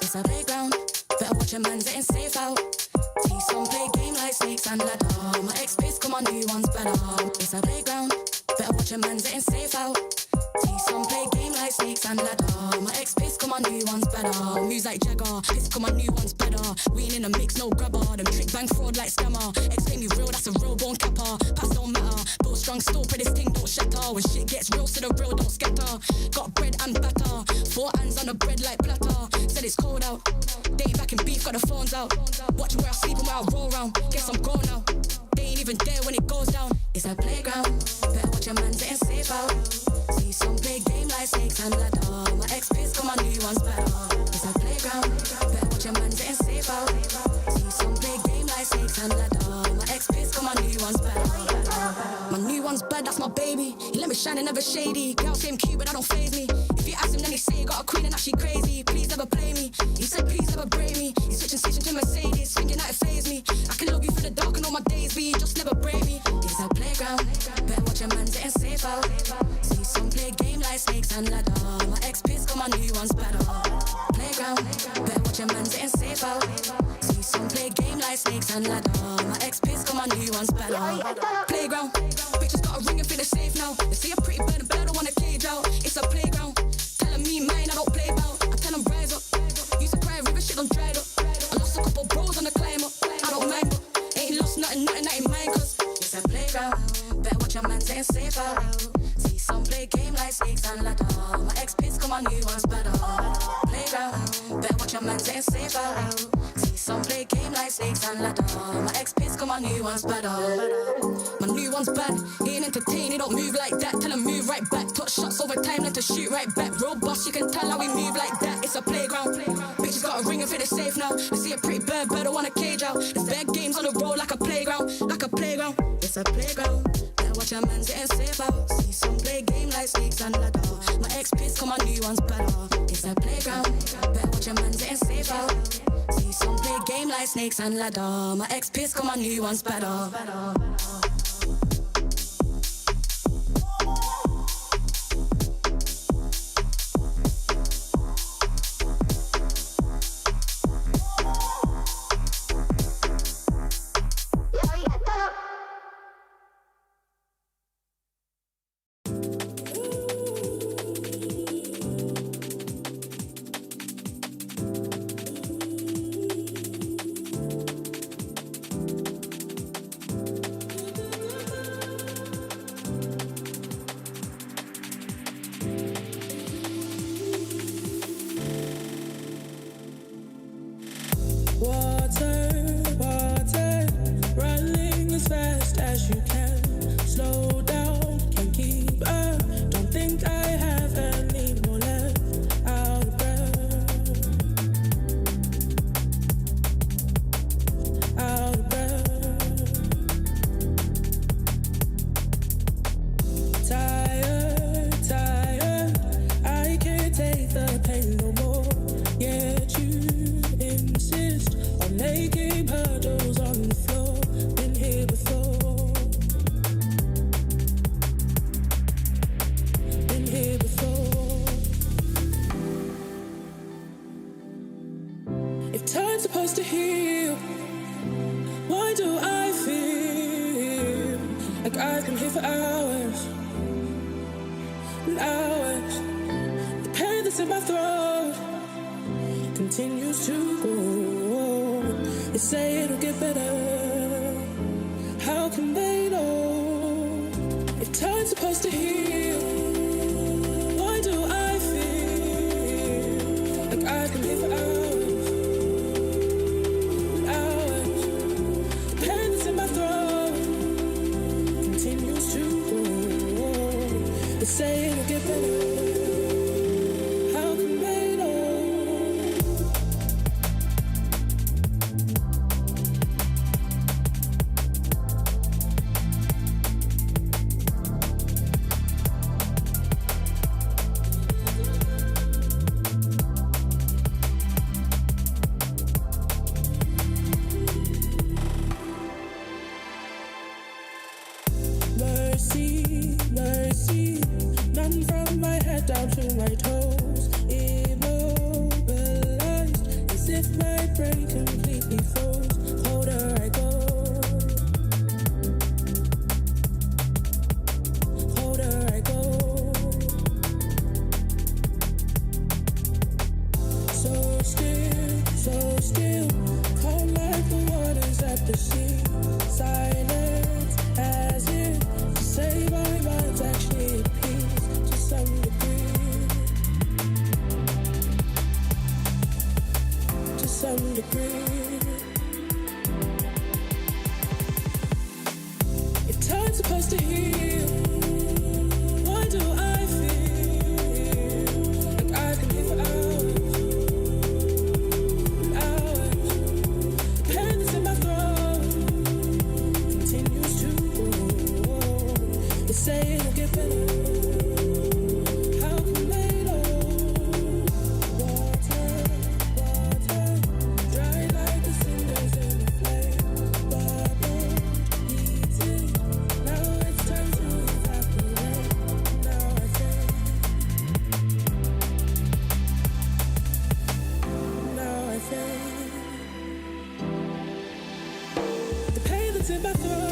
It's a playground, better watch your man's getting safe out. See some play game like snakes and ladder. My ex-piss, come on, new one's better. It's a playground, better watch your man's getting safe out. See some play game like snakes and ladder. My ex-piss, come on, new one's better. Moves like Jagger, piss, come on, new one's better. We ain't in a mix, no grabber. Them trick bang fraud like scammer. Explain me real, that's a real bone capper. Pass don't matter, build strong, still pray this thing don't shatter. When shit gets real, so the real don't scatter. Got bread and batter, 4 hands on the bread like platter. Said it's cold out, they ain't back in beef, got the phones out. Watching where I sleep and where I roll round. Guess I'm gone now, they ain't even there when it goes down. It's a playground, better watch your man's getting safe out. See some play game like snakes and ladder. My ex-piss, come on, new one's better. It's a playground, better watch your man's getting safe out. See some play game like snakes and ladder. My ex-piss, come on, new one's better. My new one's bad, that's my baby. He let me shine and never shady. Girl say I'm cute, but that don't faze me. If you ask him, then he say he got a queen and that she crazy. Please never play me. He said please never break me. He's switching to Mercedes, thinking that it faze me. I can love you through the dark and all my days, but you just never break me. It's a playground, better watch your man's getting safe out. See some play game like snakes and ladder. My ex-piss, come on, new one's better. Playground, better watch your man's getting safe out. See some play game like snakes and ladder. My ex-piss, come on, new one's better. Playground, bitches got a ring and feel the safe now. They say you're pretty bird and bird don't wanna cage out. It's a playground, telling me mine I don't play about. I tell them rise up, used to cry river shit done dried up. I lost a couple bros on the climb up, I don't mind but ain't lost nothing that ain't mine. Cause it's a playground, better watch your man's getting safe out. See some play game like snakes and ladder. My ex-piss, come on, new one's better. Playground, better watch your man's getting safe out. See some play game like snakes and ladder. My ex-piss, come on, new one's better. My new one's bad, he ain't entertained, he don't move like that. Tell him move right back, touch shots over time, let to shoot right back. Real boss, you can tell how we move like that. It's a playground, bitches got a ring and feel it's safe now. I see a pretty bird, don't wanna cage out. There's bad games on the road like a playground, like a playground. It's a playground, better watch your man's getting safe out. See some play game like snakes and ladder. My ex-piss, come on, new one's better. It's a playground, better watch your man's getting safe out. See some play game like snakes and ladder. My ex-piss, come on, new one's better. brain completely froze. Colder I go. Colder I go. So still, calm like the waters at the sea. Silence as if to say my mind's actually at peace to some degree. To some degree. If time's supposed to heal, why do I feel like I've been here for hours? Say it'll get better. How come later? Water, dry like the cinders in the flame. Bubble, heating. Now it's time to evaporate. Now I think. The pain that's in my throat.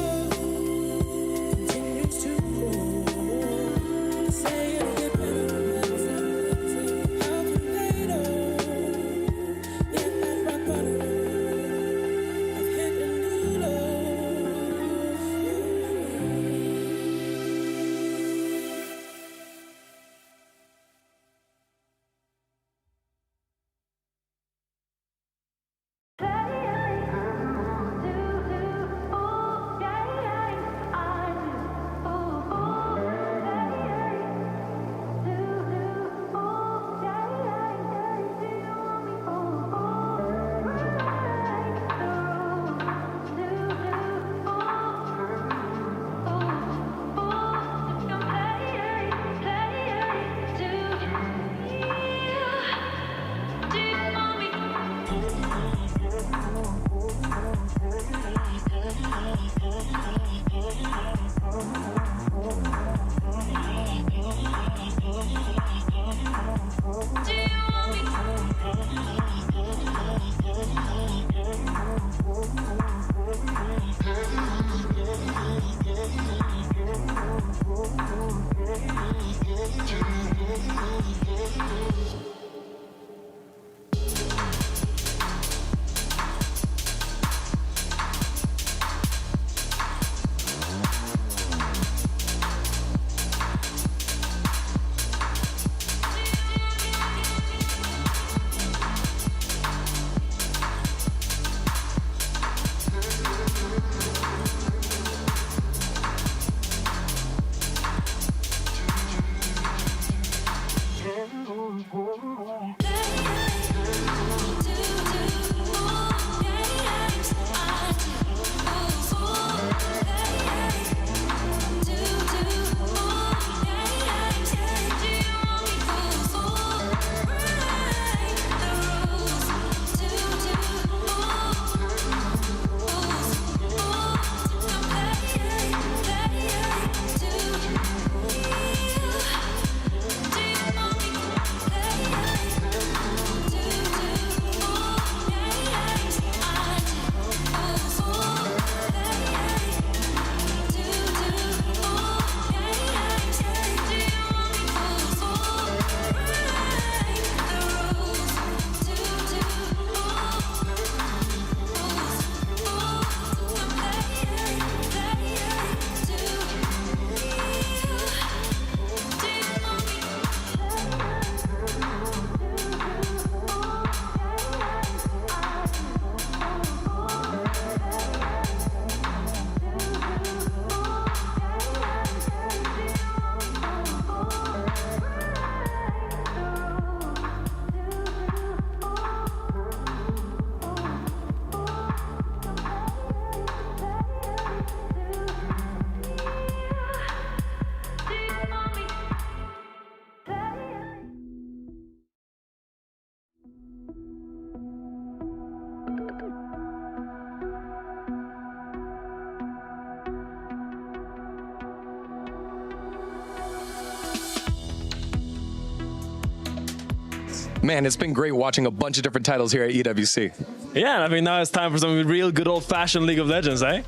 Man, it's been great watching a bunch of different titles here at EWC. Yeah, I mean, now it's time for some real good old-fashioned League of Legends, eh?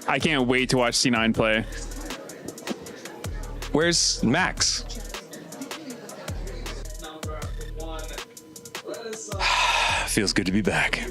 I can't wait to watch C9 play. Where's Max? Feels good to be back.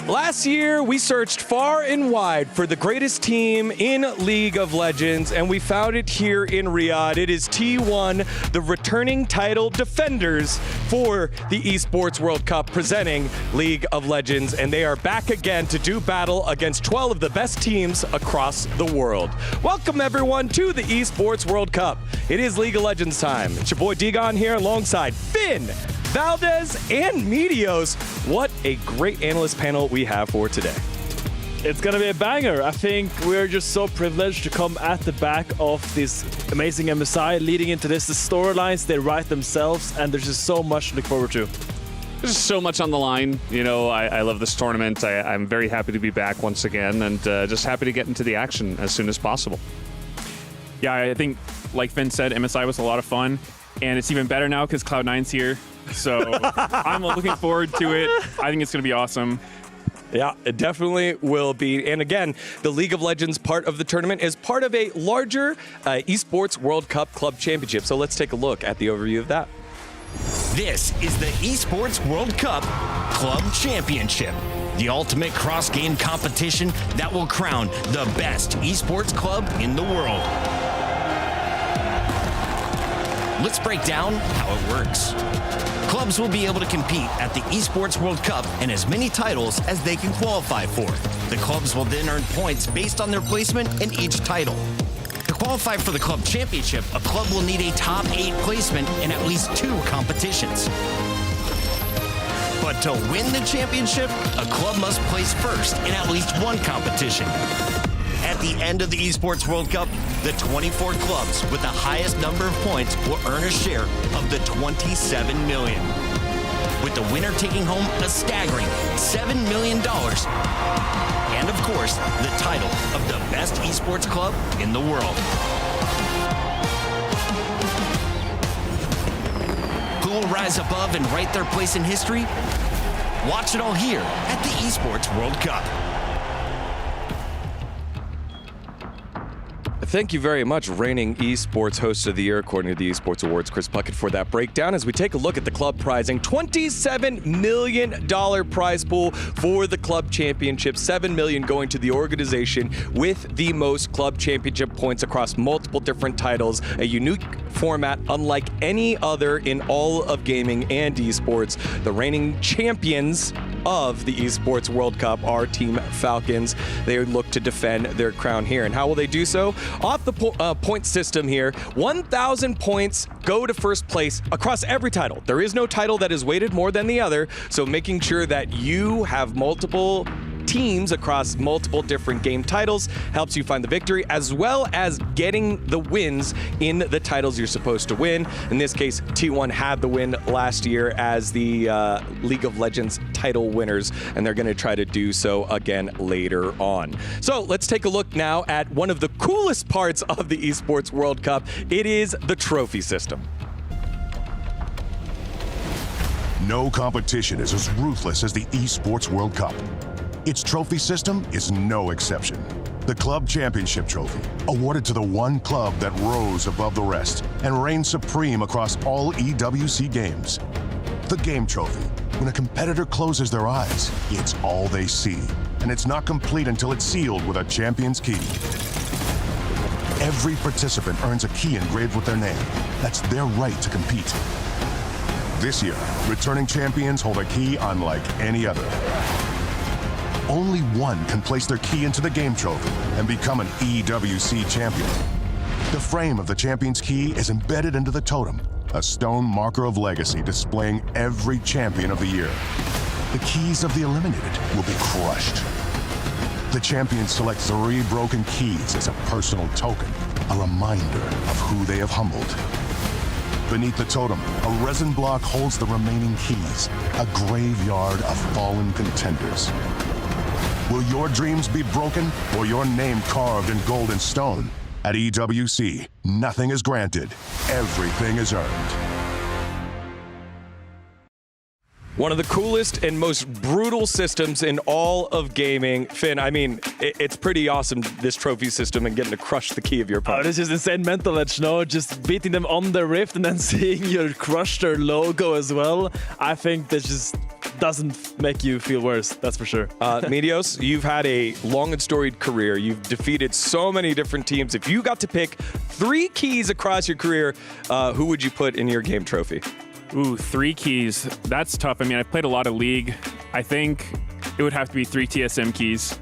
Last year, we searched far and wide for the greatest team in League of Legends, and we found it here in Riyadh. It is T1, the returning title defenders for the Esports World Cup, presenting League of Legends, and they are back again to do battle against 12 of the best teams across the world. Welcome, everyone, to the Esports World Cup. It is League of Legends time. It's your boy Digon here alongside Finn, Valdez, and Meteos. What a great analyst panel we have for today. It's going to be a banger. I think we're just so privileged to come at the back of this amazing MSI. Leading into this, the storylines, they write themselves, and there's just so much to look forward to. There's so much on the line. You know, I love this tournament. I'm very happy to be back once again, and just happy to get into the action as soon as possible. Yeah, I think, like Finn said, MSI was a lot of fun, and it's even better now because Cloud9's here. So I'm looking forward to it. I think it's going to be awesome. Yeah, it definitely will be. And again, the League of Legends part of the tournament is part of a larger Esports World Cup Club Championship. So let's take a look at the overview of that. This is the Esports World Cup Club Championship, the ultimate cross-game competition that will crown the best esports club in the world. Let's break down how it works. Clubs will be able to compete at the Esports World Cup and as many titles as they can qualify for. The clubs will then earn points based on their placement in each title. To qualify for the club championship, a club will need a top 8 placement in at least 2 competitions. But to win the championship, a club must place first in at least 1 competition. At the end of the Esports World Cup, the 24 clubs with the highest number of points will earn a share of the 27 million, with the winner taking home a staggering $7 million. And of course, the title of the best esports club in the world. Who will rise above and write their place in history? Watch it all here at the Esports World Cup. Thank you very much, reigning esports host of the year, according to the Esports Awards, Chris Puckett, for that breakdown. As we take a look at the club prizing, $27 million prize pool for the club championship, $7 million going to the organization with the most club championship points across multiple different titles, a unique format unlike any other in all of gaming and esports. The reigning champions of the Esports World Cup are Team Falcons. They look to defend their crown here. And how will they do so? Off the point system here, 1,000 points go to first place across every title. There is no title that is weighted more than the other, so making sure that you have multiple teams across multiple different game titles helps you find the victory, as well as getting the wins in the titles you're supposed to win. In this case, T1 had the win last year as the League of Legends title winners, and they're going to try to do so again later on. So let's take a look now at one of the coolest parts of the Esports World Cup. It is the trophy system. No competition is as ruthless as the Esports World Cup. Its trophy system is no exception. The Club Championship Trophy, awarded to the one club that rose above the rest and reigned supreme across all EWC games. The Game Trophy, when a competitor closes their eyes, it's all they see, and it's not complete until it's sealed with a champion's key. Every participant earns a key engraved with their name. That's their right to compete. This year, returning champions hold a key unlike any other. Only one can place their key into the Game Trophy and become an EWC champion. The frame of the champion's key is embedded into the totem, a stone marker of legacy displaying every champion of the year. The keys of the eliminated will be crushed. The champions select 3 broken keys as a personal token, a reminder of who they have humbled. Beneath the totem, a resin block holds the remaining keys, a graveyard of fallen contenders. Will your dreams be broken or your name carved in gold and stone? At EWC, nothing is granted, everything is earned. One of the coolest and most brutal systems in all of gaming. Finn, I mean, it's pretty awesome, this trophy system and getting to crush the key of your opponent. Oh, this is insane mental edge, no? Just beating them on the rift and then seeing you crush their logo as well. I think that just doesn't make you feel worse, that's for sure. Medios, you've had a long and storied career. You've defeated so many different teams. If you got to pick 3 keys across your career, who would you put in your game trophy? Ooh, 3 keys. That's tough. I mean, I've played a lot of League. I think it would have to be 3 TSM keys.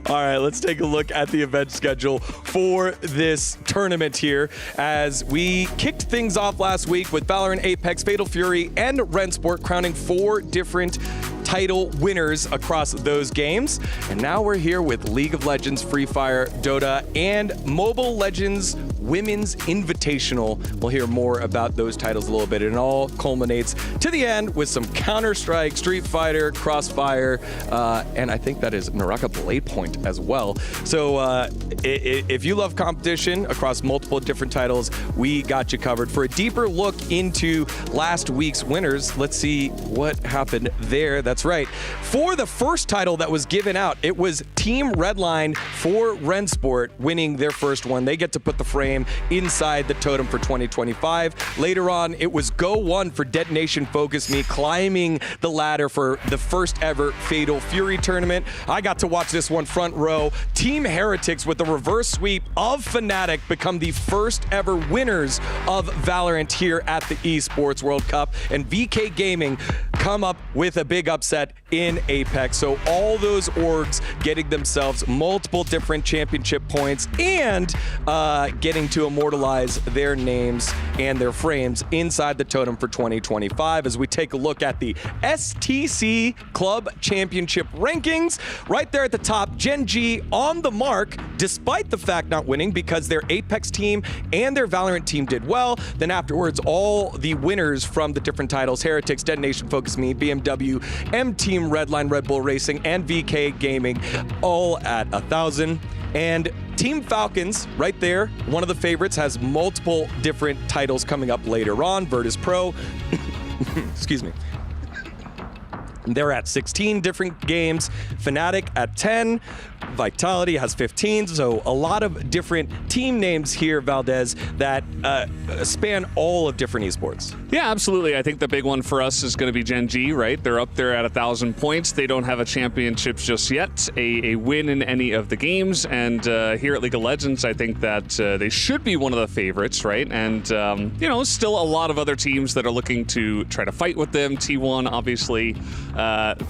All right, let's take a look at the event schedule for this tournament here as we kicked things off last week with Valorant, Apex, Fatal Fury, and Rensport crowning 4 different title winners across those games. And now we're here with League of Legends, Free Fire, Dota, and Mobile Legends Women's Invitational. We'll hear more about those titles a little bit. It all culminates to the end with some Counter-Strike, Street Fighter, Crossfire, and I think that is Naraka Blade Point as well. So if you love competition across multiple different titles, we got you covered. For a deeper look into last week's winners, let's see what happened there. That's right. For the first title that was given out, it was Team Redline for Rensport winning their first one. They get to put the frame inside the totem for 2025. Later on, it was Go One for Detonation Focus Me climbing the ladder for the first ever Fatal Fury tournament. I got to watch this one front row. Team Heretics with the reverse sweep of Fnatic become the first ever winners of Valorant here at the Esports World Cup. And VK Gaming come up with a big upset in Apex. So all those orgs getting themselves multiple different championship points and getting to immortalize their names and their frames inside the totem for 2025 as we take a look at the STC Club Championship rankings. Right there at the top, Gen.G on the mark, despite the fact not winning because their Apex team and their Valorant team did well. Then afterwards, all the winners from the different titles, Heretics, Detonation Focus Me, BMW, M-Team Redline, Red Bull Racing, and VK Gaming, all at 1,000. And Team Falcons, right there, one of the favorites, has multiple different titles coming up later on. Virtus Pro, excuse me. They're at 16 different games. Fnatic at 10. Vitality has 15. So a lot of different team names here, Valdez, that span all of different esports. Yeah, absolutely. I think the big one for us is going to be Gen.G, right? They're up there at 1,000 points. They don't have a championship just yet, a win in any of the games. And here at League of Legends, I think that they should be one of the favorites, right? And, you know, still a lot of other teams that are looking to try to fight with them. T1, obviously,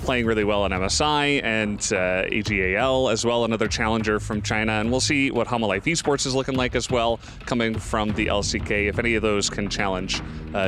playing really well on MSI, and AG.AL as well, another challenger from China. And we'll see what Hama Life Esports is looking like as well, coming from the LCK, if any of those can challenge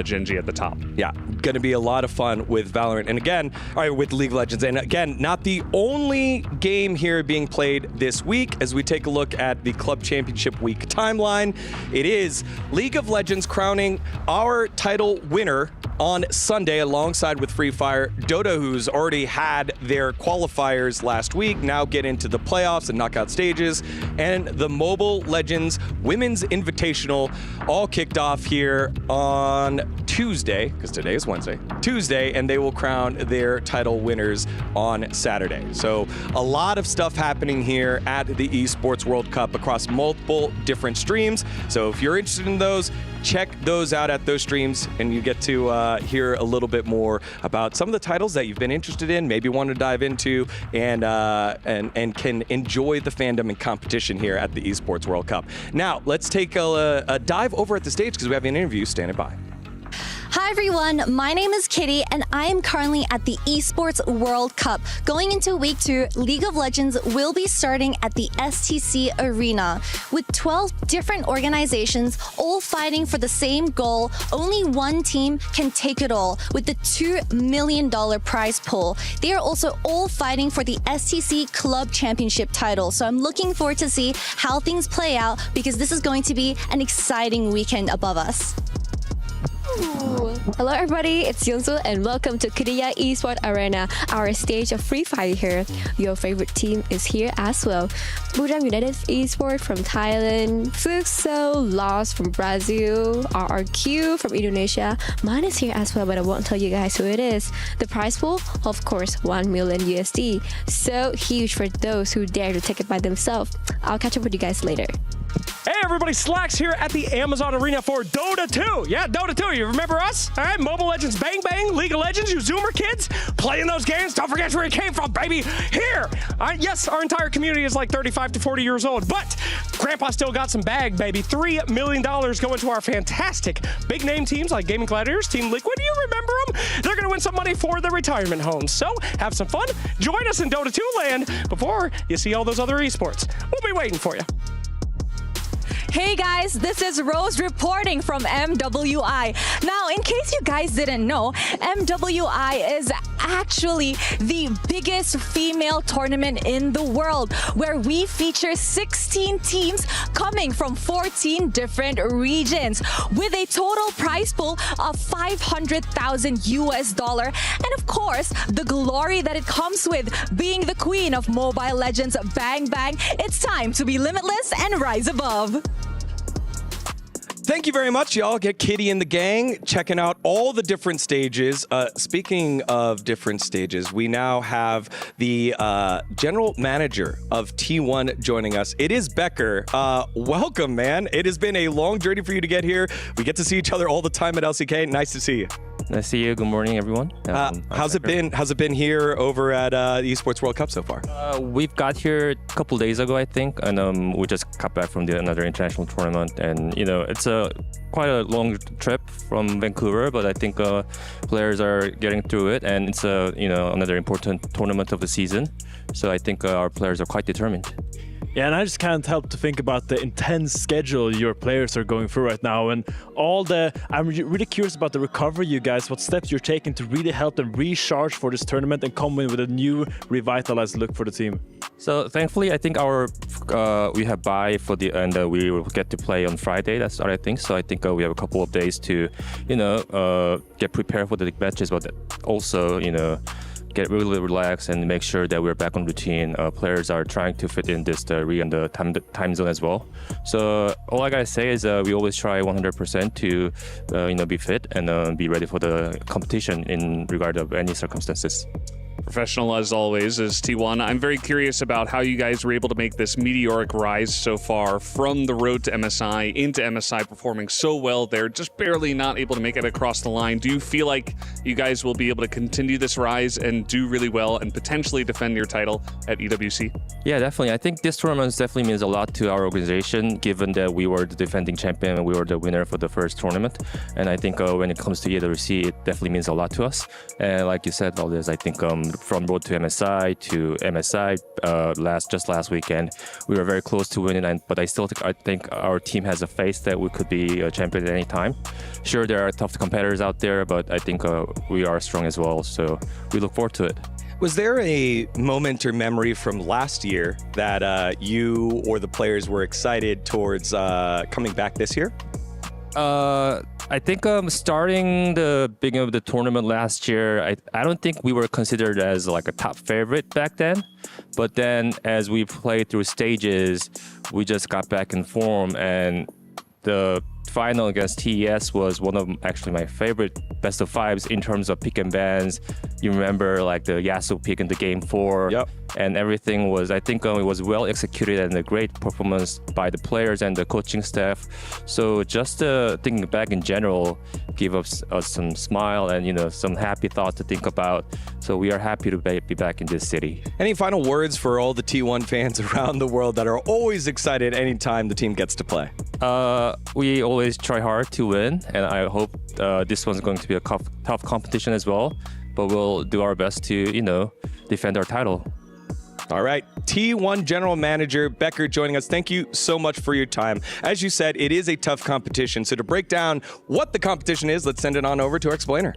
Gen.G at the top. Yeah, going to be a lot of fun with Valorant. And again, all right, with League of Legends. And again, not the only game here being played this week as we take a look at the Club Championship Week timeline. It is League of Legends crowning our title winner on Sunday alongside with Free Fire. Dota, who's already had their qualifiers last week, now get into the playoffs and knockout stages. And the Mobile Legends Women's Invitational all kicked off here on Tuesday, because today is Wednesday, Tuesday, and they will crown their title winners on Saturday. So a lot of stuff happening here at the Esports World Cup across multiple different streams. So if you're interested in those, check those out at those streams, and you get to hear a little bit more about some of the titles that you've been interested in, maybe want to dive into, and can enjoy the fandom and competition here at the Esports World Cup. Now, let's take a dive over at the stage because we have an interview standing by. Hi everyone, my name is Kitty and I am currently at the Esports World Cup. Going into week 2, League of Legends will be starting at the STC Arena. With 12 different organizations all fighting for the same goal, only one team can take it all with the $2 million prize pool. They are also all fighting for the STC Club Championship title. So I'm looking forward to see how things play out because this is going to be an exciting weekend above us. Hello everybody, it's Yunsu and welcome to Korea Esports Arena, our stage of free fire here. Your favorite team is here as well. Bujang United Esports from Thailand, Fuxo Lost from Brazil, RRQ from Indonesia. Mine is here as well, but I won't tell you guys who it is. The prize pool, of course, 1 million USD. So huge for those who dare to take it by themselves. I'll catch up with you guys later. Hey everybody, Slacks here at the Amazon Arena for Dota 2. Yeah, Dota 2, you remember us? All right, Mobile Legends Bang Bang, League of Legends, you Zoomer kids, playing those games, don't forget where it came from, baby. Here, yes, our entire community is like 35 to 40 years old, but Grandpa still got some bag, baby. $3 million going to our fantastic big name teams like Gaming Gladiators, Team Liquid, you remember them? They're gonna win some money for their retirement homes. So have some fun, join us in Dota 2 land before you see all those other esports. We'll be waiting for you. Hey guys, this is Rose reporting from MWI. Now, in case you guys didn't know, MWI is actually the biggest female tournament in the world, where we feature 16 teams coming from 14 different regions with a total prize pool of $500,000 US, and of course, the glory that it comes with being the queen of Mobile Legends Bang Bang. It's time to be limitless and rise above. Thank you very much, y'all. Get Kitty and the gang checking out all the different stages. Speaking of different stages, we now have the general manager of T1 joining us. It is Becker. Welcome, man. It has been a long journey for you to get here. We get to see each other all the time at LCK. Nice to see you. Nice to see you. Good morning, everyone. How's it been? How's it been here over at the Esports World Cup so far? We've got here a couple days ago, I think, and we just got back from another international tournament. And you know, it's quite a long trip from Vancouver, but I think players are getting through it, and it's another important tournament of the season. So I think our players are quite determined. Yeah, and I just can't help to think about the intense schedule your players are going through right now, and I'm really curious about the recovery, you guys, what steps you're taking to really help them recharge for this tournament and come in with a new revitalized look for the team. So thankfully, I think we have bye for and we will get to play on Friday. That's what I think. So I think we have a couple of days to, get prepared for the matches, but also, get really relaxed and make sure that we're back on routine. Players are trying to fit in this time zone as well. So all I gotta say is we always try 100% to be fit and be ready for the competition in regard of any circumstances. Professional as always is T1. I'm very curious about how you guys were able to make this meteoric rise so far from the road to MSI into MSI, performing so well there, just barely not able to make it across the line. Do you feel like you guys will be able to continue this rise and do really well and potentially defend your title at EWC? Yeah, definitely. I think this tournament definitely means a lot to our organization, given that we were the defending champion and we were the winner for the first tournament. And I think when it comes to EWC, it definitely means a lot to us. And like you said, Valdez, I think from road to MSI just last weekend, we were very close to winning. But I think our team has a faith that we could be a champion at any time. Sure, there are tough competitors out there, but I think we are strong as well. So we look forward to it. Was there a moment or memory from last year that you or the players were excited towards coming back this year? I think starting the beginning of the tournament last year, I don't think we were considered as like a top favorite back then. But then as we played through stages, we just got back in form, and the final against TES was one of actually my favorite best of fives in terms of pick and bans. You remember like the Yasuo pick in the game 4. Yep. And everything was, I think, it was well executed and a great performance by the players and the coaching staff. So just thinking back in general, give us some smile and some happy thought to think about. So we are happy to be back in this city. Any final words for all the T1 fans around the world that are always excited anytime the team gets to play? We always try hard to win, and I hope this one's going to be a tough competition as well. But we'll do our best to, defend our title. All right, T1 General Manager Becker joining us. Thank you so much for your time. As you said, it is a tough competition. So to break down what the competition is, let's send it on over to our explainer.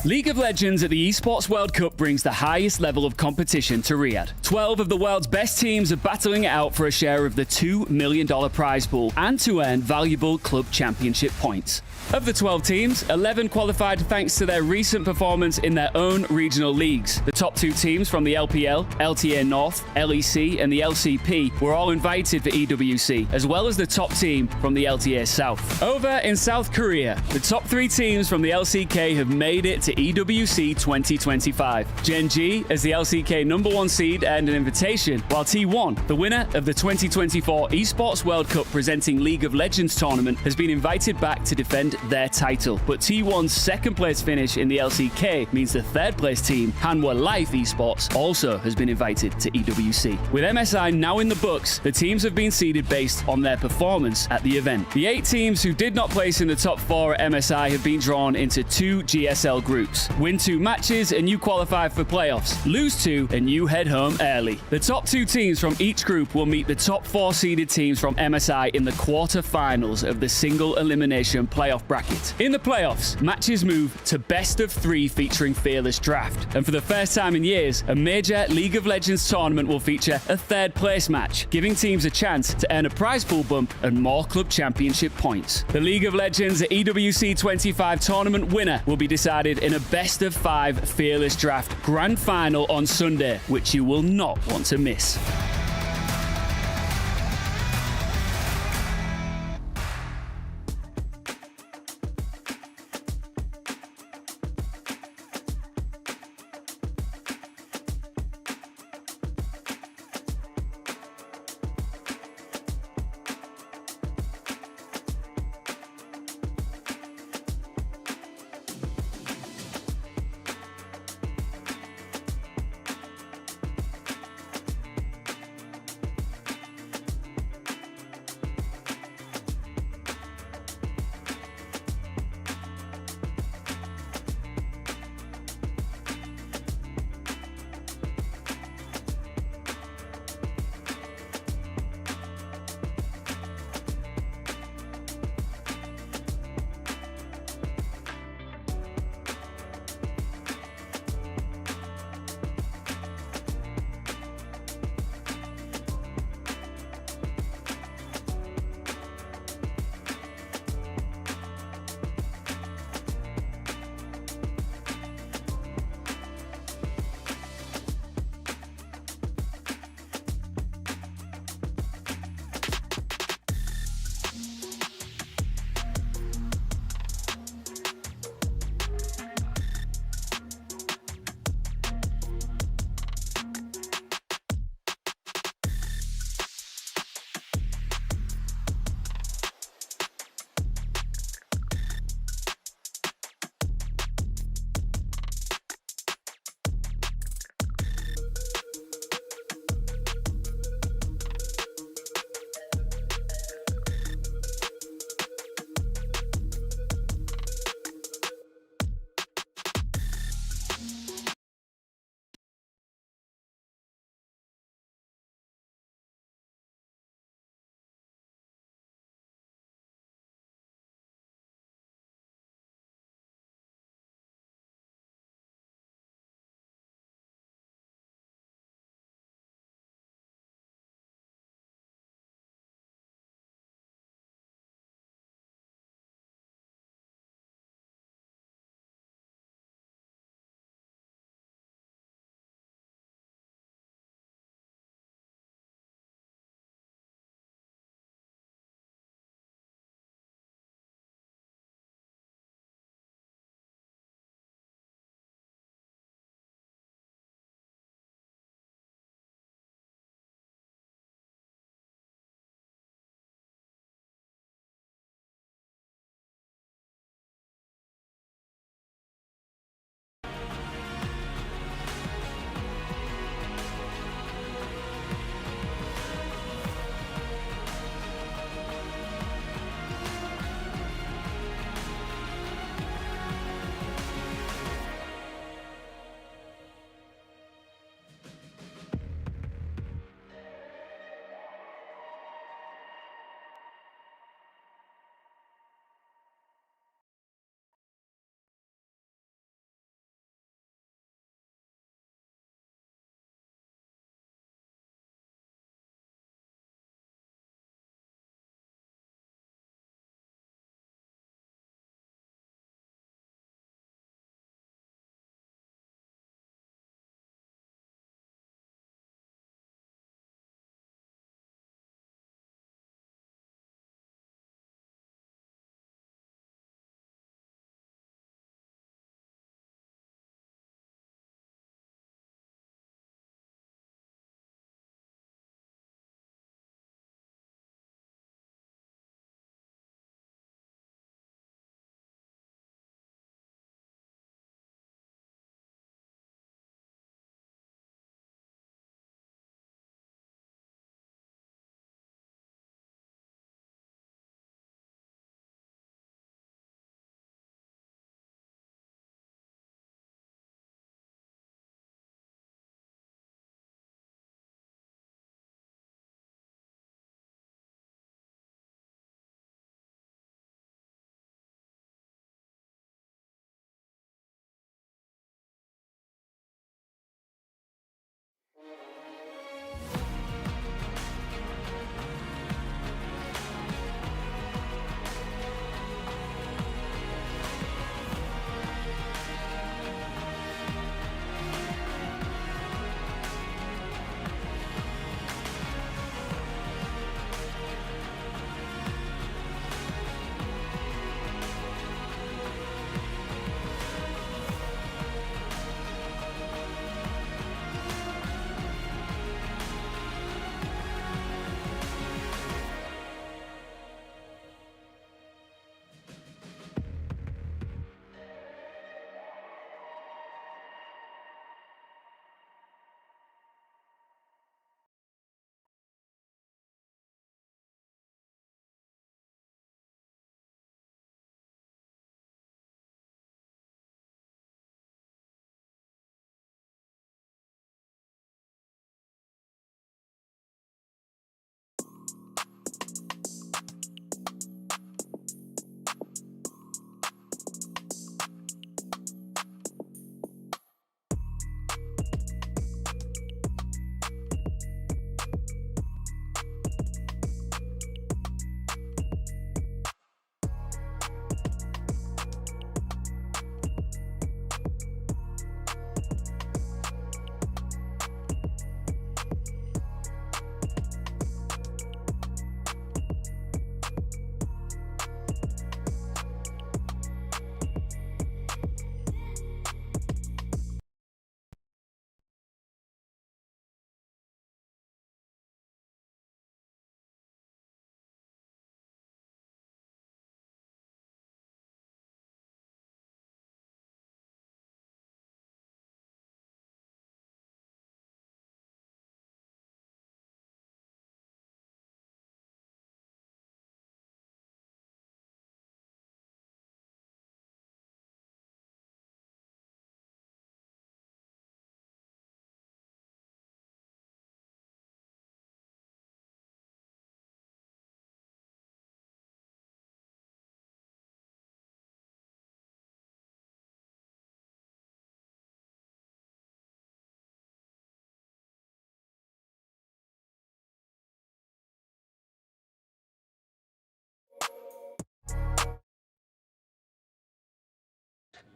League of Legends at the Esports World Cup brings the highest level of competition to Riyadh. 12 of the world's best teams are battling it out for a share of the $2 million prize pool and to earn valuable club championship points. Of the 12 teams, 11 qualified thanks to their recent performance in their own regional leagues. The top 2 teams from the LPL, LTA North, LEC and the LCP were all invited for EWC, as well as the top team from the LTA South. Over in South Korea, the top 3 teams from the LCK have made it to EWC 2025. Gen.G, as the LCK #1 seed, earned an invitation, while T1, the winner of the 2024 Esports World Cup presenting League of Legends tournament, has been invited back to defend their title. But T1's second place finish in the LCK means the third place team, Hanwha Life Esports, also has been invited to EWC. With MSI now in the books, the teams have been seeded based on their performance at the event. The 8 teams who did not place in the top 4 at MSI have been drawn into 2 GSL groups. Win 2 matches and you qualify for playoffs. Lose 2 and you head home early. The top 2 teams from each group will meet the top 4 seeded teams from MSI in the quarter-finals of the single elimination playoff bracket. In the playoffs, matches move to best of 3 featuring Fearless Draft. And for the first time in years, a major League of Legends tournament will feature a third place match, giving teams a chance to earn a prize pool bump and more club championship points. The League of Legends EWC 25 tournament winner will be decided in a best of 5 Fearless Draft grand final on Sunday, which you will not want to miss.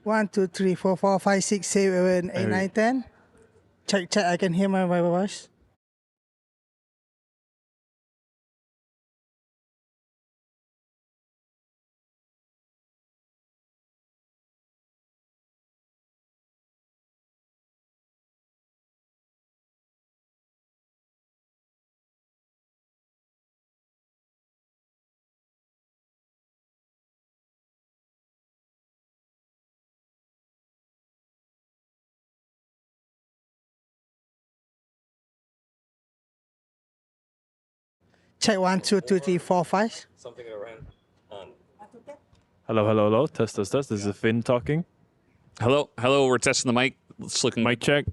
1, 2, 3, 4, 5, 6, 7, 8, 9, 10. Check. I can hear my voice. Check 1, 2, 3, 4, 5. Something around. Hello. Test. This is Finn talking. Hello. We're testing the mic. It's looking. Mic check.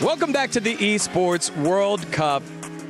Welcome back to the Esports World Cup.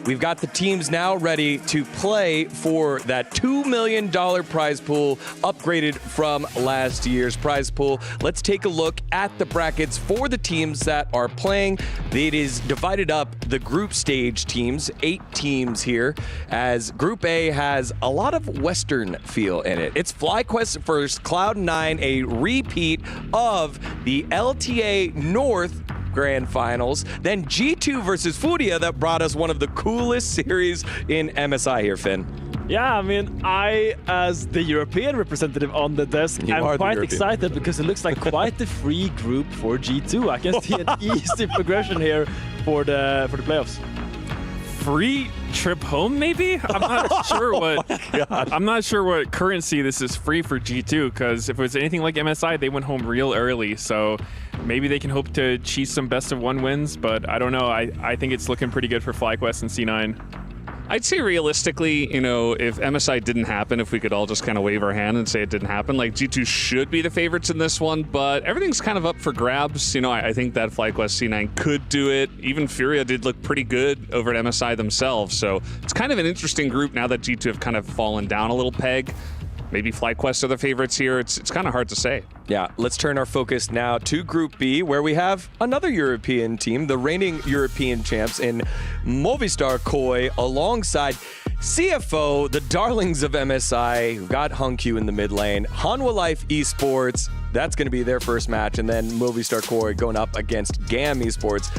We've got the teams now ready to play for that $2 million prize pool upgraded from last year's prize pool. Let's take a look at the brackets for the teams that are playing. It is divided up the group stage teams, 8 teams here, as Group A has a lot of Western feel in it. It's FlyQuest first, Cloud9, a repeat of the LTA North Grand Finals, then G2 versus FURIA that brought us one of the coolest series in MSI here, Finn. Yeah, I mean, I, as the European representative on the desk, I'm quite excited because it looks like quite the free group for G2. I can see an easy progression here for the playoffs. Free trip home, maybe? I'm not sure what. I'm not sure what currency this is free for G2, because if it was anything like MSI, they went home real early. So maybe they can hope to cheese some best of 1 wins, but I don't know. I think it's looking pretty good for FlyQuest and C9. I'd say realistically, you know, if MSI didn't happen, if we could all just kind of wave our hand and say it didn't happen, like G2 should be the favorites in this one, but everything's kind of up for grabs. You know, I think that FlyQuest C9 could do it. Even FURIA did look pretty good over at MSI themselves. So it's kind of an interesting group now that G2 have kind of fallen down a little peg. Maybe FlyQuest are the favorites here. It's kind of hard to say. Yeah, let's turn our focus now to Group B, where we have another European team, the reigning European champs in Movistar Koi, alongside CFO, the darlings of MSI, who got HungQ in the mid lane, Hanwha Life Esports. That's going to be their first match, and then Movistar Koi going up against GAM Esports.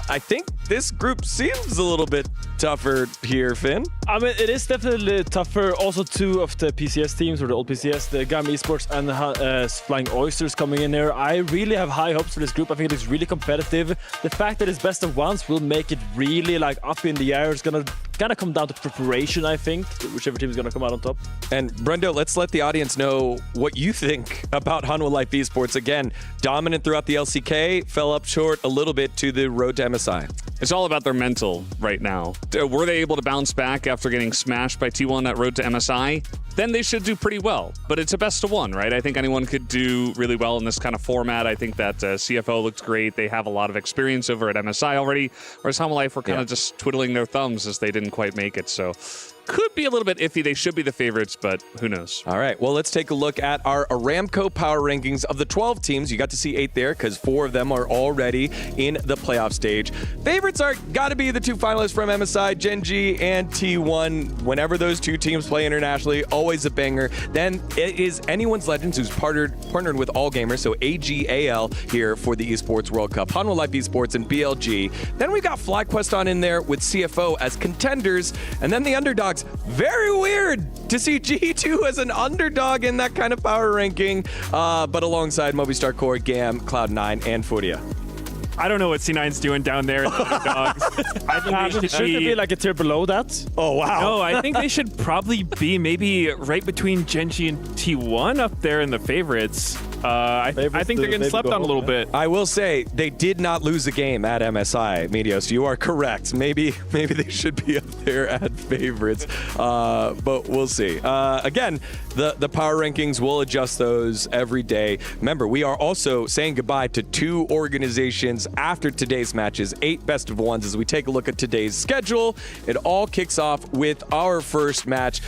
I think this group seems a little bit tougher here, Finn. I mean, it is definitely tougher. Also, 2 of the PCS teams, or the old PCS, the GAM Esports and the Flying Oysters coming in here. I really have high hopes for this group. I think it looks really competitive. The fact that it's best of ones will make it really like up in the air. It's going to kind of come down to preparation, I think, whichever team is going to come out on top. And Brendo, let's let the audience know what you think about Hanwha Life Esports. Again, dominant throughout the LCK, fell up short a little bit to the road to MSI. It's all about their mental right now. Were they able to bounce back after getting smashed by T1 at road to MSI? Then they should do pretty well. But it's a best of 1, right? I think anyone could do really well in this kind of format. I think that CFO looks great. They have a lot of experience over at MSI already, whereas Hanwha Life were kind of just twiddling their thumbs as they didn't quite make it. So could be a little bit iffy. They should be the favorites, but who knows? All right, well, let's take a look at our Aramco power rankings of the 12 teams. You got to see 8 there because 4 of them are already in the playoff stage. Favorites are got to be the 2 finalists from MSI, Gen.G and T1. Whenever those 2 teams play internationally, always a banger. Then it is Anyone's Legends, who's partnered with All Gamers, so AG.AL here for the Esports World Cup. Hanwha Life Esports and BLG. Then we got FlyQuest on in there with CFO as contenders, and then the underdogs. Very weird to see G2 as an underdog in that kind of power ranking, but alongside Movistar Core, GAM, Cloud9, and FURIA. I don't know what C9's doing down there in the underdogs. I think they should be like a tier below that. Oh, wow. No, I think they should probably be maybe right between Gen.G and T1 up there in the favorites. I think they're getting slept on a little bit. I will say they did not lose a game at MSI, Medios. You are correct. Maybe they should be up there at favorites, but we'll see. Again, the power rankings, will adjust those every day. Remember, we are also saying goodbye to 2 organizations after today's matches, 8 best of 1s as we take a look at today's schedule. It all kicks off with our first match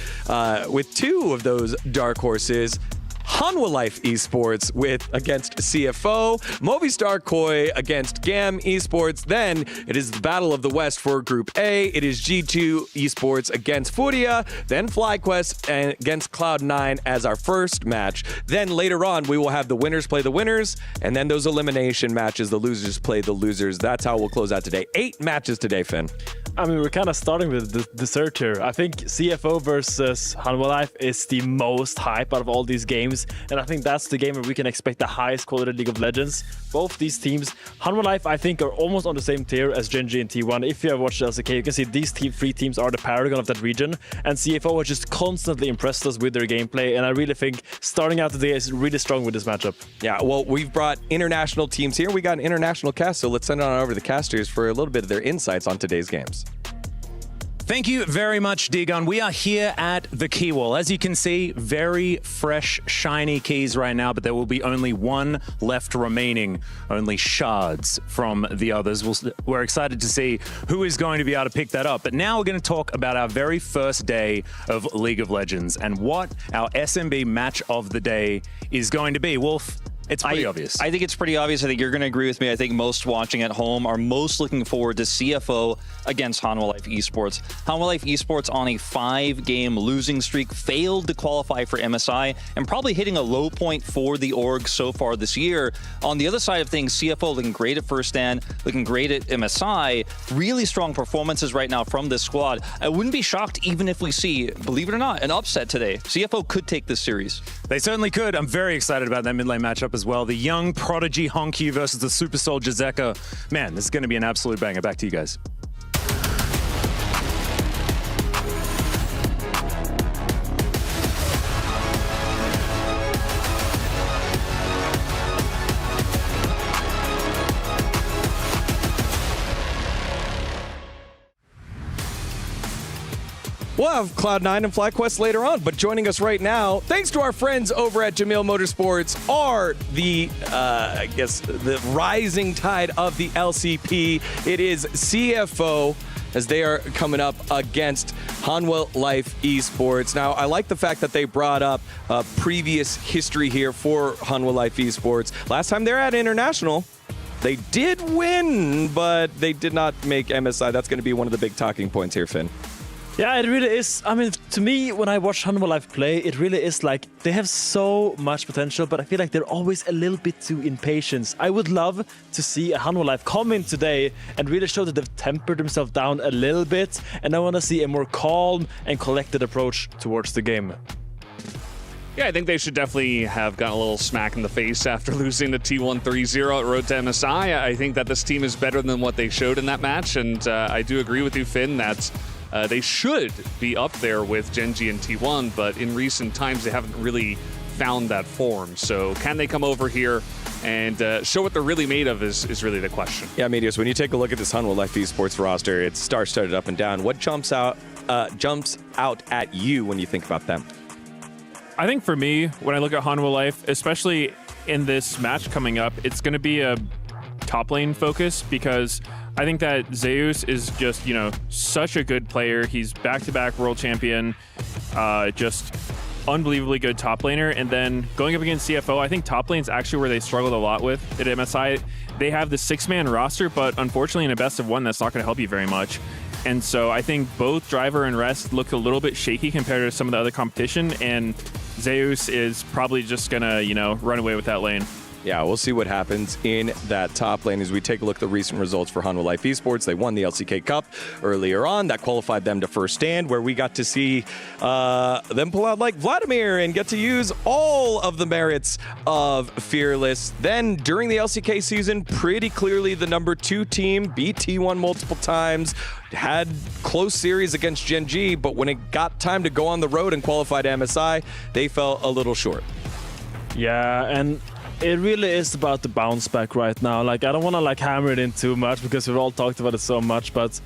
with 2 of those dark horses. Hanwha Life Esports against CFO, Movistar Koi against GAM Esports. Then it is the Battle of the West for Group A. It is G2 Esports against FURIA, then FlyQuest against Cloud9 as our first match. Then later on, we will have the winners play the winners, and then those elimination matches, the losers play the losers. That's how we'll close out today. 8 matches today, Finn. I mean, we're kind of starting with the dessert here. I think CFO versus Hanwha Life is the most hype out of all these games, and I think that's the game where we can expect the highest quality League of Legends. Both these teams, Hanwha Life, I think, are almost on the same tier as Gen.G and T1. If you have watched LCK, you can see these 3 teams are the paragon of that region, and CFO has just constantly impressed us with their gameplay, and I really think starting out today is really strong with this matchup. Yeah, well, we've brought international teams here. We got an international cast, so let's send it on over to the casters for a little bit of their insights on today's games. Thank you very much, Dagon. We are here at the key wall. As you can see, very fresh, shiny keys right now, but there will be only one left remaining, only shards from the others. We're excited to see who is going to be able to pick that up. But now we're going to talk about our very first day of League of Legends and what our SMB match of the day is going to be. Wolf, it's pretty obvious. I think it's pretty obvious. I think you're going to agree with me. I think most watching at home are most looking forward to CFO against Hanwha Life Esports. Hanwha Life Esports on a 5-game losing streak, failed to qualify for MSI, and probably hitting a low point for the org so far this year. On the other side of things, CFO looking great at First Stand, looking great at MSI. Really strong performances right now from this squad. I wouldn't be shocked even if we see, believe it or not, an upset today. CFO could take this series. They certainly could. I'm very excited about that mid lane matchup as well. The young prodigy Honky versus the super soldier Zeka. Man, this is going to be an absolute banger. Back to you guys. We'll have Cloud9 and FlyQuest later on, but joining us right now, thanks to our friends over at Jamil Motorsports, are the, I guess, the rising tide of the LCP. It is CFO, as they are coming up against Hanwha Life Esports. Now, I like the fact that they brought up previous history here for Hanwha Life Esports. Last time they're at International, they did win, but they did not make MSI. That's going to be one of the big talking points here, Finn. Yeah, it really is. I mean, to me, when I watch Hanwha Life play, it really is like they have so much potential, but I feel like they're always a little bit too impatient. I would love to see a Hanwha Life come in today and really show that they've tempered themselves down a little bit, and I want to see a more calm and collected approach towards the game. Yeah, I think they should definitely have gotten a little smack in the face after losing the T1 3-0 at Road to MSI. I think that this team is better than what they showed in that match, and I do agree with you, Finn, that they should be up there with Gen.G and T1, but in recent times they haven't really found that form. So can they come over here and show what they're really made of is really the question. Yeah, Medius, when you take a look at this Hanwha Life Esports roster, it's star-studded up and down. What jumps out at you when you think about them? I think for me, when I look at Hanwha Life, especially in this match coming up, it's going to be a top lane focus because I think that Zeus is just, you know, such a good player. He's back-to-back world champion, just unbelievably good top laner. And then going up against CFO, I think top lane's actually where they struggled a lot with at MSI. They have the 6-man roster, but unfortunately in a best of 1, that's not going to help you very much. And so I think both Driver and Rest look a little bit shaky compared to some of the other competition, and Zeus is probably just going to, you know, run away with that lane. Yeah, we'll see what happens in that top lane as we take a look at the recent results for Hanwha Life Esports. They won the LCK Cup earlier on. That qualified them to First Stand, where we got to see them pull out like Vladimir and get to use all of the merits of Fearless. Then, during the LCK season, pretty clearly the #2 team, beat T1 multiple times, had close series against Gen.G, but when it got time to go on the road and qualify to MSI, they fell a little short. Yeah, and it really is about the bounce back right now. Like, I don't want to like hammer it in too much because we've all talked about it so much, but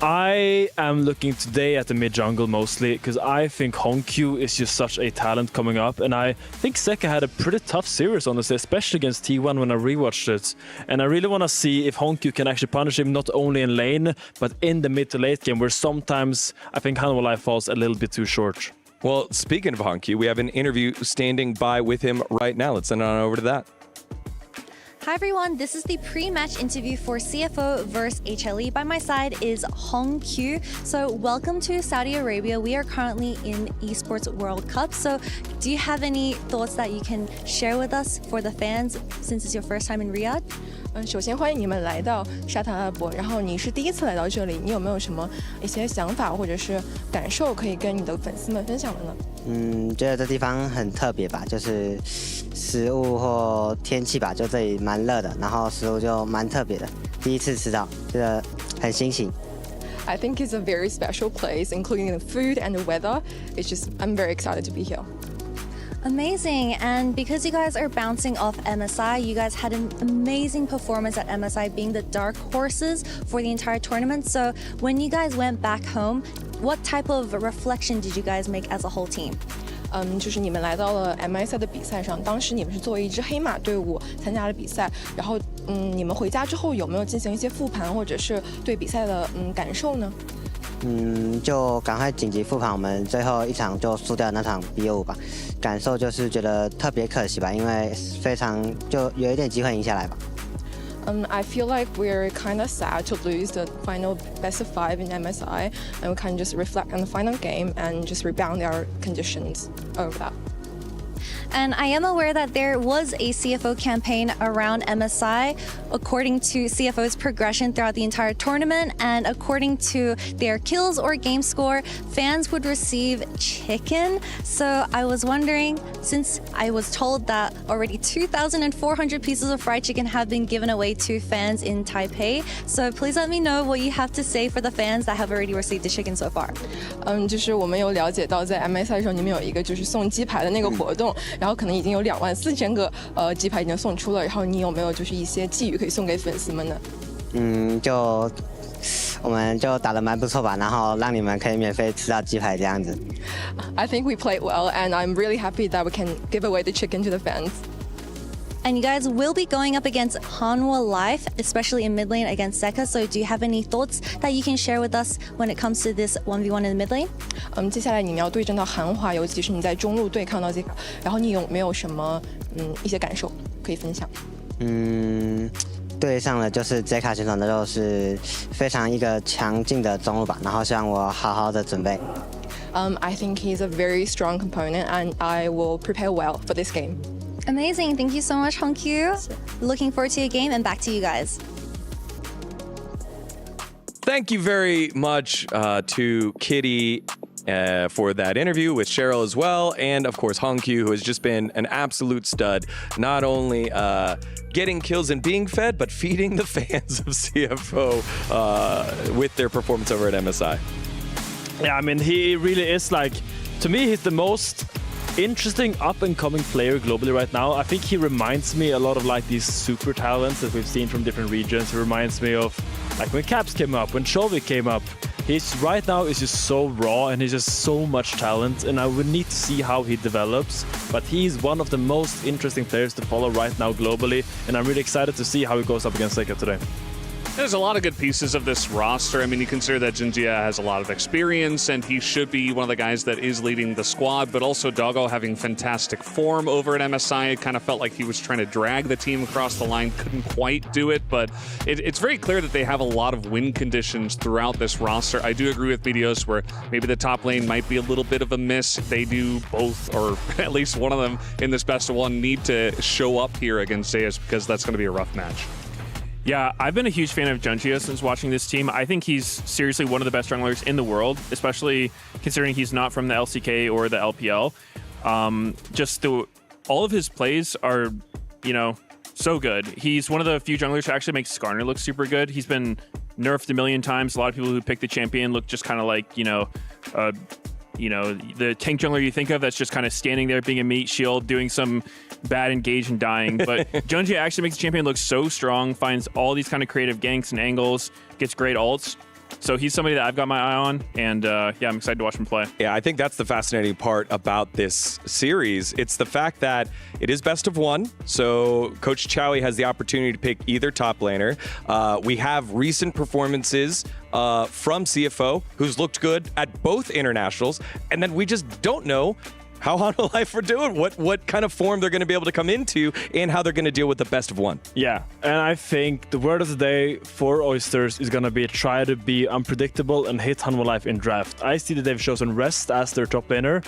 I am looking today at the mid jungle mostly because I think Honkyu is just such a talent coming up, and I think Zeka had a pretty tough series honestly, especially against T1 when I rewatched it. And I really want to see if Honkyu can actually punish him not only in lane but in the mid to late game, where sometimes I think Hanwha Life falls a little bit too short. Well, speaking of Honky, we have an interview standing by with him right now. Let's send on over to that. Hi everyone, this is the pre-match interview for CFO versus HLE. By my side is Hong Q. So welcome to Saudi Arabia. We are currently in Esports World Cup. So do you have any thoughts that you can share with us for the fans since it's your first time in Riyadh? 首先欢迎你们来到沙特阿拉伯，然后你是第一次来到这里，你有没有什么一些想法或者是感受可以跟你的粉丝们分享的呢？觉得这地方很特别吧，就是食物或天气吧，就这里蛮热的，然后食物就蛮特别的，第一次吃到，觉得很新奇。I think it's a very special place, including the food and the weather. It's just, I'm very excited to be here. Amazing. And because you guys are bouncing off MSI, you guys had an amazing performance at MSI, being the dark horses for the entire tournament. So when you guys went back home, what type of reflection did you guys make as a whole team? 就是你们来到了 MI 赛的比赛上，当时你们是作为一支黑马队伍参加了比赛，然后你们回家之后有没有进行一些复盘，或者是对比赛的感受呢？就赶快紧急复盘，我们最后一场就输掉那场 B5吧，感受就是觉得特别可惜吧，因为非常就有一点机会赢下来吧。I feel like we're kind of sad to lose the final best of 5 in MSI, and we kind of just reflect on the final game and just rebound our conditions over that. And I am aware that there was a CFO campaign around MSI according to CFO's progression throughout the entire tournament, and according to their kills or game score, fans would receive chicken. So I was wondering, since I was told that already 2,400 pieces of fried chicken have been given away to fans in Taipei, so please let me know what you have to say for the fans that have already received the chicken so far. 就是我们有了解到，在 MI 赛上你们有一个就是送鸡排的那个活动。然后可能已经有24000个鸡排已经送出了，然后你有没有就是一些寄语可以送给粉丝们呢？我们就打得蛮不错吧，然后让你们可以免费吃到鸡排这样子。I think we played well, and I'm really happy that we can give away the chicken to the fans. And you guys will be going up against Hanwha Life, especially in mid lane against Zeka. So do you have any thoughts that you can share with us when it comes to this 1v1 in the mid lane? 接下来你们要对阵到韩华，尤其是你在中路对抗到Zeka，然后你有没有什么一些感受可以分享？对上了就是Zeka选手，那就是非常一个强劲的中路吧，然后希望我好好的准备。I think he's a very strong component, and I will prepare well for this game. Amazing. Thank you so much, Hongkyu. Looking forward to your game, and back to you guys. Thank you very much to Kitty for that interview with Cheryl as well. And of course, Hongkyu, who has just been an absolute stud, not only getting kills and being fed, but feeding the fans of CFO with their performance over at MSI. Yeah, I mean, he really is like, to me, he's the most interesting up-and-coming player globally right now. I think he reminds me a lot of like these super talents that we've seen from different regions. He reminds me of like when Caps came up, when Chovy came up. He's right now is just so raw, and he's just so much talent, and I would need to see how he develops. But he's one of the most interesting players to follow right now globally, and I'm really excited to see how he goes up against Zeka today. There's a lot of good pieces of this roster. I mean, you consider that Gen.G has a lot of experience, and he should be one of the guys that is leading the squad, but also Doggo having fantastic form over at MSI. It kind of felt like he was trying to drag the team across the line, couldn't quite do it, but it's very clear that they have a lot of win conditions throughout this roster. I do agree with Meteos where maybe the top lane might be a little bit of a miss. They do both, or at least one of them in this best of one, need to show up here against Zeus, because that's going to be a rough match. Yeah, I've been a huge fan of Gen.G since watching this team. I think he's seriously one of the best junglers in the world, especially considering he's not from the LCK or the LPL. All of his plays are, so good. He's one of the few junglers who actually makes Skarner look super good. He's been nerfed a million times. A lot of people who pick the champion look just kind of like, the tank jungler you think of that's just kind of standing there being a meat shield, doing some bad engage and dying. But Gen.G actually makes the champion look so strong, finds all these kind of creative ganks and angles, gets great ults. So he's somebody that I've got my eye on, and I'm excited to watch him play. Yeah, I think that's the fascinating part about this series. It's the fact that it is best of one, so Coach Chowie has the opportunity to pick either top laner. We have recent performances from CFO, who's looked good at both internationals, and then we just don't know how Hanwha Life are doing, what kind of form they're going to be able to come into, and how they're going to deal with the best of one. Yeah, and I think the word of the day for Oysters is going to be try to be unpredictable and hit Hanwha Life in draft. I see that they've chosen Rest as their top laner,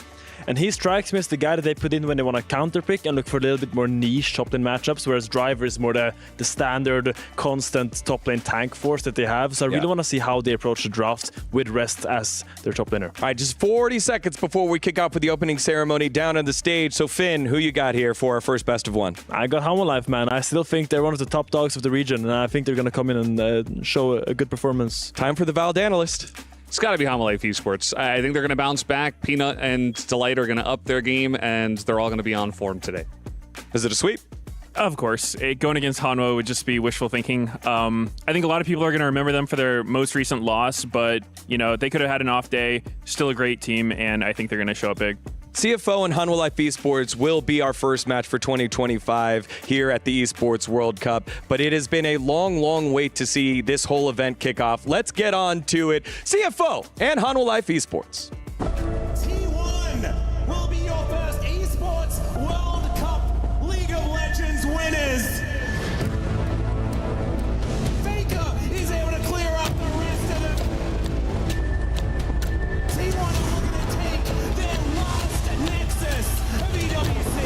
and he strikes me as the guy that they put in when they want to counter pick and look for a little bit more niche top lane matchups, whereas Driver is more the standard, constant top lane tank force that they have. So I really want to see how they approach the draft with Rest as their top laner. All right, just 40 seconds before we kick off with the opening ceremony down on the stage. So Finn, who you got here for our first best of one? I got Hanwha Life, man. I still think they're one of the top dogs of the region, and I think they're going to come in and show a good performance. Time for the Valid Analyst. It's got to be Hanwha Life Esports. I think they're going to bounce back. Peanut and Delight are going to up their game, and they're all going to be on form today. Is it a sweep? Of course. Going against Hanwha would just be wishful thinking. I think a lot of people are going to remember them for their most recent loss, but, you know, they could have had an off day. Still a great team, and I think they're going to show up big. CFO and Hanwha Life Esports will be our first match for 2025 here at the Esports World Cup, but it has been a long, long wait to see this whole event kick off. Let's get on to it. CFO and Hanwha Life Esports. T1 will be your first Esports World Cup League of Legends winners. Faker is able to clear up the rest of them. T1 are looking to take their last nexus of EWC.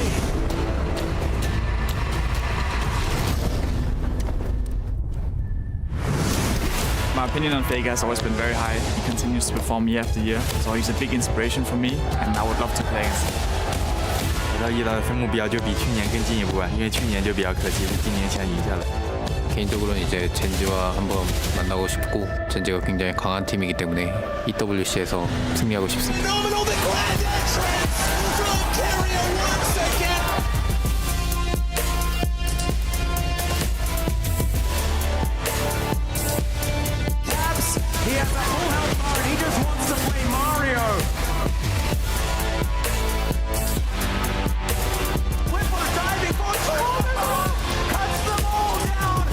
My opinion on Faker has always been very high. He continues to perform year after year, so he's a big inspiration for me, and I would love to play against him. 回到EWC的分目标就比去年更进一步吧，因为去年就比较可惜是今年想赢下来. 개인적으로는 이제 젠지와 한번 만나고 싶고 젠지가 굉장히 강한 팀이기 때문에 EWC에서 승리하고 싶습니다. He has a full health bar and he just wants to play Mario. Whipper diving for cuts them all down.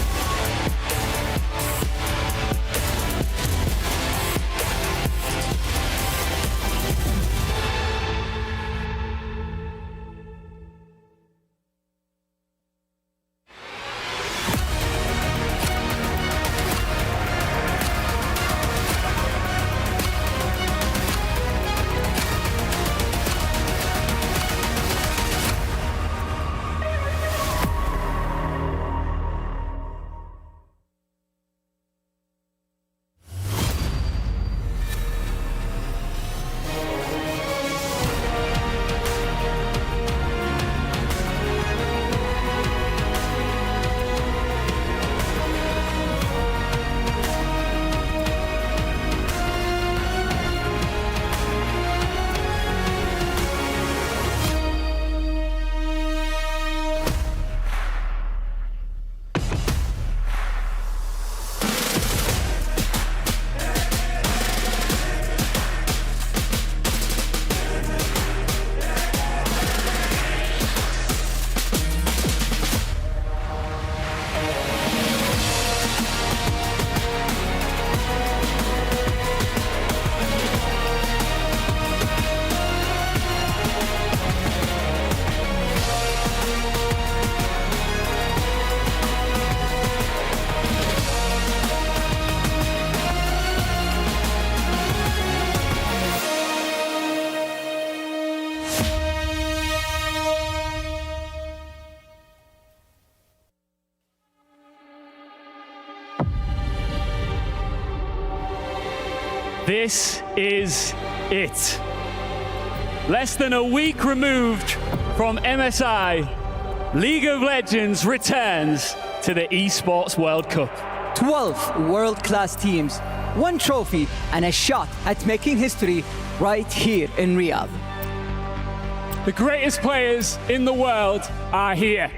This is it. Less than a week removed from MSI, League of Legends returns to the Esports World Cup. 12 world-class teams, 1 trophy, and a shot at making history right here in Riyadh. The greatest players in the world are here,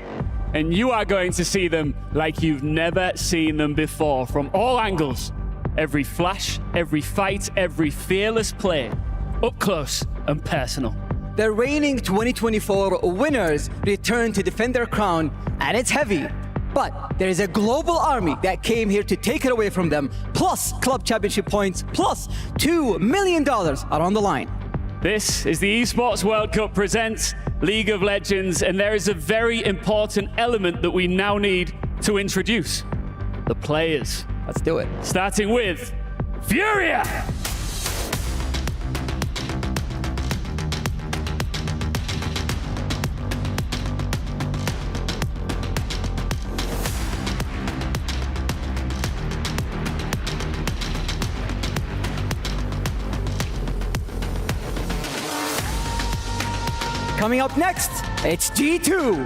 and you are going to see them like you've never seen them before from all angles. Every flash, every fight, every fearless play, up close and personal. The reigning 2024 winners return to defend their crown, and it's heavy. But there is a global army that came here to take it away from them, plus club championship points, plus $2 million are on the line. This is the Esports World Cup presents League of Legends, and there is a very important element that we now need to introduce. The players. Let's do it. Starting with FURIA. Coming up next, it's G2.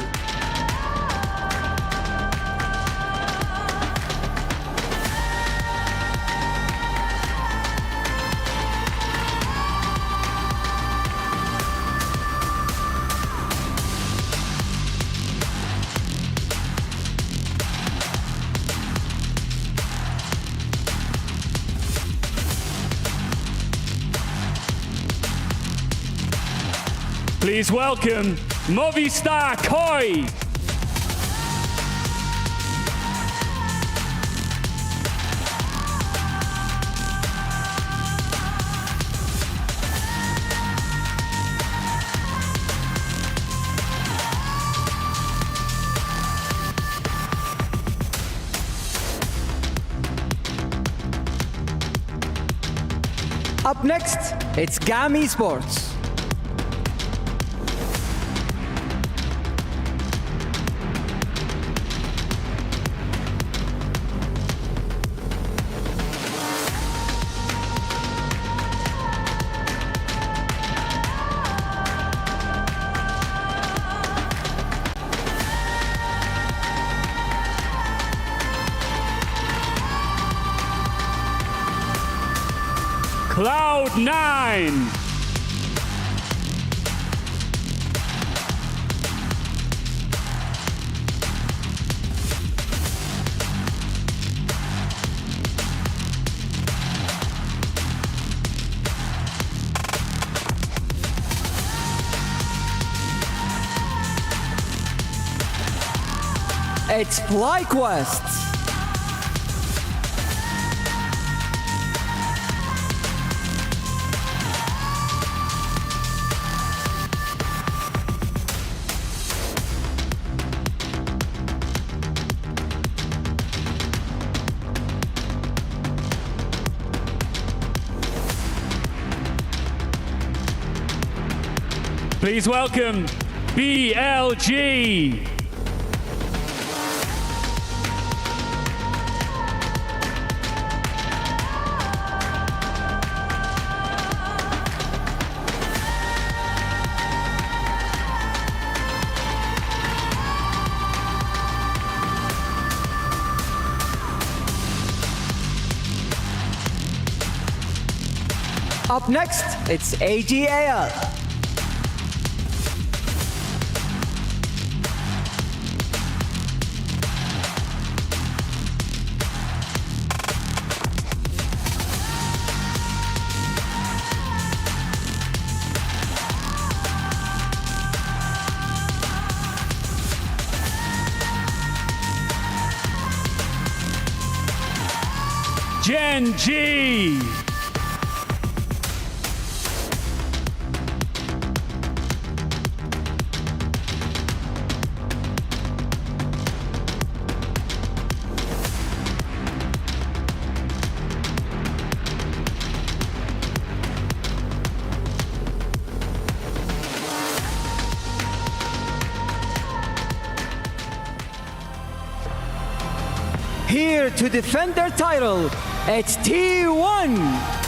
Please welcome Movistar Koi. Up next, it's GAM Esports. Cloud9. It's FlyQuest. Please welcome BLG. Up next, it's AG.AL. Gen.G. Here to defend their title, it's T1.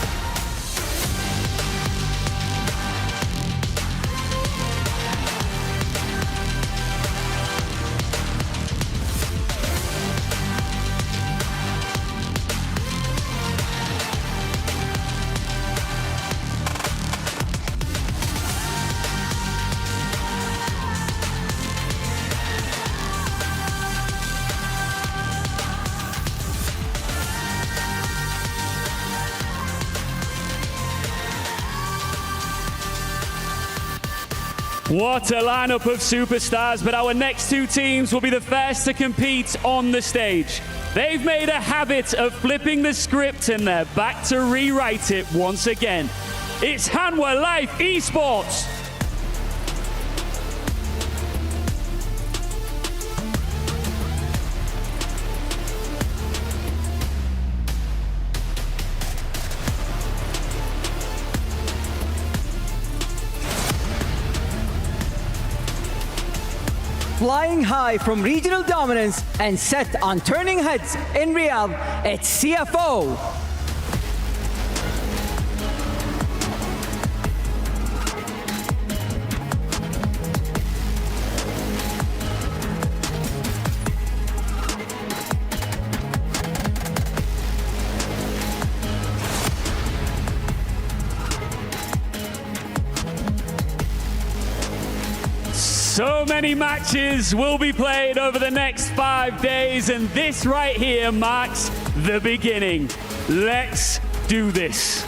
What a lineup of superstars, but our next two teams will be the first to compete on the stage. They've made a habit of flipping the script and they're back to rewrite it once again. It's Hanwha Life Esports. Flying high from regional dominance and set on turning heads in Riyadh, it's CFO. So many matches will be played over the next 5 days, and this right here marks the beginning. Let's do this.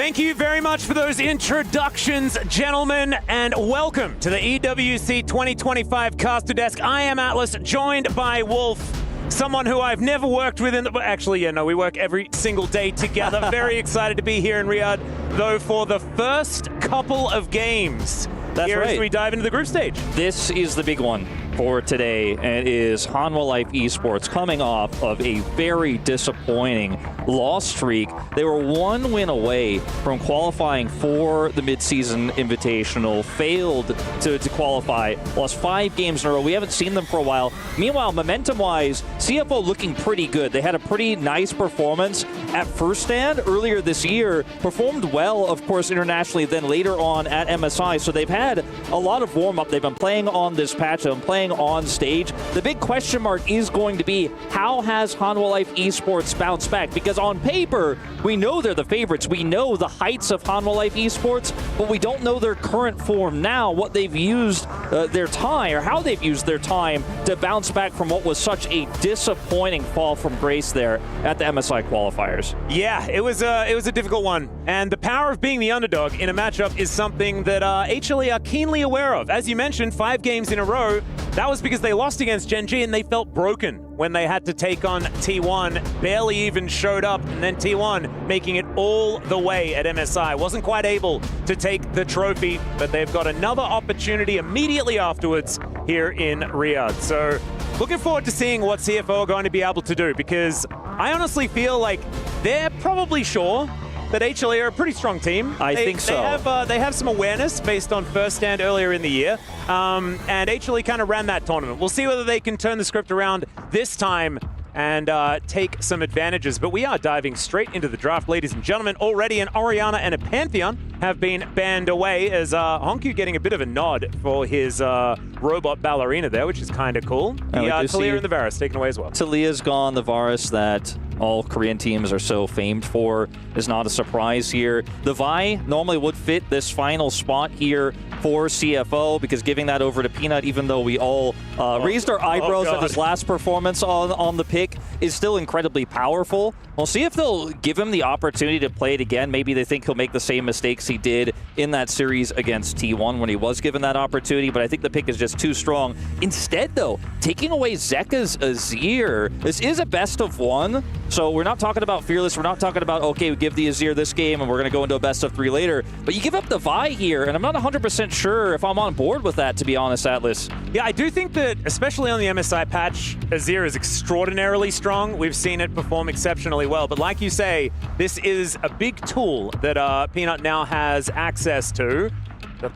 Thank you very much for those introductions, gentlemen, and welcome to the EWC 2025 Caster Desk. I am Atlas, joined by Wolf, someone who I've never worked with actually, yeah, no, we work every single day together. Very excited to be here in Riyadh, though, for the first couple of games. That's here right. As we dive into the group stage. This is the big one for today, and it is Hanwha Life Esports coming off of a very disappointing loss streak. They were one win away from qualifying for the mid-season invitational, failed to qualify, lost 5 games in a row. We haven't seen them for a while. Meanwhile, momentum-wise, CFO looking pretty good. They had a pretty nice performance at First Stand earlier this year, performed well, of course, internationally, then later on at MSI. So they've had a lot of warm-up. They've been playing on this patch, they've been playing on stage. The big question mark is going to be, how has Hanwha Life Esports bounced back? Because on paper, we know they're the favorites. We know the heights of Hanwha Life Esports, but we don't know their current form now, what they've used their time, or how they've used their time to bounce back from what was such a disappointing fall from grace there at the MSI qualifiers. Yeah, it was a difficult one. And the power of being the underdog in a matchup is something that AG.AL are keenly aware of. As you mentioned, 5 games in a row. That was because they lost against Gen.G and they felt broken when they had to take on T1. Barely even showed up, and then T1 making it all the way at MSI. Wasn't quite able to take the trophy, but they've got another opportunity immediately afterwards here in Riyadh. So looking forward to seeing what CFO are going to be able to do, because I honestly feel like they're probably sure that AG.AL are a pretty strong team. I think so. They have some awareness based on First Stand earlier in the year, and AG.AL kind of ran that tournament. We'll see whether they can turn the script around this time and take some advantages. But we are diving straight into the draft, ladies and gentlemen. Already an Orianna and a Pantheon have been banned away, as Honku getting a bit of a nod for his robot ballerina there, which is kind of cool. Talia and the Varus taken away as well. Talia's gone, the Varus that all Korean teams are so famed for is not a surprise here. The Vi normally would fit this final spot here for CFO, because giving that over to Peanut, even though we all raised our eyebrows at his last performance on the pick, is still incredibly powerful. We'll see if they'll give him the opportunity to play it again. Maybe they think he'll make the same mistakes he did in that series against T1 when he was given that opportunity, but I think the pick is just too strong. Instead, though, taking away Zeka's Azir, this is a best of 1, so we're not talking about Fearless, we're not talking about, okay, we give the Azir this game and we're going to go into a best of 3 later, but you give up the Vi here, and I'm not 100% sure if I'm on board with that, to be honest, Atlas. Yeah, I do think that, especially on the MSI patch, Azir is extraordinarily strong. We've seen it perform exceptionally well, but like you say, this is a big tool that Peanut now has access to.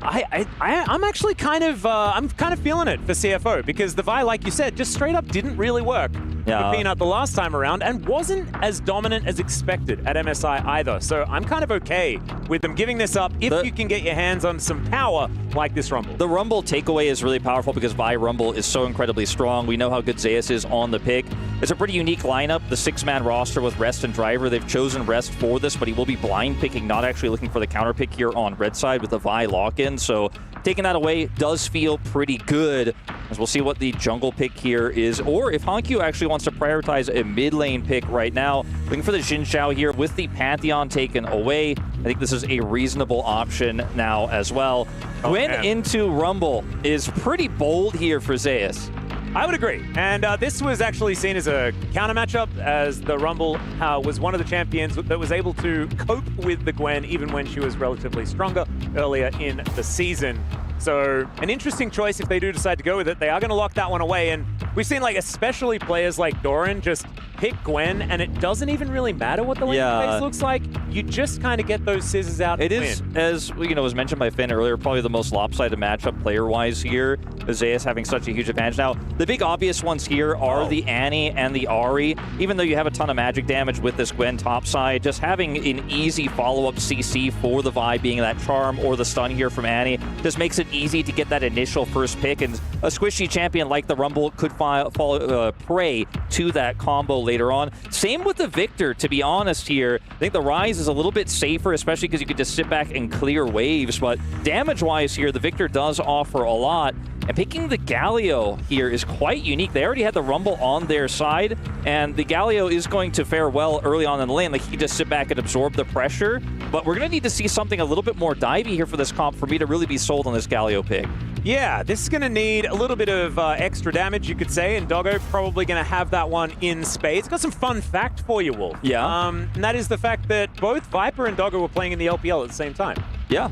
I'm actually kind of feeling it for CFO, because the Vi, like you said, just straight up didn't really work for Peanut the last time around, and wasn't as dominant as expected at MSI either. So I'm kind of okay with them giving this up if you can get your hands on some power like this Rumble. The Rumble takeaway is really powerful because Vi Rumble is so incredibly strong. We know how good Zeus is on the pick. It's a pretty unique lineup, the 6-man roster with Rest and Driver. They've chosen Rest for this, but he will be blind picking, not actually looking for the counter pick here on red side with the Vi lock-in. So taking that away does feel pretty good, as we'll see what the jungle pick here is, or if Honku actually wants to prioritize a mid lane pick right now. Looking for the Xin Zhao here with the Pantheon taken away. I think this is a reasonable option now as well. Gwen into Rumble is pretty bold here for Zeus. I would agree. And this was actually seen as a counter matchup, as the Rumble was one of the champions that was able to cope with the Gwen even when she was relatively stronger earlier in the season. So an interesting choice if they do decide to go with it. They are going to lock that one away. And we've seen, like, especially players like Doran just pick Gwen, and it doesn't even really matter what the lane face looks like. You just kind of get those scissors out. It is, as you know, was mentioned by Finn earlier, probably the most lopsided matchup player-wise here. Zeus having such a huge advantage. Now, the big obvious ones here are the Annie and the Ahri. Even though you have a ton of magic damage with this Gwen topside, just having an easy follow-up CC for the Vi, being that charm or the stun here from Annie, just makes it easy to get that initial first pick. And a squishy champion like the Rumble could fall prey to that combo later on. Same with the Victor, to be honest here. I think the Rise is a little bit safer, especially because you could just sit back and clear waves. But damage-wise here, the Victor does offer a lot. And picking the Galio here is quite unique. They already had the Rumble on their side, and the Galio is going to fare well early on in the lane. Like, he can just sit back and absorb the pressure. But we're going to need to see something a little bit more divey here for this comp for me to really be sold on this Galio pick. Yeah, this is going to need a little bit of extra damage, you could say, and Doggo probably going to have that one in spades. Got some fun fact for you, Wolf. Yeah. And that is the fact that both Viper and Doggo were playing in the LPL at the same time. Yeah.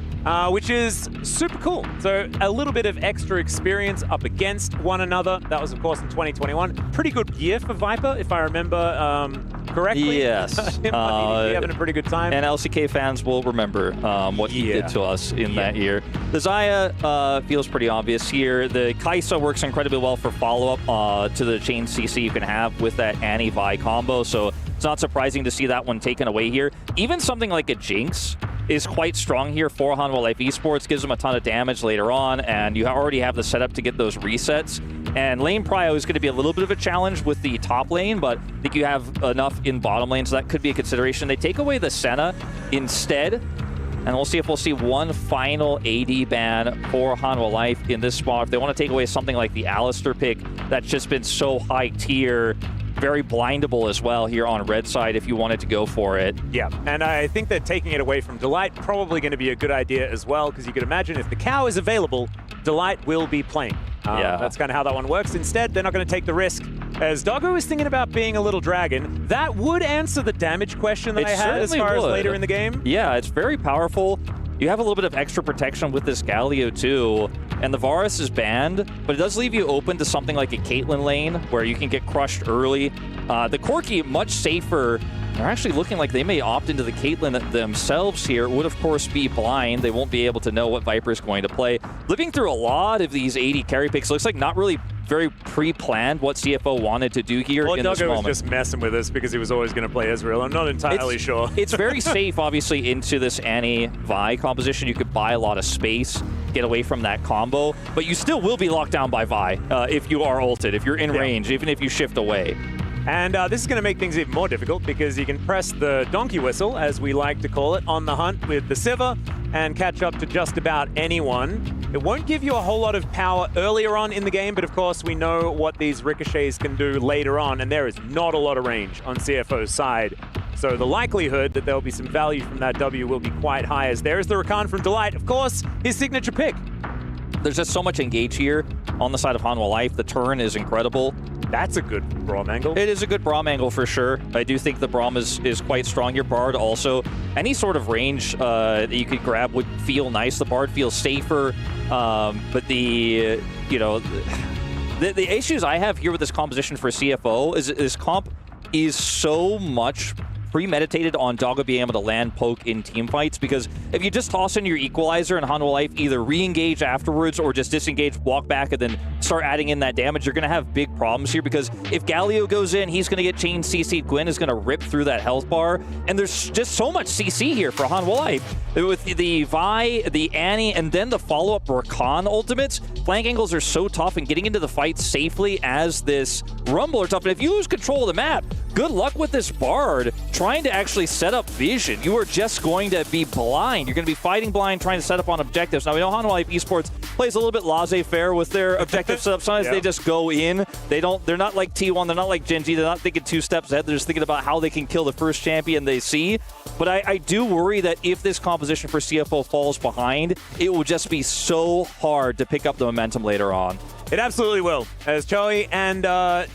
Which is super cool. So a little bit of extra experience up against one another. That was, of course, in 2021. Pretty good year for Viper, if I remember correctly. Yes. He having a pretty good time. And LCK fans will remember what he did to us in that year. The Xayah feels pretty obvious here. The Kai'Sa works incredibly well for follow-up to the chain CC you can have with that Annie-Vi combo, so it's not surprising to see that one taken away here. Even something like a Jinx is quite strong here for Hanwha Life Esports, gives them a ton of damage later on, and you already have the setup to get those resets. And lane prio is going to be a little bit of a challenge with the top lane, but I think you have enough in bottom lane, so that could be a consideration. They take away the Senna instead, and we'll see if we'll see one final AD ban for Hanwha Life in this spot. If they want to take away something like the Alistar pick, that's just been so high tier, very blindable as well here on red side if you wanted to go for it. Yeah, and I think that taking it away from Delight probably going to be a good idea as well, because you could imagine if the cow is available, Delight will be playing. Yeah. That's kind of how that one works. Instead, they're not going to take the risk. As Doggo is thinking about being a little dragon, that would answer the damage question that I had as far as later in the game. Yeah, it's very powerful. You have a little bit of extra protection with this Galio too, and the Varus is banned, but it does leave you open to something like a Caitlyn lane where you can get crushed early. The Corki, much safer. They're actually looking like they may opt into the Caitlyn themselves here. It would, of course, be blind. They won't be able to know what Viper is going to play. Living through a lot of these 80 carry picks, looks like not really very pre-planned what CFO wanted to do here in this Doggo moment. was just messing with us because he was always going to play Ezreal. I'm not entirely sure. It's very safe, obviously, into this Annie-Vi composition. You could buy a lot of space, get away from that combo, but you still will be locked down by Vi if you are ulted, if you're in range, even if you shift away. And this is going to make things even more difficult because you can press the donkey whistle, as we like to call it, on the hunt with the Sivir and catch up to just about anyone. It won't give you a whole lot of power earlier on in the game, but of course we know what these ricochets can do later on, and there is not a lot of range on CFO's side. So the likelihood that there'll be some value from that W will be quite high, as there's the Rakan from Delight, of course, his signature pick. There's just so much engage here on the side of Hanwha Life. The turn is incredible. That's a good Braum angle. It is a good Braum angle for sure. I do think the Braum is quite strong here. Bard also. Any sort of range that you could grab would feel nice. The Bard feels safer, but the issues I have here with this composition for CFO is this comp is so much premeditated on Doggo being able to land poke in team fights, because if you just toss in your equalizer and Hanwha Life either re-engage afterwards or just disengage, walk back, and then start adding in that damage, you're going to have big problems here, because if Galio goes in, he's going to get chain CC'd. Gwen is going to rip through that health bar, and there's just so much CC here for Hanwha Life. With the Vi, the Annie, and then the follow-up Rakan ultimates, flank angles are so tough, and getting into the fight safely as this Rumble are tough. And if you lose control of the map, good luck with this Bard trying to actually set up vision. You are just going to be blind. You're going to be fighting blind, trying to set up on objectives. Now, we know Hanwha Life Esports plays a little bit laissez-faire with their objective setup. Sometimes they just go in. They're not like T1. They're not like Gen.G. They're not thinking 2 steps ahead. They're just thinking about how they can kill the first champion they see. But I do worry that if this composition for CFO falls behind, it will just be so hard to pick up the momentum later on. It absolutely will, as Charlie and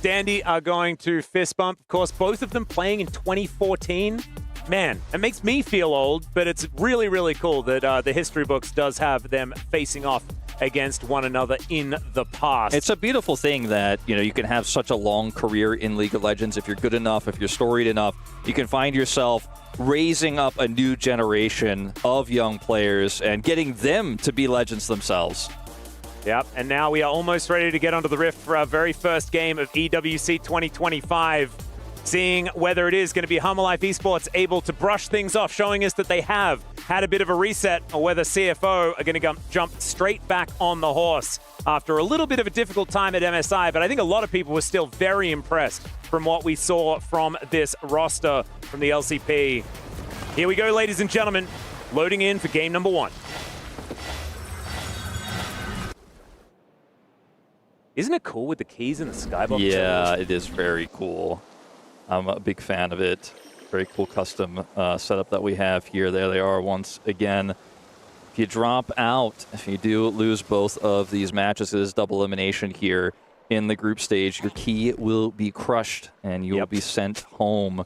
Dandy are going to fist bump. Of course, both of them playing in 2014. Man, it makes me feel old, but it's really, really cool that the history books does have them facing off against one another in the past. It's a beautiful thing that, you can have such a long career in League of Legends. If you're good enough, if you're storied enough, you can find yourself raising up a new generation of young players and getting them to be legends themselves. Yep, and now we are almost ready to get onto the Rift for our very first game of EWC 2025. Seeing whether it is going to be Hanwha Life Esports able to brush things off, showing us that they have had a bit of a reset, or whether CFO are going to jump straight back on the horse after a little bit of a difficult time at MSI. But I think a lot of people were still very impressed from what we saw from this roster from the LCP. Here we go, ladies and gentlemen, loading in for game number 1. Isn't it cool with the keys in the skybox? Yeah, it is very cool. I'm a big fan of it. Very cool custom setup that we have here. There they are once again. If you drop out, if you do lose both of these matches, it is double elimination here in the group stage. Your key will be crushed and you will be sent home.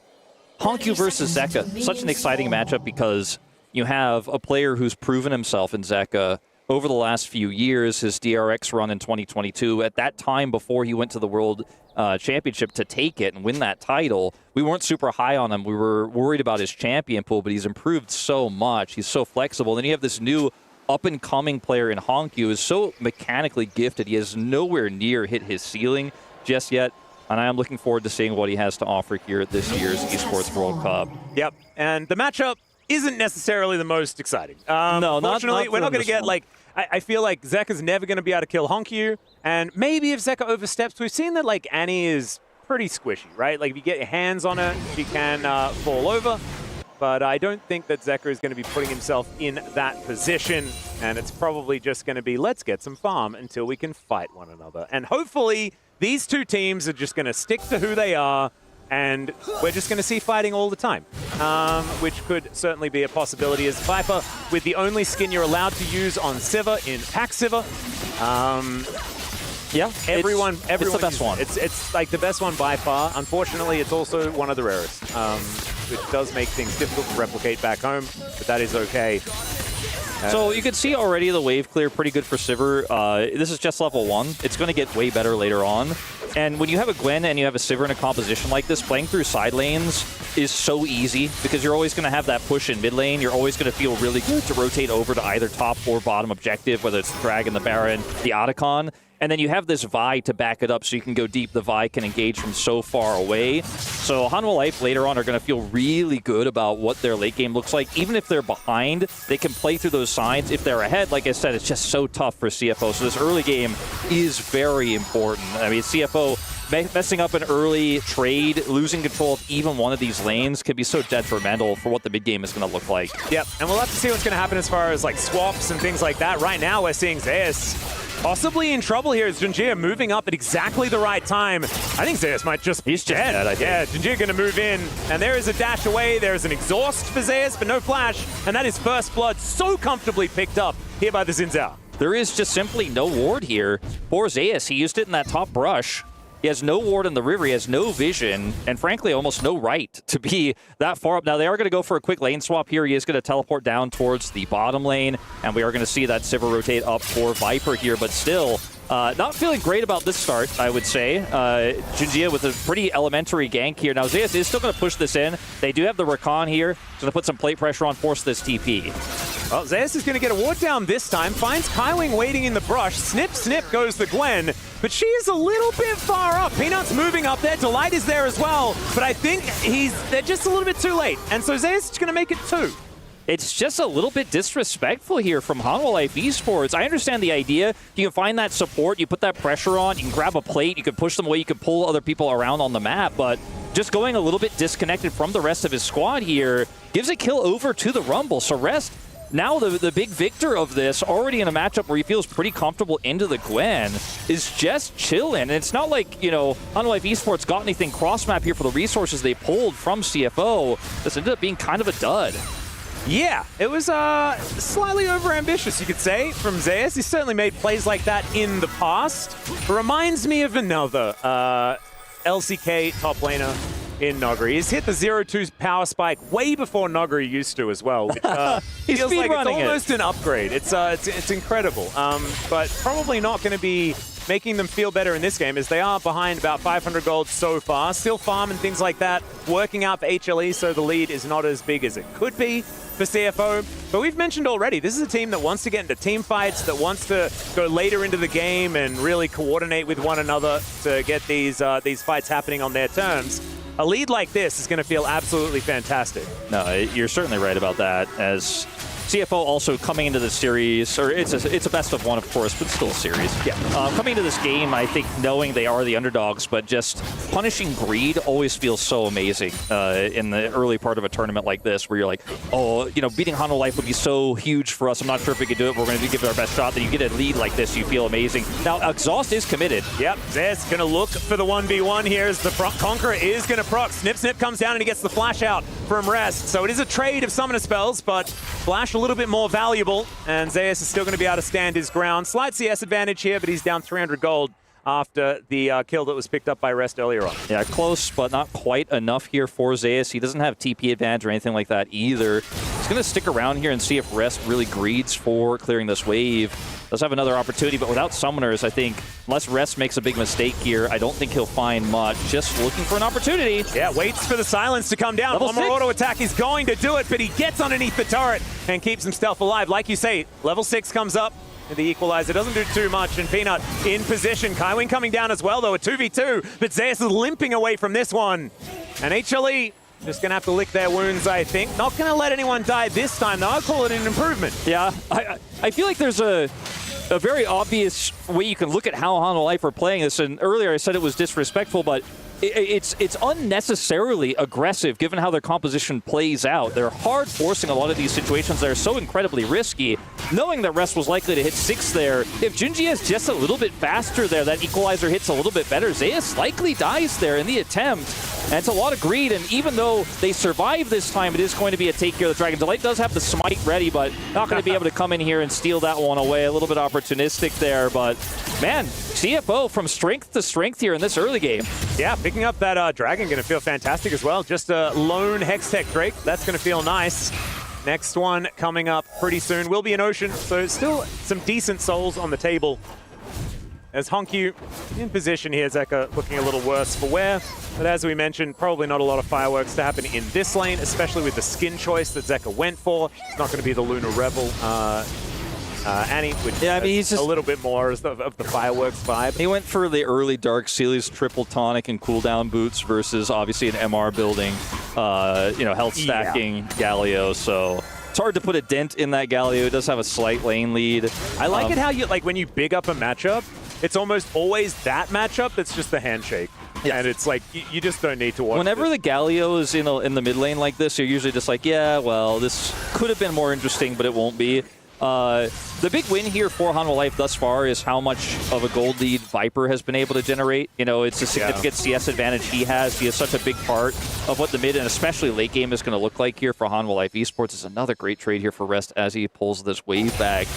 Hongyu versus Zeka, such an exciting matchup because you have a player who's proven himself in Zeka over the last few years. His DRX run in 2022, at that time before he went to the World Championship to take it and win that title, we weren't super high on him. We were worried about his champion pool, but he's improved so much. He's so flexible. Then you have this new up-and-coming player in Hongyu who is so mechanically gifted. He has nowhere near hit his ceiling just yet, and I am looking forward to seeing what he has to offer here at this year's Esports World Cup. Yep, and the matchup isn't necessarily the most exciting. No, unfortunately, we're not going to get, like, I feel like Zeka's never going to be able to kill Hongyu, and maybe if Zeka oversteps, we've seen that, like, Annie is pretty squishy, right? Like, if you get your hands on her, she can fall over. But I don't think that Zeka is going to be putting himself in that position. And it's probably just going to be, let's get some farm until we can fight one another. And hopefully, these two teams are just going to stick to who they are. And we're just going to see fighting all the time, which could certainly be a possibility as Viper with the only skin you're allowed to use on Sivir in Pack Sivir. Yeah, everyone it's the best one. It's like the best one by far. Unfortunately, it's also one of the rarest, which does make things difficult to replicate back home, but that is okay. So you can see already the wave clear pretty good for Sivir. This is just level 1. It's going to get way better later on. And when you have a Gwen and you have a Sivir in a composition like this, playing through side lanes is so easy because you're always going to have that push in mid lane. You're always going to feel really good to rotate over to either top or bottom objective, whether it's the Dragon, the Baron, the Otacon. And then you have this Vi to back it up so you can go deep. The Vi can engage from so far away. So Hanwha Life later on are going to feel really good about what their late game looks like. Even if they're behind, they can play through those signs. If they're ahead, like I said, it's just so tough for CFO. So this early game is very important. I mean, CFO messing up an early trade, losing control of even one of these lanes could be so detrimental for what the mid game is going to look like. Yep, and we'll have to see what's going to happen as far as like swaps and things like that. Right now, we're seeing Zeus possibly in trouble here as Gen.G moving up at exactly the right time. I think Zeus might just be dead. I think. Yeah, Gen.G going to move in, and there is a dash away. There is an exhaust for Zeus, but no flash, and that is first blood so comfortably picked up here by the Xin Zhao. There is just simply no ward here for Zeus. He used it in that top brush. He has no ward in the river, he has no vision, and frankly, almost no right to be that far up. Now, they are going to go for a quick lane swap here. He is going to teleport down towards the bottom lane, and we are going to see that Sivir rotate up for Viper here, but still, not feeling great about this start, I would say. Gen.G with a pretty elementary gank here. Now, Zeus is still going to push this in. They do have the Rakan here. He's going to put some plate pressure on, force this TP. Well, Zeus is going to get a ward down this time, finds Kaiwing waiting in the brush. Snip, snip goes the Gwen, but she is a little bit far up. Peanut's moving up there. Delight is there as well, but I think they're just a little bit too late, and so Zeus is going to make it 2. It's just a little bit disrespectful here from Hanwha Life Esports. I understand the idea. You can find that support, you put that pressure on, you can grab a plate, you can push them away, you can pull other people around on the map, but just going a little bit disconnected from the rest of his squad here gives a kill over to the Rumble. So Rest, now the big victor of this, already in a matchup where he feels pretty comfortable into the Gwen, is just chilling. And it's not like, you know, Hanwha Life Esports got anything cross-map here for the resources they pulled from CFO. This ended up being kind of a dud. Yeah, it was slightly overambitious, you could say, from Zeus. He's certainly made plays like that in the past. Reminds me of another LCK top laner in Nogri. He's hit the 0-2's power spike way before Nogri used to as well, which feels like it's almost an upgrade. It's incredible, but probably not going to be making them feel better in this game as they are behind about 500 gold so far. Still farm and things like that working out for HLE, so the lead is not as big as it could be for CFO. But we've mentioned already, this is a team that wants to get into team fights, that wants to go later into the game and really coordinate with one another to get these fights happening on their terms. A lead like this is going to feel absolutely fantastic. No, you're certainly right about that, as CFO also coming into the series, or it's a best of one, of course, but still a series. Yeah. Coming into this game, I think knowing they are the underdogs, but just punishing greed always feels so amazing in the early part of a tournament like this, where you're like, oh, you know, beating Hanwha Life would be so huge for us. I'm not sure if we could do it, but we're going to give it our best shot. Then you get a lead like this, you feel amazing. Now, Exhaust is committed. Yep, Zayas going to look for the 1v1 here as the Conqueror is going to proc. Snip Snip comes down and he gets the flash out from Rest. So it is a trade of Summoner Spells, but Flash a little bit more valuable, and Zayas is still going to be able to stand his ground. Slight CS advantage here, but he's down 300 gold after the kill that was picked up by Rest earlier on. Yeah, close, but not quite enough here for Zayas. He doesn't have TP advantage or anything like that either. He's going to stick around here and see if Rest really greeds for clearing this wave. Does have another opportunity, but without Summoners, I think, unless Rest makes a big mistake here, I don't think he'll find much. Just looking for an opportunity. Yeah, waits for the silence to come down. Level 1 more auto attack is going to do it, but he gets underneath the turret and keeps himself alive. Like you say, level 6 comes up. The equalizer doesn't do too much, and Peanut in position. Kaiwing coming down as well, though, a 2v2, but Zayas is limping away from this one. And HLE just going to have to lick their wounds, I think. Not going to let anyone die this time, though. I'll call it an improvement. Yeah, I feel like there's a very obvious way you can look at how Hanwha Life are playing this, and earlier I said it was disrespectful, but it's unnecessarily aggressive given how their composition plays out. They're hard forcing a lot of these situations that are so incredibly risky. Knowing that Rest was likely to hit 6 there, if Gen.G is just a little bit faster there, that equalizer hits a little bit better, Zayas likely dies there in the attempt. And it's a lot of greed, and even though they survive this time, it is going to be a take care of the Dragon. Delight does have the smite ready, but not going to be able to come in here and steal that one away. A little bit opportunistic there, but man, CFO from strength to strength here in this early game. Yeah, picking up that Dragon going to feel fantastic as well. Just a lone Hextech Drake. That's going to feel nice. Next one coming up pretty soon will be an Ocean, so still some decent souls on the table. As Honkyu in position here, Zeka looking a little worse for wear. But as we mentioned, probably not a lot of fireworks to happen in this lane, especially with the skin choice that Zeka went for. It's not going to be the Lunar Rebel Annie, which he's just a little bit more of the fireworks vibe. He went for the early Dark Sealies triple tonic and cooldown boots versus obviously an MR building, health stacking Galio, so it's hard to put a dent in that Galio. It does have a slight lane lead. I like it how you, like, when you big up a matchup, it's almost always that matchup that's just the handshake. Yeah. And it's like, you just don't need to watch Whenever the Galio is in the mid lane like this, you're usually just like, yeah, well, this could have been more interesting, but it won't be. The big win here for Hanwha Life thus far is how much of a gold lead Viper has been able to generate. You know, it's a significant CS advantage he has. He is such a big part of what the mid and especially late game is going to look like here for Hanwha Life Esports. It's another great trade here for Rest as he pulls this wave back.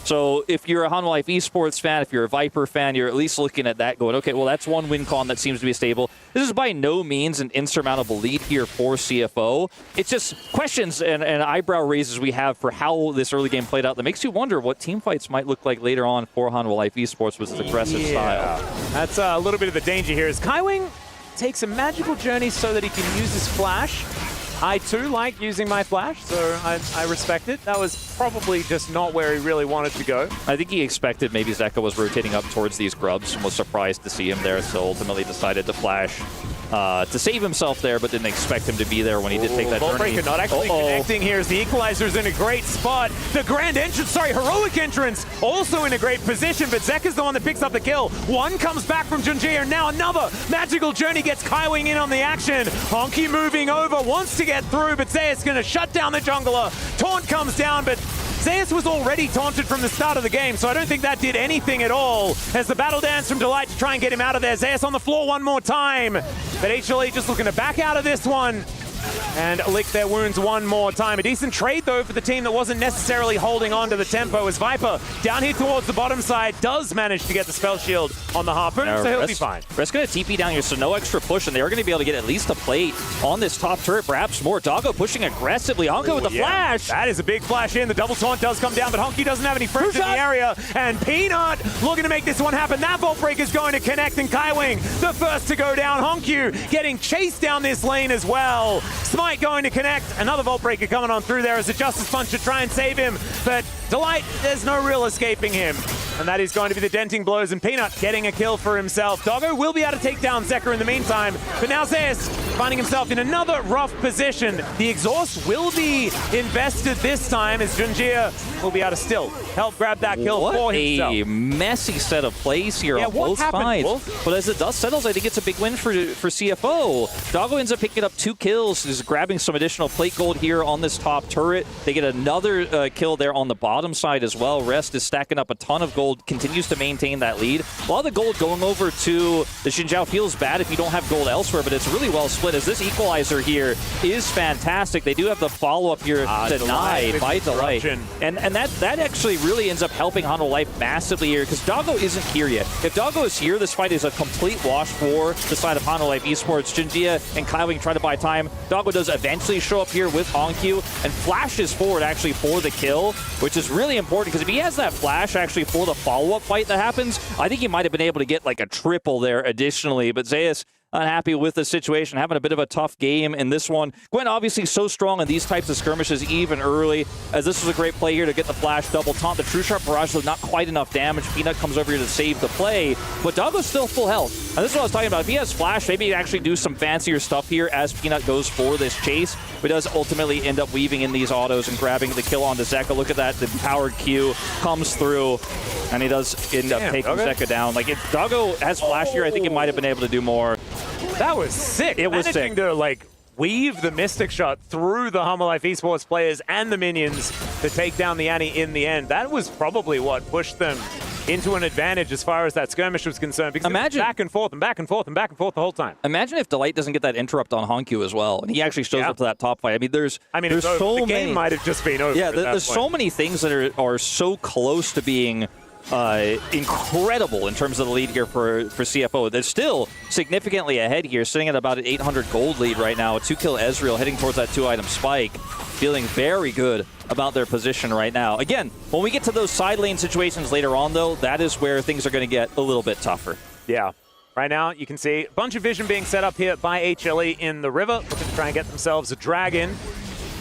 So if you're a Hanwha Life Esports fan, if you're a Viper fan, you're at least looking at that going, okay, well, that's one win con that seems to be stable. This is by no means an insurmountable lead here for CFO. It's just questions and eyebrow raises we have for how this early game played out that makes you wonder what team fights might look like later on for Hanwha Life Esports with its aggressive style. That's a little bit of the danger here as Kaiwing takes a magical journey so that he can use his flash. I too like using my flash, so I respect it. That was probably just not where he really wanted to go. I think he expected maybe Zeka was rotating up towards these grubs and was surprised to see him there, so ultimately decided to flash to save himself there, but didn't expect him to be there when he did take that journey. Breaker not actually connecting here as the equalizer's in a great spot. The grand entrance, heroic entrance, also in a great position, but Zeka's the one that picks up the kill. One comes back from Gen.G, and now another magical journey gets Kaiwing in on the action. Honky moving over, wants to get through, but Zayas going to shut down the jungler. Taunt comes down, but Zayas was already taunted from the start of the game, so I don't think that did anything at all. As the battle dance from Delight to try and get him out of there. Zayas on the floor one more time. But HLE just looking to back out of this one and lick their wounds one more time. A decent trade, though, for the team that wasn't necessarily holding on to the tempo as Viper, down here towards the bottom side, does manage to get the spell shield on the Harpoon, so he'll be fine. Rest's going to TP down here, so no extra push, and they are going to be able to get at least a plate on this top turret, perhaps more. Doggo pushing aggressively. Honky with the flash. That is a big flash in. The double taunt does come down, but Honky doesn't have any friends in the area, and Peanut looking to make this one happen. That Vault Break is going to connect, and Kaiwing, the first to go down. Honkyu getting chased down this lane as well. Smite going to connect. Another Vault Breaker coming on through there as a Justice Punch to try and save him, but Delight, there's no real escaping him. and that is going to be the denting blows, and Peanut getting a kill for himself. Doggo will be able to take down Zeka in the meantime, but now Zeus finding himself in another rough position. The exhaust will be invested this time as Gen.G will be able to still help grab that kill for himself. A messy set of plays here on both sides. Wolf? But as the dust settles, I think it's a big win for CFO. Doggo ends up picking up 2 kills, is grabbing some additional plate gold here on this top turret. They get another kill there on the bottom side as well. Rest is stacking up a ton of gold, continues to maintain that lead. A lot of the gold going over to the Xinjiao feels bad if you don't have gold elsewhere, but it's really well split as this equalizer here is fantastic. They do have the follow-up here denied by Delight. And that actually really ends up helping Hanwha Life massively here because Doggo isn't here yet. If Doggo is here, this fight is a complete wash for the side of Hanwha Life Esports. Gen.G and Kaiwing try to buy time. Doggo does eventually show up here with Honkyu and flashes forward actually for the kill, which is really important because if he has that flash actually for the follow-up fight that happens, I think he might have been able to get like a triple there additionally. But Zeus unhappy with the situation, having a bit of a tough game in this one. Gwen obviously so strong in these types of skirmishes even early, as this was a great play here to get the flash double taunt. The True Sharp Barrage, though, not quite enough damage. Peanut comes over here to save the play, but Doggo's still full health. And this is what I was talking about. If he has flash, maybe he actually do some fancier stuff here as Peanut goes for this chase, but does ultimately end up weaving in these autos and grabbing the kill onto Zeka. Look at that, the powered Q comes through, and he does end up taking Zeka down. Like, if Doggo has flash here, I think he might have been able to do more. That was sick. It was Managing to like weave the Mystic Shot through the Hanwha Life Esports players and the minions to take down the Annie in the end. That was probably what pushed them into an advantage as far as that skirmish was concerned. Because imagine back and forth and back and forth and back and forth the whole time. Imagine if Delight doesn't get that interrupt on Honkyu as well, and he actually shows up to that top fight. I mean, there's so the many. game might have just been over. Yeah, there's so many things that are so close to being incredible in terms of the lead here for CFO. They're still significantly ahead here, sitting at about an 800 gold lead right now. A 2-kill Ezreal heading towards that 2-item spike, feeling very good about their position right now. Again, when we get to those side lane situations later on, though, that is where things are going to get a little bit tougher. Yeah. Right now, you can see a bunch of vision being set up here by AG.AL in the river, looking to try and get themselves a dragon.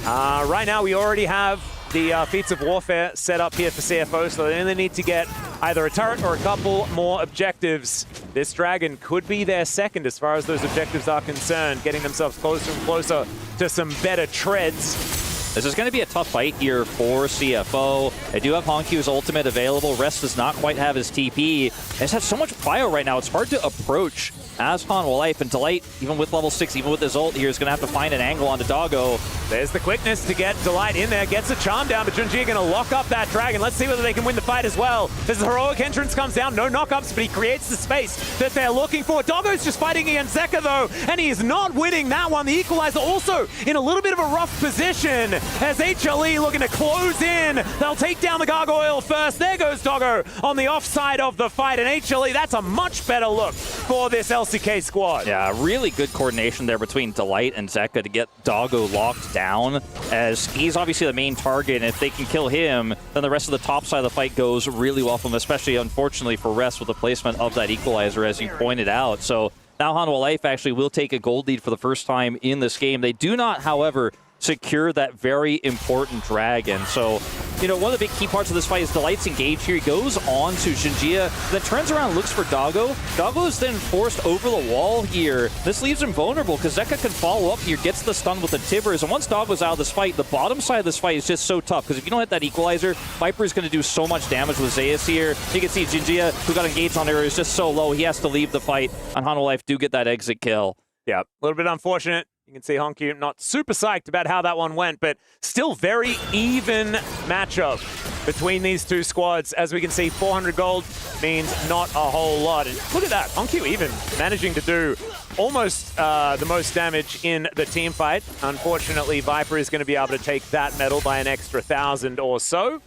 Right now, we already have the feats of warfare set up here for CFO, so they only need to get either a turret or a couple more objectives. This dragon could be their second as far as those objectives are concerned, getting themselves closer and closer to some better treads. This is going to be a tough fight here for CFO. They do have Honkyu's ultimate available. Rest does not quite have his TP. They just have so much bio right now, it's hard to approach as Hanwha Life. And Delight, even with level 6, even with his ult here, is going to have to find an angle onto Doggo. There's the quickness to get Delight in there, gets a charm down, but Gen.G going to lock up that dragon. Let's see whether they can win the fight as well. As the heroic entrance comes down, no knockups, but he creates the space that they're looking for. Doggo's just fighting against Zeka though, and he is not winning that one. The equalizer also in a little bit of a rough position as AG.AL looking to close in. They'll take down the gargoyle first. There goes Doggo on the offside of the fight, and AG.AL, that's a much better look for this LCK squad. Yeah, really good coordination there between Delight and Zeka to get Doggo locked down, as he's obviously the main target, and if they can kill him, then the rest of the top side of the fight goes really well for them, especially, unfortunately, for Rest with the placement of that equalizer, as you pointed out. So now Hanwha Life actually will take a gold lead for the first time in this game. They do not, however, secure that very important dragon. So, you know, one of the big key parts of this fight is Delight's engaged here. He goes on to Gen.G, then turns around and looks for Doggo. Doggo is then forced over the wall here. This leaves him vulnerable because Zeka can follow up here, gets the stun with the Tibbers, and once Doggo's out of this fight, the bottom side of this fight is just so tough because if you don't hit that equalizer, Viper is going to do so much damage with Zeus here. You can see Gen.G, who got engaged on there, is just so low. He has to leave the fight, and Hanwha Life do get that exit kill. Yeah, a little bit unfortunate. You can see Honkyu not super psyched about how that one went, but still very even matchup between these two squads. As we can see, 400 gold means not a whole lot. And look at that, Honkyu even managing to do almost the most damage in the team fight. Unfortunately, Viper is going to be able to take that medal by an extra 1,000 or so.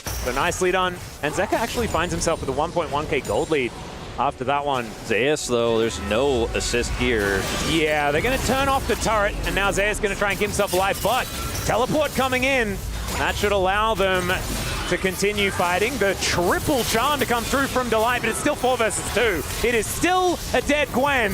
So nicely done. And Zeka actually finds himself with a 1.1k gold lead after that one. Zeus, though, there's no assist here. Yeah, they're going to turn off the turret, and now Zeus is going to try and keep himself alive, but teleport coming in. That should allow them to continue fighting. The triple charm to come through from Delight, but it's still 4 versus 2. It is still a dead Gwen.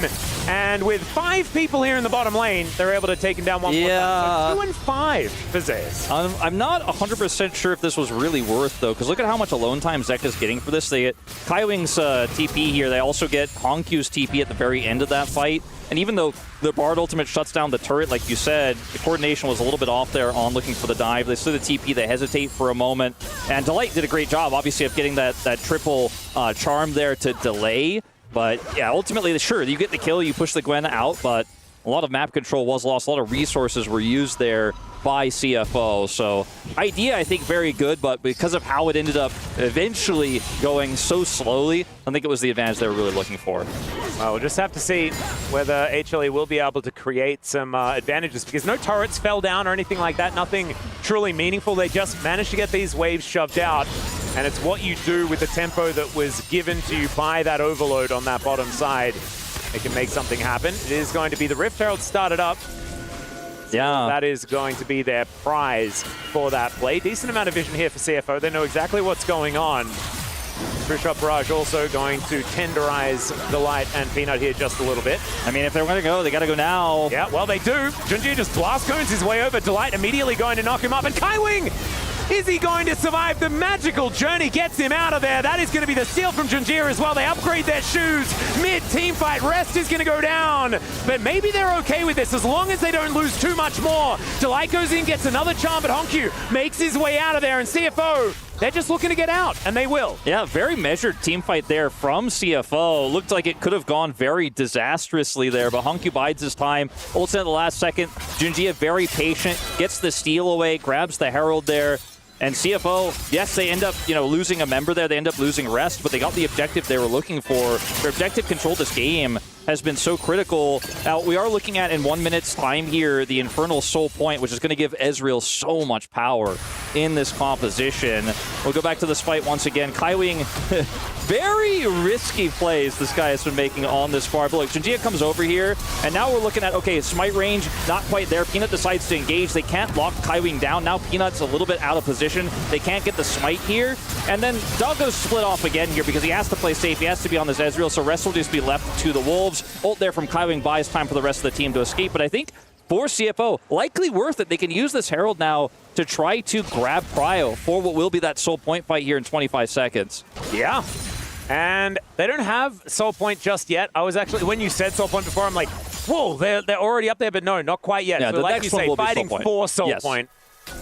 And with 5 people here in the bottom lane, they're able to take him down one more time. So 2 and 5 for Zayas. I'm not 100% sure if this was really worth, though, because look at how much alone time Zeka's getting for this. They get Kaiwing's TP here. They also get Honkyu's TP at the very end of that fight. And even though the Bard ultimate shuts down the turret, like you said, the coordination was a little bit off there on looking for the dive. They see the TP, they hesitate for a moment. And Delight did a great job, obviously, of getting that triple charm there to delay. But yeah, ultimately, sure, you get the kill, you push the Gwen out, but a lot of map control was lost. A lot of resources were used there by CFO. So idea, I think, very good, but because of how it ended up eventually going so slowly, I think it was the advantage they were really looking for. Well, we'll just have to see whether HLE will be able to create some advantages, because no turrets fell down or anything like that. Nothing truly meaningful. They just managed to get these waves shoved out. And it's what you do with the tempo that was given to you by that overload on that bottom side. It can make something happen. It is going to be the Rift Herald started up. Yeah. That is going to be their prize for that play. Decent amount of vision here for CFO. They know exactly what's going on. True Shot Barrage also going to tenderize Delight and Peanut here just a little bit. I mean, if they're going to go, they got to go now. Yeah, well, they do. Gen.G just blast cones his way over. Delight immediately going to knock him up. And Kaiwing! Is he going to survive? The magical journey gets him out of there. That is going to be the steal from Gen.G as well. They upgrade their shoes. Mid-team fight. Rest is going to go down. But maybe they're okay with this as long as they don't lose too much more. Delight goes in, gets another charm, but Honkyu makes his way out of there. And CFO, they're just looking to get out, and they will. Yeah, very measured team fight there from CFO. Looked like it could have gone very disastrously there, but Honkyu bides his time. Ults in at the last second. Gen.G very patient, gets the steal away, grabs the Herald there. And CFO, yes, they end up, losing a member there. They end up losing Rest, but they got the objective they were looking for. Their objective control this game has been so critical. Now, we are looking at, in 1 minute's time here, the Infernal Soul Point, which is going to give Ezreal so much power in this composition. We'll go back to this fight once again. Kaiwing, very risky plays this guy has been making on this far. But look, Gen.G comes over here, and now we're looking at, okay, smite range, not quite there. Peanut decides to engage. They can't lock Kaiwing down. Now Peanut's a little bit out of position. They can't get the smite here. And then Doggo's split off again here because he has to play safe. He has to be on this Ezreal, so Rest will just be left to the Wolves. Ult there from Kaiwing buys time for the rest of the team to escape. But I think for CFO, likely worth it. They can use this Herald now to try to grab Cryo for what will be that Soul Point fight here in 25 seconds. Yeah. And they don't have Soul Point just yet. I was actually, when you said Soul Point before, I'm like, whoa, they're already up there, but no, not quite yet. Yeah, so like you say, fighting for Soul yes. Point.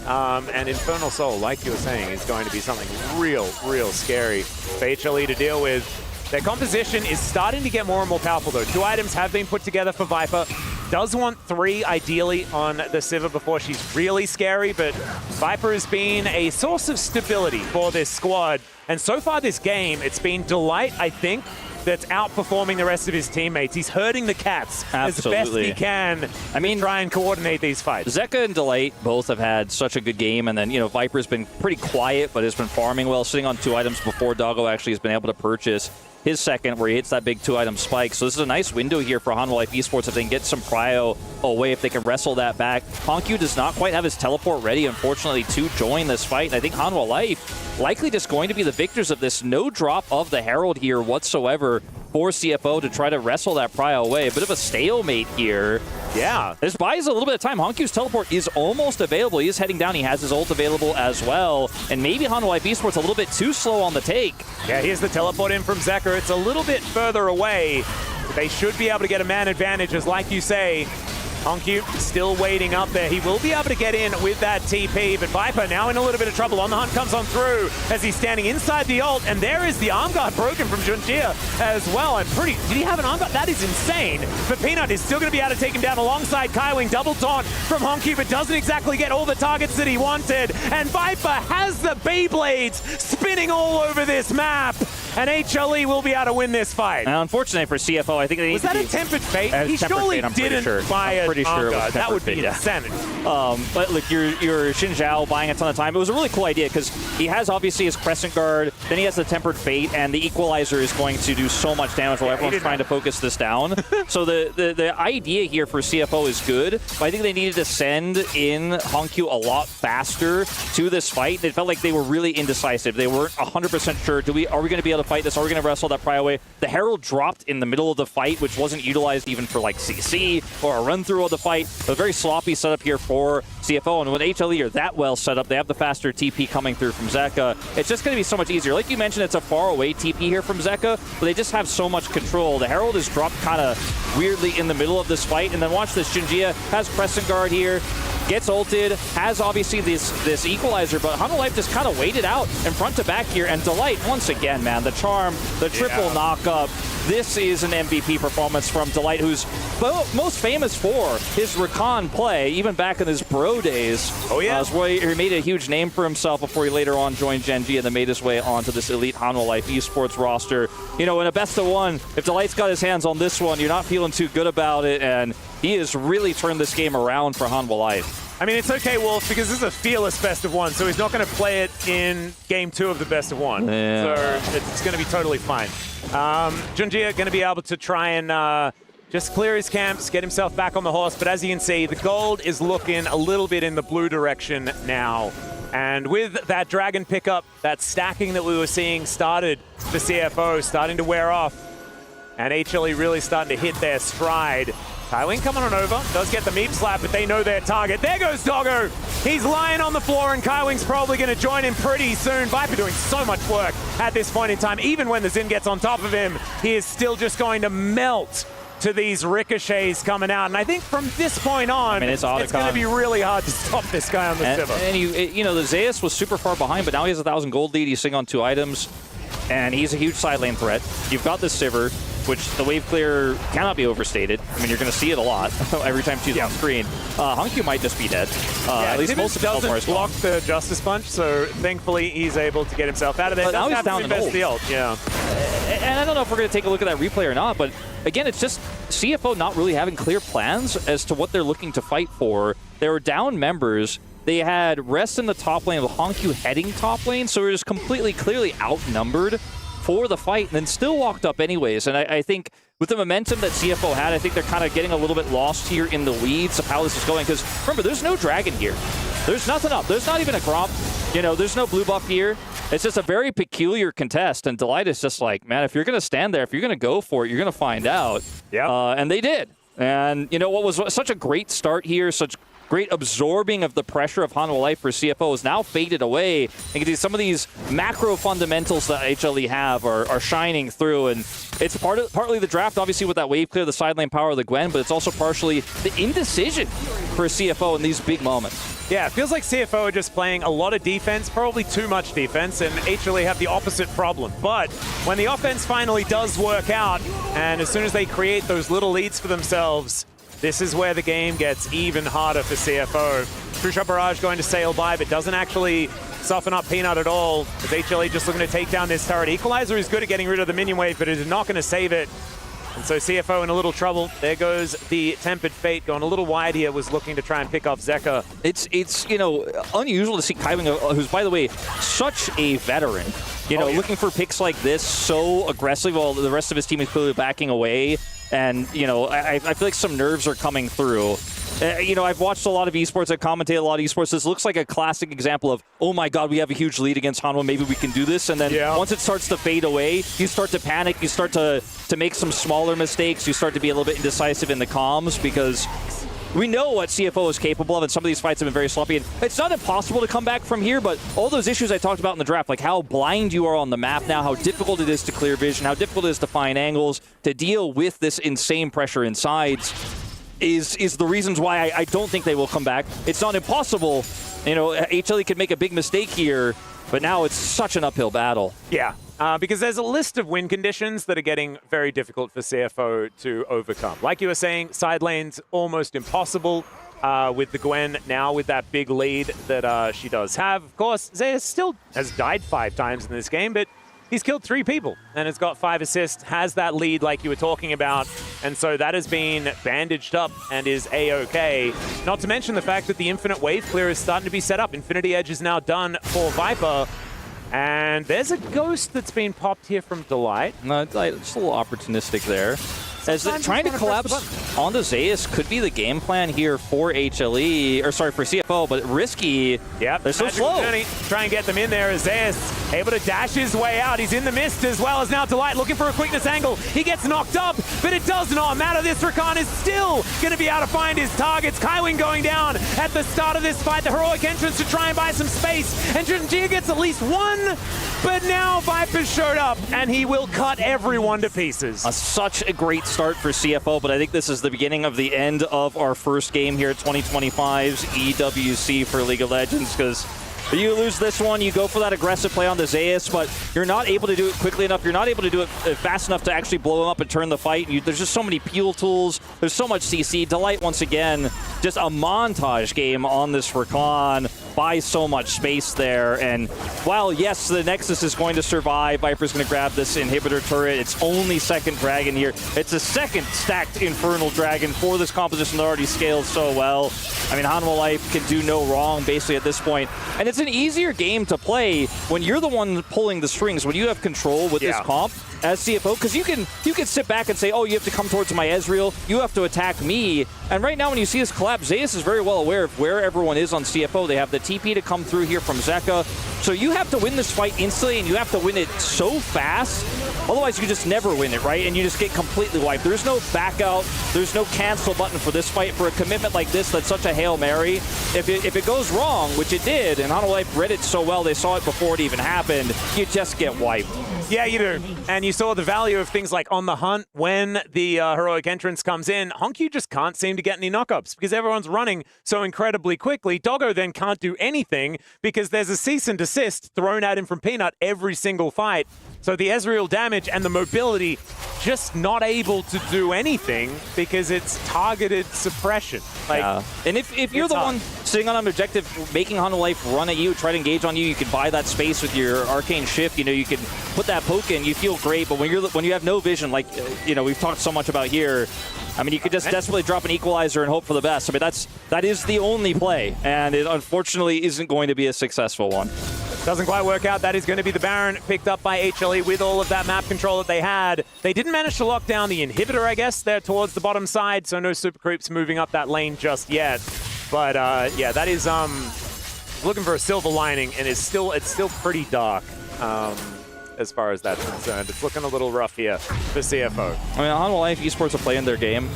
And Infernal Soul, like you were saying, is going to be something real scary for HLE to deal with. Their composition is starting to get more and more powerful, though. 2 items have been put together for Viper. Does want 3, ideally, on the Sivir before she's really scary, but Viper has been a source of stability for this squad. And so far this game, it's been Delight, I think, that's outperforming the rest of his teammates. He's herding the cats as best he can. I mean, try and coordinate these fights. Zeka and Delight both have had such a good game, and then, Viper's been pretty quiet, but has been farming well, sitting on 2 items before Doggo actually has been able to purchase his second, where he hits that big 2-item spike. So this is a nice window here for Hanwha Life Esports if they can get some Cryo away, if they can wrestle that back. Honkyu does not quite have his teleport ready, unfortunately, to join this fight. And I think Hanwha Life likely just going to be the victors of this. No drop of the Herald here whatsoever for CFO to try to wrestle that Cryo away. A bit of a stalemate here. Yeah. This buys a little bit of time. Honkyu's teleport is almost available. He is heading down. He has his ult available as well. And maybe Hanwha Life Esports a little bit too slow on the take. Yeah, here's the teleport in from Zeka. It's a little bit further away. They should be able to get a man advantage, as like you say, Honkyu still waiting up there. He will be able to get in with that TP, but Viper now in a little bit of trouble. On the hunt comes on through as he's standing inside the ult, and there is the arm guard broken from Gen.G as well. Did he have an arm guard? That is insane. But Peanut is still going to be able to take him down alongside Kaiwing. Double taunt from Honkyu, but doesn't exactly get all the targets that he wanted. And Viper has the Beyblades spinning all over this map. And HLE will be able to win this fight. Now, unfortunately for CFO, I think they need Was that a tempered fate? He surely didn't buy a sure that would be insanity. But look, you're Xin Zhao buying a ton of time. It was a really cool idea because he has obviously his Crescent Guard, then he has the Tempered Fate, and the Equalizer is going to do so much damage while everyone's trying to focus this down. So the idea here for CFO is good, but I think they needed to send in Honkyu a lot faster to this fight. It felt like they were really indecisive. They weren't 100% sure. Are we going to be able to fight. That's already going to wrestle that pry away. The Herald dropped in the middle of the fight, which wasn't utilized even for like CC or a run-through of the fight. A very sloppy setup here for CFO, and when HLE are that well set up, they have the faster TP coming through from Zeka. It's just going to be so much easier. Like you mentioned, it's a far-away TP here from Zeka, but they just have so much control. The Herald is dropped kind of weirdly in the middle of this fight, and then watch this. Gen.G has Crescent Guard here, gets ulted, has obviously this equalizer, but Hanwha Life just kind of waited out and front to back here, and Delight, once again, man, the charm, the triple knock-up. This is an MVP performance from Delight, who's most famous for his Rakan play, even back in his bro days. Oh, yeah. Where he made a huge name for himself before he later on joined Gen.G and then made his way onto this elite Hanwha Life esports roster. You know, in a best of one, if Delight's got his hands on this one, you're not feeling too good about it, and he has really turned this game around for Hanwha Life. I mean, it's okay, Wolf, because this is a fearless best of one, so he's not going to play it in game 2 of the best of one. Yeah. So it's going to be totally fine. Gen.G are going to be able to try and just clear his camps, get himself back on the horse. But as you can see, the gold is looking a little bit in the blue direction now. And with that Dragon pickup, that stacking that we were seeing started for CFO, starting to wear off. And HLE really starting to hit their stride. Kaiwing coming on over, does get the meep slap, but they know their target. There goes Doggo. He's lying on the floor, and Kaiwing's probably going to join him pretty soon. Viper doing so much work at this point in time. Even when the Xin gets on top of him, he is still just going to melt to these ricochets coming out. And I think from this point on, it's going to be really hard to stop this guy on the Sivir. And you know, the Zeus was super far behind, but now he has 1,000 gold lead. He's sitting on 2 items, and he's a huge side lane threat. You've got the Sivir, which the wave clear cannot be overstated. I mean, you're going to see it a lot every time she's on screen. Hongyu might just be dead. At least most of the doesn't block the Justice Punch, so thankfully he's able to get himself out of there. But now he's down in ult. Yeah. And I don't know if we're going to take a look at that replay or not, but again, it's just CFO not really having clear plans as to what they're looking to fight for. They were down members. They had rest in the top lane with Hongyu heading top lane, so we're just completely, clearly outnumbered for the fight, and then still walked up anyways. And I think with the momentum that CFO had, I think they're kind of getting a little bit lost here in the weeds of how this is going. Because remember, there's no dragon here. There's nothing up. There's not even a Gromp. You know, there's no blue buff here. It's just a very peculiar contest. And Delight is just like, man, if you're going to stand there, if you're going to go for it, you're going to find out. Yeah. And they did. And, you know, what was such a great start here, such great absorbing of the pressure of Hanwha Life for CFO is now faded away. And some of these macro fundamentals that HLE have are shining through. And it's partly the draft, obviously, with that wave clear, the side lane power of the Gwen, but it's also partially the indecision for CFO in these big moments. Yeah, it feels like CFO are just playing a lot of defense, probably too much defense, and HLE have the opposite problem. But when the offense finally does work out, and as soon as they create those little leads for themselves, this is where the game gets even harder for CFO. True Shot Barrage going to sail by, but doesn't actually soften up Peanut at all. As HLE just looking to take down this turret. Equalizer is good at getting rid of the minion wave, but it is not going to save it. And so CFO in a little trouble. There goes the Tempered Fate going a little wide here, was looking to try and pick off Zeka. It's you know, unusual to see Kaiwing, who's, by the way, such a veteran. You know, looking for picks like this so aggressive while the rest of his team is clearly backing away. And, you know, I feel like some nerves are coming through. You know, I've watched a lot of esports. I've commentated a lot of esports. This looks like a classic example of, oh my God, we have a huge lead against Hanwha. Maybe we can do this. And then once it starts to fade away, you start to panic. You start to make some smaller mistakes. You start to be a little bit indecisive in the comms because we know what CFO is capable of, and some of these fights have been very sloppy. And it's not impossible to come back from here, but all those issues I talked about in the draft, like how blind you are on the map now, how difficult it is to clear vision, how difficult it is to find angles, to deal with this insane pressure in sides, is the reasons why I don't think they will come back. It's not impossible. You know, HLE could make a big mistake here, but now it's such an uphill battle. Yeah. Because there's a list of win conditions that are getting very difficult for CFO to overcome. Like you were saying, side lane's almost impossible with the Gwen now with that big lead that she does have. Of course, Zeus still has died 5 times in this game, but he's killed 3 people and has got 5 assists, has that lead like you were talking about, and so that has been bandaged up and is A-OK. Not to mention the fact that the Infinite Wave Clear is starting to be set up. Infinity Edge is now done for Viper. And there's a ghost that's been popped here from Delight. No, it's a little opportunistic there. As trying to collapse onto Zeus could be the game plan here for HLE, or sorry, for CFO, but risky. Yep. They're so slow. Journey. Try and get them in there as Zeus able to dash his way out. He's in the mist as well as now Delight looking for a quickness angle. He gets knocked up, but it does not matter. This Rakan is still going to be able to find his targets. Kaiwing going down at the start of this fight. The heroic entrance to try and buy some space. And Gen.G gets at least one, but now Viper's showed up and he will cut everyone to pieces. Such a great start for CFO, but I think this is the beginning of the end of our first game here at 2025's EWC for League of Legends, because you lose this one, you go for that aggressive play on the Zeus, but you're not able to do it quickly enough. You're not able to do it fast enough to actually blow him up and turn the fight. There's just so many peel tools. There's so much CC. Delight, once again, just a montage game on this Rakan. Buys so much space there. And while, yes, the Nexus is going to survive, Viper's going to grab this inhibitor turret. It's only second dragon here. It's a second stacked Infernal Dragon for this composition that already scaled so well. I mean, Hanwha Life can do no wrong, basically, at this point. And it's an easier game to play when you're the one pulling the strings, when you have control with this comp as CFO, because you can sit back and say, oh, you have to come towards my Ezreal, you have to attack me. And right now when you see this collapse, Zeus is very well aware of where everyone is on CFO. They have the TP to come through here from Zeka. So you have to win this fight instantly, and you have to win it so fast. Otherwise, you just never win it, right? And you just get completely wiped. There's no back out. There's no cancel button for this fight. For a commitment like this, that's such a Hail Mary. If it goes wrong, which it did, and Hanwha Life read it so well, they saw it before it even happened, you just get wiped. Yeah, you do. And you saw the value of things like On the Hunt when the heroic entrance comes in. Honkyu just can't seem to get any knockups because everyone's running so incredibly quickly. Doggo then can't do anything because there's a cease and desist thrown at him from Peanut every single fight. So the Ezreal damage and the mobility just not able to do anything because it's targeted suppression. Like, and if you're the one sitting on an objective, making Hanwha Life run at you, try to engage on you, you can buy that space with your Arcane Shift. You know, you can put that poke in, you feel great. But when you have no vision, like we've talked so much about here, I mean, you could just desperately drop an equalizer and hope for the best. I mean, that is the only play, and it unfortunately isn't going to be a successful one. Doesn't quite work out. That is going to be the Baron picked up by HLE with all of that map control that they had. They didn't manage to lock down the inhibitor, I guess, there towards the bottom side, so no super creeps moving up that lane just yet. But yeah, that is looking for a silver lining, and it's still pretty dark as far as that's concerned. It's looking a little rough here for CFO. I mean, Hanwha Life Esports are playing their game.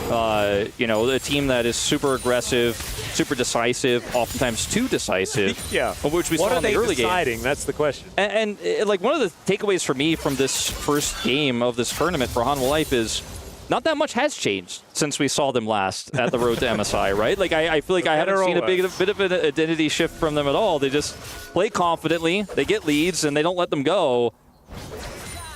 A team that is super aggressive, super decisive, oftentimes too decisive. Yeah. Which we saw in the early game. What are they deciding? That's the question. And like one of the takeaways for me from this first game of this tournament for Hanwha Life is not that much has changed since we saw them last at the road to MSI, right? Like I feel like I haven't seen a bit of an identity shift from them at all. They just play confidently, they get leads, and they don't let them go.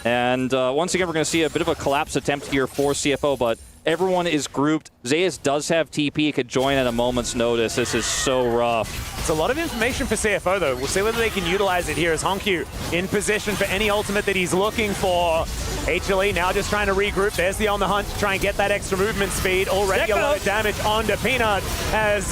And once again, we're going to see a bit of a collapse attempt here for CFO, but everyone is grouped. Zeus does have TP, could join at a moment's notice. This is so rough. It's a lot of information for CFO, though. We'll see whether they can utilize it here as Honkyu in position for any ultimate that he's looking for. HLE now just trying to regroup. There's the On the Hunt to try and get that extra movement speed. Already a lot of damage onto Peanut as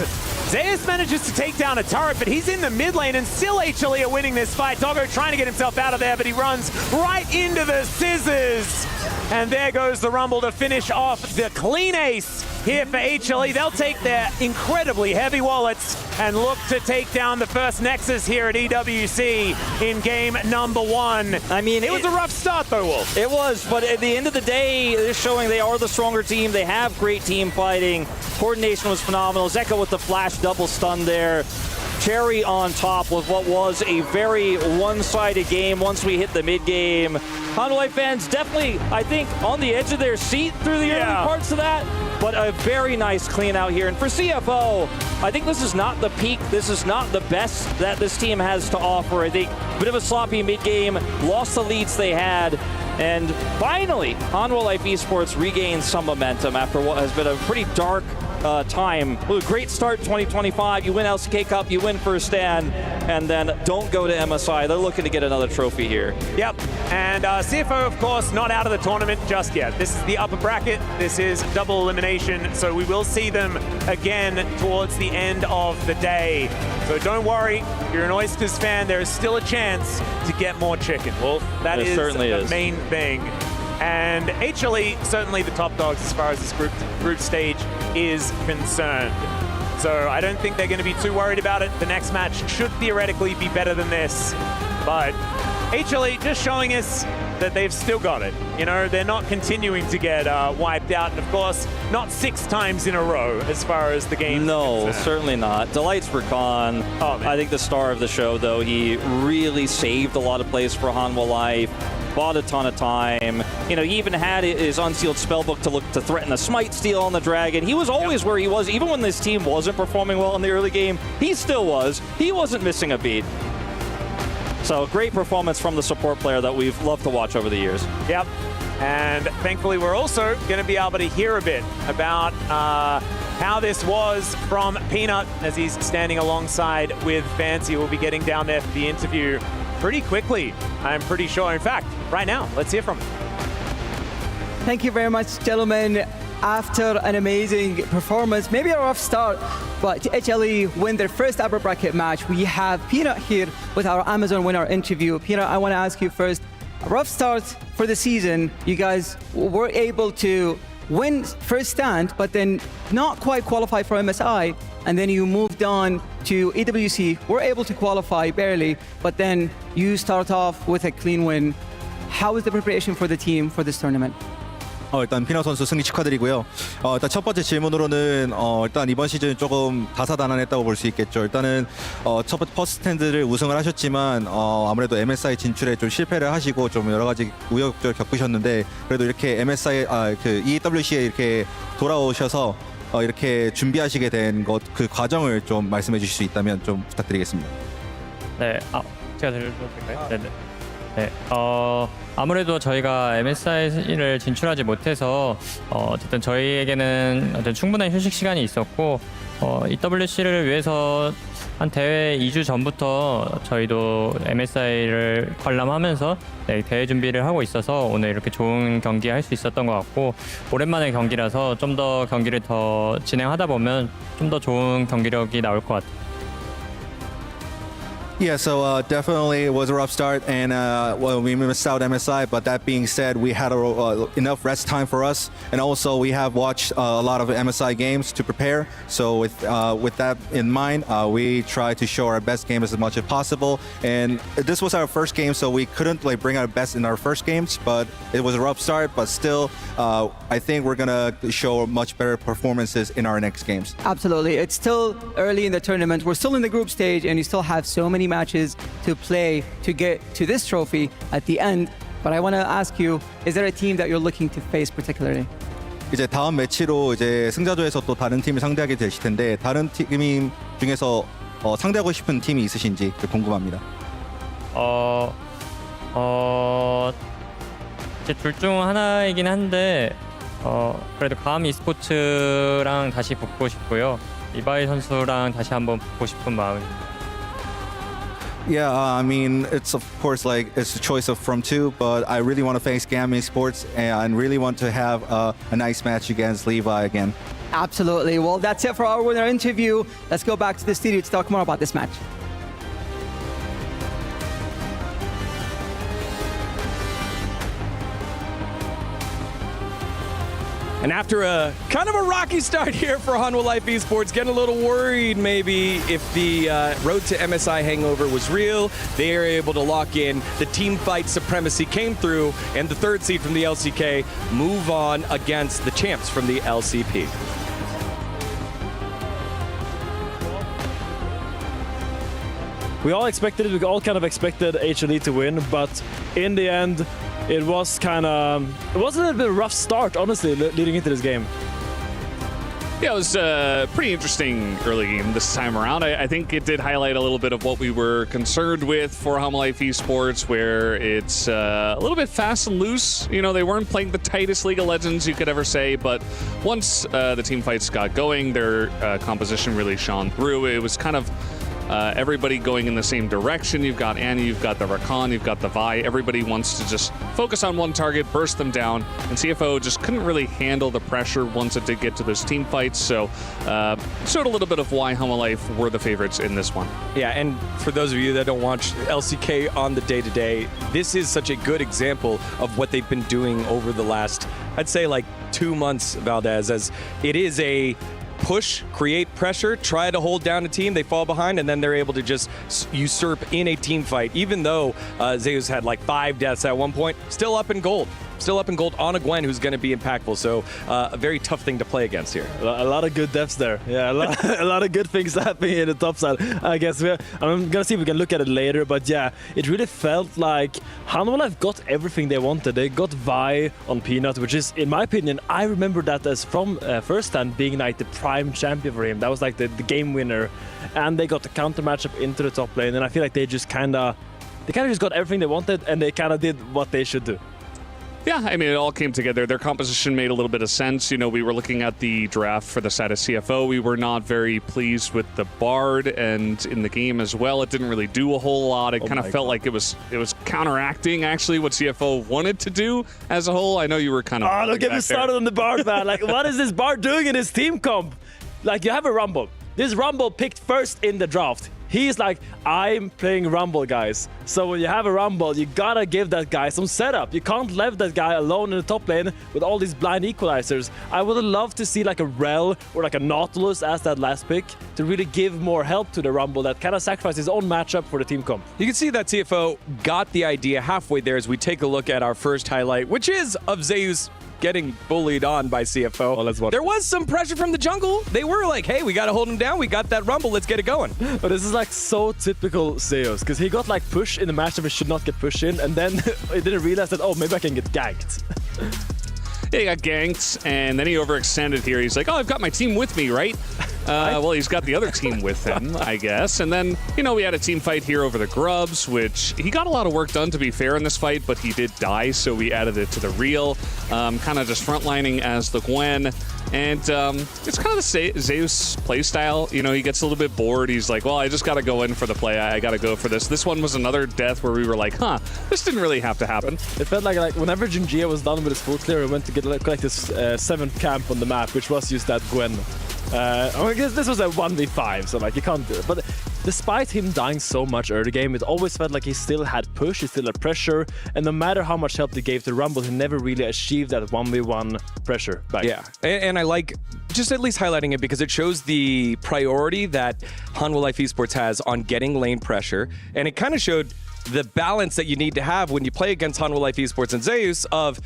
Zeus manages to take down a turret, but he's in the mid lane and still HLE are winning this fight. Doggo trying to get himself out of there, but he runs right into the scissors. And there goes the Rumble to finish off the clean ace here for HLE. They'll take their incredibly heavy wallets and look to take down the first Nexus here at EWC in game number 1. I mean, it was a rough start though, Wolf. It was, but at the end of the day, they're showing they are the stronger team. They have great team fighting. Coordination was phenomenal. Zeka with the flash double stun there. Cherry on top with what was a very one-sided game once we hit the mid-game. Hanwha Life fans definitely, I think, on the edge of their seat through the early parts of that, but a very nice clean out here. And for CFO, I think this is not the peak. This is not the best that this team has to offer. I think a bit of a sloppy mid-game, lost the leads they had, and finally, Hanwha Life Esports regained some momentum after what has been a pretty dark time. Well, a great start 2025. You win LCK Cup, you win first stand, and then don't go to MSI. They're looking to get another trophy here. Yep, and CFO, of course, not out of the tournament just yet. This is the upper bracket. This is double elimination, so we will see them again towards the end of the day. So don't worry, if you're an Oysters fan, there is still a chance to get more chicken, Wolf. That is the main thing. And HLE, certainly the top dogs as far as this group stage is concerned. So I don't think they're going to be too worried about it. The next match should theoretically be better than this. But AG.AL just showing us that they've still got it. You know, they're not continuing to get wiped out. And of course, not 6 times in a row as far as the game. No, certainly not. Delights for Khan. I think the star of the show, though, he really saved a lot of plays for Hanwha Life. Bought a ton of time. You know, he even had his unsealed spellbook to look to threaten a smite steal on the Dragon. He was always where he was, even when this team wasn't performing well in the early game. He still was. He wasn't missing a beat. So great performance from the support player that we've loved to watch over the years. Yep. And thankfully, we're also going to be able to hear a bit about how this was from Peanut as he's standing alongside with Fancy. We'll be getting down there for the interview pretty quickly, I'm pretty sure. In fact, right now, let's hear from him. Thank you very much, gentlemen. After an amazing performance, maybe a rough start, but AG.AL win their first upper bracket match. We have Peanut here with our Amazon winner interview. Peanut, I want to ask you first, a rough start for the season. You guys were able to win first stand, but then not quite qualify for MSI, and then you moved on to EWC, were able to qualify barely, but then you start off with a clean win. How is the preparation for the team for this tournament? 일단 피너 선수 승리 축하드리고요. 일단 첫 번째 질문으로는 일단 이번 시즌 조금 다사다난했다고 볼 수 있겠죠. 일단은 첫 번째 퍼스트 스탠드를 우승을 하셨지만 아무래도 MSI 진출에 좀 실패를 하시고 좀 여러 가지 우여곡절 겪으셨는데 그래도 이렇게 MSI 그 EWC에 이렇게 돌아오셔서 이렇게 준비하시게 된 것 그 과정을 좀 말씀해 주실 수 있다면 좀 부탁드리겠습니다. 네, 제가 들려도 될까요? 네네. 네, 아무래도 저희가 MSI를 진출하지 못해서 어쨌든 저희에게는 어떤 충분한 휴식 시간이 있었고 EWC를 위해서 한 대회 2주 전부터 저희도 MSI를 관람하면서 대회 준비를 하고 있어서 오늘 이렇게 좋은 경기 할 수 있었던 것 같고 오랜만에 경기라서 좀 더 경기를 더 진행하다 보면 좀 더 좋은 경기력이 나올 것 같아요. Yeah, so definitely it was a rough start, and well, we missed out MSI. But that being said, we had enough rest time for us, and also we have watched a lot of MSI games to prepare. So with that in mind, we try to show our best game as much as possible. And this was our first game, so we couldn't bring our best in our first games. But it was a rough start, but still, I think we're gonna show much better performances in our next games. Absolutely, it's still early in the tournament. We're still in the group stage, and you still have so many matches to play to get to this trophy at the end. But I want to ask you, is there a team that you're looking to face particularly? 이제 다음 매치로 이제 승자조에서 또 다른 팀을 상대하게 되실 텐데 다른 팀 중에서 상대하고 싶은 팀이 있으신지 궁금합니다. 이제 둘 중 하나이긴 한데 그래도 감 e스포츠랑 다시 붙고 싶고요. 이바이 선수랑 다시 한번 붙고 싶은 마음입니다. Yeah, I mean, it's of course it's a choice of from two, but I really want to face GAM Esports and really want to have a nice match against Levi again. Absolutely. Well, that's it for our winner interview. Let's go back to the studio to talk more about this match. And after a kind of a rocky start here for Hanwha Life Esports, getting a little worried maybe if the road to MSI hangover was real. They are able to lock in. The team fight supremacy came through, and the third seed from the LCK move on against the champs from the LCP. We all expected it. We all kind of expected AG.AL to win, but in the end, it was a little bit of a rough start, honestly, leading into this game. Yeah, it was a pretty interesting early game this time around. I think it did highlight a little bit of what we were concerned with for Hanwha Life Esports, where it's a little bit fast and loose. You know, they weren't playing the tightest League of Legends you could ever say, but once the team fights got going, their composition really shone through. It was kind of everybody going in the same direction. You've got Annie, you've got the Rakan, you've got the Vi. Everybody wants to just focus on one target, burst them down, and CFO just couldn't really handle the pressure once it did get to those team fights. So showed a little bit of why Hanwha Life were the favorites in this one. Yeah, and for those of you that don't watch LCK on the day-to-day, this is such a good example of what they've been doing over the last, I'd say 2 months, Valdez, as it is a push, create pressure, try to hold down a team. They fall behind, and then they're able to just usurp in a team fight. Even though Zeus had like 5 deaths at one point, still up in gold. Still up in gold on a Gwen who's going to be impactful. So a very tough thing to play against here. A lot of good deaths there. Yeah, a lot of good things happening in the top side. I guess I'm going to see if we can look at it later. But yeah, it really felt like Hanwha got everything they wanted. They got Vi on Peanut, which is, in my opinion, I remember that as from first hand being like the prime champion for him. That was like the game winner. And they got the counter matchup into the top lane. And I feel like they kind of just got everything they wanted, and they kind of did what they should do. Yeah, I mean, it all came together. Their composition made a little bit of sense. You know, we were looking at the draft for the side of CFO. We were not very pleased with the Bard, and in the game as well, it didn't really do a whole lot. It kind of felt like it was counteracting, actually, what CFO wanted to do as a whole. I know you were kind of... Oh, don't get me started on the Bard, man. Like, what is this Bard doing in his team comp? Like, you have a Rumble. This Rumble picked first in the draft. He's like, I'm playing Rumble, guys. So when you have a Rumble, you gotta give that guy some setup. You can't leave that guy alone in the top lane with all these blind equalizers. I would love to see like a Rel or like a Nautilus as that last pick to really give more help to the Rumble that kind of sacrificed his own matchup for the team comp. You can see that CFO got the idea halfway there as we take a look at our first highlight, which is of Zeus getting bullied on by CFO. Well, let's watch. There was some pressure from the jungle. They were like, hey, we got to hold him down. We got that Rumble. Let's get it going. But this is like so typical Zeus, because he got like push in the matchup he should not get pushed in, and then he didn't realize that, oh, maybe I can get ganked. Yeah, he got ganked, and then he overextended here. He's like, oh, I've got my team with me, right? Well, he's got the other team with him, I guess. And then, you know, we had a team fight here over the Grubs, which he got a lot of work done, to be fair, in this fight, but he did die, so we added it to the reel. Kind of just frontlining as the Gwen. And it's kind of the Zeus playstyle. You know, he gets a little bit bored. He's like, well, I just got to go in for the play. I got to go for this. This one was another death where we were like, huh, this didn't really have to happen. It felt like whenever Gen.G was done with his full clear, he went to collect his 7th camp on the map, which was just that Gwen. I guess this was a 1v5, so like you can't do it. But despite him dying so much early game, it always felt like he still had push, he still had pressure, and no matter how much help he gave to Rumble, he never really achieved that 1v1 pressure back. Yeah, and I like just at least highlighting it because it shows the priority that Hanwha Life Esports has on getting lane pressure, and it kind of showed the balance that you need to have when you play against Hanwha Life Esports and Zeus of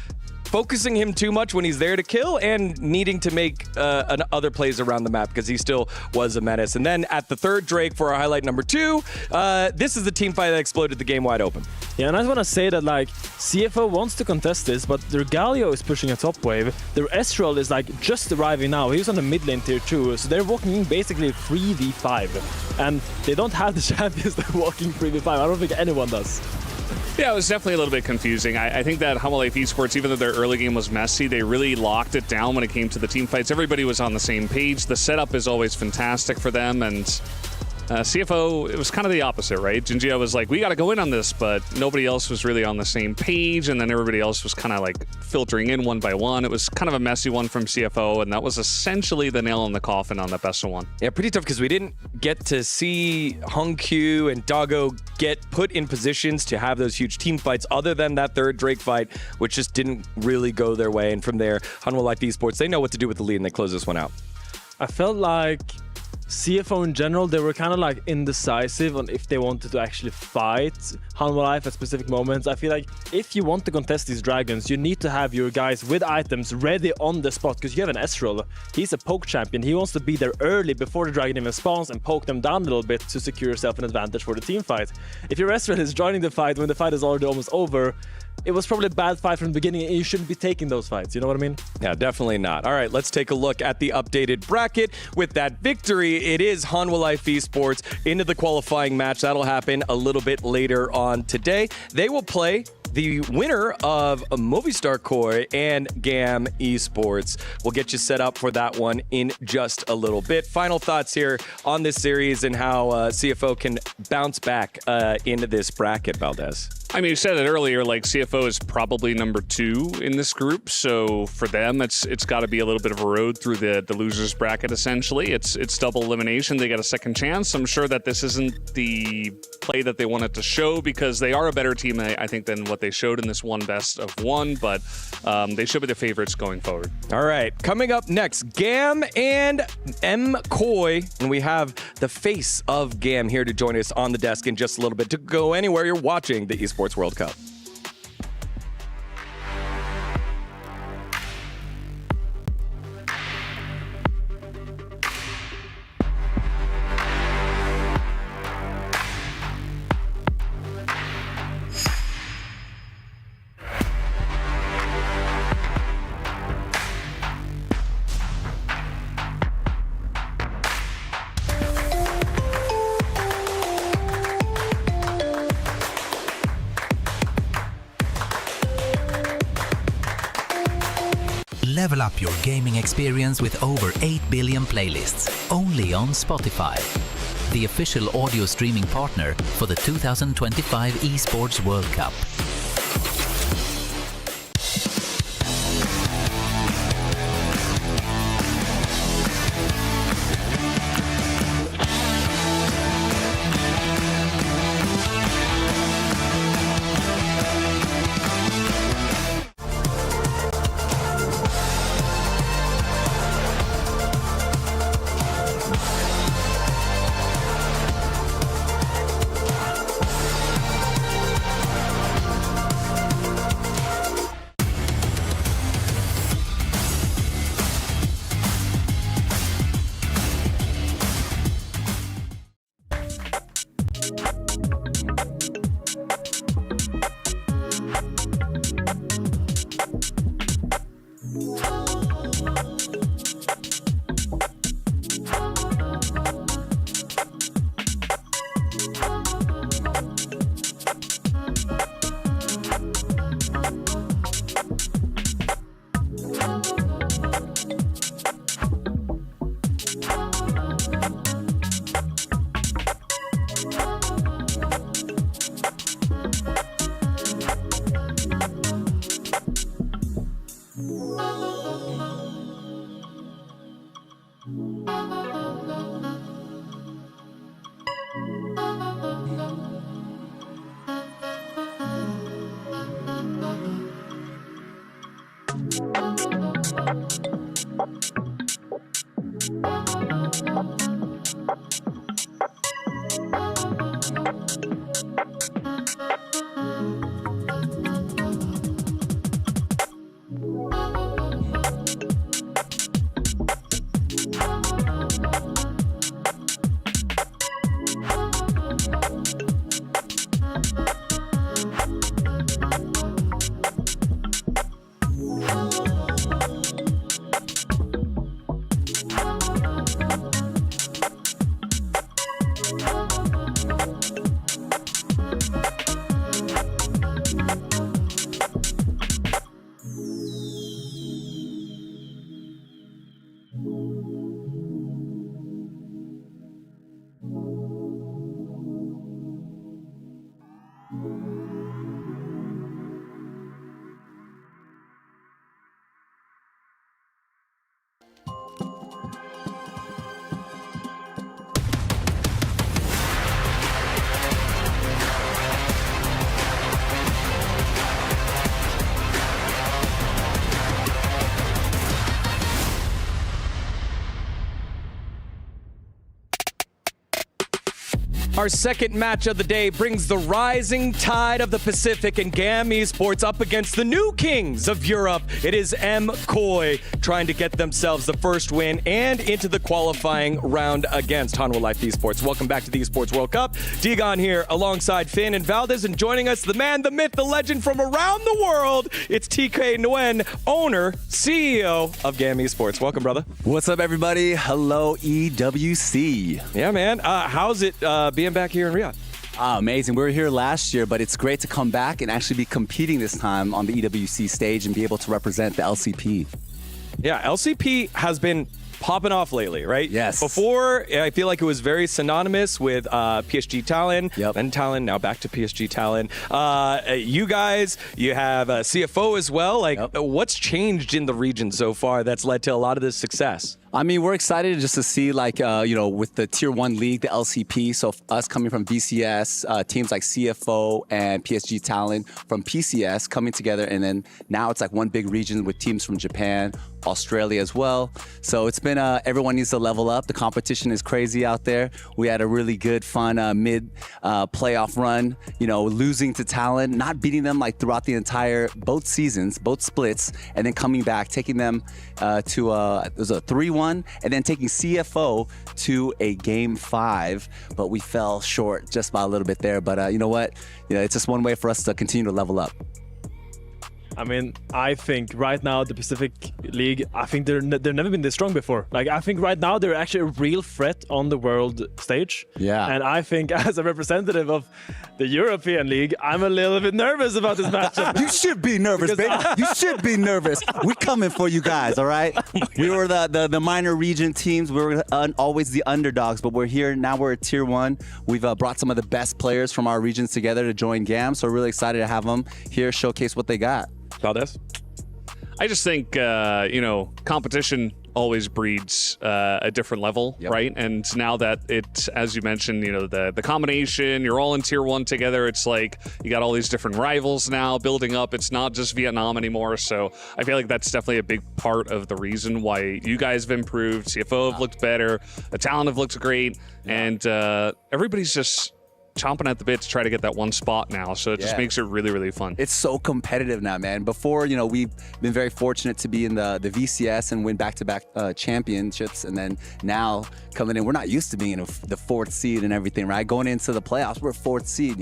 focusing him too much when he's there to kill and needing to make other plays around the map because he still was a menace. And then at the third Drake for our highlight number 2, this is the team fight that exploded the game wide open. Yeah, and I just want to say that like CFO wants to contest this, but their Galio is pushing a top wave. Their Estral is like just arriving now. He's on the mid lane tier 2, so they're walking in basically 3v5. And they don't have the champions that are walking 3v5. I don't think anyone does. Yeah, it was definitely a little bit confusing. I think that Hanwha Life Esports, even though their early game was messy, they really locked it down when it came to the team fights. Everybody was on the same page. The setup is always fantastic for them, and CFO, it was kind of the opposite, right? Gen.G was like, we got to go in on this, but nobody else was really on the same page, and then everybody else was kind of like filtering in one by one. It was kind of a messy one from CFO, and that was essentially the nail in the coffin on that best of one. Yeah, pretty tough because we didn't get to see Hongq and Doggo get put in positions to have those huge team fights other than that third Drake fight, which just didn't really go their way. And from there, Hanwha Life Esports, they know what to do with the lead, and they close this one out. I felt like CFO in general, they were kind of like indecisive on if they wanted to actually fight Hanwha Life at specific moments. I feel like if you want to contest these dragons, you need to have your guys with items ready on the spot, because you have an Estral. He's a poke champion. He wants to be there early before the dragon even spawns and poke them down a little bit to secure yourself an advantage for the team fight. If your Estral is joining the fight when the fight is already almost over, it was probably a bad fight from the beginning, and you shouldn't be taking those fights. You know what I mean? Yeah, definitely not. All right, let's take a look at the updated bracket. With that victory, it is Hanwha Life Esports into the qualifying match. That'll happen a little bit later on today. They will play the winner of Movistar Koi and GAM Esports. We'll get you set up for that one in just a little bit. Final thoughts here on this series and how CFO can bounce back into this bracket, Valdez. I mean, you said it earlier, like CFO is probably number 2 in this group. So for them, it's got to be a little bit of a road through the losers bracket, essentially. It's double elimination. They get a second chance. I'm sure that this isn't the play that they wanted to show because they are a better team, I think, than what they showed in this one best of one. But they should be the favorites going forward. All right. Coming up next, GAM and MCoy. And we have the face of GAM here to join us on the desk in just a little bit. To go anywhere, you're watching the Esports World Cup. Level up your gaming experience with over 8 billion playlists, only on Spotify, the official audio streaming partner for the 2025 Esports World Cup. Our second match of the day brings the rising tide of the Pacific and GAM Esports up against the new kings of Europe. It is MCoy trying to get themselves the first win and into the qualifying round against Hanwha Life Esports. Welcome back to the Esports World Cup. Digon here alongside Finn and Valdez, and joining us, the man, the myth, the legend from around the world. It's TK Nguyen, owner, CEO of GAM Esports. Welcome, brother. What's up, everybody? Hello, EWC. Yeah, man. How's it being back here in Riyadh? Amazing. We were here last year, but it's great to come back and actually be competing this time on the EWC stage and be able to represent the LCP. Yeah, LCP has been popping off lately, right? Yes. Before, I feel like it was very synonymous with PSG Talon, then Talon, now back to PSG Talon. You guys, you have a CFO as well. Like, what's changed in the region so far that's led to a lot of this success? I mean, we're excited just to see, like, with the Tier 1 league, the LCP, so us coming from VCS, teams like CFO and PSG Talent from PCS coming together, and then now it's like one big region with teams from Japan, Australia as well. So it's been, everyone needs to level up. The competition is crazy out there. We had a really good, fun mid playoff run, losing to Talent, not beating them like throughout the entire, both seasons, both splits, and then coming back, taking them to, it was a 3-1, and then taking CFO to a Game 5, but we fell short just by a little bit there. But you know what? It's just one way for us to continue to level up. I mean, I think right now the Pacific League, I think they've never been this strong before. Like, I think right now they're actually a real threat on the world stage. Yeah. And I think as a representative of the European League, I'm a little bit nervous about this matchup. You should be nervous, baby. You should be nervous. We're coming for you guys, all right? We were the minor region teams. We were always the underdogs, but we're here. Now we're at Tier 1. We've brought some of the best players from our regions together to join GAM, so we're really excited to have them here showcase what they got. Valdez? I just think, competition always breeds a different level, right? And now that it, as you mentioned, the combination, you're all in Tier 1 together, it's like you got all these different rivals now building up. It's not just Vietnam anymore. So I feel like that's definitely a big part of the reason why you guys have improved. CFO have looked better. The talent have looked great. And everybody's just chomping at the bit to try to get that one spot now, so it just makes it really, really fun. It's so competitive now, man. Before, we've been very fortunate to be in the VCS and win back-to-back championships, and then now coming in, we're not used to being in the 4th seed and everything, right? Going into the playoffs, we're 4th seed,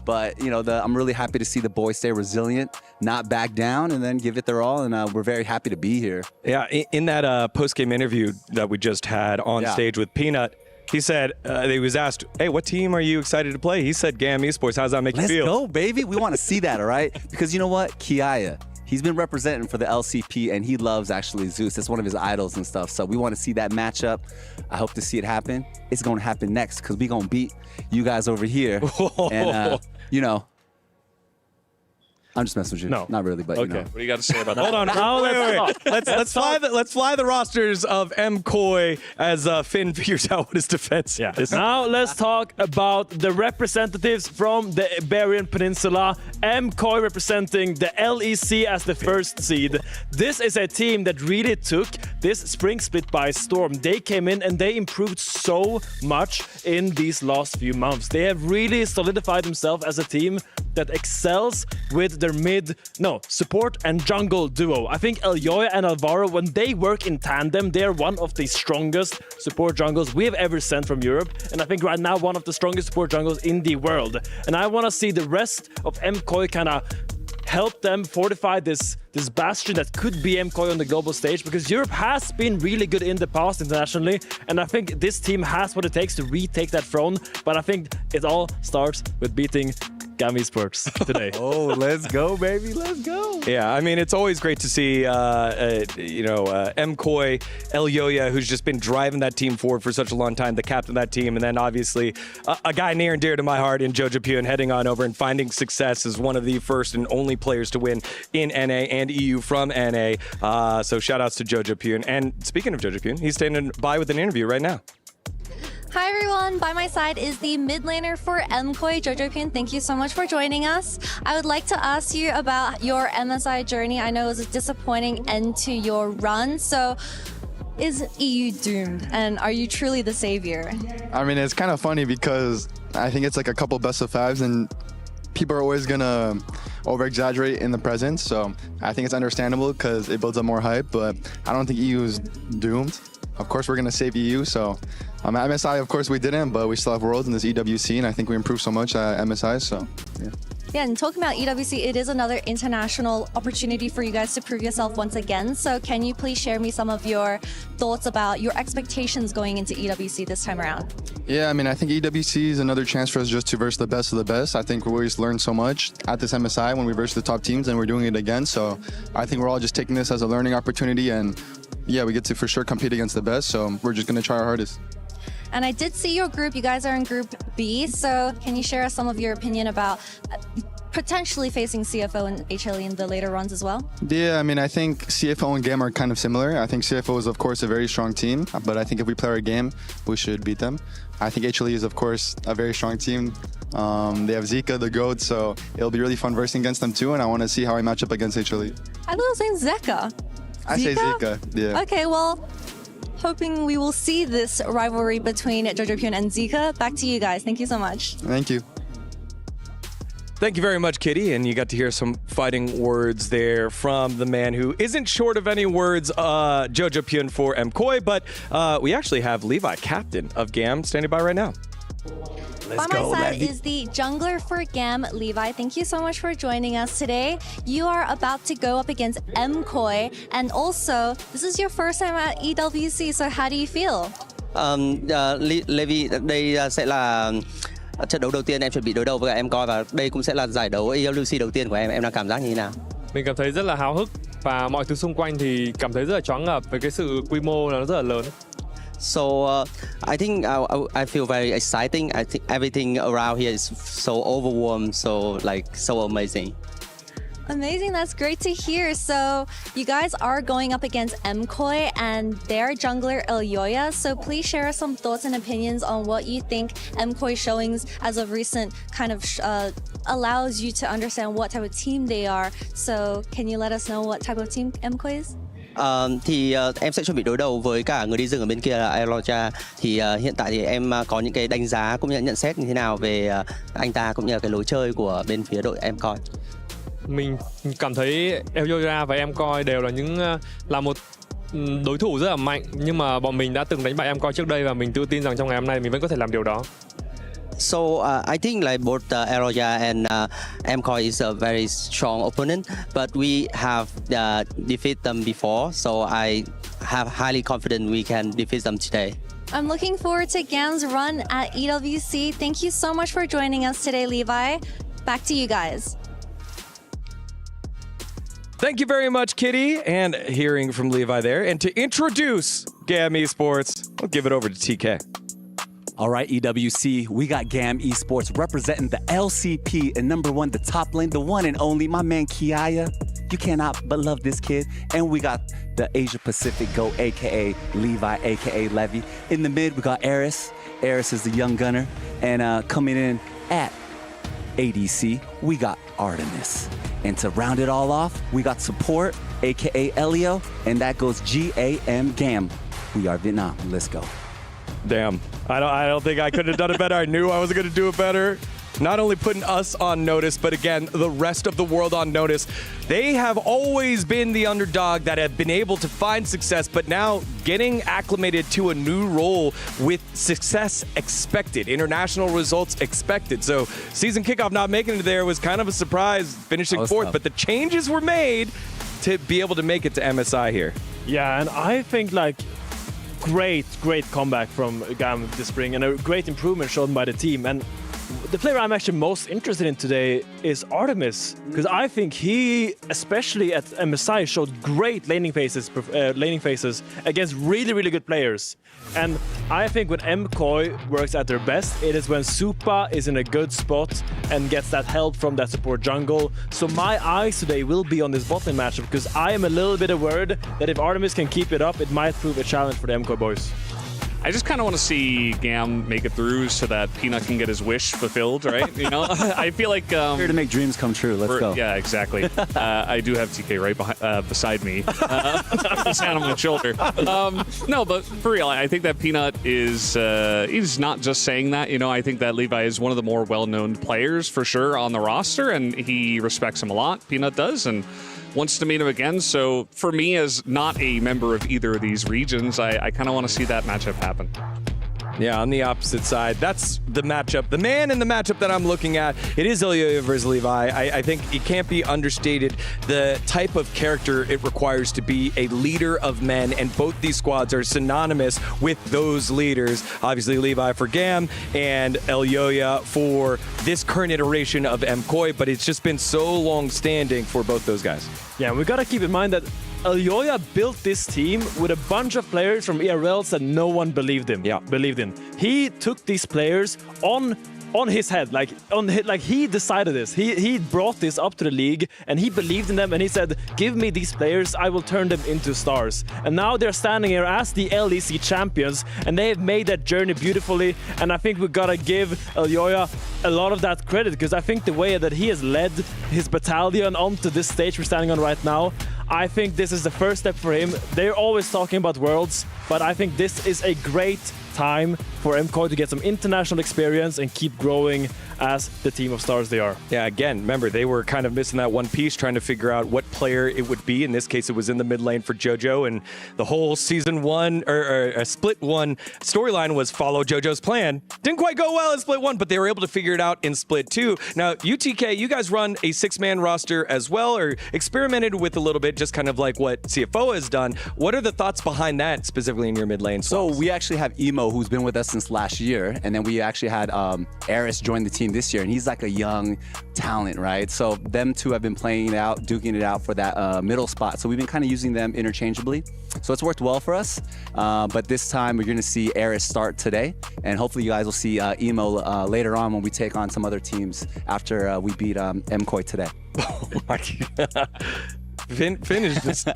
But, I'm really happy to see the boys stay resilient, not back down, and then give it their all, and we're very happy to be here. Yeah, in that post-game interview that we just had on stage with Peanut, he said, he was asked, hey, what team are you excited to play? He said, GAM Esports. How does that make you feel? Let's go, baby. We want to see that, all right? Because you know what? Kiaya, he's been representing for the LCP, and he loves, actually, Zeus. That's one of his idols and stuff. So we want to see that matchup. I hope to see it happen. It's going to happen next because we're going to beat you guys over here. And, I'm just messing with you. No. Not really, but okay. What do you got to say about that? Hold on. Now Let's fly the rosters of MKOI as Finn figures out what his defense is. Now let's talk about the representatives from the Iberian Peninsula. MKOI representing the LEC as the 1st seed. This is a team that really took this spring split by storm. They came in and they improved so much in these last few months. They have really solidified themselves as a team that excels with their support and jungle duo. I think Elyoya and Alvaro, when they work in tandem, they're one of the strongest support jungles we have ever sent from Europe, and I think right now one of the strongest support jungles in the world. And I want to see the rest of MKOI kind of help them fortify this bastion that could be MKOI on the global stage, because Europe has been really good in the past internationally, and I think this team has what it takes to retake that throne, but I think it all starts with beating GAM Esports today. Oh, let's go, baby. Let's go. Yeah, I mean, it's always great to see, MKOI, Elyoya, who's just been driving that team forward for such a long time, the captain of that team, and then obviously a guy near and dear to my heart in Jojo Pune heading on over and finding success as one of the first and only players to win in NA and EU from NA. So shout outs to Jojo Pune. And speaking of Jojo Pune, he's standing by with an interview right now. Hi everyone, by my side is the mid laner for MKOI, Jojo Pune. Thank you so much for joining us. I would like to ask you about your MSI journey. I know it was a disappointing end to your run, so is EU doomed? And are you truly the savior? I mean, it's kind of funny because I think it's like a couple best of 5s and people are always gonna over-exaggerate in the present, so I think it's understandable because it builds up more hype, but I don't think EU is doomed. Of course, we're gonna save EU, so at MSI, of course, we didn't, but we still have Worlds in this EWC, and I think we improved so much at MSI, so yeah. Yeah, and talking about EWC, it is another international opportunity for you guys to prove yourself once again. So can you please share me some of your thoughts about your expectations going into EWC this time around? Yeah, I mean, I think EWC is another chance for us just to verse the best of the best. I think we always learned so much at this MSI when we verse the top teams, and we're doing it again. So I think we're all just taking this as a learning opportunity, and yeah, we get to for sure compete against the best. So we're just going to try our hardest. And I did see your group. You guys are in Group B. So can you share some of your opinion about potentially facing CFO and HLE in the later runs as well? Yeah, I mean, I think CFO and GAM are kind of similar. I think CFO is, of course, a very strong team, but I think if we play our game, we should beat them. I think HLE is, of course, a very strong team. They have Zika, the GOAT, so it'll be really fun versing against them too, and I want to see how I match up against HLE. I thought I was saying Zeka. I say Zika, yeah. Okay, well, hoping we will see this rivalry between Jojo and Zika. Back to you guys. Thank you so much. Thank you. Thank you very much, Kitty. And you got to hear some fighting words there from the man who isn't short of any words, Jojo Pyun for MKOI, but we actually have Levi, captain of GAM, standing by right now. By my side is the jungler for GAM, Levi. Thank you so much for joining us today. You are about to go up against MKOI, and also, this is your first time at EWC, so how do you feel? Levi, đây sẽ là trận đấu đầu tiên em chuẩn bị đối đầu với MKOI, và đây cũng sẽ là giải đấu EWC đầu tiên của em. Em đang cảm giác như thế nào? Mình cảm thấy rất là háo hức và mọi thứ xung quanh thì cảm thấy rất là choáng ngợp với cái sự quy mô nó rất là lớn. So I think I feel very exciting. I think everything around here is so overwhelmed, so amazing. Amazing, that's great to hear. So you guys are going up against MKOI and their jungler Elyoya. So please share some thoughts and opinions on what you think MKOI showings as of recent kind of allows you to understand what type of team they are. So can you let us know what type of team MKOI is? Thì em sẽ chuẩn bị đối đầu với cả người đi rừng ở bên kia là Elocha. Thì hiện tại thì em có những cái đánh giá cũng như là nhận xét như thế nào về anh ta cũng như là cái lối chơi của bên phía đội MKOI. Mình cảm thấy Elyoya và MKOI đều là một đối thủ rất là mạnh, nhưng mà bọn mình đã từng đánh bại MKOI trước đây và mình tự tin rằng trong ngày hôm nay mình vẫn có thể làm điều đó. So I think like both Eloya and MKOI is a very strong opponent, but we have defeated them before, so I have highly confident we can defeat them today. I'm looking forward to GAM's run at EWC. Thank you so much for joining us today, Levi. Back to you guys. Thank you very much, Kitty. And hearing from Levi there. And to introduce GAM Esports, I'll give it over to TK. All right, EWC, we got GAM Esports representing the LCP, and number one, the top lane, the one and only, my man Kiaya. You cannot but love this kid. And we got the Asia Pacific GOAT, aka Levi, aka Levy. In the mid, we got Eris. Eris is the young gunner. And coming in at ADC, we got Artemis. And to round it all off, we got support, aka Elio, and that goes GAM GAM. We are Vietnam. Let's go. Damn. I don't think I could have done it better. I knew I was going to do it better. Not only putting us on notice, but again, the rest of the world on notice. They have always been the underdog that have been able to find success, but now getting acclimated to a new role with success expected, international results expected. So season kickoff not making it there was kind of a surprise, finishing fourth, tough. but the changes were made to be able to make it to MSI here. Yeah, and I think great comeback from GAM this spring and a great improvement shown by the team. And the player I'm actually most interested in today is Artemis, because I think he, especially at MSI, showed great laning phases against really good players. And I think when MKOI works at their best, it is when Supa is in a good spot and gets that help from that support jungle. So my eyes today will be on this bot lane matchup, because I am a little bit worried that if Artemis can keep it up, it might prove a challenge for the MKOI boys. I just kind of want to see GAM make it through so that Peanut can get his wish fulfilled, right? You know, I feel like here to make dreams come true. Let's go. Yeah, exactly. I do have TK right beside me, his hand on my shoulder. No, but for real, I think that Peanut is he's not just saying that. You know, I think that Levi is one of the more well-known players for sure on the roster, and he respects him a lot. Peanut does, and wants to meet him again. So for me, as not a member of either of these regions, I kind of want to see that matchup happen. Yeah, on the opposite side, that's the matchup. The man in the matchup that I'm looking at, it is Elyoya versus Levi. I think it can't be understated the type of character it requires to be a leader of men, and both these squads are synonymous with those leaders. Obviously, Levi for GAM and Elyoya for this current iteration of MKOI, but it's just been so long-standing for both those guys. Yeah, we gotta keep in mind that Elyoya built this team with a bunch of players from ERLs that no one believed in. He took these players on his head, like he decided this. He brought this up to the league and he believed in them and he said, give me these players, I will turn them into stars. And now they're standing here as the LEC champions and they have made that journey beautifully, and I think we gotta give Elyoya a lot of that credit, because I think the way that he has led his battalion onto this stage we're standing on right now, I think this is the first step for him. They're always talking about Worlds, but I think this is a great time for MKOI to get some international experience and keep growing as the team of stars they are. Yeah, again, remember, they were kind of missing that one piece, trying to figure out what player it would be. In this case, it was in the mid lane for JoJo, and the whole season one, or split one storyline was follow JoJo's plan. Didn't quite go well in split one, but they were able to figure it out in split two. Now, UTK, you guys run a 6-man roster as well, or experimented with a little bit, just kind of like what CFO has done. What are the thoughts behind that, specifically in your mid lane? So we actually have Emo, who's been with us since last year, and then we actually had Eris join the team this year, and he's like a young talent, right? So them two have been playing it out, duking it out for that middle spot. So we've been kind of using them interchangeably. So it's worked well for us. But this time we're going to see Eris start today, and hopefully you guys will see Emo later on when we take on some other teams after we beat MKOI today. Oh my God. Finish just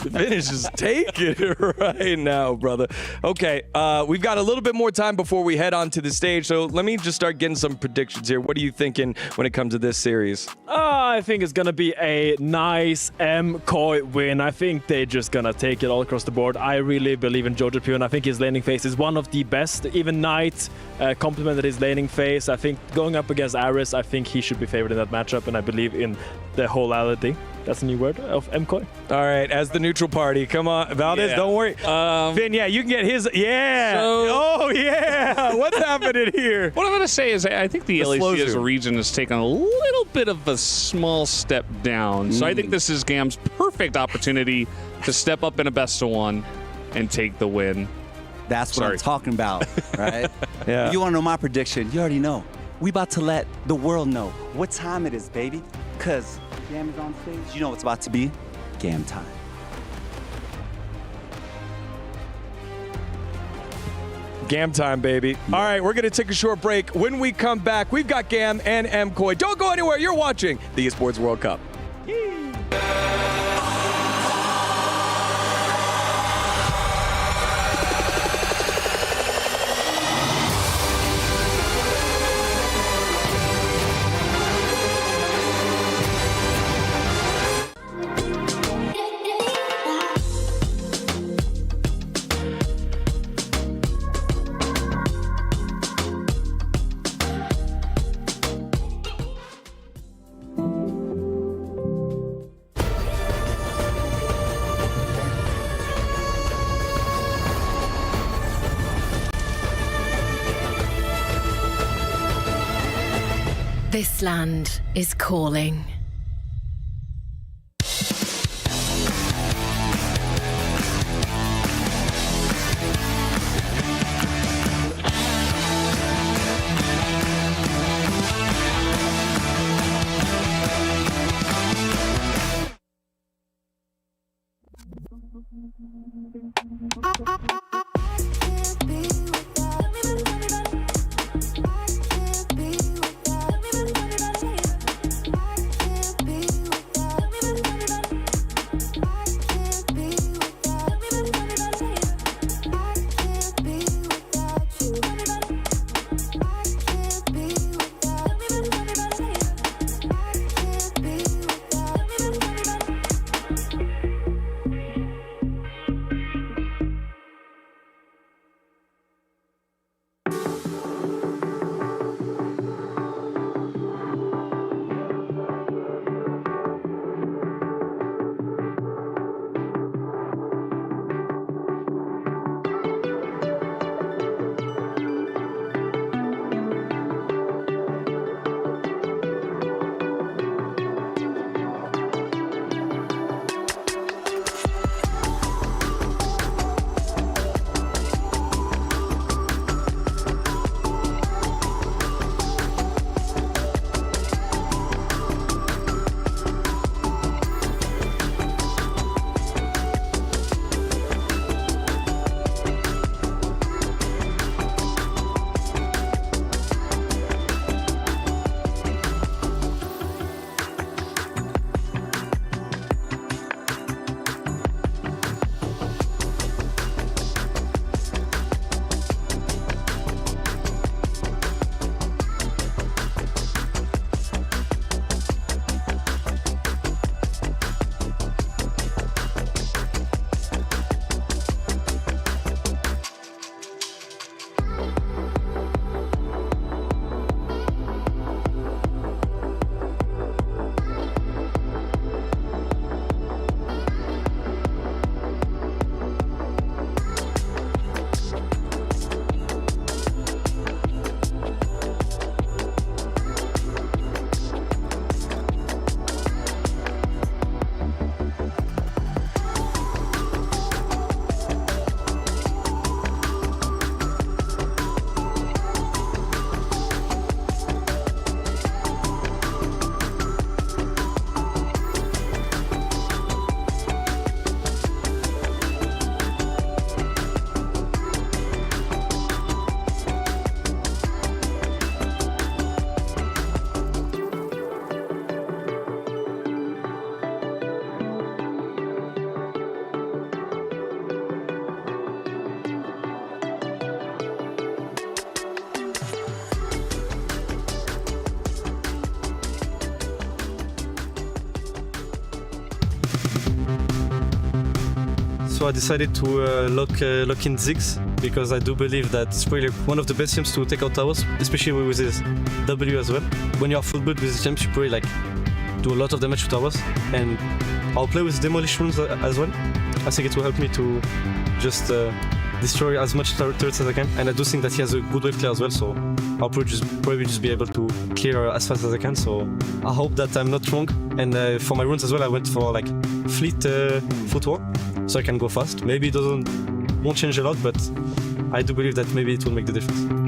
take it right now, brother. Okay, we've got a little bit more time before we head on to the stage, so let me just start getting some predictions here. What are you thinking when it comes to this series? I think it's gonna be a nice MKOI win. I think they're just gonna take it all across the board. I really believe in Jojo Pio, and I think his laning phase is one of the best. Even Knight complimented his laning phase. I think going up against Aris, I think he should be favored in that matchup, and I believe in the wholality. That's a new word of MKOI. All right, as the neutral party, come on, Valdez, don't worry. Finn, yeah, you can get his, what's happening here? What I'm going to say is I think the LEC as a region has taken a little bit of a small step down. So I think this is GAM's perfect opportunity to step up in a best-of-1 and take the win. That's what I'm talking about, right? Yeah. You want to know my prediction? You already know. We about to let the world know what time it is, baby. Because GAM is on stage. You know what's about to be? GAM time. GAM time, baby. All right, we're going to take a short break. When we come back, we've got GAM and MKOI. Don't go anywhere. You're watching the Esports World Cup. This land is calling. so I decided to lock in Ziggs because I do believe that it's really one of the best teams to take out towers, especially with his W as well. When you are full build with this champ, you probably like do a lot of damage to towers, and I'll play with demolitions as well. I think it will help me to just destroy as much turrets as I can, and I do think that he has a good wave clear as well, so I'll probably just be able to clear as fast as I can, so I hope that I'm not wrong. And for my runes as well, I went for like fleet footwork, so I can go fast. Maybe it won't change a lot, but I do believe that maybe it will make the difference.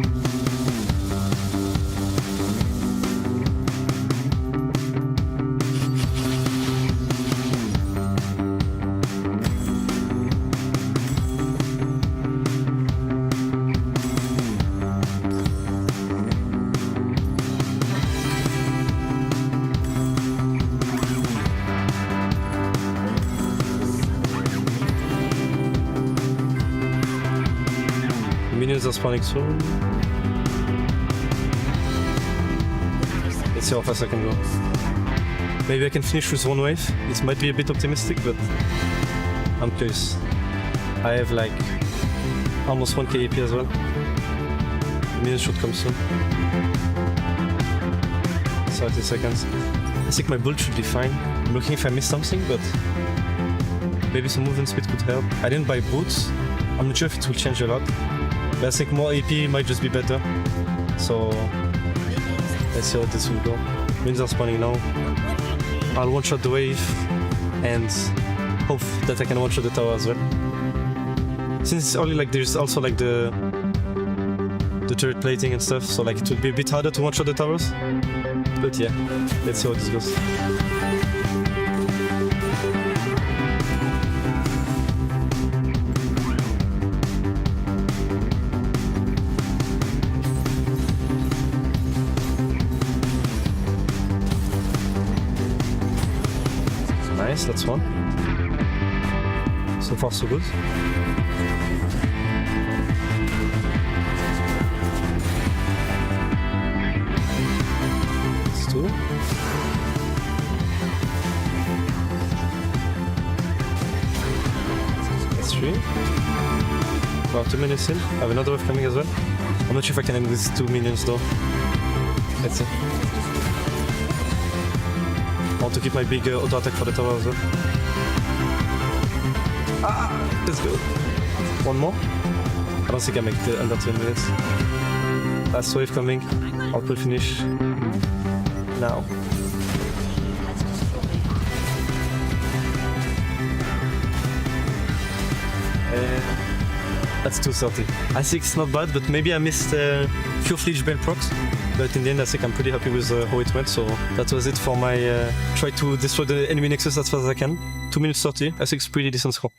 Minions are spawning soon. Let's see how fast I can go. Maybe I can finish with one wave. It might be a bit optimistic, but I'm close. I have like almost 1k AP as well. Minions should come soon. 30 seconds. I think my build should be fine. I'm looking if I missed something, but maybe some movement speed could help. I didn't buy boots. I'm not sure if it will change a lot. But I think more AP might just be better. So let's see how this will go. Minions are spawning now. I'll one-shot the wave and hope that I can one-shot the tower as well. Since it's only like there's also like the turret plating and stuff, so like it will be a bit harder to one-shot the towers. But yeah, let's see how this goes. Nice, that's one. So far so good. That's two. That's three. About 2 minutes in. I have another wave coming as well. I'm not sure if I can end with 2 minions though. Let's see. I want to keep my big auto attack for the tower as well. Let's go. One more. I don't think I make it under 10 minutes. Last wave coming. I'll pull finish now. That's 230. I think it's not bad, but maybe I missed a few Fleech Bell procs. But in the end, I think I'm pretty happy with how it went. So that was it for my try to destroy the enemy Nexus as fast as I can. 2 minutes 30. I think it's pretty decent score.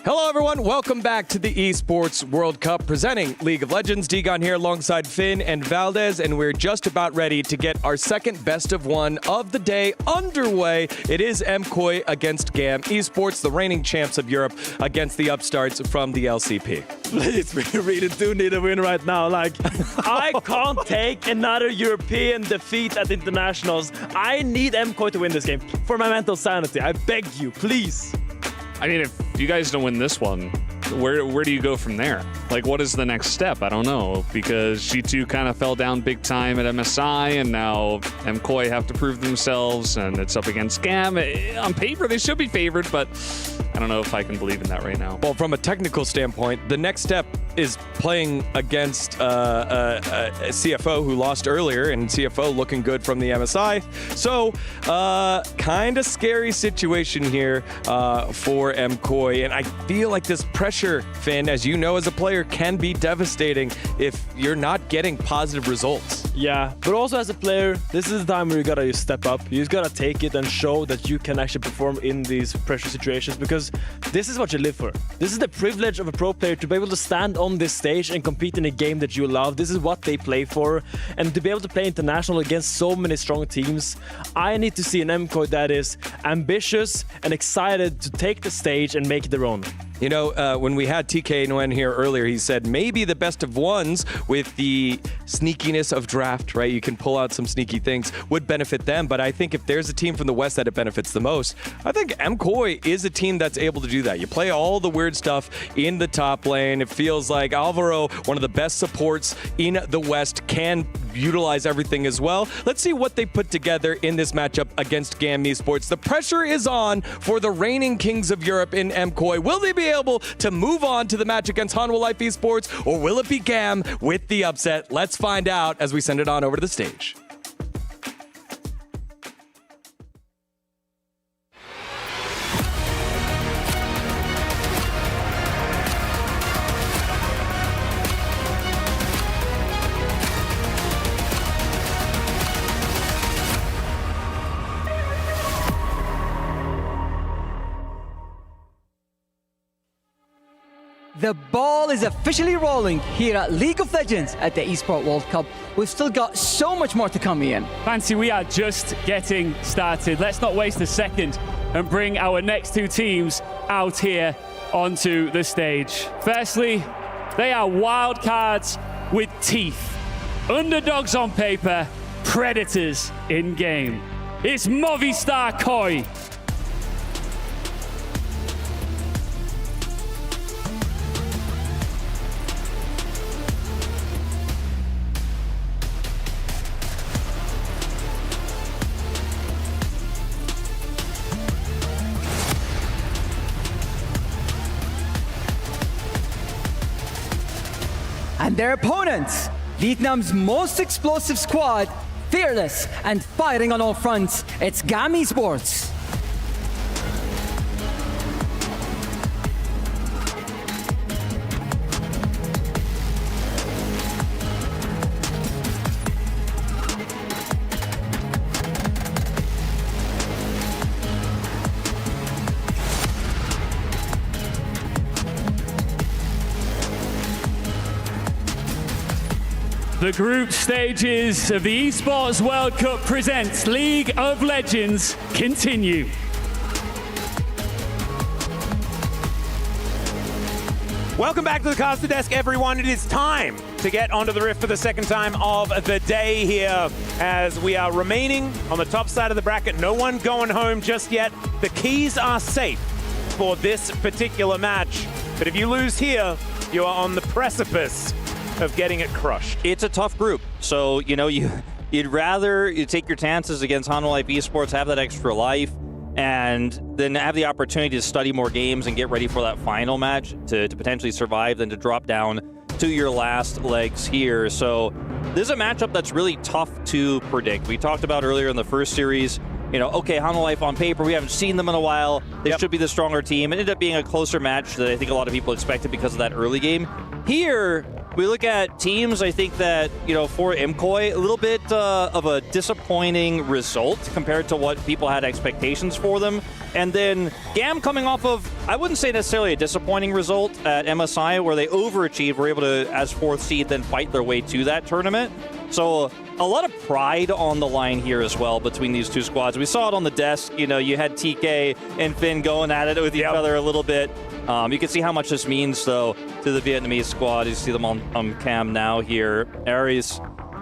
Hello, everyone. Welcome back to the Esports World Cup presenting League of Legends. D-Gon here alongside Finn and Valdez, and we're just about ready to get our second best of one of the day underway. It is MKOI against GAM Esports, the reigning champs of Europe, against the upstarts from the LCP. Please, we really do need a win right now. Like, I can't take another European defeat at internationals. I need MKOI to win this game for my mental sanity. I beg you, please. I mean, if you guys don't win this one, where do you go from there? Like, what is the next step? I don't know, because G2 kind of fell down big time at MSI, and now MKOI have to prove themselves, and it's up against GAM. On paper, they should be favored, but I don't know if I can believe in that right now. Well, from a technical standpoint, the next step is playing against CFO, who lost earlier, and CFO looking good from the MSI. So, kind of scary situation here for MKOI. And I feel like this pressure, Finn, as you know as a player, can be devastating if you're not getting positive results. Yeah, but also as a player, this is the time where you gotta step up. You just gotta take it and show that you can actually perform in these pressure situations, because this is what you live for. This is the privilege of a pro player, to be able to stand on this stage and compete in a game that you love. This is what they play for, and to be able to play international against so many strong teams, I need to see an MKOI that is ambitious and excited to take the stage and make it their own. You know, when we had TK Nguyen here earlier, he said maybe the best of ones with the sneakiness of draft, right? You can pull out some sneaky things, would benefit them. But I think if there's a team from the West that it benefits the most, I think MKOI is a team that's able to do that. You play all the weird stuff in the top lane. It feels like Alvaro, one of the best supports in the West, can utilize everything as well. Let's see what they put together in this matchup against GAM Esports. The pressure is on for the reigning kings of Europe in MKOI. Will they be able to move on to the match against Hanwha Life Esports, or will it be GAM with the upset? Let's find out as we send it on over to the stage. The ball is officially rolling here at League of Legends at the Esports World Cup. We've still got so much more to come, Ian. Fancy, we are just getting started. Let's not waste a second and bring our next two teams out here onto the stage. Firstly, they are wildcards with teeth. Underdogs on paper, predators in game. It's Movistar Koi. And their opponents, Vietnam's most explosive squad, fearless and fighting on all fronts. It's GAM Esports. The group stages of the Esports World Cup presents League of Legends continue. Welcome back to the caster desk, everyone. It is time to get onto the rift for the second time of the day here, as we are remaining on the top side of the bracket. No one going home just yet. The keys are safe for this particular match, but if you lose here, you are on the precipice of getting it crushed. It's a tough group, so you know you'd rather take your chances against Hanwha Life Esports, have that extra life, and then have the opportunity to study more games and get ready for that final match to potentially survive than to drop down to your last legs here. So this is a matchup that's really tough to predict. We talked about earlier in the first series, you know, okay, Hanwha Life on paper, we haven't seen them in a while. They should be the stronger team. It ended up being a closer match that I think a lot of people expected because of that early game. Here, we look at teams, I think that, you know, for MKOI, a little bit of a disappointing result compared to what people had expectations for them. And then GAM coming off of, I wouldn't say necessarily a disappointing result at MSI, where they overachieved, were able to, as fourth seed, then fight their way to that tournament. So a lot of pride on the line here as well between these two squads. We saw it on the desk. You know, you had TK and Finn going at it with each other a little bit. You can see how much this means, though, to the Vietnamese squad. You see them on cam now here. Aries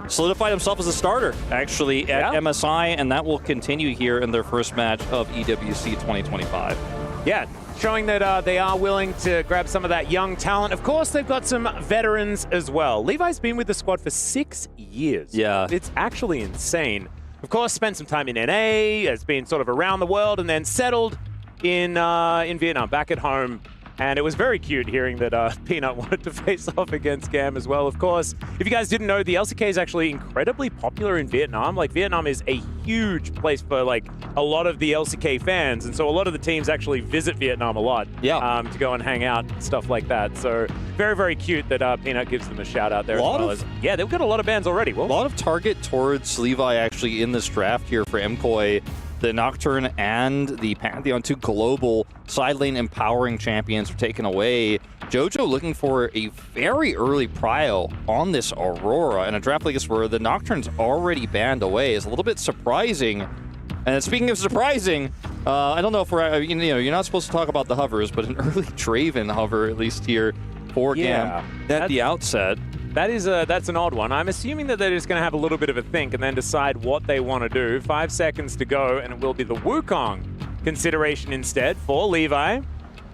solidified himself as a starter, actually, at MSI, and that will continue here in their first match of EWC 2025. Yeah, showing that they are willing to grab some of that young talent. Of course, they've got some veterans as well. Levi's been with the squad for 6 years. Yeah. It's actually insane. Of course, spent some time in NA, has been sort of around the world, and then settled in Vietnam, back at home. And it was very cute hearing that Peanut wanted to face off against Gam as well. Of course, if you guys didn't know, the LCK is actually incredibly popular in Vietnam. Like, Vietnam is a huge place for, like, a lot of the LCK fans. And so a lot of the teams actually visit Vietnam a lot to go and hang out and stuff like that. So very, very cute that Peanut gives them a shout out there as well. Yeah, they've got a lot of bans already. A lot of target towards Levi actually in this draft here for MKOI. The Nocturne and the Pantheon, 2 global side lane empowering champions, are taken away. Jojo looking for a very early prio on this Aurora, in a draft like this where the Nocturne's already banned away is a little bit surprising. And speaking of surprising, I don't know if we're, you're not supposed to talk about the hovers, but an early Draven hover, at least here for Gam at the outset. That's an odd one. I'm assuming that they're just going to have a little bit of a think and then decide what they want to do. 5 seconds to go, and it will be the Wukong consideration instead for Levi.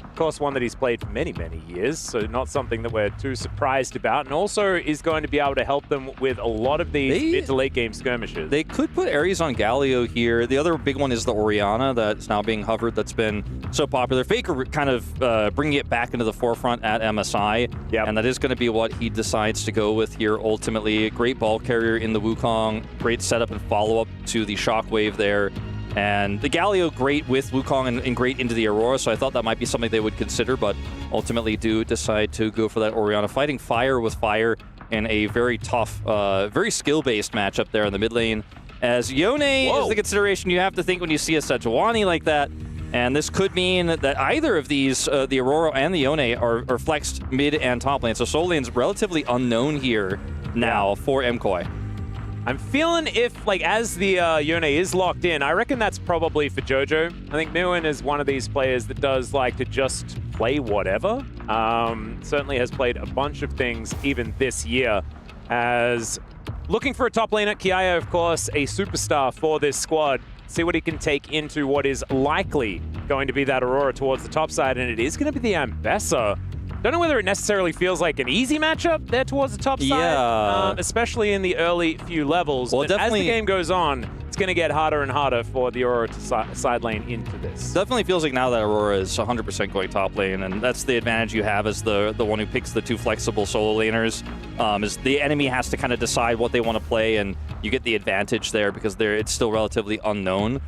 Of course, one that he's played for many, many years, so not something that we're too surprised about, and also is going to be able to help them with a lot of these mid to late game skirmishes. They could put Ares on Galio here. The other big one is the Orianna that's now being hovered, that's been so popular. Faker kind of bringing it back into the forefront at MSI, and that is going to be what he decides to go with here ultimately. Great ball carrier in the Wukong, great setup and follow-up to the Shockwave there. And the Galio, great with Wukong and great into the Aurora, so I thought that might be something they would consider, but ultimately do decide to go for that Orianna. Fighting fire with fire in a very tough, very skill-based matchup there in the mid lane. As Yone is the consideration you have to think when you see a Sejuani like that. And this could mean that either of these, the Aurora and the Yone, are flexed mid and top lane. So Soul Lane's relatively unknown here now for MKOI. I'm feeling if, like, as the Yone is locked in, I reckon that's probably for Jojo. I think Nguyen is one of these players that does like to just play whatever. Certainly has played a bunch of things even this year. As looking for a top laner, Kiaya, of course, a superstar for this squad. See what he can take into what is likely going to be that Aurora towards the top side, and it is going to be the Ambessa. Don't know whether it necessarily feels like an easy matchup there towards the top side, especially in the early few levels. Well, as the game goes on, it's going to get harder and harder for the Aurora to side lane into this. Definitely feels like now that Aurora is 100% going top lane, and that's the advantage you have as the one who picks the 2 flexible solo laners, is the enemy has to kind of decide what they want to play, and you get the advantage there because it's still relatively unknown.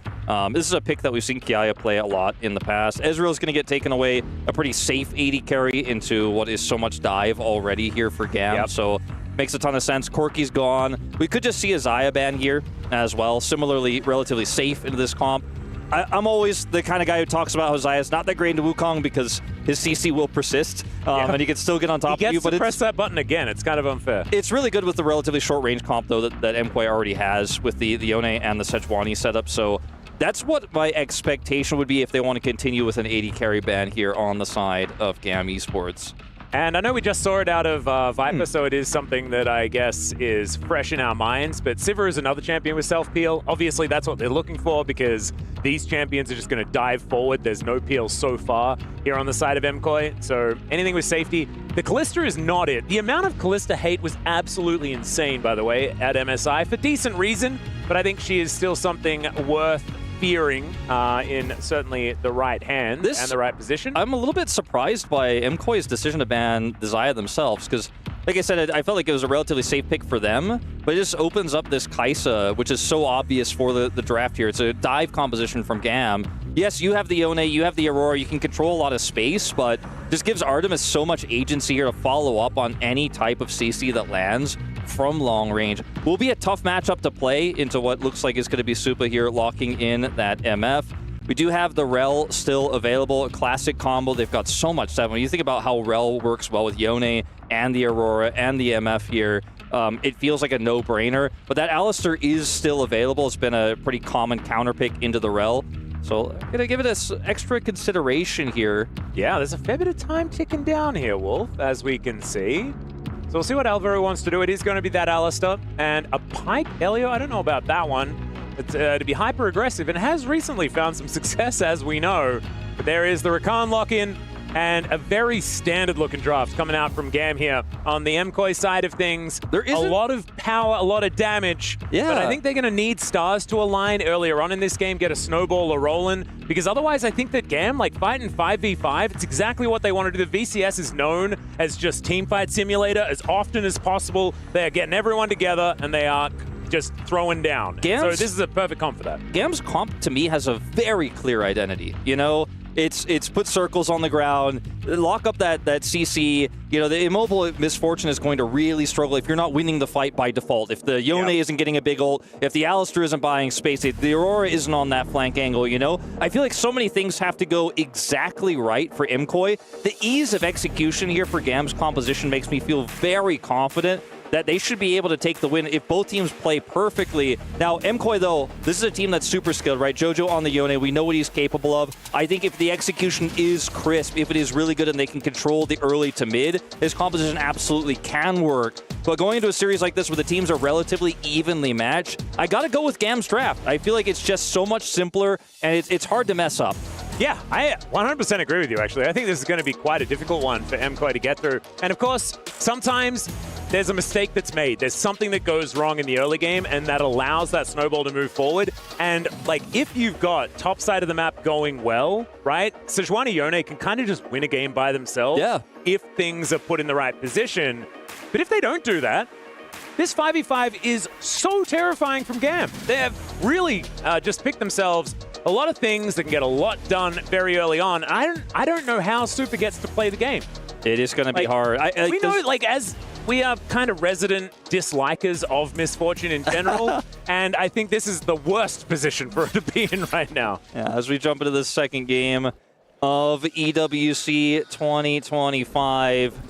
This is a pick that we've seen Kiaya play a lot in the past. Ezreal's going to get taken away, a pretty safe 80 carry into what is so much dive already here for Gam, so makes a ton of sense. Corki's gone. We could just see a Xayah ban here as well. Similarly, relatively safe into this comp. I'm always the kind of guy who talks about how Xayah's not that great into Wukong because his CC will persist, and he can still get on top of you. But press that button again. It's kind of unfair. It's really good with the relatively short range comp, though, that MKOI already has with the Yone and the Sejuani setup. So that's what my expectation would be if they want to continue with an 80 carry ban here on the side of GAM Esports. And I know we just saw it out of Viper, so it is something that I guess is fresh in our minds. But Sivir is another champion with self-peel. Obviously, that's what they're looking for because these champions are just going to dive forward. There's no peel so far here on the side of MKOI. So anything with safety. The Kalista is not it. The amount of Kalista hate was absolutely insane, by the way, at MSI for decent reason. But I think she is still something worth fearing in certainly the right hands and the right position. I'm a little bit surprised by MKOI's decision to ban the Xayah themselves because, like I said, I felt like it was a relatively safe pick for them, but it just opens up this Kai'Sa, which is so obvious for the draft here. It's a dive composition from GAM. Yes, you have the Yone, you have the Aurora, you can control a lot of space, but just gives Artemis so much agency here to follow up on any type of CC that lands from long range. Will be a tough matchup to play into what looks like is going to be Supa here, locking in that MF. We do have the Rel still available, a classic combo. They've got so much stuff. When you think about how Rel works well with Yone and the Aurora and the MF here, it feels like a no-brainer. But that Alistar is still available. It's been a pretty common counter pick into the Rel. So I'm going to give it this extra consideration here. Yeah, there's a fair bit of time ticking down here, Wolf, as we can see. So we'll see what Alvaro wants to do. It is going to be that Alistar and a Pyke Elio. I don't know about that one. to be hyper-aggressive and has recently found some success, as we know. But there is the Rakan lock-in and a very standard-looking draft coming out from GAM here. On the MCOY side of things, there is a lot of power, a lot of damage. Yeah. But I think they're going to need stars to align earlier on in this game, get a snowball rolling, because otherwise I think that GAM, like fighting 5v5, it's exactly what they want to do. The VCS is known as just teamfight simulator as often as possible. They are getting everyone together, and they are just throwing down. So this is a perfect comp for that. GAM's comp, to me, has a very clear identity. You know, it's put circles on the ground, lock up that CC. You know, the immobile Misfortune is going to really struggle if you're not winning the fight by default. If the Yone isn't getting a big ult, if the Alistair isn't buying space, if the Aurora isn't on that flank angle, you know? I feel like so many things have to go exactly right for MCOY. The ease of execution here for GAM's composition makes me feel very confident that they should be able to take the win if both teams play perfectly. Now, MCOY, though, this is a team that's super skilled, right? Jojo on the Yone, we know what he's capable of. I think if the execution is crisp, if it is really good and they can control the early to mid, his composition absolutely can work. But going into a series like this where the teams are relatively evenly matched, I gotta go with GAM's draft. I feel like it's just so much simpler and it's hard to mess up. Yeah, I 100% agree with you, actually. I think this is going to be quite a difficult one for MCOY to get through. And of course, sometimes there's a mistake that's made. There's something that goes wrong in the early game, and that allows that snowball to move forward. And, like, if you've got top side of the map going well, right, Sejuani Yone can kind of just win a game by themselves if things are put in the right position. But if they don't do that, this 5v5 is so terrifying from GAM. They have really just picked themselves a lot of things that can get a lot done very early on. I don't know how Super gets to play the game. It is going to be hard. We know, like, as we are kind of resident dislikers of Misfortune in general, and I think this is the worst position for it to be in right now. Yeah, as we jump into the second game of EWC 2025.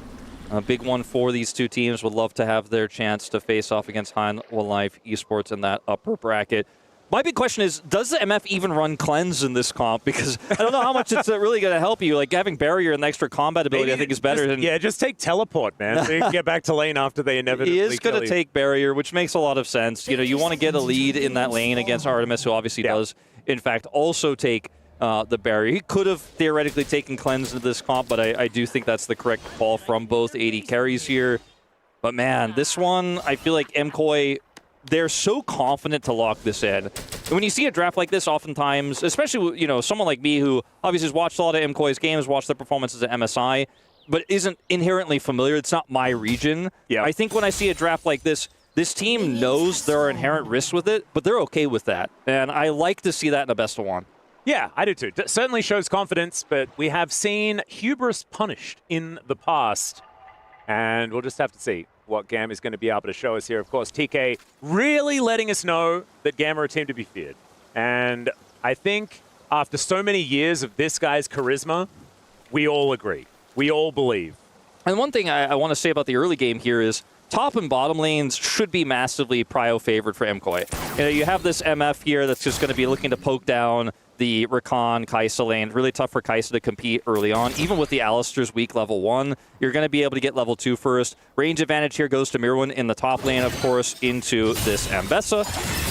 A big one for these two teams. Would love to have their chance to face off against Hanwha Life Esports in that upper bracket. My big question is, does the MF even run Cleanse in this comp? Because I don't know how much it's really going to help you. Like, having Barrier and the extra combat ability, I think, is better than... Yeah, just take Teleport, man, so you can get back to lane after they inevitably He is going to take Barrier, which makes a lot of sense. You know, you want to get a lead in that lane against Artemis, who obviously does, in fact, also take the Barrier. He could have theoretically taken Cleanse into this comp, but I do think that's the correct call from both AD carries here. But, man, this one, I feel like MCOY... They're so confident to lock this in. And when you see a draft like this, oftentimes, especially, you know, someone like me who obviously has watched a lot of MCOY's games, watched their performances at MSI, but isn't inherently familiar. It's not my region. Yeah. I think when I see a draft like this, this team knows there are inherent risks with it, but they're okay with that. And I like to see that in a best of one. Yeah, I do too. It certainly shows confidence, but we have seen hubris punished in the past. And we'll just have to see what GAM is going to be able to show us here. Of course, TK really letting us know that GAM are a team to be feared. And I think after so many years of this guy's charisma, we all agree. We all believe. And one thing I want to say about the early game here is top and bottom lanes should be massively prio favored for MCOY. You know, you have this MF here that's just going to be looking to poke down the Rakan, Kai'Sa lane. Really tough for Kai'Sa to compete early on. Even with the Alistair's weak level 1, you're going to be able to get level 2 first. Range advantage here goes to Mirwin in the top lane, of course, into this Ambessa.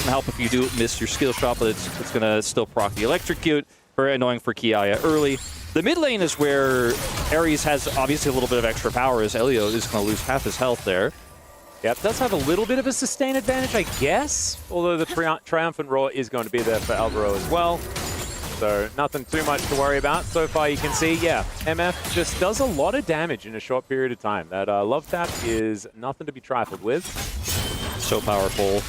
Can help if you do miss your skill shot, but it's going to still proc the Electrocute. Very annoying for Kiaya early. The mid lane is where Ares has obviously a little bit of extra power, as Elio is going to lose half his health there. Yep, does have a little bit of a sustain advantage, I guess. Although the Triumphant Roar is going to be there for Alvaro as well. So nothing too much to worry about. So far you can see, yeah, MF just does a lot of damage in a short period of time. That love tap is nothing to be trifled with. So powerful.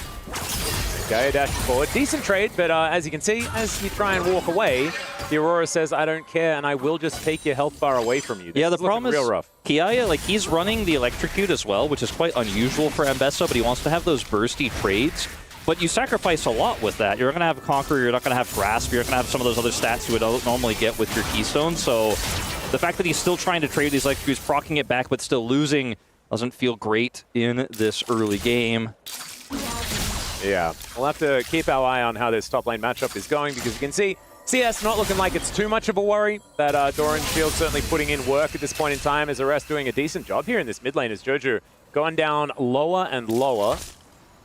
Okay, dashing forward. Decent trade, but as you can see, as you try and walk away, the Aurora says, I don't care, and I will just take your health bar away from you. This the problem is real rough. Kiaya, like, he's running the Electrocute as well, which is quite unusual for Ambessa, but he wants to have those bursty trades. But you sacrifice a lot with that. You're going to have Conqueror, you're not going to have Grasp, you're going to have some of those other stats you would normally get with your Keystone. So the fact that he's still trying to trade these Electrocutes, procking it back, but still losing, doesn't feel great in this early game. Yeah, we'll have to keep our eye on how this top lane matchup is going, because you can see CS not looking like it's too much of a worry. That Doran Shield certainly putting in work at this point in time, as Arrest doing a decent job here in this mid lane as Jojo going down lower and lower.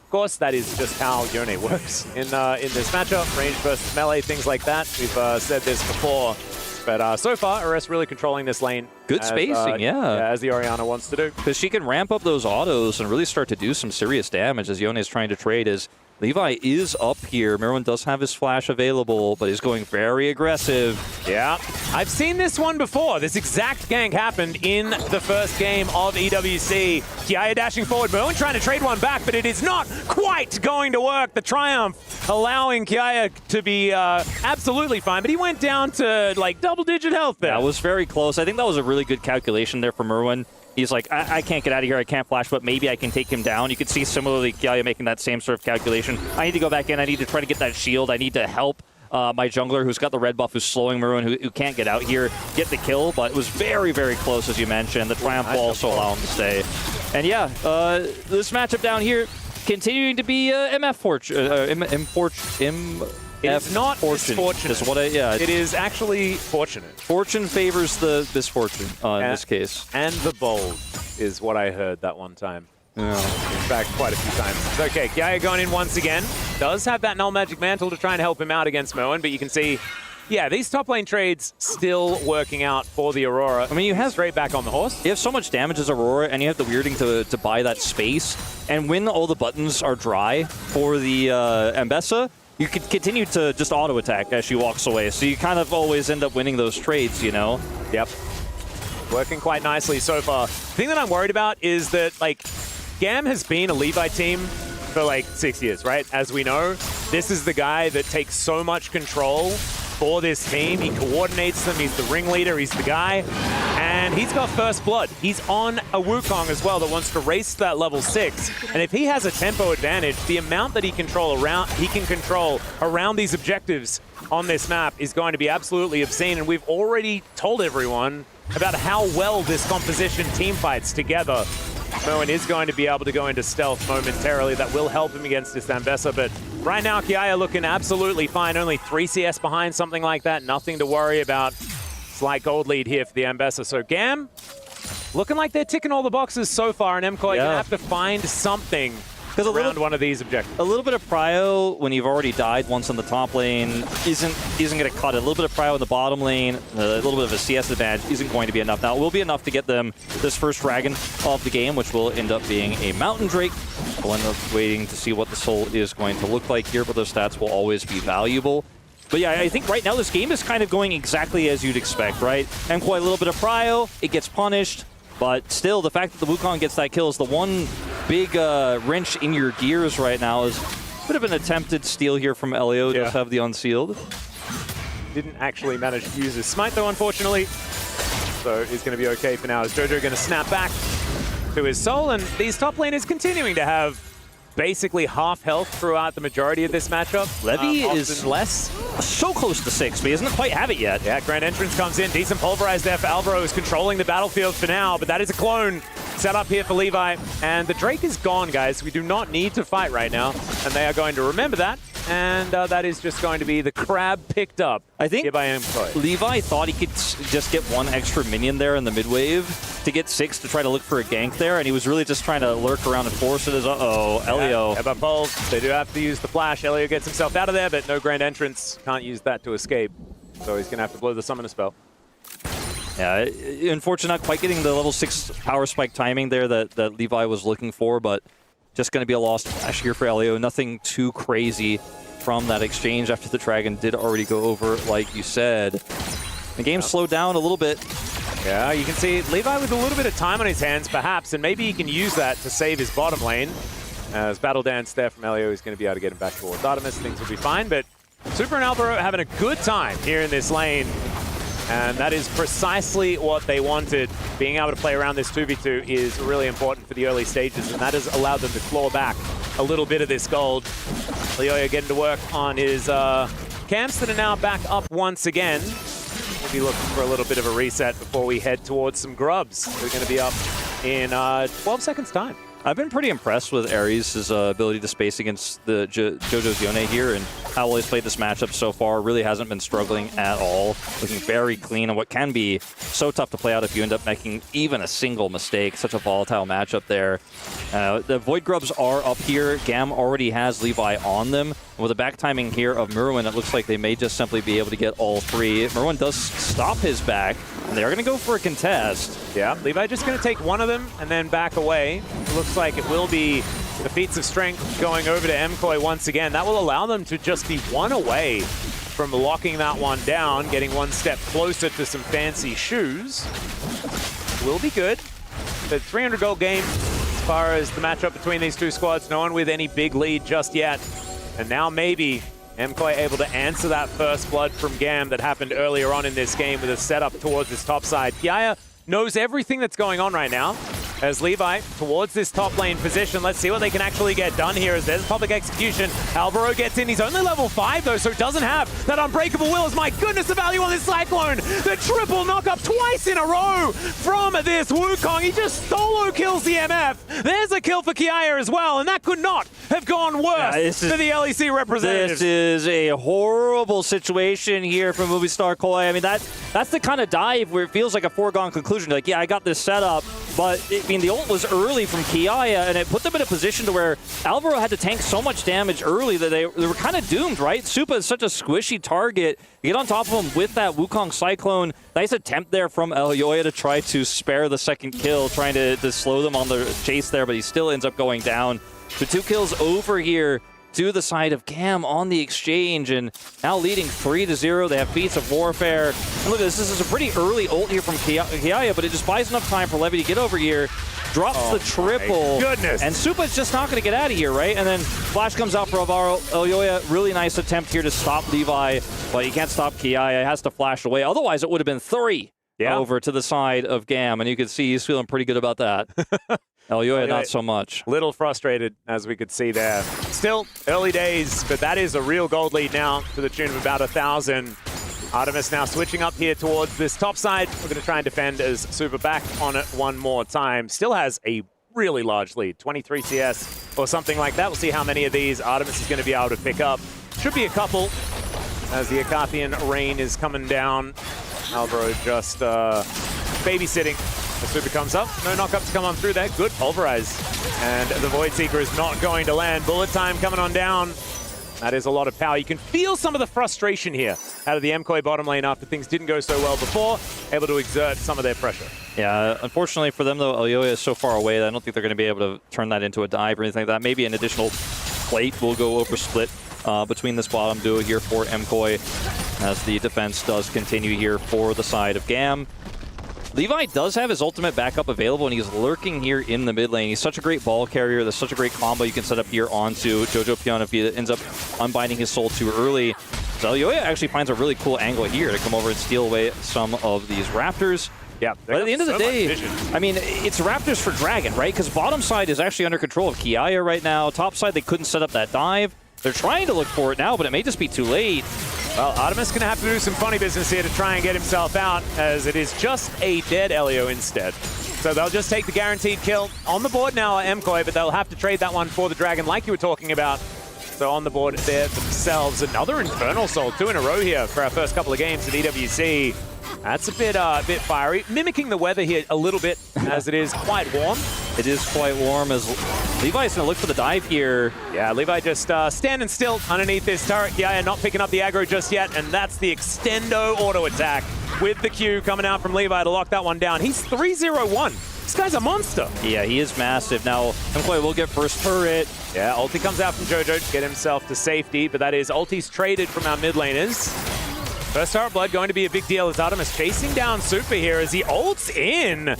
Of course, that is just how Yone works in this matchup. Range versus melee, things like that. We've said this before. But so far, RS really controlling this lane. Good spacing, yeah. As the Orianna wants to do. Because she can ramp up those autos and really start to do some serious damage as Yone is trying to trade. As Levi is up here. Merwin does have his flash available, but he's going very aggressive. Yeah, I've seen this one before. This exact gank happened in the first game of EWC. Kiaya dashing forward, Merwin trying to trade one back, but it is not quite going to work. The Triumph allowing Kiaya to be absolutely fine, but he went down to like double-digit health there. That was very close. I think that was a really good calculation there for Merwin. He's like, I can't get out of here, I can't flash, but maybe I can take him down. You could see similarly Kiaya making that same sort of calculation. I need to go back in, I need to try to get that shield, I need to help my jungler who's got the red buff, who's slowing Merwin, who can't get out here, get the kill, but it was very, very close, as you mentioned. The Triumph will also allow him to stay. And yeah, this matchup down here, continuing to be MF Fortune. It's not misfortunate. Is what it is actually fortunate. Fortune favors the misfortune in this case. And the bold is what I heard that one time. Yeah. In fact, quite a few times. It's okay, Kiaya going in once again. Does have that Null Magic Mantle to try and help him out against Merwin, but you can see, yeah, these top lane trades still working out for the Aurora. I mean, you have straight back on the horse. You have so much damage as Aurora, and you have the weirding to buy that space. And when all the buttons are dry for the Ambessa, you can continue to just auto-attack as she walks away. So you kind of always end up winning those trades, you know? Yep. Working quite nicely so far. The thing that I'm worried about is that, like, Gam has been a Levi team for, like, 6 years, right? As we know, this is the guy that takes so much control for this team. He coordinates them. He's the ringleader. He's the guy. And he's got first blood. He's on a Wukong as well that wants to race to that level 6. And if he has a tempo advantage, the amount that he can control around these objectives on this map is going to be absolutely obscene. And we've already told everyone about how well this composition team fights together. Merwin is going to be able to go into stealth momentarily. That will help him against this Ambessa, but right now Kiaya looking absolutely fine. Only 3 CS behind, something like that. Nothing to worry about. Slight gold lead here for the Ambessa. So Gam, looking like they're ticking all the boxes so far, and MCOY gonna have to find something around one of these objectives. A little bit of prio when you've already died once on the top lane isn't going to cut it. A little bit of prio in the bottom lane, a little bit of a CS advantage isn't going to be enough. Now, it will be enough to get them this first dragon of the game, which will end up being a Mountain Drake. We'll end up waiting to see what the soul is going to look like here, but those stats will always be valuable. But yeah, I think right now this game is kind of going exactly as you'd expect, right? MCOY a little bit of prio, it gets punished. But still, the fact that the Wukong gets that kill is the one big wrench in your gears right now. Is a bit of an attempted steal here from Elio. Does have the unsealed. Didn't actually manage to use his smite though, unfortunately. So he's going to be okay for now. Is Jojo going to snap back to his soul? And these top laners continuing to have basically half health throughout the majority of this matchup. Levy is less. So close to 6, but he doesn't quite have it yet. Yeah, Grand Entrance comes in. Decent pulverize there for Alvaro, who's controlling the battlefield for now, but that is a clone set up here for Levi. And the Drake is gone, guys. We do not need to fight right now, and they are going to remember that. And that is just going to be the crab picked up. I think here by MCOY. Levi thought he could just get one extra minion there in the mid wave to get 6 to try to look for a gank there, and he was really just trying to lurk around and force it as, Elio. Yeah, but Pulse, they do have to use the flash. Elio gets himself out of there, but no Grand Entrance. Can't use that to escape. So he's going to have to blow the summoner spell. Yeah, unfortunately not quite getting the level 6 power spike timing there that Levi was looking for, but just going to be a lost flash here for Elio. Nothing too crazy from that exchange after the Dragon did already go over, like you said. The game slowed down a little bit. Yeah, you can see Levi with a little bit of time on his hands, perhaps, and maybe he can use that to save his bottom lane. As Battle Dance there from Elio is going to be able to get him back towards Artemis. Things will be fine, but Super and Alvaro having a good time here in this lane. And that is precisely what they wanted. Being able to play around this 2v2 is really important for the early stages, and that has allowed them to claw back a little bit of this gold. Leoya getting to work on his camps that are now back up once again. We'll be looking for a little bit of a reset before we head towards some grubs. We're going to be up in 12 seconds time. I've been pretty impressed with Ares' ability to space against the JoJo's Yone here, and how well he's played this matchup so far. Really hasn't been struggling at all. Looking very clean, and what can be so tough to play out if you end up making even a single mistake. Such a volatile matchup there. The Void Grubs are up here. Gam already has Levi on them. With the back timing here of Merwin, it looks like they may just simply be able to get all three. Merwin does stop his back, and they're going to go for a contest. Yeah, Levi just going to take one of them and then back away. It looks like it will be the feats of strength going over to MKOI once again. That will allow them to just be one away from locking that one down, getting one step closer to some fancy shoes. Will be good. The 300 gold game as far as the matchup between these two squads. No one with any big lead just yet. And now maybe MKOI able to answer that first blood from Gam that happened earlier on in this game with a setup towards his top side. Kiaya knows everything that's going on right now. As Levi towards this top lane position. Let's see what they can actually get done here as there's public execution. Alvaro gets in. He's only level 5 though, so doesn't have that unbreakable will. My goodness, the value on this Cyclone. The triple knock-up twice in a row from this Wukong. He just solo kills the MF. There's a kill for Kiaya as well, and that could not have gone worse for the LEC representatives. This is a horrible situation here for Movistar Koi. I mean, that's the kind of dive where it feels like a foregone conclusion. Like, yeah, I got this set up, but I mean, the ult was early from Kiaya, and it put them in a position to where Alvaro had to tank so much damage early that they were kind of doomed, right? Supa is such a squishy target. You get on top of him with that Wukong Cyclone. Nice attempt there from Elyoya to try to spare the second kill, trying to slow them on the chase there, but he still ends up going down. So 2 kills over here to the side of Gam on the exchange, and now leading 3-0. They have Feats of Warfare. And look at this. This is a pretty early ult here from Kiaya, but it just buys enough time for Levy to get over here. Drops the triple. Goodness. And Supa's just not going to get out of here, right? And then Flash comes out for Alvaro. Elyoya, really nice attempt here to stop Levi, but he can't stop Kiaya. He has to flash away. Otherwise, it would have been 3 over to the side of Gam, and you can see he's feeling pretty good about that. Elyoya, not so much. Little frustrated, as we could see there. Still early days, but that is a real gold lead now to the tune of about 1,000. Artemis now switching up here towards this top side. We're going to try and defend as Supa back on it one more time. Still has a really large lead, 23 CS or something like that. We'll see how many of these Artemis is going to be able to pick up. Should be a couple as the Akathian rain is coming down. Alvaro just babysitting. The Supa comes up. No knockup to come on through there. Good pulverize. And the Void Seeker is not going to land. Bullet time coming on down. That is a lot of power. You can feel some of the frustration here out of the MKOI bottom lane after things didn't go so well before. Able to exert some of their pressure. Yeah, unfortunately for them, though, Elyoya is so far away that I don't think they're going to be able to turn that into a dive or anything like that. Maybe an additional plate will go over split between this bottom duo here for MKOI as the defense does continue here for the side of Gam. Levi does have his ultimate backup available, and he's lurking here in the mid lane. He's such a great ball carrier. There's such a great combo you can set up here onto Jojo Pion if he ends up unbinding his soul too early. So Elyoya actually finds a really cool angle here to come over and steal away some of these Raptors. Yeah, but at the end of the day, I mean, it's Raptors for Dragon, right? Because bottom side is actually under control of Kiaya right now. Top side, they couldn't set up that dive. They're trying to look for it now, but it may just be too late. Well, Artemis going to have to do some funny business here to try and get himself out, as it is just a dead Elio instead. So they'll just take the guaranteed kill on the board now at MKOI, but they'll have to trade that one for the Dragon like you were talking about. So on the board there themselves. Another Infernal Soul, 2 in a row here for our first couple of games at EWC. That's a bit fiery. Mimicking the weather here a little bit, as it is quite warm. It is quite warm, as Levi's going to look for the dive here. Yeah, Levi just standing still underneath this turret. Yeah, not picking up the aggro just yet, and that's the extendo auto attack with the Q coming out from Levi to lock that one down. He's 3-0-1. This guy's a monster. Yeah, he is massive. Now, MKOI will get first turret. Yeah, ulti comes out from Jojo to get himself to safety, but that is ulti's traded from our mid laners. First turret blood going to be a big deal as Artemis chasing down Supa here as he ults in.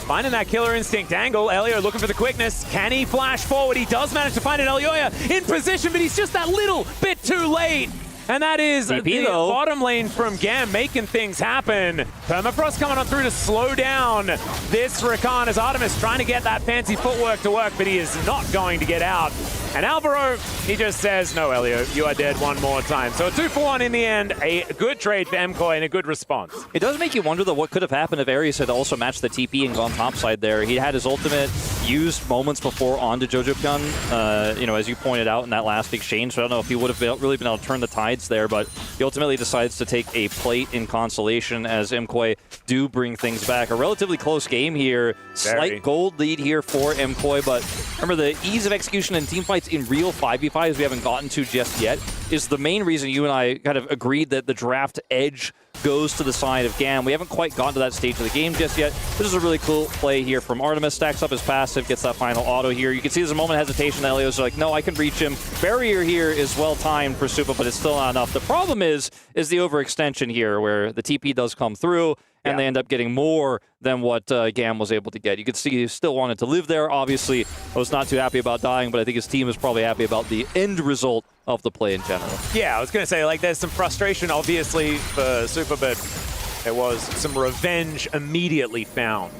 Finding that killer instinct angle. Elio looking for the quickness. Can he flash forward? He does manage to find an Elyoya in position, but he's just that little bit too late. And that is the bottom lane from Gam making things happen. Permafrost coming on through to slow down this Rakan as Artemis trying to get that fancy footwork to work, but he is not going to get out. And Alvaro, he just says, no, Elio, you are dead one more time. So a 2-for-1 in the end, a good trade for MKOI and a good response. It does make you wonder, though, what could have happened if Ares had also matched the TP and gone topside there. He had his ultimate. used moments before onto Jojo-Pyun, you know, as you pointed out in that last exchange. So I don't know if he would have really been able to turn the tides there, but he ultimately decides to take a plate in consolation as MKOI do bring things back. A relatively close game here. Slight gold lead here for MKOI, but remember the ease of execution in team fights in real 5v5s we haven't gotten to just yet is the main reason you and I kind of agreed that the draft edge goes to the side of GAM. We haven't quite gotten to that stage of the game just yet. This is a really cool play here from Artemis. Stacks up his passive, gets that final auto here. You can see there's a moment of hesitation. The Elio's like, no, I can reach him. Barrier here is well timed for Supa, but it's still not enough. The problem is the overextension here where the TP does come through and they end up getting more than what GAM was able to get. You could see he still wanted to live there. Obviously, I was not too happy about dying, but I think his team is probably happy about the end result of the play in general. Yeah, I was going to say, like, there's some frustration, obviously, for Supa, but there was some revenge immediately found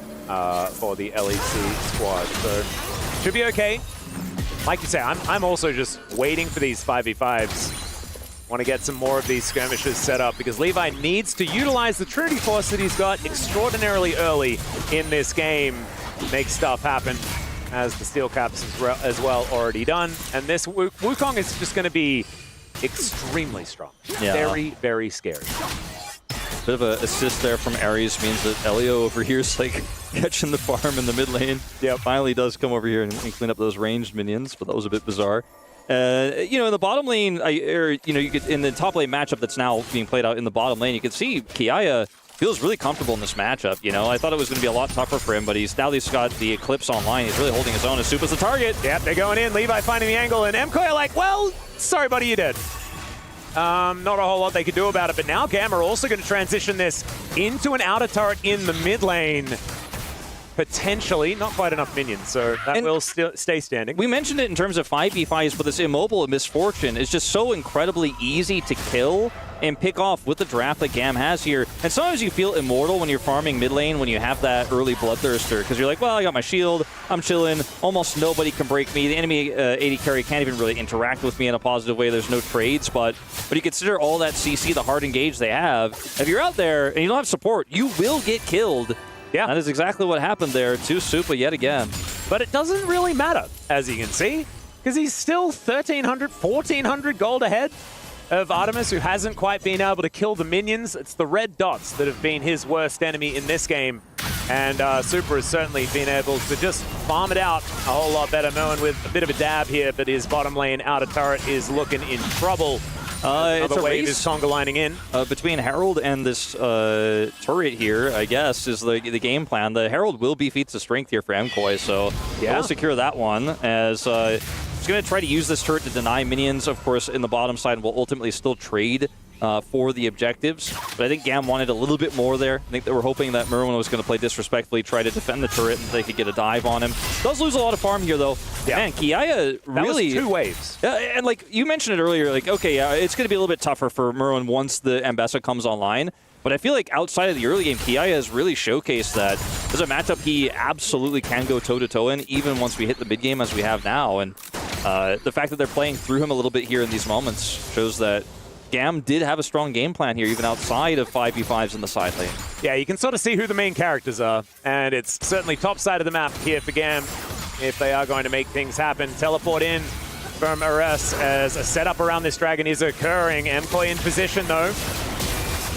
for the LEC squad. So, should be okay. Like you say, I'm also just waiting for these 5v5s. Want to get some more of these skirmishes set up because Levi needs to utilize the Trinity Force that he's got extraordinarily early in this game. Make stuff happen, as the Steel Caps as well already done. And this Wukong is just going to be extremely strong. Yeah. Very, very scary. Bit of an assist there from Ares means that Elio over here is like catching the farm in the mid lane. Yeah, finally does come over here and clean up those ranged minions, but that was a bit bizarre. You know, in the bottom lane, you know, you could in the top lane matchup that's now being played out in the bottom lane, you can see Kiaya feels really comfortable in this matchup. You know, I thought it was going to be a lot tougher for him, but he's got the Eclipse online. He's really holding his own as Supa's the target. Yep, they're going in. Levi finding the angle, and MKOI are like, well, sorry, buddy, you're dead. Not a whole lot they could do about it, but now GAM are also going to transition this into an outer turret in the mid lane. Potentially, not quite enough minions, so that will still stay standing. We mentioned it in terms of 5v5s, but this Immobile of Misfortune is just so incredibly easy to kill and pick off with the draft that GAM has here. And sometimes you feel immortal when you're farming mid lane, when you have that early Bloodthirster, because you're like, well, I got my shield, I'm chilling, almost nobody can break me. The enemy AD carry can't even really interact with me in a positive way. There's no trades, but you consider all that CC, the hard engage they have. If you're out there and you don't have support, you will get killed. Yeah. That is exactly what happened there to Supa yet again. But it doesn't really matter, as you can see, because he's still 1,300, 1,400 gold ahead of Artemis, who hasn't quite been able to kill the minions. It's the red dots that have been his worst enemy in this game. And Supa has certainly been able to just farm it out a whole lot better. Merwin with a bit of a dab here, but his bottom lane outer turret is looking in trouble. It's a wave race is Tonga lining in. Between Herald and this turret here, I guess, is the game plan. The Herald will be feats of strength here for MKOI, so we'll secure that one as he's going to try to use this turret to deny minions, of course, in the bottom side, and will ultimately still trade for the objectives. But I think GAM wanted a little bit more there. I think they were hoping that Merwin was going to play disrespectfully, try to defend the turret, and they could get a dive on him. Does lose a lot of farm here, though. Yeah. Man, Kiaya really... That was 2 waves. And like you mentioned it earlier, like, okay, it's going to be a little bit tougher for Merwin once the Ambessa comes online. But I feel like outside of the early game, Kiaya has really showcased that there's a matchup he absolutely can go toe-to-toe in, even once we hit the mid-game as we have now. And the fact that they're playing through him a little bit here in these moments shows that GAM did have a strong game plan here, even outside of 5v5s in the side lane. Yeah, you can sort of see who the main characters are, and it's certainly top side of the map here for GAM if they are going to make things happen. Teleport in from Ares as a setup around this dragon is occurring. MKOI in position, though.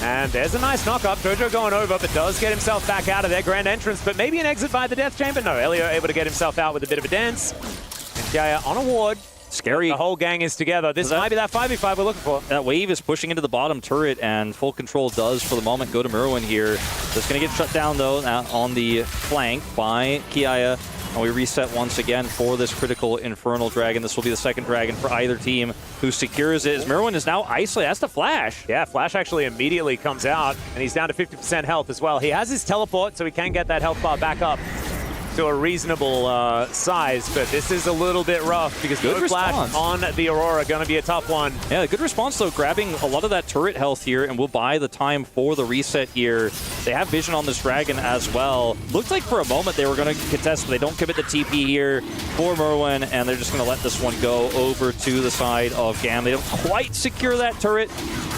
And there's a nice knock-up. Jojo going over, but does get himself back out of their grand entrance, but maybe an exit by the Death Chamber. No, Elio able to get himself out with a bit of a dance. And Kiaya on a ward. Scary. The whole gang is together. This might be that 5v5 we're looking for. That wave is pushing into the bottom turret, and full control does, for the moment, go to Merwin here. Just going to get shut down, though, on the flank by Kiaya. And we reset once again for this critical Infernal Dragon. This will be the second dragon for either team who secures it. As Merwin is now isolated. That's the Flash. Yeah, Flash actually immediately comes out, and he's down to 50% health as well. He has his teleport, so he can get that health bar back up to a reasonable size, but this is a little bit rough because no Flash on the Aurora, going to be a tough one. Yeah, good response though, grabbing a lot of that turret health here, and will buy the time for the reset here. They have vision on this dragon as well. Looked like for a moment they were going to contest, but they don't commit the TP here for Merwin, and they're just going to let this one go over to the side of GAM. They don't quite secure that turret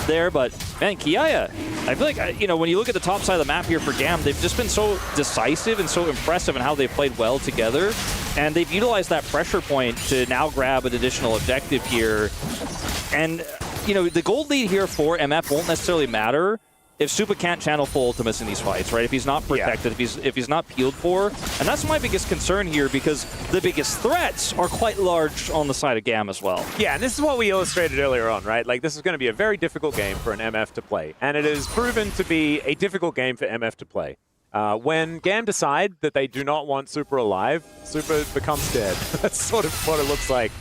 there, but man, Kiaya I feel like, you know, when you look at the top side of the map here for GAM, they've just been so decisive and so impressive in how they've played well together. And they've utilized that pressure point to now grab an additional objective here. And, you know, the gold lead here for MF won't necessarily matter if Supa can't channel full ultimates in these fights, right? If he's not protected, if he's not peeled for. And that's my biggest concern here, because the biggest threats are quite large on the side of GAM as well. Yeah, and this is what we illustrated earlier on, right? Like, this is going to be a very difficult game for an MF to play. And it has proven to be a difficult game for MF to play. When GAM decide that they do not want Supa alive, Supa becomes dead. That's sort of what it looks like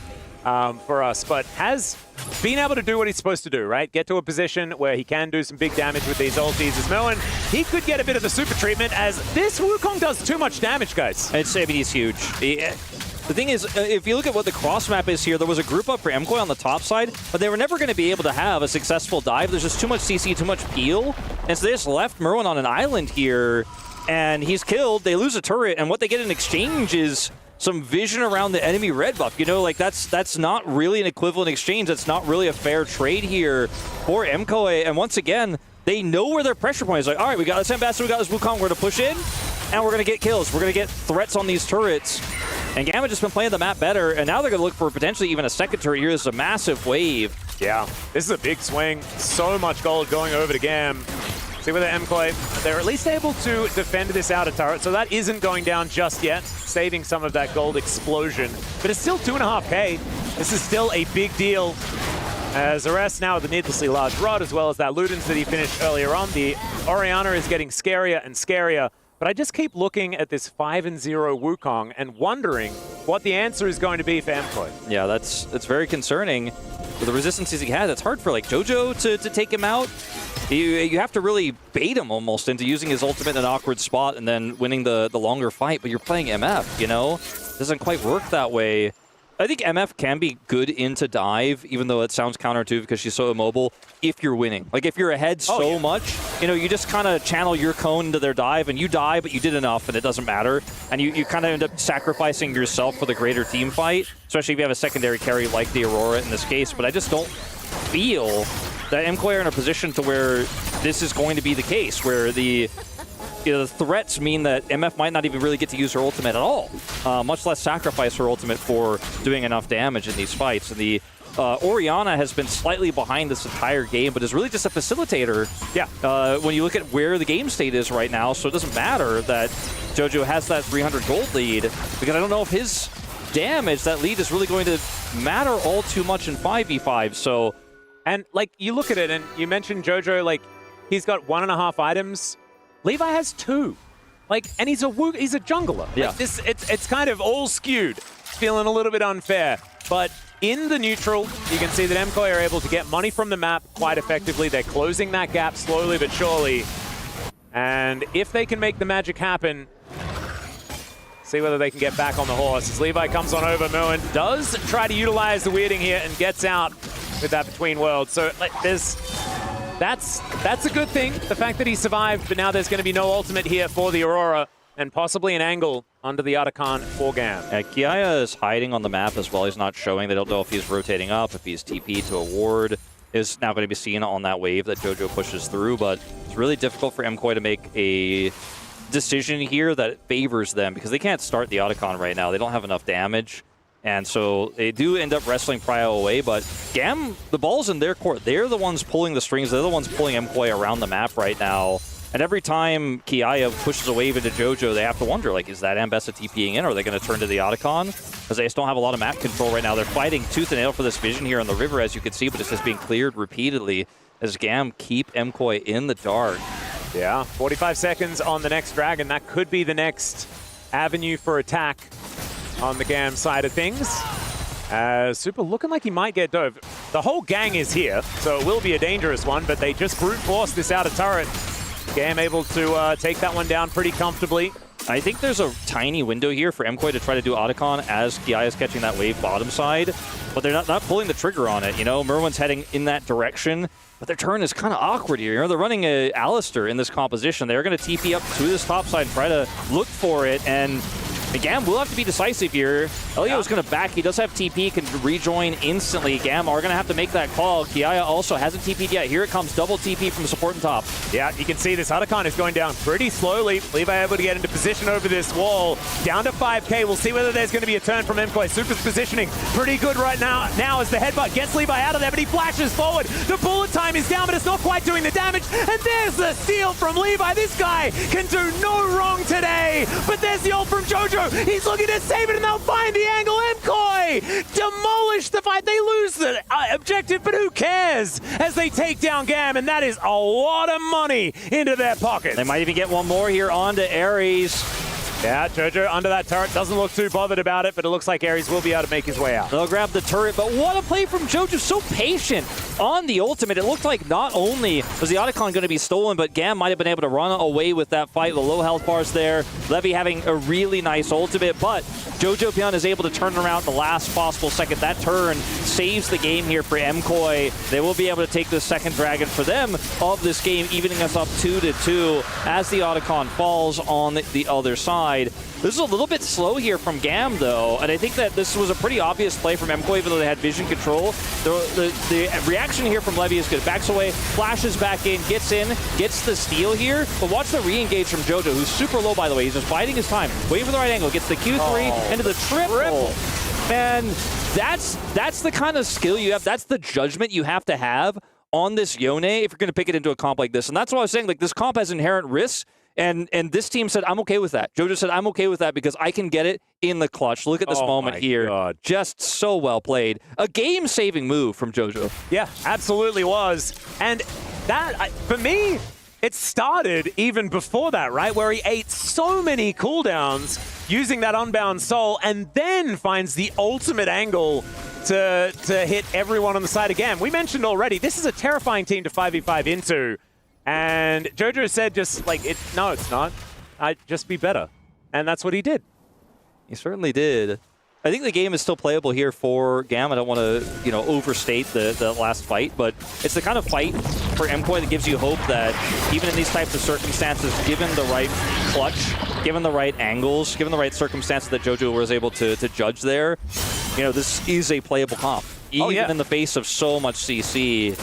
for us. But has been able to do what he's supposed to do, right? Get to a position where he can do some big damage with these ultis. As Merwin, he could get a bit of the Supa treatment, as this Wukong does too much damage, guys. I mean, he's huge. The thing is, if you look at what the cross map is here, there was a group up for MKOI on the top side, but they were never going to be able to have a successful dive. There's just too much CC, too much peel. And so they just left Merwin on an island here, and he's killed. They lose a turret, and what they get in exchange is some vision around the enemy red buff. You know, like that's not really an equivalent exchange. That's not really a fair trade here for MKOI. And once again, they know where their pressure point is. Like, all right, we got this Ambassador, we got this Wukong, we're going to push in, and we're going to get kills. We're going to get threats on these turrets. And GAM has just been playing the map better, and now they're going to look for potentially even a second turret here. This is a massive wave. Yeah, this is a big swing. So much gold going over to GAM. See whether MKOI, they're at least able to defend this outer turret, so that isn't going down just yet, saving some of that gold explosion. But it's still 2.5K. This is still a big deal. As Arrest now with the needlessly large rod, as well as that Ludens that he finished earlier on. The Orianna is getting scarier and scarier. But I just keep looking at this 5-0 Wukong and wondering what the answer is going to be for MKOI. Yeah, that's very concerning. With the resistances he has, it's hard for like JoJo to take him out. You have to really bait him almost into using his ultimate in an awkward spot and then winning the longer fight. But you're playing MF, you know? Doesn't quite work that way. I think MF can be good into dive, even though it sounds counterintuitive because she's so immobile, if you're winning. Like, if you're ahead so much, you know, you just kind of channel your cone into their dive, and you die, but you did enough, and it doesn't matter. And you kind of end up sacrificing yourself for the greater team fight, especially if you have a secondary carry like the Aurora in this case. But I just don't feel that MKOI are in a position to where this is going to be the case, where the threats mean that MF might not even really get to use her ultimate at all, much less sacrifice her ultimate for doing enough damage in these fights. And the Orianna has been slightly behind this entire game, but is really just a facilitator. Yeah. When you look at where the game state is right now, so it doesn't matter that JoJo has that 300 gold lead, because I don't know if his damage, that lead, is really going to matter all too much in 5v5. So, and like, you look at it, and you mentioned JoJo, like, he's got 1.5 items. Levi has 2. Like, and he's a jungler. Yeah. Like this, it's kind of all skewed. Feeling a little bit unfair. But in the neutral, you can see that MKOI are able to get money from the map quite effectively. They're closing that gap slowly but surely. And if they can make the magic happen, see whether they can get back on the horse. As Levi comes on over, Merwin does try to utilize the weirding here and gets out with that between worlds. So like, that's a good thing, the fact that he survived, but now there's going to be no ultimate here for the Aurora, and possibly an angle under the Otacon for GAM. Kiaya is hiding on the map as well. He's not showing. They don't know if he's rotating up, if he's TP to a ward. Is now going to be seen on that wave that JoJo pushes through, but it's really difficult for MKOI to make a decision here that favors them, because they can't start the Otacon right now. They don't have enough damage. And so they do end up wrestling Prio away, but GAM, the ball's in their court. They're the ones pulling the strings. They're the ones pulling MKOI around the map right now. And every time Kiaya pushes a wave into JoJo, they have to wonder, like, is that Ambessa TPing in? Or are they going to turn to the Otacon? Because they just don't have a lot of map control right now. They're fighting tooth and nail for this vision here on the river, as you can see, but it's just being cleared repeatedly as GAM keep MKOI in the dark. Yeah, 45 seconds on the next Dragon. That could be the next avenue for attack on the GAM side of things. Supa looking like he might get dove. The whole gang is here, so it will be a dangerous one, but they just brute force this outer turret. GAM able to take that one down pretty comfortably. I think there's a tiny window here for MKOI to try to do Otacon as Kiaya is catching that wave bottom side, but they're not pulling the trigger on it. You know, Merwin's heading in that direction, but their turn is kind of awkward here. You know, they're running a Alistair in this composition. They're going to TP up to this top side and try to look for it, and Gam will have to be decisive here. Elio's going to back. He does have TP, can rejoin instantly. Gam are going to have to make that call. Kiaya also hasn't TP'd yet. Here it comes, double TP from support and top. Yeah, you can see this Otacon is going down pretty slowly. Levi able to get into position over this wall. Down to 5k. We'll see whether there's going to be a turn from MKOI. Super's positioning pretty good right now. Now as the headbutt gets Levi out of there, but he flashes forward. The bullet time is down, but it's not quite doing the damage. And there's the steal from Levi. This guy can do no wrong today. But there's the ult from Jojo. He's looking to save it, and they'll find the angle. MKOI demolish the fight. They lose the objective, but who cares? As they take down Gam, and that is a lot of money into their pockets. They might even get one more here onto Ares. Yeah, Jojo under that turret doesn't look too bothered about it, but it looks like Ares will be able to make his way out. They'll grab the turret, but what a play from Jojo. So patient on the ultimate. It looked like not only was the Otacon going to be stolen, but Gam might have been able to run away with that fight. The low health bars there. Levy having a really nice ultimate, but Jojo Pion is able to turn around the last possible second. That turn saves the game here for MKOI. They will be able to take the second dragon for them of this game, evening us up 2-2 as the Otacon falls on the other side. This is a little bit slow here from Gam, though, and I think that this was a pretty obvious play from MKOI, even though they had vision control. The reaction here from Levy is good. Backs away, flashes back in, gets the steal here, but watch the re-engage from Jojo, who's super low, by the way. He's just biding his time, waiting for the right angle, gets the Q3 into the triple. Man, that's the kind of skill you have. That's the judgment you have to have on this Yone if you're going to pick it into a comp like this. And that's what I was saying, like, this comp has inherent risks. And this team said, I'm okay with that. Jojo said, I'm okay with that because I can get it in the clutch. Look at this moment here. God. Just so well played. A game-saving move from Jojo. Yeah, absolutely was. And that, for me, it started even before that, right? Where he ate so many cooldowns using that Unbound Soul and then finds the ultimate angle to hit everyone on the side again. We mentioned already, this is a terrifying team to 5v5 into. And Jojo said just like, no, it's not. I'd just be better. And that's what he did. He certainly did. I think the game is still playable here for Gam. I don't want to, overstate the last fight, but it's the kind of fight for MKOI that gives you hope that even in these types of circumstances, given the right clutch, given the right angles, given the right circumstances that Jojo was able to judge there, this is a playable comp. Even in the face of so much CC.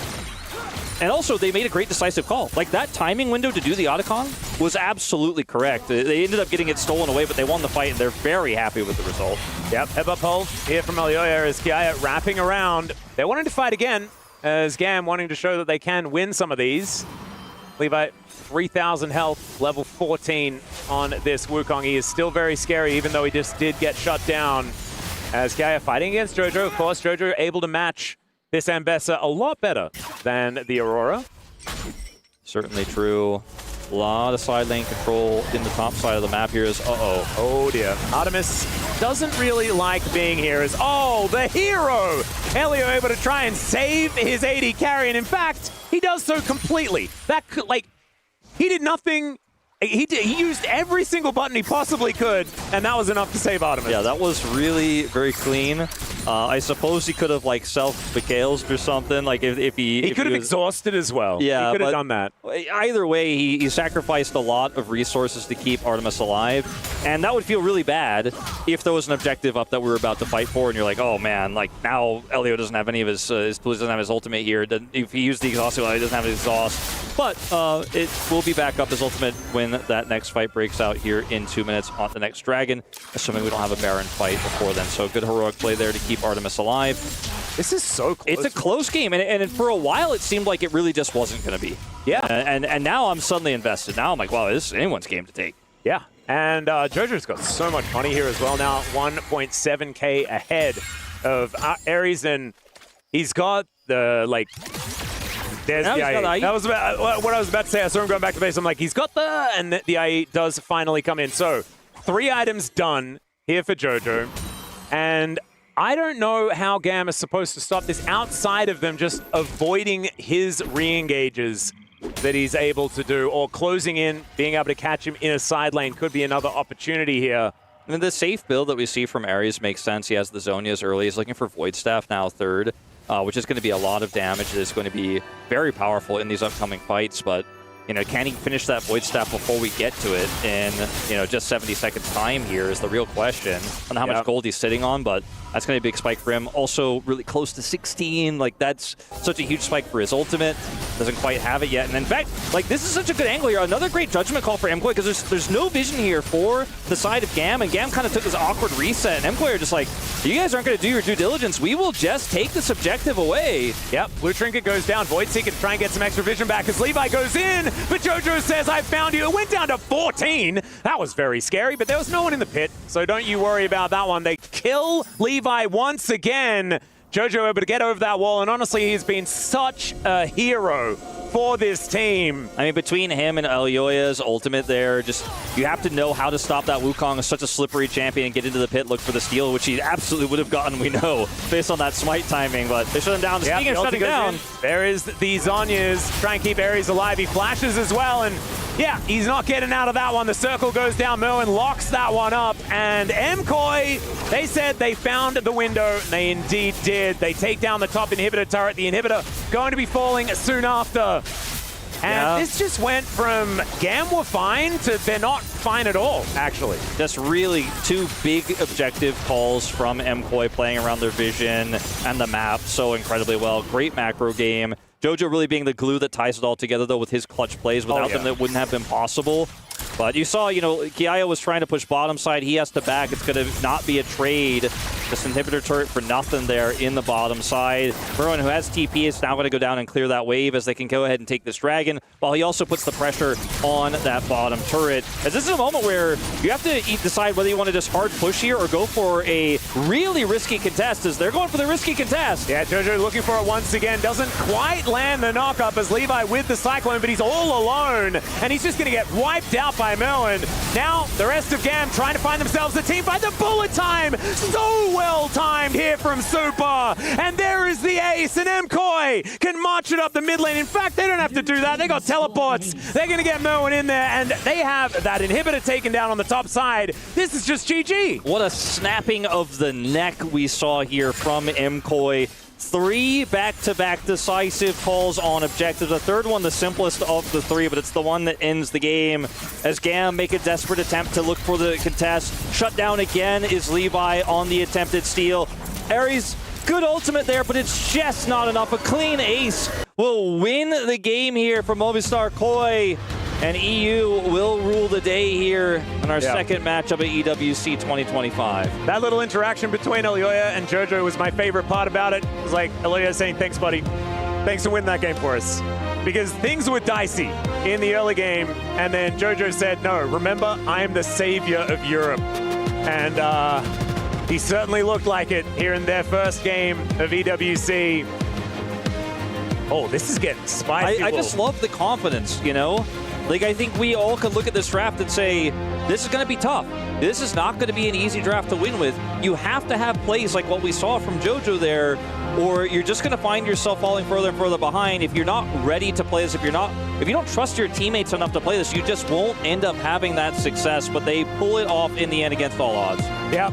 And also, they made a great decisive call. Like, that timing window to do the Otacon was absolutely correct. They ended up getting it stolen away, but they won the fight, and they're very happy with the result. Yep, headbutt pull here from Elioya as Kiaya wrapping around. They're wanting to fight again, as Gam wanting to show that they can win some of these. Levi, 3,000 health, level 14 on this Wukong. He is still very scary, even though he just did get shut down. As Kiaya fighting against Jojo, of course, Jojo able to match this Ambessa a lot better than the Aurora. Certainly true. A lot of side lane control in the top side of the map here is, oh dear. Artemis doesn't really like being here as, the hero! Elio able to try and save his AD carry, and in fact, he does so completely. That could, he did nothing. He used every single button he possibly could, and that was enough to save Artemis. Yeah, that was really very clean. I suppose he could have self-Mikhails'd or something. Like if he could have exhausted as well. Yeah, he could have done that. Either way, he sacrificed a lot of resources to keep Artemis alive, and that would feel really bad if there was an objective up that we were about to fight for, and you're like, oh man, now Elio doesn't have any of his doesn't have his ultimate here. If he used the exhaust, he doesn't have his exhaust. But it will be back up his ultimate when that next fight breaks out here in 2 minutes on the next dragon, assuming we don't have a Baron fight before then. So good heroic play there to keep Artemis alive. This is so close. It's a close game, and for a while it seemed like it really just wasn't going to be. Yeah. And now I'm suddenly invested. Now I'm like, wow, this is anyone's game to take. Yeah. And Jojo's got so much money here as well now, 1.7k ahead of Ares, and he's got the, there's the IE. That was what I was about to say. I saw him going back to base. I'm like, he's got and the IE does finally come in. So 3 items done here for Jojo. And I don't know how Gam is supposed to stop this outside of them just avoiding his re-engages that he's able to do, or closing in, being able to catch him in a side lane could be another opportunity here. And the safe build that we see from Ares makes sense. He has the Zhonya's early. He's looking for Void Staff now third. Which is going to be a lot of damage. That is going to be very powerful in these upcoming fights. But You know, can he finish that Void Staff before we get to it in, you know, just 70 seconds time here is the real question. I don't know how much gold he's sitting on, but that's going to be a big spike for him. Also, really close to 16. Like, that's such a huge spike for his ultimate. Doesn't quite have it yet. And in fact, like, this is such a good angle here. Another great judgment call for MKOI, because there's no vision here for the side of GAM, and GAM kind of took this awkward reset, and MKOI are just like, you guys aren't going to do your due diligence. We will just take this objective away. Yep, Blue Trinket goes down. Voidseeker to try and get some extra vision back as Levi goes in, but JoJo says, I found you. It went down to 14. That was very scary, but there was no one in the pit, so don't you worry about that one. They kill Levi once again. JoJo able to get over that wall, and honestly, he's been such a hero for this team. I mean, between him and Elyoya's ultimate there, just you have to know how to stop that Wukong. Is such a slippery champion, and get into the pit, look for the steal, which he absolutely would have gotten, we know, based on that smite timing, but they shut him down. Speaking of shutting down, there is the Zhonya's, try and keep Ares alive. He flashes as well, and yeah, he's not getting out of that one. The circle goes down, Merwin locks that one up, and MKOI, they said they found the window, and they indeed did. They take down the top inhibitor turret. The inhibitor going to be falling soon after. And this just went from GAM were fine to they're not fine at all, actually. Just really two big objective calls from MKOI, playing around their vision and the map so incredibly well. Great macro game. JoJo really being the glue that ties it all together, though, with his clutch plays. Without them, that wouldn't have been possible. But you saw, you know, Kiaya was trying to push bottom side. He has to back. It's going to not be a trade. Just inhibitor turret for nothing there in the bottom side. Merwin, who has TP, is now going to go down and clear that wave as they can go ahead and take this dragon, while he also puts the pressure on that bottom turret. As this is a moment where you have to decide whether you want to just hard push here or go for a really risky contest, as they're going for the risky contest. Yeah, JoJo looking for it once again. Doesn't quite land the knock-up as Levi with the Cyclone, but he's all alone, and he's just going to get wiped out by Merwin. Now, the rest of GAM trying to find themselves a team fight. The bullet time! So well timed here from Super! And there is the ace, and MKOI can march it up the mid lane. In fact, they don't have to do that. They got teleports. They're going to get Merwin in there, and they have that inhibitor taken down on the top side. This is just GG. What a snapping of the neck we saw here from MKOI. 3 back-to-back decisive calls on objective. The third one, the simplest of the 3, but it's the one that ends the game. As GAM make a desperate attempt to look for the contest. Shut down again is Levi on the attempted steal. Ares, good ultimate there, but it's just not enough. A clean ace will win the game here for Movistar Koi. And EU will rule the day here in our second matchup at EWC 2025. That little interaction between Elyoya and JoJo was my favorite part about it. It was like Elyoya saying, thanks, buddy. Thanks for winning that game for us. Because things were dicey in the early game, and then JoJo said, no, remember, I am the savior of Europe. And he certainly looked like it here in their first game of EWC. Oh, this is getting spicy. I just love the confidence, you know? Like, I think we all could look at this draft and say, this is going to be tough. This is not going to be an easy draft to win with. You have to have plays like what we saw from JoJo there, or you're just going to find yourself falling further and further behind. If you're not ready to play this, if you don't trust your teammates enough to play this, you just won't end up having that success. But they pull it off in the end against all odds. Yep.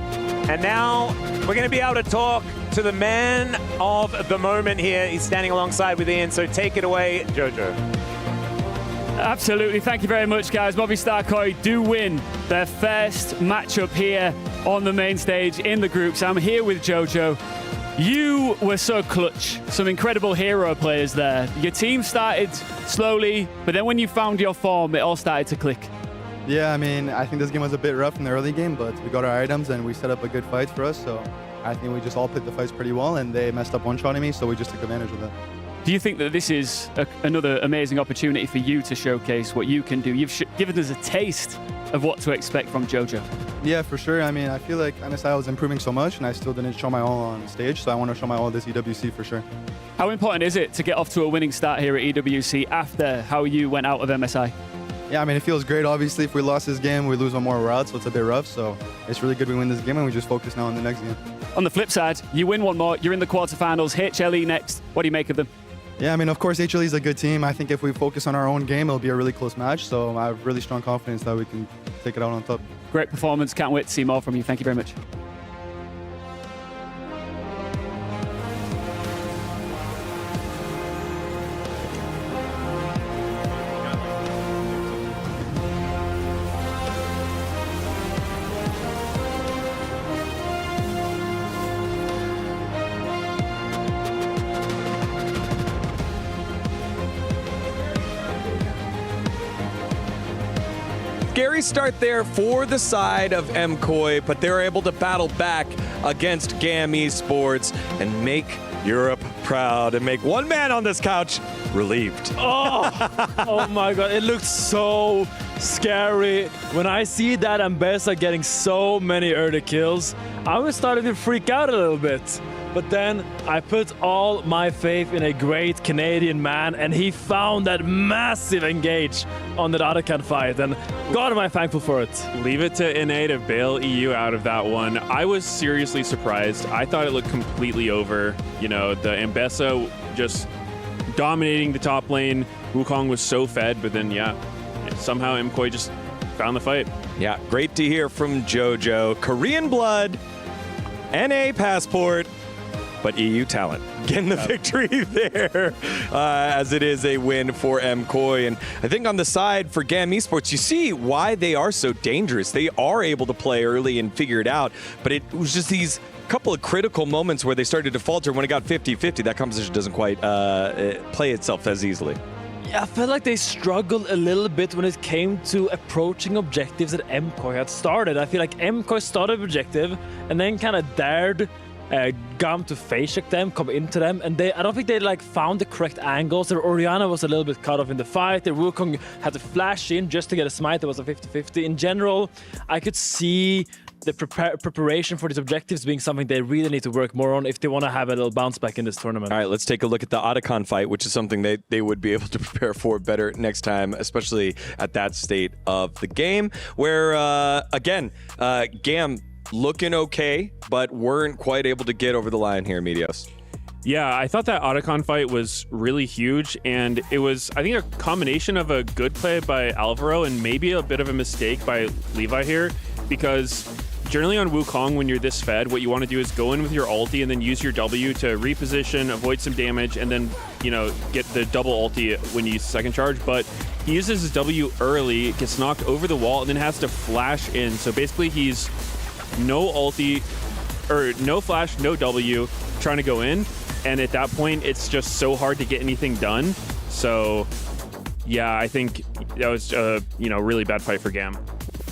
And now we're going to be able to talk to the man of the moment here. He's standing alongside with Ian, so take it away, JoJo. Absolutely. Thank you very much, guys. Movistar Koi do win their first matchup here on the main stage in the groups. I'm here with JoJo. You were so clutch. Some incredible hero players there. Your team started slowly, but then when you found your form, it all started to click. Yeah, I mean, I think this game was a bit rough in the early game, but we got our items and we set up a good fight for us. So I think we just all played the fights pretty well, and they messed up one-shotting me, so we just took advantage of that. Do you think that this is another amazing opportunity for you to showcase what you can do? You've given us a taste of what to expect from JoJo. Yeah, for sure. I mean, I feel like MSI was improving so much, and I still didn't show my all on stage, so I want to show my all this EWC for sure. How important is it to get off to a winning start here at EWC after how you went out of MSI? Yeah, I mean, it feels great. Obviously, if we lost this game, we lose one more route, so it's a bit rough. So it's really good we win this game, and we just focus now on the next game. On the flip side, you win one more, you're in the quarterfinals, HLE next. What do you make of them? Yeah, I mean, of course, HLE is a good team. I think if we focus on our own game, it'll be a really close match. So I have really strong confidence that we can take it out on top. Great performance. Can't wait to see more from you. Thank you very much. scary start there for the side of MKOI, but they're able to battle back against GAM Esports and make Europe proud and make one man on this couch relieved. Oh my god, it looked so scary. When I see that Ambessa getting so many early kills, I was starting to freak out a little bit. But then I put all my faith in a great Canadian man, and he found that massive engage on that Arakan fight, and God am I thankful for it. Leave it to Ine to bail EU out of that one. I was seriously surprised. I thought it looked completely over. You know, the Ambessa just dominating the top lane. Wukong was so fed, but then, yeah, somehow MKOI just found the fight. Yeah, great to hear from JoJo. Korean blood, NA passport, but EU talent getting the victory there, as it is a win for MKOI. And I think on the side for GAM Esports, you see why they are so dangerous. They are able to play early and figure it out, but it was just these couple of critical moments where they started to falter. When it got 50-50, that composition doesn't quite play itself as easily. Yeah, I felt like they struggled a little bit when it came to approaching objectives that MKOI had started. I feel like MKOI started objective and then kind of dared GAM to face check them, come into them, and I don't think they like found the correct angles. Their Orianna was a little bit cut off in the fight. Their Wukong had to flash in just to get a smite. It was a 50-50. In general, I could see the preparation for these objectives being something they really need to work more on if they want to have a little bounce back in this tournament. All right, let's take a look at the Otacon fight, which is something they would be able to prepare for better next time, especially at that state of the game, where, again, GAM looking okay, but weren't quite able to get over the line here, Medios. Yeah, I thought that Otacon fight was really huge, and it was, I think, a combination of a good play by Alvaro and maybe a bit of a mistake by Levi here, because generally on Wukong, when you're this fed, what you want to do is go in with your ulti and then use your W to reposition, avoid some damage, and then, you know, get the double ulti when you use the second charge. But he uses his W early, gets knocked over the wall, and then has to flash in. So basically he's no ulti, or no flash, no W, trying to go in. And at that point, it's just so hard to get anything done. So, yeah, I think that was a really bad fight for GAM.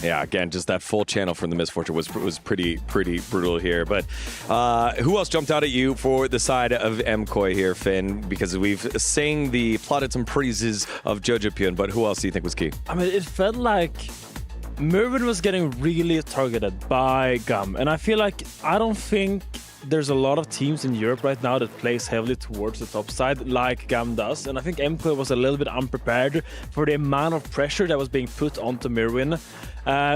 Yeah, again, just that full channel from the Misfortune was pretty brutal here. But who else jumped out at you for the side of MKOI here, Finn? Because we've plotted some praises of JoJo, but who else do you think was key? I mean, it felt like Mervin was getting really targeted by GAM, and I don't think there's a lot of teams in Europe right now that plays heavily towards the top side like GAM does, and I think MKOI was a little bit unprepared for the amount of pressure that was being put onto Mervin.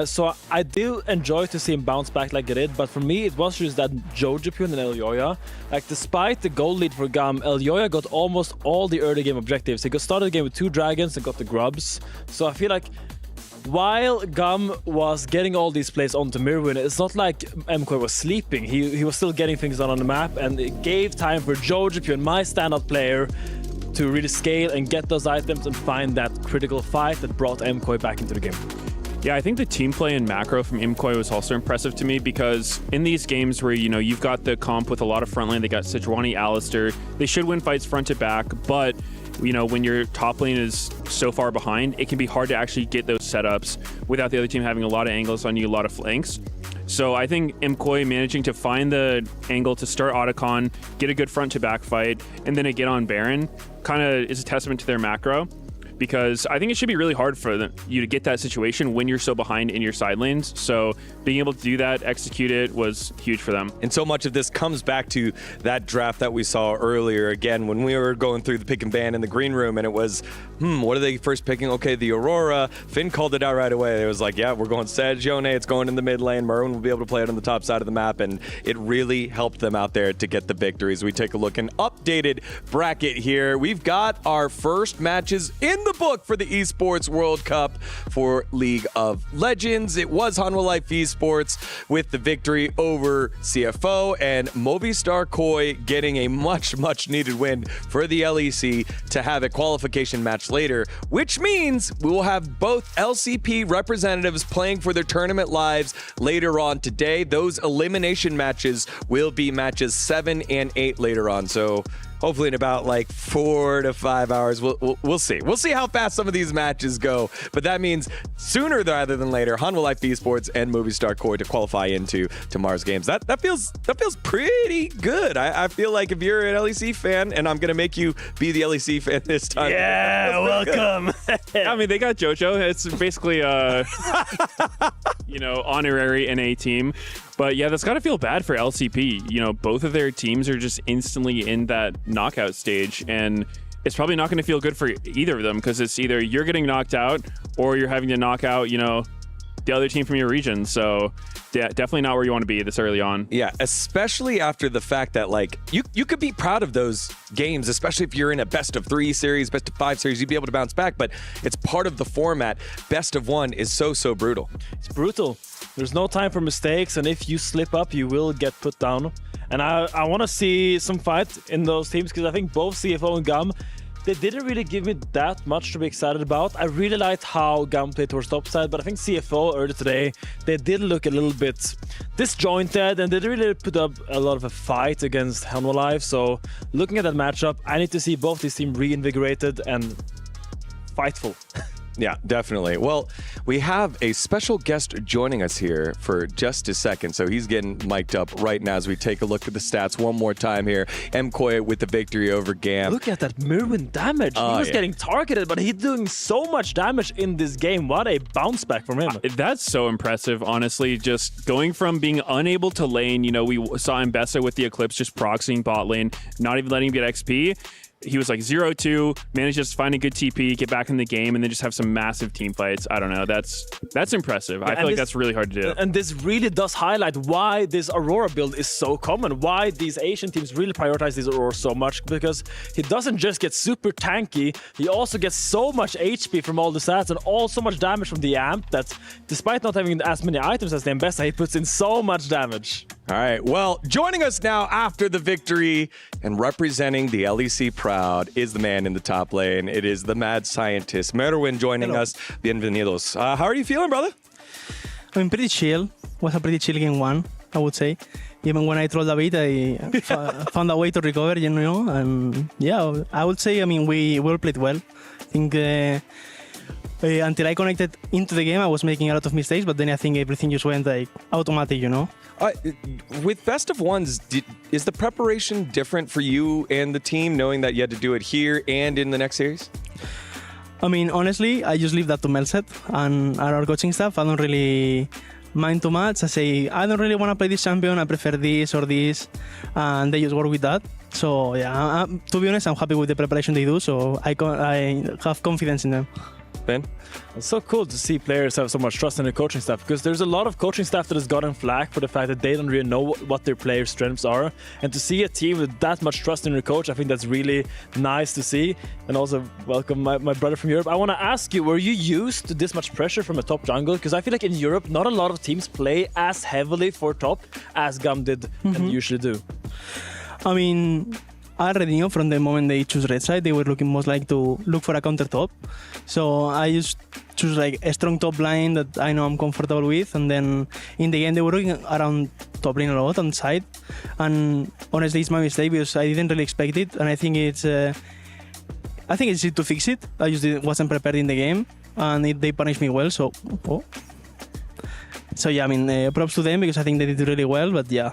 So I do enjoy to see him bounce back like it did, but for me it was just that JoJo and Elyoya, like despite the goal lead for GAM, Elyoya got almost all the early game objectives. He started the game with 2 dragons and got the grubs. So I feel like while GAM was getting all these plays onto Mirwin, it's not like MKOI was sleeping. He was still getting things done on the map, and it gave time for JoJo, my standout player, to really scale and get those items and find that critical fight that brought MKOI back into the game. Yeah, I think the team play in macro from MKOI was also impressive to me, because in these games where, you've got the comp with a lot of front lane, they got Sejuani, Alistair, they should win fights front to back, but when your top lane is so far behind, it can be hard to actually get those setups without the other team having a lot of angles on you, a lot of flanks. So I think MKOI managing to find the angle to start Otacon, get a good front to back fight, and then get on Baron kind of is a testament to their macro. Because I think it should be really hard for you to get that situation when you're so behind in your side lanes. So being able to do that, execute it, was huge for them. And so much of this comes back to that draft that we saw earlier. Again, when we were going through the pick and ban in the green room, and it was, what are they first picking? Okay, the Aurora. Finn called it out right away. It was like, yeah, we're going Sejuani. It's going in the mid lane. Merwin will be able to play it on the top side of the map, and it really helped them out there to get the victories. We take a look, an updated bracket here. We've got our first matches in the book for the Esports World Cup for League of Legends. It was Hanwha Life Esports with the victory over CFO, and Movistar Koi getting a much needed win for the LEC to have a qualification match later, which means we will have both LCP representatives playing for their tournament lives later on today. Those elimination matches will be matches 7 and 8 later on. So hopefully in about like 4 to 5 hours. We'll see. We'll see how fast some of these matches go. But that means sooner rather than later, Hanwha Life Esports and Movistar Core to qualify into tomorrow's games. That feels pretty good. I feel like if you're an LEC fan, and I'm gonna make you be the LEC fan this time. Yeah, welcome. I mean, they got JoJo. It's basically honorary NA team. But yeah, that's got to feel bad for LCP. Both of their teams are just instantly in that knockout stage, and it's probably not going to feel good for either of them because it's either you're getting knocked out or you're having to knock out, the other team from your region. So yeah, definitely not where you want to be this early on. Yeah, especially after the fact that you could be proud of those games, especially if you're in a best of 3 series, best of 5 series, you'd be able to bounce back, but it's part of the format. Best of 1 is so brutal. It's brutal. There's no time for mistakes, and if you slip up, you will get put down. And I want to see some fight in those teams because I think both CFO and GAM, they didn't really give me that much to be excited about. I really liked how GAM played towards top side, but I think CFO earlier today, they did look a little bit disjointed and they didn't really put up a lot of a fight against Hanwha Life. So looking at that matchup, I need to see both these teams reinvigorated and fightful. Yeah, definitely. Well, we have a special guest joining us here for just a second. So he's getting mic'd up right now as we take a look at the stats one more time here. MKOI with the victory over GAM. Look at that Mirwin damage. He was getting targeted, but he's doing so much damage in this game. What a bounce back from him. That's so impressive, honestly. Just going from being unable to lane, we saw Mbessa with the Eclipse just proxying bot lane, not even letting him get XP. He was like 0-2, managed to just find a good TP, get back in the game, and then just have some massive team fights. I don't know. That's impressive. I feel like that's really hard to do. And this really does highlight why this Aurora build is so common, why these Asian teams really prioritize this Aurora so much, because he doesn't just get super tanky, he also gets so much HP from all the stats and all so much damage from the amp that despite not having as many items as the Mbessa, he puts in so much damage. All right, well, joining us now after the victory and representing the LEC Proud is the man in the top lane. It is the mad scientist, Merwin, joining us. Bienvenidos. How are you feeling, brother? I mean, pretty chill. Was a pretty chill game 1, I would say. Even when I trolled a bit, I found a way to recover, and yeah, I would say, we all played well. I think until I connected into the game, I was making a lot of mistakes, but then I think everything just went automatic, With best of ones, is the preparation different for you and the team, knowing that you had to do it here and in the next series? Honestly, I just leave that to Melset and our coaching staff. I don't really mind too much. I say, I don't really want to play this champion. I prefer this or this, and they just work with that. So yeah, to be honest, I'm happy with the preparation they do. So I have confidence in them. Ben? It's so cool to see players have so much trust in their coaching staff, because there's a lot of coaching staff that has gotten flack for the fact that they don't really know what their players' strengths are. And to see a team with that much trust in their coach, I think that's really nice to see. And also welcome my brother from Europe. I want to ask you, were you used to this much pressure from a top jungle? Because I feel like in Europe, not a lot of teams play as heavily for top as GAM did and usually do. I already knew from the moment they choose red side, they were looking most like to look for a counter top. So I just choose a strong top line that I know I'm comfortable with, and then in the game they were looking around top lane a lot on side. And honestly, it's my mistake because I didn't really expect it, and I think it's easy to fix it. I just wasn't prepared in the game, and they punished me well. So yeah, props to them because I think they did really well. But yeah,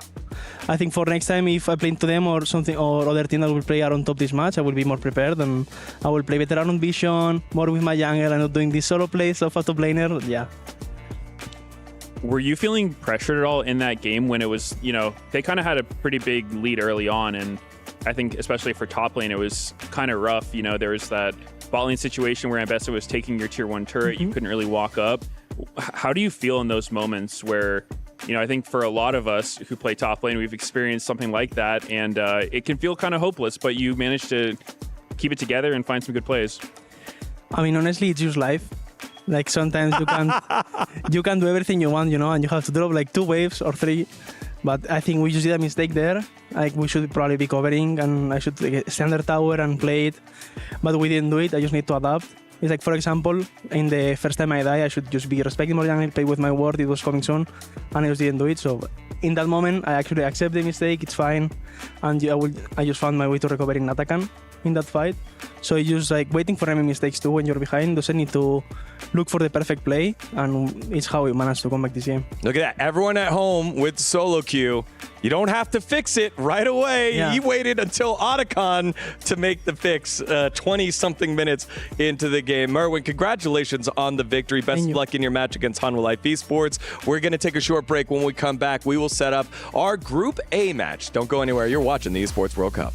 I think for next time, if I play to them or something or other team that will play around top this match, I will be more prepared and I will play better around vision, more with my jungle and not doing this solo plays of a top laner. Yeah. Were you feeling pressured at all in that game when it was, they kind of had a pretty big lead early on, and I think especially for top lane, it was kind of rough. There was that bot lane situation where Mbessa was taking your tier 1 turret, you couldn't really walk up. How do you feel in those moments where, I think for a lot of us who play top lane, we've experienced something like that, and it can feel kind of hopeless, but you managed to keep it together and find some good plays? Honestly, it's just life. Sometimes you can do everything you want, and you have to drop 2 waves or 3. But I think we just did a mistake there. We should probably be covering, and I should stand their tower and play it. But we didn't do it. I just need to adapt. It's like, for example, in the first time I die, I should just be respecting more jungle, play with my ward, it was coming soon, and I just didn't do it. So in that moment, I actually accept the mistake, it's fine, and I just found my way to recover in Atakan in that fight. So it's just like waiting for enemy mistakes too when you're behind. Doesn't need to look for the perfect play, and it's how we managed to come back this game. Look at that. Everyone at home with solo queue. You don't have to fix it right away. Yeah. He waited until Otacon to make the fix 20-something minutes into the game. Merwin, congratulations on the victory. Best of luck in your match against Hanwha Life Esports. We're going to take a short break. When we come back, we will set up our Group A match. Don't go anywhere. You're watching the Esports World Cup.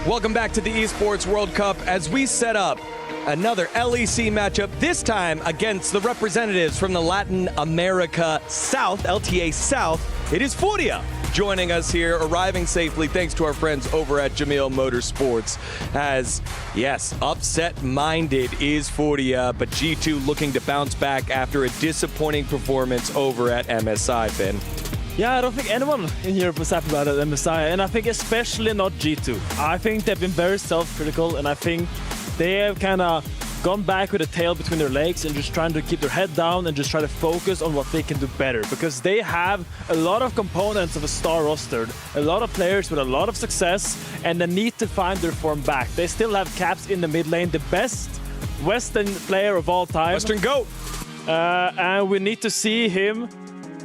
Welcome back to the Esports World Cup as we set up another LEC matchup, this time against the representatives from the Latin America South, LTA South. It is FURIA joining us here, arriving safely thanks to our friends over at Jamil Motorsports. As, yes, upset-minded is FURIA, but G2 looking to bounce back after a disappointing performance over at MSI, Finn. Yeah, I don't think anyone in Europe was happy about it at MSI, and I think especially not G2. I think they've been very self-critical, and I think they have kind of gone back with a tail between their legs and just trying to keep their head down and just try to focus on what they can do better, because they have a lot of components of a star roster, a lot of players with a lot of success, and they need to find their form back. They still have Caps in the mid lane, the best Western player of all time. Western GOAT! And we need to see him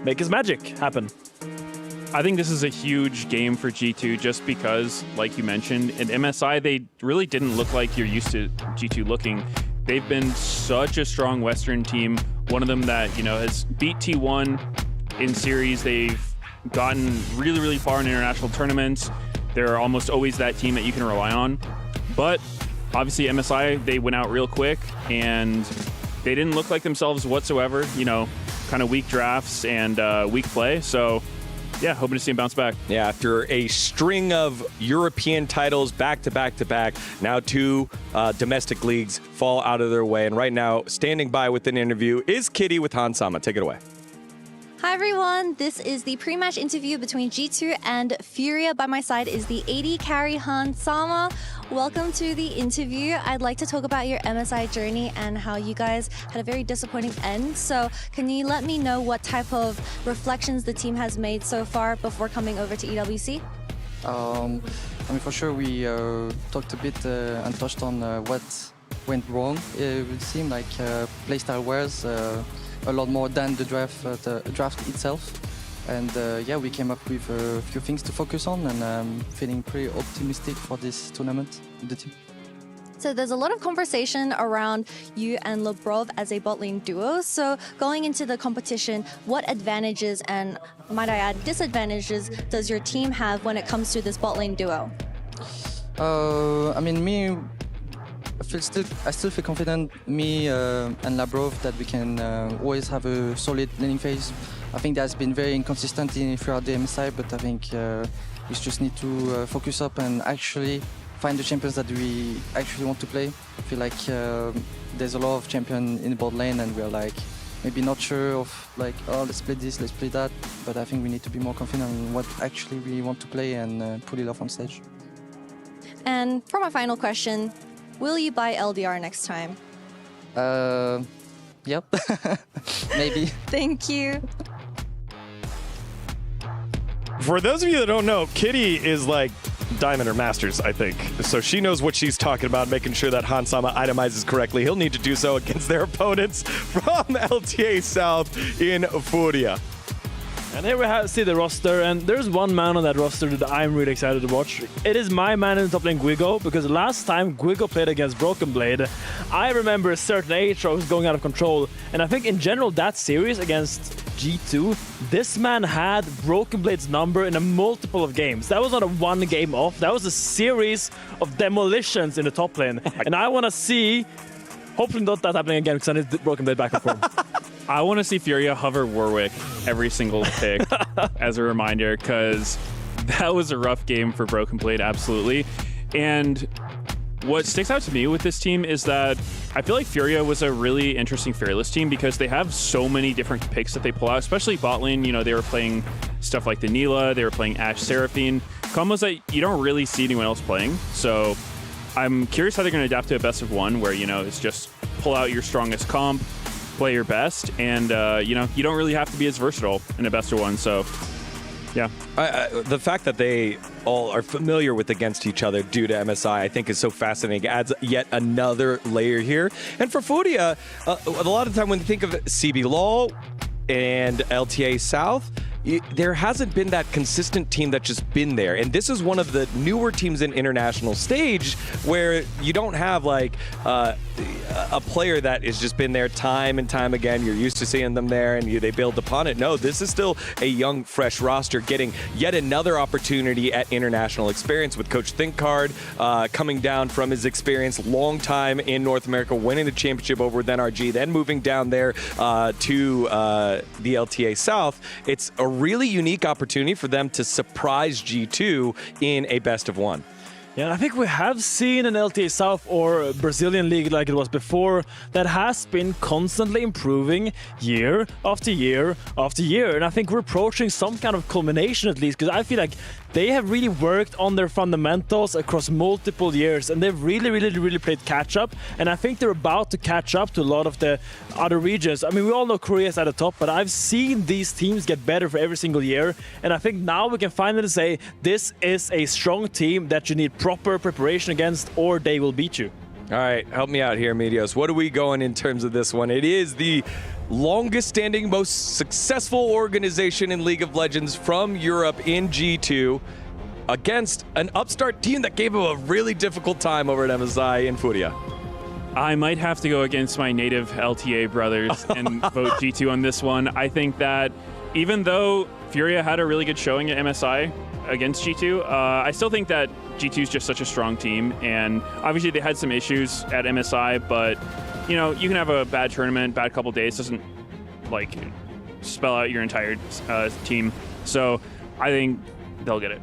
make his magic happen. I think this is a huge game for G2 just because, like you mentioned, in MSI, they really didn't look like you're used to G2 looking. They've been such a strong Western team. One of them that, you know, has beat T1 in series. They've gotten really, really far in international tournaments. They're almost always that team that you can rely on. But obviously MSI, they went out real quick and they didn't look like themselves whatsoever. You know, kind of weak drafts and weak play. So yeah, hoping to see him bounce back. Yeah, after a string of European titles back to back to back, now two domestic leagues fall out of their way. And right now, standing by with an interview is Kitty with Hansama. Take it away. Hi everyone, this is the pre-match interview between G2 and FURIA. By my side is the AD carry Han Sama. Welcome to the interview. I'd like to talk about your MSI journey and how you guys had a very disappointing end. So can you let me know what type of reflections the team has made so far before coming over to EWC? I mean, for sure, we talked a bit and touched on what went wrong. It would seem like playstyle was a lot more than the draft itself. And yeah, we came up with a few things to focus on, and I'm feeling pretty optimistic for this tournament with the team. So there's a lot of conversation around you and Lebrov as a bot lane duo. So going into the competition, what advantages and, might I add, disadvantages does your team have when it comes to this bot lane duo? I mean, me, I still feel confident, me and Lebrov, that we can always have a solid laning phase. I think that's been very inconsistent throughout the MSI, but I think we just need to focus up and actually find the champions that we actually want to play. I feel like there's a lot of champions in the bot lane, and we're like maybe not sure of like, oh, let's play this, let's play that. But I think we need to be more confident in what actually we want to play and put it off on stage. And for my final question, will you buy LDR next time? Yep, maybe. Thank you. For those of you that don't know, Kitty is like Diamond or Masters, I think. So she knows what she's talking about, making sure that Han Sama itemizes correctly. He'll need to do so against their opponents from LTA South in FURIA. And here we see the roster, and there's one man on that roster that I'm really excited to watch. It is my man in the top lane, Guigo, because last time Guigo played against Broken Blade, I remember a certain Aatrox was going out of control, and I think in general that series against G2, this man had Broken Blade's number in a multiple of games. That was not a one game off, that was a series of demolitions in the top lane, and I want to see, hopefully not that happening again, because I need Broken Blade back in form. I want to see FURIA hover Warwick every single pick as a reminder, because that was a rough game for Broken Blade, absolutely. And what sticks out to me with this team is that I feel like FURIA was a really interesting Fearless team because they have so many different picks that they pull out, especially bot lane. You know, they were playing stuff like the Neela, they were playing Ashe Seraphine, combos that you don't really see anyone else playing. So I'm curious how they're going to adapt to a best of one where, you know, it's just pull out your strongest comp, play your best, and you know, you don't really have to be as versatile in a best of one. So yeah, the fact that they all are familiar with against each other due to MSI, I think is so fascinating. It adds yet another layer here. And for FURIA, a lot of the time when you think of CB LOL and LTA South, there hasn't been that consistent team that's just been there. And this is one of the newer teams in international stage where you don't have like a player that has just been there time and time again. You're used to seeing them there and they build upon it. No, this is still a young, fresh roster getting yet another opportunity at international experience with Coach Thinkcard coming down from his experience, long time in North America, winning the championship over with NRG, then moving down there to the LTA South. It's a really unique opportunity for them to surprise G2 in a best of one. Yeah, I think we have seen an LTA South or Brazilian league like it was before that has been constantly improving year after year after year. And I think we're approaching some kind of culmination at least, because I feel like they have really worked on their fundamentals across multiple years, and they've really played catch up. And I think they're about to catch up to a lot of the other regions. I mean, we all know Korea's at the top, but I've seen these teams get better for every single year. And I think now we can finally say this is a strong team that you need proper preparation against, or they will beat you. All right, help me out here, Medios. What are we going in terms of this one? It is the longest standing, most successful organization in League of Legends from Europe in G2 against an upstart team that gave them a really difficult time over at MSI in FURIA. I might have to go against my native LTA brothers and vote G2 on this one. I think that even though FURIA had a really good showing at MSI against G2, I still think that G2 is just such a strong team, and obviously they had some issues at MSI, but you know, you can have a bad tournament, bad couple days, doesn't like spell out your entire team. So I think they'll get it.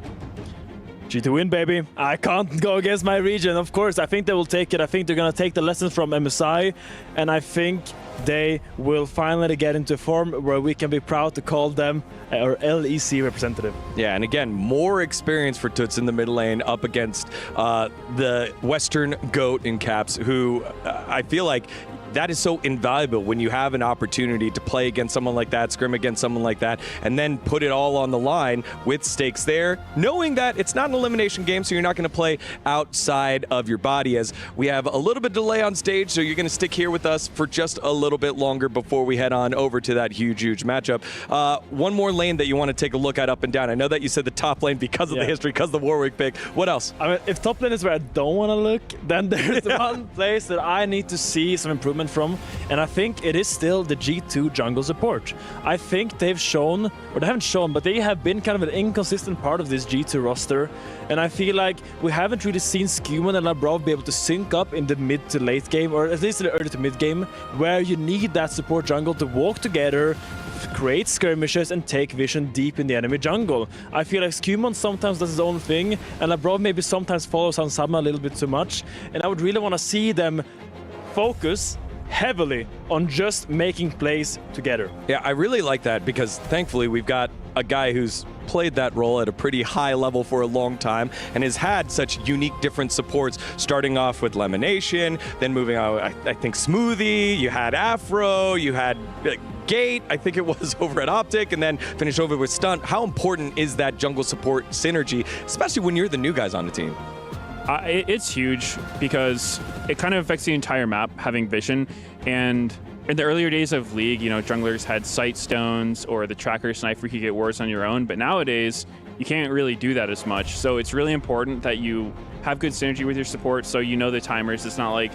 G2 win, baby. I can't go against my region, of course. I think they will take it. I think they're going to take the lessons from MSI, and I think they will finally get into form where we can be proud to call them our LEC representative. Yeah, and again, more experience for Toots in the mid lane up against the Western GOAT in caps, who I feel like that is so invaluable when you have an opportunity to play against someone like that, scrim against someone like that, and then put it all on the line with stakes there, knowing that it's not an elimination game, so you're not going to play outside of your body. As we have a little bit of delay on stage, so you're going to stick here with us for just a little bit longer before we head on over to that huge matchup. One more lane that you want to take a look at up and down. I know that you said the top lane because of the history, because of the Warwick pick. What else? I mean, if top lane is where I don't want to look, then there's one place that I need to see some improvement from, and I think it is still the G2 jungle support. I think they've shown, or they haven't shown, but they have been kind of an inconsistent part of this G2 roster, and I feel like we haven't really seen Scuman and Labrov be able to sync up in the mid to late game, or at least in the early to mid game, where you need that support jungle to walk together, create skirmishes, and take vision deep in the enemy jungle. I feel like Scuman sometimes does his own thing, and Labrov maybe sometimes follows Hansama a little bit too much, and I would really want to see them focus heavily on just making plays together. Yeah, I really like that because thankfully we've got a guy who's played that role at a pretty high level for a long time and has had such unique different supports, starting off with Lemonation, then moving on, I think Smoothie, you had Afro, you had Gate, I think it was over at Optic, and then finished over with Stunt. How important is that jungle support synergy, especially when you're the new guys on the team? It's huge because it kind of affects the entire map, having vision. And in the earlier days of League, you know, junglers had sight stones or the tracker snipe where you could get wards on your own. But nowadays, you can't really do that as much. So it's really important that you have good synergy with your support, so you know the timers. It's not like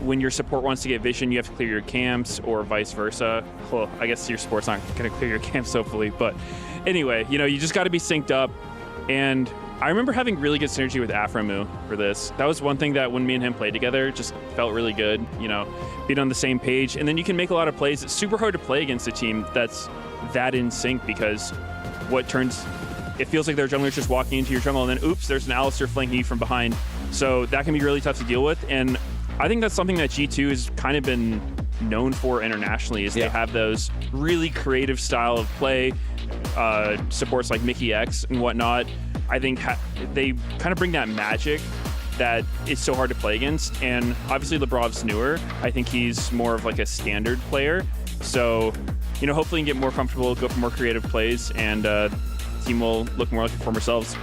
when your support wants to get vision, you have to clear your camps, or vice versa. Well, I guess your support's not going to clear your camps, hopefully. But anyway, you know, you just got to be synced up. And I remember having really good synergy with Afromu for this. That was one thing that when me and him played together just felt really good, you know, being on the same page. And then you can make a lot of plays. It's super hard to play against a team that's that in sync, because it feels like their jungler's just walking into your jungle and then oops, there's an Alistar flanking you from behind. So that can be really tough to deal with. And I think that's something that G2 has kind of been known for internationally, is they have those really creative style of play, supports like Mickey X and whatnot. I think they kind of bring that magic that is so hard to play against. And obviously Labrov's newer. I think he's more of like a standard player. So, you know, hopefully he can get more comfortable, go for more creative plays, and team will look more like their former selves.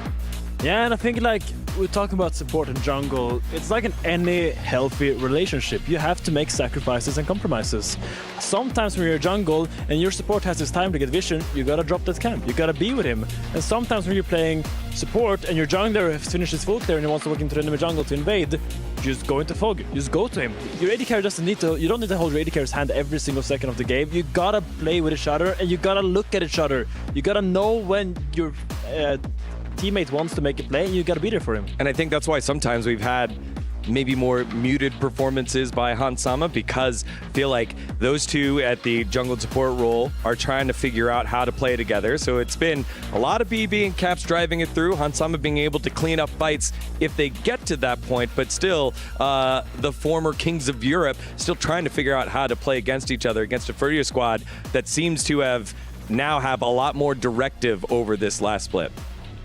Yeah, and I think like we're talking about support and jungle, it's like in any healthy relationship. You have to make sacrifices and compromises. Sometimes when you're a jungle and your support has his time to get vision, you gotta drop that camp. You gotta be with him. And sometimes when you're playing support and your jungler has finished his full clear and he wants to walk into the enemy jungle to invade, just go into fog. Just go to him. Your AD carry doesn't need to. You don't need to hold your AD carry's hand every single second of the game. You gotta play with each other and you gotta look at each other. You gotta know when your teammate wants to make a play, you gotta be there for him. And I think that's why sometimes we've had maybe more muted performances by Hansama, because I feel like those two at the jungle support role are trying to figure out how to play together. So it's been a lot of BB and Caps driving it through, Hansama being able to clean up fights if they get to that point, but still the former kings of Europe still trying to figure out how to play against each other, against a FURIA squad that seems to have a lot more directive over this last split.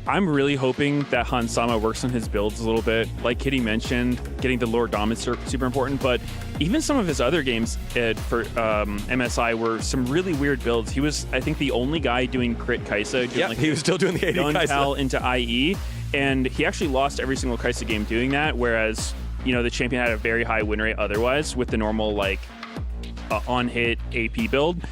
I'm really hoping that Hansama works on his builds a little bit. Like Kitty mentioned, getting the lore dom is super important, but even some of his other games for MSI were some really weird builds. He was, I think, the only guy doing crit Kai'Sa. Yeah, he was still doing the AD Kai'Sa. Into IE, and he actually lost every single Kai'Sa game doing that, whereas, you know, the champion had a very high win rate otherwise with the normal, like, on-hit AP build.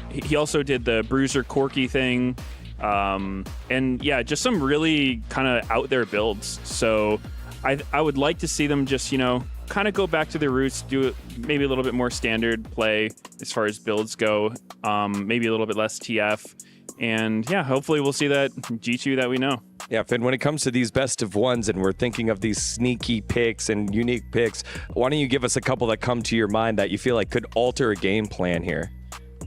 He also did the Bruiser Corki thing, and yeah, just some really kind of out there builds. So I would like to see them just, you know, kind of go back to their roots, do it maybe a little bit more standard play as far as builds go, maybe a little bit less TF. And yeah, hopefully we'll see that G2 that we know. Yeah, Finn, when it comes to these best of ones and we're thinking of these sneaky picks and unique picks, why don't you give us a couple that come to your mind that you feel like could alter a game plan here?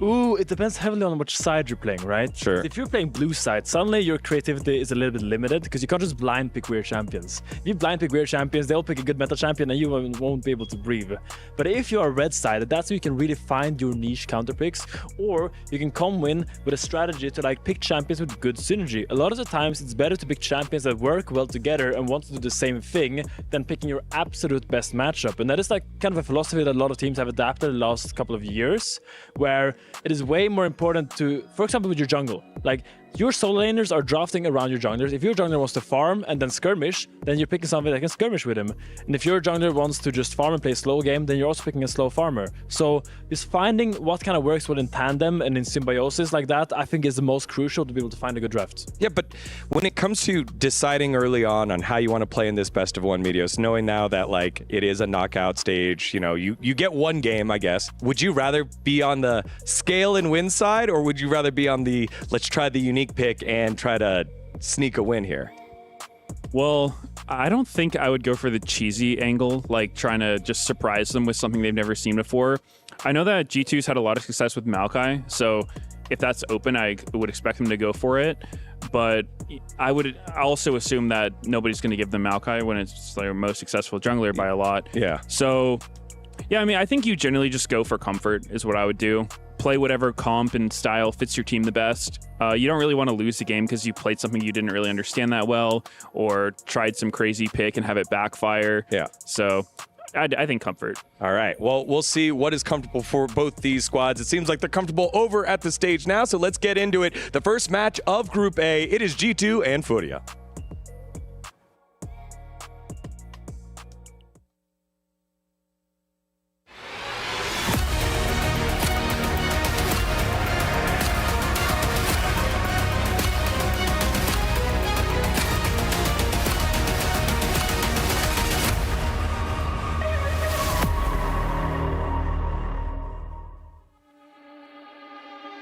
Ooh, it depends heavily on which side you're playing, right? Sure. If you're playing blue side, suddenly your creativity is a little bit limited because you can't just blind pick weird champions. If you blind pick weird champions, they'll pick a good meta champion and you won't be able to breathe. But if you are red side, that's where you can really find your niche counter picks, or you can come in with a strategy to like pick champions with good synergy. A lot of the times it's better to pick champions that work well together and want to do the same thing than picking your absolute best matchup. And that is like kind of a philosophy that a lot of teams have adapted the last couple of years, where it is way more important to, for example, with your jungle, like your solo laners are drafting around your junglers. If your jungler wants to farm and then skirmish, then you're picking something that can skirmish with him. And if your jungler wants to just farm and play slow game, then you're also picking a slow farmer. So just finding what kind of works well in tandem and in symbiosis like that, I think is the most crucial to be able to find a good draft. Yeah, but when it comes to deciding early on how you want to play in this best of one Meteos, knowing now that like it is a knockout stage, you know, you get one game, I guess. Would you rather be on the scale and win side, or would you rather be on the let's try the unique pick and try to sneak a win here? Well, I don't think I would go for the cheesy angle, like trying to just surprise them with something they've never seen before. I know that G2's had a lot of success with Maokai, so if that's open, I would expect them to go for it. But I would also assume that nobody's going to give them Maokai when it's their most successful jungler by a lot. Yeah. So, yeah, I mean, I think you generally just go for comfort is what I would do. Play whatever comp and style fits your team the best. You don't really want to lose the game because you played something you didn't really understand that well, or tried some crazy pick and have it backfire. Yeah. So I think comfort. All right. Well, we'll see what is comfortable for both these squads. It seems like they're comfortable over at the stage now, so let's get into it. The first match of Group A, it is G2 and FURIA.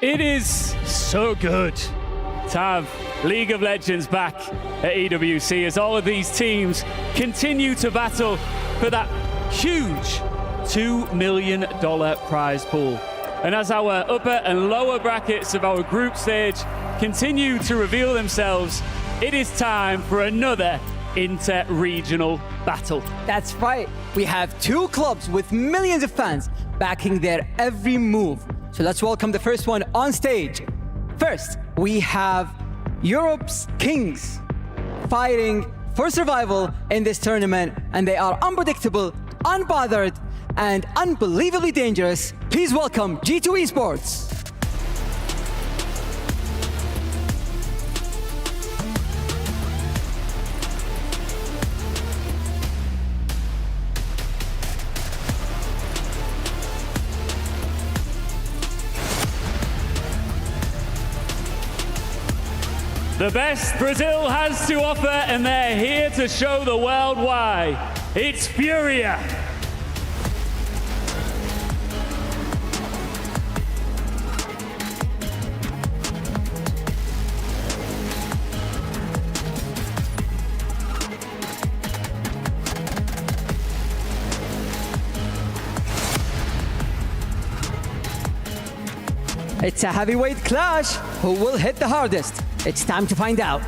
It is so good to have League of Legends back at EWC as all of these teams continue to battle for that huge $2 million prize pool. And as our upper and lower brackets of our group stage continue to reveal themselves, it is time for another inter-regional battle. That's right. We have two clubs with millions of fans backing their every move. So let's welcome the first one on stage. First, we have Europe's Kings fighting for survival in this tournament, and they are unpredictable, unbothered, and unbelievably dangerous. Please welcome G2 Esports. The best Brazil has to offer, and they're here to show the world why. It's FURIA. It's a heavyweight clash. Who will hit the hardest? It's time to find out.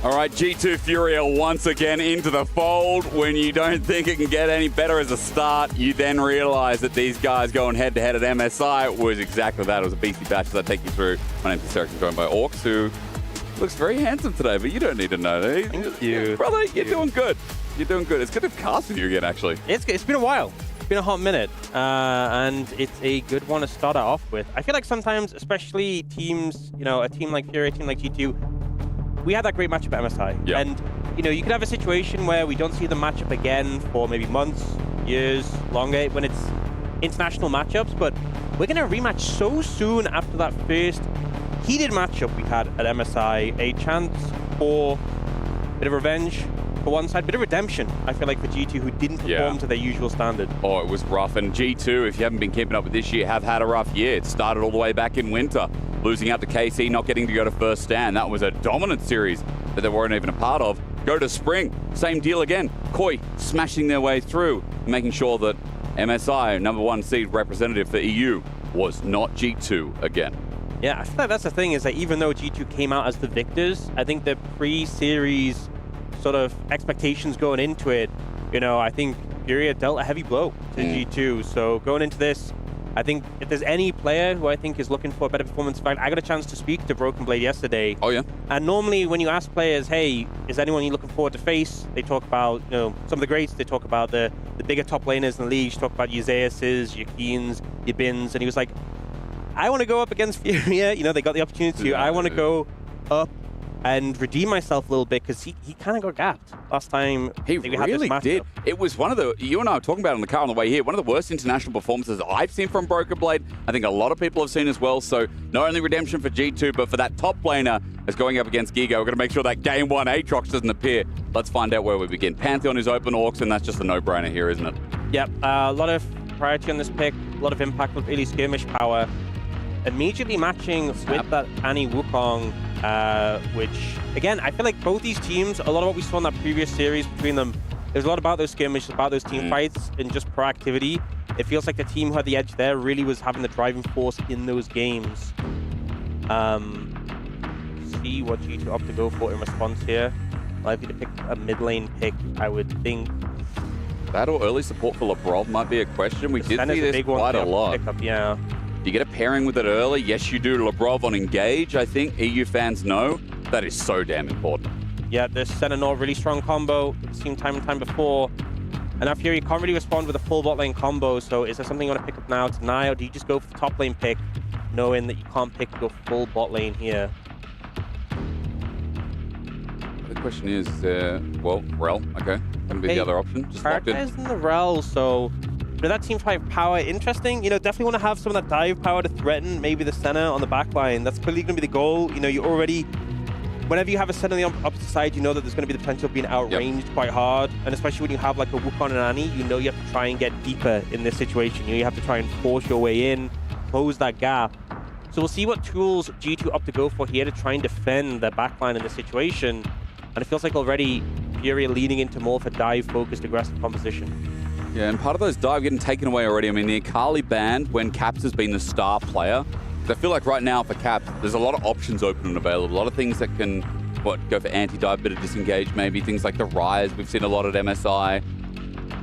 All right, G2 FURIA once again into the fold. When you don't think it can get any better as a start, you then realize that these guys going head-to-head at MSI was exactly that. It was a beastly batch as I take you through. My name's Sarah, joined by Orcs, who looks very handsome today, but you don't need to know. Thank you. Brother, you're doing good. You're doing good. It's good to have cast with you again, actually. It's been a while. It's been a hot minute, and it's a good one to start it off with. I feel like sometimes, especially teams, you know, a team like FURIA, a team like G2, we had that great matchup at MSI. Yeah. And, you know, you could have a situation where we don't see the matchup again for maybe months, years, longer, when it's international matchups, but we're going to rematch so soon after that first heated matchup we had at MSI, a chance for a bit of revenge for one side, bit of redemption, I feel like, for G2, who didn't perform to their usual standard. Oh, it was rough. And G2, if you haven't been keeping up with this year, have had a rough year. It started all the way back in winter, losing out to KC, not getting to go to first stand. That was a dominant series that they weren't even a part of. Go to Spring, same deal again. Koi smashing their way through, making sure that MSI, number 1 seed representative for EU, was not G2 again. Yeah, I feel like that's the thing, is that even though G2 came out as the victors, I think the pre-series sort of expectations going into it, I think FURIA dealt a heavy blow to G2. So going into this, I think if there's any player who I think is looking for a better performance, in fact, I got a chance to speak to Broken Blade yesterday. Oh, yeah? And normally when you ask players, hey, is anyone you're looking forward to face? They talk about, some of the greats. They talk about the bigger top laners in the league. You talk about your Zeus's, your Keens, your Bins. And he was like, I want to go up against FURIA. They got the opportunity to. I want to go up and redeem myself a little bit, because he kind of got gapped last time. He really did. It was one of the, you and I were talking about it in the car on the way here, one of the worst international performances I've seen from Broken Blade. I think a lot of people have seen as well. So not only redemption for G2, but for that top laner as going up against Giga. We're going to make sure that game 1 Aatrox doesn't appear. Let's find out where we begin. Pantheon is open Orcs, and that's just a no-brainer here, isn't it? Yep, a lot of priority on this pick, a lot of impact with early skirmish power. Immediately matching with that Annie Wukong, which, again, I feel like both these teams, a lot of what we saw in that previous series between them, there's a lot about those skirmishes, about those team fights, and just proactivity. It feels like the team who had the edge there really was having the driving force in those games. See what G2 opt to go for in response here. Likely to pick a mid lane pick, I would think. That or early support for Labrov might be a question. We did see this quite a lot. Yeah. Do you get a pairing with it early? Yes, you do. Labrov on Engage, I think. EU fans know. That is so damn important. Yeah, the Sentinel, really strong combo. We've seen time and time before. And now FURIA can't really respond with a full bot lane combo, so is there something you want to pick up now tonight, or do you just go for the top lane pick, knowing that you can't pick your full bot lane here? The question is, well, Rel, okay. Gonna be the other option. Just locked in. Prioritizing the Rel, so that team fight power, interesting. Definitely want to have some of that dive power to threaten maybe the center on the back line. That's clearly going to be the goal. You already, whenever you have a center on the opposite side, you know that there's going to be the potential of being outranged quite hard. And especially when you have like a Wukong and Annie, you have to try and get deeper in this situation. You have to try and force your way in, close that gap. So we'll see what tools G2 opt to go for here to try and defend their backline in this situation. And it feels like already FURIA leaning into more of a dive-focused, aggressive composition. Yeah, and part of those dive getting taken away already. I mean, the Akali banned when Caps has been the star player. I feel like right now for Caps, there's a lot of options open and available. A lot of things that can, go for anti-dive, bit of disengage maybe. Things like the Rise, we've seen a lot at MSI.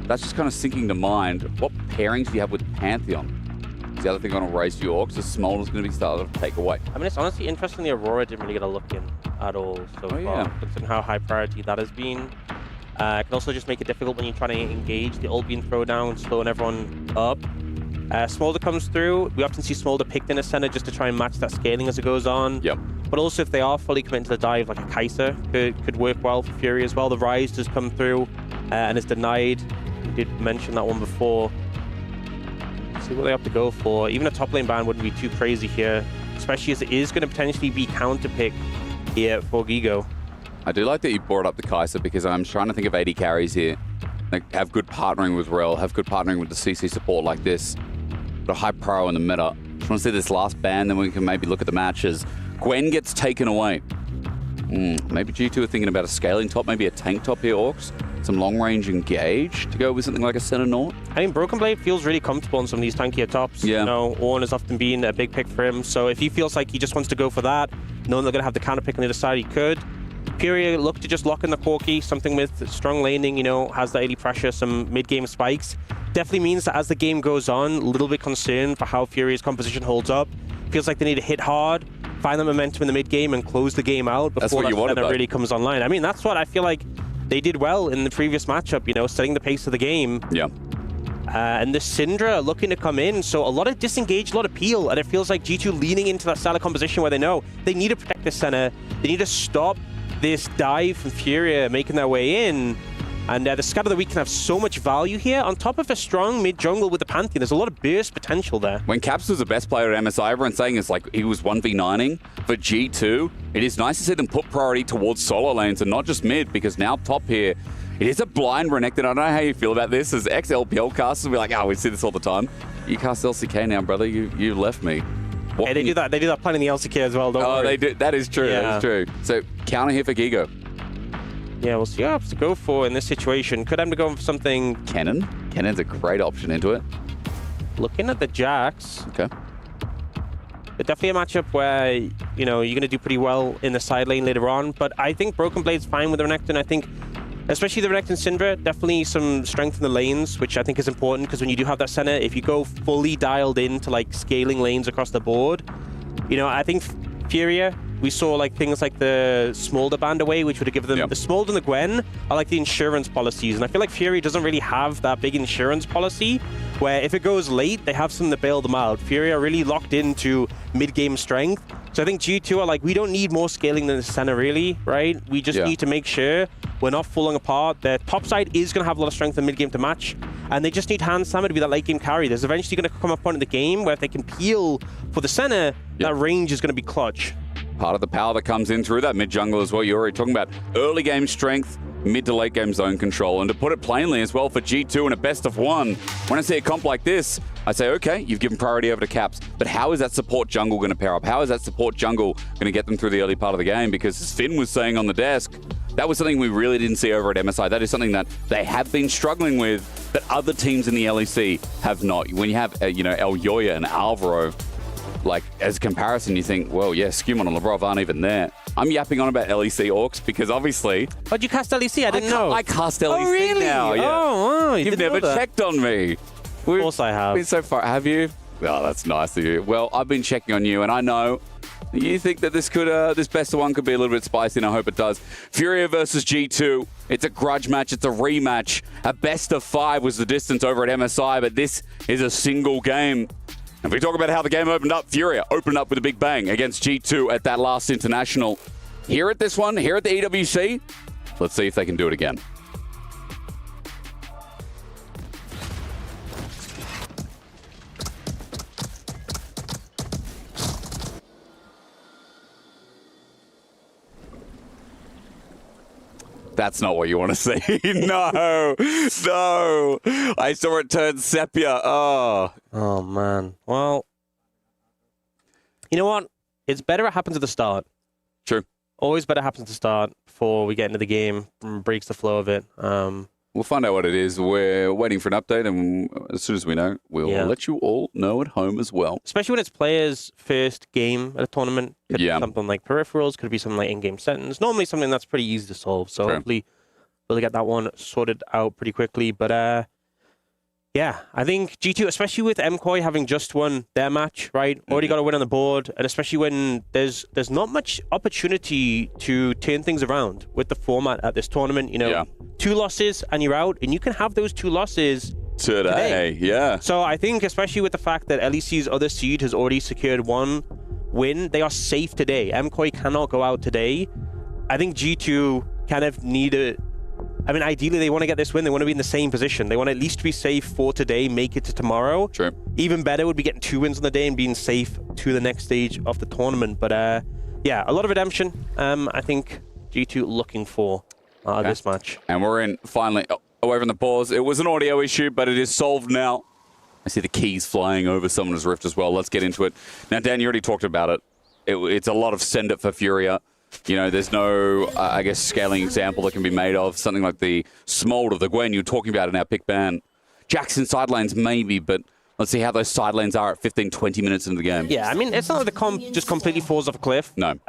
That's just kind of sinking to mind. What pairings do you have with Pantheon? Is the other thing on a race to Orcs? The Smolder's going to be started to take away. I mean, it's honestly interesting the Aurora didn't really get a look in at all so far, considering how high priority that has been. It can also just make it difficult when you're trying to engage the ult being thrown down, slowing everyone up. Smolder comes through. We often see Smolder picked in a center just to try and match that scaling as it goes on. Yep. But also if they are fully committed to the dive, like a Kai'Sa could work well for FURIA as well. The Rise does come through and is denied. We did mention that one before. See what they have to go for. Even a top lane ban wouldn't be too crazy here, especially as it is going to potentially be counter pick here for Gigo. I do like that you brought up the Kai'Sa because I'm trying to think of AD carries here. Like, have good partnering with Rel, have good partnering with the CC support like this. Got a high pro in the meta. Just want to see this last ban, then we can maybe look at the matches. Gwen gets taken away. Maybe G2 are thinking about a scaling top, maybe a tank top here, Orcs. Some long-range engage to go with something like a center Nord. I mean, Broken Blade feels really comfortable on some of these tankier tops. Yeah. Ornn has often been a big pick for him, so if he feels like he just wants to go for that, knowing they're going to have the counter pick on the other side, he could. FURIA look to just lock in the Corki, something with strong laning, has the early pressure, some mid-game spikes. Definitely means that as the game goes on, a little bit concerned for how FURIA's composition holds up. Feels like they need to hit hard, find the momentum in the mid-game, and close the game out before that center really comes online. I mean, that's what I feel like they did well in the previous matchup, setting the pace of the game. Yeah. And the Syndra looking to come in, so a lot of disengage, a lot of peel, and it feels like G2 leaning into that style of composition where they know they need to protect the center, they need to stop this dive from FURIA making their way in. And the Scout of the Week can have so much value here. On top of a strong mid-jungle with the Pantheon, there's a lot of burst potential there. When Caps was the best player at MSI, everyone's saying it's like he was 1v9ing. For G2, it is nice to see them put priority towards solo lanes and not just mid, because now top here, it is a blind Renekton. I don't know how you feel about this. As ex-LPL casters, we're like, we see this all the time. You cast LCK now, brother. You left me. Hey, they do that playing in the LCK as well, don't worry. They do. That is true. Yeah. That is true. So counter here for Gigo. Yeah, we'll see what happens to go for in this situation. Could have to go for something... Cannon's a great option into it. Looking at the Jax. Okay. But definitely a matchup where, you know, you're going to do pretty well in the side lane later on. But I think Broken Blade's fine with the Renekton. I think, especially the Renekton Syndra, definitely some strength in the lanes, which I think is important because when you do have that center, if you go fully dialed into like scaling lanes across the board, you know, I think FURIA, we saw like things like the Smolder band away, which would have given them the Smolder and the Gwen are like the insurance policies. And I feel like FURIA doesn't really have that big insurance policy where if it goes late, they have something to bail them out. FURIA are really locked into mid-game strength. So I think G2 are like, we don't need more scaling than the center really, right? We just need to make sure we're not falling apart. Their top side is going to have a lot of strength in mid-game to match. And they just need Hans Sammer to be that late-game carry. There's eventually going to come a point in the game where if they can peel for the center, that range is going to be clutch. Part of the power that comes in through that mid-jungle as well. You're already talking about early game strength, mid to late game zone control. And to put it plainly as well for G2 in a best of one, when I see a comp like this, I say, okay, you've given priority over to Caps, but how is that support jungle going to pair up? How is that support jungle going to get them through the early part of the game? Because as Finn was saying on the desk, that was something we really didn't see over at MSI. That is something that they have been struggling with, that other teams in the LEC have not. When you have, you know, El Yoya and Alvaro, like, as a comparison, you think, well, yeah, Skumon and Labrov aren't even there. I'm yapping on about LEC Orcs because obviously... How'd you cast LEC? I didn't know. I cast LEC oh, really? now. Yeah. Oh, You've never checked on me. Of course I have. Been so far. Have you? Oh, that's nice of you. Well, I've been checking on you, and I know you think that this could, this best of one could be a little bit spicy, and I hope it does. FURIA versus G2. It's a grudge match. It's a rematch. A best of 5 was the distance over at MSI, but this is a single game. If we talk about how the game opened up, FURIA opened up with a big bang against G2 at that last international. Here at this one, here at the EWC, let's see if they can do it again. That's not what you want to see. No, no. I saw it turn sepia. Oh. Oh, man. Well, you know what? It's better it happens at the start. True. Always better happens at the start before we get into the game and breaks the flow of it. We'll find out what it is. We're waiting for an update, and as soon as we know, we'll let you all know at home as well. Especially when it's players' first game at a tournament. Could be something like peripherals, could be something like in-game settings. Normally something that's pretty easy to solve. So hopefully we'll get that one sorted out pretty quickly. But yeah, I think G2, especially with MCoy having just won their match, right? Already got a win on the board, and especially when there's not much opportunity to turn things around with the format at this tournament. You know, 2 losses and you're out, and you can have those 2 losses today. Yeah. So I think, especially with the fact that LEC's other seed has already secured 1 win, they are safe today. MCoy cannot go out today. I think G2 kind of need a... I mean, ideally, they want to get this win. They want to be in the same position. They want to at least be safe for today, make it to tomorrow. True. Even better would be getting 2 wins on the day and being safe to the next stage of the tournament. But yeah, a lot of redemption. I think G2 looking for this match. And we're in finally away from the pause. It was an audio issue, but it is solved now. I see the keys flying over Summoner's Rift as well. Let's get into it. Now, Dan, you already talked about it. It's a lot of send it for FURIA. You know, there's no, I guess, scaling example that can be made of something like the Smolder, the Gwen you're talking about in our pick ban. Jackson side lanes maybe, but let's see how those side lanes are at 15, 20 minutes into the game. Yeah, I mean, it's not like the comp just completely falls off a cliff. No.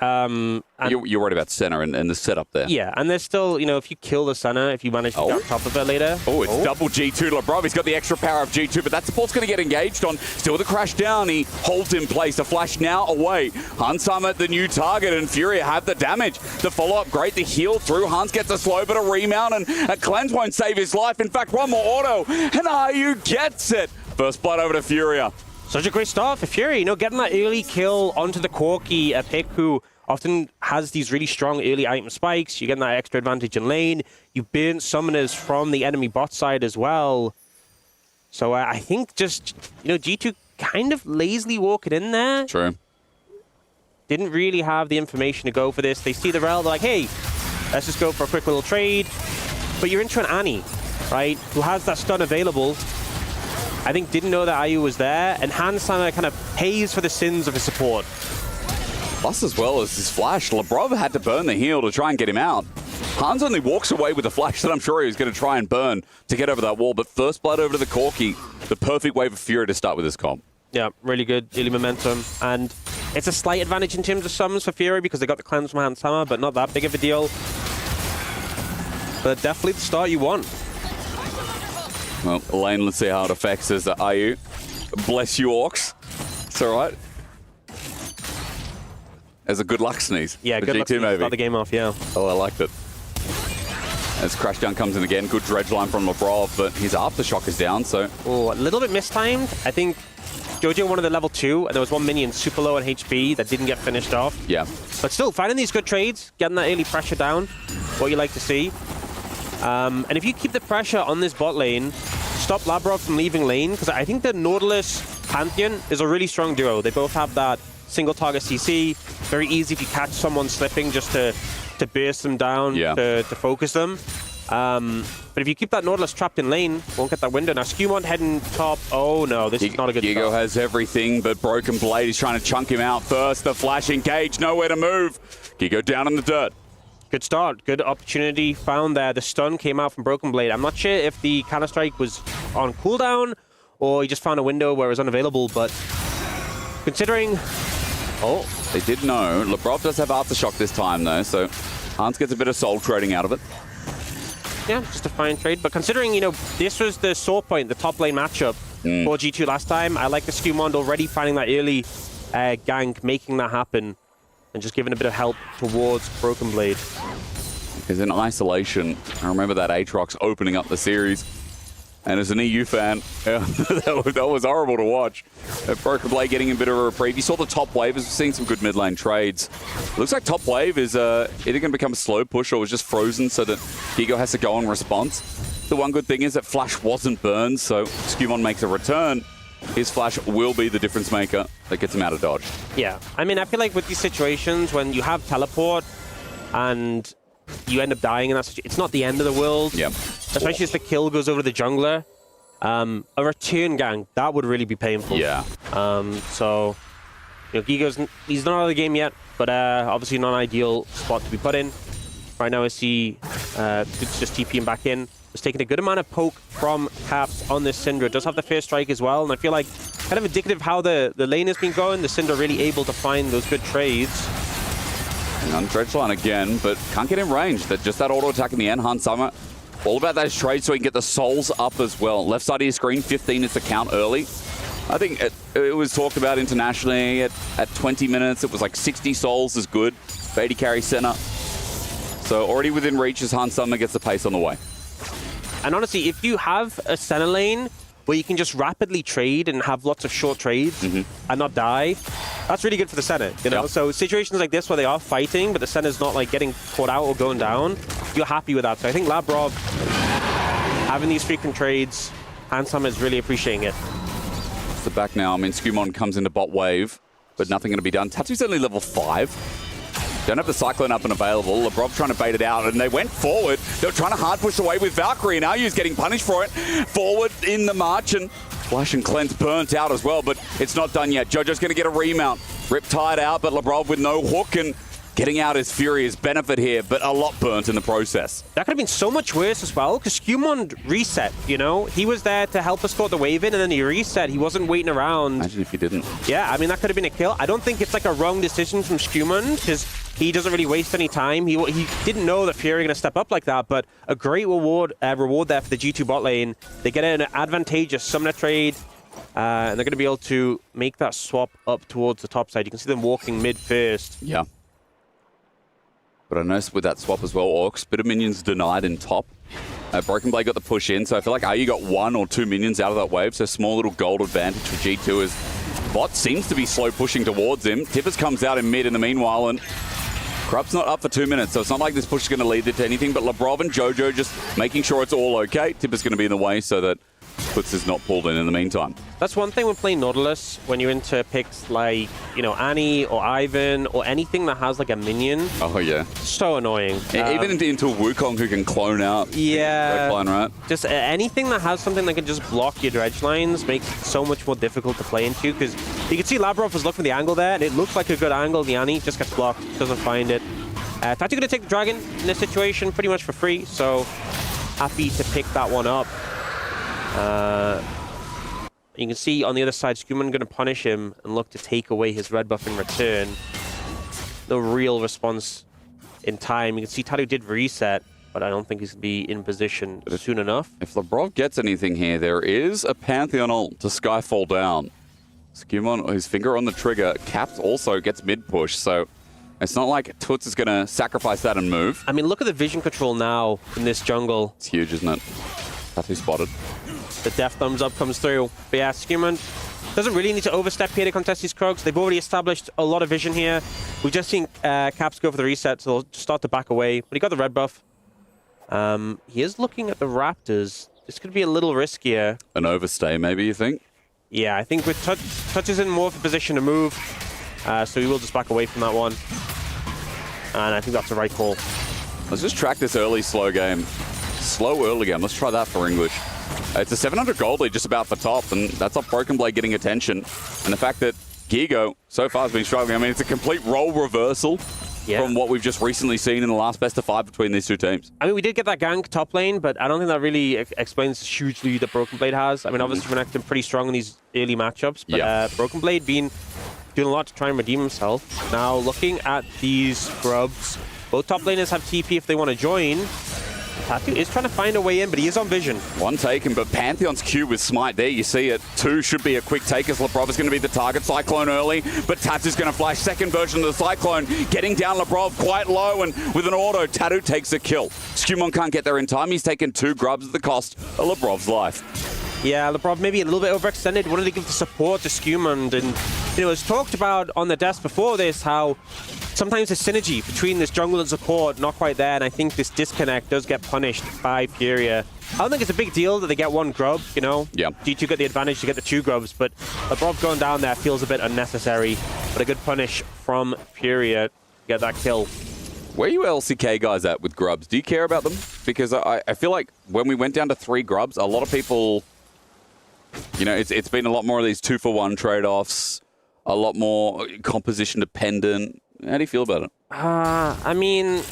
You're worried about center and the setup there. Yeah, and there's still, you know, if you kill the center, if you manage to get on top of it later. Oh, it's double G2 Labrov. He's got the extra power of G2, but that support's going to get engaged on. Still the crash down. He holds in place. A flash now away. Hans Sammer, the new target, and FURIA have the damage. The follow-up, great. The heal through. Hans gets a slow, but a remount, and a cleanse won't save his life. In fact, one more auto, and Ayu gets it. First blood over to FURIA. Such a great start for FURIA. You know, getting that early kill onto the Corki, a pick who often has these really strong early item spikes. You're getting that extra advantage in lane. You burn summoners from the enemy bot side as well. So I think just, you know, G2 kind of lazily walking in there. True. Didn't really have the information to go for this. They see the rel, they're like, hey, let's just go for a quick little trade. But you're into an Annie, right, who has that stun available. I think didn't know that Ayu was there, and Hans Sammer kind of pays for the sins of his support. Plus, as well as his flash, Labrov had to burn the heal to try and get him out. Hans only walks away with a flash that I'm sure he was going to try and burn to get over that wall. But first blood over to the Corki, the perfect wave of Furia to start with this comp. Yeah, really good early momentum. And it's a slight advantage in terms of summons for Fury because they got the cleanse from Hans Hammer, but not that big of a deal. But definitely the start you want. Well, Elaine, let's see how it affects us. Are you? Bless you, Orcs. It's all right. As a good luck sneeze. Yeah, good luck G2 maybe. Start the game off, yeah. Oh, I liked it. As Crashdown comes in again, good dredge line from Labrov, but his aftershock is down, so... Oh, a little bit mistimed. I think Jojo wanted the level 2, and there was one minion super low on HP that didn't get finished off. Yeah. But still, finding these good trades, getting that early pressure down, what you like to see. And if you keep the pressure on this bot lane, stop Labrov from leaving lane, because I think the Nautilus Pantheon is a really strong duo. They both have that single target CC. Very easy if you catch someone slipping just to burst them down, to focus them. But if you keep that Nautilus trapped in lane, won't get that window. Now, Skewmont heading top. Oh, no, this is not a good Gigo start. has everything, but Broken Blade is trying to chunk him out first. The flash engage, nowhere to move. Gigo down in the dirt. Good start. Good opportunity found there. The stun came out from Broken Blade. I'm not sure if the Counter-Strike was on cooldown or he just found a window where it was unavailable, but considering... Oh, they did know. Labrov does have Aftershock this time, though, so Hans gets a bit of soul trading out of it. Yeah, just a fine trade. But considering, you know, this was the sore point, the top lane matchup for G2 last time, I like the Skewmond already finding that early gank, making that happen, and just giving a bit of help towards Broken Blade. Because in isolation, I remember that Aatrox opening up the series. And as an EU fan, that was horrible to watch. Broken Blade getting a bit of a reprieve. You saw the top wave as we're seeing some good mid lane trades. Looks like top wave is either going to become a slow push or was just frozen so that Gigo has to go in response. The one good thing is that Flash wasn't burned, so Skewmon makes a return. His Flash will be the difference maker that gets him out of dodge. Yeah, I mean, I feel like with these situations, when you have teleport and you end up dying in that situation, it's not the end of the world. Yeah. Especially if the kill goes over the jungler. A return gank, that would really be painful. Yeah. So, you know, he's not out of the game yet, but obviously not an ideal spot to be put in. Right now I see it's just TPing back in. It's taking a good amount of poke from Caps on this Syndra. Does have the first strike as well, and I feel like kind of indicative of how the lane has been going. The Syndra really able to find those good trades. On dredge line again, but can't get in range. Just that auto attack in the end. Hans Summer, all about those trades so he can get the souls up as well. Left side of your screen, 15 is the count early. I think it was talked about internationally at 20 minutes. It was like 60 souls is good. 80 carry center. So already within reach as Hans Summer gets the pace on the way. And honestly, if you have a center lane where you can just rapidly trade and have lots of short trades and not die, that's really good for the center, you know? So situations like this where they are fighting, but the center's not like getting caught out or going down, you're happy with that. So I think Labrov having these frequent trades, Hansam is really appreciating it. It's the back now. I mean, Skewmon comes into bot wave, but nothing going to be done. Tatsu's only level 5. Don't have the Cyclone up and available. Labrov trying to bait it out, and they went forward. They were trying to hard push away with Valkyrie, and Ayu's getting punished for it. Forward in the march, and Flash and Cleanse burnt out as well, but it's not done yet. Jojo's going to get a remount. Riptide out, but Labrov with no hook, and getting out his Furia's benefit here, but a lot burnt in the process. That could have been so much worse as well, because Skewmon reset, you know? He was there to help us escort the wave in, and then he reset. He wasn't waiting around. Imagine if he didn't. Yeah, I mean, that could have been a kill. I don't think it's like a wrong decision from Skewmon, because he doesn't really waste any time. He didn't know that Furia going to step up like that, but a great reward there for the G2 bot lane. They get an advantageous summoner trade, and they're going to be able to make that swap up towards the top side. You can see them walking mid first. Yeah. But I noticed with that swap as well, Orcs, bit of minions denied in top. Broken Blade got the push in, so I feel like Ayu got 1 or 2 minions out of that wave, so small little gold advantage for G2 as bot seems to be slow pushing towards him. Tippers comes out in mid in the meanwhile, and Corrupt's not up for 2 minutes, so it's not like this push is going to lead to anything, but Labrov and Jojo just making sure it's all okay. Tipper's going to be in the way so that Puts is not pulled in the meantime. That's one thing when playing Nautilus, when you're into picks like, you know, Annie or Ivan or anything that has like a minion. Oh, yeah. So annoying. Even into Wukong who can clone out. Yeah. Line, right? Just anything that has something that can just block your dredge lines makes it so much more difficult to play into, because you can see Labrov was looking for the angle there and it looked like a good angle. The Annie just gets blocked, doesn't find it. Tatu going to take the Dragon in this situation pretty much for free, so happy to pick that one up. You can see on the other side, Scuman going to punish him and look to take away his red buff in return. No real response in time. You can see Tatu did reset, but I don't think he's going to be in position soon enough. If Labrov gets anything here, there is a Pantheon ult to Skyfall down. Scuman, his finger on the trigger. Caps also gets mid-push, so it's not like Toots is going to sacrifice that and move. I mean, look at the vision control now in this jungle. It's huge, isn't it? Tatu spotted. The death thumbs up comes through. But yeah, Scuman doesn't really need to overstep here to contest these Krogs. They've already established a lot of vision here. We've just seen Caps go for the reset, so they'll start to back away. But he got the red buff. He is looking at the Raptors. This could be a little riskier. An overstay, maybe, you think? Yeah, I think with Touch is in more of a position to move. So he will just back away from that one. And I think that's the right call. Let's just track this early slow game. Slow early game. Let's try that for English. It's a 700 gold lead just about for top, and that's off Broken Blade getting attention. And the fact that Gigo so far has been struggling, I mean, it's a complete role reversal from what we've just recently seen in the last best of 5 between these two teams. I mean, we did get that gank top lane, but I don't think that really explains the huge lead that Broken Blade has. I mean, obviously, we're acting pretty strong in these early matchups, but Broken Blade been doing a lot to try and redeem himself. Now, looking at these grubs, both top laners have TP if they want to join. Tatu is trying to find a way in, but he is on vision. One taken, but Pantheon's Q with Smite there. You see it. 2 should be a quick take as Labrov is going to be the target. Cyclone early, but Tatu's going to flash. Second version of the Cyclone, getting down Labrov quite low, and with an auto, Tatu takes a kill. Scuman can't get there in time. He's taken 2 grubs at the cost of Labrov's life. Yeah, Labrov maybe a little bit overextended. Wanted to give the support to Scuman, and you know, it's talked about on the desk before this how sometimes the synergy between this jungle and support not quite there, and I think this disconnect does get punished by FURIA. I don't think it's a big deal that they get 1 grub, you know? Yeah. G2 get the advantage to get the 2 grubs, but Labrov going down there feels a bit unnecessary, but a good punish from FURIA to get that kill. Where are you LCK guys at with grubs? Do you care about them? Because I feel like when we went down to 3 grubs, a lot of people, you know, it's been a lot more of these 2-for-1 trade-offs, a lot more composition dependent. How do you feel about it? I mean,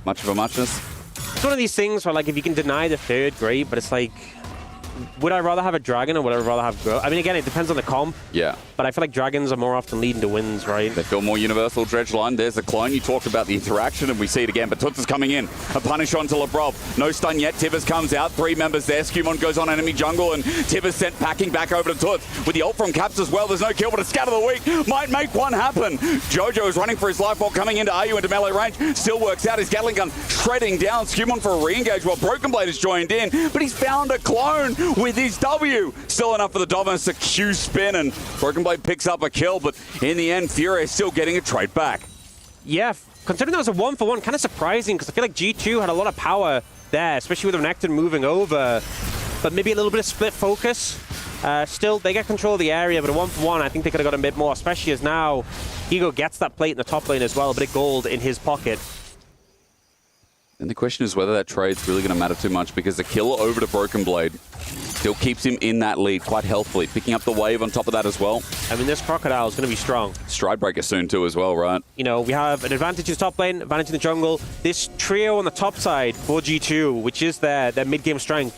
much of a muchness? It's one of these things where, like, if you can deny the 3rd, great, but it's like, would I rather have a dragon or would I rather have grub? I mean, again, it depends on the comp. Yeah. But I feel like dragons are more often leading to wins, right? They feel more universal dredge line. There's the clone. You talked about the interaction, and we see it again. But Toots is coming in. A punish onto Labrov. No stun yet. Tibbers comes out. 3 members there. Scuman goes on enemy jungle, and Tibbers sent packing back over to Toots. With the ult from Caps as well. There's no kill, but a scatter of the week might make one happen. Jojo is running for his life while coming into Ayu into melee range. Still works out. His Gatling gun shredding down Scuman for a re-engage while Broken Blade has joined in. But he's found a clone with his W. Still enough for the Dominus to Q spin, and Broken Blade picks up a kill, but in the end, FURIA is still getting a trade back. Yeah, considering that was a 1-for-1, kind of surprising, because I feel like G2 had a lot of power there, especially with Renekton moving over, but maybe a little bit of split focus. Still, they get control of the area, but a 1-for-1, I think they could have got a bit more, especially as now Ego gets that plate in the top lane as well, a bit of gold in his pocket. And the question is whether that trade's really going to matter too much, because the kill over to Broken Blade still keeps him in that lead quite healthily, picking up the wave on top of that as well. I mean, this Crocodile is going to be strong. Stride Breaker soon too as well, right? You know, we have an advantage in the top lane, advantage in the jungle. This trio on the top side for G2, which is their mid-game strength,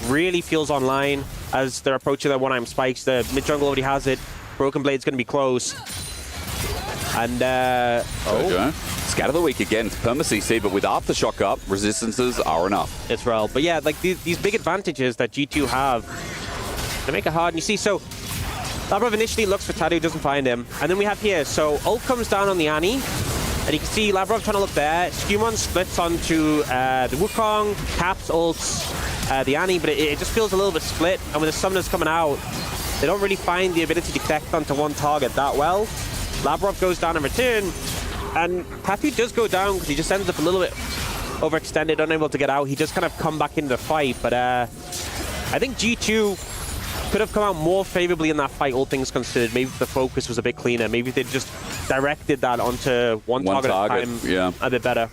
really feels online as they're approaching their one-item spikes. The mid-jungle already has it. Broken Blade's going to be close. And, Scatter the week again. It's perma CC, but with Aftershock up, resistances are enough. It's real. But yeah, like these big advantages that G2 have, they make it hard. And you see, so Labrov initially looks for Tatu, doesn't find him. And then we have here, so ult comes down on the Annie. And you can see Labrov trying to look there. Scuman splits onto the Wukong, Caps ults the Annie, but it just feels a little bit split. And with the summoners coming out, they don't really find the ability to connect onto one target that well. Labrov goes down in return. And Tatu does go down because he just ends up a little bit overextended, unable to get out. He just kind of come back into the fight. But I think G2 could have come out more favorably in that fight, all things considered. Maybe the focus was a bit cleaner. Maybe they just directed that onto one target at a time a bit better.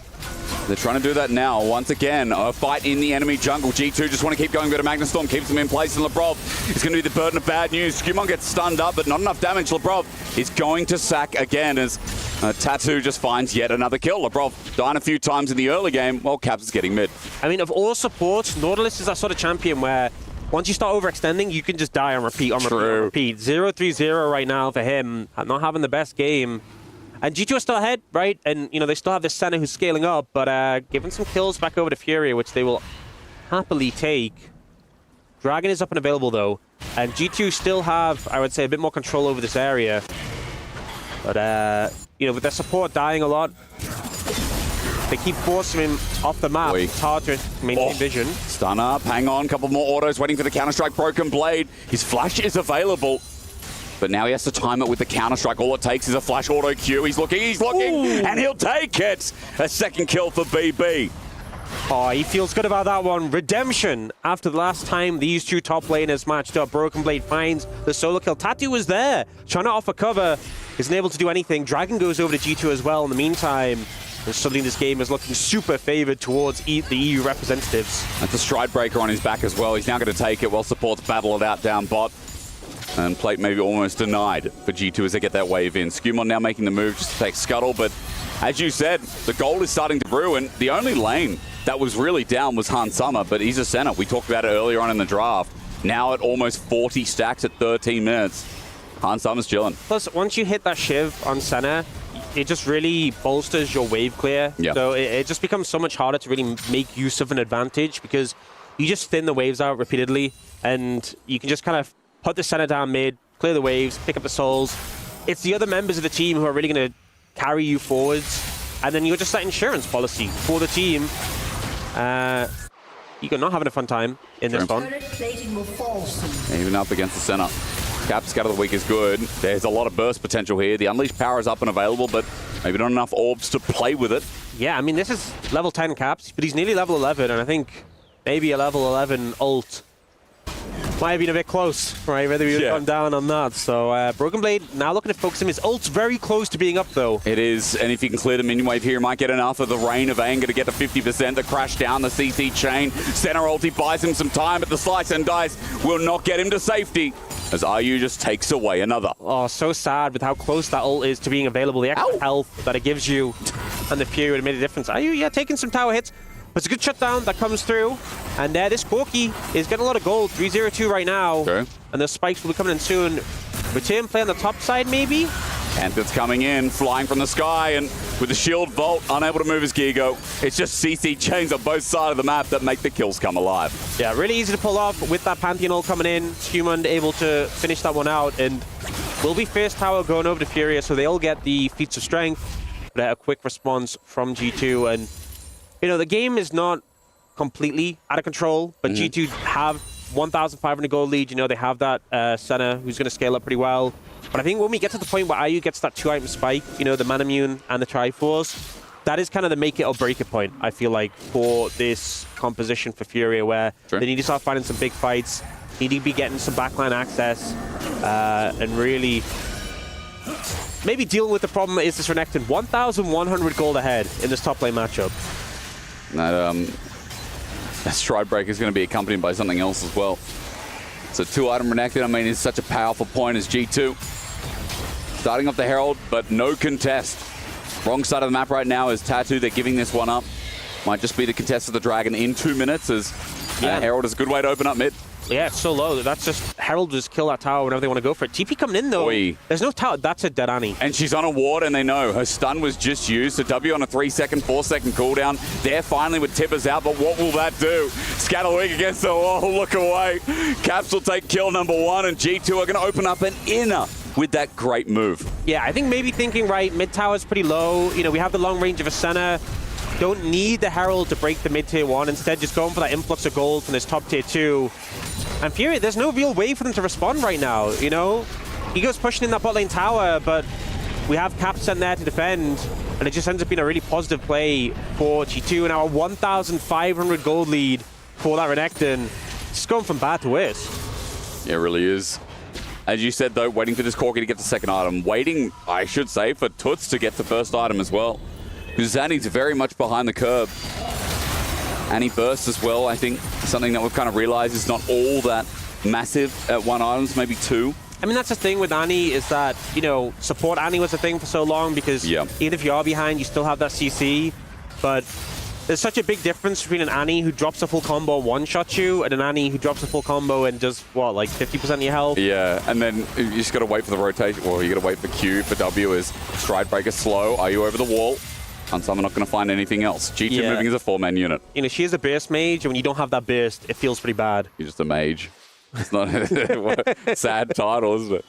They're trying to do that now. Once again, a fight in the enemy jungle. G2 just want to keep going. Go to Magnustorm, keeps him in place, and Labrov is going to be the burden of bad news. Scuman gets stunned up, but not enough damage. Labrov is going to sack again as Tattoo just finds yet another kill. Labrov dying a few times in the early game while Caps is getting mid. I mean, of all supports, Nautilus is that sort of champion where once you start overextending, you can just die on repeat, on repeat. 0-3-0 right now for him, not having the best game. And G2 are still ahead, right? And, they still have this Senna who's scaling up, but giving some kills back over to FURIA, which they will happily take. Dragon is up and available, though. And G2 still have, I would say, a bit more control over this area. But, with their support dying a lot, they keep forcing him off the map. It's hard to maintain vision. Stun up, hang on, couple more autos, waiting for the Counter-Strike. Broken Blade. His flash is available. But now he has to time it with the Counter-Strike. All it takes is a flash auto Q. He's looking, and he'll take it. A second kill for BB. Oh, he feels good about that one. Redemption after the last time these two top laners matched up. Broken Blade finds the solo kill. Tattoo was there, trying to offer cover. Isn't able to do anything. Dragon goes over to G2 as well in the meantime. And suddenly this game is looking super favored towards the EU representatives. That's a stride breaker on his back as well. He's now going to take it while supports battle it out down bot. And plate maybe almost denied for G2 as they get that wave in. Skumon now making the move just to take Scuttle, but as you said, the gold is starting to brew, and the only lane that was really down was Han Summer, but he's a center. We talked about it earlier on in the draft. Now at almost 40 stacks at 13 minutes. Han Summer's chilling. Plus, once you hit that Shiv on center, it just really bolsters your wave clear. Yeah. So it just becomes so much harder to really make use of an advantage because you just thin the waves out repeatedly, and you can just kind of put the center down mid, clear the waves, pick up the souls. It's the other members of the team who are really going to carry you forwards, and then you're just that insurance policy for the team. You're not having a fun time in this one. Even up against the center. Caps Scatter the Weak is good. There's a lot of burst potential here. The Unleashed power is up and available, but maybe not enough orbs to play with it. Yeah, I mean, this is level 10 Caps, but he's nearly level 11, and I think maybe a level 11 ult might have been a bit close, right? Whether we would have gone down on that. So Broken Blade now looking to focus him. His ult's very close to being up, though. It is, and if you can clear the minion wave here, you might get enough of the Rain of Anger to get to 50%. The crash down the CC chain. Center ulti buys him some time, but the slice and dice will not get him to safety as IU just takes away another. Oh, so sad with how close that ult is to being available. The extra health that it gives you and the Fury would have made a difference. IU, taking some tower hits. But it's a good shutdown that comes through. And this Corki is getting a lot of gold. 3-0-2 right now. Okay. And the spikes will be coming in soon. Return play on the top side, maybe? Panthers coming in, flying from the sky, and with the shield vault, unable to move his Gigo. It's just CC chains on both sides of the map that make the kills come alive. Yeah, really easy to pull off with that Pantheon ult coming in. Skumon able to finish that one out. And will be first tower going over to FURIA, so they all get the feats of strength. But a quick response from G2. And the game is not completely out of control, but G2 have 1,500 gold lead. They have that Senna who's going to scale up pretty well. But I think when we get to the point where IU gets that 2-item spike, the Manamune and the Triforce, that is kind of the make it or break it point, I feel like, for this composition for FURIA, where they need to start finding some big fights, need to be getting some backline access, and really maybe dealing with the problem is this Renekton. 1,100 gold ahead in this top lane matchup. That stride break is going to be accompanied by something else as well. So 2-item Renekton, I mean, is such a powerful point as G2. Starting off the Herald, but no contest. Wrong side of the map right now is Tattoo. They're giving this one up. Might just be the contest of the Dragon in 2 minutes as Herald is a good way to open up mid. Yeah, it's so low. That's just Herald just kill that tower whenever they want to go for it. TP coming in, though. There's no tower. That's a dead Annie. And she's on a ward, and they know her stun was just used. So W on a 3-second, 4-second cooldown. There finally with Tippers out, but what will that do? Scatterwig against the wall. Look away. Caps will take kill number 1, and G2 are going to open up an inner with that great move. Yeah, I think maybe thinking, right, mid tower's pretty low. We have the long range of a Senna. Don't need the Herald to break the mid-tier 1. Instead, just going for that influx of gold from this top tier 2. And FURIA, there's no real way for them to respond right now, He goes pushing in that bot lane tower, but we have Caps sent there to defend, and it just ends up being a really positive play for G2. Now a 1,500 gold lead for that Renekton. It's going from bad to worse. Yeah, it really is. As you said, though, waiting for this Corki to get the second item. Waiting, I should say, for Toots to get the first item as well. Because Zanny's very much behind the curve. And he bursts as well, I think. Something that we've kind of realized is not all that massive at 1 items, maybe 2. I mean, that's the thing with Annie is that, you know, support Annie was a thing for so long because even if you are behind, you still have that CC. But there's such a big difference between an Annie who drops a full combo and one-shots you and an Annie who drops a full combo and does, what, like 50% of your health? Yeah, and then you just got to wait for the rotation. Well, you got to wait for Q, for W is Stride Breaker slow. Are you over the wall? And so I'm not going to find anything else. G2 moving as a 4-man unit. You know, she is a burst mage, and when you don't have that burst, it feels pretty bad. You're just a mage. It's not a sad title, isn't it?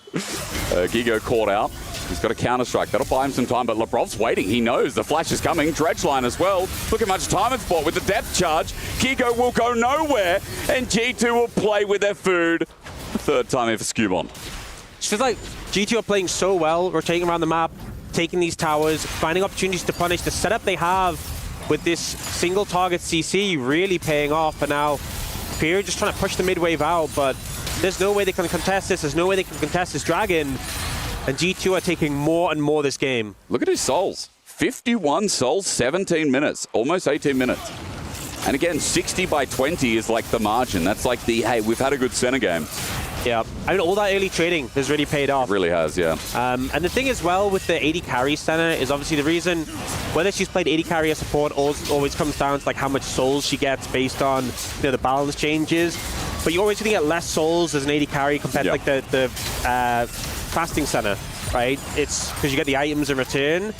Gigo caught out. He's got a counter-strike. That'll buy him some time, but Lebrov's waiting. He knows the flash is coming. Dredge line as well. Look how much time it's bought with the depth charge. Gigo will go nowhere, and G2 will play with their food. Third time here for Skubon. It feels like G2 are playing so well, rotating around the map, taking these towers, finding opportunities to punish. The setup they have with this single target CC really paying off, and now FURIA just trying to push the mid-wave out, but there's no way they can contest this. There's no way they can contest this Dragon. And G2 are taking more and more this game. Look at his souls. 51 souls, 17 minutes, almost 18 minutes. And again, 60 by 20 is like the margin. That's like the, hey, we've had a good center game. Yeah, I mean, all that early trading has really paid off. It really has, yeah. And the thing as well with the AD carry center is obviously the reason, whether she's played AD carry or support, always comes down to like how much souls she gets based on, you know, the balance changes. But you're always going to get less souls as an AD carry compared to like the fasting center, right? It's because you get the items in return.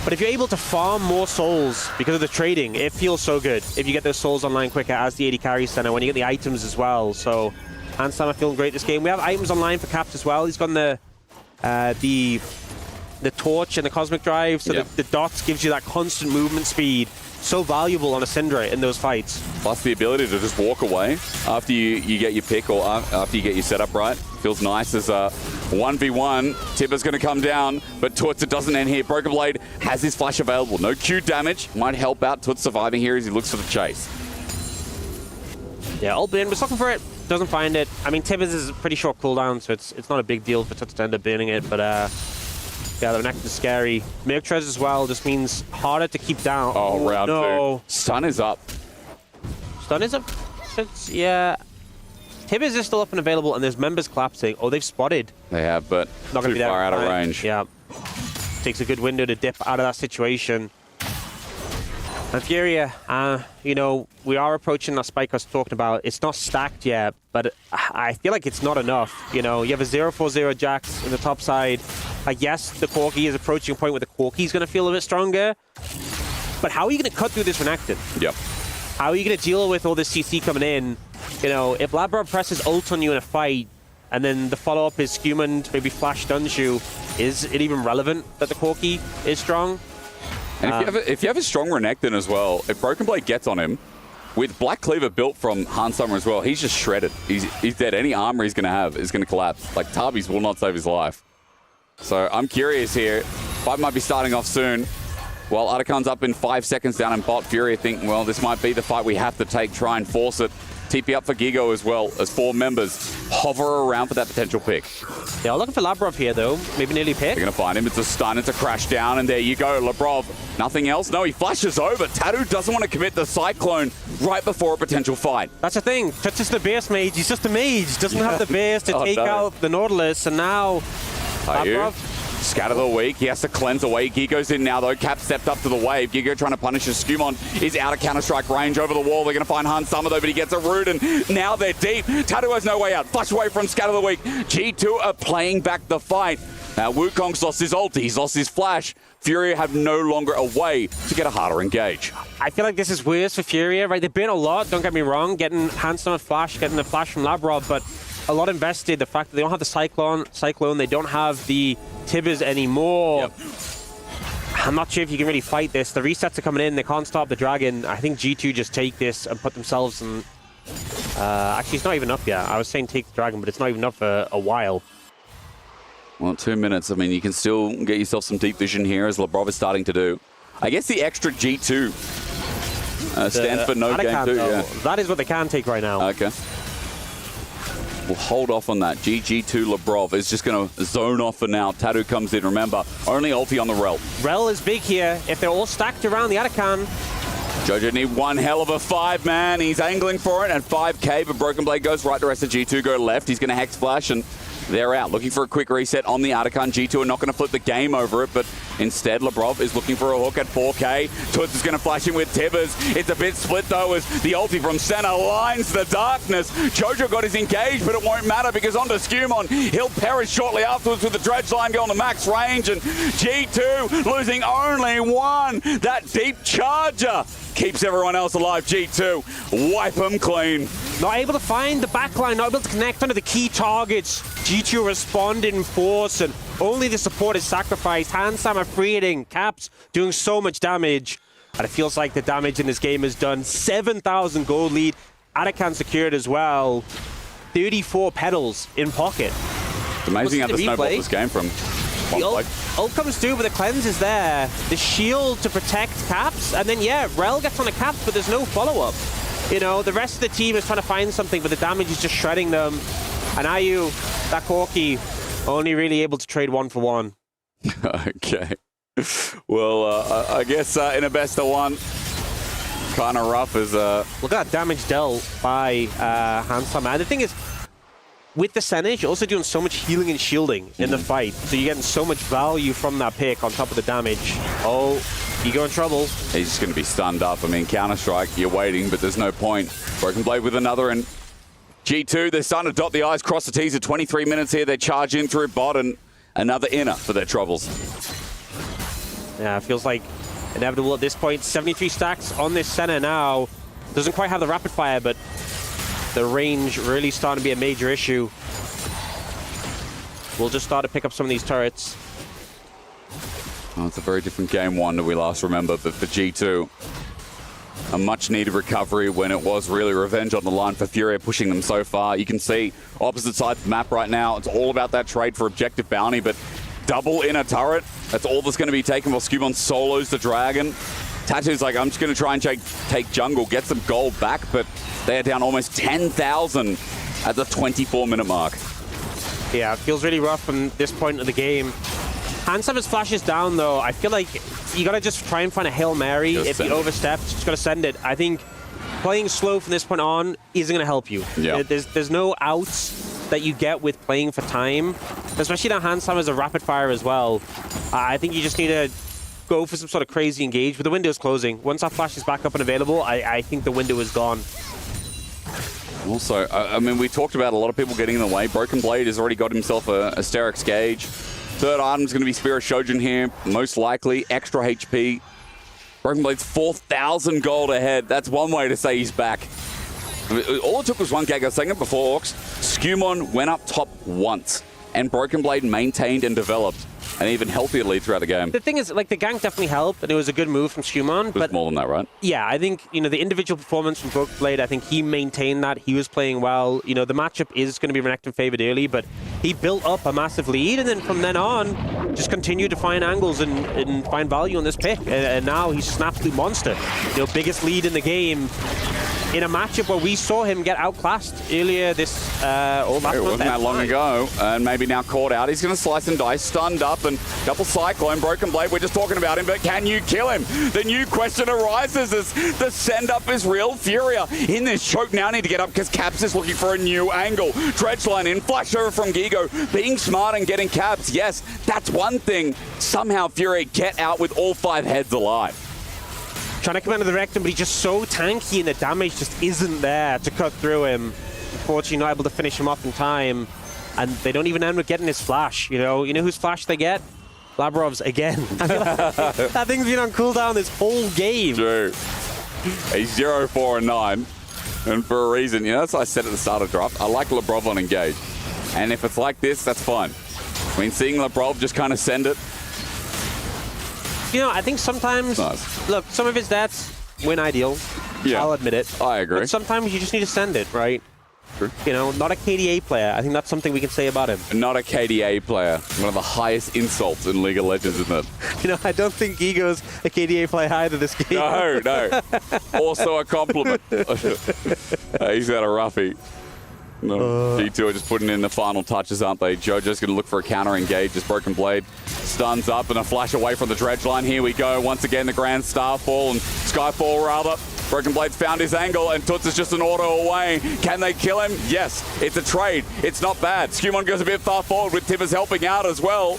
But if you're able to farm more souls because of the trading, it feels so good if you get those souls online quicker as the AD carry center when you get the items as well. So Hansam are feeling great this game. We have items online for Caps as well. He's got the torch and the cosmic drive, so the dots gives you that constant movement speed. So valuable on a Syndra in those fights. Plus the ability to just walk away after you get your pick or after you get your setup right. Feels nice as a 1v1. Tipper's going to come down, but Toots, it doesn't end here. Broken Blade has his flash available. No Q damage. Might help out Toots surviving here as he looks for the chase. Yeah, Altburn was looking for it. Doesn't find it. I mean, Tibbers is a pretty short cooldown, so it's not a big deal for Toots to end up burning it, but yeah, the next is scary. Mirktrez as well just means harder to keep down. Oh, round two. Stun is up. Stun is up? Yeah. Tibbers is still up and available, and there's members collapsing. Oh, they've spotted. They have, but not gonna too be far out of range. Yeah. Takes a good window to dip out of that situation. And FURIA, you know, we are approaching that spike I was talking about. It's not stacked yet, but I feel like it's not enough. You know, you have a 0-4-0 Jax in the top side. Yes, the Corki is approaching a point where the Corki is going to feel a bit stronger. But how are you going to cut through this Renekton? Yep. How are you going to deal with all this CC coming in? You know, if Labrov presses ult on you in a fight, and then the follow-up is Skewman, maybe flash stuns you, is it even relevant that the Corki is strong? And if you have a strong Renekton as well, if Broken Blade gets on him, with Black Cleaver built from Hansummer as well, he's just shredded. He's dead. Any armor he's going to have is going to collapse. Like, Tarbies will not save his life. So I'm curious here. Fight might be starting off soon. While Arakan's up in 5 seconds down in bot, FURIA think, well, this might be the fight we have to take, try and force it. TP up for Gigo as well, as 4 members hover around for that potential pick. Yeah, looking for Labrov here, though. Maybe nearly pick. They're going to find him. It's a stun. It's a crash down. And there you go, Labrov. Nothing else? No, he flashes over. Tattoo doesn't want to commit the Cyclone right before a potential fight. That's the thing. Touch is the base mage. He's just a mage. Doesn't have the base to take out the Nautilus. And now Labrov... Scatter the weak. He has to cleanse away. Gigo's in now, though. Cap stepped up to the wave. Gigo trying to punish his Skewmon. Is out of Counter-Strike range over the wall. They're going to find Hansummer, though, but he gets a root, and now they're deep. Tattoo has no way out. Flash away from Scatter the weak. G2 are playing back the fight. Now, Wukong's lost his ulti. He's lost his flash. FURIA have no longer a way to get a harder engage. I feel like this is worse for FURIA, right? They've been a lot, don't get me wrong, getting Hansummer flash, getting the flash from Labrov, but a lot invested. The fact that they don't have the Cyclone, they don't have the Tibbers anymore. Yep. I'm not sure if you can really fight this. The resets are coming in. They can't stop the Dragon. I think G2 just take this and put themselves in... actually, it's not even up yet. I was saying take the Dragon, but it's not even up for a while. Well, 2 minutes. I mean, you can still get yourself some deep vision here, as Labrov is starting to do. I guess the extra G2 stands for no game 2. Yeah. That is what they can take right now. Okay. We'll hold off on that. GG2 Labrov is just going to zone off for now. Tattoo comes in. Remember, only ulti on the Rel. Rel is big here. If they're all stacked around the Arakan, Jojo need one hell of a 5-man. He's angling for it at 5k, but Broken Blade goes right. The rest of G2 go left. He's going to Hex Flash, and they're out. Looking for a quick reset on the Artican. G2 are not going to flip the game over it, but instead, Labrov is looking for a hook at 4k. Toots is going to flash in with Tibbers. It's a bit split, though, as the ulti from center lines the darkness. Jojo got his engaged, but it won't matter because onto Skumon. He'll perish shortly afterwards with the dredge line going to max range, and G2 losing only one. That deep charger keeps everyone else alive. G2 wipe them clean. Not able to find the backline, not able to connect onto the key targets. G2 respond in force, and only the support is sacrificed. Hansam are freeing, Caps doing so much damage. And it feels like the damage in this game is done. 7,000 gold lead. Arakan secured as well. 34 pedals in pocket. It's amazing how the snowball this game from the ult comes through, but the cleanse is there. The shield to protect Caps, and then yeah, Rel gets on the Caps, but there's no follow-up. You know, the rest of the team is trying to find something, but the damage is just shredding them. And Ayu, that Corki, only really able to trade 1 for 1. Okay. Well, I guess in a best of 1, kind of rough as... Look at that damage dealt by Hansam. And the thing is, with the Senate, you're also doing so much healing and shielding in the fight. So you're getting so much value from that pick on top of the damage. Oh, Ego in trouble. He's just going to be stunned up. I mean, Counter-Strike, you're waiting, but there's no point. Broken Blade with another, and G2, they're starting to dot the I's, cross the T's at 23 minutes here. They charge in through bot, and another inner for their troubles. Yeah, it feels like inevitable at this point. 73 stacks on this center now. Doesn't quite have the rapid fire, but the range really starting to be a major issue. We'll just start to pick up some of these turrets. Well, it's a very different game one that we last remember, but for G2, a much-needed recovery when it was really revenge on the line for FURIA, pushing them so far. You can see opposite sides of the map right now. It's all about that trade for objective bounty, but double inner turret, that's all that's going to be taken while Skubon solos the Dragon. Tattoo's like, I'm just going to try and take jungle, get some gold back, but they are down almost 10,000 at the 24-minute mark. Yeah, it feels really rough from this point of the game. Hansam flashes down, though. I feel like you got to just try and find a Hail Mary. If you overstep, just got to send it. I think playing slow from this point on isn't going to help you. Yeah. There's no outs that you get with playing for time, especially now Hansam is a rapid fire as well. I think you just need to go for some sort of crazy engage, but the window is closing. Once that flash is back up and available, I think the window is gone. Also, I mean, we talked about a lot of people getting in the way. Broken Blade has already got himself a Asterix Gauge. Third item's going to be Spirit Shojin here, most likely. Extra HP. Broken Blade's 4,000 gold ahead. That's one way to say he's back. I mean, all it took was one gag. I was saying it before, Orcs. Skumon went up top once, and Broken Blade maintained and developed an even healthier lead throughout the game. The thing is, like, the gank definitely helped, and it was a good move from Skumon. It was more than that, right? Yeah, I think, you know, the individual performance from Broken Blade, I think he maintained that. He was playing well. You know, the matchup is going to be Renekton favored early, but he built up a massive lead, and then from then on, just continued to find angles and find value on this pick. And now he's an absolute monster. You know, biggest lead in the game in a matchup where we saw him get outclassed earlier this last month. It wasn't that long ago, and maybe now caught out. He's going to slice and dice, stunned up, and double Cyclone, Broken Blade. We're just talking about him, but can you kill him? The new question arises as the send-up is real. FURIA in this choke now need to get up because Caps is looking for a new angle. Dredge line in, flash over from Gigo. Being smart and getting Caps, yes, that's one thing. Somehow FURIA get out with all 5 heads alive. Trying to come into the Renekton, but he's just so tanky and the damage just isn't there to cut through him. Unfortunately, not able to finish him off in time. And they don't even end up getting his flash, you know? You know whose flash they get? Labrov's again. That thing's been on cooldown this whole game. True. He's 0, 4, and 9. And for a reason, you know, that's what I said at the start of draft. I like Labrov on engage. And if it's like this, that's fine. I mean, seeing Labrov just kind of send it. You know, I think sometimes, look, some of his stats win ideal. Yeah, I'll admit it. I agree. But sometimes you just need to send it, right? True. You know, not a KDA player. I think that's something we can say about him. Not a KDA player. One of the highest insults in League of Legends, isn't it? You know, I don't think Gigo's a KDA player either this game. No. Also a compliment. He's got a roughie. No. G2 are just putting in the final touches, aren't they? Jojo's going to look for a counter engage as Broken Blade stuns up and a flash away from the dredge line. Here we go. Once again, the Grand Starfall and Skyfall, rather. Broken Blade's found his angle, and Toots is just an auto away. Can they kill him? Yes. It's a trade. It's not bad. Skumon goes a bit far forward with Tibbers helping out as well.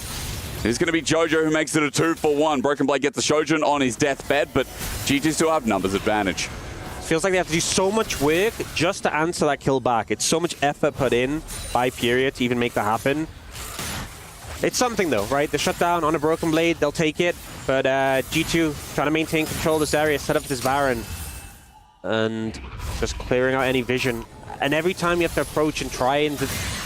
It's going to be Jojo who makes it a 2-for-1. Broken Blade gets the Shojin on his deathbed, but G2 still have numbers advantage. Feels like they have to do so much work just to answer that kill back. It's so much effort put in by FURIA to even make that happen. It's something though, right? The shutdown on a Broken Blade, they'll take it. But G2 trying to maintain control of this area, set up this Baron. And just clearing out any vision. And every time you have to approach and try and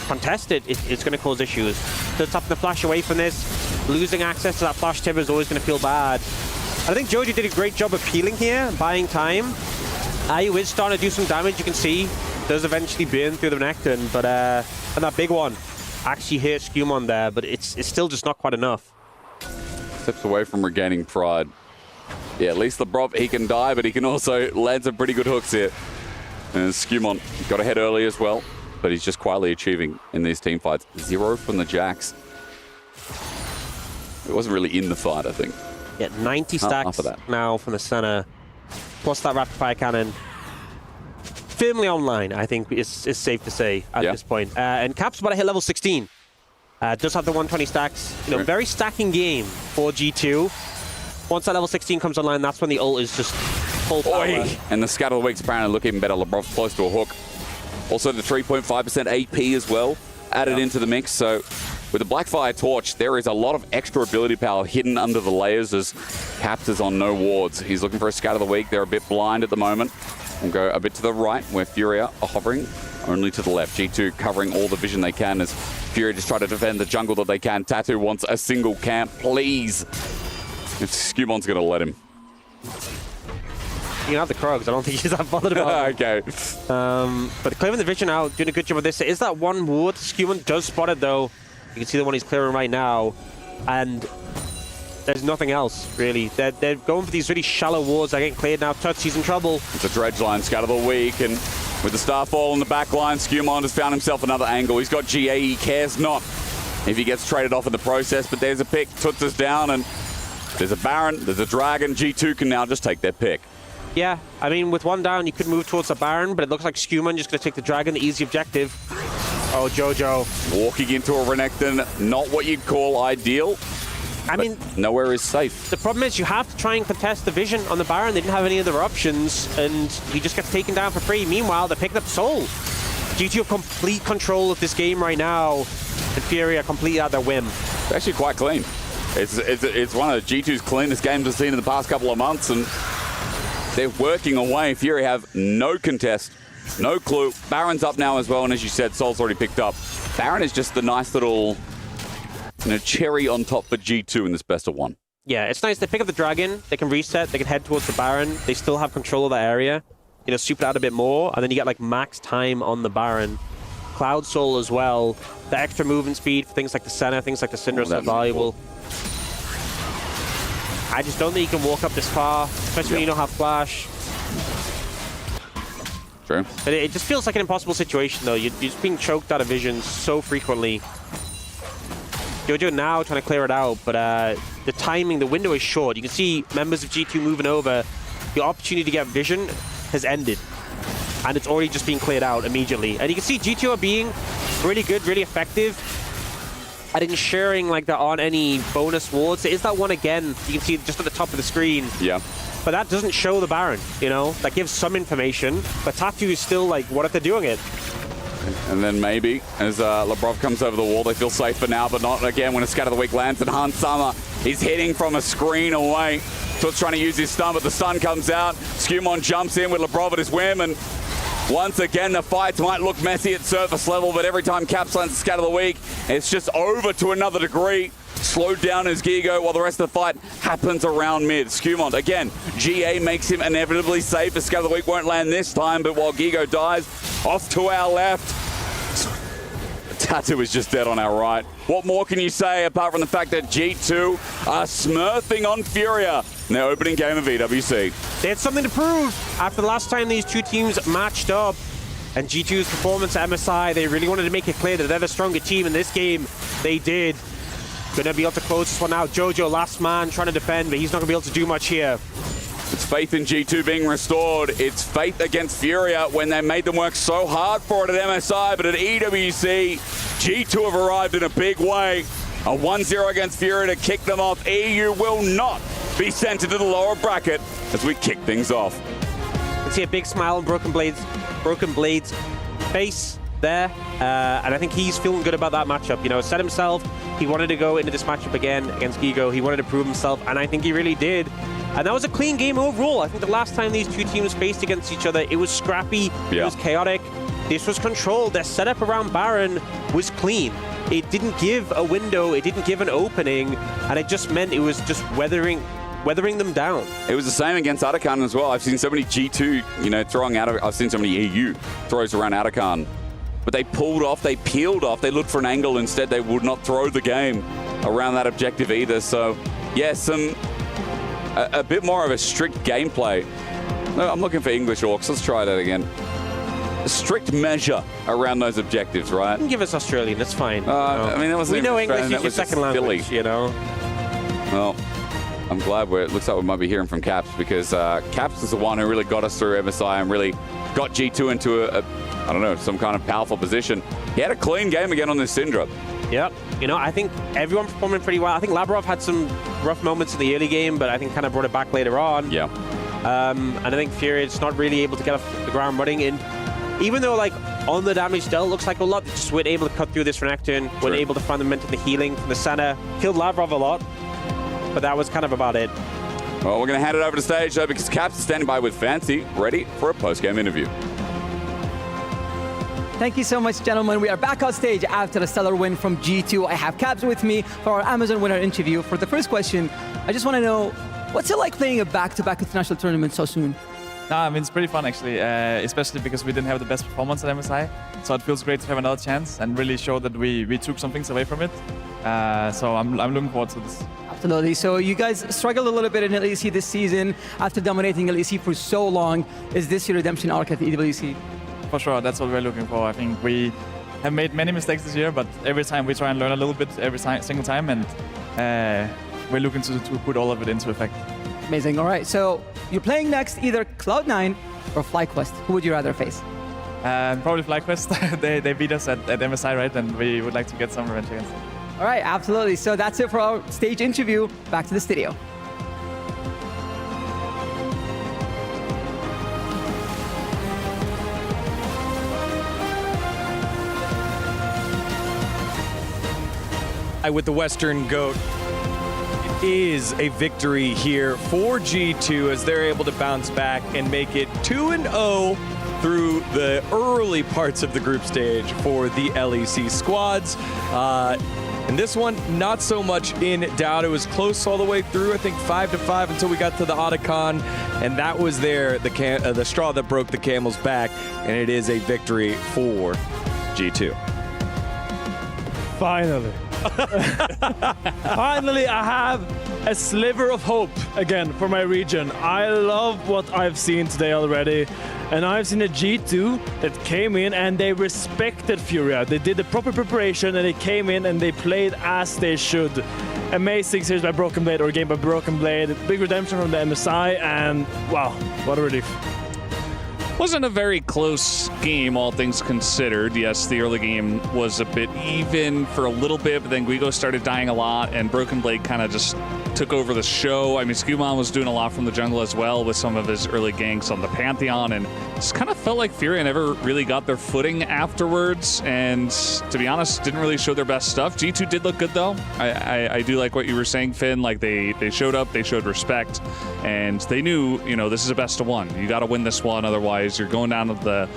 contest it, it's going to cause issues. So tapping the flash away from this, losing access to that flash tip is always going to feel bad. I think Jojo did a great job of peeling here, buying time. IU is starting to do some damage, you can see. Does eventually burn through the Necton, but and that big one actually hit Skumon there, but it's still just not quite enough. Steps away from regaining pride. Yeah, at least Labrov, he can die, but he can also land some pretty good hooks here. And Skumon got ahead early as well, but he's just quietly achieving in these team fights. 0 from the Jacks. It wasn't really in the fight, I think. Yeah, 90 stacks now from the center. Plus that rapid fire cannon. Firmly online, I think is safe to say at this point. And Cap's about to hit level 16. Does have the 120 stacks. You know, very stacking game for G2. Once that level 16 comes online, that's when the ult is just full power. And the Scout of the Week's apparently look even better. Labrov close to a hook. Also the 3.5% AP as well added into the mix. So with the Blackfire Torch, there is a lot of extra ability power hidden under the layers as Caps is on no wards. He's looking for a Scout of the Week. They're a bit blind at the moment. We'll go a bit to the right where FURIA are hovering only to the left. G2 covering all the vision they can as FURIA just try to defend the jungle that they can. Tattoo wants a single camp, please. If Skumon's going to let him. You can have the Krogs. I don't think he's that bothered about it. Okay. But clearing the vision out, doing a good job of this. It is that one ward. Skumon does spot it, though. You can see the one he's clearing right now. And there's nothing else, really. They're going for these really shallow wards. They're getting cleared now. Touch, he's in trouble. It's a dredge line, Scout of the Week. And with the Starfall in the back line, Skumon has found himself another angle. He's got GA. He cares not if he gets traded off in the process. But there's a pick. Toots is down. And there's a Baron. There's a Dragon. G2 can now just take their pick. Yeah, I mean, with one down, you could move towards the Baron, but it looks like Skumon just going to take the Dragon, the easy objective. Oh, Jojo. Walking into a Renekton, not what you'd call ideal. I mean, nowhere is safe. The problem is you have to try and contest the vision on the Baron. They didn't have any other options, and he just gets taken down for free. Meanwhile, they're picking up Soul. G2 have complete control of this game right now, and FURIA completely at their whim. It's actually quite clean. It's one of G2's cleanest games we've seen in the past couple of months, and they're working away. FURIA have no contest, no clue. Baron's up now as well, and as you said, Soul's already picked up. Baron is just the nice little cherry on top for G2 in this best of one. Yeah, it's nice. They pick up the Dragon, they can reset, they can head towards the Baron. They still have control of that area. You know, super out a bit more, and then you get like max time on the Baron. Cloud Soul as well. The extra movement speed for things like the Senna, things like the Syndra are valuable. I just don't think you can walk up this far, especially when you don't have flash. True. But it just feels like an impossible situation, though. You're just being choked out of vision so frequently. Jojo now trying to clear it out, but the timing, the window is short. You can see members of G2 moving over. The opportunity to get vision has ended. And it's already just being cleared out immediately. And you can see G2 are being really good, really effective at ensuring like there aren't any bonus wards. There is that one again, you can see just at the top of the screen. Yeah. But that doesn't show the Baron, you know? That gives some information, but Tattoo is still like, what if they're doing it? And then maybe, as Labrov comes over the wall, they feel safe for now, but not again when a Scout of the Week lands, and Han Sama is hitting from a screen away. Toots trying to use his stun, but the stun comes out. Skumon jumps in with Labrov at his whim, and once again, the fights might look messy at surface level, but every time Caps lands a Scout of the Week, it's just over to another degree. Slowed down as Gigo while the rest of the fight happens around mid. Skumon, again, GA makes him inevitably safe. The Scout of the Week won't land this time, but while Gigo dies, off to our left. Tattoo is just dead on our right. What more can you say apart from the fact that G2 are smurfing on FURIA in their opening game of EWC? They had something to prove after the last time these two teams matched up. And G2's performance at MSI, they really wanted to make it clear that they're the stronger team in this game. They did. Gonna be able to close this one out. Jojo, last man, trying to defend, but he's not gonna be able to do much here. It's faith in G2 being restored. It's faith against FURIA when they made them work so hard for it at MSI, but at EWC, G2 have arrived in a big way. A 1-0 against FURIA to kick them off. EU will not be sent into the lower bracket as we kick things off. Let's see a big smile on Broken Blade's face there, and I think he's feeling good about that matchup. You know, set himself, he wanted to go into this matchup again against Gigo, he wanted to prove himself, and I think he really did. And that was a clean game overall. I think the last time these two teams faced against each other, it was scrappy, it was chaotic, this was controlled, their setup around Baron was clean. It didn't give a window, it didn't give an opening, and it just meant it was just weathering them down. It was the same against Atakan as well. I've seen so many G2, you know, throwing out of, I've seen so many EU throws around Atakan. But they pulled off, they peeled off, they looked for an angle. Instead, they would not throw the game around that objective either. So, yeah, a bit more of a strict gameplay. No, I'm looking for English orcs. Let's try that again. A strict measure around those objectives, right? You can give us Australian, that's fine. I mean, that wasn't we know Australian, English is that your was second just language, Philly. you know? Well, I'm glad it looks like we might be hearing from Caps, because Caps is the one who really got us through MSI and really got G2 into I don't know, some kind of powerful position. He had a clean game again on this Syndra. Yep. You know, I think everyone performing pretty well. I think Lavrov had some rough moments in the early game, but I think kind of brought it back later on. Yeah. And I think FURIA's not really able to get off the ground running. And even though, like, on the damage still looks like a lot, they just weren't able to cut through this Renekton, weren't able to find the momentum, the healing from the center. Killed Lavrov a lot, but that was kind of about it. Well, we're going to hand it over to stage, though, because Caps is standing by with Fancy, ready for a post-game interview. Thank you so much, gentlemen. We are back on stage after a stellar win from G2. I have Cabs with me for our Amazon winner interview. For the first question, I just want to know, what's it like playing a back-to-back international tournament so soon? I mean, it's pretty fun, actually, especially because we didn't have the best performance at MSI. So it feels great to have another chance and really show that we took some things away from it. So I'm looking forward to this. Absolutely. So you guys struggled a little bit in EWC this season after dominating EWC for so long. Is this your redemption arc at the EWC? For sure, that's what we're looking for. I think we have made many mistakes this year, but every time we try and learn a little bit every single time, and we're looking to put all of it into effect. Amazing. All right. So you're playing next either Cloud9 or FlyQuest. Who would you rather face? Probably FlyQuest. they beat us at MSI, right? And we would like to get some revenge against them. All right. Absolutely. So that's it for our stage interview. Back to the studio. With the Western GOAT, it is a victory here for G2 as they're able to bounce back and make it 2-0 through the early parts of the group stage for the LEC squads. And this one, not so much in doubt. It was close all the way through, I think 5-5 until we got to the Otacon, and that was the straw that broke the camel's back, and it is a victory for G2. Finally. Finally, I have a sliver of hope again for my region. I love what I've seen today already. And I've seen a G2 that came in and they respected FURIA. They did the proper preparation and they came in and they played as they should. Amazing series by Broken Blade, or a game by Broken Blade. Big redemption from the MSI, and wow, what a relief. Wasn't a very close game, all things considered. Yes, the early game was a bit even for a little bit, but then Guigo started dying a lot, and Broken Blade kind of just took over the show. I mean, Skumon was doing a lot from the jungle as well with some of his early ganks on the Pantheon, and just kind of felt like FURIA never really got their footing afterwards, and to be honest, didn't really show their best stuff. G2 did look good, though. I do like what you were saying, Finn. Like, they showed up, they showed respect, and they knew, you know, this is a best of one. You got to win this one, otherwise you're going down to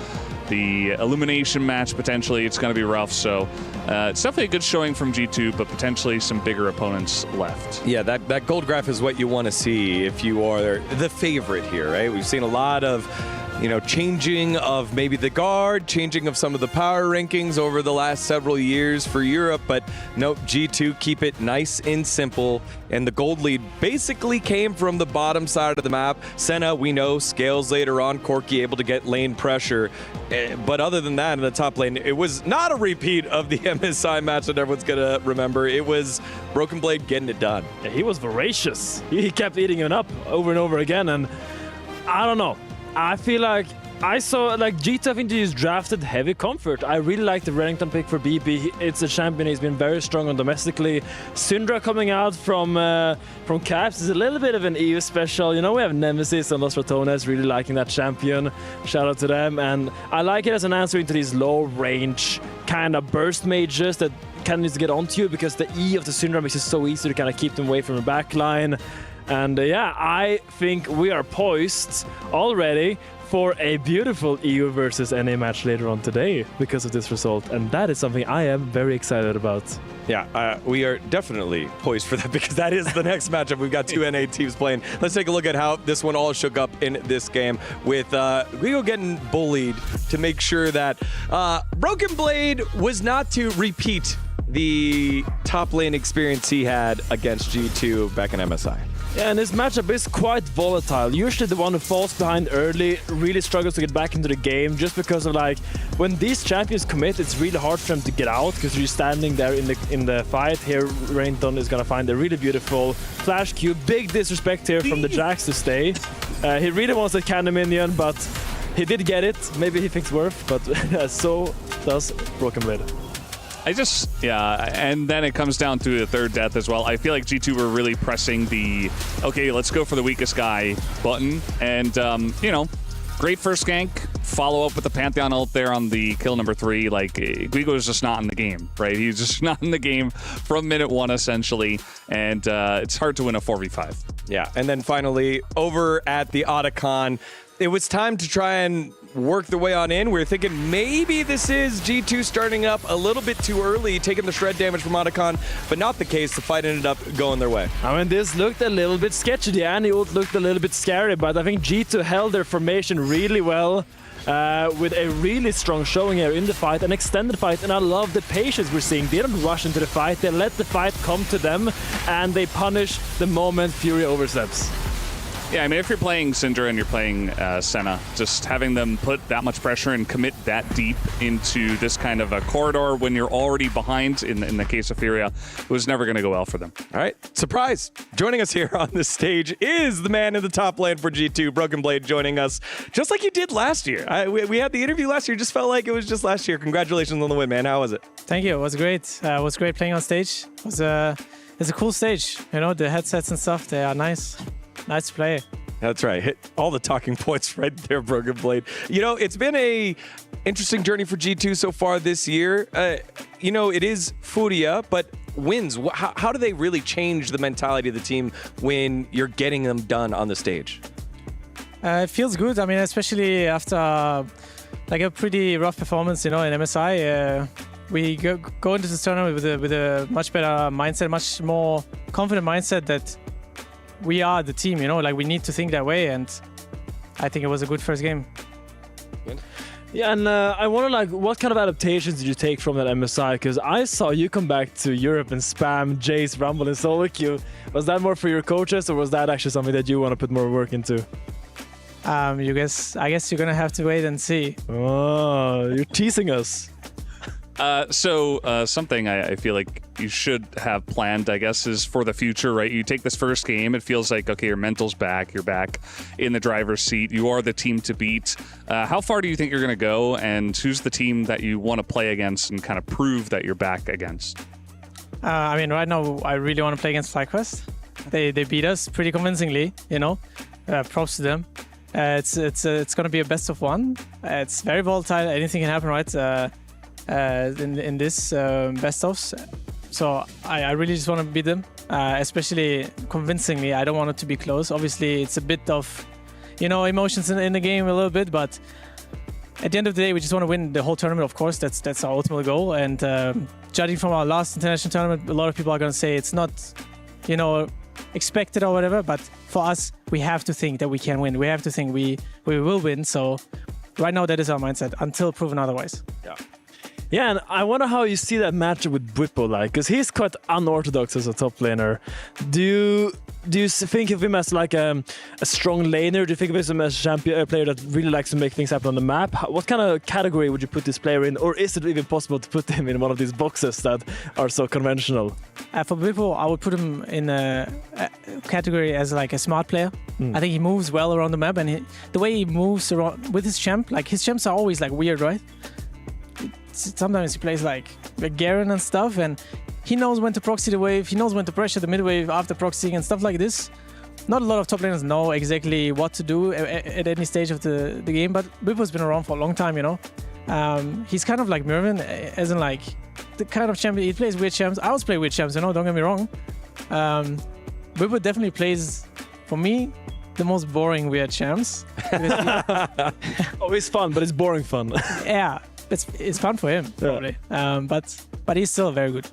the elimination match potentially. It's going to be rough. So it's definitely a good showing from G2, but potentially some bigger opponents left. Yeah, that gold graph is what you want to see if you are the favorite here, right? We've seen a lot of changing of maybe the guard, changing of some of the power rankings over the last several years for Europe, but nope, G2 keep it nice and simple, and the gold lead basically came from the bottom side of the map. Senna, we know, scales later on, Corki able to get lane pressure, but other than that, in the top lane, it was not a repeat of the MSI match that everyone's gonna remember. It was Broken Blade getting it done. Yeah, he was voracious. He kept eating it up over and over again, and I don't know. I feel like I saw G2, I think they just drafted heavy comfort. I really like the Renekton pick for BB. It's a champion he's been very strong on domestically. Syndra coming out from Caps is a little bit of an EU special. We have Nemesis and Los Ratones really liking that champion. Shout out to them. And I like it as an answer into these low range kind of burst mages that kind of needs to get onto you, because the E of the Syndra makes it so easy to kind of keep them away from the back line. And yeah, I think we are poised already for a beautiful EU versus NA match later on today because of this result. And that is something I am very excited about. Yeah, we are definitely poised for that, because that is the next matchup. We've got two NA teams playing. Let's take a look at how this one all shook up in this game, with Guigo getting bullied to make sure that Broken Blade was not to repeat the top lane experience he had against G2 back in MSI. Yeah, and this matchup is quite volatile. Usually the one who falls behind early really struggles to get back into the game, just because of when these champions commit, it's really hard for them to get out because you're standing there in the fight. Here, Renekton is gonna find a really beautiful flash Q. Big disrespect here from the Jax to stay. He really wants that cannon minion, but he did get it. Maybe he thinks worth, but so does Broken Blade. And then it comes down to the third death as well. I feel like G2 were really pressing the, okay, let's go for the weakest guy button. And, great first gank, follow up with the Pantheon ult there on the kill number 3. Guigo is just not in the game, right? He's just not in the game from minute 1, essentially. And it's hard to win a 4v5. Yeah, and then finally, over at the Otacon, it was time to try and work the way on in. We were thinking maybe this is G2 starting up a little bit too early, taking the shred damage from Otacon, but not the case. The fight ended up going their way. I mean, this looked a little bit sketchy. The Annie ult looked a little bit scary, but I think G2 held their formation really well. With a really strong showing here in the fight, an extended fight, and I love the patience we're seeing. They don't rush into the fight, they let the fight come to them, and they punish the moment FURIA oversteps. Yeah, I mean, if you're playing Syndra and you're playing Senna, just having them put that much pressure and commit that deep into this kind of a corridor when you're already behind, in the case of FURIA, it was never going to go well for them. All right, surprise! Joining us here on the stage is the man in the top lane for G2, Broken Blade, joining us just like you did last year. We had the interview last year, just felt like it was just last year. Congratulations on the win, man. How was it? Thank you. It was great. It was great playing on stage. It's a cool stage. The headsets and stuff, they are nice. Nice to play. That's right. Hit all the talking points right there, Broken Blade. It's been a interesting journey for G2 so far this year. It is FURIA, but wins, how do they really change the mentality of the team when you're getting them done on the stage? It feels good. I mean, especially after a pretty rough performance, in MSI. We go into this tournament with a much better mindset, much more confident mindset that we are the team, we need to think that way, and I think it was a good first game. Yeah, and I wonder, what kind of adaptations did you take from that MSI? Because I saw you come back to Europe and spam Jace, Rumble, and solo queue. Was that more for your coaches, or was that actually something that you want to put more work into? I guess you're gonna have to wait and see. Oh, you're teasing us. Something I feel like you should have planned, I guess, is for the future, right? You take this first game, it feels like, okay, your mental's back, you're back in the driver's seat, you are the team to beat. How far do you think you're going to go, and who's the team that you want to play against and kind of prove that you're back against? Right now, I really want to play against FlyQuest. They beat us pretty convincingly, props to them. It's going to be a best of 1. It's very volatile, anything can happen, right? In this best-ofs. So I really just want to beat them, especially convincingly. I don't want it to be close. Obviously, it's a bit of, emotions in the game a little bit, but at the end of the day, we just want to win the whole tournament, of course. That's our ultimate goal. And judging from our last international tournament, a lot of people are going to say it's not, expected or whatever. But for us, we have to think that we can win. We have to think we will win. So right now, that is our mindset until proven otherwise. Yeah. Yeah, and I wonder how you see that matchup with Bwipo, like, because he's quite unorthodox as a top laner. Do you think of him as like a strong laner? Do you think of him as a player that really likes to make things happen on the map? What kind of category would you put this player in, or is it even possible to put him in one of these boxes that are so conventional? For Bwipo, I would put him in a category as like a smart player. I think he moves well around the map, and the way he moves around with his champ, like his champs are always like weird, right? Sometimes he plays like Garen and stuff, and he knows when to proxy the wave, he knows when to pressure the mid wave after proxying and stuff like this. Not a lot of top laners know exactly what to do at any stage of the game, but Bwipo's been around for a long time, you know. He's kind of like Mervin, as in like the kind of champion. He plays weird champs. I always play weird champs, you know, don't get me wrong. Bwipo definitely plays, for me, the most boring weird champs. Always fun, but it's boring fun. Yeah. It's fun for him, probably. Yeah. But he's still very good.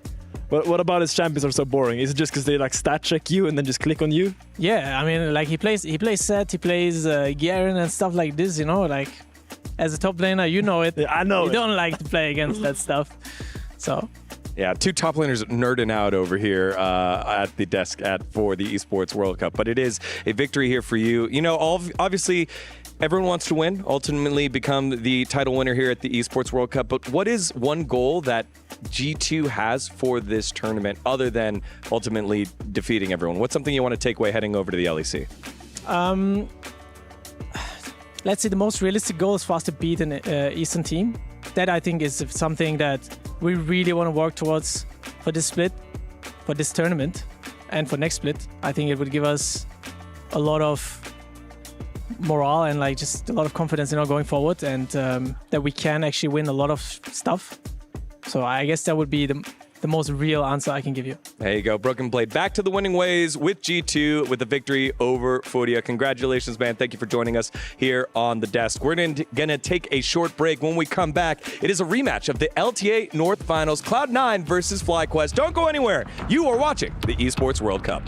But what about his champions are so boring? Is it just because they like stat check you and then just click on you? Yeah, I mean, like he plays Set, he plays Garen and stuff like this, you know, like as a top laner, you know it. Yeah, I know you don't like to play against that stuff. So yeah, two top laners nerding out over here at the desk for the Esports World Cup. But it is a victory here for you. You know, obviously, everyone wants to win, ultimately become the title winner here at the Esports World Cup. But what is one goal that G2 has for this tournament other than ultimately defeating everyone? What's something you want to take away heading over to the LEC? Let's say the most realistic goal is for us to beat an Eastern team. That I think is something that we really want to work towards for this split, for this tournament, and for next split. I think it would give us a lot of morale and like just a lot of confidence, you know, going forward, and that we can actually win a lot of stuff. So I guess that would be the most real answer I can give you. There you go. Broken Blade back to the winning ways with G2 with a victory over FURIA. Congratulations, man. Thank you for joining us here on the desk. We're going to take a short break. When we come back, it is a rematch of the LTA North Finals, Cloud9 versus FlyQuest. Don't go anywhere. You are watching the Esports World Cup.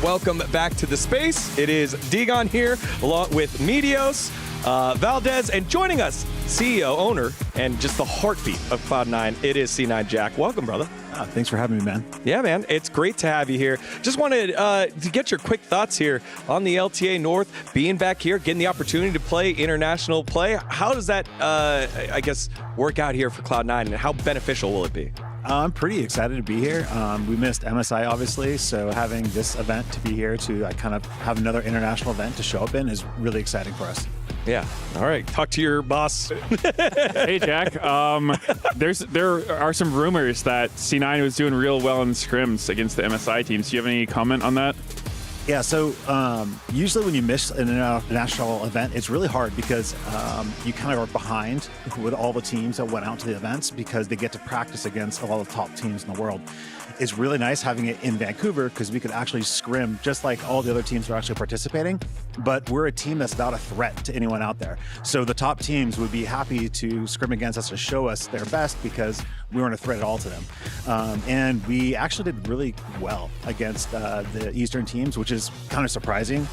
welcome back to the space. It is Digon here, along with Medios, Valdez, and joining us, CEO, owner, and just the heartbeat of Cloud9, it is C9 Jack. Welcome, brother. Thanks for having me, man. Yeah, man. It's great to have you here. Just wanted to get your quick thoughts here on the LTA North, being back here, getting the opportunity to play international play. How does that, I guess, work out here for Cloud9, and how beneficial will it be? I'm pretty excited to be here. We missed MSI, obviously, so having this event to be here to kind of have another international event to show up in is really exciting for us. Yeah. All right. Talk to your boss. Hey, Jack. There are some rumors that C9 was doing real well in scrims against the MSI teams. Do you have any comment on that? Yeah, so usually when you miss an international event, it's really hard because you kind of are behind with all the teams that went out to the events because they get to practice against all the top teams in the world. It's really nice having it in Vancouver because we could actually scrim just like all the other teams are actually participating, but we're a team that's not a threat to anyone out there. So the top teams would be happy to scrim against us to show us their best because we weren't a threat at all to them. And we actually did really well against the Eastern teams, which is kind of surprising.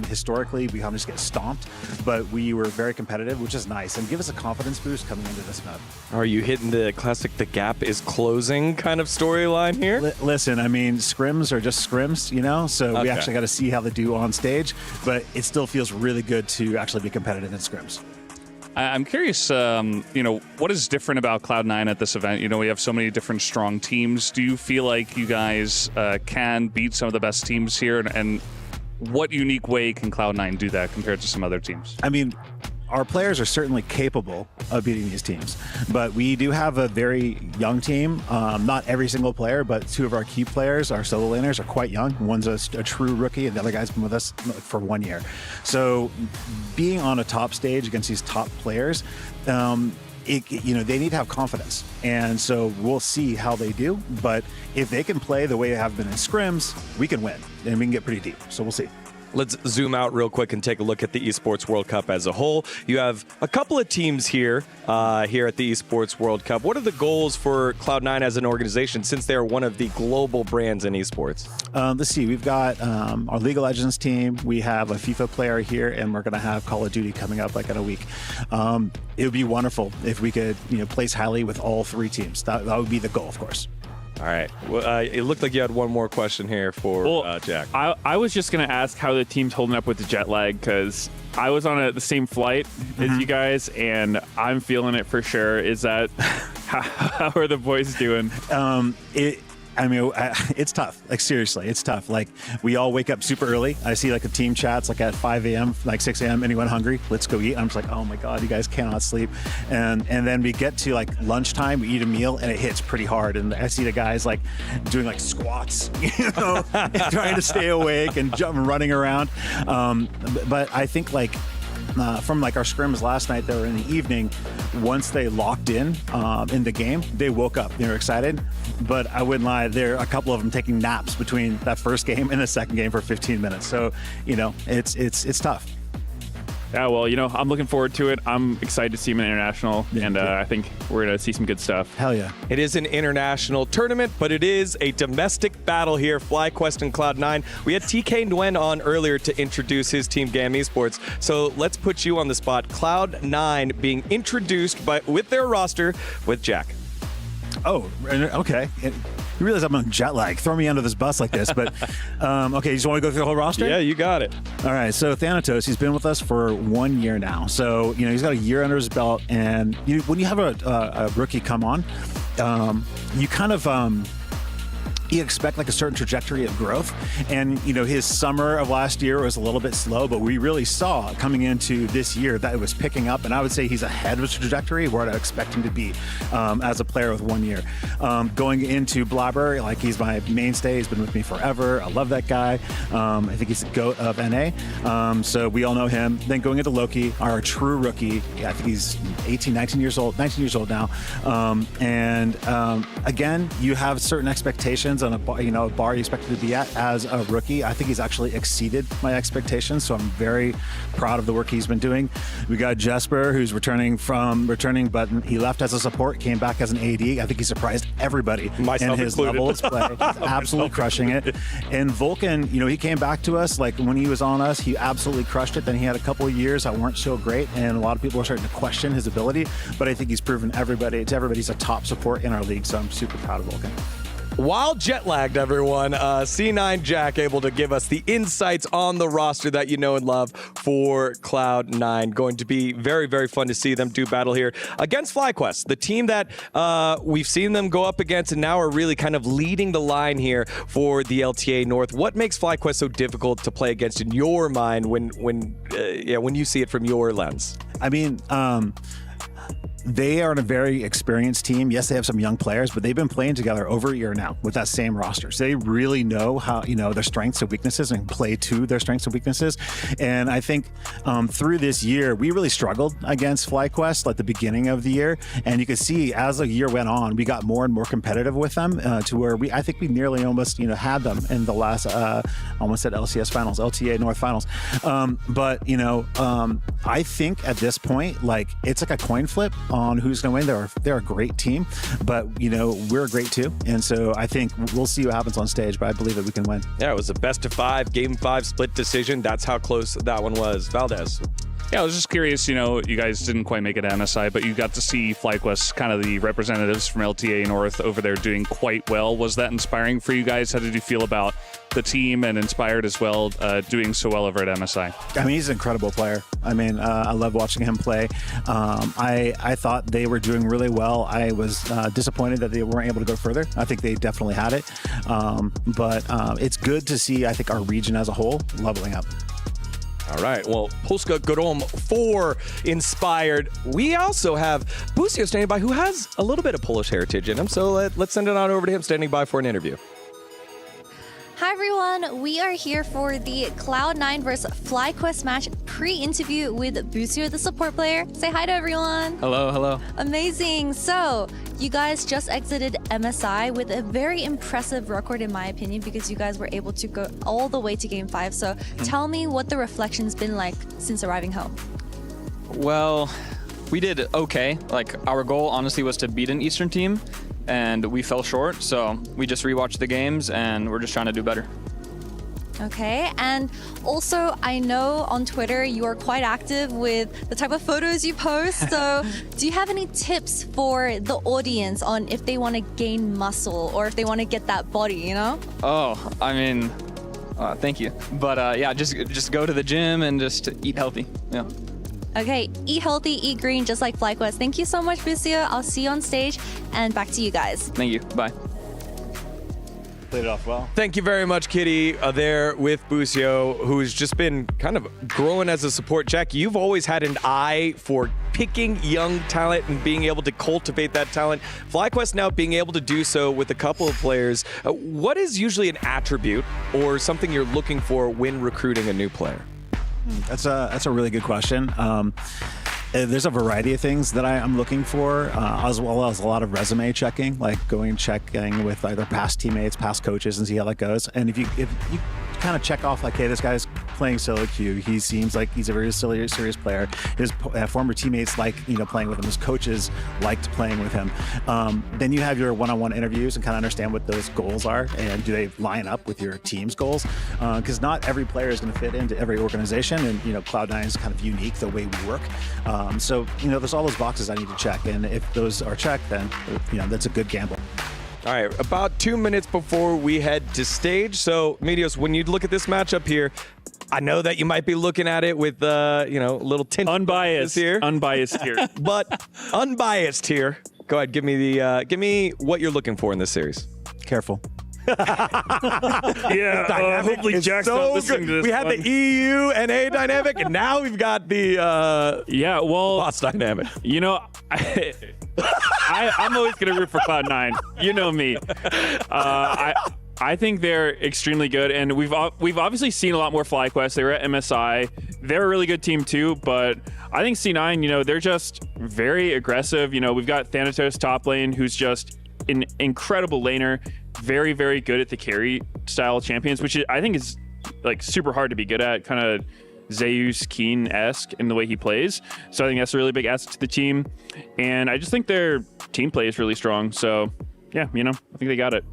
Historically, we kind of just get stomped, but we were very competitive, which is nice and give us a confidence boost coming into this map. Are you hitting the classic "the gap is closing" kind of storyline here? Listen, I mean, scrims are just scrims, you know, so we actually got to see how they do on stage, but it still feels really good to actually be competitive in scrims. I'm curious, what is different about Cloud9 at this event? You know, we have so many different strong teams. Do you feel like you guys can beat some of the best teams here? And what unique way can Cloud9 do that compared to some other teams? I mean, our players are certainly capable of beating these teams, but we do have a very young team. Not every single player, but two of our key players, our solo laners, are quite young. One's a true rookie, and the other guy's been with us for 1 year. So being on a top stage against these top players, they need to have confidence. And so we'll see how they do. But if they can play the way they have been in scrims, we can win, and we can get pretty deep. So we'll see. Let's zoom out real quick and take a look at the Esports World Cup as a whole. You have a couple of teams here at the Esports World Cup. What are the goals for Cloud9 as an organization since they are one of the global brands in esports? Let's see. We've got our League of Legends team. We have a FIFA player here, and we're going to have Call of Duty coming up like in a week. It would be wonderful if we could place highly with all three teams. That would be the goal, of course. All right. Well, it looked like you had one more question here for Jack. I was just going to ask how the team's holding up with the jet lag because I was on the same flight as you guys, and I'm feeling it for sure. Is that how are the boys doing? It's tough. Like, seriously, it's tough. Like, we all wake up super early. I see, like, the team chats, like, at 5 a.m., like, 6 a.m., anyone hungry? Let's go eat. I'm just like, oh, my God, you guys cannot sleep. And then we get to, like, lunchtime, we eat a meal, and it hits pretty hard. And I see the guys, like, doing, like, squats, trying to stay awake and running around. But I think, like, from like our scrims last night that were in the evening, once they locked in the game, they woke up. They were excited, but I wouldn't lie, there are a couple of them taking naps between that first game and the second game for 15 minutes. So, it's tough. Yeah, well, I'm looking forward to it. I'm excited to see him in international, and I think we're going to see some good stuff. Hell yeah. It is an international tournament, but it is a domestic battle here, FlyQuest and Cloud9. We had TK Nguyen on earlier to introduce his team, GAM Esports. So let's put you on the spot. Cloud9 being introduced with their roster with Jack. Oh, okay. You realize I'm on jet lag. Throw me under this bus like this. But, okay, you just want to go through the whole roster? Yeah, you got it. All right, so Thanatos, he's been with us for 1 year now. So, he's got a year under his belt. And when you have a rookie come on, you kind of... you expect like a certain trajectory of growth. And, his summer of last year was a little bit slow, but we really saw coming into this year that it was picking up. And I would say he's ahead of his trajectory where I expect him to be as a player with 1 year. Going into Blabber, like he's my mainstay. He's been with me forever. I love that guy. I think he's the GOAT of NA. So we all know him. Then going into Loki, our true rookie. I think he's 19 years old now. Again, you have certain expectations expectations on a bar you expected to be at as a rookie. I think he's actually exceeded my expectations, so I'm very proud of the work he's been doing. We got Jesper, who's returning, but he left as a support, came back as an AD. I think he surprised everybody Myself in his included. levels, but absolutely crushing it. And Vulcan, he came back to us, like when he was on us, he absolutely crushed it. Then he had a couple of years that weren't so great, and a lot of people are starting to question his ability, but I think he's proven everybody's a top support in our league, so I'm super proud of Vulcan. While jet lagged, everyone, C9 Jack able to give us the insights on the roster that you know and love for Cloud9. Going to be very, very fun to see them do battle here against FlyQuest, the team that we've seen them go up against and now are really kind of leading the line here for the LTA North. What makes FlyQuest so difficult to play against in your mind when you see it from your lens? I mean, they are a very experienced team. Yes, they have some young players, but they've been playing together over a year now with that same roster. So they really know how, their strengths and weaknesses and play to their strengths and weaknesses. And I think through this year, we really struggled against FlyQuest at the beginning of the year. And you could see as the year went on, we got more and more competitive with them to where I think we nearly almost, had them in the last, almost at LCS finals, LTA North finals. I think at this point, it's like a coin flip on who's going to win. They're a great team, but we're great too, and so I think we'll see what happens on stage. But I believe that we can win. Yeah, it was a best of 5, game 5 split decision. That's how close that one was. Valdez. Yeah, I was just curious, you guys didn't quite make it to MSI, but you got to see FlyQuest, kind of the representatives from LTA North over there doing quite well. Was that inspiring for you guys? How did you feel about the team and Inspired as well, doing so well over at MSI? I mean, he's an incredible player. I mean, I love watching him play. I thought they were doing really well. I was disappointed that they weren't able to go further. I think they definitely had it. But it's good to see, I think, our region as a whole leveling up. All right, well, Polska Grom for Inspired. We also have Busio standing by, who has a little bit of Polish heritage in him, so let's send it on over to him standing by for an interview. Hi everyone, we are here for the Cloud9 vs FlyQuest match pre-interview with Busio, the support player. Say hi to everyone. Hello, hello. Amazing. So, you guys just exited MSI with a very impressive record in my opinion, because you guys were able to go all the way to Game 5. So, tell me what the reflection's been like since arriving home. Well, we did okay. Our goal honestly was to beat an Eastern team, and we fell short, so we just rewatched the games and we're just trying to do better. Okay, and also I know on Twitter you are quite active with the type of photos you post, so do you have any tips for the audience on if they want to gain muscle or if they want to get that body, Oh, I mean, thank you. But yeah, just go to the gym and just eat healthy. Yeah. Okay, eat healthy, eat green, just like FlyQuest. Thank you so much, Busio. I'll see you on stage, and back to you guys. Thank you. Bye. Played it off well. Thank you very much, Kitty, there with Busio, who's just been kind of growing as a support. Jack, you've always had an eye for picking young talent and being able to cultivate that talent. FlyQuest now being able to do so with a couple of players. What is usually an attribute or something you're looking for when recruiting a new player? That's a really good question. There's a variety of things that I'm looking for, as well as a lot of resume checking, like checking with either past teammates, past coaches, and see how that goes. And if you kind of check off, hey, this guy's playing solo queue. He seems like he's a very serious player. His former teammates like playing with him. His coaches liked playing with him. Then you have your one-on-one interviews and kind of understand what those goals are and do they line up with your team's goals? Because not every player is going to fit into every organization, and Cloud9 is kind of unique the way we work. So there's all those boxes I need to check, and if those are checked, then that's a good gamble. All right, about 2 minutes before we head to stage. So, Medios, when you look at this matchup here, I know that you might be looking at it with, a little tint. Unbiased here. But unbiased here. Go ahead, give me what you're looking for in this series. Careful. Yeah, hopefully Jack's not listening to this. We had the EU and A dynamic, and now we've got the boss dynamic. I'm always going to root for Cloud9. You know me. I think they're extremely good, and we've obviously seen a lot more FlyQuest. They were at MSI. They're a really good team too, but I think C9, they're just very aggressive. We've got Thanatos top lane, who's just an incredible laner. very, very good at the carry style champions, which I think is like super hard to be good at, kind of Zeus Keen-esque in the way he plays. So I think that's a really big asset to the team. And I just think their team play is really strong. So yeah, I think they got it.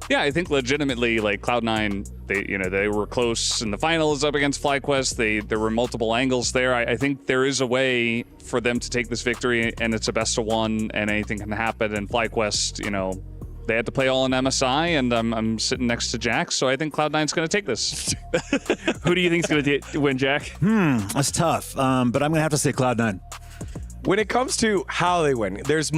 Yeah, I think legitimately, like Cloud9, they were close in the finals up against FlyQuest. There were multiple angles there. I think there is a way for them to take this victory, and it's a best of one, and anything can happen. And FlyQuest, they had to play all in MSI, and I'm sitting next to Jack, so I think Cloud9's going to take this. Who do you think's going to win, Jack? That's tough, but I'm going to have to say Cloud9. When it comes to how they win, there's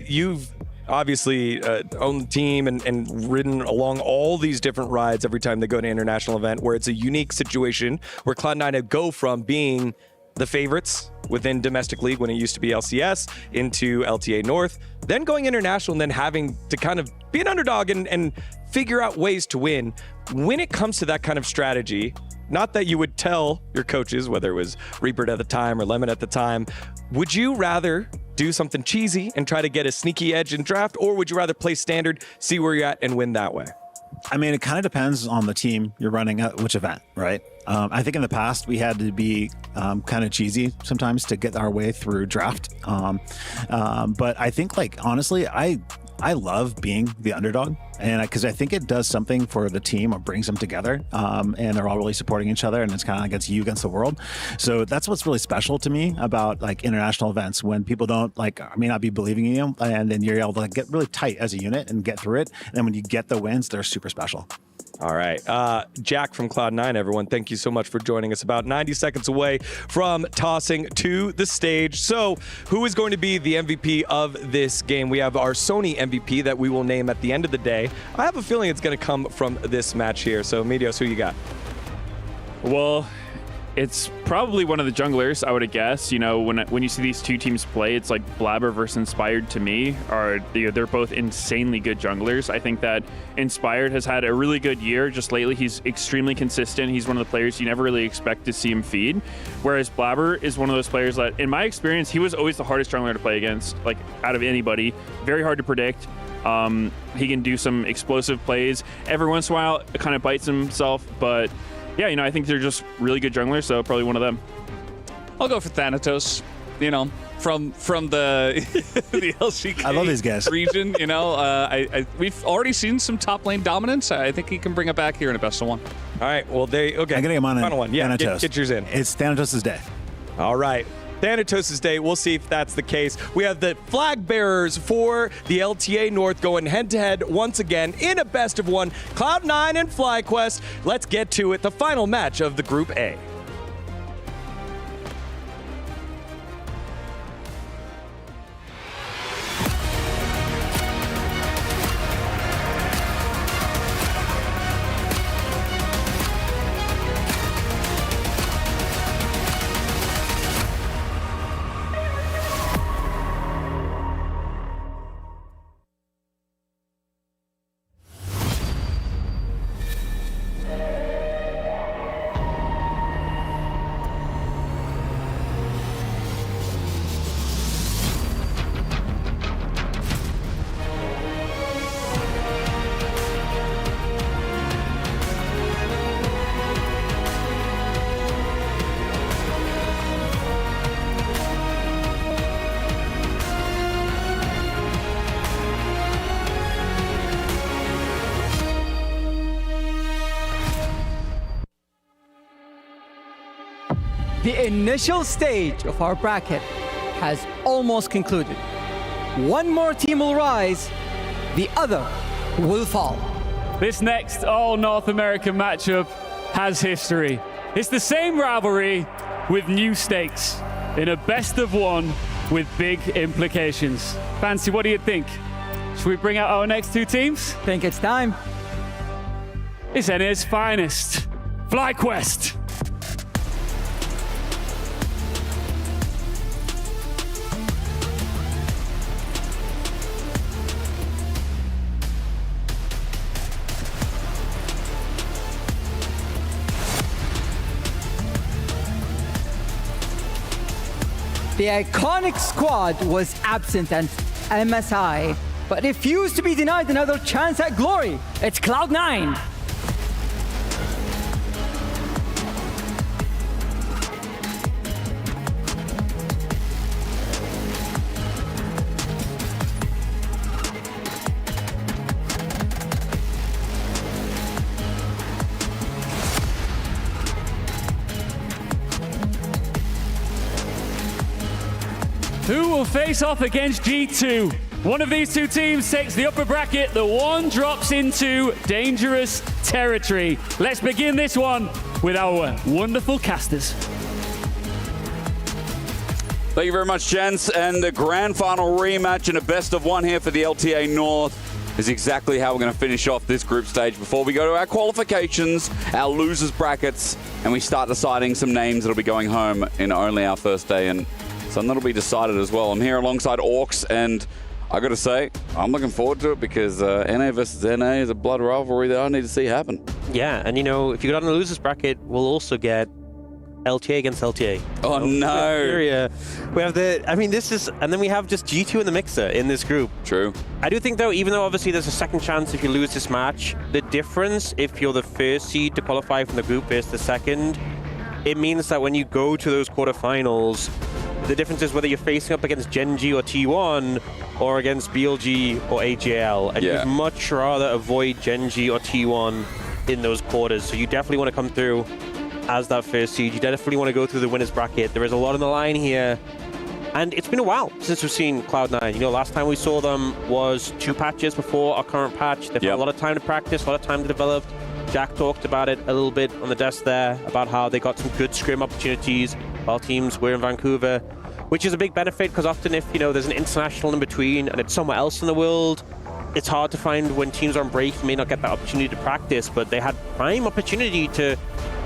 you've obviously owned the team and ridden along all these different rides every time they go to an international event, where it's a unique situation where Cloud9 go from being the favorites within domestic league when it used to be LCS into LTA North, then going international and then having to kind of be an underdog and figure out ways to win. When it comes to that kind of strategy, not that you would tell your coaches, whether it was Reaper at the time or Lemon at the time, would you rather do something cheesy and try to get a sneaky edge in draft, or would you rather play standard, see where you're at, and win that way? I mean, it kind of depends on the team you're running at which event, right? I think in the past we had to be kind of cheesy sometimes to get our way through draft. But I think, like, honestly, I love being the underdog, and because I think it does something for the team or brings them together, and they're all really supporting each other, and it's kind of like it's you against the world. So that's what's really special to me about like international events, when people don't may not be believing in you, and then you're able to get really tight as a unit and get through it. And then when you get the wins, they're super special. All right. Jack from Cloud9, everyone, thank you so much for joining us. About 90 seconds away from tossing to the stage. So who is going to be the MVP of this game? We have our Sony MVP that we will name at the end of the day. I have a feeling it's going to come from this match here. So, Medios, who you got? Well, it's probably one of the junglers, I would guess. When you see these two teams play, it's like Blabber versus Inspired to me. They're both insanely good junglers. I think that Inspired has had a really good year just lately. He's extremely consistent. He's one of the players you never really expect to see him feed. Whereas Blabber is one of those players that, in my experience, he was always the hardest jungler to play against, like out of anybody. Very hard to predict. He can do some explosive plays. Every once in a while, it kind of bites himself, but yeah, I think they're just really good junglers, so probably one of them. I'll go for Thanatos, from the the LCK I love these guys. region. We've already seen some top lane dominance. I think he can bring it back here in a best of one. All right, well, okay. I'm going to get him on final one. Yeah, Thanatos. Get yours in. It's Thanatos' day. All right. Thanatos' day. We'll see if that's the case. We have the flag bearers for the LTA North going head-to-head once again in a best of one. Cloud9 and FlyQuest. Let's get to it. The final match of the Group A. The initial stage of our bracket has almost concluded. One more team will rise, the other will fall. This next all-North American matchup has history. It's the same rivalry with new stakes in a best of one with big implications. Fancy, what do you think? Should we bring out our next two teams? Think it's time. It's NA's finest, FlyQuest. The iconic squad was absent at MSI, but refuse to be denied another chance at glory. It's Cloud9. Who will face off against G2? One of these two teams takes the upper bracket, the one drops into dangerous territory. Let's begin this one with our wonderful casters. Thank you very much, gents. And the grand final rematch and a best of one here for the LTA North is exactly how we're going to finish off this group stage before we go to our qualifications, our losers brackets, and we start deciding some names that'll be going home in only our first day. And something that'll be decided as well. I'm here alongside Orcs, and I got to say, I'm looking forward to it because NA versus NA is a blood rivalry that I need to see happen. Yeah, and you know, if you go down the losers bracket, we'll also get LTA against LTA. Oh no! FURIA. We have this is, and then we have just G2 in the mixer in this group. True. I do think though, even though obviously there's a second chance if you lose this match, the difference if you're the first seed to qualify from the group versus the second, it means that when you go to those quarterfinals, the difference is whether you're facing up against Gen.G or T1 or against BLG or AG.AL. And you'd much rather avoid Gen.G or T1 in those quarters. So you definitely want to come through as that first seed. You definitely want to go through the winner's bracket. There is a lot on the line here. And it's been a while since we've seen Cloud9. You know, last time we saw them was 2 patches before our current patch. They've had a lot of time to practice, a lot of time to develop. Jack talked about it a little bit on the desk there, about how they got some good scrim opportunities while teams were in Vancouver, which is a big benefit because often if, you know, there's an international in between and it's somewhere else in the world, it's hard to find when teams are on break. You may not get that opportunity to practice, but they had prime opportunity to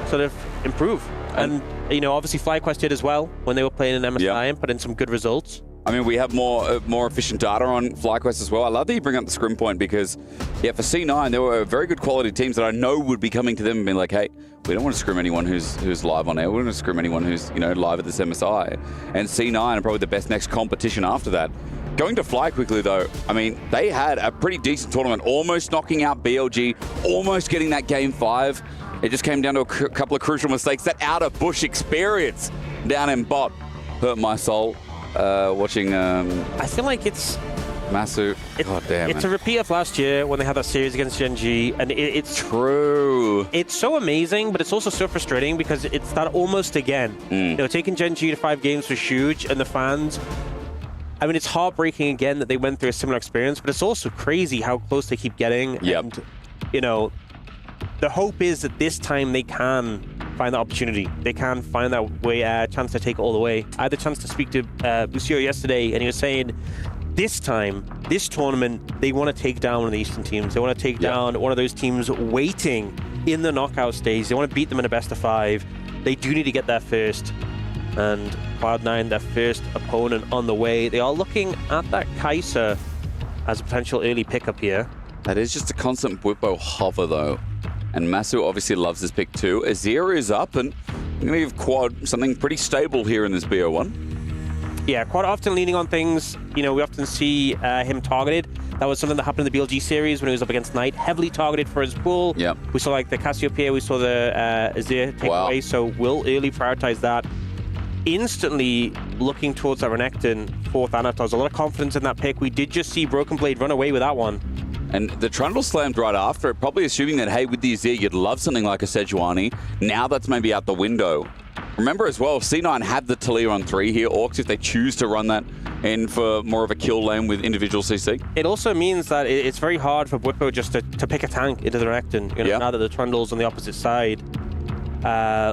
sort of improve. And you know, obviously FlyQuest did as well when they were playing in MSI and put in some good results. I mean, we have more efficient data on FlyQuest as well. I love that you bring up the scrim point because, yeah, for C9, there were very good quality teams that I know would be coming to them and being like, hey, we don't want to scrim anyone who's live on air. We don't want to scrim anyone who's, you know, live at this MSI. And C9 are probably the best next competition after that. Going to Fly quickly, though, I mean, they had a pretty decent tournament, almost knocking out BLG, almost getting that Game 5. It just came down to a couple of crucial mistakes. That out-of-bush experience down in bot hurt my soul. Watching, I feel like it's Masu. God damn It's a repeat of last year when they had that series against Gen.G, and it's true. It's so amazing, but it's also so frustrating because it's that almost again. You know, taking Gen.G to 5 games was huge, and the fans. I mean, it's heartbreaking again that they went through a similar experience, but it's also crazy how close they keep getting. And, you know, the hope is that this time they can find that opportunity. They can find that way, chance to take it all the way. I had the chance to speak to Bucio yesterday, and he was saying this time, this tournament, they want to take down one of the Eastern teams. They want to take down one of those teams waiting in the knockout stage. They want to beat them in a best of 5. They do need to get there first. And Cloud9, their first opponent on the way. They are looking at that Kai'Sa as a potential early pickup here. That is just a constant Bwipo hover, though. And Masu obviously loves this pick too. Azir is up, and I'm going to give Quad something pretty stable here in this BO1. Yeah, Quad often leaning on things. You know, we often see him targeted. That was something that happened in the BLG series when he was up against Knight. Heavily targeted for his pool. We saw like the Cassiopeia, we saw the Azir take away, so we'll early prioritize that. Instantly looking towards that Renekton for Thanatos. A lot of confidence in that pick. We did just see Broken Blade run away with that one. And the Trundle slammed right after it, probably assuming that, hey, with the Azir, you'd love something like a Sejuani. Now that's maybe out the window. Remember as well, C9 had the Talia on 3 here. Orcs, if they choose to run that in for more of a kill lane with individual CC. It also means that it's very hard for Bwipo just to pick a tank into the Renekton, you know, now that the Trundle's on the opposite side.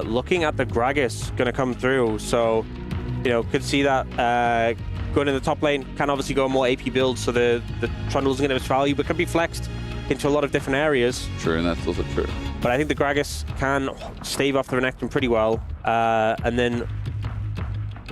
Looking at the Gragas going to come through, so, you know, could see that going in the top lane, can obviously go more AP build, so the Trundle's going to have its value, but can be flexed into a lot of different areas. True, and that's also true. But I think the Gragas can stave off the Renekton pretty well, and then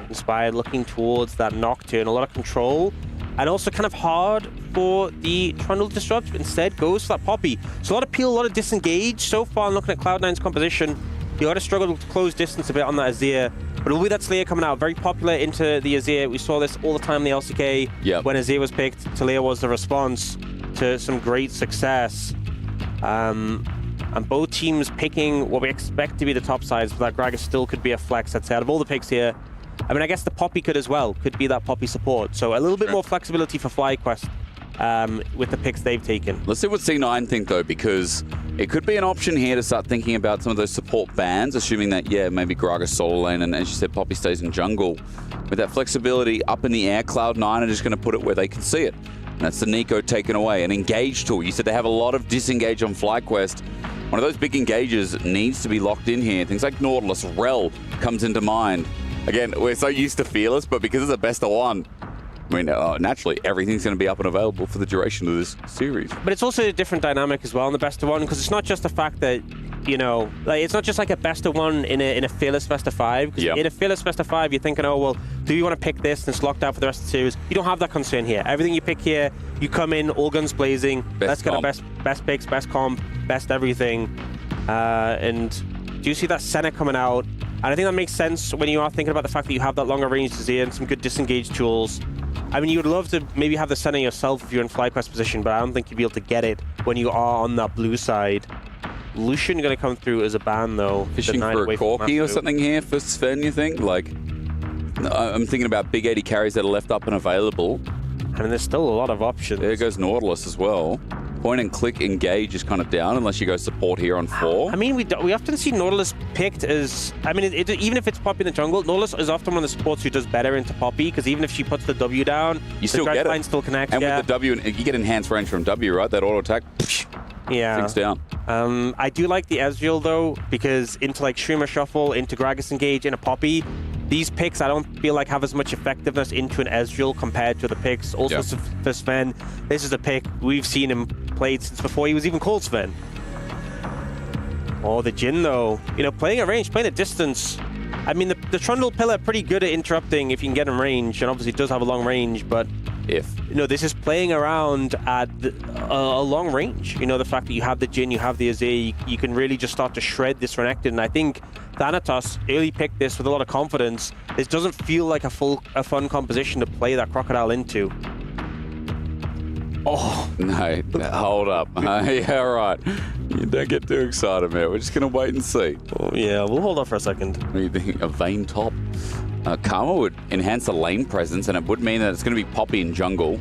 Inspired looking towards that Nocturne, a lot of control, and also kind of hard for the Trundle to disrupt, instead goes for that Poppy. So a lot of peel, a lot of disengage. So far, looking at Cloud9's composition, you got to struggle to close distance a bit on that Azir. But it will be that Talia coming out, very popular into the Azir. We saw this all the time in the LCK. When Azir was picked, Talia was the response to some great success. And both teams picking what we expect to be the top sides, but that Gragas still could be a flex. I'd say out of all the picks here, I mean, I guess the Poppy could as well, could be that Poppy support. So a little bit more flexibility for FlyQuest with the picks they've taken. Let's see what C9 think, though, because it could be an option here to start thinking about some of those support bans, assuming that, maybe Gragas solo lane, and as you said, Poppy stays in jungle. With that flexibility up in the air, Cloud9 are just going to put it where they can see it. And that's the Nico taken away. An engage tool. You said they have a lot of disengage on FlyQuest. One of those big engages needs to be locked in here. Things like Nautilus, Rel comes into mind. Again, we're so used to Fearless, but because it's a best of one, I mean, naturally, everything's going to be up and available for the duration of this series. But it's also a different dynamic as well in the best of one, because it's not just the fact that, it's not just like a best of one in a Fearless best of 5. In a Fearless best of 5, you're thinking, oh, well, do you want to pick this and it's locked out for the rest of the series? You don't have that concern here. Everything you pick here, you come in, all guns blazing. Let's get our best picks, best comp, best everything. And do you see that Senna coming out? And I think that makes sense when you are thinking about the fact that you have that longer range Azir and some good disengage tools. I mean, you would love to maybe have the Senna yourself if you're in FlyQuest position, but I don't think you'd be able to get it when you are on that blue side. Lucian going to come through as a ban, though. Fishing for a Corki or something here for Sven, you think? Like, I'm thinking about big 80 carries that are left up and available. I mean, there's still a lot of options. There goes Nautilus as well. Point and click engage is kind of down unless you go support here on 4. I mean, we often see Nautilus picked as... I mean, even if it's Poppy in the jungle, Nautilus is often one of the supports who does better into Poppy, because even if she puts the W down, you still get it. Still connects. And with the W, you get enhanced range from W, right? That auto attack. Things down. I do like the Ezreal, though, because into like Shroomer Shuffle, into Gragas Engage, in a Poppy, these picks I don't feel like have as much effectiveness into an Ezreal compared to the picks. Also for Sven, this is a pick we've seen him played since before he was even called Sven. Oh, the Jhin, though. Playing at range, playing at distance. I mean, the Trundle Pillar pretty good at interrupting if you can get in range, and obviously it does have a long range, but this is playing around at a long range. The fact that you have the Jhin, you have the Azir, you can really just start to shred this Renekton. And I think Thanatos early picked this with a lot of confidence. This doesn't feel like a fun composition to play that Crocodile into. Oh. No, hold up. Yeah, all right. You don't get too excited, man. We're just going to wait and see. Oh, yeah, we'll hold off for a second. What do you think? A Vayne top? Karma would enhance the lane presence, and it would mean that it's going to be Poppy in jungle.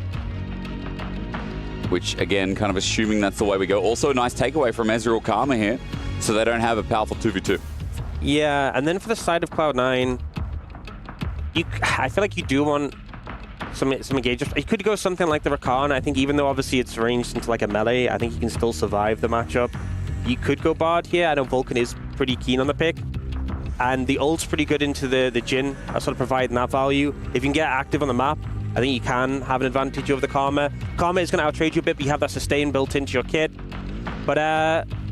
Which, again, kind of assuming that's the way we go. Also, a nice takeaway from Ezreal Karma here, so they don't have a powerful 2v2. Yeah, and then for the side of Cloud9, I feel like you do want some engagers. You could go something like the Rakan. I think even though obviously it's ranged into like a melee, I think you can still survive the matchup. You could go Bard here. I know Vulcan is pretty keen on the pick. And the ult's pretty good into the Jhin, sort of providing that value. If you can get active on the map, I think you can have an advantage over the Karma. Karma is going to outtrade you a bit, but you have that sustain built into your kit. But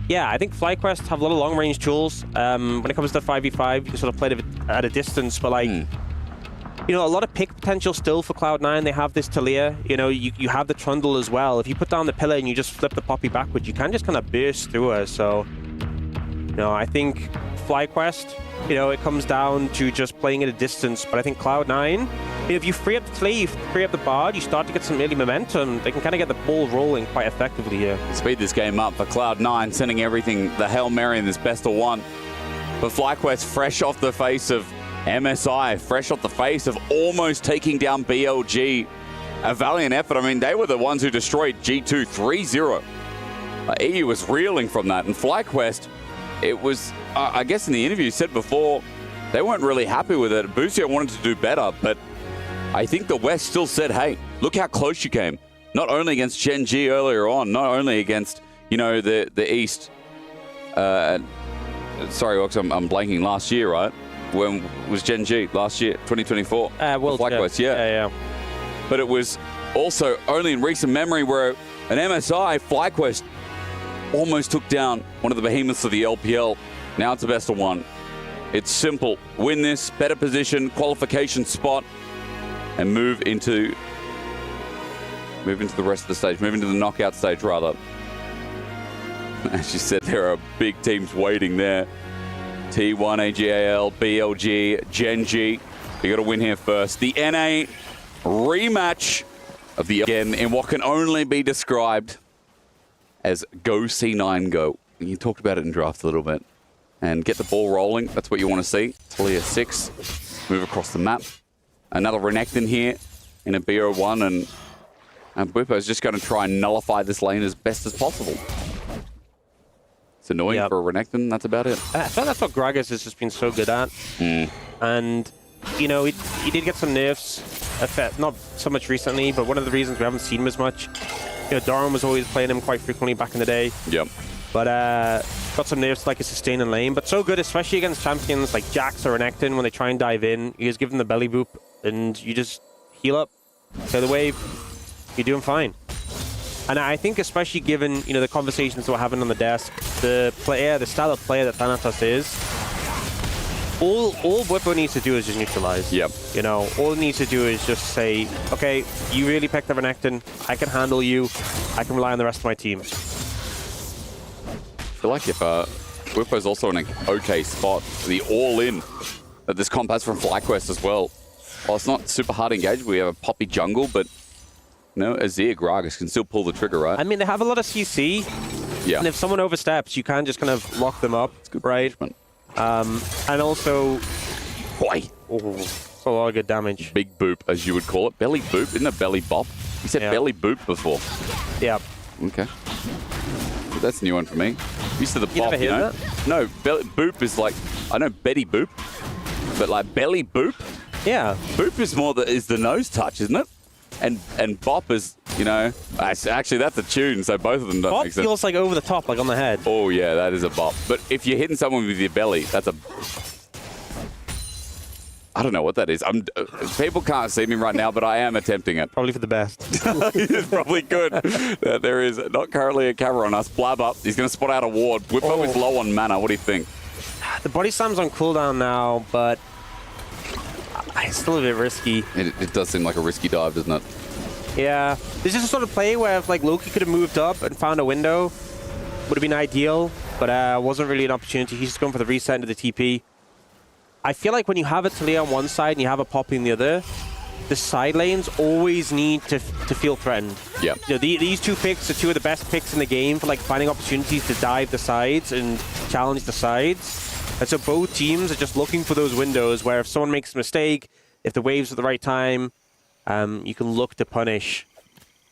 yeah, I think FlyQuest have a lot of long-range tools. When it comes to 5v5, you can sort of play it at a distance, but like... a lot of pick potential still for Cloud9. They have this Talia. You have the Trundle as well. If you put down the pillar and you just flip the Poppy backwards, you can just kind of burst through her. So, I think FlyQuest, it comes down to just playing at a distance. But I think Cloud9, if you free up the Talia, you free up the Bard, you start to get some early momentum. They can kind of get the ball rolling quite effectively here. Speed this game up for Cloud9, sending everything, the Hail Mary in this best of one. But FlyQuest fresh off the face of MSI, fresh off the face of almost taking down BLG. A valiant effort. I mean, they were the ones who destroyed G2 3-0. EU was reeling from that. And FlyQuest, it was, I guess in the interview said before, they weren't really happy with it. Busio wanted to do better, but I think the West still said, hey, look how close you came. Not only against Gen.G earlier on, not only against, the East. Sorry, Ox, I'm blanking last year, right? When was Gen.G last year, 2024? FlyQuest, yeah. But it was also only in recent memory where an MSI, FlyQuest, almost took down one of the behemoths of the LPL. Now it's a best of one. It's simple. Win this, better position, qualification spot, and move into the rest of the stage. Move into the knockout stage, rather. As you said, there are big teams waiting there. T1, AG.AL, BLG, Gen.G. You got to win here first. The NA rematch of the again in what can only be described as go C9 go. You talked about it in draft a little bit. And get the ball rolling. That's what you want to see. Talia 6. Move across the map. Another Renekton here in a BO1, and Bwipo's just going to try and nullify this lane as best as possible. It's annoying for a Renekton. That's about it. I thought that's what Gragas has just been so good at. And, you know, he did get some nerfs. Not so much recently, but one of the reasons we haven't seen him as much. You know, Doran was always playing him quite frequently back in the day. Yep. But got some nerfs like a sustaining lane. But so good, especially against champions like Jax or Renekton when they try and dive in. You just give them the belly boop and you just heal up. Clear the wave. You're doing fine. And I think especially given, you know, the conversations we're having on the desk, the style of player that Thanatos is, all Bwipo needs to do is just neutralize. Yep. You know, all it needs to do is just say, okay, you really picked the Renekton. I can handle you. I can rely on the rest of my team. I feel like if Bwipo's also in an okay spot, the all-in that this comp has from FlyQuest as well. Well, it's not super hard engaged. We have a Poppy jungle, but you know, Azir, Gragas can still pull the trigger, right? I mean, they have a lot of CC. Yeah. And if someone oversteps, you can just kind of lock them up, right? And also... Boy! It's a lot of good damage. Big boop, as you would call it. Belly boop, isn't it belly bop? You said belly boop before. Yeah. Okay. That's a new one for me. Used to the You bop, never you hear know? that? No, boop is like, I know Betty boop, but like belly boop? Yeah. Boop is more is the nose touch, isn't it? And bop is, you know, actually that's a tune, so both of them don't Bop make sense. feels like over the top, like on the head. Oh yeah, that is a bop. But if you're hitting someone with your belly, that's a... I don't know what that is. People can't see me right now, but I am attempting it. Probably for the best. It's probably good. There is not currently a camera on us. Blab up. He's going to spot out a ward. Bwipo is low on mana. What do you think? The body slam's on cooldown now, but it's still a bit risky. It does seem like a risky dive, doesn't it? Yeah. This is a sort of play where if like Loki could have moved up and found a window, would have been ideal, but wasn't really an opportunity. He's just going for the reset into the TP. I feel like when you have a Talia on one side and you have a Poppy on the other, the side lanes always need to feel threatened. Yeah. You know, these two picks are two of the best picks in the game for like finding opportunities to dive the sides and challenge the sides. And so both teams are just looking for those windows where if someone makes a mistake, if the wave's at the right time, you can look to punish.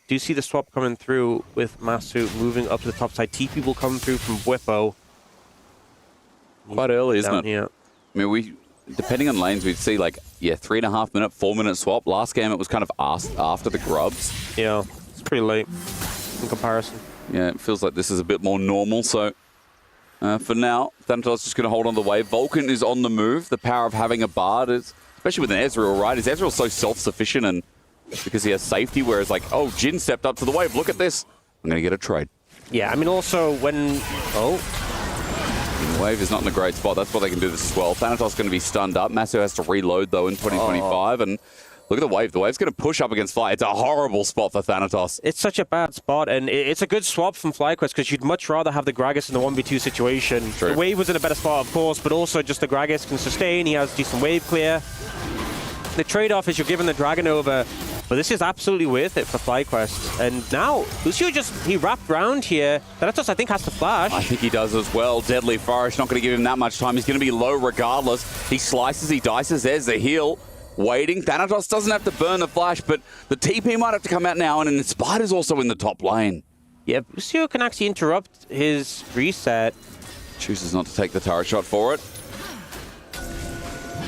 Do you see the swap coming through with Masu moving up to the top side? TP will come through from Bwipo. Quite early, isn't it? Here. I mean, depending on lanes, we'd see like, 3.5 minute, 4 minute swap. Last game, it was kind of after the grubs. Yeah, it's pretty late in comparison. Yeah, it feels like this is a bit more normal. So for now, Thanatos just going to hold on the wave. Vulcan is on the move. The power of having a Bard is, especially with an Ezreal, right? Is Ezreal so self-sufficient and because he has safety, whereas like, oh, Jin stepped up to the wave. Look at this. I'm going to get a trade. Yeah, I mean, also when... Wave is not in a great spot. That's why they can do this as well. Thanatos is going to be stunned up. Masu has to reload, though, in 2025. And look at the wave. The wave's going to push up against Fly. It's a horrible spot for Thanatos. It's such a bad spot, and it's a good swap from FlyQuest because you'd much rather have the Gragas in the 1v2 situation. True. The wave was in a better spot, of course, but also just the Gragas can sustain. He has decent wave clear. The trade-off is you're giving the Dragon over, but this is absolutely worth it for FlyQuest. And now, Lucio he wrapped around here. Thanatos, I think, has to flash. I think he does as well. Deadly Flourish, not going to give him that much time. He's going to be low regardless. He slices, he dices. There's the heal. Waiting. Thanatos doesn't have to burn the flash, but the TP might have to come out now, and Inspire's also in the top lane. Yeah, Lucio can actually interrupt his reset. Chooses not to take the turret shot for it.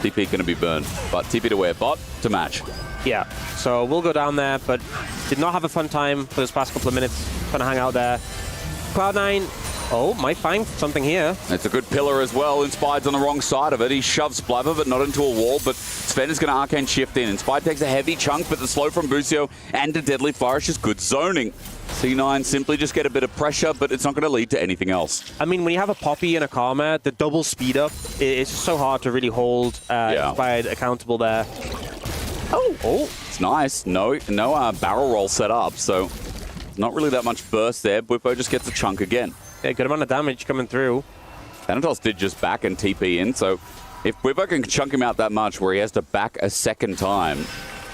TP going to be burned, but TP to where? Bot to match. Yeah, so we'll go down there, but did not have a fun time for those past couple of minutes. Trying to hang out there. Cloud9, might find something here. It's a good pillar as well. Inspired's on the wrong side of it. He shoves Blabber, but not into a wall. But Sven is going to Arcane Shift in. Inspired takes a heavy chunk, but the slow from Bucio and the Deadly Flourish is good zoning. C9 simply just get a bit of pressure, but it's not going to lead to anything else. I mean, when you have a Poppy and a Karma, the double speed up, it's so hard to really hold Inspired accountable there. Oh, it's nice. No barrel roll set up, so not really that much burst there. Bwipo just gets a chunk again. Yeah, good amount of damage coming through. Thanatos did just back and TP in, so if Bwipo can chunk him out that much where he has to back a second time,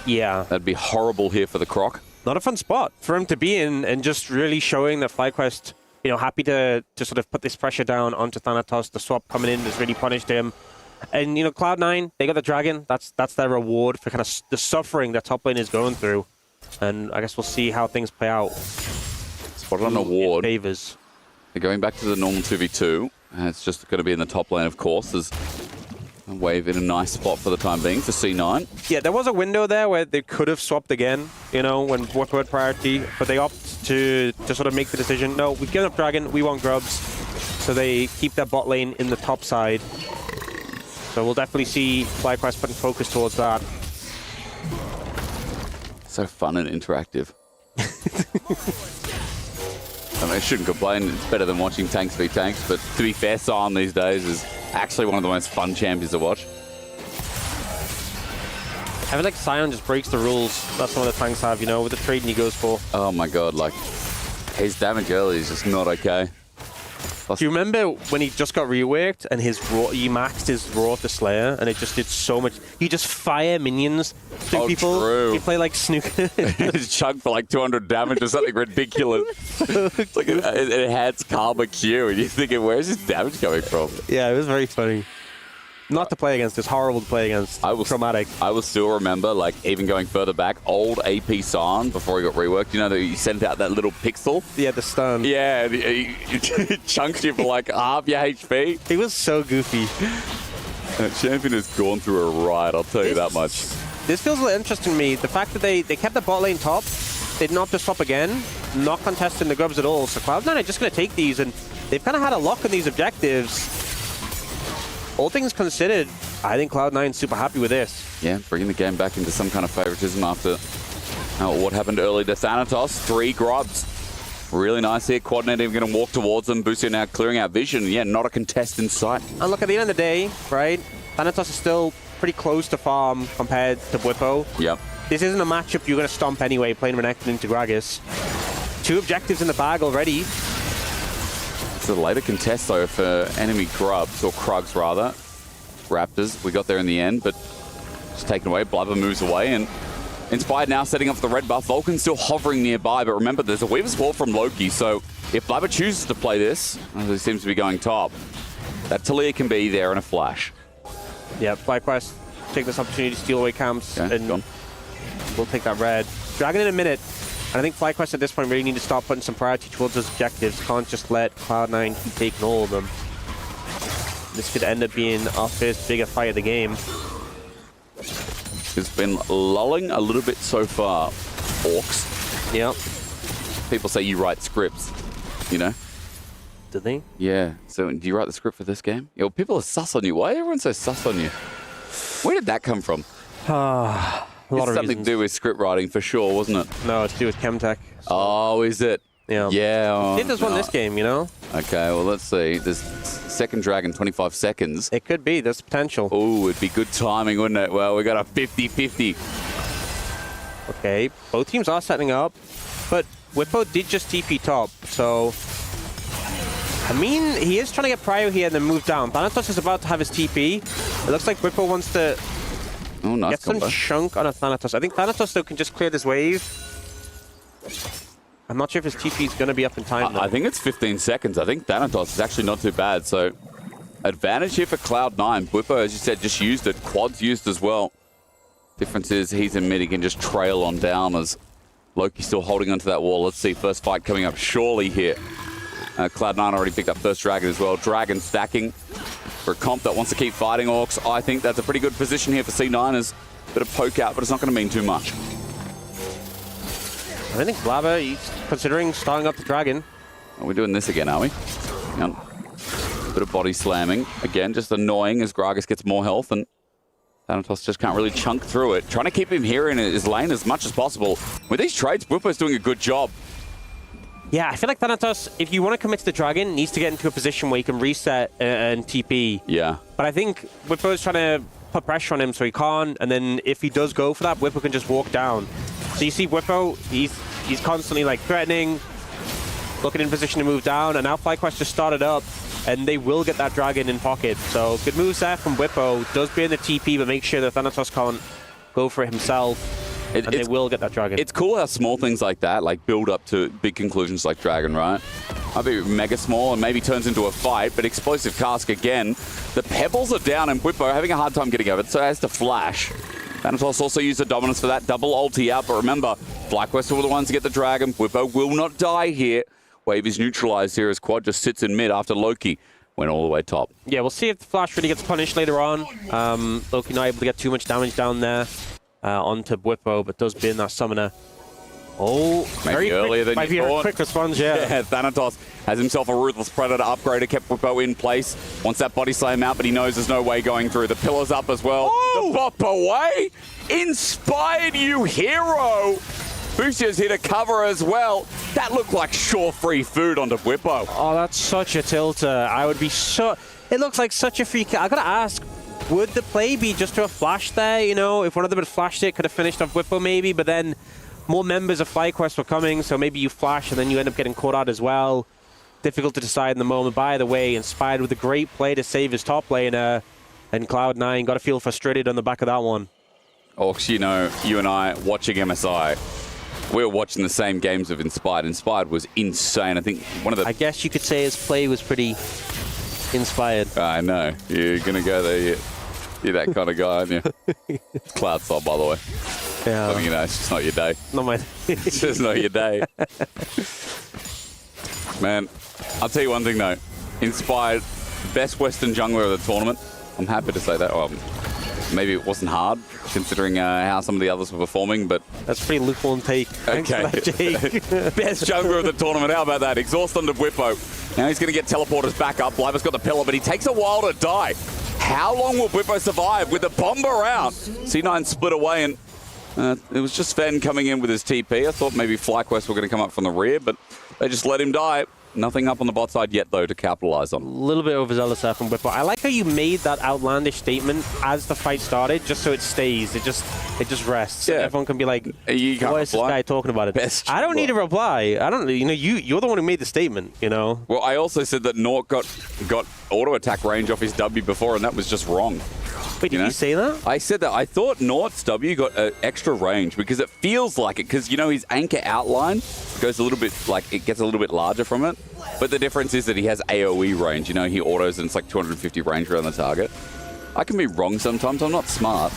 yeah, that'd be horrible here for the Croc. Not a fun spot for him to be in, and just really showing that FlyQuest, you know, happy to sort of put this pressure down onto Thanatos. The swap coming in has really punished him. And, you know, Cloud9, they got the Dragon. That's their reward for kind of the suffering that top lane is going through. And I guess we'll see how things play out. Spot on award. Favors. They're going back to the normal 2v2. It's just going to be in the top lane, of course. There's a wave in a nice spot for the time being for C9. Yeah, there was a window there where they could have swapped again, you know, when Bwipo had priority, but they opt to sort of make the decision, no, we've given up Dragon, we want Grubs. So they keep their bot lane in the top side. So we'll definitely see FlyQuest putting focus towards that. So fun and interactive. I mean, I shouldn't complain. It's better than watching tanks v tanks, but to be fair, Sion these days is actually one of the most fun champions to watch. I feel like Sion just breaks the rules. That's one of the tanks have, you know, with the trading he goes for. Oh my god, like, his damage early is just not okay. Do you remember when he just got reworked and he maxed his Raw to Slayer and it just did so much? You just fire minions to people. True. You play like snooker. It's chunked for like 200 damage or something ridiculous. It's like it enhances Karma Q and you're thinking, where's his damage coming from? Yeah, it was very funny. Not to play against. It's horrible to play against. Traumatic. I will still remember, like, even going further back, old AP Sion before he got reworked. You know, that he sent out that little pixel? Yeah, the stun. Yeah, and he chunks you for like half your HP. He was so goofy. That champion has gone through a ride, I'll tell you that much. This feels a little interesting to me. The fact that they kept the bot lane top, they did not just swap again, not contesting the Grubs at all. So Cloud9 are just going to take these, and they've kind of had a lock on these objectives. All things considered, I think Cloud9's super happy with this. Yeah, bringing the game back into some kind of favoritism after what happened early to Thanatos. 3 Grubs. Really nice here. Quadnet even going to walk towards them. Boostio now clearing out vision. Yeah, not a contest in sight. And look, at the end of the day, right, Thanatos is still pretty close to farm compared to Bwipo. Yep. This isn't a matchup you're going to stomp anyway, playing Renekton into Gragas. 2 objectives in the bag already. It's a later contest, though, for enemy Grubs, or Krugs, rather. Raptors, we got there in the end, but just taken away. Blubber moves away, and Inspired now setting up the red buff. Vulcan still hovering nearby, but remember, there's a Weaver's Wall from Loki, so if Blubber chooses to play this, as he seems to be going top, that Talia can be there in a flash. Yeah, FlyQuest take this opportunity to steal away camps, and we'll take that red. Dragon in a minute. And I think FlyQuest at this point really need to start putting some priority towards those objectives. Can't just let Cloud9 keep taking all of them. This could end up being our first bigger fight of the game. It's been lulling a little bit so far, Orcs. Yep. People say you write scripts, you know? Do they? Yeah. So do you write the script for this game? Yeah, well, people are sus on you. Why is everyone so sus on you? Where did that come from? A lot of something to do with script writing for sure, wasn't it? No, it's to do with Chemtech. So. Oh, is it? Yeah. Yeah. Oh, Did this won this game, you know? Okay, well, let's see. There's second dragon, 25 seconds. It could be. There's potential. Oh, it'd be good timing, wouldn't it? Well, we got a 50-50. Okay, both teams are setting up, but Whippo did just TP top, so... I mean, he is trying to get Prio here and then move down. Thanatos is about to have his TP. It looks like Whippo wants to get some chunk on a Thanatos. I think Thanatos, though, can just clear this wave. I'm not sure if his TP is going to be up in time, though. I think it's 15 seconds. I think Thanatos is actually not too bad. So, advantage here for Cloud9. Whippo, as you said, just used it. Quad's used as well. Difference is he's in mid. He can just trail on down as Loki's still holding onto that wall. Let's see, first fight coming up surely here. Cloud9 already picked up first Dragon as well. Dragon stacking for a comp that wants to keep fighting Orcs. I think that's a pretty good position here for C9ers. Bit of poke out, but it's not going to mean too much. I think Blabber, he's considering starting up the Dragon. Are we doing this again, are we? Yep. Bit of body slamming. Again, just annoying as Gragas gets more health, and Thanatos just can't really chunk through it. Trying to keep him here in his lane as much as possible. With these trades, Whippo's doing a good job. Yeah, I feel like Thanatos, if you want to commit to the Dragon, needs to get into a position where he can reset and TP. Yeah. But I think Whippo's trying to put pressure on him so he can't, and then if he does go for that, Whippo can just walk down. So you see Whippo, he's constantly like threatening, looking in position to move down, and now FlyQuest just started up. and they will get that dragon in pocket. So good moves there from Whippo. Does burn the TP, but make sure that Thanatos can't go for it himself. And they will get that dragon. It's cool how small things like that, like, build up to big conclusions like dragon, right? Might be mega small and maybe turns into a fight, but explosive cask again. The pebbles are down and Whippo having a hard time getting over it, so it has to flash. Thanatos also used the dominance for that double ulti out, but remember, FlyQuest were the ones to get the dragon. Whippo will not die here. Wave is neutralized here as Quad just sits in mid after Loki went all the way top. Yeah, we'll see if the flash really gets punished later on. Loki not able to get too much damage down there. Onto Whippo, but does bin that summoner. Oh, maybe earlier than you thought. Quick response, yeah. Thanatos has himself a Ruthless Predator upgrader, kept Whippo in place. Wants that body slam out, but he knows there's no way going through. The pillar's up as well. Oh! The bop away! Inspired you hero! Fuchsia's here to cover as well. That looked like sure free food onto Whippo. Oh, that's such a tilter. I would be so... It looks like such a free kill. I gotta ask, would the play be just to a flash there? You know, if one of them had flashed it, could have finished off Whippo maybe, but then more members of FlyQuest were coming, so maybe you flash and then you end up getting caught out as well. Difficult to decide in the moment. By the way, Inspired with a great play to save his top laner, and Cloud9 got to feel frustrated on the back of that one. Orcs, you know, you and I watching MSI, we were watching the same games of Inspired. Inspired was insane. I think one of the... I guess you could say his play was pretty inspired. I know. You're going to go there. You're that kind of guy, aren't you? Cloud style, by the way. Yeah. I mean, you know, it's just not your day. Not my... It's just not your day. Man, I'll tell you one thing, though. Inspired, best Western jungler of the tournament. I'm happy to say that. Well, maybe it wasn't hard, considering how some of the others were performing, but... That's a pretty lukewarm take. Okay. Best jungler of the tournament. How about that? Exhaust onto Whippo. Now he's going to get teleporters back up. Bliver's got the pillar, but he takes a while to die. How long will Whippo survive with the bomber out? C9 split away, and it was just Fen coming in with his TP. I thought maybe FlyQuest were going to come up from the rear, but they just let him die. Nothing up on the bot side yet, though, to capitalize on. A little bit overzealous there from Whippo. I like how you made that outlandish statement as the fight started, just so it stays. It just rests. Yeah. Everyone can be like, "What is this guy talking about?" It. I don't need a reply. I don't. You know, you're the one who made the statement. You know. Well, I also said that Nort got auto attack range off his W before, and that was just wrong. Wait, did you say that? I said that. I thought Nort's W got extra range because it feels like it. Because, you know, his anchor outline goes a little bit, like, it gets a little bit larger from it. But the difference is that he has AoE range. You know, he autos and it's like 250 range around the target. I can be wrong sometimes. I'm not smart.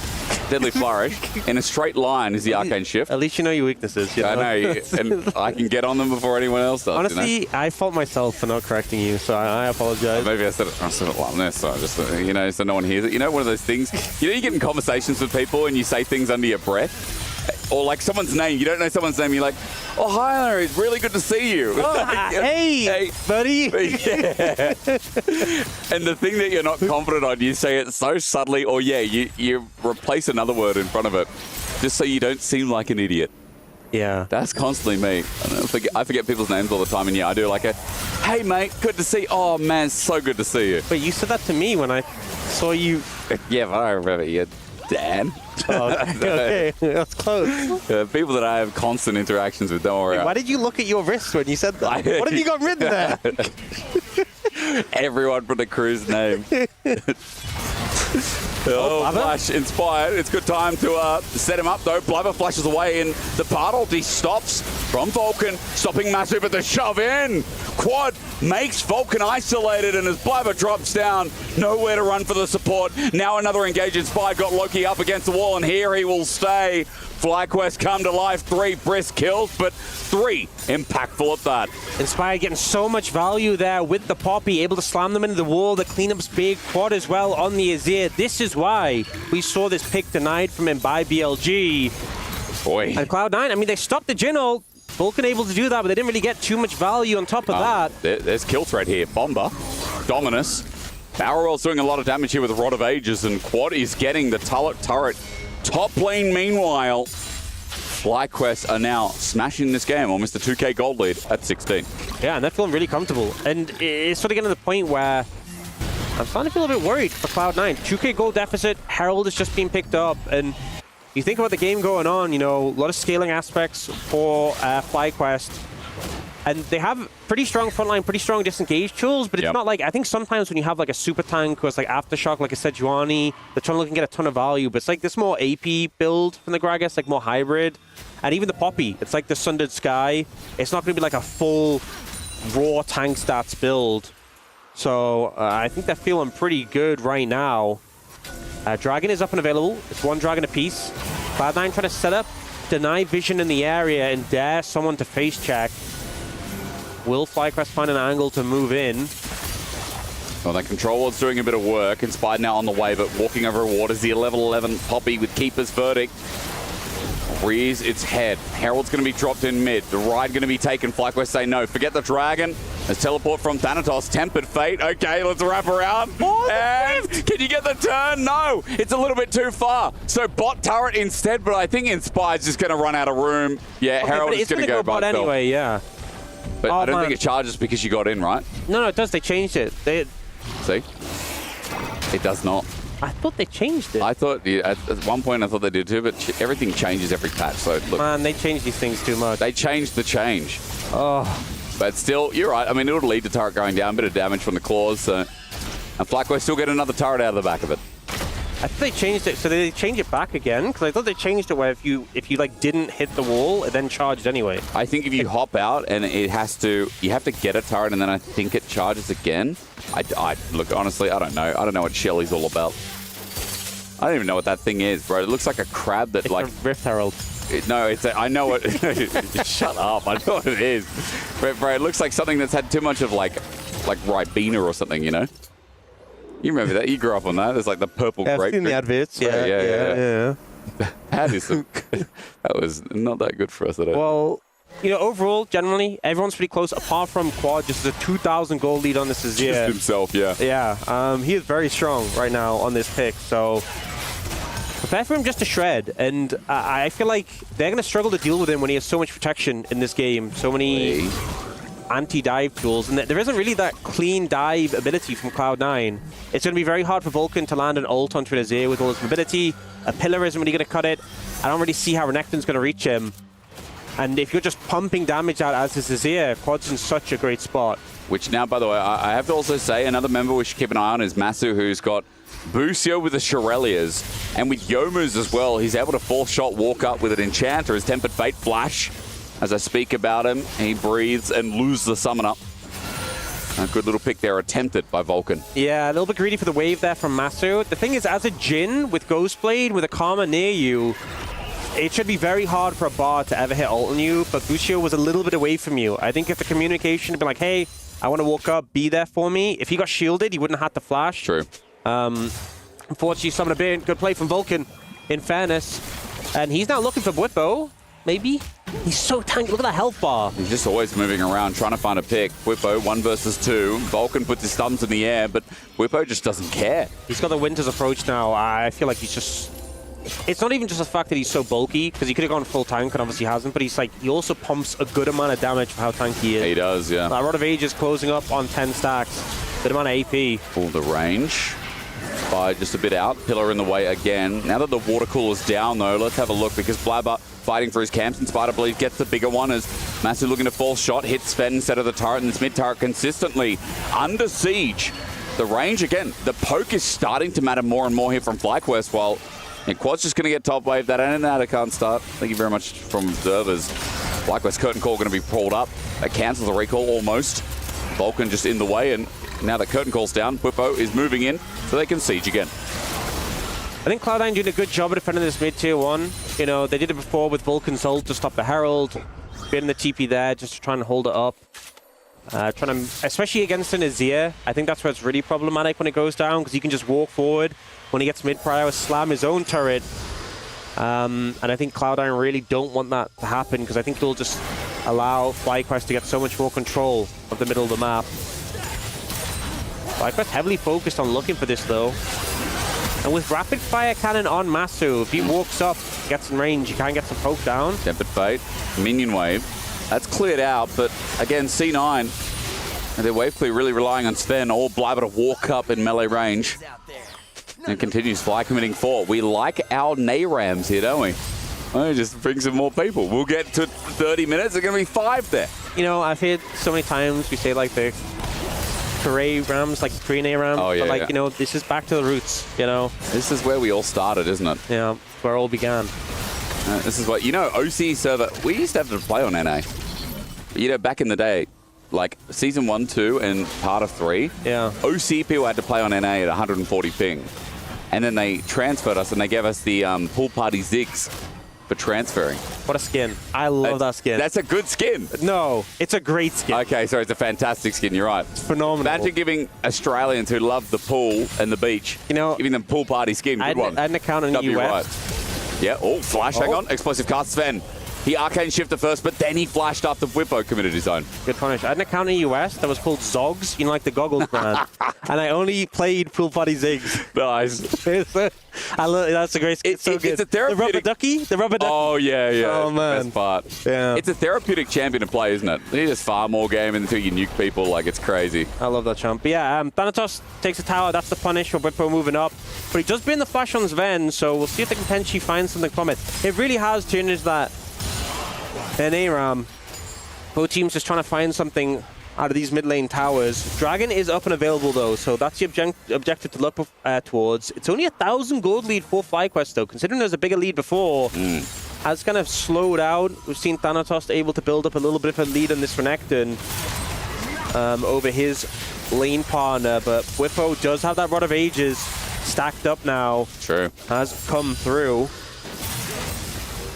Deadly Flourish in a straight line is the Arcane Shift. At least you know your weaknesses. You know? I know, and I can get on them before anyone else does. Honestly, you know? I fault myself for not correcting you, so I apologize. Maybe I said it like this, so I just, you know, so no one hears it. You know, one of those things, you know, you get in conversations with people and you say things under your breath, or like someone's name, you don't know someone's name, you're like, oh, hi, Larry, it's really good to see you. Oh, hey, buddy. Yeah. And the thing that you're not confident on, you say it so subtly, or you replace another word in front of it, just so you don't seem like an idiot. Yeah. That's constantly me. I forget people's names all the time, and yeah, I do like a, hey, mate, good to see you. Oh, man, so good to see you. Wait, you said that to me when I saw you. Yeah, I remember you, Dan. Oh, okay. That's close. People that I have constant interactions with, don't worry. Why did you look at your wrist when you said that? What have you got written there? Everyone from the crew's name. Oh, Flash inspired. It's good time to set him up, though. Blubber flashes away, and the part ulti stops from Vulcan, stopping Massive at the shove in. Quad makes Vulcan isolated, and as Blubber drops down, nowhere to run for the support. Now another engage inspired, got Loki up against the wall, and here he will stay. FlyQuest come to life, 3 brisk kills, but 3 impactful at that. Inspired getting so much value there with the Poppy, able to slam them into the wall. The cleanup's big. Quad as well on the Azir. This is why we saw this pick denied from him by BLG. Boy. And Cloud9, I mean, they stopped the Jin ult. Vulcan able to do that, but they didn't really get too much value on top of that. There's kill threat here. Bomber, Dominus. Barrel's doing a lot of damage here with Rod of Ages, and Quad is getting the turret. Top lane, meanwhile, FlyQuest are now smashing this game, almost a 2K gold lead at 16. Yeah, and they're feeling really comfortable. And it's sort of getting to the point where I'm starting to feel a bit worried for Cloud9. 2K gold deficit, Herald is just being picked up, and you think about the game going on, you know, a lot of scaling aspects for FlyQuest. And they have pretty strong frontline, pretty strong disengage tools, but it's not like, I think sometimes when you have like a super tank or it's like Aftershock, like I said, Sejuani, they're trying to look and get a ton of value, but it's like this more AP build from the Gragas, like more hybrid. And even the Poppy, it's like the Sundered Sky. It's not going to be like a full raw tank stats build. So I think they're feeling pretty good right now. Dragon is up and available. It's one Dragon apiece. Cloud9 trying to set up, deny vision in the area, and dare someone to face check. Will FlyQuest find an angle to move in? Well, that control ward's doing a bit of work. Inspired now on the way, but walking over a ward is the level 11 Poppy with Keeper's Verdict. Rears its head. Herald's going to be dropped in mid. The ride going to be taken. FlyQuest say no. Forget the Dragon. There's teleport from Thanatos. Tempered Fate. Okay, let's wrap around. And can you get the turn? No. It's a little bit too far. So bot turret instead, but I think Inspired's just going to run out of room. Yeah, Okay, Herald is going to go bot anyway, yeah. But I don't think it charges because you got in, right? No, it does. They changed it. See? It does not. I thought they changed it. I thought, at one point I thought they did too, but everything changes every patch. So look, man, they change these things too much. They changed the change. Oh, but still, you're right. I mean, it'll lead to turret going down, a bit of damage from the claws. And FlyQuest still get another turret out of the back of it. I think they changed it, so they change it back again? Because I thought they changed it where if you like didn't hit the wall, it then charged anyway. I think if you hop out and you have to get a turret, and then I think it charges again. I look, honestly, I don't know. I don't know what Shelly's all about. I don't even know what that thing is, bro. It looks like a crab that, it's like... Rift Herald. I know what... Shut up. I know what it is. Bro, it looks like something that's had too much of, like Ribena or something, you know? You remember that? You grew up on that. It's like the purple grape. I've seen the adverts. Yeah. That was not that good for us, I don't Well, you know, overall, generally, everyone's pretty close, apart from Quad, just a 2,000 gold lead on this Azir. Just himself, yeah. Yeah, he is very strong right now on this pick, so prepare for him just to shred, and I feel like they're going to struggle to deal with him when he has so much protection in this game, so many anti-dive tools, and there isn't really that clean dive ability from Cloud9. It's going to be very hard for Vulcan to land an ult onto an Azir with all his mobility. A pillar isn't really going to cut it. I don't really see how Renekton's going to reach him. And if you're just pumping damage out as his Azir, Quad's in such a great spot. Which now, by the way, I have to also say, another member we should keep an eye on is Masu, who's got Busio with the Shirelias, and with Yomu's as well. He's able to force shot walk up with an Enchanter, his Tempered Fate flash. As I speak about him, he breathes and loses the Summoner. A good little pick there, attempted by Vulcan. Yeah, a little bit greedy for the wave there from Masu. The thing is, as a Jhin with Ghostblade, with a Karma near you, it should be very hard for a bar to ever hit ult on you, but Busio was a little bit away from you. I think if the communication had been like, hey, I want to walk up, be there for me. If he got shielded, he wouldn't have to flash. True. Unfortunately, Summoner Bear, good play from Vulcan, in fairness. And he's now looking for Bwipo, maybe? He's so tanky. Look at that health bar. He's just always moving around, trying to find a pick. Bwipo, 1 versus 2. Vulcan puts his thumbs in the air, but Bwipo just doesn't care. He's got the Winter's approach now. I feel like he's just... It's not even just the fact that he's so bulky, because he could have gone full tank and obviously hasn't, but he's like, he also pumps a good amount of damage for how tanky he is. He does, yeah. Rod of Ages closing up on 10 stacks. Good amount of AP. Pull the range. By just a bit out. Pillar in the way again. Now that the water cooler's down, though, let's have a look, because Blabber fighting for his camps. Inspired, I believe, gets the bigger one as Masu looking to fall shot, hits Sven instead of the turret, and this mid turret consistently under siege. The range, again, the poke is starting to matter more and more here from FlyQuest, while Quad's just going to get top wave. That and that can't start. Thank you very much from observers. FlyQuest Curtain Call going to be pulled up. That cancels the recall almost. Vulcan just in the way, and now that Curtain Call's down, Bwipo is moving in so they can siege again. I think Cloud9 doing a good job of defending this mid tier 1. You know, they did it before with Vulcan's ult to stop the Herald. Getting the TP there just to try and hold it up. Especially against an Azir, I think that's where it's really problematic when it goes down, because he can just walk forward when he gets mid-prio, slam his own turret. And I think Cloud9 really don't want that to happen, because I think it'll just allow FlyQuest to get so much more control of the middle of the map. FlyQuest heavily focused on looking for this, though. And with Rapid Fire Cannon on Masu, if he walks up, gets in range, he can get some poke down. Tempered Fate, Minion Wave. That's cleared out, but again, C9, and their wave clear really relying on Sven, or Blabber to walk up in melee range. And continues Fly committing 4. We like our Nayrams here, don't we? Oh, it just brings in more people. We'll get to 30 minutes, there's going to be 5 there. you know, I've heard so many times we say like the Korea Rams, like Korean A-Ram, Oh, yeah, but like, yeah. you know, this is back to the roots, you know. This is where we all started, isn't it? Yeah, where it all began. This is what, you know, OC server, we used to have to play on NA. You know, back in the day, like season 1, 2, and part of 3, yeah, OC people had to play on NA at 140 ping. And then they transferred us and they gave us the pool party zigs for transferring. What a skin. I love that skin. That's a good skin. No, it's a great skin. Okay, so it's a fantastic skin, you're right. It's phenomenal. Imagine giving Australians who love the pool and the beach, you know, giving them pool party skin. Good one. I had an account in the W US. Right. Yeah, oh, flash, hang on. Explosive cast, Sven. He arcane shifted first, but then he flashed after Whippo committed his own. Good punish. I had an account in the US that was called Zogs, you know, like the goggles brand. And I only played pool party zigs. Nice. I love that's a great skin. It's so good. It's a therapeutic. The rubber ducky. Oh, yeah, yeah. Oh, man. Best part. Yeah. It's a therapeutic champion to play, isn't it? You just farm more game until you nuke people. Like, it's crazy. I love that champ. But yeah, Thanatos takes a tower. That's the punish for Whippo moving up. But he does bring the flash on Sven, so we'll see if they can potentially find something from it. It really has turned into that an ARAM. Both teams just trying to find something out of these mid lane towers. Dragon is up and available though, so that's the objective to look towards. It's only 1,000 gold lead for FlyQuest though, considering there's a bigger lead before. Has kind of slowed out. We've seen Thanatos able to build up a little bit of a lead on this Renekton over his lane partner, but Whippo does have that Rod of Ages stacked up now. True. Has come through.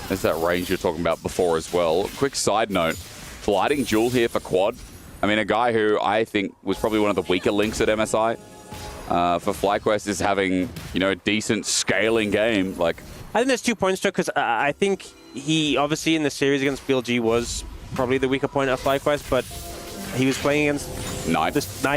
There's that range you're talking about before as well. Quick side note, Flighting Jewel here for Quad. I mean, a guy who I think was probably one of the weaker links at MSI. For FlyQuest is having, you know, a decent scaling game. Like, I think there's 2 points to it, because I think he obviously in the series against BLG was probably the weaker point of FlyQuest, but he was playing against Knight,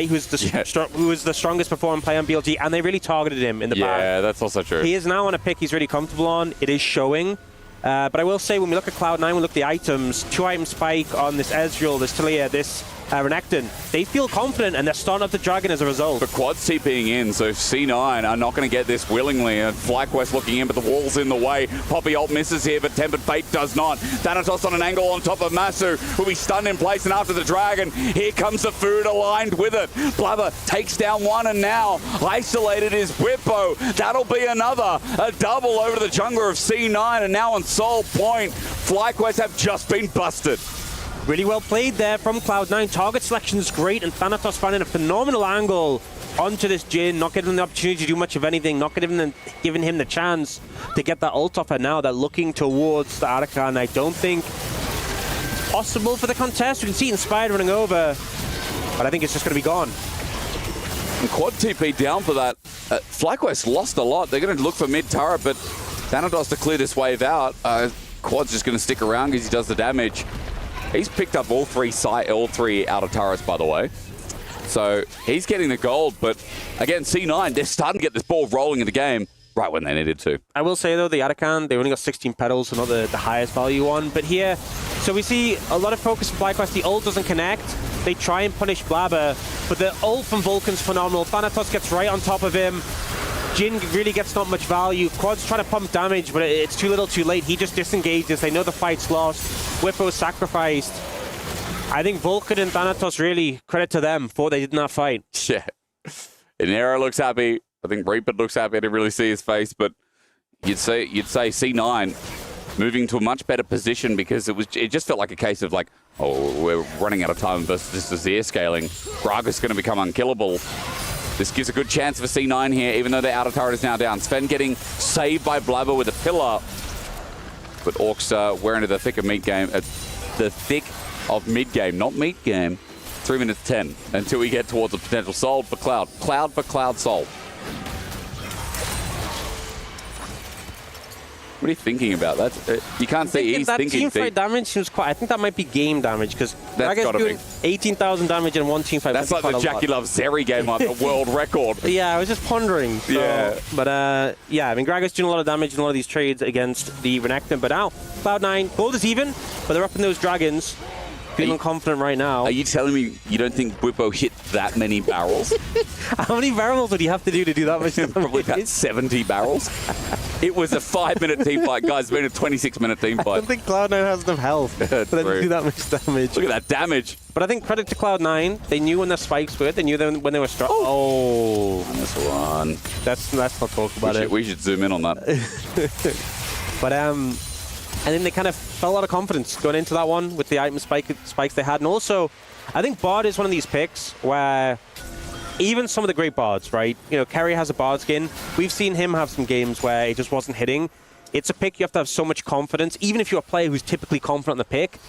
who was the strongest performing player on BLG, and they really targeted him in the back. Yeah, that's also true. He is now on a pick he's really comfortable on. It is showing. But I will say, when we look at Cloud9, we look at the items, 2-item spike on this Ezreal, this Talia, this Renekton. They feel confident, and they're starting up the Dragon as a result. But Quad's TPing in, so C9 are not going to get this willingly. And FlyQuest looking in, but the wall's in the way. Poppy ult misses here, but Tempered Fate does not. Thanatos on an angle on top of Masu, who'll be stunned in place, and after the Dragon, here comes the food aligned with it. Blubber takes down one, and now isolated is Whippo. That'll be another. A double over to the jungler of C9, and now on Soul Point, FlyQuest have just been busted. Really well played there from Cloud9. Target selection is great, and Thanatos finding a phenomenal angle onto this Jhin, not giving him the opportunity to do much of anything, not giving him the chance to get that ult off her now. They're looking towards the Arakan. I don't think it's possible for the contest. We can see Inspired running over, but I think it's just going to be gone. And Quad TP down for that. FlyQuest lost a lot. They're going to look for mid-turret, but Thanatos to clear this wave out. Quad's just going to stick around because he does the damage. He's picked up all three outer turrets, by the way. So he's getting the gold, but again, C9, they're starting to get this ball rolling in the game right when they needed to. I will say, though, the Arakan, they only got 16 petals, so not the highest value one. But here, so we see a lot of focus from FlyQuest. The ult doesn't connect. They try and punish Blabber, but the ult from Vulcan's phenomenal. Thanatos gets right on top of him. Jhin really gets not much value. Quad's trying to pump damage, but it's too little too late. He just disengages. They know the fight's lost. Whippo sacrificed. I think Vulcan and Thanatos, really, credit to them for they did not fight. Yeah. Inera looks happy. I think Reaper looks happy. I didn't really see his face, but you'd say C9 moving to a much better position because it just felt like a case of like, oh, we're running out of time versus this Azir scaling. Gragas going to become unkillable. This gives a good chance for C9 here, even though the outer turret is now down. Sven getting saved by Blabber with a pillar. But Orcs we're into the thick of mid-game. The thick of mid-game, not meat-game. 3 minutes 10 until we get towards a potential soul for Cloud. Cloud for Cloud Soul. What are you thinking about? That's you can't say he's that thinking. Team fight damage seems quite. I think that might be game damage because that's got to be 18,000 damage in one team fight. That's like the Jackie Love Zeri game, like the world record. Yeah, I was just pondering. So, yeah, but yeah, I mean, Gragas doing a lot of damage in a lot of these trades against the Renekton. But now Cloud9, gold is even, but they're up in those dragons. Feeling confident right now. Are you telling me you don't think Whippo hit that many barrels? How many barrels would he have to do that much damage? Probably about 70 barrels. It was a 5-minute team fight, guys. It's been a 26-minute team fight. I don't think Cloud9 has enough health for them to do that much damage. Look at that damage. But I think credit to Cloud9. They knew when their spikes were. They knew them when they were strong. Oh. This one. Let's not talk about it. We should zoom in on that. But I think they kind of felt a lot of confidence going into that one with the item spikes they had. And also, I think Bard is one of these picks where even some of the great Bards, right? You know, Kerry has a Bard skin. We've seen him have some games where it just wasn't hitting. It's a pick you have to have so much confidence. Even if you're a player who's typically confident in the pick,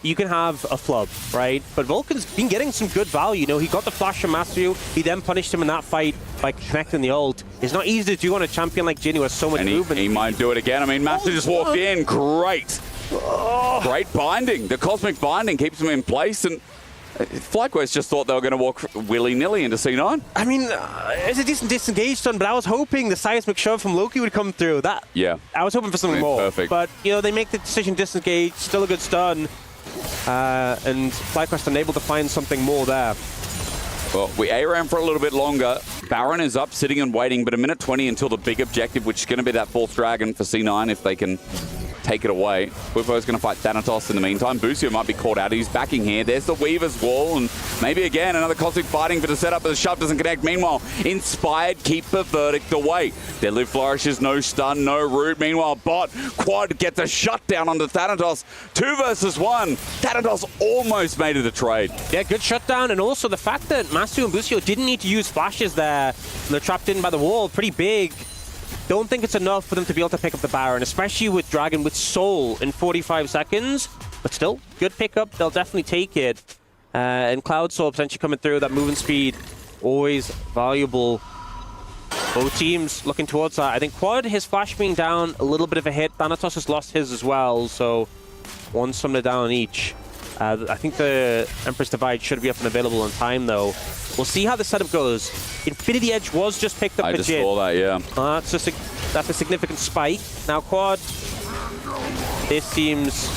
you can have a flub, right? But Vulcan's been getting some good value. You know, he got the flash from Masu. He then punished him in that fight by connecting the ult. It's not easy to do on a champion like Jin who has so much movement. He might do it again. I mean, Masu just walked in. Great. Great binding. The Cosmic Binding keeps him in place. And FlyQuest just thought they were going to walk willy-nilly into C9. I mean, it's a decent disengage stun, but I was hoping the seismic shove from Loki would come through. I was hoping for something more. Perfect. But, you know, they make the decision to disengage, still a good stun. And FlyQuest unable to find something more there. Well, we A-ran for a little bit longer. Baron is up, sitting and waiting, but a minute 20 until the big objective, which is going to be that 4th dragon for C9 if they can take it away. Bwipo's going to fight Thanatos in the meantime. Busio might be caught out. He's backing here. There's the Weaver's Wall, and maybe again another Cosmic fighting for the setup, but the shove doesn't connect. Meanwhile, Inspired keep the verdict away. Deadly Flourishes, no stun, no root. Meanwhile, Bot, Quad gets a shutdown onto Thanatos. 2 versus 1. Thanatos almost made it a trade. Yeah, good shutdown, and also the fact that Masu and Busio didn't need to use flashes there. They're trapped in by the wall, pretty big. Don't think it's enough for them to be able to pick up the Baron, especially with Dragon with Soul in 45 seconds. But still, good pickup. They'll definitely take it. And Cloud Soul potentially coming through. That movement speed, always valuable. Both teams looking towards that. I think Quad, his flash being down, a little bit of a hit. Thanatos has lost his as well, so one summoner down each. I think the Empress Divide should be up and available in time, though. We'll see how the setup goes. Infinity Edge was just picked up by Jin. I just saw that, yeah. That's a significant spike. Now, Quad, this seems...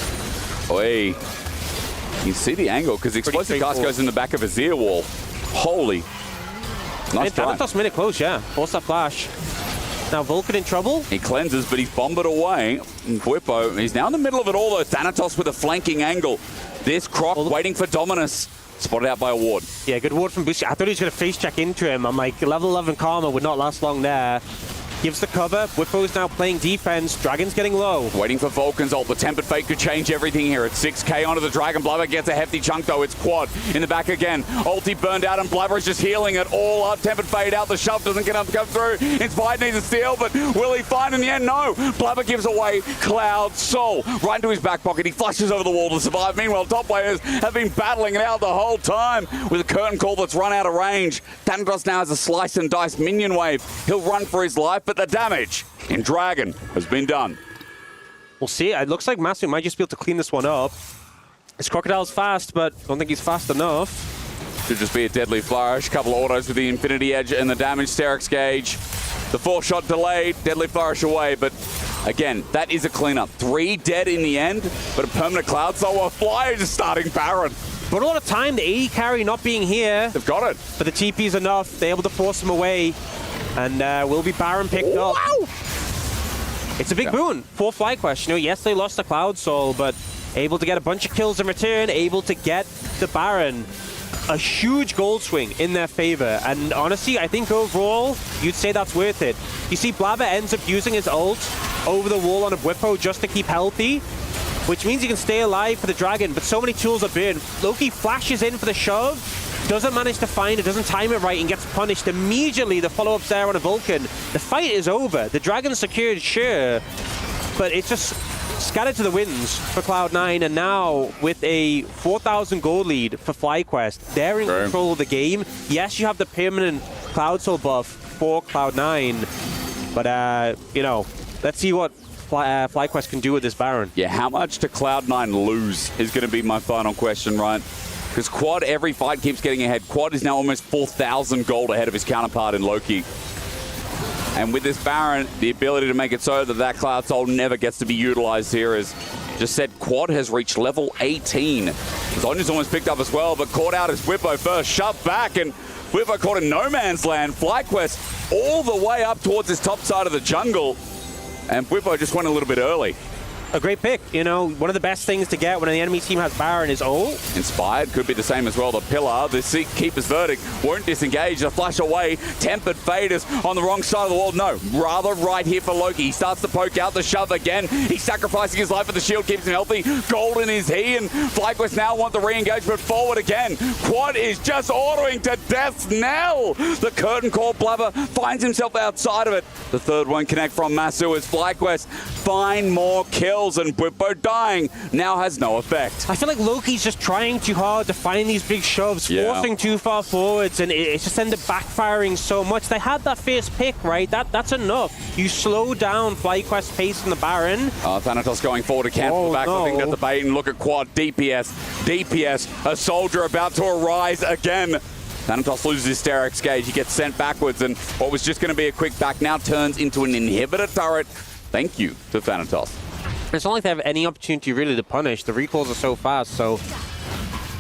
Oi. You see the angle, because Explosive Cast goes in the back of his ear wall. Holy. Nice try. Thanatos made it close, yeah. Force that flash. Now Vulcan in trouble. He cleanses, but he's bombed it away. And Bwipo, he's now in the middle of it all, though. Thanatos with a flanking angle. This Croc waiting for Dominus. Spotted out by a ward. Yeah, good ward from Busio. I thought he was going to face check into him. I'm like, level 11 Karma would not last long there. Gives the cover. Bwipo's now playing defense. Dragon's getting low. Waiting for Vulcan's ult. The Tempered Fate could change everything here. It's 6k onto the Dragon. Blubber gets a hefty chunk, though. It's Quad in the back again. Ulti burned out, and Blubber is just healing it all up. Tempered Fate out. The shove doesn't get up to come through. Inspired needs a steal, but will he find in the end? No. Blubber gives away Cloud Soul right into his back pocket. He flushes over the wall to survive. Meanwhile, top players have been battling it out the whole time with a curtain call that's run out of range. Thanatos now has a slice and dice minion wave. He'll run for his life, but the damage in Dragon has been done. We'll see. It looks like Masu might just be able to clean this one up. His Crocodile's fast, but I don't think he's fast enough. Should just be a Deadly Flourish. Couple of autos with the Infinity Edge and the damage. Sterex Gauge. The 4-shot delayed. Deadly Flourish away, but again, that is a cleanup. 3 dead in the end, but a permanent Cloud Soul. Flyer just starting Baron. But a lot of time, the AD carry not being here. They've got it. But the TP's enough. They're able to force him away. And will be Baron picked up. Wow! It's a big boon for FlyQuest. You know, yes, they lost the Cloud Soul, but able to get a bunch of kills in return, able to get the Baron. A huge gold swing in their favor. And honestly, I think overall, you'd say that's worth it. You see, Blabber ends up using his ult over the wall on a Bwipo just to keep healthy, which means he can stay alive for the Dragon, but so many tools are burned. Loki flashes in for the shove, doesn't manage to find it, doesn't time it right, and gets punished immediately. The follow-up's there on a Vulcan. The fight is over. The Dragon's secured, sure, but it's just scattered to the winds for Cloud9, and now with a 4,000 gold lead for FlyQuest, they're in control of the game. Yes, you have the permanent Cloud Soul buff for Cloud9, but, you know, let's see what FlyQuest can do with this Baron. Yeah, how much to Cloud9 lose is going to be my final question, right? Because Quad, every fight keeps getting ahead. Quad is now almost 4,000 gold ahead of his counterpart in Loki. And with this Baron, the ability to make it so that that Cloud Soul never gets to be utilized here, as just said, Quad has reached level 18. Zonya's almost picked up as well, but caught out as Bwipo first, shoved back, and Bwipo caught in no man's land. FlyQuest all the way up towards his top side of the jungle. And Bwipo just went a little bit early. A great pick. You know, one of the best things to get when the enemy team has Baron is ult. Inspired could be the same as well. The pillar, the keeper's verdict won't disengage. The flash away. Tempered Faders on the wrong side of the wall. No, rather right here for Loki. He starts to poke out the shove again. He's sacrificing his life for the shield, keeps him healthy. Golden is he, and FlyQuest now want the re-engagement forward again. Quad is just ordering to death's knell. The curtain call blabber finds himself outside of it. The third one connect from Masu as FlyQuest find more kills, and Bwipo dying now has no effect. I feel like Loki's just trying too hard to find these big shoves, forcing too far forwards, and it's just ended up backfiring so much. They had that first pick, right? That's enough. You slow down FlyQuest pace in the Baron. Thanatos going forward to cancel the back. I think that's the bait, and look at Quad. DPS, a soldier about to arise again. Thanatos loses his Sterex gauge. He gets sent backwards, and what was just going to be a quick back now turns into an inhibitor turret. Thank you to Thanatos. It's not like they have any opportunity really to punish. The recalls are so fast, so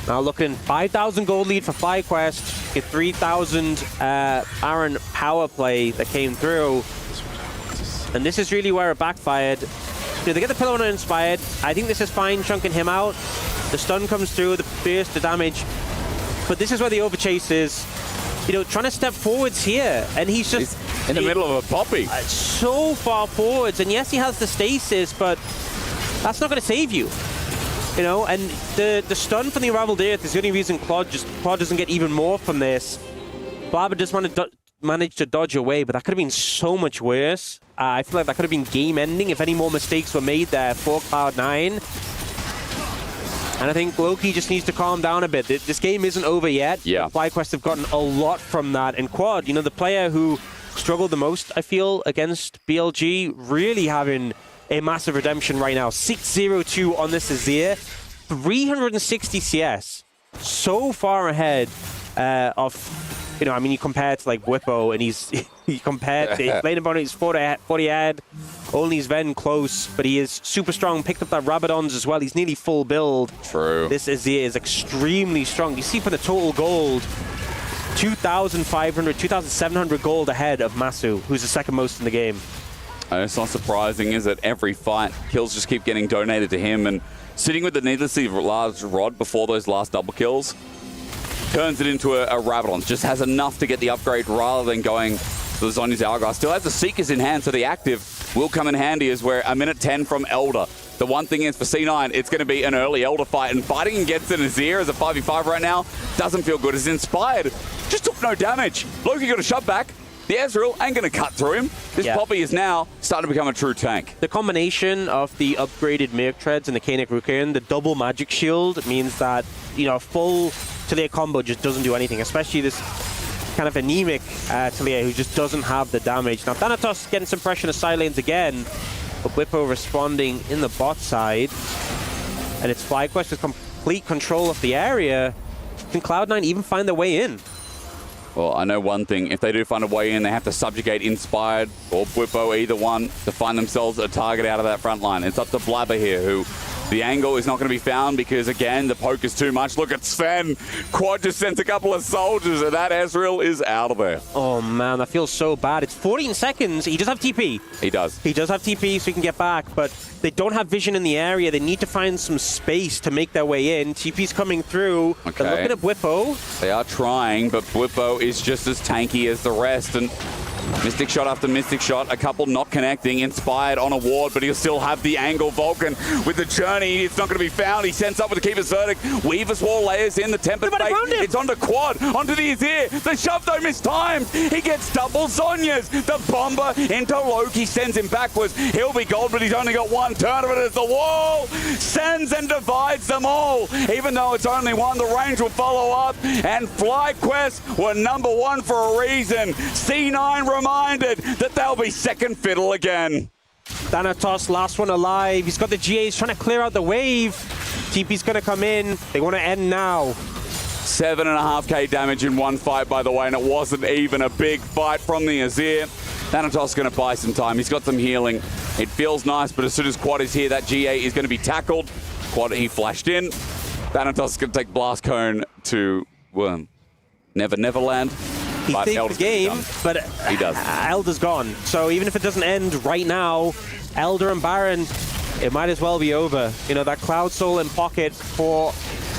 now looking 5,000 gold lead for FlyQuest, get 3,000 Baron power play that came through, and this is really where it backfired. You know, they get the pillar uninspired. I think this is fine chunking him out. The stun comes through, the burst, the damage, but this is where the overchase is. You know, trying to step forwards here, and he's just in the middle of a poppy. So far forwards, and yes, he has the stasis, but that's not going to save you. You know, and the stun from the Unraveled Earth is the only reason Claude doesn't get even more from this. Blabber just managed to dodge away, but that could have been so much worse. I feel like that could have been game-ending if any more mistakes were made there for Cloud9. And I think Loki just needs to calm down a bit. This game isn't over yet. Yeah. FlyQuest have gotten a lot from that. And Quad, you know, the player who struggled the most, I feel, against BLG, really having a massive redemption right now. 6-0-2 on this Azir. 360 CS. So far ahead of, you know, I mean, you compare it to like Bwipo, and he compared to lane opponent, he's 40 ad, only his Ven close, but he is super strong. Picked up that Rabadons as well. He's nearly full build. True. This Azir is extremely strong. You see for the total gold, 2,500, 2,700 gold ahead of Masu, who's the second most in the game. And it's not surprising, is it? Every fight, kills just keep getting donated to him, and sitting with the needlessly large rod before those last double kills, turns it into a Rabadon. Just has enough to get the upgrade rather than going to the Zhonya's Hourglass. Still has the Seekers in hand, so the active will come in handy as we're a minute 10 from Elder. The one thing is for C9, it's going to be an early Elder fight, and fighting against an Azir as a 5v5 right now doesn't feel good. It's Inspired. Just took no damage. Loki got a shove back. The Ezreal ain't going to cut through him. This Poppy is now starting to become a true tank. The combination of the upgraded Merc Treads and the Kanik Rukian, the double magic shield, means that, you know, a full Talia combo just doesn't do anything, especially this kind of anemic Talia who just doesn't have the damage. Now, Thanatos getting some pressure in the side lanes again, but Bwipo responding in the bot side. And it's FlyQuest with complete control of the area. Can Cloud9 even find their way in? Well, I know one thing. If they do find a way in, they have to subjugate Inspired or Bwipo, either one, to find themselves a target out of that front line. It's up to Blabber here, who the angle is not going to be found because, again, the poke is too much. Look at Sven. Quad just sends a couple of soldiers, and that Ezreal is out of there. Oh, man, that feels so bad. It's 14 seconds. He does have TP. He does. He does have TP, so he can get back, but they don't have vision in the area. They need to find some space to make their way in. TP's coming through. Okay. They're looking at Bwipo. They are trying, but Bwipo is just as tanky as the rest, and Mystic shot after Mystic shot, a couple not connecting. Inspired on a ward, but he'll still have the angle. Vulcan with the journey, it's not going to be found. He sends up with the Keeper's Verdict. Weaver's Wall layers in the Tempered Fate. It's onto Quad, onto the Azir. The shove though mistimed. He gets double Zhonya's. The Bomber into Loki, sends him backwards. He'll be gold, but he's only got one turn of it as the wall sends and divides them all. Even though it's only one, the range will follow up, and FlyQuest were #1 for a reason. C9 reminded that they'll be second fiddle again. Thanatos, last one alive. He's got the GAs trying to clear out the wave. TP's going to come in. They want to end now. 7.5k damage in one fight, by the way, and it wasn't even a big fight from the Azir. Thanatos going to buy some time. He's got some healing. It feels nice, but as soon as Quad is here, that GA is going to be tackled. Quad, he flashed in. Thanatos is going to take Blast Cone to Neverland. He But saved Elder's the game, done. but He does. Elder's gone. So even if it doesn't end right now, Elder and Baron, it might as well be over. You know, that Cloud Soul in pocket for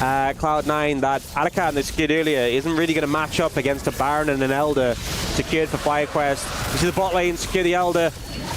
Cloud9 that Arakan secured earlier isn't really going to match up against a Baron and an Elder secured for FlyQuest. You see the bot lane secure the Elder.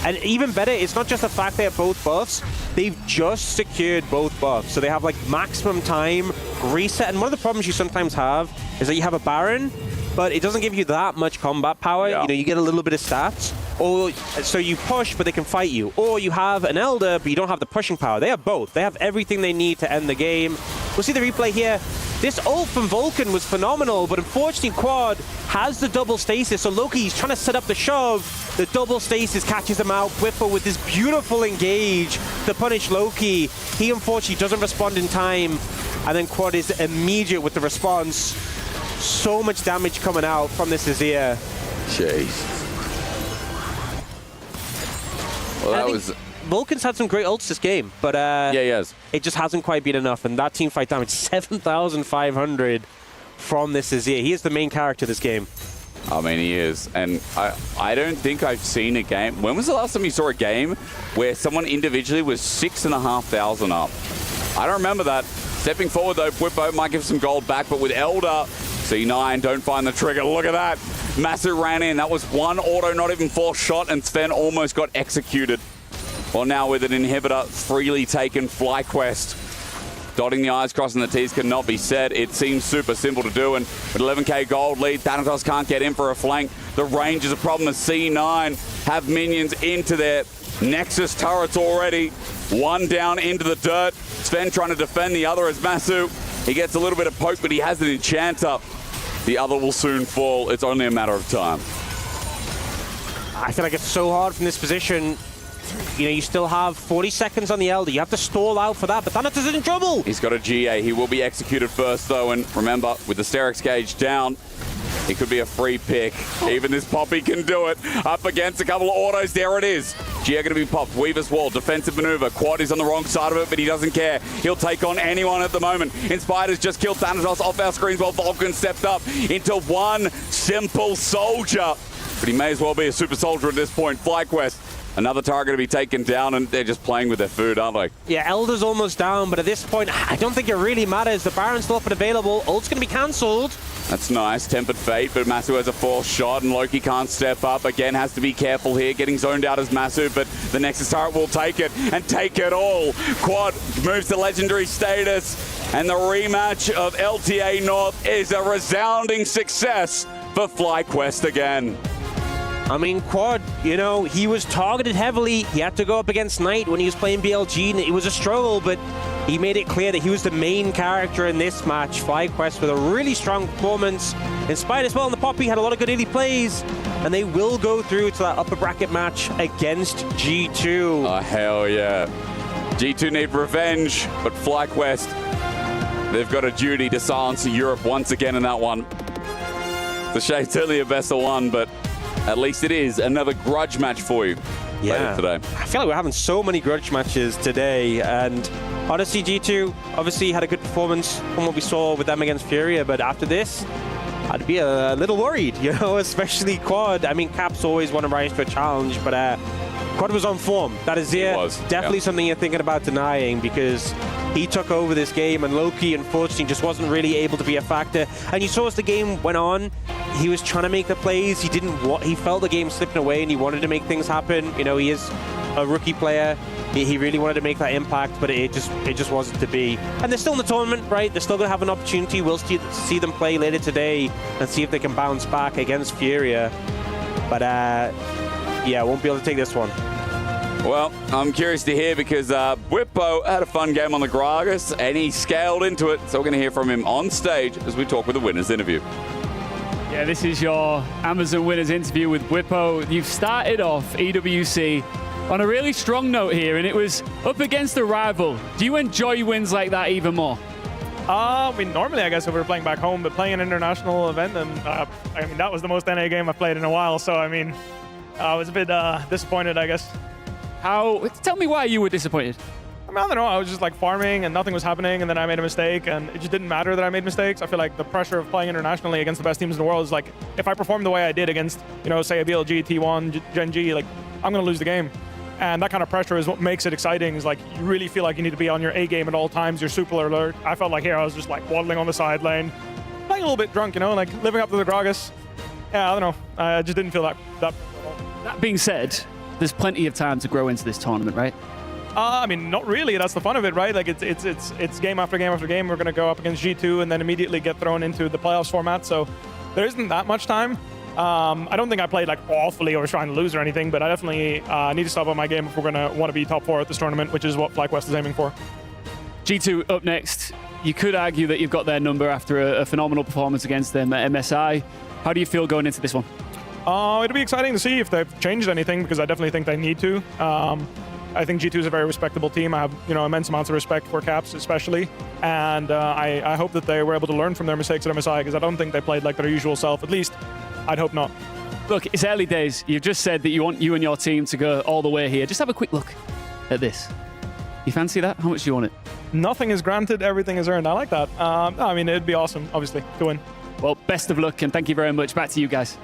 And even better, it's not just the fact they have both buffs, they've just secured both buffs. So they have like maximum time, reset. And one of the problems you sometimes have is that you have a Baron, but it doesn't give you that much combat power. You know, you get a little bit of stats. Or so you push, but they can fight you. Or you have an Elder, but you don't have the pushing power. They have both. They have everything they need to end the game. We'll see the replay here. This ult from Vulcan was phenomenal, but unfortunately Quad has the double stasis. So Loki's trying to set up the shove. The double stasis catches him out. Whipper with this beautiful engage to punish Loki. He unfortunately doesn't respond in time. And then Quad is immediate with the response. So much damage coming out from this Azir. Jeez. Well, that was... Vulcan's had some great ults this game, but yeah, he has. It just hasn't quite been enough. And that team fight damage, 7,500 from this Azir. He is the main character this game. I mean, he is. And I don't think I've seen a game. When was the last time you saw a game where someone individually was 6,500 up? I don't remember that. Stepping forward, though, Whippo might give some gold back, but with Elder, C9, don't find the trigger. Look at that. Masu ran in. That was one auto, not even 4 shot, and Sven almost got executed. Well, now with an inhibitor freely taken, FlyQuest. Dotting the I's, crossing the T's cannot be said. It seems super simple to do, and with 11k gold lead, Thanatos can't get in for a flank. The range is a problem as C9 have minions into their Nexus turrets already. One down into the dirt. Sven trying to defend the other as Masu. He gets a little bit of poke, but he has an enchanter. The other will soon fall. It's only a matter of time. I feel like it's so hard from this position. You know, you still have 40 seconds on the Elder. You have to stall out for that, but Thanatos is in trouble. He's got a GA. He will be executed first, though, and remember, with the Sterix gauge down, it could be a free pick. Even this Poppy can do it. Up against a couple of autos. There it is. GA going to be popped. Weaver's wall. Defensive maneuver. Quad is on the wrong side of it, but he doesn't care. He'll take on anyone at the moment. Inspired has just killed Thanatos off our screens while Vulcan stepped up into one simple soldier. But he may as well be a super soldier at this point. FlyQuest. Another target to be taken down, and they're just playing with their food, aren't they? Yeah, Elder's almost down, but at this point, I don't think it really matters. The Baron's still up and available. Ult's going to be cancelled. That's nice. Tempered Fate, but Masu has a 4th shot, and Loki can't step up. Again, has to be careful here. Getting zoned out as Masu, but the Nexus turret will take it, and take it all. Quad moves to legendary status, and the rematch of LTA North is a resounding success for FlyQuest again. I mean, Quad, you know, he was targeted heavily. He had to go up against Knight when he was playing BLG, and it was a struggle, but he made it clear that he was the main character in this match. FlyQuest with a really strong performance. Inspired as well, and the Poppy had a lot of good early plays, and they will go through to that upper bracket match against G2. Oh, hell yeah. G2 need revenge, but FlyQuest, they've got a duty to silence Europe once again in that one. The shade's only a best of one, but at least it is another grudge match for you later today. I feel like we're having so many grudge matches today, and honestly, G2 obviously had a good performance from what we saw with them against FURIA, but after this, I'd be a little worried, you know, especially Quad. I mean, Caps always want to rise to a challenge, but Quad was on form. That is definitely something you're thinking about denying, because he took over this game, and Loki, unfortunately, just wasn't really able to be a factor. And you saw as the game went on, he was trying to make the plays. He felt the game slipping away, and he wanted to make things happen. You know, he is a rookie player. He really wanted to make that impact, but it just wasn't to be. And they're still in the tournament, right? They're still going to have an opportunity. We'll see them play later today and see if they can bounce back against FURIA. But yeah, won't be able to take this one. Well, I'm curious to hear, because Whippo had a fun game on the Gragas, and he scaled into it. So we're going to hear from him on stage as we talk with the winners interview. Yeah, this is your Amazon winners interview with Whippo. You've started off EWC on a really strong note here, and it was up against a rival. Do you enjoy wins like that even more? I mean, normally I guess if we were playing back home, but playing an international event, and I mean, that was the most NA game I've played in a while, so I mean, I was a bit disappointed, I guess. Tell me why you were disappointed. I I don't know. I was just like farming and nothing was happening, and then I made a mistake, and it just didn't matter that I made mistakes. I feel like the pressure of playing internationally against the best teams in the world is like, if I perform the way I did against, say a BLG, T1, Gen.G, like I'm gonna lose the game. And that kind of pressure is what makes it exciting. Is like you really feel like you need to be on your A game at all times. You're super alert. I felt like here I was just like waddling on the side lane, playing a little bit drunk, like living up to the Gragas. Yeah, I don't know. I just didn't feel that. That being said, there's plenty of time to grow into this tournament, right? I mean, not really. That's the fun of it, right? Like it's game after game after game. We're going to go up against G2 and then immediately get thrown into the playoffs format. So there isn't that much time. I don't think I played like awfully or was trying to lose or anything, but I definitely need to step up my game if we're going to want to be top 4 at this tournament, which is what FlyQuest is aiming for. G2 up next. You could argue that you've got their number after a phenomenal performance against them at MSI. How do you feel going into this one? It'll be exciting to see if they've changed anything, because I definitely think they need to. I think G2 is a very respectable team. I have immense amounts of respect for Caps especially, and I hope that they were able to learn from their mistakes at MSI, because I don't think they played like their usual self. At least I'd hope not. Look, it's early days. You've just said that you want you and your team to go all the way here. Just have a quick look at this. You fancy that? How much do you want it? Nothing is granted, everything is earned. I like that. I mean, it'd be awesome, obviously, to win. Well, best of luck, and thank you very much. Back to you guys.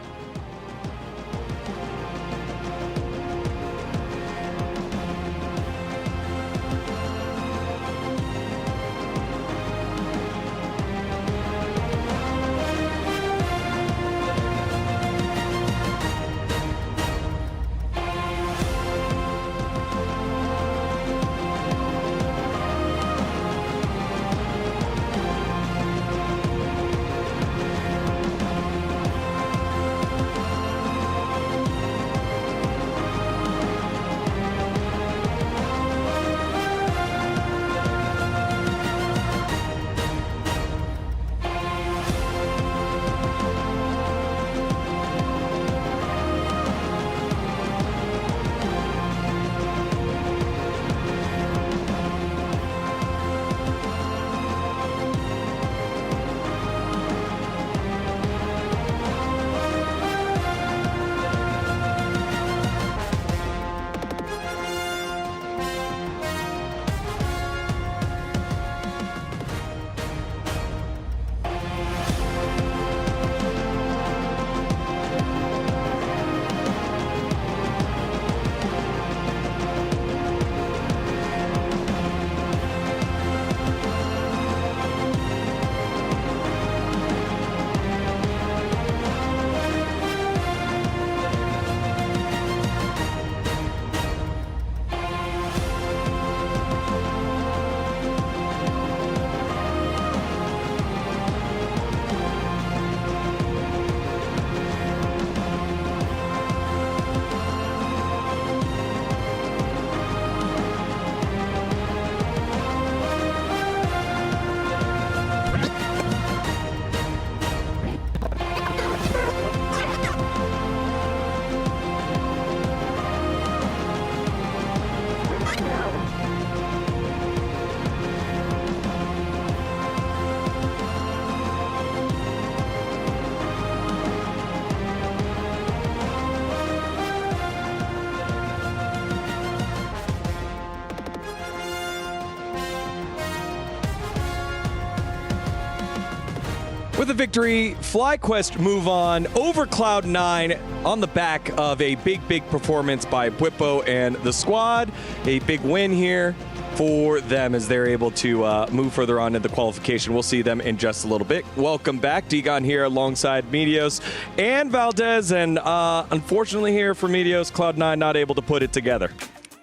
With a victory, FlyQuest move on over Cloud9 on the back of a big performance by Bwipo and the squad. A big win here for them as they're able to move further on in the qualification. We'll see them in just a little bit. Welcome back. Degon here alongside Meteos and Valdez. And unfortunately here for Meteos, Cloud9 not able to put it together.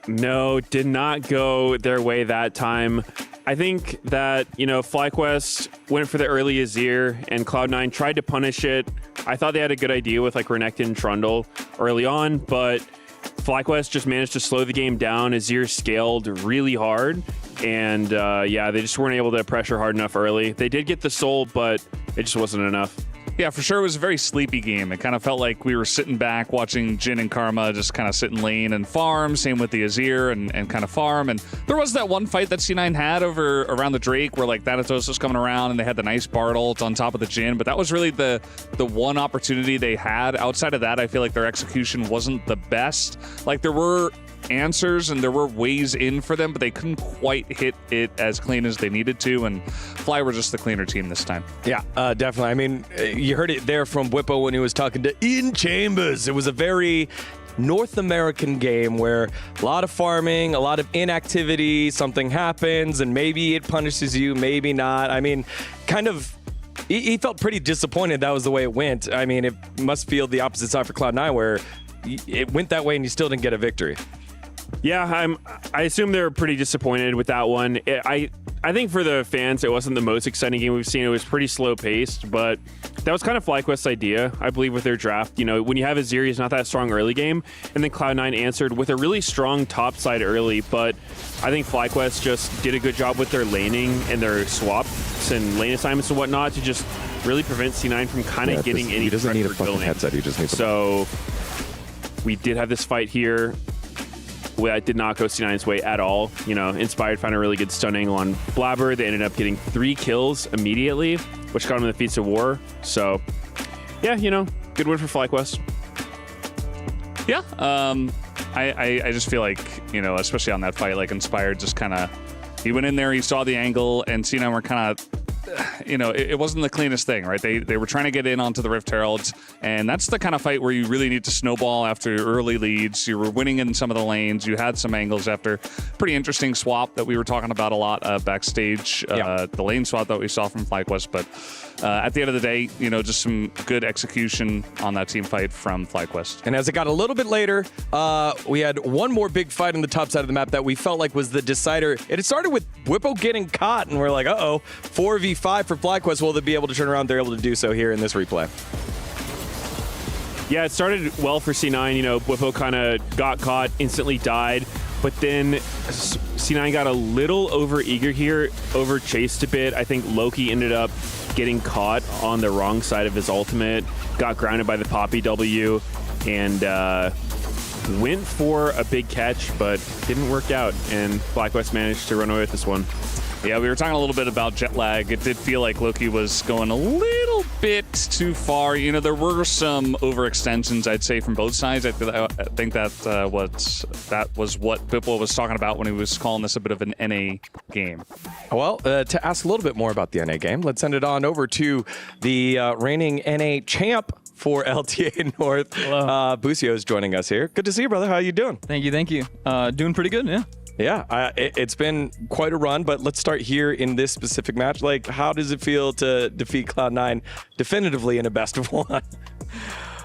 No, did not go their way that time. I think that, FlyQuest went for the early Azir and Cloud9 tried to punish it. I thought they had a good idea with like Renekton and Trundle early on, but FlyQuest just managed to slow the game down. Azir scaled really hard, and they just weren't able to pressure hard enough early. They did get the soul, but it just wasn't enough. Yeah, for sure. It was a very sleepy game. It kind of felt like we were sitting back watching Jin and Karma just kind of sit in lane and farm. Same with the Azir and kind of farm. And there was that one fight that C9 had around the Drake where like Thanatos was coming around and they had the nice Bard ult on top of the Jin. But that was really the one opportunity they had. Outside of that, I feel like their execution wasn't the best. Like there were answers and there were ways in for them, but they couldn't quite hit it as clean as they needed to, and Fly were just the cleaner team this time. Yeah, definitely. I mean, you heard it there from Whippo when he was talking to Ian Chambers. It was a very North American game where a lot of farming, a lot of inactivity, something happens, and maybe it punishes you, maybe not. I mean, kind of, he felt pretty disappointed that was the way it went. I mean, it must feel the opposite side for Cloud9, where it went that way and you still didn't get a victory. Yeah, I assume they're pretty disappointed with that one. I think for the fans, it wasn't the most exciting game we've seen. It was pretty slow paced, but that was kind of FlyQuest's idea, I believe, with their draft. You know, when you have a Aziri's not that strong early game, and then Cloud9 answered with a really strong top side early, but I think FlyQuest just did a good job with their laning and their swaps and lane assignments and whatnot to just really prevent C9 from kind of getting any. He doesn't need a fucking going. headset. He just needs. So we did have this fight here. I did not go C9's way at all. You know, Inspired found a really good stun angle on Blabber. They ended up getting 3 kills immediately, which got them the Feats of War. So, yeah, you know, good win for FlyQuest. Yeah, I just feel like, you know, especially on that fight, like Inspired just kind of, he went in there, he saw the angle, and C9 were kind of, you know, it wasn't the cleanest thing, right? They were trying to get in onto the Rift Heralds, and that's the kind of fight where you really need to snowball after early leads. You were winning in some of the lanes. You had some angles after pretty interesting swap that we were talking about a lot backstage, the lane swap that we saw from FlyQuest. But at the end of the day, you know, just some good execution on that team fight from FlyQuest. And as it got a little bit later, we had one more big fight on the top side of the map that we felt like was the decider. It started with Whippo getting caught, and we're like, uh-oh, 4v5 for FlyQuest. Will they be able to turn around? They're able to do so here in this replay. Yeah, it started well for C9. You know, Whippo kind of got caught, instantly died. But then C9 got a little over-eager here, over-chased a bit. I think Loki ended up getting caught on the wrong side of his ultimate, got grounded by the Poppy W, and went for a big catch, but didn't work out. And FlyQuest managed to run away with this one. Yeah, we were talking a little bit about jet lag. It did feel like Loki was going a little bit too far. You know, there were some overextensions, I'd say, from both sides. I think that was what Whippo was talking about when he was calling this a bit of an NA game. Well, to ask a little bit more about the NA game, let's send it on over to the reigning NA champ for LTA North. Busio is joining us here. Good to see you, brother. How you doing? Thank you. Doing pretty good, yeah. Yeah, it's been quite a run, but let's start here in this specific match. Like, how does it feel to defeat Cloud9 definitively in a best of 1?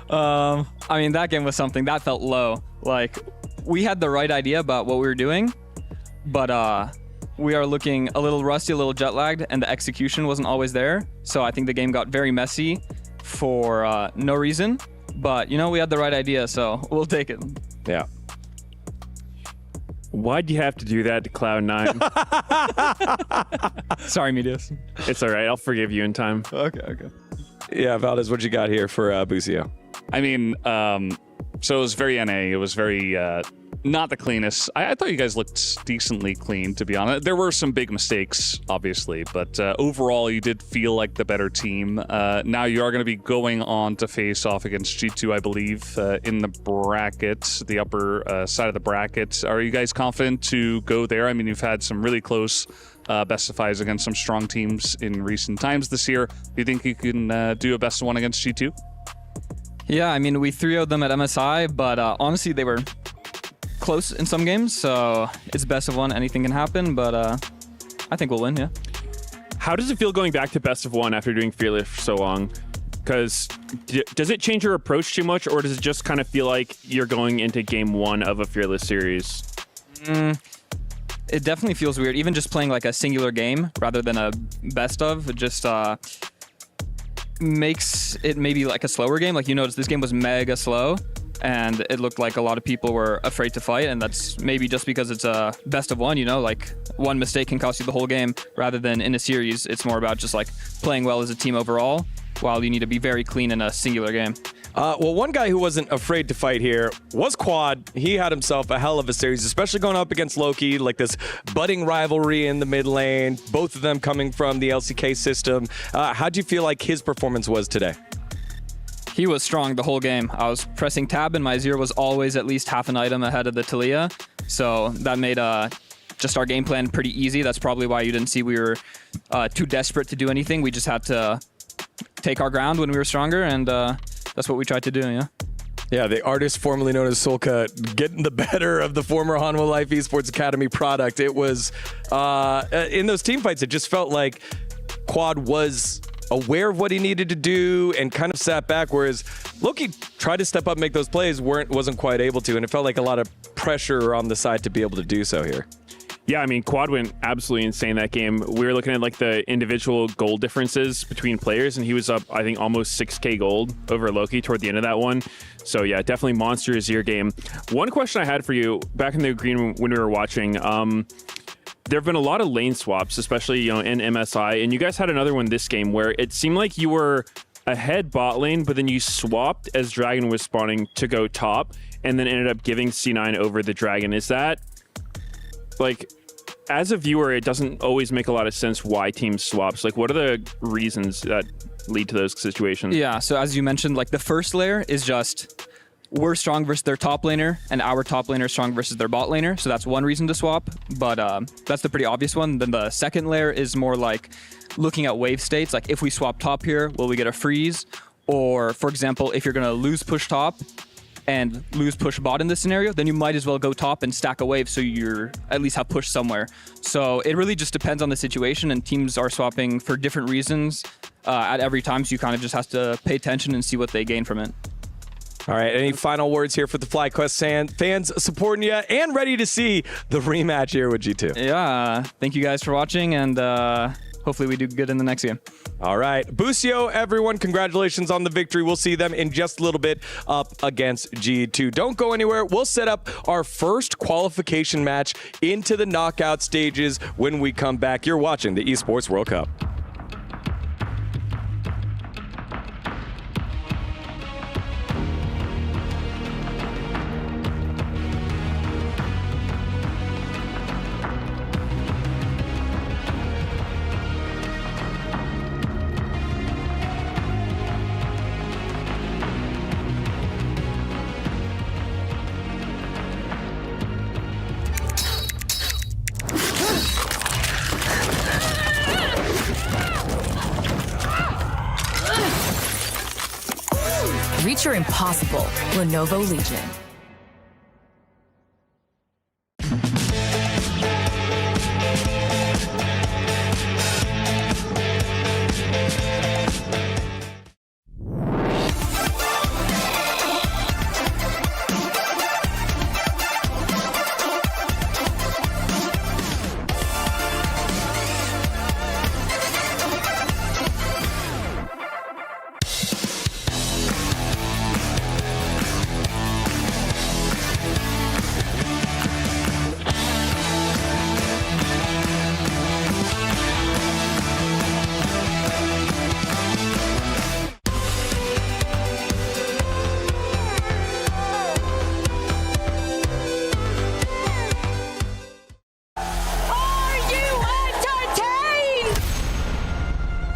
I mean, that game was something that felt low. Like, we had the right idea about what we were doing, but we are looking a little rusty, a little jet lagged, and the execution wasn't always there. So I think the game got very messy for no reason. But, you know, we had the right idea, so we'll take it. Yeah. Why'd you have to do that to Cloud9? Sorry, Medias. It's all right. I'll forgive you in time. Okay. Yeah, Valdez, what you got here for Busio? I mean, so it was very NA. It was very not the cleanest. I thought you guys looked decently clean, to be honest. There were some big mistakes, obviously, but overall, you did feel like the better team. Now you are going to be going on to face off against G2, I believe, in the bracket, the upper side of the bracket. Are you guys confident to go there? I mean, you've had some really close best of 5s against some strong teams in recent times this year. Do you think you can do a best of 1 against G2? Yeah, I mean, we 3-0'd them at MSI, but honestly, they were close in some games, so it's best of 1. Anything can happen, but I think we'll win, yeah. How does it feel going back to best of 1 after doing Fearless for so long? Because does it change your approach too much, or does it just kind of feel like you're going into game 1 of a Fearless series? It definitely feels weird. Even just playing like a singular game rather than a best of, it just makes it maybe like a slower game. Like, you notice this game was mega slow, and it looked like a lot of people were afraid to fight, and that's maybe just because it's a best of 1, you know, like one mistake can cost you the whole game, rather than in a series, it's more about just like playing well as a team overall, while you need to be very clean in a singular game. Well, one guy who wasn't afraid to fight here was Quad. He had himself a hell of a series, especially going up against Loki, like this budding rivalry in the mid lane, both of them coming from the LCK system. How'd you feel like his performance was today? He was strong the whole game. I was pressing tab and my Zero was always at least half an item ahead of the Talia, So that made just our game plan pretty easy. That's probably why you didn't see we were too desperate to do anything. We just had to take our ground when we were stronger, and that's what we tried to do, yeah. Yeah, the artist formerly known as Solka getting the better of the former Hanwha Life Esports Academy product. It was, in those team fights, it just felt like Quad was aware of what he needed to do and kind of sat back, whereas Loki tried to step up and make those plays, wasn't quite able to, and it felt like a lot of pressure on the side to be able to do so here. Yeah, I mean, Quad went absolutely insane that game. We were looking at like the individual gold differences between players, and he was up, I think, almost 6K gold over Loki toward the end of that one. So yeah, definitely monster Azir game. One question I had for you back in the green when we were watching, there have been a lot of lane swaps, especially in MSI, and you guys had another one this game where it seemed like you were ahead bot lane, but then you swapped as Dragon was spawning to go top, and then ended up giving C9 over the Dragon. Is that, like, as a viewer, it doesn't always make a lot of sense why teams swaps. Like, what are the reasons that lead to those situations? Yeah, so as you mentioned, like the first layer is just we're strong versus their top laner, and our top laner is strong versus their bot laner. So that's one reason to swap, but that's the pretty obvious one. Then the second layer is more like looking at wave states. Like, if we swap top here, will we get a freeze? Or, for example, if you're going to lose push top and lose push bot in this scenario, then you might as well go top and stack a wave so you're at least have push somewhere. So it really just depends on the situation, and teams are swapping for different reasons at every time, so you kind of just have to pay attention and see what they gain from it. All right, any final words here for the FlyQuest fans supporting you and ready to see the rematch here with G2? Yeah, thank you guys for watching, and hopefully we do good in the next game. All right, Busio, everyone, congratulations on the victory. We'll see them in just a little bit up against G2. Don't go anywhere. We'll set up our first qualification match into the knockout stages when we come back. You're watching the Esports World Cup. Reach your impossible, Lenovo Legion.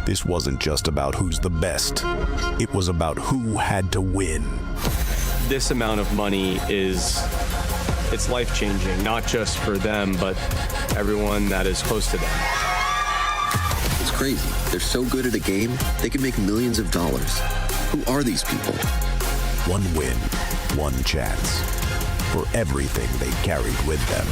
This wasn't just about who's the best. It was about who had to win. This amount of money it's life-changing, not just for them, but everyone that is close to them. It's crazy. They're so good at a game, they can make millions of dollars. Who are these people? One win, one chance. For everything they carried with them.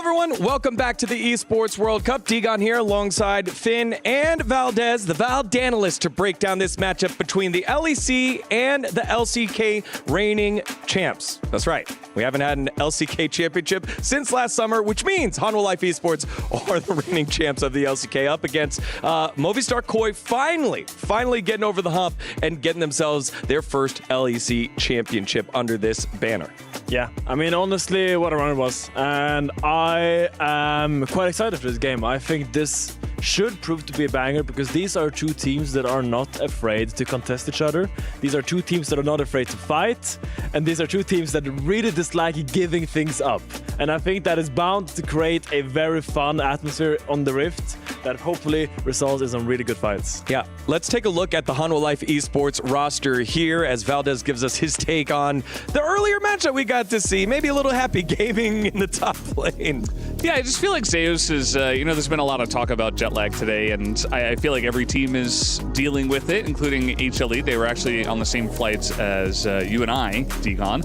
everyone, welcome back to the Esports World Cup. Digon here alongside Finn and Valdez, the Valdanalist, to break down this matchup between the LEC and the LCK reigning champs. That's right, we haven't had an LCK championship since last summer, which means Hanwha Life Esports are the reigning champs of the LCK up against Movistar Koi, finally getting over the hump and getting themselves their first LEC championship under this banner. Yeah, I mean, honestly, what a run it was. And I am quite excited for this game. I think this should prove to be a banger because these are two teams that are not afraid to contest each other. These are two teams that are not afraid to fight. And these are two teams that really dislike giving things up. And I think that is bound to create a very fun atmosphere on the Rift that hopefully results in some really good fights. Yeah, let's take a look at the Hanwha Life Esports roster here as Valdez gives us his take on the earlier matchup we got to see. Maybe a little happy gaming in the top lane. Yeah, I just feel like Zeus is, there's been a lot of talk about jet lag today, and I feel like every team is dealing with it, including AG.AL. They were actually on the same flights as you and I, Digon,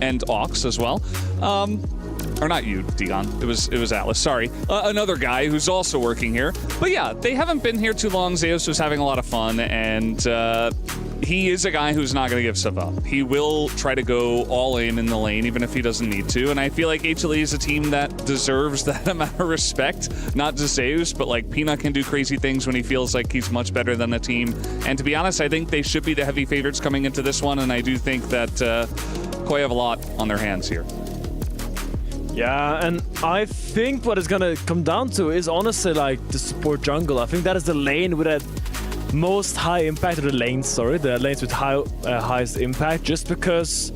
and Aux as well. Or not you, Digon. It was Atlas. Sorry, another guy who's also working here. But yeah, they haven't been here too long. Zeus was having a lot of fun, and he is a guy who's not going to give stuff up. He will try to go all in the lane, even if he doesn't need to. And I feel like AG.AL is a team that deserves that amount of respect. Not just Zeus, but like Peanut can do crazy things when he feels like he's much better than the team. And to be honest, I think they should be the heavy favorites coming into this one. And I do think that Koi have a lot on their hands here. Yeah, and I think what it's gonna come down to is honestly like the support jungle. I think that is the lane with the most high impact, or the lanes with highest impact, just because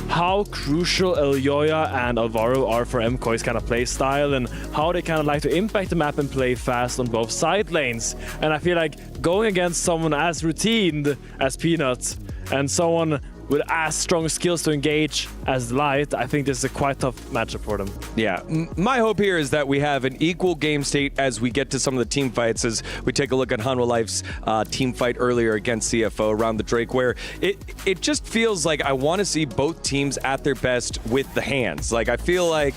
how crucial Elyoya and Alvaro are for MKOI's kind of play style and how they kind of like to impact the map and play fast on both side lanes. And I feel like going against someone as routined as Peanut and someone with as strong skills to engage as Light, I think this is a quite tough matchup for them. Yeah, my hope here is that we have an equal game state as we get to some of the team fights, as we take a look at Hanwha Life's team fight earlier against CFO around the Drake, where it just feels like I want to see both teams at their best with the hands. Like, I feel like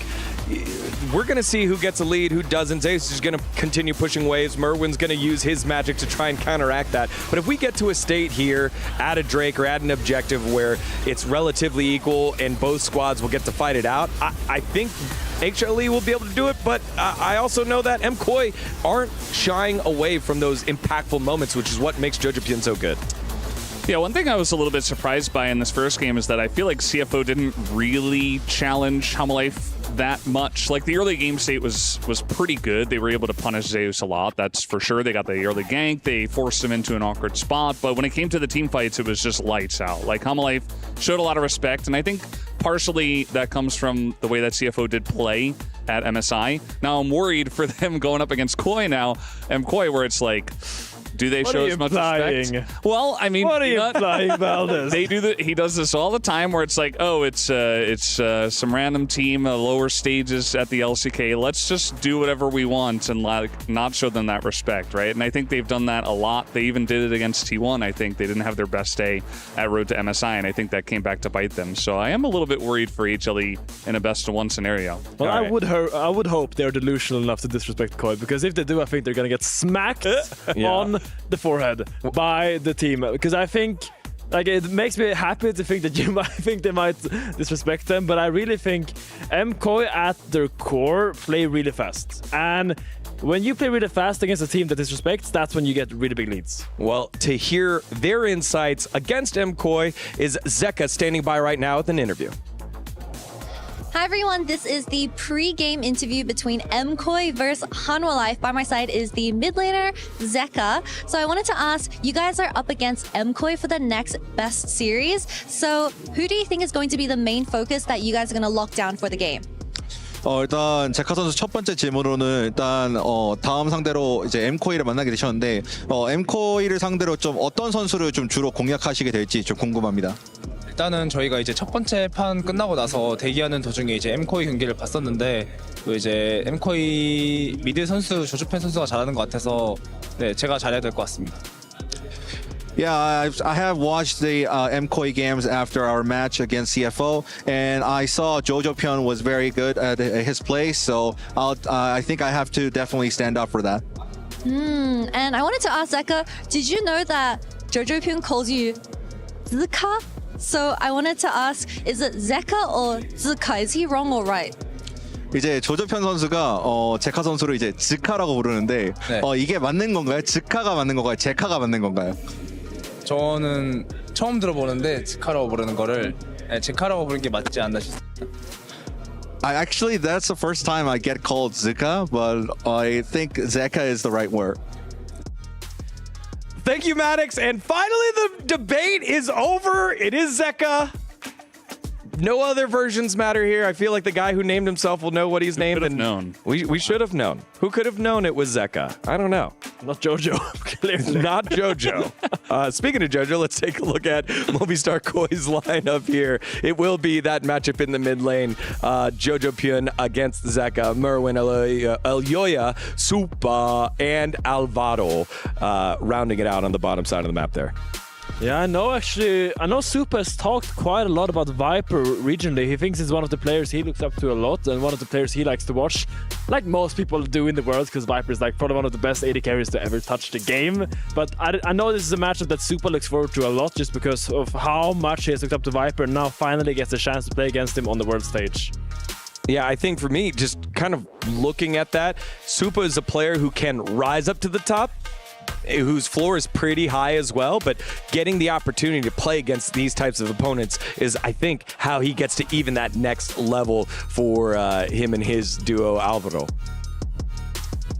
we're going to see who gets a lead, who doesn't. Zeus is going to continue pushing waves. Merwin's going to use his magic to try and counteract that. But if we get to a state here at a Drake or at an objective where it's relatively equal and both squads will get to fight it out, I think AG.AL will be able to do it, but I also know that MKOI aren't shying away from those impactful moments, which is what makes Jojopyun so good. Yeah, one thing I was a little bit surprised by in this first game is that I feel like CFO didn't really challenge Hanwha Life that much. Like, the early game state was pretty good. They were able to punish Zeus a lot, that's for sure. They got the early gank, they forced him into an awkward spot, but when it came to the team fights, it was just lights out. Like, Hanwha Life showed a lot of respect, and I think partially that comes from the way that CFO did play at MSI. Now I'm worried for them going up against Koi now, MKOI, where it's like, do they show as much respect? Well, I mean, what are you implying, Valdez? They do he does this all the time, where it's like, oh, it's some random team, lower stages at the LCK. Let's just do whatever we want and like not show them that respect, right? And I think they've done that a lot. They even did it against T1. I think they didn't have their best day at Road to MSI, and I think that came back to bite them. So I am a little bit worried for AG.AL in a best-of-1 scenario. Well, I would hope they're delusional enough to disrespect Koi, because if they do, I think they're gonna get smacked on the forehead by the team, because I think like it makes me happy to think that they might disrespect them, but I really think MKOI at their core play really fast, and when you play really fast against a team that disrespects, that's when you get really big leads. Well, to hear their insights against MKOI is Zeka standing by right now with an interview. Hi everyone, this is the pre-game interview between MKOI versus Hanwha Life. By my side is the mid laner, Zeka. So I wanted to ask, you guys are up against MKOI for the next best series. So who do you think is going to be the main focus that you guys are going to lock down for the game? 일단 제카 선수 첫 번째 질문으로는 일단 다음 상대로 이제 MKOI를 만나게 되셨는데 MKOI를 상대로 좀 어떤 선수를 좀 주로 공략하시게 될지 좀 궁금합니다. 일단은 저희가 이제 첫 번째 판 끝나고 나서 대기하는 도중에 이제 MKOI 경기를 봤었는데 또 이제 MKOI 미드 선수 조주펜 선수가 잘하는 것 같아서 네, 제가 잘해야 될 것 같습니다. Yeah, I have watched the MKOI games after our match against CFO, and I saw Jojo Pyun was very good at his play, so I think I have to definitely stand up for that. And I wanted to ask Zeka, did you know that Jojo Pyun calls you Zika? So I wanted to ask, is it Zeka or Zika? Is he wrong or right? 이제 조조편 선수가 제카 선수를 이제 즈카라고 부르는데 네. 이게 맞는 건가요? 즈카가 맞는 건가요? 제카가 맞는 건가요? 저는 처음 들어보는데 즈카라고 부르는 거를 제카라고 부르는 게 맞지 않나 싶습니다. Actually, that's the first time I get called Zika, but I think Zeka is the right word. Thank you, Maddox. And finally, the debate is over. It is Zeka. No other versions matter here. I feel like the guy who named himself will know what he's named. Could have known. We should have known. Who could have known it was Zeka? I don't know. Not Jojo. Clearly. Not Jojo. Speaking of Jojo, let's take a look at Movistar Koi's lineup here. It will be that matchup in the mid lane. Jojo Pyun against Zeka, Merwin, Elyoya, Supa, and Alvaro rounding it out on the bottom side of the map there. Yeah, I know Supa has talked quite a lot about Viper regionally. He thinks he's one of the players he looks up to a lot and one of the players he likes to watch, like most people do in the world, because Viper is like probably one of the best AD carriers to ever touch the game. But I know this is a matchup that Supa looks forward to a lot just because of how much he has looked up to Viper and now finally gets a chance to play against him on the world stage. Yeah, I think for me, just kind of looking at that, Supa is a player who can rise up to the top, whose floor is pretty high as well, but getting the opportunity to play against these types of opponents is, I think, how he gets to even that next level for him and his duo Alvaro.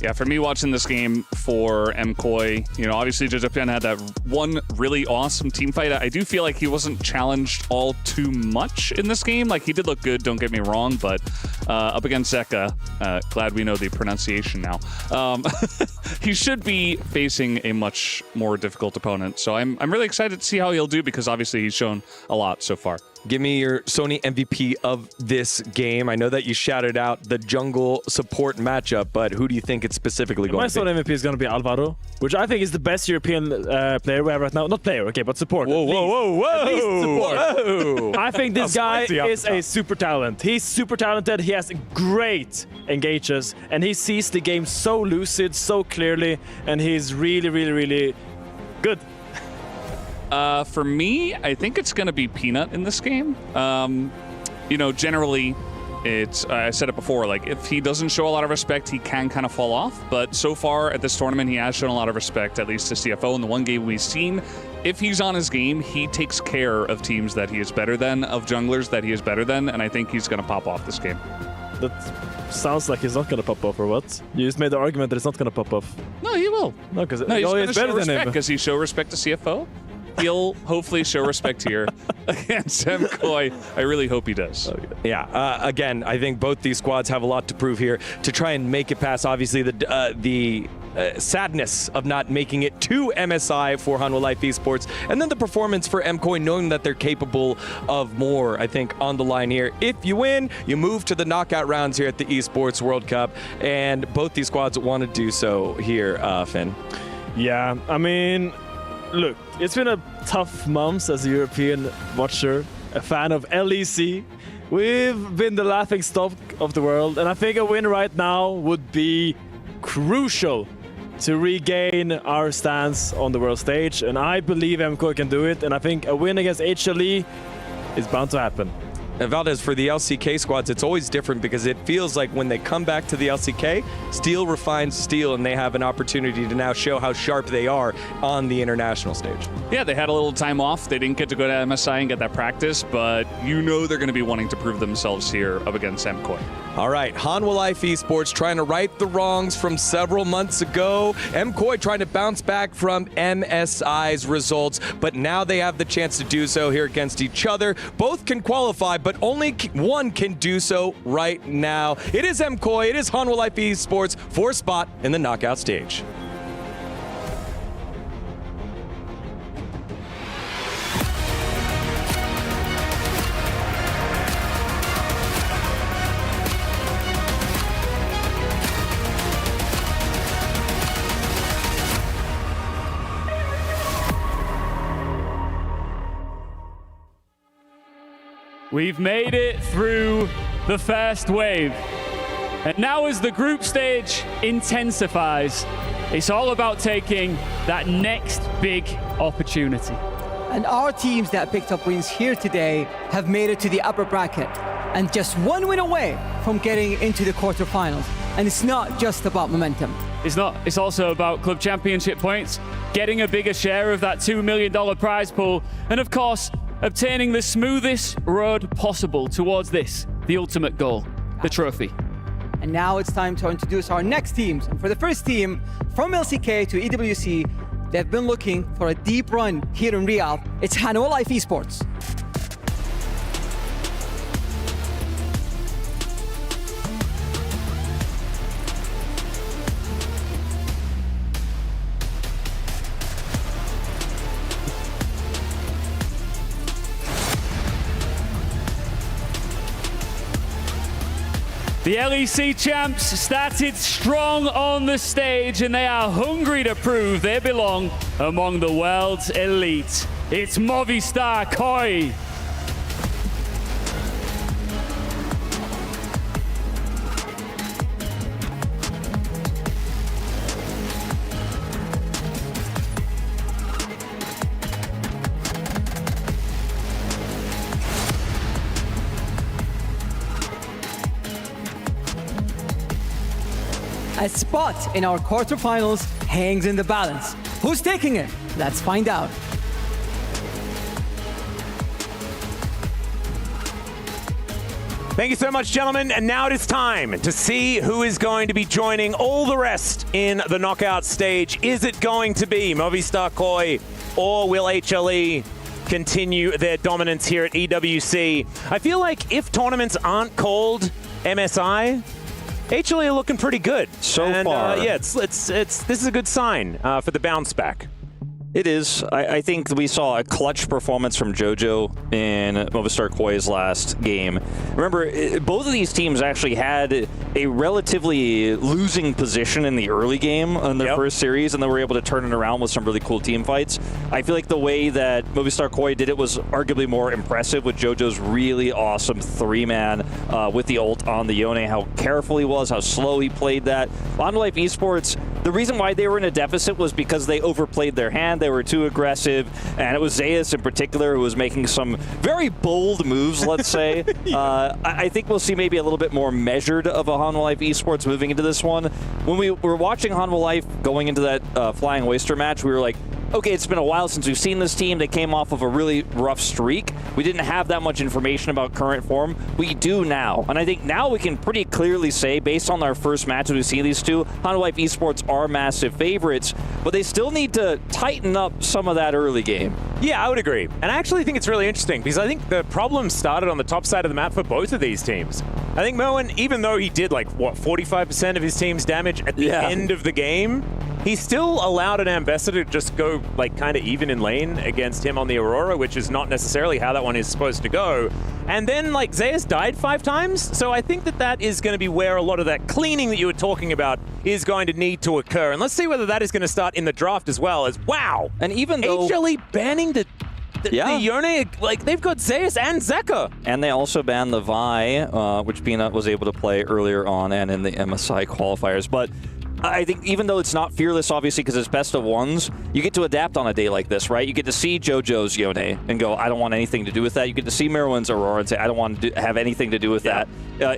Yeah, for me watching this game for MKOI, obviously Jojo Pyun had that one really awesome team fight. I do feel like he wasn't challenged all too much in this game. Like, he did look good, don't get me wrong, but up against Zeka, glad we know the pronunciation now, he should be facing a much more difficult opponent. So I'm really excited to see how he'll do because obviously he's shown a lot so far. Give me your Sony MVP of this game. I know that you shouted out the jungle support matchup, but who do you think it's specifically going to be? My Sony MVP is going to be Alvaro, which I think is the best European player we have right now. Not player, okay, but support. Whoa. At least support. I think this guy is a super talent. He's super talented. He has great engages, and he sees the game so lucid, so clearly, and he's really, really, really good. For me, I think it's going to be Peanut in this game. Generally, I said it before, like, if he doesn't show a lot of respect, he can kind of fall off. But so far at this tournament, he has shown a lot of respect, at least to CFO. In the one game we've seen, if he's on his game, he takes care of teams that he is better than, of junglers that he is better than, and I think he's going to pop off this game. That sounds like he's not going to pop off, or what? You just made the argument that it's not going to pop off. No, he will. No, because he's going to show better than respect. him. Because he show respect to CFO. He'll hopefully show respect here against MKOI. I really hope he does. Yeah, again, I think both these squads have a lot to prove here to try and make it past, obviously, the sadness of not making it to MSI for Hanwha Life Esports, and then the performance for MKOI, knowing that they're capable of more, I think, on the line here. If you win, you move to the knockout rounds here at the Esports World Cup, and both these squads want to do so here, Finn. Yeah, I mean, look, it's been a tough month as a European watcher, a fan of LEC. We've been the laughing stock of the world, and I think a win right now would be crucial to regain our stance on the world stage, and I believe MKOI can do it, and I think a win against AG.AL is bound to happen. And Valdez, for the LCK squads, it's always different because it feels like when they come back to the LCK, steel refines steel, and they have an opportunity to now show how sharp they are on the international stage. Yeah, they had a little time off. They didn't get to go to MSI and get that practice, but they're going to be wanting to prove themselves here up against MKOI. All right, Hanwha Life Esports trying to right the wrongs from several months ago. MKOI trying to bounce back from MSI's results, but now they have the chance to do so here against each other. Both can qualify, but only one can do so right now. It is MKOI, it is Hanwha Life Esports for a spot in the knockout stage. We've made it through the first wave. And now as the group stage intensifies, it's all about taking that next big opportunity. And our teams that picked up wins here today have made it to the upper bracket and just one win away from getting into the quarterfinals. And it's not just about momentum. It's not. It's also about club championship points, getting a bigger share of that $2 million prize pool, and of course, obtaining the smoothest road possible towards this, the ultimate goal, the trophy. And now it's time to introduce our next teams. And for the first team, from LCK to EWC, they've been looking for a deep run here in Riyadh. It's Hanwha Life Esports. The LEC champs started strong on the stage and they are hungry to prove they belong among the world's elite. It's Movistar Koi. A spot in our quarterfinals hangs in the balance. Who's taking it? Let's find out. Thank you so much, gentlemen. And now it is time to see who is going to be joining all the rest in the knockout stage. Is it going to be Movistar Koi, or will HLE continue their dominance here at EWC? I feel like if tournaments aren't called MSI, HLE are looking pretty good so far. Yeah, this is a good sign for the bounce back. It is. I think we saw a clutch performance from JoJo in Movistar Koi's last game. Remember, both of these teams actually had a relatively losing position in the early game in their first series, and they were able to turn it around with some really cool team fights. I feel like the way that Movistar Koi did it was arguably more impressive with JoJo's really awesome three-man with the ult on the Yone, how careful he was, how slow he played that. On Life Esports, the reason why they were in a deficit was because they overplayed their hand. They were too aggressive, and it was Zeus in particular who was making some very bold moves, let's say. I think we'll see maybe a little bit more measured of a Hanwha Life Esports moving into this one. When we were watching Hanwha Life going into that Flying Oyster match, we were like, okay, it's been a while since we've seen this team. They came off of a really rough streak. We didn't have that much information about current form. We do now. And I think now we can pretty clearly say, based on our first matches we've seen these two, Hanwha Life Esports are massive favorites, but they still need to tighten up some of that early game. Yeah, I would agree. And I actually think it's really interesting because I think the problem started on the top side of the map for both of these teams. I think Merwin, even though he did like, what, 45% of his team's damage at the end of the game, he still allowed an ambassador to just go like kind of even in lane against him on the Aurora, which is not necessarily how that one is supposed to go. And then like Zeus died 5 times. So I think that that is going to be where a lot of that cleaning that you were talking about is going to need to occur. And let's see whether that is going to start in the draft as well as, wow. And even though HLE banning the Yone, like they've got Zeus and Zeka. And they also banned the Vi, which Peanut was able to play earlier on and in the MSI qualifiers. But I think even though it's not fearless, obviously, because it's best of ones, you get to adapt on a day like this, right? You get to see JoJo's Yone and go, I don't want anything to do with that. You get to see Merwin's Aurora and say, I don't want to have anything to do with that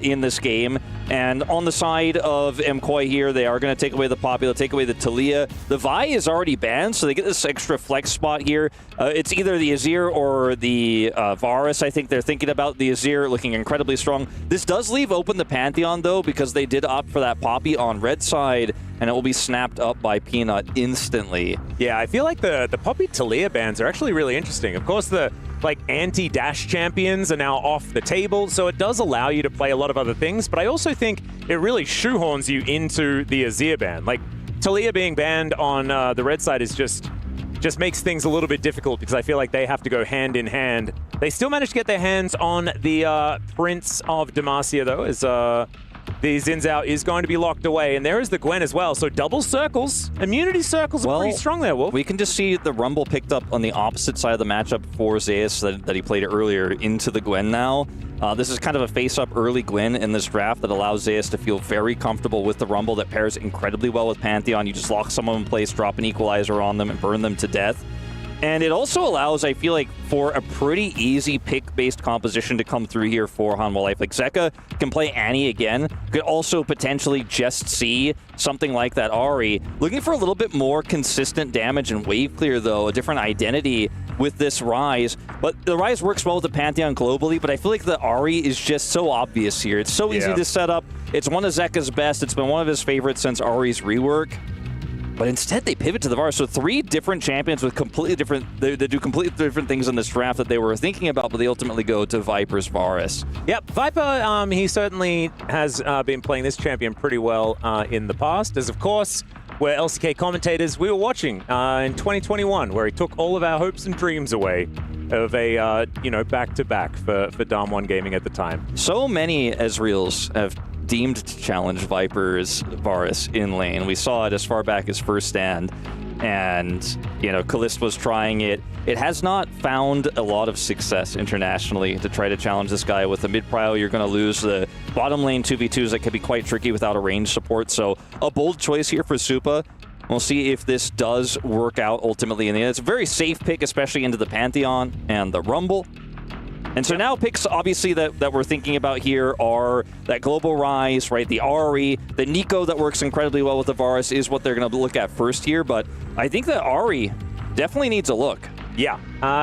in this game. And on the side of MKoi here, they are going to take away the Poppy, they'll take away the Talia. The Vi is already banned, so they get this extra flex spot here. It's either the Azir or the Varus. I think they're thinking about the Azir looking incredibly strong. This does leave open the Pantheon, though, because they did opt for that Poppy on red side, and it will be snapped up by Peanut instantly. Yeah, I feel like the Poppy Talia bans are actually really interesting. Of course, the like anti-dash champions are now off the table, so it does allow you to play a lot of other things, but I also think it really shoehorns you into the Azir ban. Like, Talia being banned on the red side is just makes things a little bit difficult because I feel like they have to go hand in hand. They still managed to get their hands on the Prince of Demacia, though, as the Xin Zhao is going to be locked away, and there is the Gwen as well. So double circles, immunity circles are pretty strong there, Wolf. We can just see the Rumble picked up on the opposite side of the matchup for Zeus that he played earlier into the Gwen now. This is kind of a face-up early Gwen in this draft that allows Zeus to feel very comfortable with the Rumble that pairs incredibly well with Pantheon. You just lock someone in place, drop an equalizer on them, and burn them to death. And it also allows, I feel like, for a pretty easy pick-based composition to come through here for Hanwha Life. Like, Zeka can play Annie again, could also potentially just see something like that Ahri. Looking for a little bit more consistent damage and wave clear, though, a different identity with this Ryze. But the Ryze works well with the Pantheon globally, but I feel like the Ahri is just so obvious here. It's so easy to set up. It's one of Zeka's best. It's been one of his favorites since Ahri's rework. But instead, they pivot to the Varus. So 3 different champions with completely different... They do completely different things in this draft that they were thinking about, but they ultimately go to Viper's Varus. Yep, Viper, he certainly has been playing this champion pretty well in the past, as of course, we're LCK commentators. We were watching in 2021, where he took all of our hopes and dreams away of a, back-to-back for Dam1 Gaming at the time. So many Ezreals have deemed to challenge Viper's Varus in lane. We saw it as far back as first stand, and Kalist was trying it. It has not found a lot of success internationally to try to challenge this guy. With the mid prio, you're going to lose the bottom lane 2v2s that can be quite tricky without a range support. So a bold choice here for Supa. We'll see if this does work out ultimately in the end. It's a very safe pick, especially into the Pantheon and the Rumble. And so now picks, obviously, that we're thinking about here are that Global Ryze, right? The Ahri, the Nico that works incredibly well with the Varus is what they're going to look at first here. But I think that Ahri definitely needs a look. Yeah,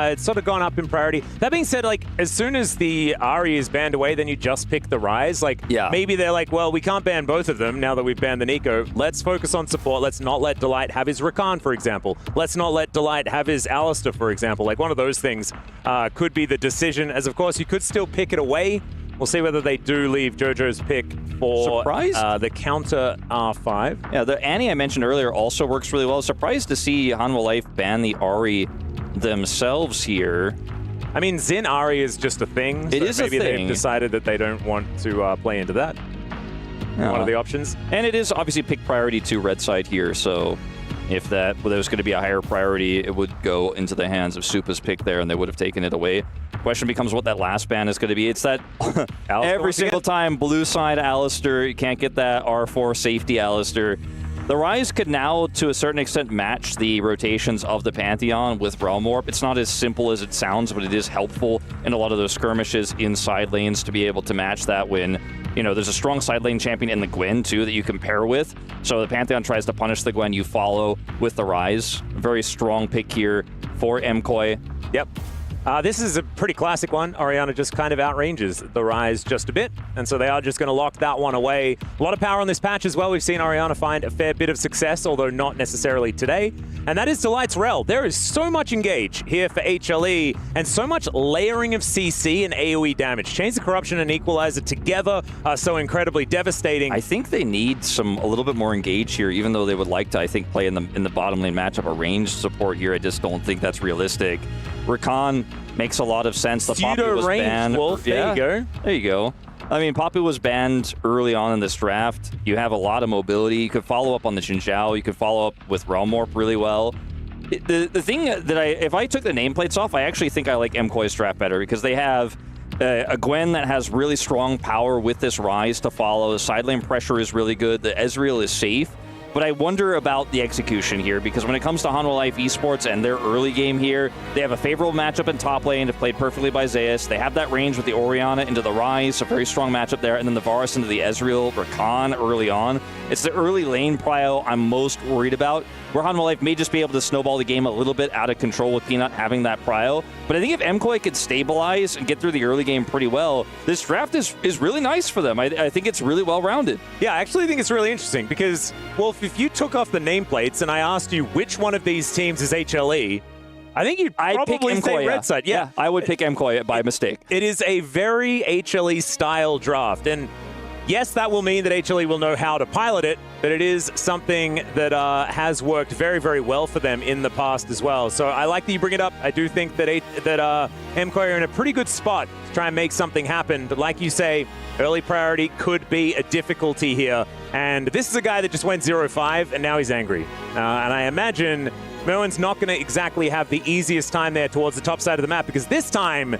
it's sort of gone up in priority. That being said, like, as soon as the Ahri is banned away, then you just pick the Ryze. Like, maybe they're like, well, we can't ban both of them now that we've banned the Nico. Let's focus on support. Let's not let Delight have his Rakan, for example. Let's not let Delight have his Alistar, for example. Like, one of those things could be the decision, as of course, you could still pick it away. We'll see whether they do leave JoJo's pick for the counter R5. Yeah, the Annie I mentioned earlier also works really well. Surprised to see Hanwha Life ban the Ahri themselves here. I mean, Xin Ahri is just a thing. It is a thing. Maybe they've decided that they don't want to play into that. One of the options. And it is obviously pick priority to red side here, so if that was going to be a higher priority, it would go into the hands of Supa's pick there, and they would have taken it away. Question becomes what that last ban is going to be. It's that every single time blue side Alistar, you can't get that R4 safety Alistar. The Ryze could now, to a certain extent, match the rotations of the Pantheon with Realm Warp. It's not as simple as it sounds, but it is helpful in a lot of those skirmishes in side lanes to be able to match that when, there's a strong side lane champion in the Gwen, too, that you can pair with. So the Pantheon tries to punish the Gwen, you follow with the Ryze. Very strong pick here for Mkoy. Yep. This is a pretty classic one. Orianna just kind of outranges the Ryze just a bit, and so they are just going to lock that one away. A lot of power on this patch as well. We've seen Orianna find a fair bit of success, although not necessarily today, and that is Delight's Rel. There is so much engage here for HLE, and so much layering of CC and AoE damage. Chains of Corruption and Equalizer together are so incredibly devastating. I think they need a little bit more engage here, even though they would like to, I think, play in the bottom lane matchup a ranged support here. I just don't think that's realistic. Rakan makes a lot of sense. The Poppy was banned. Wolf. There you go. There you go. I mean, Poppy was banned early on in this draft. You have a lot of mobility. You could follow up on the Xin Zhao. You could follow up with Realm Warp really well. The thing that if I took the nameplates off, I actually think I like Mkoy's draft better because they have a Gwen that has really strong power with this Ryze to follow. The side lane pressure is really good. The Ezreal is safe. But I wonder about the execution here, because when it comes to Hanwha Life Esports and their early game here, they have a favorable matchup in top lane, played perfectly by Zeus. They have that range with the Orianna into the Ryze, a very strong matchup there, and then the Varus into the Ezreal, Rakan early on. It's the early lane prio I'm most worried about, where Hanwha Life may just be able to snowball the game a little bit out of control with Peanut having that prio. But I think if Mkoy could stabilize and get through the early game pretty well, this draft is really nice for them. I think it's really well-rounded. Yeah, I actually think it's really interesting because, well, if you took off the nameplates and I asked you which one of these teams is HLE, I think you'd probably say red side. Yeah, I would pick Mkoy by mistake. It is a very HLE-style draft, and yes, that will mean that HLE will know how to pilot it, but it is something that has worked very, very well for them in the past as well. So I like that you bring it up. I do think that MKOI are in a pretty good spot to try and make something happen. But like you say, early priority could be a difficulty here. And this is a guy that just went 0-5, and now he's angry. And I imagine Merwin's not going to exactly have the easiest time there towards the top side of the map, because this time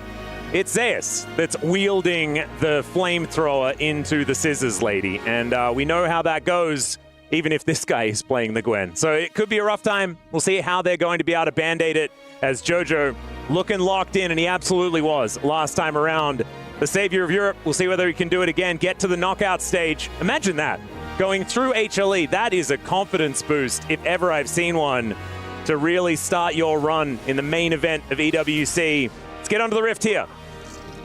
it's Zeus that's wielding the flamethrower into the scissors lady. And we know how that goes, even if this guy is playing the Gwen. So it could be a rough time. We'll see how they're going to be able to band-aid it, as Jojo looking locked in, and he absolutely was last time around. The savior of Europe, we'll see whether he can do it again, get to the knockout stage. Imagine that. Going through HLE, that is a confidence boost, if ever I've seen one, to really start your run in the main event of EWC. Let's get onto the Rift here,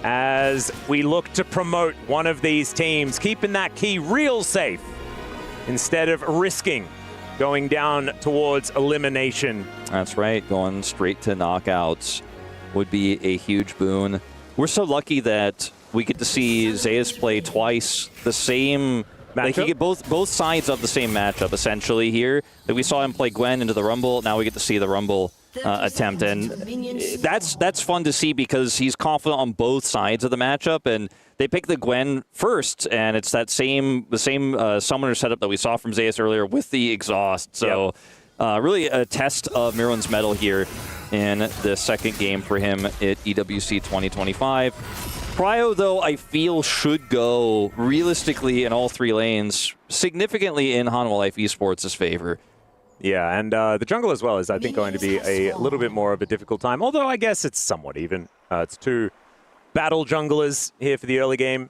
as we look to promote one of these teams, keeping that key real safe instead of risking going down towards elimination. That's right, going straight to knockouts would be a huge boon. We're so lucky that we get to see Zeus play twice the same. Like you get both sides of the same matchup essentially here. Like we saw him play Gwen into the Rumble. Now we get to see the Rumble attempt, and that's fun to see because he's confident on both sides of the matchup. And they pick the Gwen first, and it's the same summoner setup that we saw from Zeus earlier with the exhaust. So really a test of Mirwan's mettle here in the second game for him at EWC 2025. Cryo, though, I feel should go realistically in all three lanes significantly in Hanwha Life Esports' favor. Yeah, and the jungle as well is, I think, going to be a little bit more of a difficult time, although I guess it's somewhat even. It's two battle junglers here for the early game,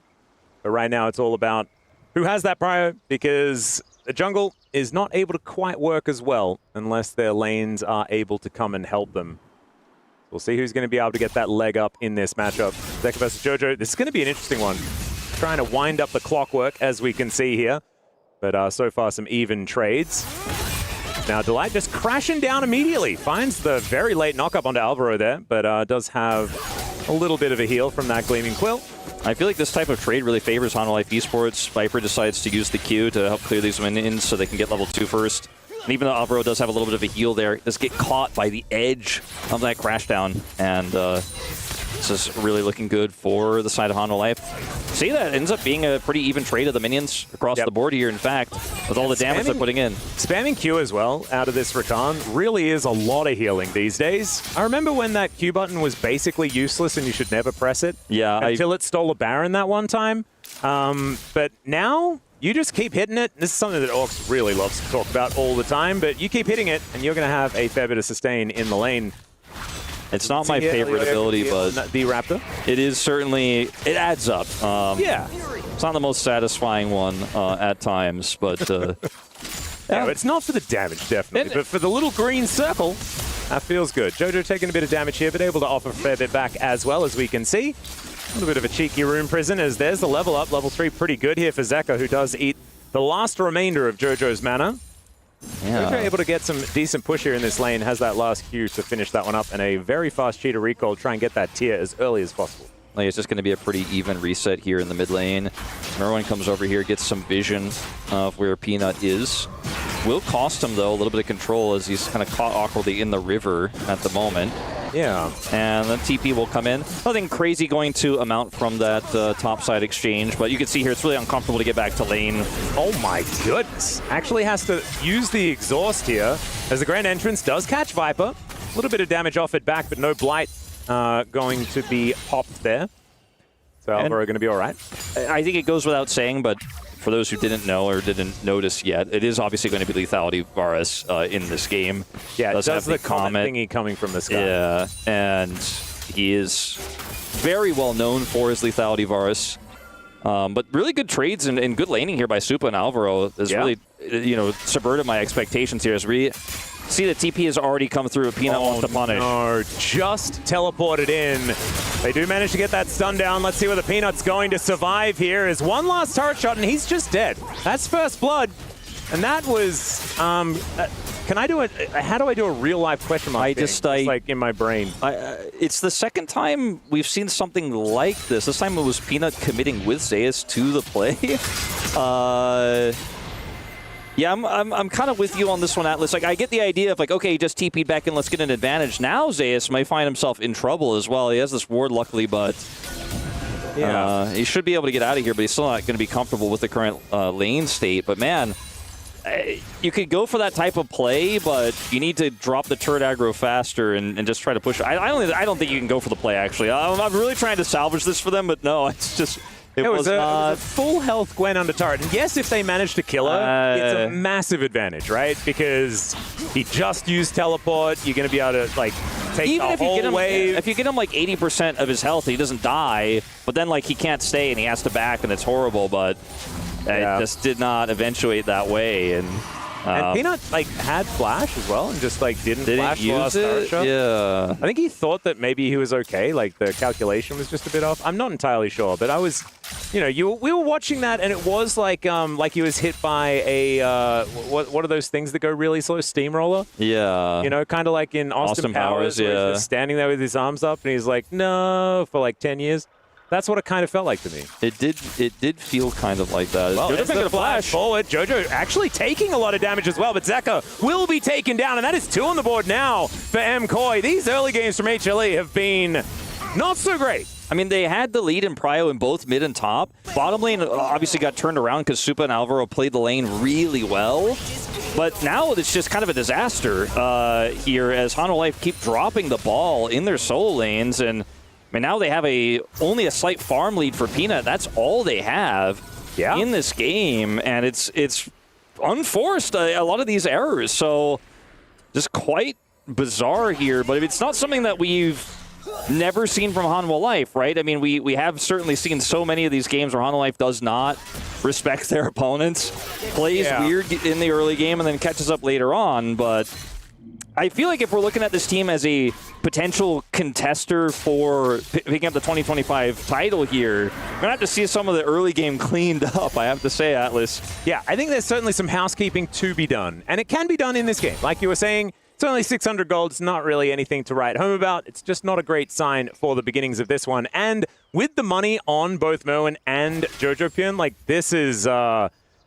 but right now it's all about who has that prio, because the jungle is not able to quite work as well unless their lanes are able to come and help them. We'll see who's going to be able to get that leg up in this matchup. Zeka versus Jojo. This is going to be an interesting one. Trying to wind up the clockwork, as we can see here. But so far, some even trades. Now, Delight just crashing down immediately. Finds the very late knock-up onto Alvaro there, but does have a little bit of a heal from that Gleaming Quill. I feel like this type of trade really favors Hanwha Life Esports. Viper decides to use the Q to help clear these minions so they can get level 2 first. And even though Alvaro does have a little bit of a heal there, does get caught by the edge of that crash down. And this is really looking good for the side of Hanwha Life. See, that ends up being a pretty even trade of the minions across the board here, in fact, with all the damage they're putting in. Spamming Q as well out of this Rakan really is a lot of healing these days. I remember when that Q button was basically useless and you should never press it. Yeah. Until it stole a Baron that one time. But now you just keep hitting it. This is something that Orcs really loves to talk about all the time, but you keep hitting it and you're going to have a fair bit of sustain in the lane. It's not my favorite ability, but the Raptor. It is certainly, it adds up. Yeah. It's not the most satisfying one at times, but yeah, it's not for the damage, definitely, but for the little green circle, that feels good. Jojo taking a bit of damage here, but able to offer a fair bit back as well, as we can see. A little bit of a cheeky rune prison, as there's the level up. Level 3 pretty good here for Zeka, who does eat the last remainder of Jojo's mana. Yeah. Jojo able to get some decent push here in this lane, has that last Q to finish that one up, and a very fast cheetah recall, try and get that tier as early as possible. Like, it's just going to be a pretty even reset here in the mid lane. Merwin comes over here, gets some vision of where Peanut is. Will cost him, though, a little bit of control as he's kind of caught awkwardly in the river at the moment. Yeah. And then TP will come in. Nothing crazy going to amount from that topside exchange, but you can see here it's really uncomfortable to get back to lane. Oh my goodness. Actually has to use the exhaust here, as the Grand Entrance does catch Viper. A little bit of damage off it back, but no Blight going to be popped there. So Alvaro are going to be all right. I think it goes without saying, but for those who didn't know or didn't notice yet, it is obviously going to be Lethality Varus in this game. Yeah, it does the comet thingy coming from the sky. Yeah, and he is very well known for his Lethality Varus. But really good trades and good laning here by Supa and Alvaro has really, subverted my expectations here. As we see the TP has already come through. Peanut wants to punish. No, just teleported in. They do manage to get that stun down. Let's see whether Peanut's going to survive here. Is one last turret shot, and he's just dead. That's first blood. And that was Can I do it? How do I do a real life question mark? Like in my brain. It's the second time we've seen something like this. This time it was Peanut committing with Zeus to the play. Yeah, I'm kind of with you on this one, Atlas. Like, I get the idea of, like, okay, he just TP'd back in, let's get an advantage. Now Zeus might find himself in trouble as well. He has this ward, luckily, but he should be able to get out of here, but he's still not going to be comfortable with the current lane state. But, man, you could go for that type of play, but you need to drop the turret aggro faster and just try to push. I don't think you can go for the play, actually. I'm really trying to salvage this for them, but no, it's just... It was a full health Gwen under turret. And yes, if they manage to kill her, it's a massive advantage, right? Because he just used teleport. You're going to be able to, like, take even the whole wave. If you get him, like, 80% of his health, he doesn't die. But then, like, he can't stay and he has to back, and it's horrible. But it just did not eventuate that way. And Peanut, like, had flash as well and just, like, didn't flash use it. Yeah. I think he thought that maybe he was okay. Like, the calculation was just a bit off. I'm not entirely sure, but I was, you know, we were watching that, and it was like he was hit by a, what are those things that go really slow? Steamroller? Yeah. You know, kind of like in Austin Powers, where he's just standing there with his arms up, and he's like, no, for like 10 years. That's what it kind of felt like to me. It did feel kind of like that. Well, there's the flash forward. Jojo actually taking a lot of damage as well, but Zeka will be taken down, and that is 2 on the board now for MKOI. These early games from HLE have been not so great. I mean, they had the lead in Prio in both mid and top. Bottom lane obviously got turned around because Supa and Alvaro played the lane really well. But now it's just kind of a disaster here as Hanwha Life keep dropping the ball in their solo lanes. And I mean, now they have only a slight farm lead for Peanut. That's all they have in this game. And it's unforced, a lot of these errors. So just quite bizarre here. But it's not something that we've never seen from Hanwha Life, right? I mean, we have certainly seen so many of these games where Hanwha Life does not respect their opponents, plays weird in the early game, and then catches up later on. But I feel like if we're looking at this team as a potential contester for picking up the 2025 title here, we're going to have to see some of the early game cleaned up, I have to say, Atlas. Yeah, I think there's certainly some housekeeping to be done. And it can be done in this game. Like you were saying, it's only 600 gold. It's not really anything to write home about. It's just not a great sign for the beginnings of this one. And with the money on both Moen and Jojopian, like, this is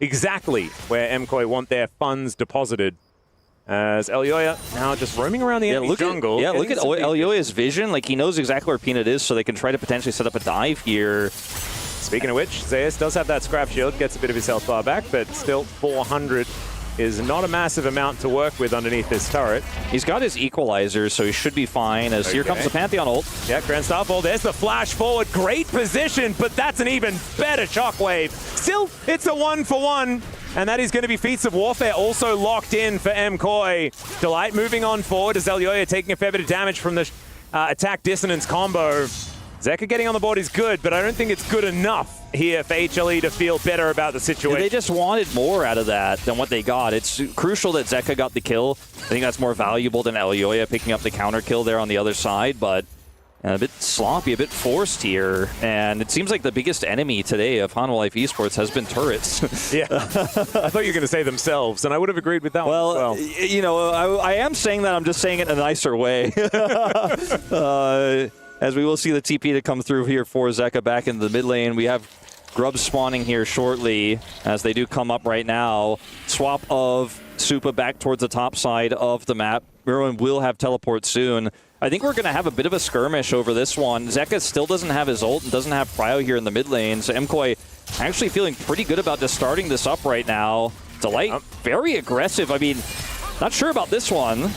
exactly where MKOI want their funds deposited. As Elyoya now just roaming around the enemy jungle. Look at Elyoya's vision. Like, he knows exactly where Peanut is, so they can try to potentially set up a dive here. Speaking of which, Zeus does have that scrap shield, gets a bit of his health bar back, but still 400 is not a massive amount to work with underneath this turret. He's got his equalizer, so he should be fine. As here comes the Pantheon ult. Yeah, Grand Starfall. There's the flash forward. Great position, but that's an even better shockwave. Still, it's a 1-for-1. And that is going to be Feats of Warfare also locked in for MKOI. Delight moving on forward as Elyoya taking a fair bit of damage from the attack dissonance combo. Zeka getting on the board is good, but I don't think it's good enough here for HLE to feel better about the situation. They just wanted more out of that than what they got. It's crucial that Zeka got the kill. I think that's more valuable than Elyoya picking up the counter kill there on the other side, but a bit sloppy, a bit forced here. And it seems like the biggest enemy today of Hanwha Life Esports has been turrets. Yeah. I thought you were going to say themselves, and I would have agreed with that one as well. You know, I am saying that. I'm just saying it in a nicer way. As we will see the TP to come through here for Zeka back in the mid lane. We have Grubs spawning here shortly as they do come up right now. Swap of Supa back towards the top side of the map. Merwin will have teleport soon. I think we're going to have a bit of a skirmish over this one. Zeka still doesn't have his ult and doesn't have Prio here in the mid lane. So MKOI actually feeling pretty good about just starting this up right now. Delight, very aggressive. I mean, not sure about this one.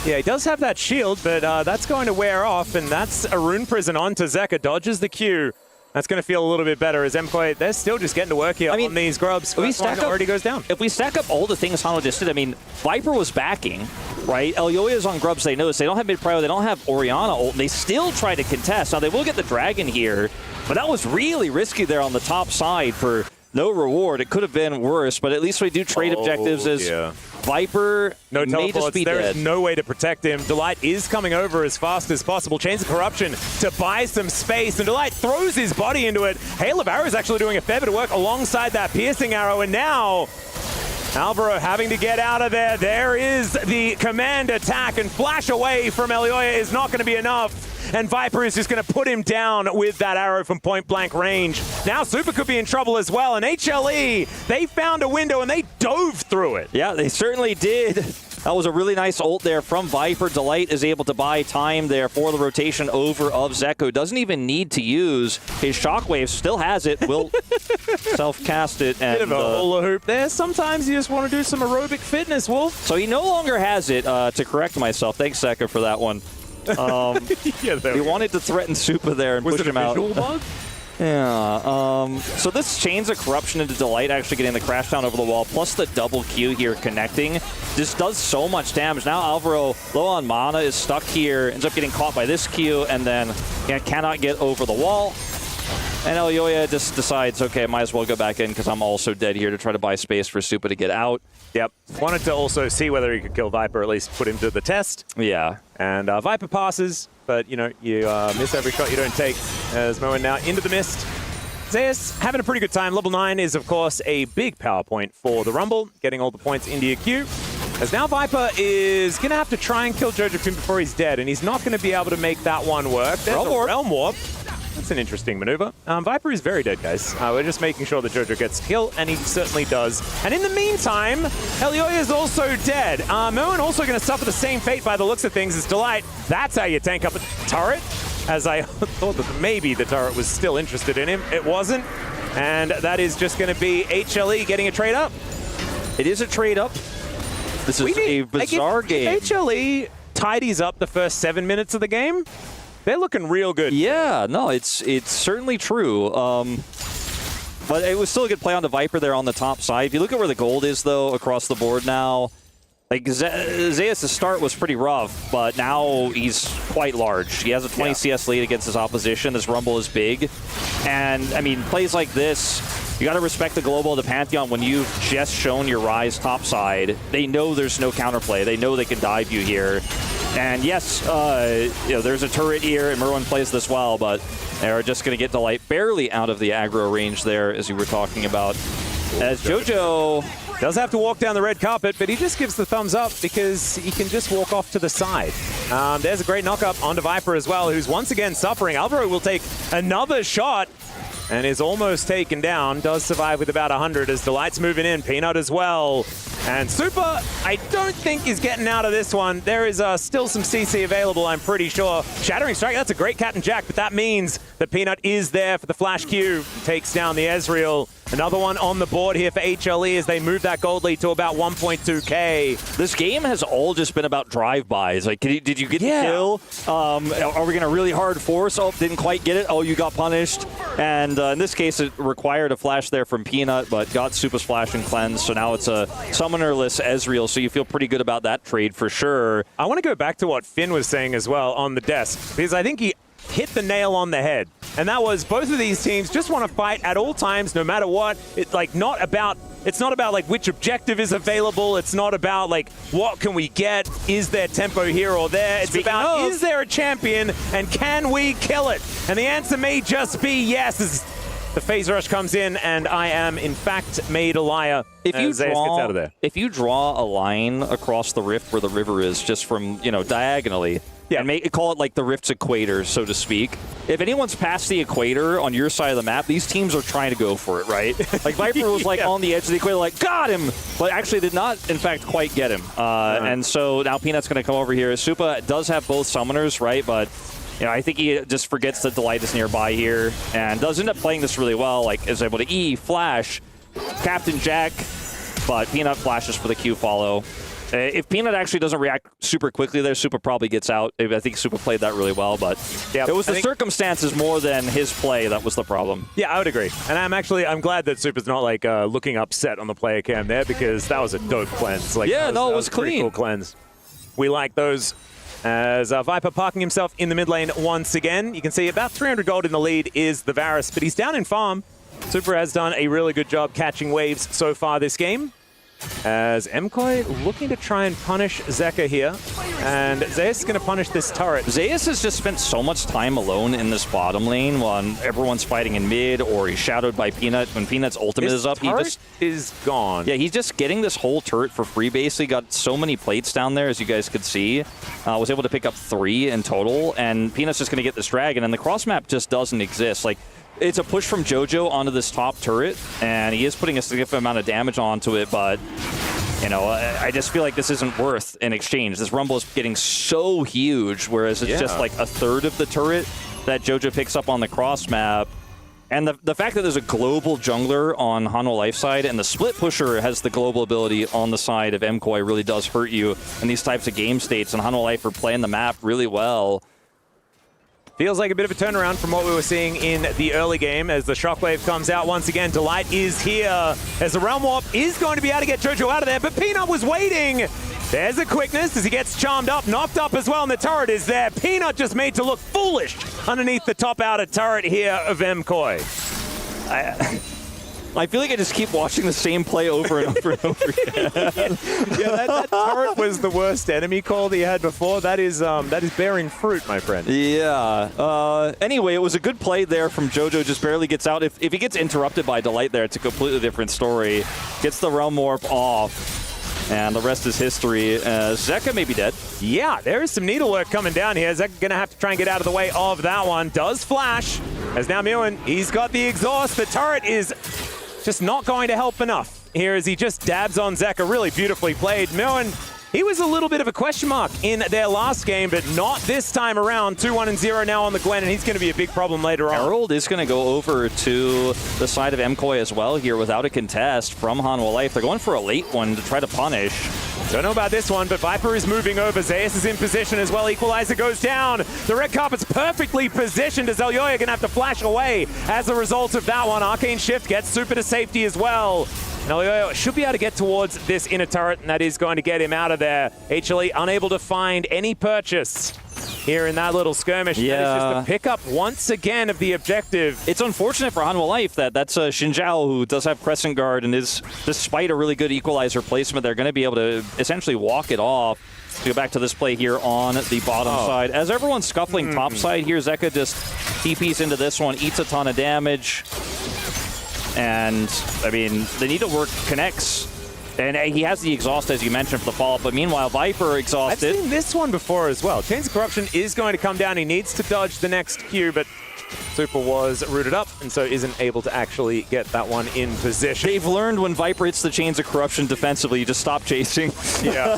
Yeah, he does have that shield, but that's going to wear off, and that's a Rune Prison onto Zeka. Dodges the Q. That's going to feel a little bit better as MKOI, they're still just getting to work here on these Grubs. Already goes down. If we stack up all the things Hanwha just did, I mean, Viper was backing, right? Elyoya's on Grubs, they notice. They don't have mid-prio, they don't have Orianna ult, and they still try to contest. Now, they will get the Dragon here, but that was really risky there on the top side for no reward. It could have been worse, but at least we do trade objectives as Viper no may just be there dead. is no way to protect him. Delight is coming over as fast as possible. Chains of Corruption to buy some space, and Delight throws his body into it. Hail of Arrow is actually doing a fair bit of work alongside that piercing arrow, and now Alvaro having to get out of there. There is the command attack, and flash away from Elioya is not going to be enough. And Viper is just going to put him down with that arrow from point blank range. Now Super could be in trouble as well, and HLE, they found a window and they dove through it. Yeah, they certainly did. That was a really nice ult there from Viper. Delight is able to buy time there for the rotation over of Zeko. Doesn't even need to use his shockwave. Still has it. Will self-cast it. And, bit of a hula hoop there. Sometimes you just want to do some aerobic fitness, Wolf. So he no longer has it, to correct myself. Thanks, Zeko, for that one. We wanted to threaten Supa there and push him out. Was it a visual bug? Yeah. So this chains of corruption into Delight actually getting the crash down over the wall, plus the double Q here connecting. Just does so much damage. Now Alvaro, low on mana, is stuck here, ends up getting caught by this Q, and then cannot get over the wall. And Elioya just decides, okay, might as well go back in because I'm also dead here, to try to buy space for Supa to get out. Yep. Wanted to also see whether he could kill Viper, at least put him to the test. Yeah. And Viper passes, but, you know, you miss every shot you don't take. As Moen now into the mist. Zeus having a pretty good time. Level 9 is, of course, a big power point for the Rumble, getting all the points into your queue. As now Viper is going to have to try and kill Jojo Pin before he's dead, and he's not going to be able to make that one work. There's a Realm Warp. That's an interesting maneuver. Viper is very dead, guys. We're just making sure that Jojo gets killed, and he certainly does. And in the meantime, Elioya is also dead. Moen also going to suffer the same fate by the looks of things as Delight. That's how you tank up a turret. As I thought that maybe the turret was still interested in him. It wasn't. And that is just going to be HLE getting a trade up. It is a trade up. This is a bizarre game. If HLE tidies up the first 7 minutes of the game, they're looking real good. Yeah, no, it's certainly true. But it was still a good play on the Viper there on the top side. If you look at where the gold is, though, across the board now, like Zeus' start was pretty rough, but now he's quite large. He has a 20 CS lead against his opposition. This Rumble is big. And, I mean, plays like this, you got to respect the Global, the Pantheon. When you've just shown your Rise top side, they know there's no counterplay. They know they can dive you here. And yes, you know, there's a turret here, and Merwin plays this well, but they're just going to get Delight barely out of the aggro range there, as you were talking about. As Jojo does have to walk down the red carpet, but he just gives the thumbs up because he can just walk off to the side. There's a great knock-up onto Viper as well, who's once again suffering. Alvaro will take another shot and is almost taken down. Does survive with about 100 as Delight's moving in. Peanut as well. And Supa, I don't think is getting out of this one. There is still some CC available, I'm pretty sure. Shattering Strike, that's a great cat and jack, but that means that Peanut is there for the flash Q. Takes down the Ezreal. Another one on the board here for HLE as they move that gold lead to about 1.2K. This game has all just been about drive-bys. Like, did you get the kill? Are we going to really hard force? Oh, didn't quite get it. Oh, you got punished. And in this case, it required a flash there from Peanut, but got Supa's flash and cleanse. So now it's a summonerless Ezreal, so you feel pretty good about that trade for sure. I want to go back to what Finn was saying as well on the desk, because I think he hit the nail on the head. And that was, both of these teams just want to fight at all times, no matter what. It's like it's not about like which objective is available. It's not about like what can we get? Is there tempo here or there? It's about is there a champion and can we kill it? And the answer may just be yes. As the phase rush comes in, and I am in fact made a liar. If you Zeus gets out of there. If you draw a line across the rift where the river is, just from diagonally. Yeah, and call it like the rift's equator, so to speak. If anyone's past the equator on your side of the map, these teams are trying to go for it, right? Like Viper was like on the edge of the equator, like got him, but actually did not, in fact, quite get him. And so now Peanut's going to come over here. Supa does have both summoners, right? But I think he just forgets that Delight is nearby here and does end up playing this really well. Like is able to E flash, Captain Jack, but Peanut flashes for the Q follow. If Peanut actually doesn't react super quickly there, Supa probably gets out. I think Supa played that really well, but it was the circumstances more than his play that was the problem. Yeah, I would agree. And I'm glad that Supa's not like looking upset on the player cam there, because that was a dope cleanse. Like, it was clean. Pretty cool cleanse. We like those. As Viper parking himself in the mid lane once again. You can see about 300 gold in the lead is the Varus, but he's down in farm. Supa has done a really good job catching waves so far this game. as MKOI looking to try and punish Zeka here. And Zeus is going to punish this turret. Zeus has just spent so much time alone in this bottom lane when everyone's fighting in mid, or he's shadowed by Peanut. When Peanut's ultimate is up, he just is gone. Yeah, he's just getting this whole turret for free, basically. Got so many plates down there, as you guys could see. Was able to pick up 3 in total, and Peanut's just going to get this dragon, and the cross map just doesn't exist. Like, it's a push from JoJo onto this top turret, and he is putting a significant amount of damage onto it, but you know, I just feel like this isn't worth an exchange. This Rumble is getting so huge, whereas it's just like a third of the turret that JoJo picks up on the cross map. And the fact that there's a global jungler on Hanwha Life side and the split pusher has the global ability on the side of MKOI really does hurt you in these types of game states, and Hanwha Life are playing the map really well. Feels like a bit of a turnaround from what we were seeing in the early game as the Shockwave comes out once again. Delight is here as the Realm Warp is going to be able to get JoJo out of there, but Peanut was waiting. There's a quickness as he gets charmed up, knocked up as well, and the turret is there. Peanut just made to look foolish underneath the top outer turret here of MKOI. I feel like I just keep watching the same play over and over and over again. Yeah, that turret was the worst enemy call that you had before. That is bearing fruit, my friend. Yeah. Anyway, it was a good play there from JoJo. Just barely gets out. If he gets interrupted by Delight there, it's a completely different story. Gets the Realm Warp off. And the rest is history. Zeka may be dead. Yeah, there is some needlework coming down here. Zeka going to have to try and get out of the way of that one. Does flash. As now Muin, he's got the exhaust. The turret is just not going to help enough here as he just dabs on Zeka. Really beautifully played. Muin, he was a little bit of a question mark in their last game, but not this time around. 2-1-0 now on the Gwen, and he's going to be a big problem later on. Harold is going to go over to the side of MKOI as well here without a contest from Hanwha Life. They're going for a late one to try to punish. Don't know about this one, but Viper is moving over. Zeus is in position as well. Equalizer goes down. The red carpet's perfectly positioned as Elyoya going to have to flash away as a result of that one. Arcane Shift gets super to safety as well. And Elyoya should be able to get towards this inner turret, and that is going to get him out of there. HLE unable to find any purchase here in that little skirmish. Yeah. That is just a pickup once again of the objective. It's unfortunate for Hanwha Life that's Xinjiao, who does have Crescent Guard and is, despite a really good equalizer placement, they're going to be able to essentially walk it off. To go back to this play here on the bottom side. As everyone's scuffling top side here, Zeka just TPs into this one, eats a ton of damage. And, I mean, the needlework connects. And he has the exhaust, as you mentioned, for the follow-up. But meanwhile, Viper exhausted. I've seen this one before as well. Chains of Corruption is going to come down. He needs to dodge the next Q, but Super was rooted up, and so isn't able to actually get that one in position. They've learned when Viper hits the Chains of Corruption defensively, you just stop chasing. Yeah.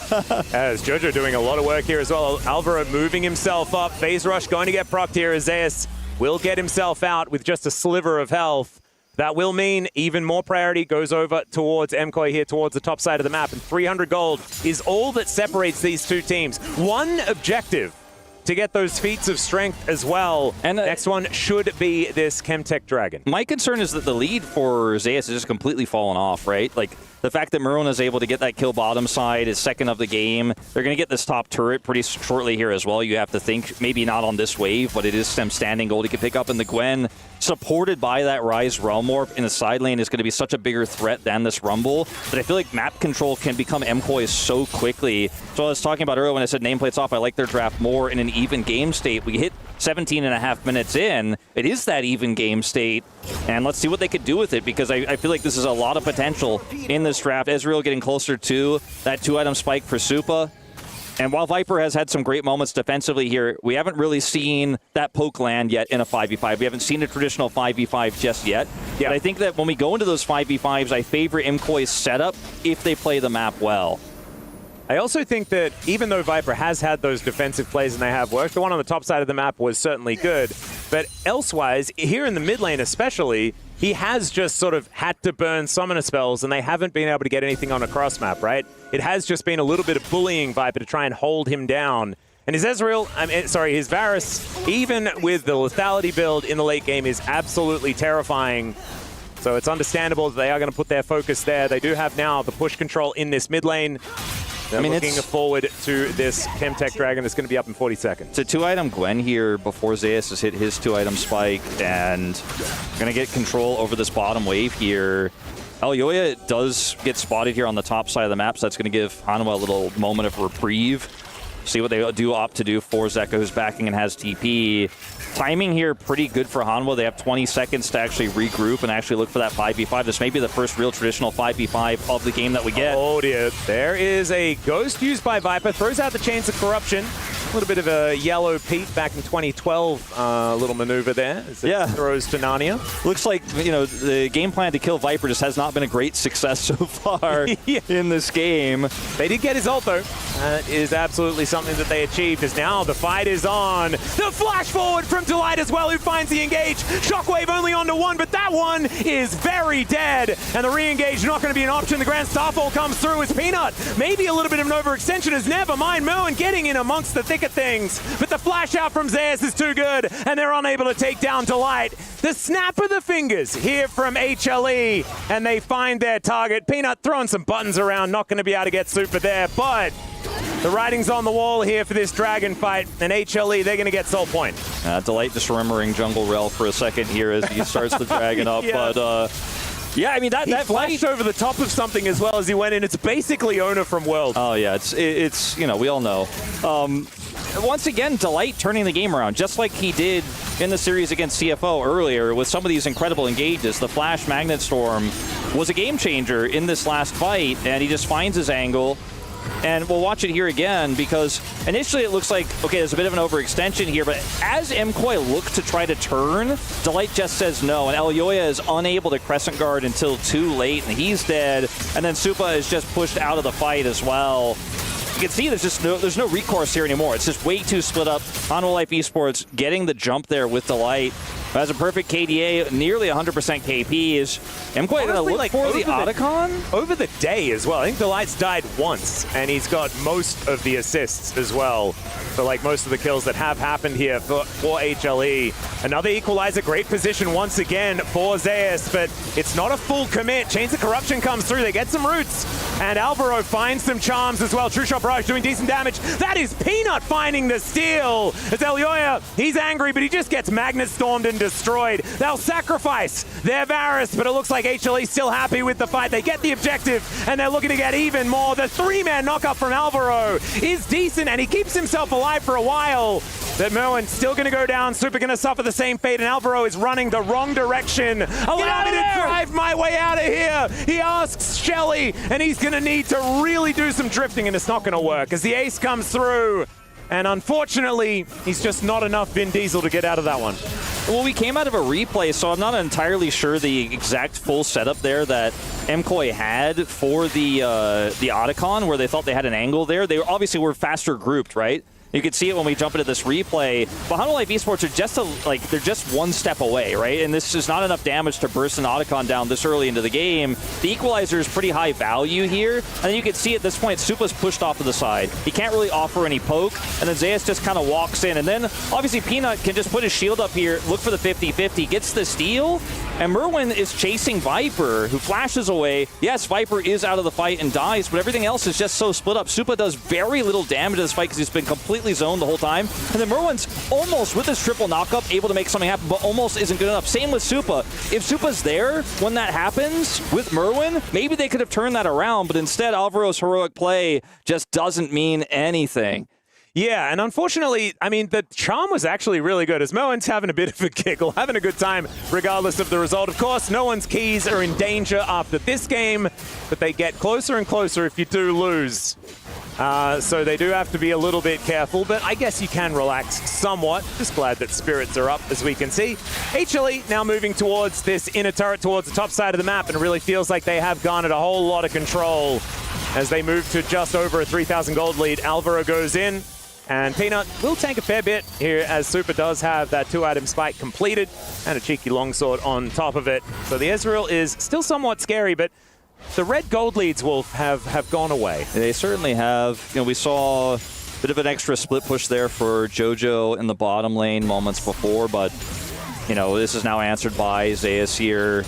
As JoJo doing a lot of work here as well. Alvaro moving himself up. Phase Rush going to get procced here as Zeus will get himself out with just a sliver of health. That will mean even more priority goes over towards MKOI here, towards the top side of the map. And 300 gold is all that separates these two teams. One objective to get those feats of strength as well. And the next one should be this Chemtech Dragon. My concern is that the lead for Zeus has just completely fallen off, right? Like, the fact that Marona is able to get that kill bottom side is second of the game. They're going to get this top turret pretty shortly here as well. You have to think, maybe not on this wave, but it is some standing gold he can pick up in the Gwen. Supported by that Rise Realm Warp in the side lane is going to be such a bigger threat than this Rumble. But I feel like map control can become MKOI so quickly. So I was talking about earlier when I said nameplates off, I like their draft more in an even game state. We hit 17.5 minutes in. It is that even game state. And let's see what they could do with it, because I feel like this is a lot of potential in this draft. Ezreal getting closer to that 2-item spike for Supa. And while Viper has had some great moments defensively here, we haven't really seen that poke land yet in a 5v5. We haven't seen a traditional 5v5 just yet. Yeah. But I think that when we go into those 5v5s, I favor MKOI's setup if they play the map well. I also think that even though Viper has had those defensive plays and they have worked, the one on the top side of the map was certainly good. But elsewise, here in the mid lane especially, he has just sort of had to burn summoner spells and they haven't been able to get anything on a cross map, right? It has just been a little bit of bullying Viper to try and hold him down. And his Ezreal, his Varus, even with the lethality build in the late game, is absolutely terrifying. So it's understandable that they are going to put their focus there. They do have now the push control in this mid lane. They're looking forward to this Chemtech Dragon that's going to be up in 40 seconds. It's a 2-item Gwen here before Zeus has hit his 2-item spike, and going to get control over this bottom wave here. Elyoya does get spotted here on the top side of the map, so that's going to give Hanwha a little moment of reprieve. See what they do opt to do for Zeka, who's backing and has TP. Timing here pretty good for Hanwha. They have 20 seconds to actually regroup and actually look for that 5v5. This may be the first real traditional 5v5 of the game that we get. Oh dear. There is a ghost used by Viper. Throws out the Chains of Corruption. A little bit of a yellow Pete back in 2012 little maneuver there. As it throws to Narnia. Looks like, you know, the game plan to kill Viper just has not been a great success so far in this game. They did get his ult though. That is absolutely something that they achieved, as now the fight is on. The flash forward from Delight as well, who finds the engage. Shockwave only onto one, but that one is very dead. And the re-engage not going to be an option. The Grand Starfall comes through as Peanut. Maybe a little bit of an overextension as never mind. Merwin getting in amongst the thick of things. But the flash out from Zeus is too good, and they're unable to take down Delight. The snap of the fingers here from HLE, and they find their target. Peanut throwing some buttons around, not going to be able to get super there, but the writing's on the wall here for this Dragon fight, and HLE, they're going to get Soul Point. Delight just remembering Jungle Rel for a second here as he starts the Dragon up, but yeah, I mean, that flashed over the top of something as well as he went in. It's basically Ona from World. Oh, yeah, it's you know, we all know. Once again, Delight turning the game around, just like he did in the series against CFO earlier with some of these incredible engages. The Flash Magnet Storm was a game changer in this last fight, and he just finds his angle. And we'll watch it here again because initially it looks like, okay, there's a bit of an overextension here, but as MKOI look to try to turn, Delight just says no, and Elyoya is unable to Crescent Guard until too late, and he's dead, and then Supa is just pushed out of the fight as well. You can see there's no recourse here anymore. It's just way too split up. Hanwha Life Esports getting the jump there with Delight. Has a perfect KDA, nearly 100% KPs. MKOI going to look for the Otacon? Over the day as well. I think Delight's died once, and he's got most of the assists as well. So like most of the kills that have happened here for HLE. Another equalizer, great position once again for Zeus, but it's not a full commit. Chains of Corruption comes through, they get some roots, and Alvaro finds some charms as well. True Shot Barrage doing decent damage. That is Peanut finding the steal. It's Elyoya, he's angry, but he just gets Magnet Stormed and destroyed. They'll sacrifice their Varus, but it looks like HLE still happy with the fight. They get the objective, and they're looking to get even more. The three-man knockup from Alvaro is decent, and he keeps himself alive for a while. But Merwin still going to go down. Super going to suffer the same fate, and Alvaro is running the wrong direction. Allow me to drive my way out of here. He asks Shelly, and he's going to need to really do some drifting, and it's not going to work as the ace comes through. And unfortunately, he's just not enough Vin Diesel to get out of that one. Well, we came out of a replay, so I'm not entirely sure the exact full setup there that MKOI had for the Otacon, where they thought they had an angle there. They obviously were faster grouped, right? You can see it when we jump into this replay. But Hanwha Life Esports are just they're just one step away, right? And this is not enough damage to burst an Otacon down this early into the game. The equalizer is pretty high value here. And then you can see at this point, Supa's pushed off to the side. He can't really offer any poke. And then Zeus just kind of walks in. And then obviously Peanut can just put his shield up here, look for the 50-50, gets the steal. And Merwin is chasing Viper, who flashes away. Yes, Viper is out of the fight and dies, but everything else is just so split up. Supa does very little damage to this fight because he's been completely zoned the whole time. And then Merwin's almost, with his triple knockup, able to make something happen, but almost isn't good enough. Same with Supa. If Supa's there when that happens with Merwin, maybe they could have turned that around, but instead Alvaro's heroic play just doesn't mean anything. Yeah, and unfortunately, I mean, the charm was actually really good, as Merwin's having a bit of a giggle, having a good time, regardless of the result. Of course, no one's keys are in danger after this game, but they get closer and closer if you do lose. So they do have to be a little bit careful, but I guess you can relax somewhat. Just glad that spirits are up, as we can see. HLE now moving towards this inner turret, towards the top side of the map, and it really feels like they have garnered a whole lot of control as they move to just over a 3,000 gold lead. Alvaro goes in, and Peanut will take a fair bit here, as Super does have that 2-item spike completed and a cheeky longsword on top of it. So the Ezreal is still somewhat scary, but the red gold leads will have gone away. They certainly have. You know, we saw a bit of an extra split push there for JoJo in the bottom lane moments before, but, you know, this is now answered by Zeus here.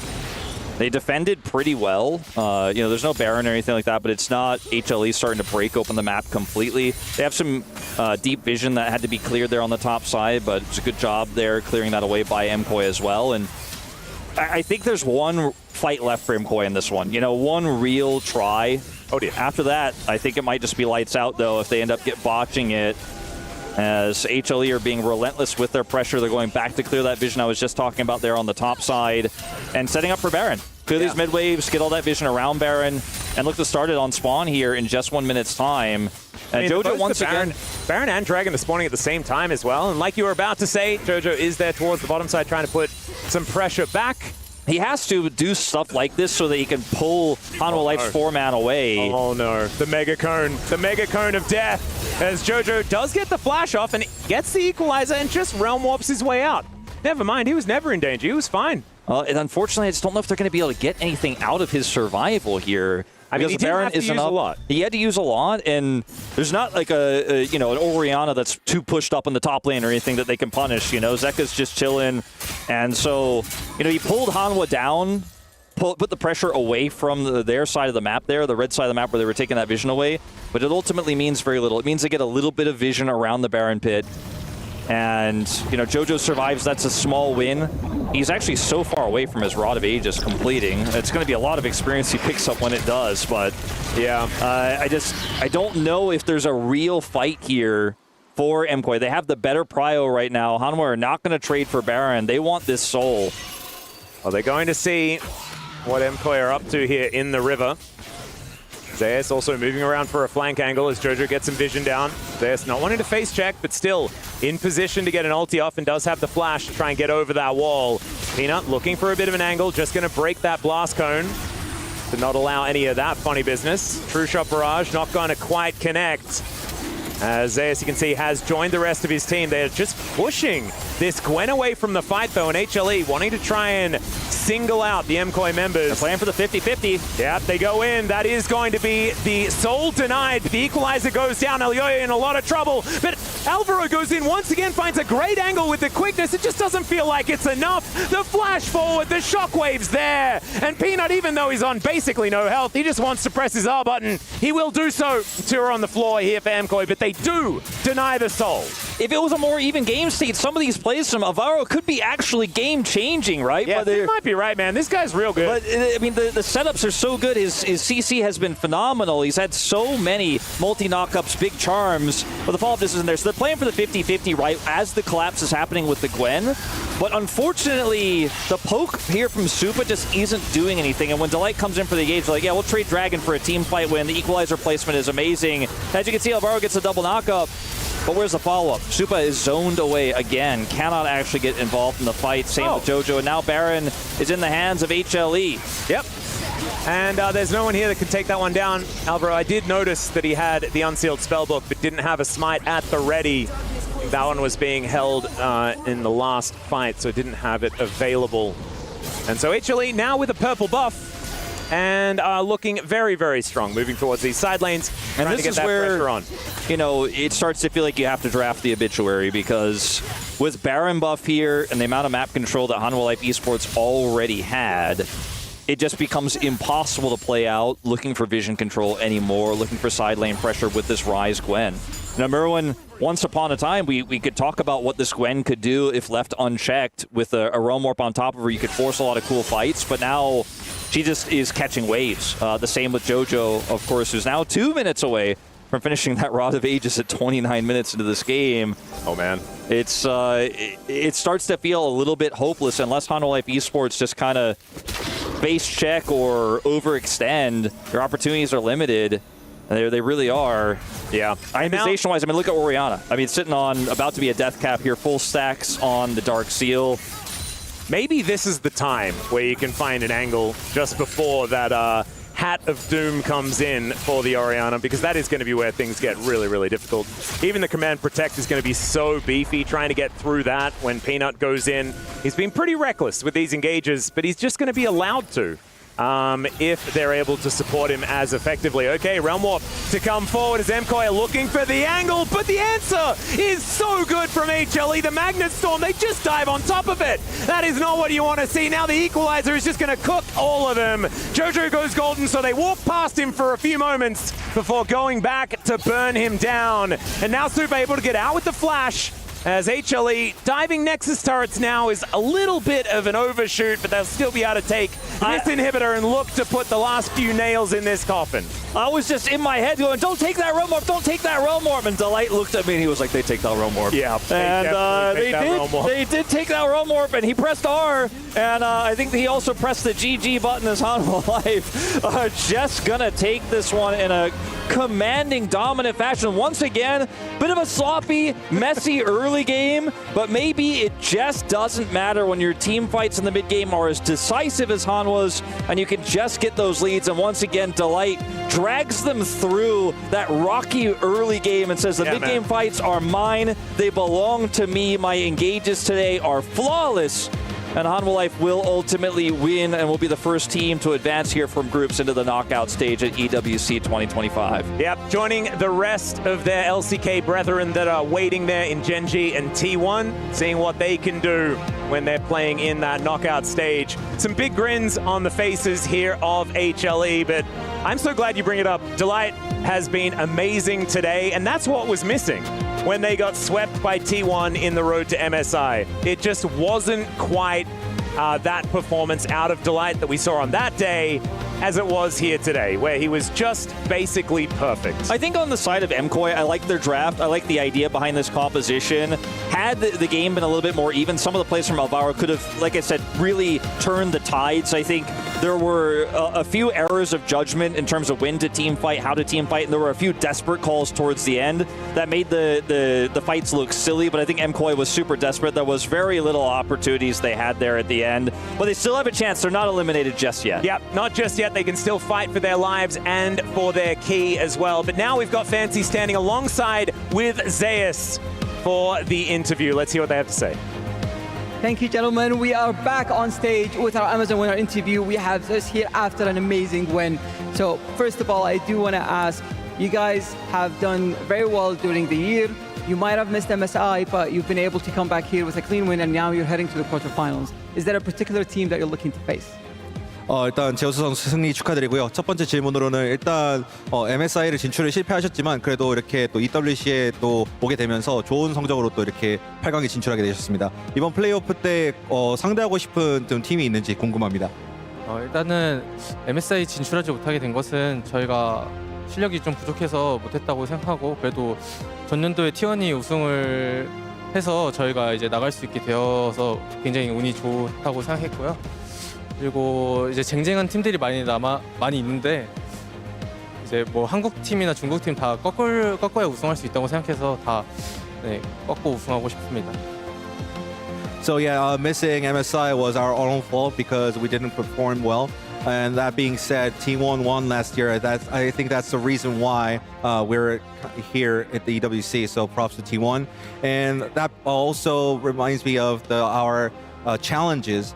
They defended pretty well. You know, there's no Baron or anything like that, but it's not HLE starting to break open the map completely. They have some deep vision that had to be cleared there on the top side, but it's a good job there clearing that away by MKOI as well. And I think there's one fight left for MKOI in this one. You know, one real try. Oh dear. After that, I think it might just be lights out, though, if they end up botching it. As HLE are being relentless with their pressure. They're going back to clear that vision I was just talking about there on the top side. And setting up for Baron. Clear these mid waves, get all that vision around Baron, and look to start it on spawn here in just 1 minute's time. And Jojo once again... Baron and Dragon are spawning at the same time as well. And like you were about to say, Jojo is there towards the bottom side trying to put some pressure back. He has to do stuff like this so that he can pull Hanwha Life's 4-man away. Oh no, the Mega Cone of death, as Jojo does get the flash off and gets the equalizer and just realm warps his way out. Never mind, he was never in danger, he was fine. And unfortunately, I just don't know if they're going to be able to get anything out of his survival here. I mean, he didn't have to use a lot. He had to use a lot, and there's not like an Orianna that's too pushed up in the top lane or anything that they can punish. You know, Zeka's just chilling, and so he pulled Hanwha down, put the pressure away from their side of the map there, the red side of the map where they were taking that vision away. But it ultimately means very little. It means they get a little bit of vision around the Baron pit. And, Jojo survives. That's a small win. He's actually so far away from his Rod of Ages completing. It's going to be a lot of experience he picks up when it does. But, yeah, I don't know if there's a real fight here for MKOI. They have the better prio right now. Hanwha are not going to trade for Baron. They want this soul. Are they going to see what MKOI are up to here in the river? Zeus also moving around for a flank angle as Jojo gets some vision down. Zeus not wanting to face check, but still in position to get an ulti off and does have the flash to try and get over that wall. Peanut looking for a bit of an angle, just going to break that blast cone to not allow any of that funny business. True Shot Barrage not going to quite connect. As Zeus, you can see, has joined the rest of his team. They're just pushing this Gwen away from the fight, though, and HLE wanting to try and single out the MKOI members. They're playing for the 50-50. Yep, they go in. That is going to be the soul denied. The equalizer goes down. Elyoya in a lot of trouble, but Alvaro goes in once again, finds a great angle with the quickness. It just doesn't feel like it's enough. The flash forward, the shockwave's there. And Peanut, even though he's on basically no health, he just wants to press his R button. He will do so. Two are on the floor here for MKOI, but they do deny the soul. If it was a more even game state, some of these plays from Alvaro could be actually game-changing, right? Yeah, you might be right, man. This guy's real good. But, I mean, the setups are so good. His CC has been phenomenal. He's had so many multi-knockups, big charms, but the follow-up isn't there. So they're playing for the 50-50, right, as the collapse is happening with the Gwen. But unfortunately, the poke here from Supa just isn't doing anything. And when Delight comes in for the engage, they're like, yeah, we'll trade Dragon for a team fight win. The equalizer placement is amazing. As you can see, Alvaro gets a double knockup. But where's the follow-up? Supa is zoned away again. Cannot actually get involved in the fight. Same with Jojo. And now Baron is in the hands of HLE. Yep. And there's no one here that can take that one down. Alvaro, I did notice that he had the unsealed spellbook, but didn't have a smite at the ready. That one was being held in the last fight, so didn't have it available. And so HLE now with a purple buff. And looking very, very strong, moving towards these side lanes, and trying this to get is that where, pressure on. It starts to feel like you have to draft the obituary, because with Baron buff here and the amount of map control that Hanwha Life Esports already had, it just becomes impossible to play out looking for vision control anymore, looking for side lane pressure with this Ryze Gwen. Now, Merwin, once upon a time, we could talk about what this Gwen could do if left unchecked with a Realm Warp on top of her. You could force a lot of cool fights, but now she just is catching waves. The same with Jojo, of course, who's now 2 minutes away from finishing that Rod of Ages at 29 minutes into this game. Oh, man. It starts to feel a little bit hopeless unless Hanwha Life Esports just kind of base check or overextend. Their opportunities are limited. They really are. Yeah. Ionization-wise, I mean, look at Orianna. I mean, sitting on, about to be a death cap here, full stacks on the Dark Seal. Maybe this is the time where you can find an angle just before that Hat of Doom comes in for the Orianna, because that is going to be where things get really, really difficult. Even the Command Protect is going to be so beefy trying to get through that when Peanut goes in. He's been pretty reckless with these engages, but he's just going to be allowed to. If they're able to support him as effectively. Okay, Realm Warp to come forward as MKOI are looking for the angle, but the answer is so good from HLE. The Magnet Storm, they just dive on top of it. That is not what you want to see. Now the Equalizer is just going to cook all of them. Jojo goes golden, so they walk past him for a few moments before going back to burn him down. And now Supa able to get out with the flash. as HLE diving Nexus turrets now is a little bit of an overshoot, but they'll still be able to take this inhibitor and look to put the last few nails in this coffin. I was just in my head going, don't take that Realm Orb, don't take that Realm Orb. And Delight looked at me and he was like, they take that Realm Orb. Yeah, and they did take that Realm Orb, and he pressed R, and I think he also pressed the GG button as Hanwha Life. Just gonna take this one in a commanding, dominant fashion. Once again, bit of a sloppy, messy early game, but maybe it just doesn't matter when your team fights in the mid game are as decisive as Hanwha's, and you can just get those leads. And once again, Delight drags them through that rocky early game and says the mid game fights are mine, they belong to me, my engages today are flawless. And Hanwha Life will ultimately win and will be the first team to advance here from groups into the knockout stage at EWC 2025. Yep, joining the rest of their LCK brethren that are waiting there in Gen.G and T1, seeing what they can do when they're playing in that knockout stage. Some big grins on the faces here of HLE, but I'm so glad you bring it up. Delight has been amazing today, and that's what was missing when they got swept by T1 in the road to MSI. It just wasn't quite that performance out of Delight that we saw on that day as it was here today, where he was just basically perfect. I think on the side of MKOI, I like their draft. I like the idea behind this composition. Had the game been a little bit more even, some of the plays from Alvaro could have, like I said, really turned the tides. I think there were a few errors of judgment in terms of when to team fight, how to team fight, and there were a few desperate calls towards the end that made the fights look silly, but I think MKOI was super desperate. There was very little opportunities they had there at the end, but they still have a chance. They're not eliminated just yet. Yep, not just yet. They can still fight for their lives and for their key as well. But now we've got Fancy standing alongside with Zeus for the interview. Let's hear what they have to say. Thank you, gentlemen. We are back on stage with our Amazon winner interview. We have Zeus here after an amazing win. So first of all, I do want to ask, you guys have done very well during the year. You might have missed MSI, but you've been able to come back here with a clean win, and now you're heading to the quarterfinals. Is there a particular team that you're looking to face? 일단 제우스 선수 승리 축하드리고요. 첫 번째 질문으로는 일단 MSI를 진출에 실패하셨지만 그래도 이렇게 또 EWC에 또 오게 되면서 좋은 성적으로 또 이렇게 8강에 진출하게 되셨습니다. 이번 플레이오프 때 상대하고 싶은 좀 팀이 있는지 궁금합니다. 일단은 MSI 진출하지 못하게 된 것은 저희가 실력이 좀 부족해서 못했다고 생각하고, 그래도 전년도에 T1이 우승을 해서 저희가 이제 나갈 수 있게 되어서 굉장히 운이 좋다고 생각했고요. 그리고 이제 쟁쟁한 팀들이 많이 있는데 이제 뭐 한국 팀이나 중국 팀 다 꺾어야 우승할 수 있다고 생각해서 다 꺾고 우승하고 싶습니다. So yeah, missing MSI was our own fault because we didn't perform well. And that being said, T1 won last year. I think that's the reason why we're here at the EWC. So props to T1. And that also reminds me of our challenges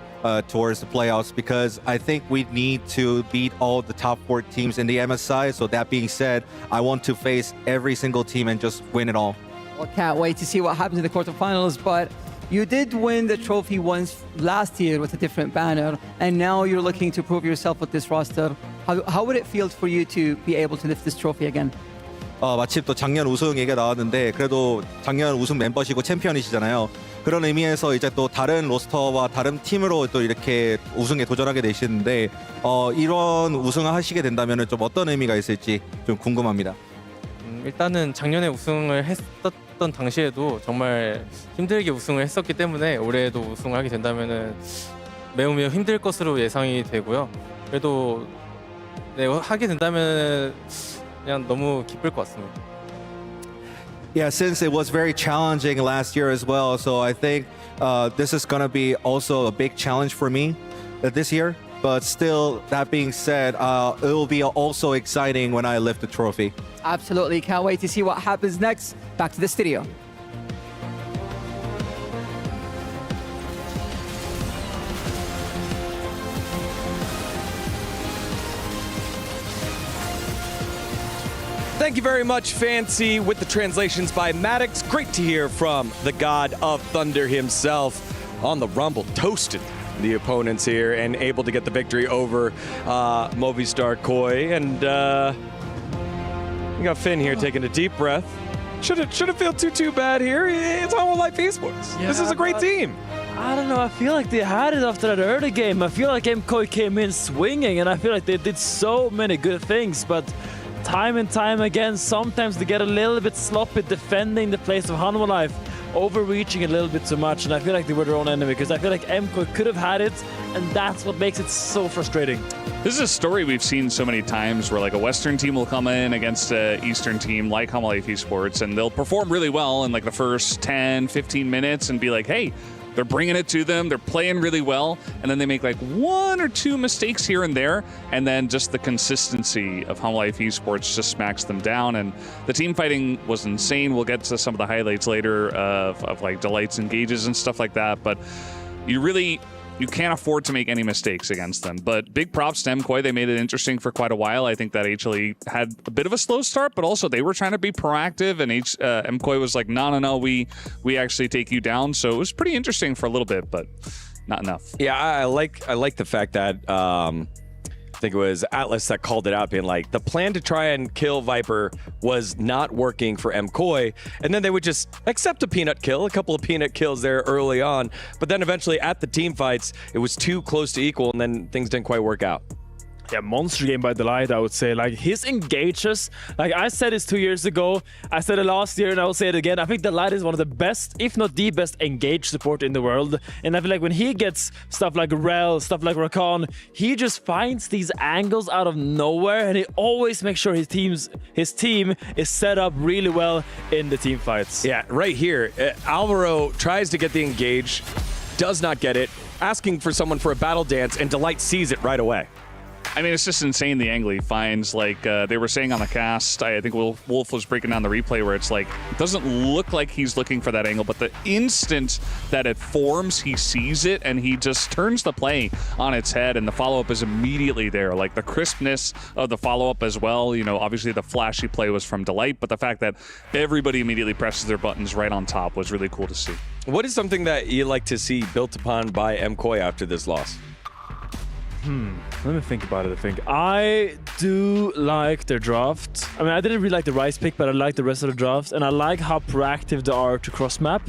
towards the playoffs, because I think we need to beat all the top 4 teams in the MSI. So that being said, I want to face every single team and just win it all. Well, can't wait to see what happens in the quarterfinals, but you did win the trophy once last year with a different banner, and now you're looking to prove yourself with this roster. How would it feel for you to be able to lift this trophy again? 마침 또 작년 우승 얘기가 나왔는데 그래도 작년 우승 멤버시고 챔피언이시잖아요. 그런 의미에서 이제 또 다른 로스터와 다른 팀으로 또 이렇게 우승에 도전하게 되시는데 이런 우승을 하시게 된다면 좀 어떤 의미가 있을지 좀 궁금합니다. 일단은 작년에 우승을 했었던 당시에도 정말 힘들게 우승을 했었기 때문에 올해도 우승을 하게 된다면 매우 힘들 것으로 예상이 되고요. 그래도 하게 된다면 그냥 너무 기쁠 것 같습니다. Yeah, since it was very challenging last year as well, so I think this is going to be also a big challenge for me this year. But still, that being said, it will be also exciting when I lift the trophy. Absolutely. Can't wait to see what happens next. Back to the studio. Thank you very much, Fancy, with the translations by Maddox. Great to hear from the God of Thunder himself on the Rumble, toasted the opponents here and able to get the victory over Movistar Koi. And you got Finn here taking a deep breath. shouldn't feel too bad here. It's Hanwha Life Esports. This is a great team. I don't know. I feel like they had it after that early game. I feel like MKOI came in swinging, and I feel like they did so many good things, but time and time again, sometimes they get a little bit sloppy defending the place of Hanwha Life, overreaching a little bit too much, and I feel like they were their own enemy because I feel like MKOI could have had it, and that's what makes it so frustrating. This is a story we've seen so many times where like a Western team will come in against an Eastern team like Hanwha Life Esports, and they'll perform really well in like the first 10, 15 minutes and be like, hey, they're bringing it to them, they're playing really well, and then they make like 1 or 2 mistakes here and there, and then just the consistency of Hanwha Life Esports just smacks them down, and the team fighting was insane. We'll get to some of the highlights later of like delights and gauges and stuff like that, but you can't afford to make any mistakes against them. But big props to MKOI. They made it interesting for quite a while. I think that HLE had a bit of a slow start, but also they were trying to be proactive, and MKOI was like, no, we actually take you down. So it was pretty interesting for a little bit, but not enough. Yeah, I like the fact that I think it was Atlas that called it out, being like, the plan to try and kill Viper was not working for MKOI, and then they would just accept a peanut kill, a couple of peanut kills there early on, but then eventually at the team fights, it was too close to equal, and then things didn't quite work out. Yeah, monster game by Delight, I would say. Like, his engages, like I said this 2 years ago, I said it last year, and I will say it again. I think Delight is one of the best, if not the best, engaged support in the world. And I feel like when he gets stuff like Rel, stuff like Rakan, he just finds these angles out of nowhere, and he always makes sure his team is set up really well in the team fights. Yeah, right here, Alvaro tries to get the engage, does not get it, asking for someone for a battle dance, and Delight sees it right away. I mean, it's just insane the angle he finds. Like they were saying on the cast, I think Wolf was breaking down the replay where it's like, it doesn't look like he's looking for that angle, but the instant that it forms, he sees it and he just turns the play on its head, and the follow-up is immediately there. Like the crispness of the follow-up as well. You know, obviously the flashy play was from Delight, but the fact that everybody immediately presses their buttons right on top was really cool to see. What is something that you like to see built upon by MKOI after this loss? Let me think about it. I do like their draft. I mean, I didn't really like the Rise pick, but I like the rest of the draft, and I like how proactive they are to cross map.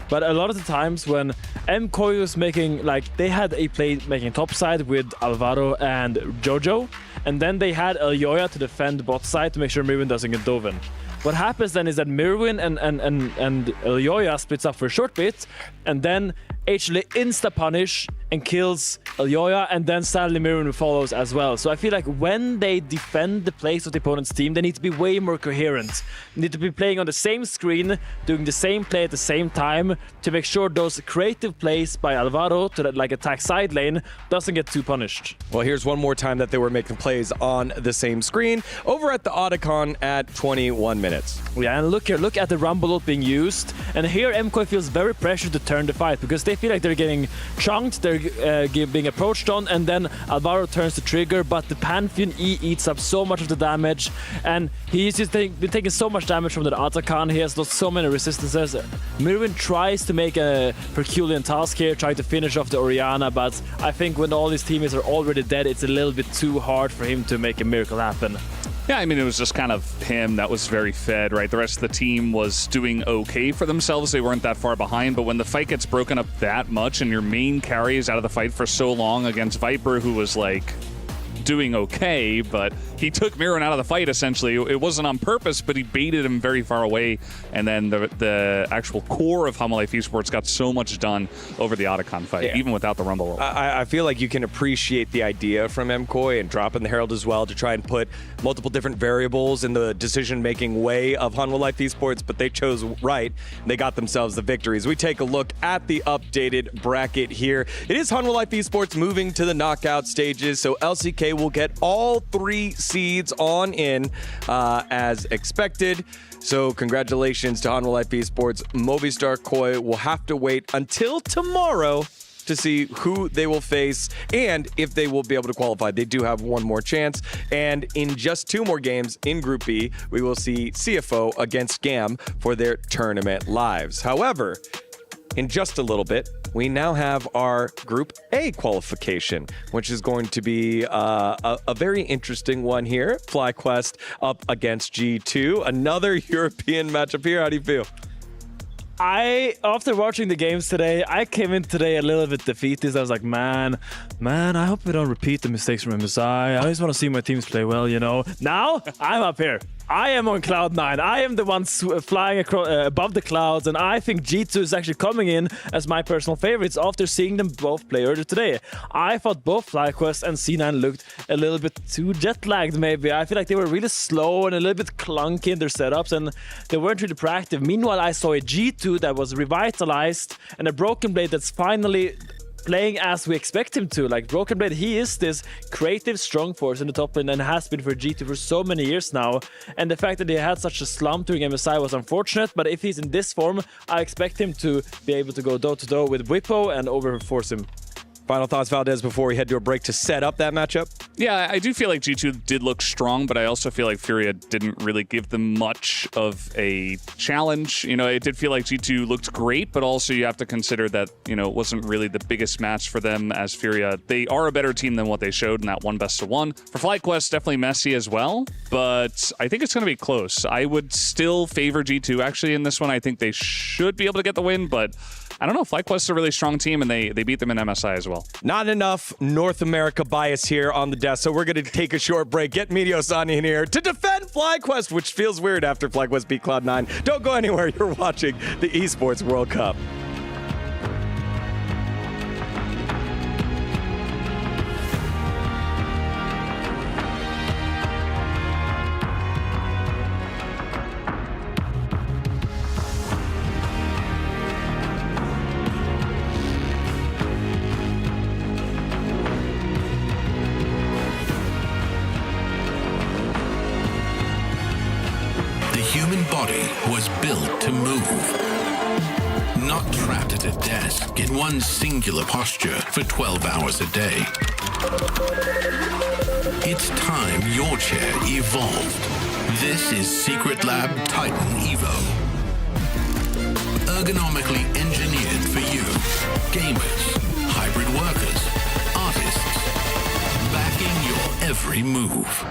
But a lot of the times when MKOI was making, like, they had a play making top side with Alvaro and Jojo, and then they had Elyoya to defend bot side to make sure Mirwin doesn't get dove in. What happens then is that Mirwin and Elyoya splits up for a short bit, and then HLE insta-punish and kills Elyoya, and then sadly Mirwin follows as well. So I feel like when they defend the place of the opponent's team, they need to be way more coherent. They need to be playing on the same screen, doing the same play at the same time to make sure those creative plays by Alvaro to that, like, attack side lane doesn't get too punished. Well, here's one more time that they were making plays on the same screen over at the Otacon at 21 minutes. Yeah, and look here, look at the Rumble ult being used, and here MKOI feels very pressured to turn the fight because they feel like they're getting chunked, they're being approached on, and then Alvaro turns the trigger, but the Pantheon E eats up so much of the damage, and he's just been taking so much damage from the Otacon. He has lost so many resistances. Mirwin tries to make a Herculean task here, trying to finish off the Orianna, but I think when all his teammates are already dead, it's a little bit too hard for him to make a miracle happen. Yeah, I mean, it was just kind of him that was very fed, right? The rest of the team was doing okay for themselves. They weren't that far behind, but when the fight gets broken up that much and your main carry is out of the fight for so long against Viper, who was like doing okay, but he took Mirwin out of the fight essentially. It wasn't on purpose, but he baited him very far away, and then the actual core of Hanwha Life Esports got so much done over the Otacon fight, even without the Rumble. I feel like you can appreciate the idea from MKOI and dropping the Herald as well to try and put multiple different variables in the decision-making way of Hanwha Life Esports, but they chose right. They got themselves the victories. We take a look at the updated bracket here. It is Hanwha Life Esports moving to the knockout stages, so LCK will get all 3 seeds on in as expected. So congratulations to Hanwha Life Esports. Movistar Koi will have to wait until tomorrow to see who they will face and if they will be able to qualify. They do have one more chance, and in just 2 more games in Group B, we will see CFO against GAM for their tournament lives. However, in just a little bit, we now have our Group A qualification, which is going to be a very interesting one here. FlyQuest up against G2. Another European matchup here. How do you feel? After watching the games today, I came in today a little bit defeatist. I was like, man, I hope we don't repeat the mistakes from MSI. I always want to see my teams play well, you know. Now, I'm up here. I am on cloud 9. I am the one flying across, above the clouds, and I think G2 is actually coming in as my personal favorites after seeing them both play earlier today. I thought both FlyQuest and C9 looked a little bit too jet-lagged, maybe. I feel like they were really slow and a little bit clunky in their setups, and they weren't really proactive. Meanwhile, I saw a G2 that was revitalized and a Broken Blade that's finally playing as we expect him to. Like Broken Blade, he is this creative strong force in the top lane and has been for G2 for so many years now. And the fact that he had such a slump during MSI was unfortunate, but if he's in this form, I expect him to be able to go toe-to-toe with Whippo and overforce him. Final thoughts, Valdez, before we head to a break to set up that matchup? Yeah, I do feel like G2 did look strong, but I also feel like FURIA didn't really give them much of a challenge. You know, it did feel like G2 looked great, but also you have to consider that, you know, it wasn't really the biggest match for them as FURIA. They are a better team than what they showed in that 1 best of 1. For FlyQuest, definitely messy as well, but I think it's going to be close. I would still favor G2 actually in this one. I think they should be able to get the win, but I don't know. FlyQuest is a really strong team, and they beat them in MSI as well. Not enough North America bias here on the desk, so we're going to take a short break. Get Meteosani in here to defend FlyQuest, which feels weird after FlyQuest beat Cloud9. Don't go anywhere. You're watching the Esports World Cup. The human body was built to move, not trapped at a desk in one singular posture for 12 hours a day. It's time your chair evolved. This is Secret Lab Titan Evo. Ergonomically engineered for you, gamers, hybrid workers, artists, backing your every move.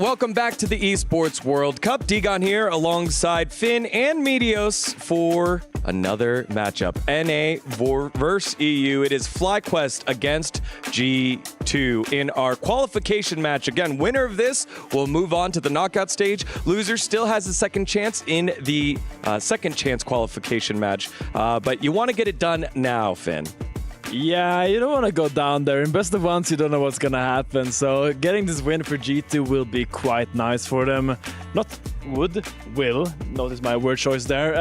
welcome back to the Esports World Cup. Digon here alongside Finn and Medios for another matchup. NA versus EU. It is FlyQuest against G2 in our qualification match. Again, winner of this will move on to the knockout stage. Loser still has a second chance in the second chance qualification match. But you want to get it done now, Finn. Yeah, you don't want to go down there. In best of ones, you don't know what's going to happen. So getting this win for G2 will be quite nice for them. Not will. Notice my word choice there.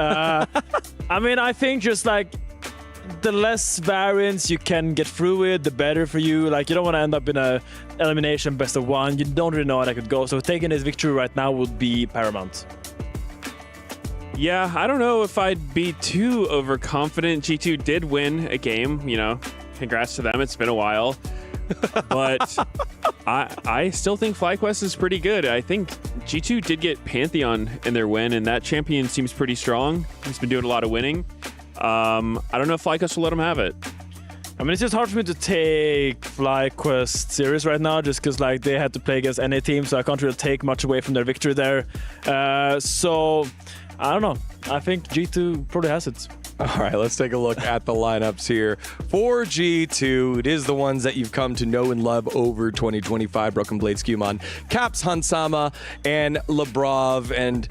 I mean, I think just like the less variants you can get through with, the better for you. Like, you don't want to end up in a elimination best of one. You don't really know how that could go. So taking this victory right now would be paramount. Yeah, I don't know if I'd be too overconfident. G2 did win a game, you know. Congrats to them. It's been a while. But I still think FlyQuest is pretty good. I think G2 did get Pantheon in their win, and that champion seems pretty strong. He's been doing a lot of winning. I don't know if FlyQuest will let him have it. I mean, it's just hard for me to take FlyQuest serious right now just because like they had to play against NA team, so I can't really take much away from their victory there. So I don't know. I think G2 probably has it. All right, let's take a look at the lineups here. For G2, it is the ones that you've come to know and love over 2025. Broken Blade, Skewmon, Caps, Hansama, and Labrov. And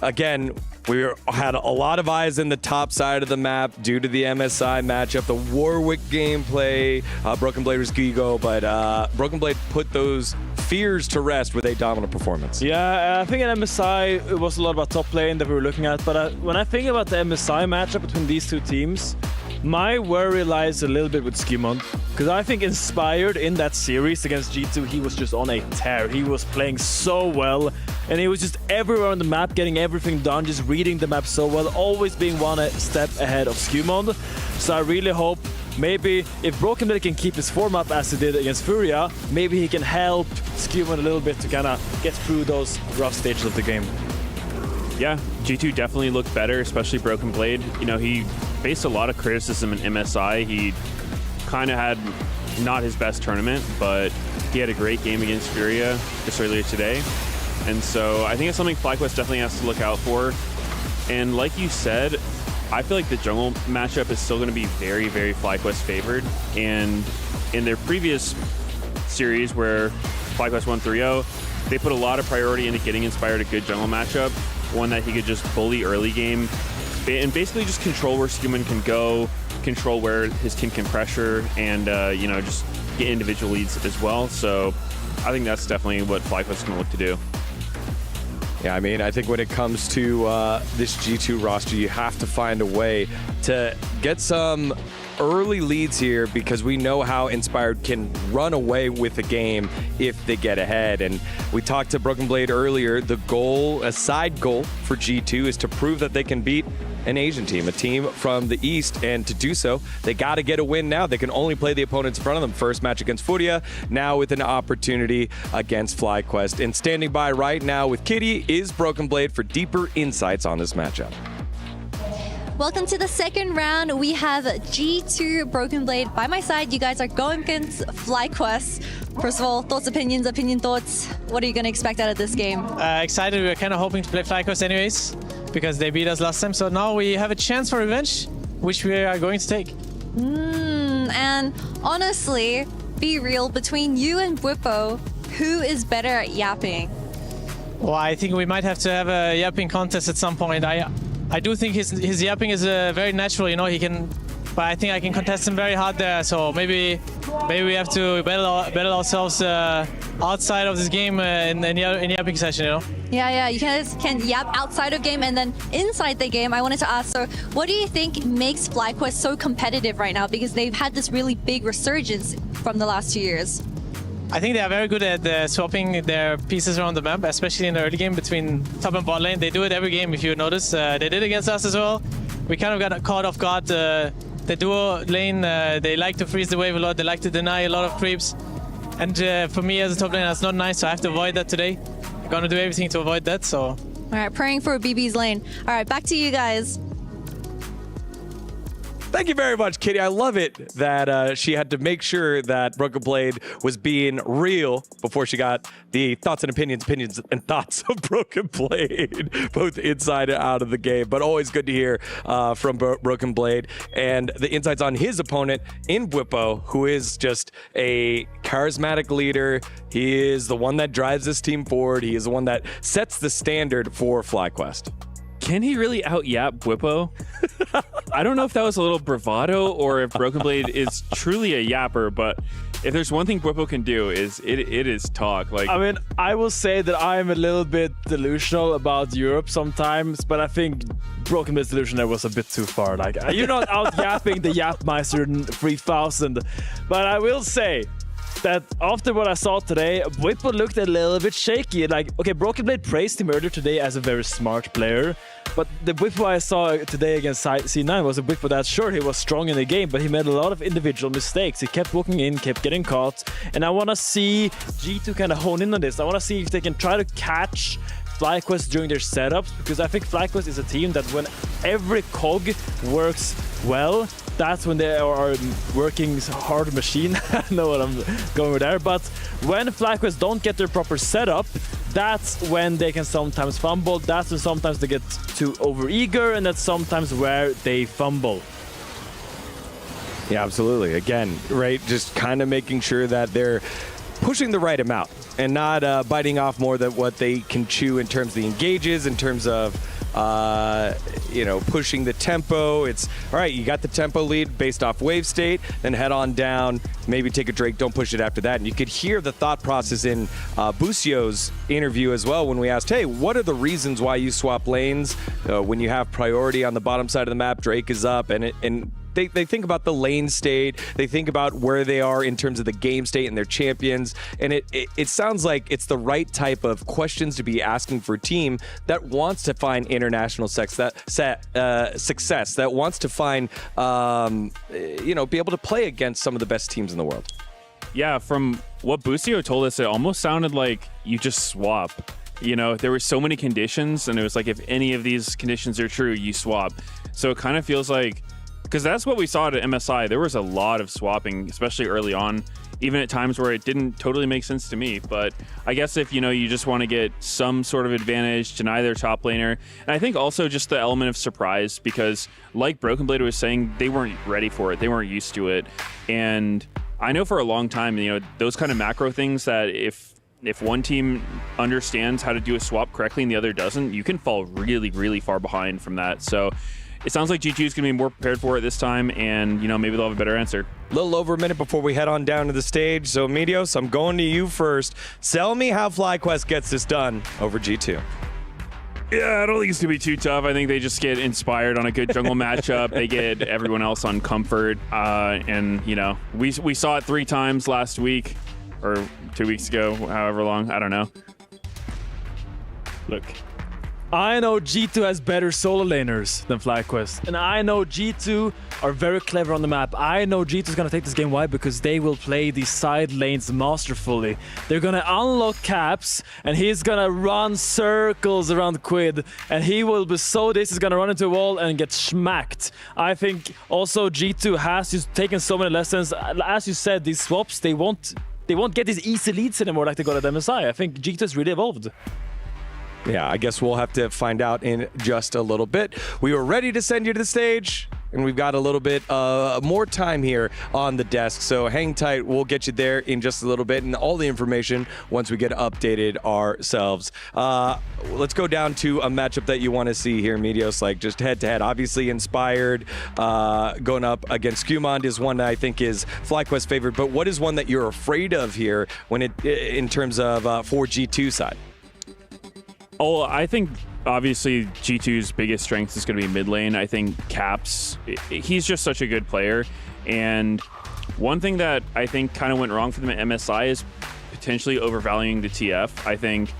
again, we had a lot of eyes in the top side of the map due to the MSI matchup, the Warwick gameplay, Broken Blade was Gigo, but Broken Blade put those fears to rest with a dominant performance. Yeah, I think in MSI it was a lot about top lane that we were looking at, but when I think about the MSI matchup between these two teams, my worry lies a little bit with Skewmon, because I think Inspired in that series against G2, he was just on a tear. He was playing so well, and he was just everywhere on the map, getting everything done, just reading the map so well, always being one step ahead of Skewmon. So I really hope maybe if Broken Blade can keep his form up as he did against FURIA, maybe he can help Skewmon a little bit to kind of get through those rough stages of the game. Yeah, G2 definitely looked better, especially Broken Blade. You know, he faced a lot of criticism in MSI. He kind of had not his best tournament, but he had a great game against FURIA just earlier today. And so I think it's something FlyQuest definitely has to look out for. And like you said, I feel like the jungle matchup is still going to be very, very FlyQuest favored. And in their previous series where FlyQuest won 3-0, they put a lot of priority into getting Inspired a good jungle matchup, one that he could just bully early game and basically just control where Skewmon can go, control where his team can pressure, and you know, just get individual leads as well. So I think that's definitely what FlyQuest can look to do. Yeah, I mean, I think when it comes to this G2 roster, you have to find a way to get some early leads here, because we know how Inspired can run away with the game if they get ahead. And we talked to Broken Blade earlier. The goal, a side goal for G2, is to prove that they can beat an Asian team, a team from the East, and to do so, they got to get a win now. They can only play the opponents in front of them. First match against FURIA, now with an opportunity against FlyQuest. And standing by right now with Kitty is Broken Blade for deeper insights on this matchup. Welcome to the second round. We have G2 Broken Blade by my side. You guys are going against FlyQuest. First of all, thoughts, opinions, thoughts. What are you going to expect out of this game? Excited. We were kind of hoping to play FlyQuest anyways, because they beat us last time. So now we have a chance for revenge, which we are going to take. And honestly, be real, between you and Bwipo, who is better at yapping? Well, I think we might have to have a yapping contest at some point. I do think his yapping is very natural, you know, he can, but I think I can contest him very hard there, so maybe we have to battle ourselves outside of this game in yapping session, you know? Yeah, you guys can yap outside of game and then inside the game. I wanted to ask, so what do you think makes FlyQuest so competitive right now? Because they've had this really big resurgence from the last 2 years. I think they are very good at swapping their pieces around the map, especially in the early game between top and bot lane. They do it every game, if you notice. They did against us as well. We kind of got caught off guard. The duo lane, they like to freeze the wave a lot. They like to deny a lot of creeps. And for me as a top laner, that's not nice, so I have to avoid that today. I'm gonna do everything to avoid that, so. All right, praying for BB's lane. All right, back to you guys. Thank you very much, Kitty. I love it that she had to make sure that Broken Blade was being real before she got the thoughts and opinions and thoughts of Broken Blade, both inside and out of the game. But always good to hear from Broken Blade and the insights on his opponent in Bwipo, who is just a charismatic leader. He is the one that drives this team forward. He is the one that sets the standard for FlyQuest. Can he really out-yap Bwipo? I don't know if that was a little bravado or if Broken Blade is truly a yapper, but if there's one thing Bwipo can do is it is talk. Like, I mean, I will say that I'm a little bit delusional about Europe sometimes, but I think Broken Blade's delusion there was a bit too far. Like, you're not out-yapping the Yapmeister 3000, but I will say that after what I saw today, Bwipo looked a little bit shaky. Like, okay, Broken Blade praised him earlier today as a very smart player, but the Bwipo I saw today against C9 was a Bwipo that, sure, he was strong in the game, but he made a lot of individual mistakes. He kept walking in, kept getting caught, and I want to see G2 kind of hone in on this. I want to see if they can try to catch FlyQuest during their setups, because I think FlyQuest is a team that when every cog works well, that's when they are working hard machine. I know what I'm going with there, but when FlyQuest don't get their proper setup, that's when they can sometimes fumble. That's when sometimes they get too over-eager, and that's sometimes where they fumble. Yeah, absolutely. Again, right, just kind of making sure that they're pushing the right amount and not biting off more than what they can chew in terms of the engages, in terms of pushing the tempo. It's all right, you got the tempo lead based off wave state, then head on down, maybe take a drink, don't push it after that. And you could hear the thought process in Busio's interview as well when we asked, hey, what are the reasons why you swap lanes when you have priority on the bottom side of the map? Drake is up, and they think about the lane state, they think about where they are in terms of the game state and their champions, and it sounds like it's the right type of questions to be asking for a team that wants to find international success, that wants to find, be able to play against some of the best teams in the world. Yeah, from what Busio told us, it almost sounded like you just swap. You know, there were so many conditions, and it was like if any of these conditions are true, you swap. So it kind of feels like, because that's what we saw at MSI. There was a lot of swapping, especially early on, even at times where it didn't totally make sense to me. But I guess if, you just want to get some sort of advantage, deny their top laner. And I think also just the element of surprise, because like Broken Blade was saying, they weren't ready for it. They weren't used to it. And I know for a long time, those kind of macro things that if one team understands how to do a swap correctly and the other doesn't, you can fall really, really far behind from that. So it sounds like G2 is going to be more prepared for it this time, and, maybe they'll have a better answer. A little over a minute before we head on down to the stage. So, Medios, I'm going to you first. Sell me how FlyQuest gets this done over G2. Yeah, I don't think it's going to be too tough. I think they just get inspired on a good jungle matchup. They get everyone else on comfort. And, we saw it 3 times last week or 2 weeks ago, however long. I don't know. Look, I know G2 has better solo laners than FlyQuest, and I know G2 are very clever on the map. I know G2 is going to take this game. Why? Because they will play these side lanes masterfully. They're going to unlock caps, and he's going to run circles around Quid, and he will be so this is going to run into a wall and get smacked. I think also G2 has just taken so many lessons. As you said, these swaps, they won't get these easy leads anymore like they got at MSI. I think G2 has really evolved. Yeah, I guess we'll have to find out in just a little bit. We were ready to send you to the stage, and we've got a little bit more time here on the desk. So hang tight. We'll get you there in just a little bit, and all the information once we get updated ourselves. Let's go down to a matchup that you want to see here, Medios, like just head-to-head. Obviously inspired. Going up against Skumond is one that I think is FlyQuest favorite, but what is one that you're afraid of here when in terms of for G2 side? Oh, I think obviously G2's biggest strength is going to be mid lane. I think Caps, he's just such a good player. And one thing that I think kind of went wrong for them at MSI is potentially overvaluing the TF. I think,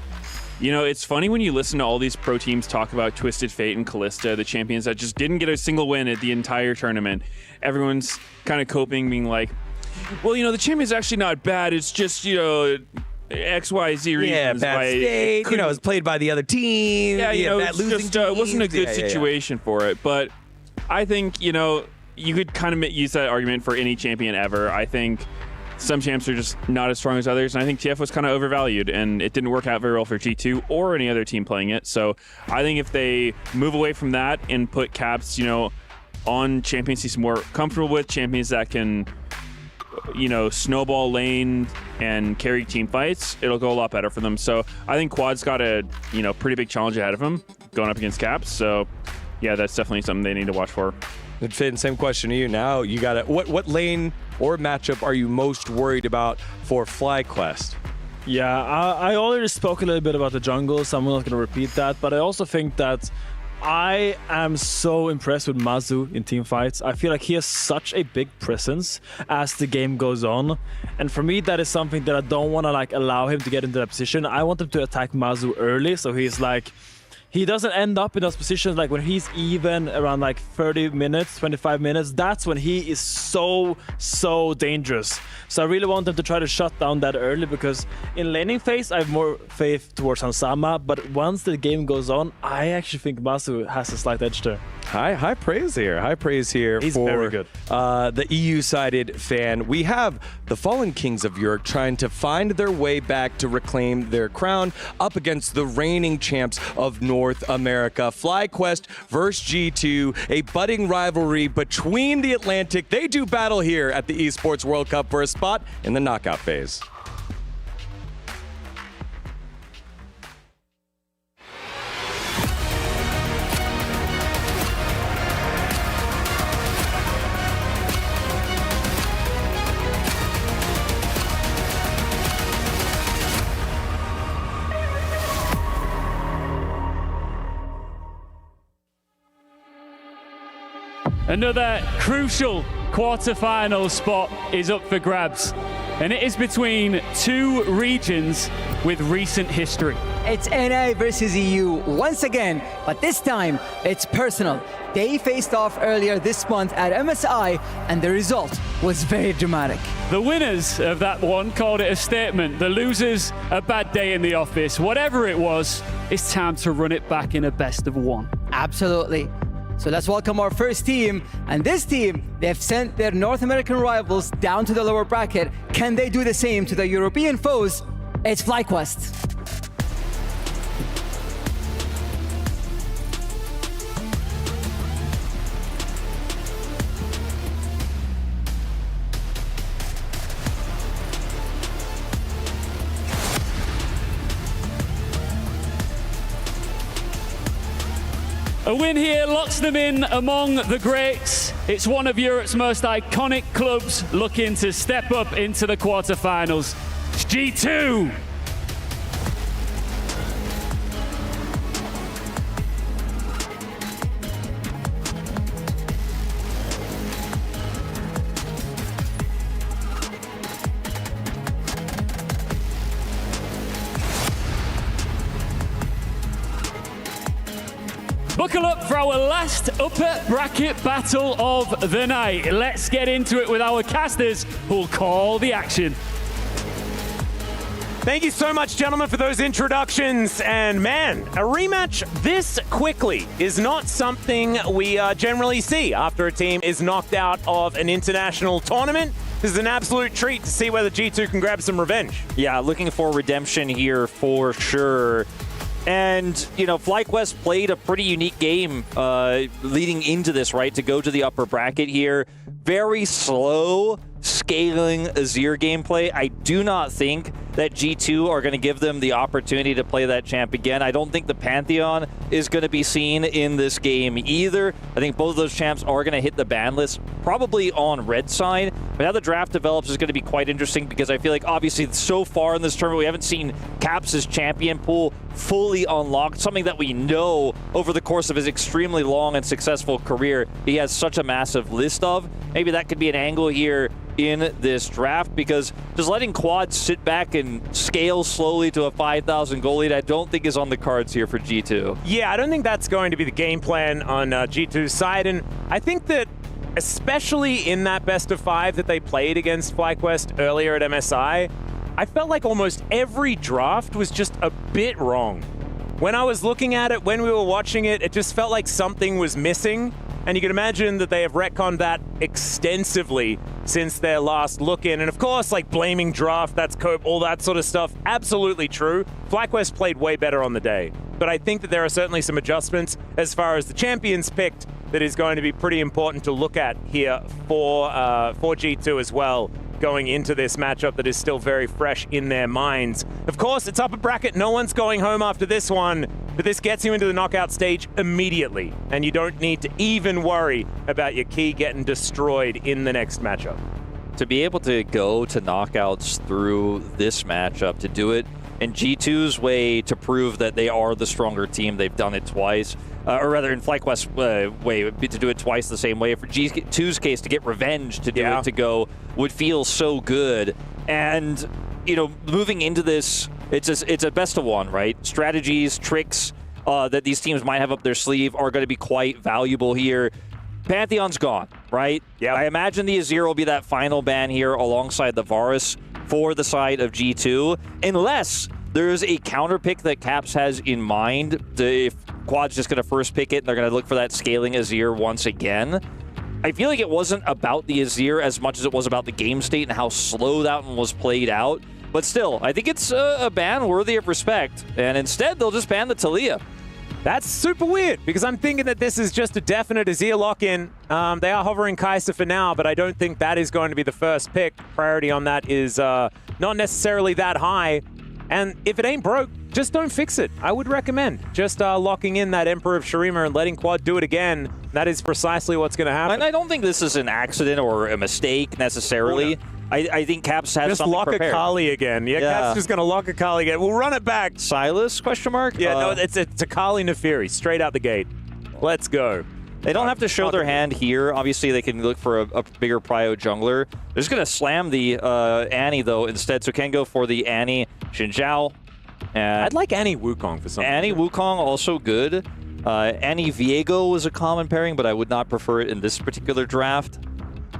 it's funny when you listen to all these pro teams talk about Twisted Fate and Callista, the champions that just didn't get a single win at the entire tournament. Everyone's kind of coping, being like, well, the champion's actually not bad. It's just, XYZ reasons. Yeah, bad state, it's played by the other team. Yeah, bad losing just, it wasn't a good situation for it. But I think, you you could kind of use that argument for any champion ever. I think some champs are just not as strong as others, and I think TF was kind of overvalued, and it didn't work out very well for G2 or any other team playing it. So I think if they move away from that and put caps, on champions he's more comfortable with, champions that can, snowball lane and carry team fights, it'll go a lot better for them. So I think Quad's got a, pretty big challenge ahead of him going up against caps. So yeah, that's definitely something they need to watch for. And Finn, same question to you now. You got what lane or matchup are you most worried about for FlyQuest? Yeah, I already spoke a little bit about the jungle, so I'm not going to repeat that. But I also think that I am so impressed with Mazu in team fights. I feel like he has such a big presence as the game goes on. And for me, that is something that I don't want to allow him to get into that position. I want him to attack Mazu early, so he's he doesn't end up in those positions when he's even around 30 minutes, 25 minutes. That's when he is so dangerous. So I really want him to try to shut down that early, because in laning phase, I have more faith towards Hansama. But once the game goes on, I actually think Mazu has a slight edge there. High praise here. High praise here. He's for very good. The EU-sided fan. We have the Fallen Kings of Europe trying to find their way back to reclaim their crown up against the reigning champs of North America. FlyQuest versus G2, a budding rivalry between the Atlantic. They do battle here at the Esports World Cup for a spot in the knockout phase. Another crucial quarter-final spot is up for grabs, and it is between two regions with recent history. It's NA versus EU once again, but this time it's personal. They faced off earlier this month at MSI, and the result was very dramatic. The winners of that one called it a statement. The losers, a bad day in the office. Whatever it was, it's time to run it back in a best of one. Absolutely. So let's welcome our first team. And this team, they've sent their North American rivals down to the lower bracket. Can they do the same to the European foes? It's FlyQuest. A win here locks them in among the greats. It's one of Europe's most iconic clubs looking to step up into the quarterfinals. It's G2. Buckle up for our last upper bracket battle of the night. Let's get into it with our casters who'll call the action. Thank you so much, gentlemen, for those introductions. And man, a rematch this quickly is not something we generally see after a team is knocked out of an international tournament. This is an absolute treat to see whether G2 can grab some revenge. Yeah, looking for redemption here for sure. And, FlyQuest played a pretty unique game leading into this, right? To go to the upper bracket here. Very slow scaling Azir gameplay. I do not think that G2 are going to give them the opportunity to play that champ again. I don't think the Pantheon is going to be seen in this game either. I think both of those champs are going to hit the ban list, probably on red side. But how the draft develops is going to be quite interesting, because I feel like obviously so far in this tournament we haven't seen Caps' champion pool fully unlocked, something that we know over the course of his extremely long and successful career he has such a massive list of. Maybe that could be an angle here in this draft, because just letting Quad sit back and scale slowly to a 5,000 goal lead I don't think is on the cards here for G2. Yeah, I don't think that's going to be the game plan on G2's side, and I think that especially in that best of 5 that they played against FlyQuest earlier at MSI, I felt like almost every draft was just a bit wrong. When I was looking at it, when we were watching it, it just felt like something was missing. And you can imagine that they have retconned that extensively since their last look-in. And of course, like blaming draft, that's cope, all that sort of stuff, absolutely true. FlyQuest played way better on the day. But I think that there are certainly some adjustments as far as the champions picked that is going to be pretty important to look at here for G2 as well, going into this matchup that is still very fresh in their minds. Of course, it's upper bracket. No one's going home after this one, but this gets you into the knockout stage immediately, and you don't need to even worry about your key getting destroyed in the next matchup. To be able to go to knockouts through this matchup, to do it in G2's way to prove that they are the stronger team, they've done it twice, or rather in FlyQuest's way, to do it twice the same way. For G2's case, to get revenge, to do it, to go, would feel so good. And, you know, moving into this, it's a best of one, right? Strategies, tricks that these teams might have up their sleeve are going to be quite valuable here. Pantheon's gone, right? Yeah. I imagine the Azir will be that final ban here alongside the Varus for the side of G2, unless there's a counter pick that Caps has in mind. If Quad's just going to first pick it, and they're going to look for that scaling Azir once again. I feel like it wasn't about the Azir as much as it was about the game state and how slow that one was played out. But still, I think it's a ban worthy of respect, and instead they'll just ban the Talia. That's super weird, because I'm thinking that this is just a definite Azir lock-in. They are hovering Kai'Sa for now, but I don't think that is going to be the first pick. Priority on that is not necessarily that high. And if it ain't broke, just don't fix it. I would recommend just locking in that Emperor of Shurima and letting Quad do it again. That is precisely what's going to happen. And I don't think this is an accident or a mistake necessarily. I think Caps has just something lock prepared. Akali again. Yeah, Caps just going to lock Akali again. We'll run it back. Silas, question mark? Yeah, no, it's Akali Nefiri, straight out the gate. Let's go. They don't have to show their hand here. Obviously, they can look for a bigger prio jungler. They're just going to slam the Annie, though, instead. So can go for the Annie Xin Zhao. I'd like Annie Wukong for something. Annie Wukong, also good. Annie Viego was a common pairing, but I would not prefer it in this particular draft.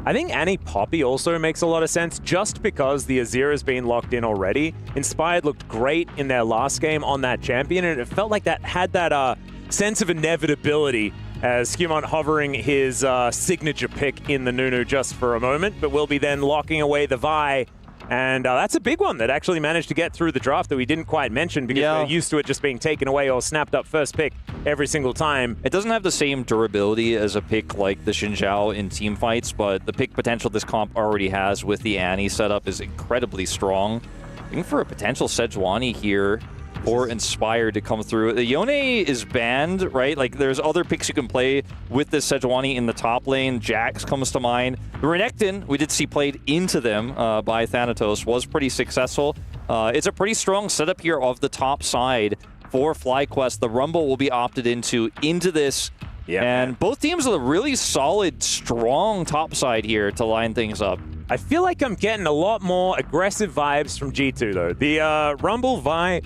I think Annie Poppy also makes a lot of sense just because the Azir has been locked in already. Inspired looked great in their last game on that champion, and it felt like that had that sense of inevitability as Skewmont hovering his signature pick in the Nunu just for a moment, but will be then locking away the Vi. And that's a big one that actually managed to get through the draft that we didn't quite mention because we're used to it just being taken away or snapped up first pick every single time. It doesn't have the same durability as a pick like the Xin Zhao in team fights, but the pick potential this comp already has with the Annie setup is incredibly strong. Looking for a potential Sejuani here or Inspired to come through. The Yone is banned, right? Like, there's other picks you can play with this Sejuani in the top lane. Jax comes to mind. The Renekton, we did see played into them by Thanatos, was pretty successful. It's a pretty strong setup here of the top side for FlyQuest. The Rumble will be opted into this. Yeah, and both teams are a really solid, strong top side here to line things up. I feel like I'm getting a lot more aggressive vibes from G2, though. The Rumble Vi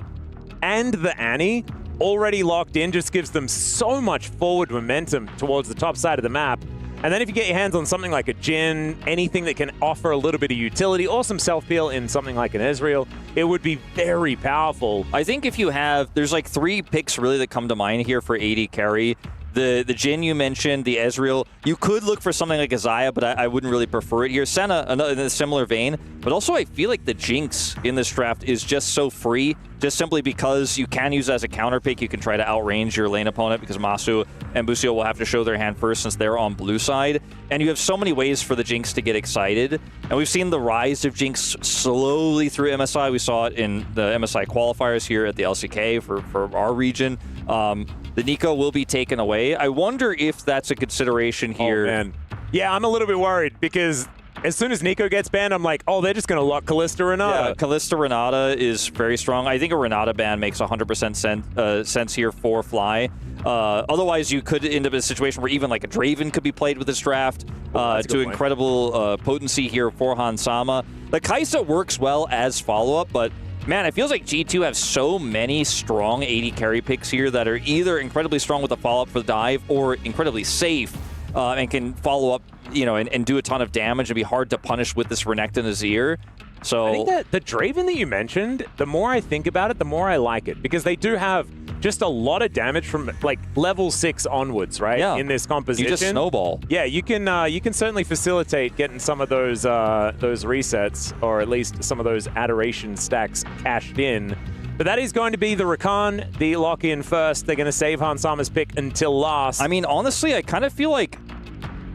and the Annie already locked in just gives them so much forward momentum towards the top side of the map. And then if you get your hands on something like a Jhin, anything that can offer a little bit of utility or some self-peel in something like an Ezreal, it would be very powerful. I think if you have, there's like 3 picks really that come to mind here for AD carry. The Jhin you mentioned, the Ezreal. You could look for something like Isaiah, but I wouldn't really prefer it here. Senna, in a similar vein. But also, I feel like the Jinx in this draft is just so free, just simply because you can use it as a counter pick. You can try to outrange your lane opponent because Masu and Busio will have to show their hand first since they're on blue side. And you have so many ways for the Jinx to get excited. And we've seen the rise of Jinx slowly through MSI. We saw it in the MSI qualifiers here at the LCK for our region. The Nico will be taken away. I wonder if that's a consideration here. Oh, man. Yeah, I'm a little bit worried because as soon as Nico gets banned, I'm like, oh, they're just going to lock Kalista Renata. Yeah, Kalista Renata is very strong. I think a Renata ban makes 100% sense here for Fly. Otherwise, you could end up in a situation where even like a Draven could be played with this draft to incredible potency here for Hansama. The Kai'Sa works well as follow-up, but man, it feels like G2 have so many strong AD carry picks here that are either incredibly strong with the follow-up for the dive or incredibly safe and can follow up, and do a ton of damage and be hard to punish with this Renekton Azir. So I think that the Draven that you mentioned, the more I think about it, the more I like it because they do have just a lot of damage from like level 6 onwards, right? Yeah. In this composition. You just snowball. Yeah, you can certainly facilitate getting some of those resets, or at least some of those adoration stacks cashed in. But that is going to be the Rakan, the lock-in first. They're going to save Hansama's pick until last. I mean, honestly, I kind of feel like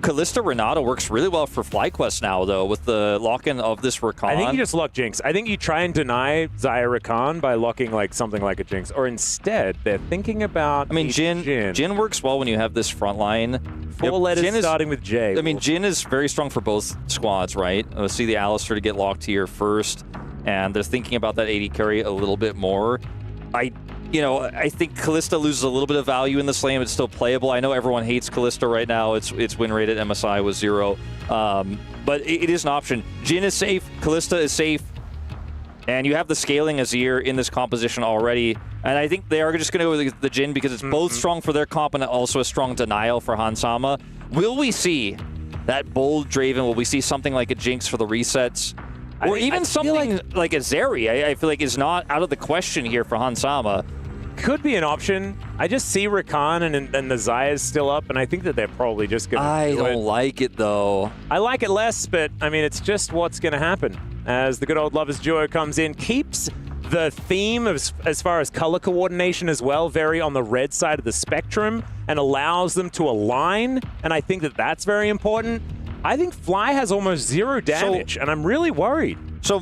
Kalista Renata works really well for FlyQuest now, though, with the lock-in of this Rakan. I think you just lock Jinx. I think you try and deny Xayah Rakan by locking like something like a Jinx. Or instead, they're thinking about Jhin works well when you have this front line. 4 letters starting with J. I mean, Jhin is very strong for both squads, right? See the Alistar to get locked here first, and they're thinking about that AD carry a little bit more. I think Kalista loses a little bit of value in this lane, but it's still playable. I know everyone hates Kalista right now. Its win rate at MSI was 0. But it is an option. Jhin is safe. Kalista is safe. And you have the scaling Azir in this composition already. And I think they are just going to go with the Jhin because it's both strong for their comp and also a strong denial for Hansama. Will we see that bold Draven? Will we see something like a Jinx for the resets? Or even something like a Zeri, I feel like is not out of the question here for Hansama. Could be an option. I just see Rakan and the Xayah's still up, and I think that they're probably just going to I don't like it, though. I like it less, but, I mean, it's just what's going to happen. As the good old Lovers duo comes in, keeps the theme as far as color coordination as well, very on the red side of the spectrum, and allows them to align, and I think that that's very important. I think Fly has almost 0 damage, and I'm really worried. So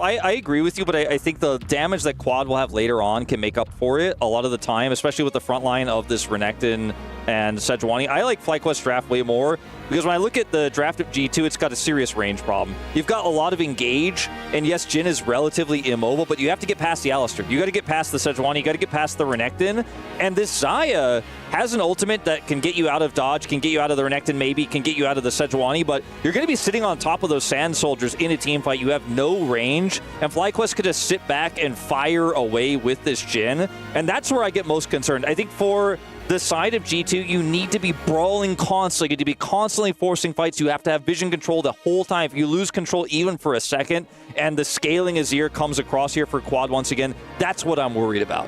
I agree with you, but I think the damage that Quad will have later on can make up for it a lot of the time, especially with the front line of this Renekton and Sejuani. I like FlyQuest draft way more because when I look at the draft of G2, it's got a serious range problem. You've got a lot of engage, and yes, Jhin is relatively immobile, but you have to get past the Alistar. You got to get past the Sejuani, you got to get past the Renekton, and this Xayah has an ultimate that can get you out of dodge, can get you out of the Renekton maybe, can get you out of the Sejuani, but you're going to be sitting on top of those Sand Soldiers in a team fight. You have no range, and FlyQuest could just sit back and fire away with this Jhin, and that's where I get most concerned. I think for the side of G2, you need to be brawling constantly. You need to be constantly forcing fights. You have to have vision control the whole time. If you lose control even for a second, and the scaling Azir comes across here for Quad once again, that's what I'm worried about.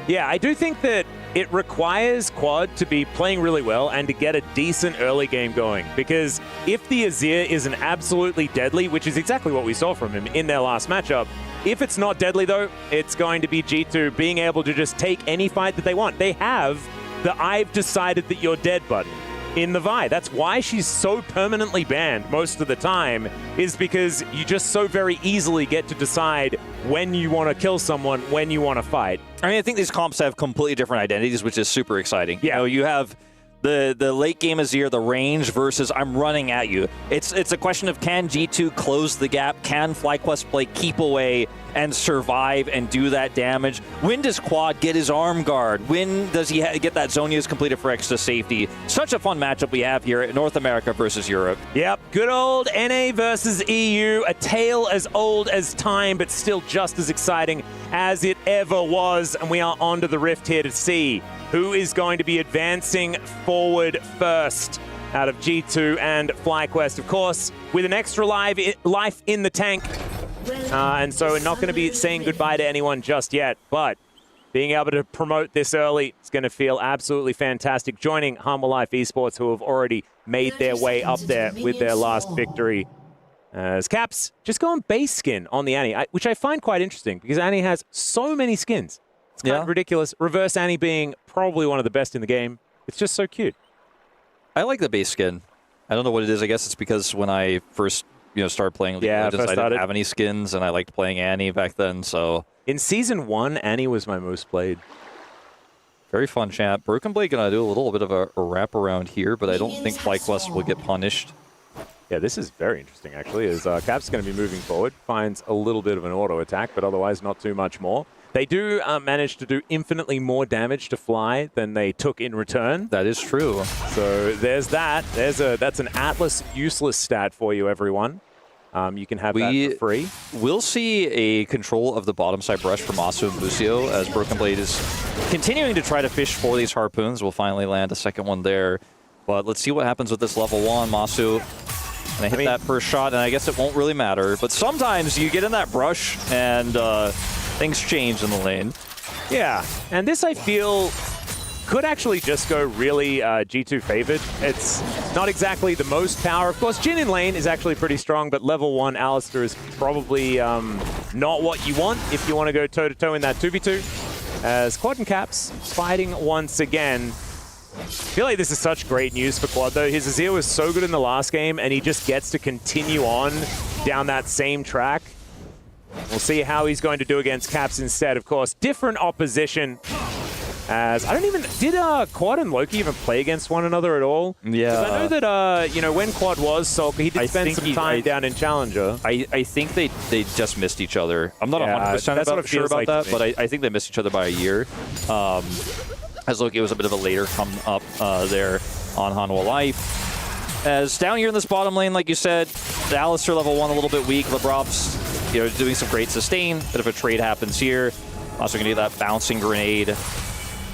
Yeah, I do think that it requires Quad to be playing really well and to get a decent early game going. Because if the Azir isn't absolutely deadly, which is exactly what we saw from him in their last matchup, if it's not deadly though, it's going to be G2 being able to just take any fight that they want. They have the "I've decided that you're dead" button in the Vi. That's why she's so permanently banned most of the time, is because you just so very easily get to decide when you want to kill someone, when you want to fight. I mean, I think these comps have completely different identities, which is super exciting. Yeah. You have the late game Azir, the range versus I'm running at you. It's a question of can G2 close the gap? Can FlyQuest play keep away and survive and do that damage? When does Quad get his arm guard? When does he get that Zhonya's completed for extra safety? Such a fun matchup we have here at North America versus Europe. Yep, good old NA versus EU, a tale as old as time, but still just as exciting as it ever was. And we are onto the Rift here to see who is going to be advancing forward first out of G2 and FlyQuest, of course, with an extra life in the tank. And so we're not going to be saying goodbye to anyone just yet, but being able to promote this early is going to feel absolutely fantastic. Joining Humble Life Esports, who have already made their way up there with their last victory. As Caps just go on base skin on the Annie, which I find quite interesting because Annie has so many skins. It's kind of ridiculous. Reverse Annie being probably one of the best in the game. It's just so cute. I like the base skin. I don't know what it is. I guess it's because when I first started playing League of Legends, I didn't have any skins, and I liked playing Annie back then, so... In Season 1, Annie was my most played. Very fun chat. Broken Blade gonna do a little bit of a wraparound here, but I don't think FlyQuest will get punished. Yeah, this is very interesting, actually, as Cap's going to be moving forward. Finds a little bit of an auto attack, but otherwise not too much more. They do manage to do infinitely more damage to Fly than they took in return. That is true. So there's that. That's an Atlas useless stat for you, everyone. You can have that for free. We'll see a control of the bottom side brush from Masu and Lucio as Broken Blade is continuing to try to fish for these harpoons. We'll finally land a second one there. But let's see what happens with this level 1. Masu and hit that first shot, and I guess it won't really matter. But sometimes you get in that brush and things change in the lane. Yeah, and this I feel could actually just go really G2 favored. It's not exactly the most power. Of course, Jin in lane is actually pretty strong, but level 1 Alistar is probably not what you want if you want to go toe-to-toe in that 2v2. As Quad and Caps fighting once again. I feel like this is such great news for Quad, though. His Azir was so good in the last game, and he just gets to continue on down that same track. We'll see how he's going to do against Caps instead, of course. Different opposition. As I don't even... Did Quad and Loki even play against one another at all? Yeah. I know that, you know, when Quad was Sulka, he did spend some time down in Challenger. I think they just missed each other. I'm not 100% sure about that, but I think they missed each other by a year. As Loki was a bit of a later come up there on Hanwha Life. As down here in this bottom lane, like you said, the Alistar level 1 a little bit weak. LeBrop's, you know, doing some great sustain. Bit of a trade happens here. Also gonna do that bouncing grenade.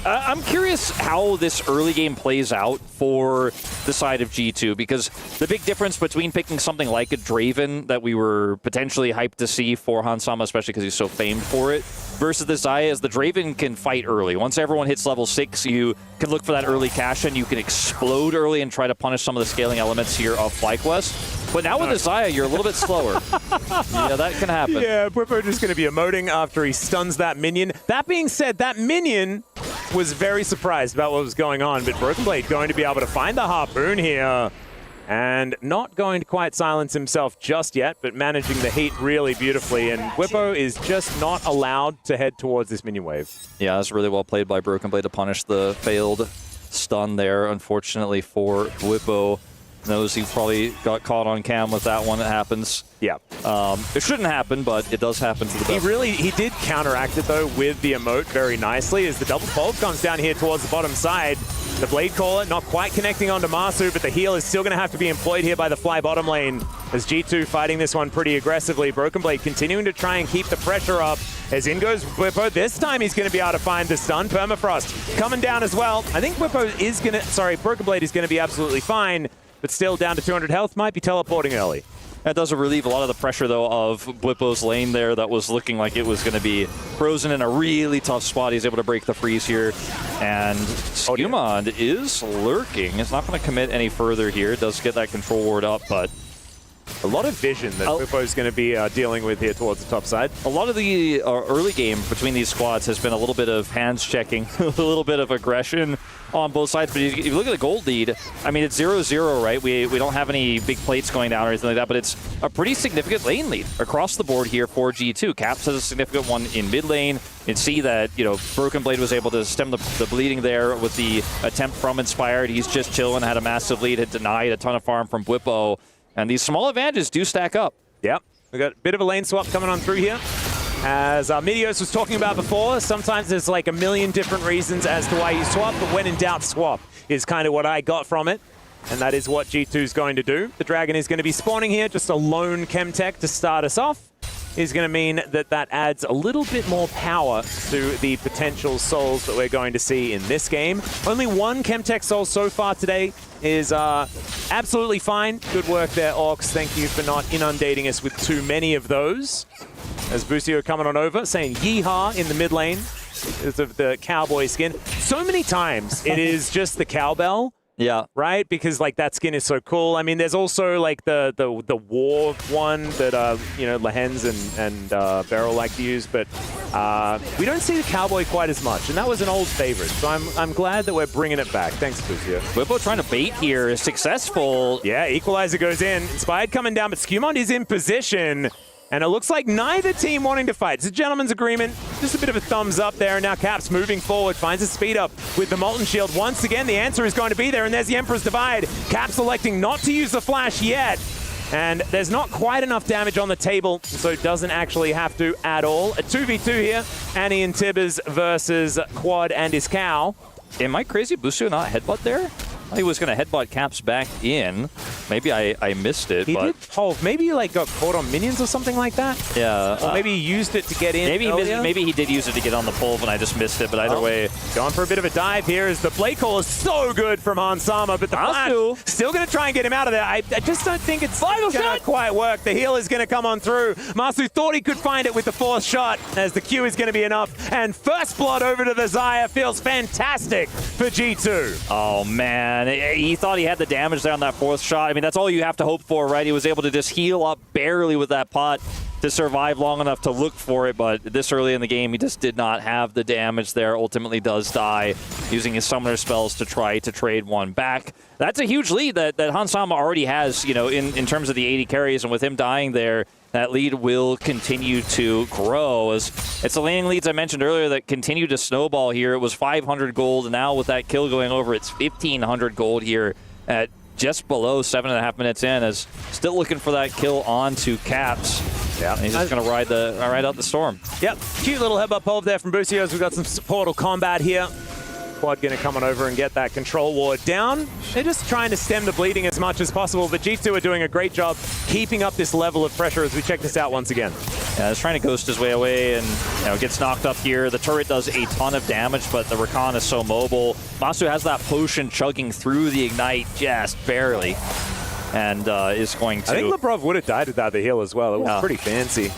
I'm curious how this early game plays out for the side of G2, because the big difference between picking something like a Draven that we were potentially hyped to see for Hansama, especially because he's so famed for it, versus the Xayah is the Draven can fight early. Once everyone hits level 6, you can look for that early cash-in. You can explode early and try to punish some of the scaling elements here of FlyQuest. But now with the Xayah, you're a little bit slower. Yeah, that can happen. Yeah, Bwipo just going to be emoting after he stuns that minion. That being said, that minion was very surprised about what was going on, but Broken Blade going to be able to find the Harpoon here. And not going to quite silence himself just yet, but managing the heat really beautifully. And Bwipo is just not allowed to head towards this minion wave. Yeah, that's really well played by Broken Blade to punish the failed stun there, unfortunately for Bwipo. Knows he probably got caught on cam with that one. That happens. Yeah. It shouldn't happen, but it does happen to the best. He did counteract it, though, with the emote very nicely as the double fold comes down here towards the bottom side. The Blade Caller not quite connecting onto Masu, but the heal is still going to have to be employed here by the Fly bottom lane as G2 fighting this one pretty aggressively. Broken Blade continuing to try and keep the pressure up as in goes Bwipo. This time he's going to be able to find the stun. Permafrost coming down as well. I think Bwipo is going to... Broken Blade is going to be absolutely fine, but still down to 200 health, might be teleporting early. That does relieve a lot of the pressure, though, of Bwipo's lane there that was looking like it was going to be frozen in a really tough spot. He's able to break the freeze here. And Skumond is lurking. It's not going to commit any further here. Does get that control ward up, but... A lot of vision that Bwipo is going to be dealing with here towards the top side. A lot of the early game between these squads has been a little bit of hands checking, a little bit of aggression on both sides. But if you look at the gold lead, I mean, it's 0-0, right? We don't have any big plates going down or anything like that, but it's a pretty significant lane lead across the board here for G2. Caps has a significant one in mid lane. You can see that, you know, Broken Blade was able to stem the bleeding there with the attempt from Inspired. He's just chilling, had a massive lead, had denied a ton of farm from Bwipo. And these small advantages do stack up. Yep. We got a bit of a lane swap coming on through here. As Meteos was talking about before, sometimes there's like a million different reasons as to why you swap, but when in doubt, swap is kind of what I got from it. And that is what G2 is going to do. The Dragon is going to be spawning here, just a lone Chemtech to start us off. Is going to mean that that adds a little bit more power to the potential souls that we're going to see in this game. Only one Chemtech soul so far today is absolutely fine. Good work there, Orcs. Thank you for not inundating us with too many of those. As Busio coming on over, saying yeehaw in the mid lane because of the cowboy skin. So many times it is just the cowbell. Yeah. Right? Because, like, that skin is so cool. I mean, there's also, like, the war one that, you know, Lehens and Beryl like to use, but we don't see the cowboy quite as much, and that was an old favorite, so I'm glad that we're bringing it back. Thanks, Fuzio. Bwipo trying to bait here is successful. Yeah, Equalizer goes in. Inspired coming down, but Skumond is in position. And it looks like neither team wanting to fight. It's a gentleman's agreement. Just a bit of a thumbs up there. And now Caps moving forward, finds a speed up with the Molten Shield. Once again, the answer is going to be there. And there's the Emperor's Divide. Caps electing not to use the flash yet. And there's not quite enough damage on the table, so it doesn't actually have to at all. A 2v2 here. Annie and Tibbers versus Quad and his cow. Am I crazy? Busio not headbutt there? I thought he was going to headbutt Caps back in. Maybe I missed it. He but did pulve. Maybe he like got caught on minions or something like that. Yeah. Or maybe he used it to get in. Maybe he did use it to get on the pulve and I just missed it. But either way, going for a bit of a dive here as the play call is so good from Hansama, but the flash still going to try and get him out of there. I just don't think it's going to quite work. The heal is going to come on through. Masu thought he could find it with the fourth shot as the Q is going to be enough. And first blood over to the Xayah feels fantastic for G2. Oh, man. He thought he had the damage there on that fourth shot. I mean, that's all you have to hope for, right? He was able to just heal up barely with that pot to survive long enough to look for it, but this early in the game, he just did not have the damage there. Ultimately does die, using his summoner spells to try to trade one back. That's a huge lead that Hansama already has, you know, in terms of the AD carries, and with him dying there, that lead will continue to grow. As it's the laning leads I mentioned earlier that continue to snowball here. It was 500 gold, and now with that kill going over, it's 1,500 gold here at just below 7.5 minutes in, as still looking for that kill onto Caps. Yeah, he's just going to ride out the storm. Yep, cute little headbutt pulve there from Busio as we've got some portal combat here. Quad going to come on over and get that control ward down. They're just trying to stem the bleeding as much as possible, but G2 are doing a great job keeping up this level of pressure as we check this out once again. Yeah, he's trying to ghost his way away and gets knocked up here. The turret does a ton of damage, but the Rakan is so mobile. Masu has that potion chugging through the Ignite just barely. And is going to... I think Lebrov would have died without the heal as well. It was pretty fancy.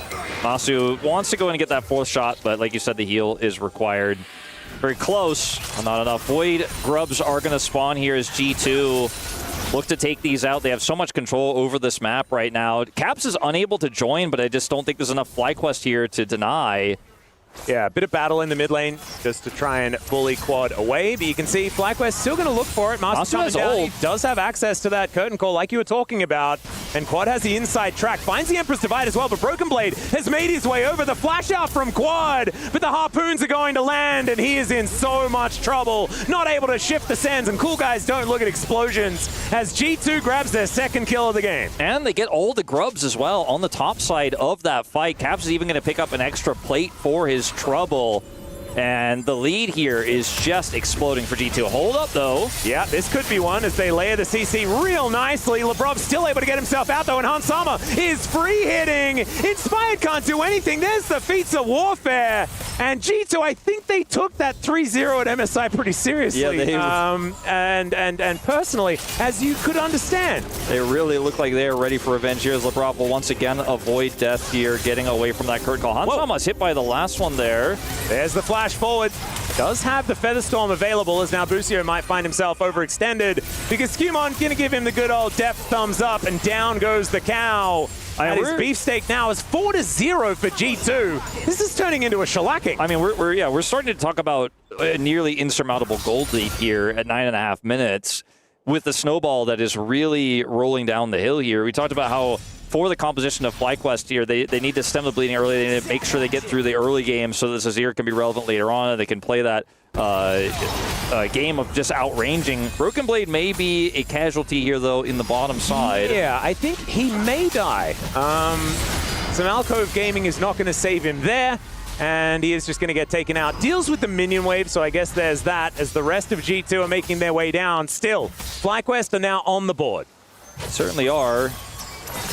Masu wants to go in and get that fourth shot, but like you said, the heal is required. Very close, not enough. Void grubs are going to spawn here as G2 look to take these out. They have so much control over this map right now. Caps is unable to join, but I just don't think there's enough FlyQuest here to deny. Yeah, a bit of battle in the mid lane just to try and bully Quad away. But you can see FlyQuest still going to look for it. Masu has ult. He does have access to that curtain call like you were talking about. And Quad has the inside track. Finds the Empress Divide as well, but Broken Blade has made his way over. The flash out from Quad, but the harpoons are going to land, and he is in so much trouble. Not able to shift the sands, and cool guys don't look at explosions as G2 grabs their second kill of the game. And they get all the grubs as well on the top side of that fight. Caps is even going to pick up an extra plate for his trouble. And the lead here is just exploding for G2. Hold up, though. Yeah, this could be one as they layer the CC real nicely. Lebrov's still able to get himself out, though, and Hansama is free hitting. Inspired can't do anything. There's the feats of warfare. And G2, I think they took that 3-0 at MSI pretty seriously. Yeah, they and personally, as you could understand. They really look like they're ready for revenge here as Lebrov will once again avoid death here, getting away from that curtain call. Hansama's hit by the last one there. There's the flash forward. Does have the Featherstorm available as now Busio might find himself overextended because Qmon going to give him the good old depth thumbs up, and down goes the cow. And his beefsteak now is 4-0 for G2. This is turning into a shellacking. I mean, we're starting to talk about a nearly insurmountable gold lead here at 9.5 minutes with the snowball that is really rolling down the hill here. We talked about how for the composition of FlyQuest here, they need to stem the bleeding early. They need to make sure they get through the early game so that Azir can be relevant later on and they can play that game of just outranging. Broken Blade may be a casualty here, though, in the bottom side. Yeah, I think he may die. Some Alcove Gaming is not going to save him there, and he is just going to get taken out. Deals with the minion wave, so I guess there's that, as the rest of G2 are making their way down. Still, FlyQuest are now on the board. Certainly are.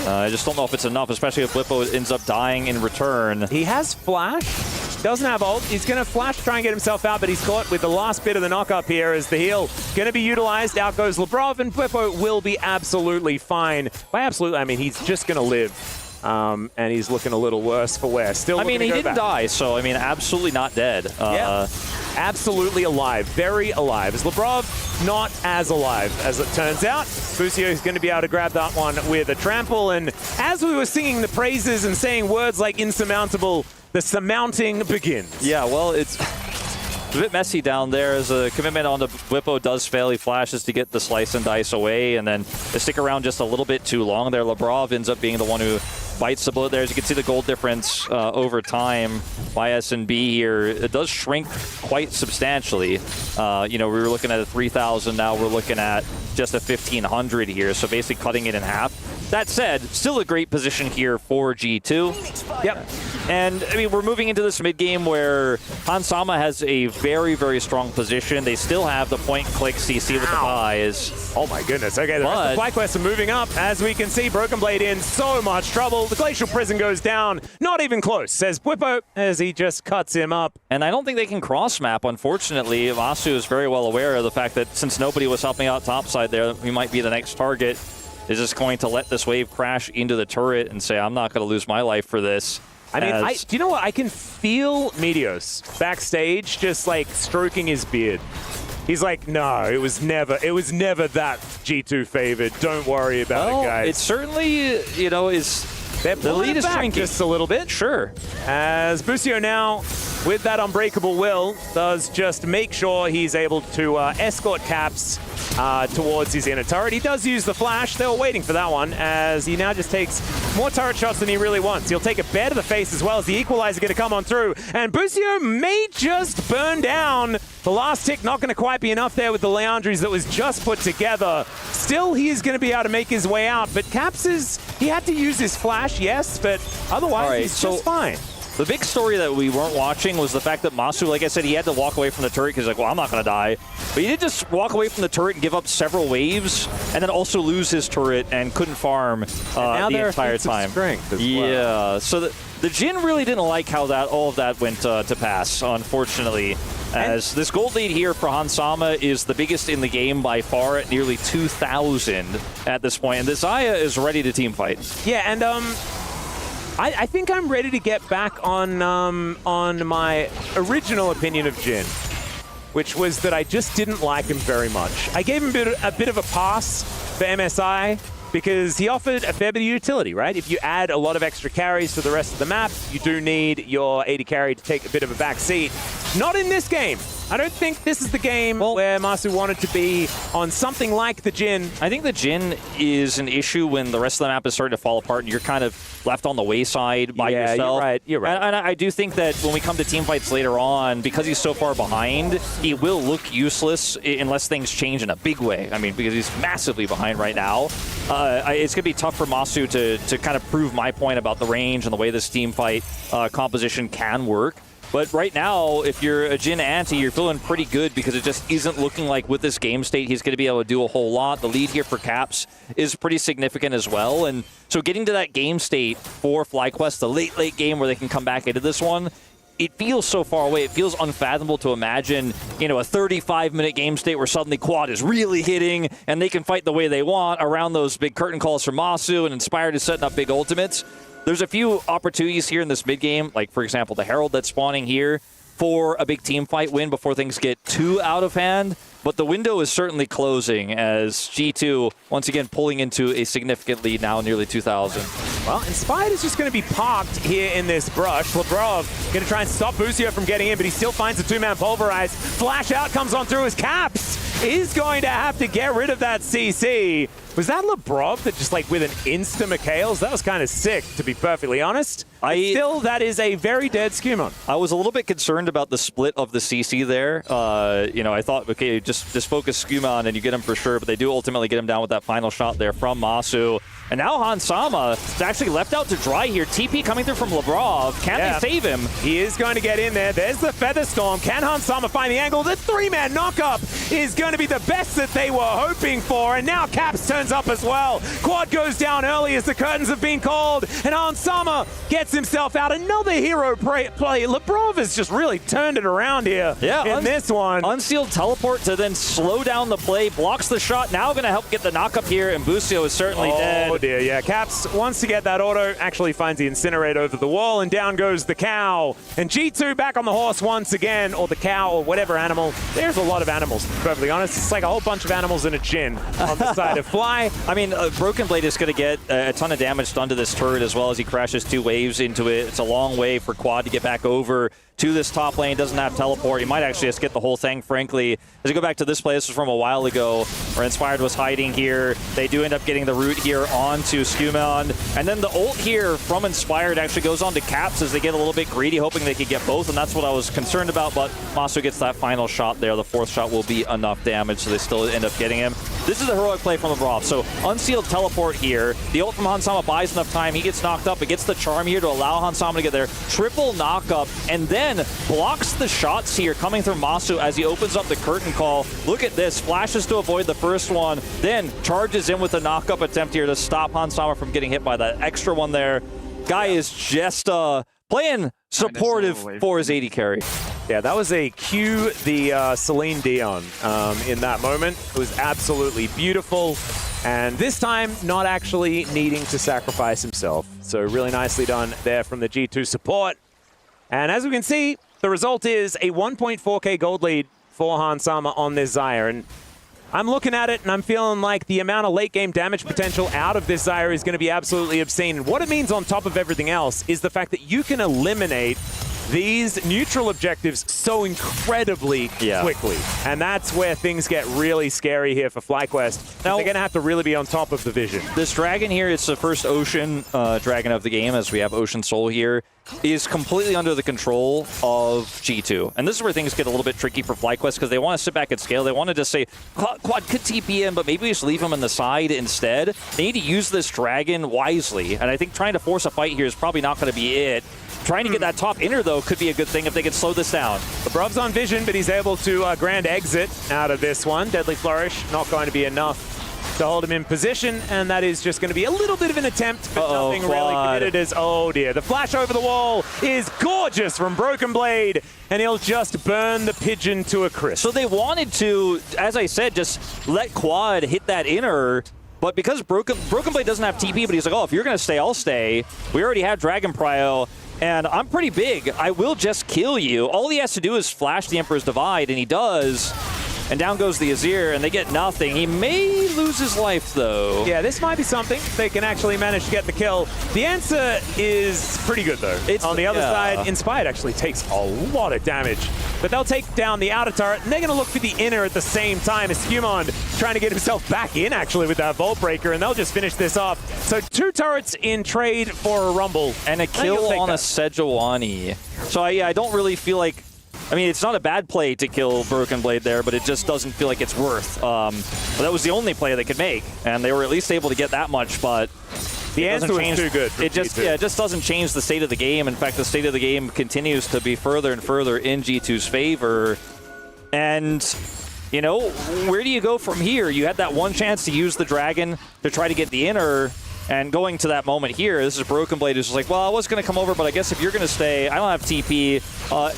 I just don't know if it's enough, especially if Blippo ends up dying in return. He has flash, doesn't have ult. He's going to flash, try and get himself out, but he's caught with the last bit of the knock-up here as the heal going to be utilized. Out goes Lebrov, and Blippo will be absolutely fine. By absolutely, I mean he's just going to live. And he's looking a little worse for wear. Still, I mean, he didn't die, so I mean, absolutely not dead. Yeah, absolutely alive, very alive. As Lebrov, not as alive, as it turns out. Busio is going to be able to grab that one with a trample. And as we were singing the praises and saying words like insurmountable, the surmounting begins. Yeah, well, it's a bit messy down there as a commitment on the Blippo does fail. He flashes to get the slice and dice away, and then they stick around just a little bit too long there. Lebrov ends up being the one who bites the bullet there. As you can see, the gold difference over time by S&B here, it does shrink quite substantially. You know, we were looking at a 3,000, now we're looking at just a 1,500 here, so basically cutting it in half. That said, still a great position here for G2. Yep. And, I mean, we're moving into this mid-game where Hansama has a very, very strong position. They still have the point-click CC with the buys. Oh, my goodness. Okay, the rest of FlyQuest are moving up. As we can see, Broken Blade in so much trouble. The Glacial Prison goes down. Not even close, says Bwipo, as he just cuts him up. And I don't think they can cross-map, unfortunately. Masu is very well aware of the fact that since nobody was helping out topside there, we might be the next target. Is just going to let this wave crash into the turret and say, I'm not going to lose my life for this. I mean, do you know what? I can feel Meteos backstage just like stroking his beard. He's like, no, it was never that G2 favored. Don't worry about it, guys. It certainly, you know, is... The lead is shrinking just a little bit. Sure. As Busio now, with that unbreakable will, does just make sure he's able to escort Caps towards his inner turret. He does use the flash. They were waiting for that one, as he now just takes more turret shots than he really wants. He'll take a bear to the face as well as the equalizer going to come on through. And Busio may just burn down. The last tick not going to quite be enough there with the Leandries that was just put together. Still, he is going to be able to make his way out. But Caps he had to use his flash, yes, but otherwise he's just fine. The big story that we weren't watching was the fact that Masu, like I said, he had to walk away from the turret because he's like, well, I'm not going to die. But he did just walk away from the turret and give up several waves and then also lose his turret and couldn't farm the entire time. Yeah, so the Jin really didn't like how all of that went to pass, unfortunately. As this gold lead here for Hansama is the biggest in the game by far at nearly 2,000 at this point. And this Zaya is ready to team fight. Yeah, and I think I'm ready to get back on my original opinion of Jin, which was that I just didn't like him very much. I gave him a bit of a pass for MSI because he offered a fair bit of utility, right? If you add a lot of extra carries to the rest of the map, you do need your AD carry to take a bit of a back seat. Not in this game. I don't think this is the game where Masu wanted to be on something like the Jin. I think the Jin is an issue when the rest of the map is starting to fall apart and you're kind of left on the wayside by yourself. You're right. And I do think that when we come to team fights later on, because he's so far behind, he will look useless unless things change in a big way. I mean, because he's massively behind right now. It's going to be tough for Masu to kind of prove my point about the range and the way this team fight composition can work. But right now, if you're a Jin anti, you're feeling pretty good because it just isn't looking like with this game state he's going to be able to do a whole lot. The lead here for Caps is pretty significant as well. And so getting to that game state for FlyQuest, the late game where they can come back into this one, it feels so far away. It feels unfathomable to imagine, you know, a 35-minute game state where suddenly Quad is really hitting and they can fight the way they want around those big curtain calls from Masu and Inspired is setting up big ultimates. There's a few opportunities here in this mid-game, like, for example, the Herald that's spawning here for a big team fight win before things get too out of hand. But the window is certainly closing as G2, once again, pulling into a significant lead now, nearly 2,000. Well, Inspired is just going to be parked here in this brush. Lebrov going to try and stop Busio from getting in, but he still finds the two-man Pulverize. Flash out comes on through as Caps is going to have to get rid of that CC. Was that Lebrov that just like with an insta McHale's? That was kind of sick, to be perfectly honest. Still, that is a very dead Skumon. I was a little bit concerned about the split of the CC there. You know, I thought, okay, just focus Skumon and you get him for sure, but they do ultimately get him down with that final shot there from Masu. And now Hansama is actually left out to dry here. TP coming through from Lebrov. Can they save him? He is going to get in there. There's the Feather Storm. Can Hansama find the angle? The three-man knockup is going to be the best that they were hoping for. And now Caps turns up as well. Quad goes down early as the curtains have been called. And Hansama gets himself out. Another hero play. Lebrov has just really turned it around here in this one. Unsealed teleport to then slow down the play. Blocks the shot. Now going to help get the knockup here. And Busio is certainly dead. Oh dear, yeah. Caps wants to get that auto, actually finds the Incinerate over the wall, and down goes the cow. And G2 back on the horse once again, or the cow, or whatever animal. There's a lot of animals, to be perfectly honest. It's like a whole bunch of animals in a Jin on the side of Fly. I mean, Broken Blade is going to get a ton of damage done to this turret as well as he crashes two waves into it. It's a long way for Quad to get back over to this top lane, doesn't have teleport. He might actually just get the whole thing, frankly. As you go back to this play, this was from a while ago, where Inspired was hiding here. They do end up getting the root here onto Skumon. And then the ult here from Inspired actually goes on to Caps as they get a little bit greedy, hoping they could get both, and that's what I was concerned about, but Masu gets that final shot there. The fourth shot will be enough damage, so they still end up getting him. This is a heroic play from LeBron. So unsealed teleport here. The ult from Hansama buys enough time. He gets knocked up. It gets the charm here to allow Hansama to get there. Triple knockup, and then blocks the shots here coming through Masu as he opens up the curtain call. Look at this. Flashes to avoid the first one, then charges in with a knockup attempt here to stop Hansama from getting hit by that extra one there. Guy is just playing supportive for his AD carry. Yeah, that was a cue the Celine Dion in that moment. It was absolutely beautiful. And this time, not actually needing to sacrifice himself. So really nicely done there from the G2 support. And as we can see, the result is a 1.4k gold lead for Hansama on this Xayah. And I'm looking at it and I'm feeling like the amount of late game damage potential out of this Xayah is going to be absolutely obscene. And what it means on top of everything else is the fact that you can eliminate these neutral objectives so incredibly quickly. And that's where things get really scary here for FlyQuest. Now, they're going to have to really be on top of the vision. This dragon here, it's the first Ocean dragon of the game, as we have Ocean Soul here, is completely under the control of G2. And this is where things get a little bit tricky for FlyQuest, because they want to sit back and scale. They want to just say, Quad could TP him, but maybe we just leave him on the side instead. They need to use this dragon wisely. And I think trying to force a fight here is probably not going to be it. Trying to get that top inner, though, could be a good thing if they can slow this down. Lebruv's on vision, but he's able to grand exit out of this one. Deadly Flourish, not going to be enough to hold him in position, and that is just going to be a little bit of an attempt, but nothing really committed as, oh dear. The flash over the wall is gorgeous from Broken Blade, and he'll just burn the pigeon to a crisp. So they wanted to, as I said, just let Quad hit that inner, but because Broken Blade doesn't have TP, but he's like, oh, if you're going to stay, I'll stay. We already have Dragon Prio, and I'm pretty big. I will just kill you. All he has to do is flash the Emperor's Divide, and he does. And down goes the Azir, and they get nothing. He may lose his life, though. Yeah, this might be something. They can actually manage to get the kill. The answer is pretty good, though. On the other side, Inspired actually takes a lot of damage. But they'll take down the outer turret, and they're going to look for the inner at the same time as Skumon trying to get himself back in, actually, with that Vault Breaker, and they'll just finish this off. So 2 turrets in trade for a Rumble. And a kill on a Sejuani. So, I don't really feel like... I mean, it's not a bad play to kill Broken Blade there, but it just doesn't feel like it's worth. But that was the only play they could make, and they were at least able to get that much, but... The answer was too good. It just doesn't change the state of the game. In fact, the state of the game continues to be further and further in G2's favor. And, you know, where do you go from here? You had that one chance to use the dragon to try to get the inner, and going to that moment here, this is Broken Blade who's just like, well, I was going to come over, but I guess if you're going to stay, I don't have TP.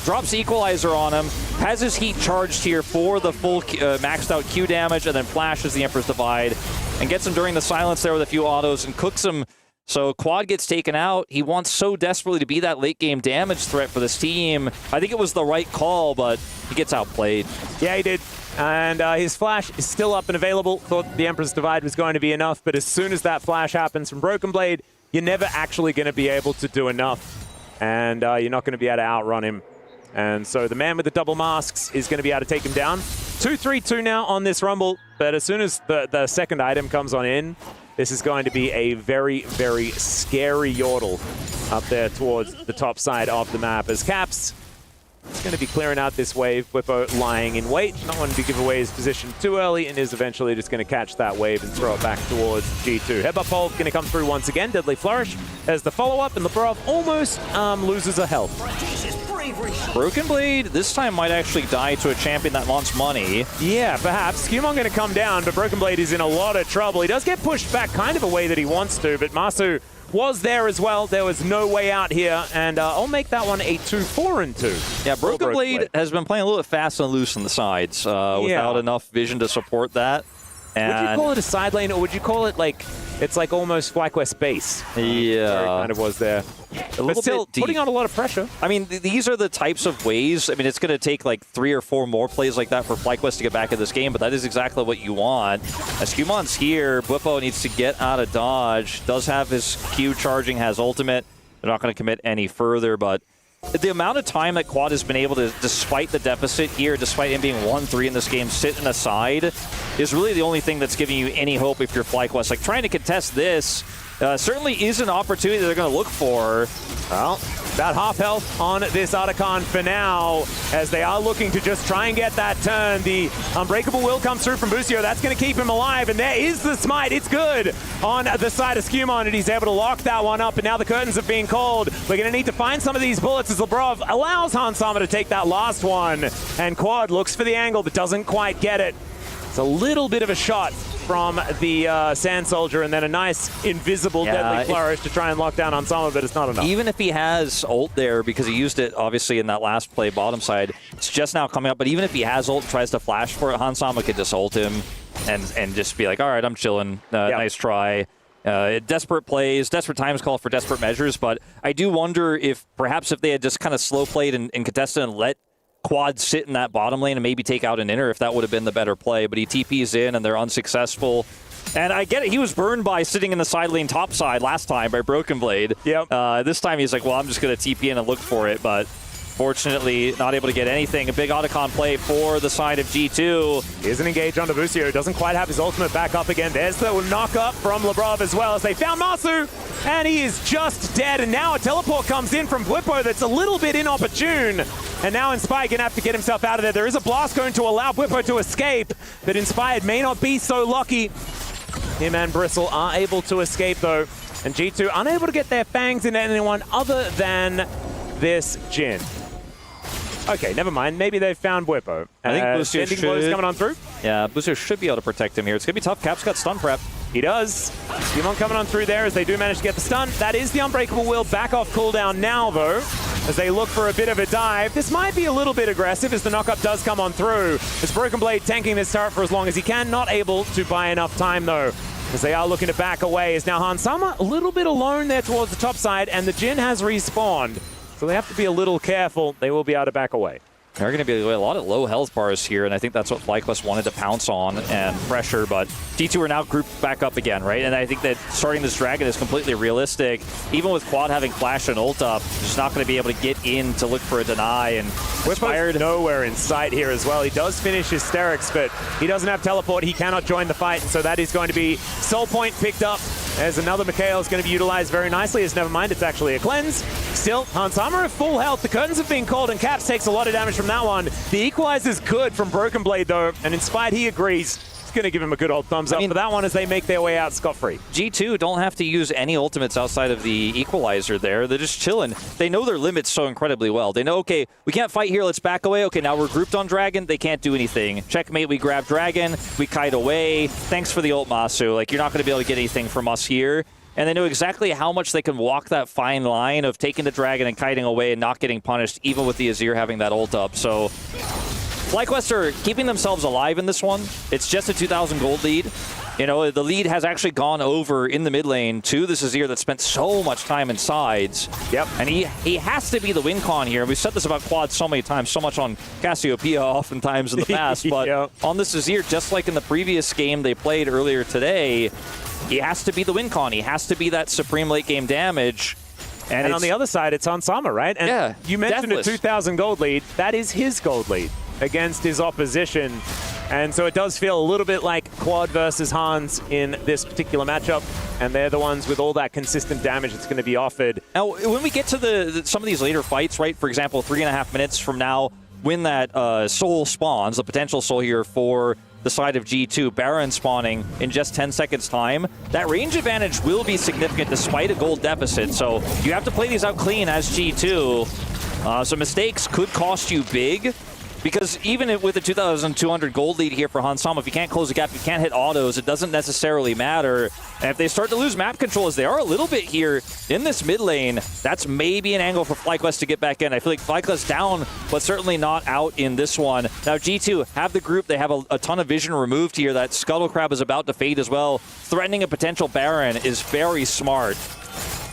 Drops Equalizer on him, has his heat charged here for the full maxed out Q damage, and then flashes the Emperor's Divide and gets him during the silence there with a few autos and cooks him. So Quad gets taken out. He wants so desperately to be that late game damage threat for this team. I think it was the right call, but he gets outplayed. Yeah, he did. And his flash is still up and available. Thought the Emperor's Divide was going to be enough, but as soon as that flash happens from Broken Blade, you're never actually going to be able to do enough. And you're not going to be able to outrun him. And so the man with the double masks is going to be able to take him down. 2-3-2 now on this Rumble, but as soon as the second item comes on in, this is going to be a very, very scary yordle up there towards the top side of the map as Caps is going to be clearing out this wave. Whippo lying in wait, not wanting to give away his position too early, and is eventually just going to catch that wave and throw it back towards G2. Headbutt Pole going to come through once again. Deadly Flourish as the follow-up, and Lebrov almost loses a health. Broken Blade this time might actually die to a champion that wants money. Yeah, perhaps. Skumon going to come down, but Broken Blade is in a lot of trouble. He does get pushed back kind of a way that he wants to, but Masu was there as well. There was no way out here, and I'll make that one a 2-4-2. Yeah, Broken Blade has been playing a little bit fast and loose on the sides without enough vision to support that. And would you call it a side lane, or would you call it like, it's like almost FlyQuest base? Yeah. It kind of was there. But still putting on a lot of pressure. I mean, these are the types of ways. I mean, it's going to take like 3 or 4 more plays like that for FlyQuest to get back in this game, but that is exactly what you want. As Skumon's here, Bwipo needs to get out of dodge. Does have his Q charging, has ultimate. They're not going to commit any further, but the amount of time that Quad has been able to, despite the deficit here, despite him being 1-3 in this game, sit in a side, is really the only thing that's giving you any hope if you're FlyQuest. Like, trying to contest this certainly is an opportunity they're going to look for. Well, about half health on this Otacon for now, as they are looking to just try and get that turn. The Unbreakable Will comes through from Busio. That's going to keep him alive, and there is the smite. It's good on the side of Skumon, and he's able to lock that one up, and now the curtains have been called. We're going to need to find some of these bullets as Labrov allows Hansama to take that last one, and Quad looks for the angle but doesn't quite get it. It's a little bit of a shot from the Sand Soldier, and then a nice invisible deadly flourish to try and lock down Hansama, but it's not enough. Even if he has ult there, because he used it obviously in that last play bottom side, it's just now coming up, but even if he has ult, tries to flash for it, Hansama could just ult him and just be like, all right, I'm chilling, nice try. Desperate plays, desperate times call for desperate measures, but I do wonder if perhaps if they had just kind of slow played and contested and let Quad sit in that bottom lane and maybe take out an inner, if that would have been the better play. But he TPs in and they're unsuccessful. And I get it, he was burned by sitting in the side lane top side last time by Broken Blade. Yep. This time he's like, well, I'm just going to TP in and look for it, but fortunately not able to get anything. A big Otacon play for the side of G2. He isn't engaged on Busio, doesn't quite have his ultimate back up again. There's the knock up from Labrov as well, as they found Masu, and he is just dead. And now a teleport comes in from Blippo that's a little bit inopportune. And now Inspired gonna have to get himself out of there. There is a blast going to allow Blippo to escape, but Inspired may not be so lucky. Him and Bristle are able to escape though, and G2 unable to get their fangs into anyone other than this Jin. Okay, never mind. Maybe they found Bwipo. I think Busio should. Blows coming on through. Yeah, Busio should be able to protect him here. It's going to be tough. Cap's got stun prep. He does. Skimon coming on through there as they do manage to get the stun. That is the Unbreakable Will back off cooldown now, though, as they look for a bit of a dive. This might be a little bit aggressive as the knockup does come on through. As Broken Blade tanking this turret for as long as he can. Not able to buy enough time, though, as they are looking to back away. As now Hansama a little bit alone there towards the top side, and the Jin has respawned. So they have to be a little careful. They will be able to back away. There are going to be a lot of low health bars here, and I think that's what FlyQuest wanted to pounce on and pressure, but G2 are now grouped back up again, right? And I think that starting this Dragon is completely realistic. Even with Quad having Flash and ult up, just not going to be able to get in to look for a deny, and Inspired nowhere in sight here as well. He does finish Hysterics, but he doesn't have teleport. He cannot join the fight, and so that is going to be Soul Point picked up as another Mikhail is going to be utilized very nicely, as never mind, it's actually a cleanse. Still, Hansama at full health. The curtains have been called, and Caps takes a lot of damage from that one. The equalizer's good from Broken Blade, though, and Inspired, he agrees. It's going to give him a good old thumbs up for that one as they make their way out scot-free. G2 don't have to use any ultimates outside of the equalizer there. They're just chilling. They know their limits so incredibly well. They know, okay, we can't fight here, let's back away. Okay, now we're grouped on Dragon. They can't do anything. Checkmate, we grab Dragon, we kite away. Thanks for the ult, Masu. Like, you're not going to be able to get anything from us here. And they know exactly how much they can walk that fine line of taking the Dragon and kiting away and not getting punished, even with the Azir having that ult up. So FlyQuest are keeping themselves alive in this one. It's just a 2,000 gold lead. You know, the lead has actually gone over in the mid lane to this Azir that spent so much time in sides. Yep. And he has to be the win con here. We've said this about Quad so many times, so much on Cassiopeia oftentimes in the past, but on this Azir, just like in the previous game they played earlier today, he has to be the win con. He has to be that supreme late game damage. And on the other side, it's Hansama, right? And yeah, you mentioned deathless. a 2,000 gold lead. That is his gold lead against his opposition. And so it does feel a little bit like Quad versus Hans in this particular matchup. And they're the ones with all that consistent damage that's going to be offered. Now, when we get to some of these later fights, right, for example, 3.5 minutes from now, when that soul spawns, the potential soul here for the side of G2, Baron spawning in just 10 seconds time, that range advantage will be significant despite a gold deficit. So you have to play these out clean as G2. So mistakes could cost you big, because even with a 2,200 gold lead here for Hansama, if you can't close the gap, you can't hit autos, it doesn't necessarily matter. And if they start to lose map control, as they are a little bit here in this mid lane, that's maybe an angle for FlyQuest to get back in. I feel like FlyQuest down, but certainly not out in this one. Now G2 have the group, they have a ton of vision removed here. That Scuttle Crab is about to fade as well. Threatening a potential Baron is very smart.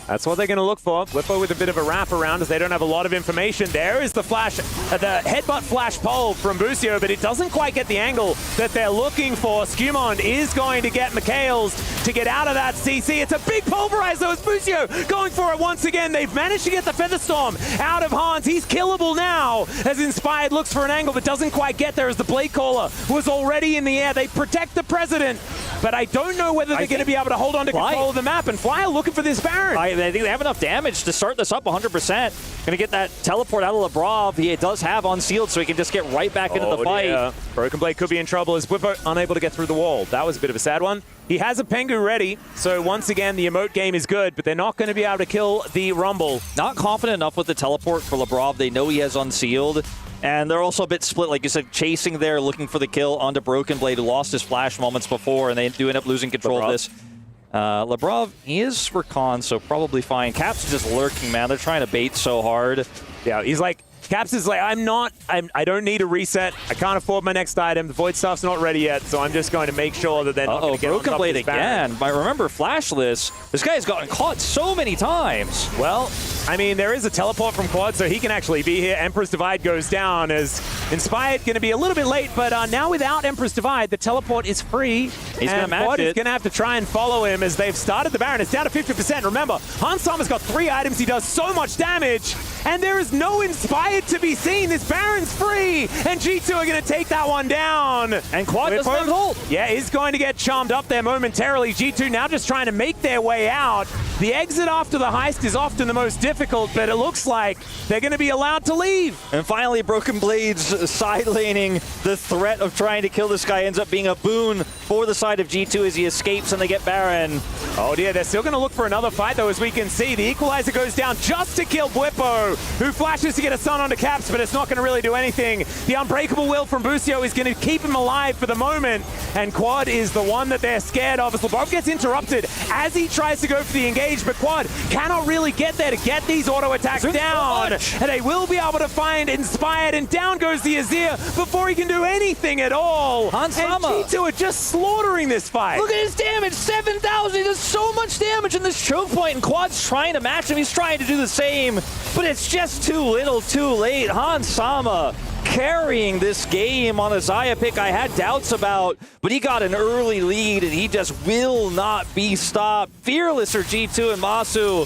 That's what they're going to look for. Whippo with a bit of a wraparound as they don't have a lot of information. There is the flash, the headbutt flash pole from Busio, but it doesn't quite get the angle that they're looking for. Skumond is going to get Mikhails to get out of that CC. It's a big pulverize though. It's Busio going for it once again. They've managed to get the Featherstorm out of Hans. He's killable now as Inspired looks for an angle but doesn't quite get there as the Blade Caller was already in the air. They protect the President, but I don't know whether they're going to be able to hold on to control of the map, and Fly looking for this Baron. I think they have enough damage to start this up 100%. Gonna get that teleport out of Labrov. He does have unsealed, so he can just get right back into the fight. Yeah. Broken Blade could be in trouble as Whippo unable to get through the wall. That was a bit of a sad one. He has a Pengu ready, so once again, the emote game is good, but they're not going to be able to kill the Rumble. Not confident enough with the teleport for Labrov. They know he has unsealed, and they're also a bit split, like you said, chasing there, looking for the kill onto Broken Blade, who lost his flash moments before, and they do end up losing control of this. Labrov, he is recon, so probably fine. Caps is just lurking, man. They're trying to bait so hard. Yeah, he's like, Caps is like, I don't need a reset. I can't afford my next item. The Void Staff's not ready yet, so I'm just going to make sure that they're not going to get Broken on top Blade of this Baron. again. But remember, Flashless, this guy's gotten caught so many times. Well, I mean, there is a teleport from Quad, so he can actually be here. Emperor's Divide goes down as Inspired going to be a little bit late, but now without Emperor's Divide, the teleport is free. He's going to match Quad it. is going to have to try and follow him as they've started the Baron. It's down to 50%. Remember, Hans Sommer's got 3 items. He does so much damage, and there is no Inspired to be seen. This Baron's free, and G2 are going to take that one down. And Quad doesn't have hold. Yeah, is going to get charmed up there momentarily. G2 now just trying to make their way out. The exit after the heist is often the most difficult, but it looks like they're going to be allowed to leave. And finally, Broken Blade's side laning, the threat of trying to kill this guy ends up being a boon for the side of G2 as he escapes and they get Baron. Oh dear, they're still going to look for another fight though, as we can see. The Equalizer goes down just to kill Whippo, who flashes to get a stun onto Caps, but it's not going to really do anything. The Unbreakable Will from Busio is going to keep him alive for the moment, and Quad is the one that they're scared of as Labrov gets interrupted as he tries to go for the engage, but Quad cannot really get there to get these auto attacks down, and they will be able to find Inspired, and down goes the Azir before he can do anything at all. Hans and Sama. G2 are just slaughtering this fight. Look at his damage, 7,000. He does so much damage in this choke point, and Quad's trying to match him. He's trying to do the same, but it's just too little, too late. Hans Sama carrying this game on a Xayah pick I had doubts about, but he got an early lead, and he just will not be stopped. Fearless are G2 and Masu.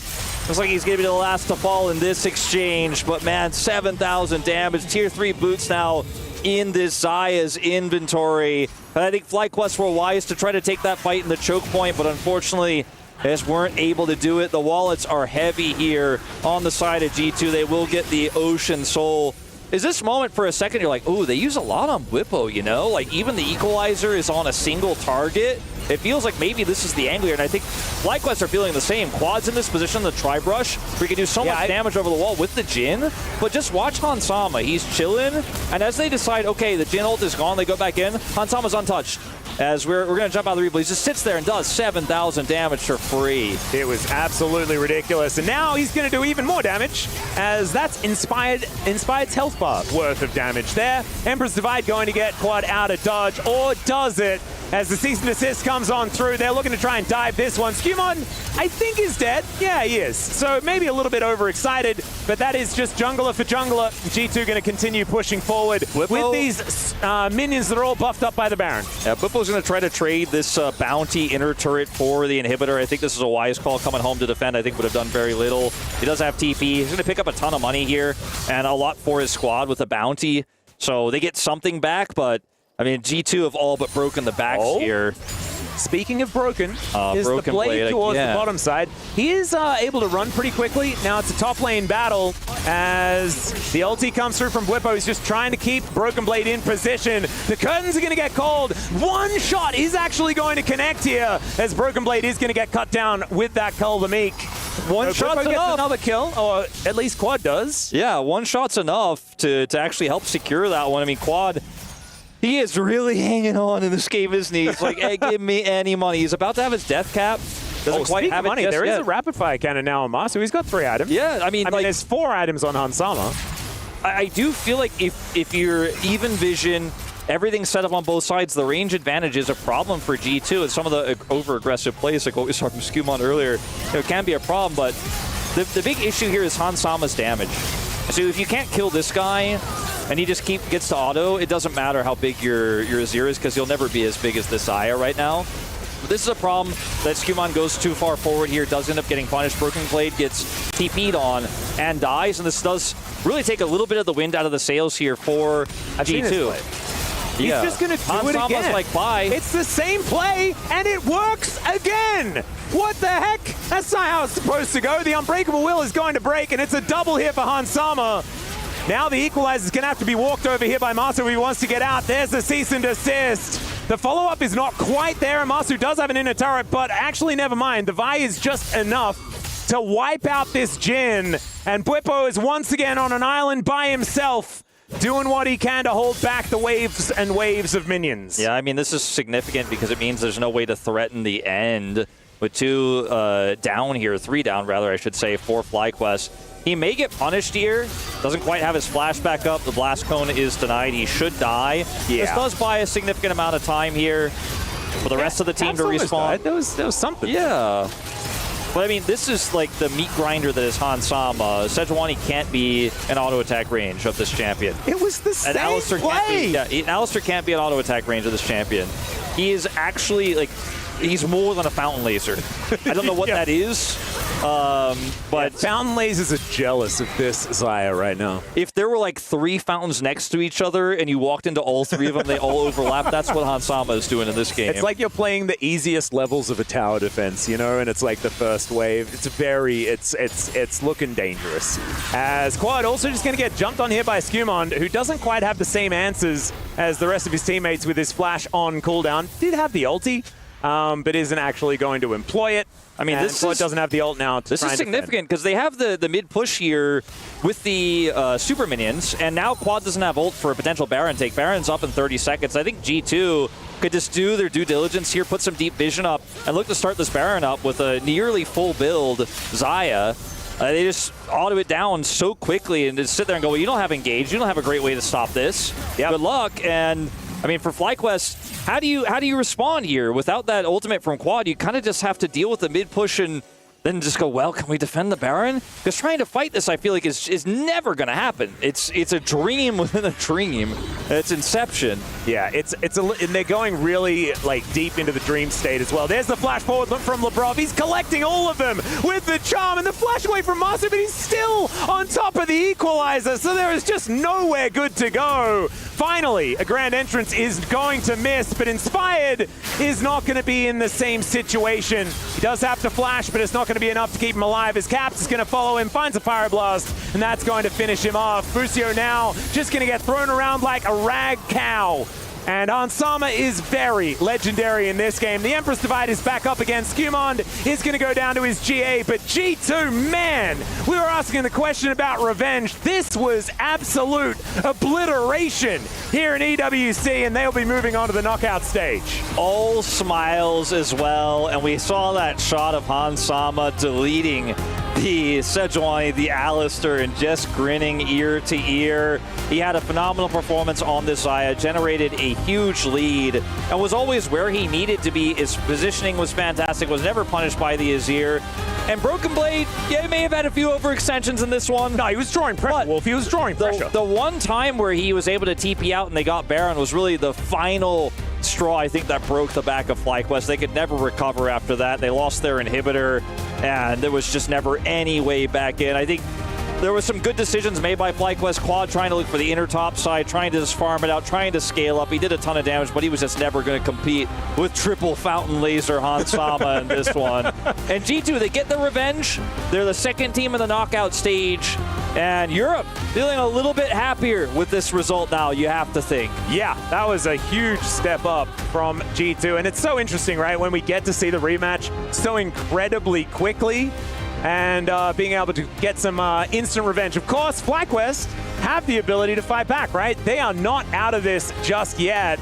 Looks like he's going to be the last to fall in this exchange, but man, 7,000 damage. Tier 3 boots now in this Xayah's inventory. And I think FlyQuest were wise to try to take that fight in the choke point, but unfortunately, they just weren't able to do it. The wallets are heavy here on the side of G2. They will get the Ocean Soul. Is this moment for a second, you're like, ooh, they use a lot on Whippo, you know? Like, even the Equalizer is on a single target. It feels like maybe this is the angle here, and I think FlyQuest are feeling the same. Quad's in this position, the Tri-Brush, where he can do so much damage over the wall with the Jhin, but just watch Hansama. He's chilling, and as they decide, okay, the Jhin ult is gone, they go back in, Hansama's untouched. As we're going to jump out of the replay, he just sits there and does 7,000 damage for free. It was absolutely ridiculous, and now he's going to do even more damage, as that's Inspired's health bar worth of damage there. Emperor's Divide going to get Quad out of dodge, or does it? As the cease and desist comes on through, they're looking to try and dive this one. Skumon, I think, is dead. Yeah, he is. So maybe a little bit overexcited, but that is just jungler for jungler. G2 going to continue pushing forward with these minions that are all buffed up by the Baron. Yeah, Bippo's going to try to trade this bounty inner turret for the inhibitor. I think this is a wise call coming home to defend. I think would have done very little. He does have TP. He's going to pick up a ton of money here and a lot for his squad with a bounty. So they get something back, but I mean, G2 have all but broken the backs here. Speaking of broken, is Broken the blade towards the bottom side. He is able to run pretty quickly. Now it's a top lane battle as the ulti comes through from Whippo. He's just trying to keep Broken Blade in position. The curtains are going to get called. One shot is actually going to connect here as Broken Blade is going to get cut down with that Cull the Meek. One shot gets another kill, or at least Quad does. Yeah, one shot's enough to actually help secure that one. I mean, Quad, he is really hanging on in this game, isn't he? He's like, hey, give me any money. He's about to have his death cap. Doesn't quite have money. it There is yet. a rapid fire cannon now on Masu. He's got 3 items. Yeah, I mean, like, there's 4 items on Hansama. I do feel like if you're even vision everything's set up on both sides. The range advantage is a problem for G2, and some of the over-aggressive plays, like what we saw from Skumon earlier, can be a problem, but the big issue here is Hans Sama's damage. So if you can't kill this guy, and he just gets to auto, it doesn't matter how big your Azir is, because he'll never be as big as this Xayah right now. But this is a problem that Skumon goes too far forward here, does end up getting punished. Broken Blade gets TP'd on and dies, and this does really take a little bit of the wind out of the sails here for G2. He's just going to do it again. Like, bye. It's the same play, and it works again. What the heck? That's not how it's supposed to go. The Unbreakable Will is going to break, and it's a double here for Hans Sama. Now the equalizer is going to have to be walked over here by Masu if he wants to get out. There's the cease and desist. The follow-up is not quite there, and Masu does have an inner turret, but actually never mind. The Vi is just enough to wipe out this Jhin, and Bwipo is once again on an island by himself, doing what he can to hold back the waves and waves of minions. Yeah, I mean, this is significant because it means there's no way to threaten the end with 2 down here, 3 down rather, I should say, for FlyQuest. He may get punished here. Doesn't quite have his flash back up. The blast cone is denied. He should die. Yeah. This does buy a significant amount of time here for the rest of the team to respawn. That was something. Yeah. But I mean, this is like the meat grinder that is Hans Sama. Sejuani can't be an auto attack range of this champion. It was the same play. Alistair can't be an auto attack range of this champion. He is actually like, he's more than a fountain laser. I don't know what that is. But fountain lasers are jealous of this Xayah right now. If there were like 3 fountains next to each other and you walked into all 3 of them, they all overlap. That's what Hans Sama is doing in this game. It's like you're playing the easiest levels of a tower defense, you know, and it's like the first wave. It's very, it's looking dangerous. As Quad also just going to get jumped on here by Skumon, who doesn't quite have the same answers as the rest of his teammates with his flash on cooldown. Did have the ulti, but isn't actually going to employ it. I mean, this doesn't have the ult now. This is significant because they have the mid push here with the super minions, and now Quad doesn't have ult for a potential Baron take. Baron's up in 30 seconds. I think G2 could just do their due diligence here, put some deep vision up, and look to start this Baron up with a nearly full build Xayah. They just auto it down so quickly and just sit there and go, well, you don't have engage. You don't have a great way to stop this. Yep. Good luck. And I mean, for FlyQuest, how do you respond here? Without that ultimate from Quad, you kind of just have to deal with the mid push and then just go, well, can we defend the Baron? Because trying to fight this, I feel like, is never going to happen. It's a dream within a dream. It's Inception. Yeah, and they're going really like deep into the dream state as well. There's the flash forward from Labrov. He's collecting all of them with the charm and the flash away from Master, but he's still on top of the equalizer, so there is just nowhere good to go. Finally, a grand entrance is going to miss, but Inspired is not going to be in the same situation. He does have to flash, but it's not going to be enough to keep him alive. His Caps is going to follow him, finds a Pyroblast, and that's going to finish him off. Busio now just going to get thrown around like a rag cow. And Hans Sama is very legendary in this game. The Empress Divide is back up again. Skumon is going to go down to his GA, but G2, man, we were asking the question about revenge. This was absolute obliteration here in EWC, and they'll be moving on to the knockout stage. All smiles as well, and we saw that shot of Hans Sama deleting the Sejuani, the Alistair, and just grinning ear to ear. He had a phenomenal performance on this Xayah, generated a huge lead, and was always where he needed to be. His positioning was fantastic, was never punished by the Azir. And Broken Blade, yeah, he may have had a few overextensions in this one. No, he was drawing pressure, Wolf. He was drawing pressure. The one time where he was able to TP out and they got Baron was really the final straw, I think, that broke the back of FlyQuest. They could never recover after that. They lost their inhibitor, and there was just never any way back in. I think there was some good decisions made by FlyQuest. Quad trying to look for the inner top side, trying to just farm it out, trying to scale up. He did a ton of damage, but he was just never going to compete with triple fountain laser Hans Sama in this one. And G2, they get the revenge. They're the second team in the knockout stage. And Europe feeling a little bit happier with this result now, you have to think. Yeah, that was a huge step up from G2. And it's so interesting, right, when we get to see the rematch so incredibly quickly and being able to get some instant revenge. Of course, FlyQuest have the ability to fight back, right? They are not out of this just yet.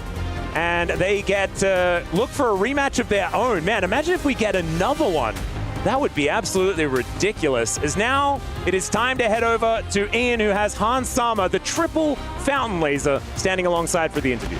And they get to look for a rematch of their own. Man, imagine if we get another one. That would be absolutely ridiculous. As now, it is time to head over to Ian, who has Hans Sama, the triple fountain laser, standing alongside for the interview.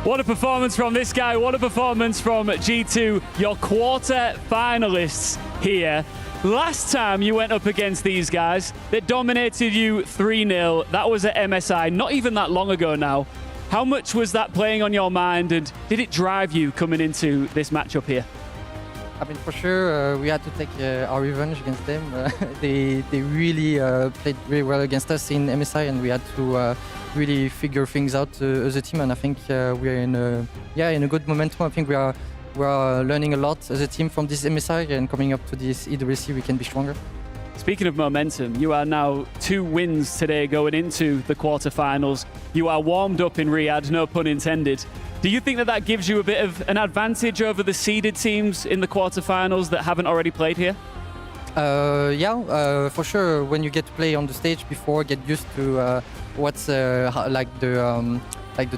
What a performance from this guy. What a performance from G2, your quarter finalists here. Last time you went up against these guys, they dominated you 3-0. That was at MSI, not even that long ago now. How much was that playing on your mind, and did it drive you coming into this matchup here? I mean, for sure, we had to take our revenge against them. They really played very well against us in MSI, and we had to really figure things out as a team. And I think we're in a good momentum. I think we are learning a lot as a team from this MSI, and coming up to this EWC, we can be stronger. Speaking of momentum, you are now 2 wins today going into the quarterfinals. You are warmed up in Riyadh, no pun intended. Do you think that gives you a bit of an advantage over the seeded teams in the quarterfinals that haven't already played here? For sure. When you get to play on the stage before, get used to what's like the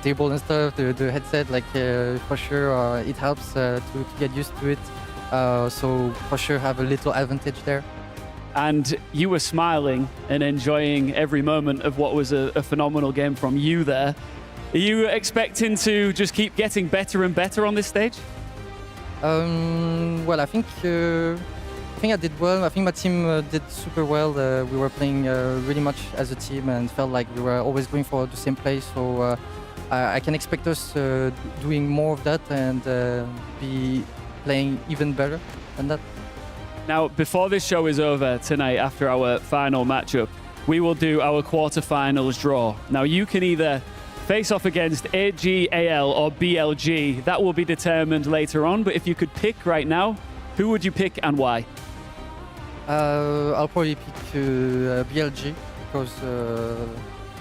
table and stuff, the headset. For sure, it helps to get used to it. So for sure, have a little advantage there. And you were smiling and enjoying every moment of what was a phenomenal game from you there. Are you expecting to just keep getting better and better on this stage? Well, I think I did well. I think my team did super well. We were playing really much as a team and felt like we were always going for the same place. So I can expect us doing more of that and be playing even better than that. Now, before this show is over tonight, after our final matchup, we will do our quarterfinals draw. Now, you can either face off against AG.AL or BLG. That will be determined later on, but if you could pick right now, who would you pick and why? I'll probably pick BLG because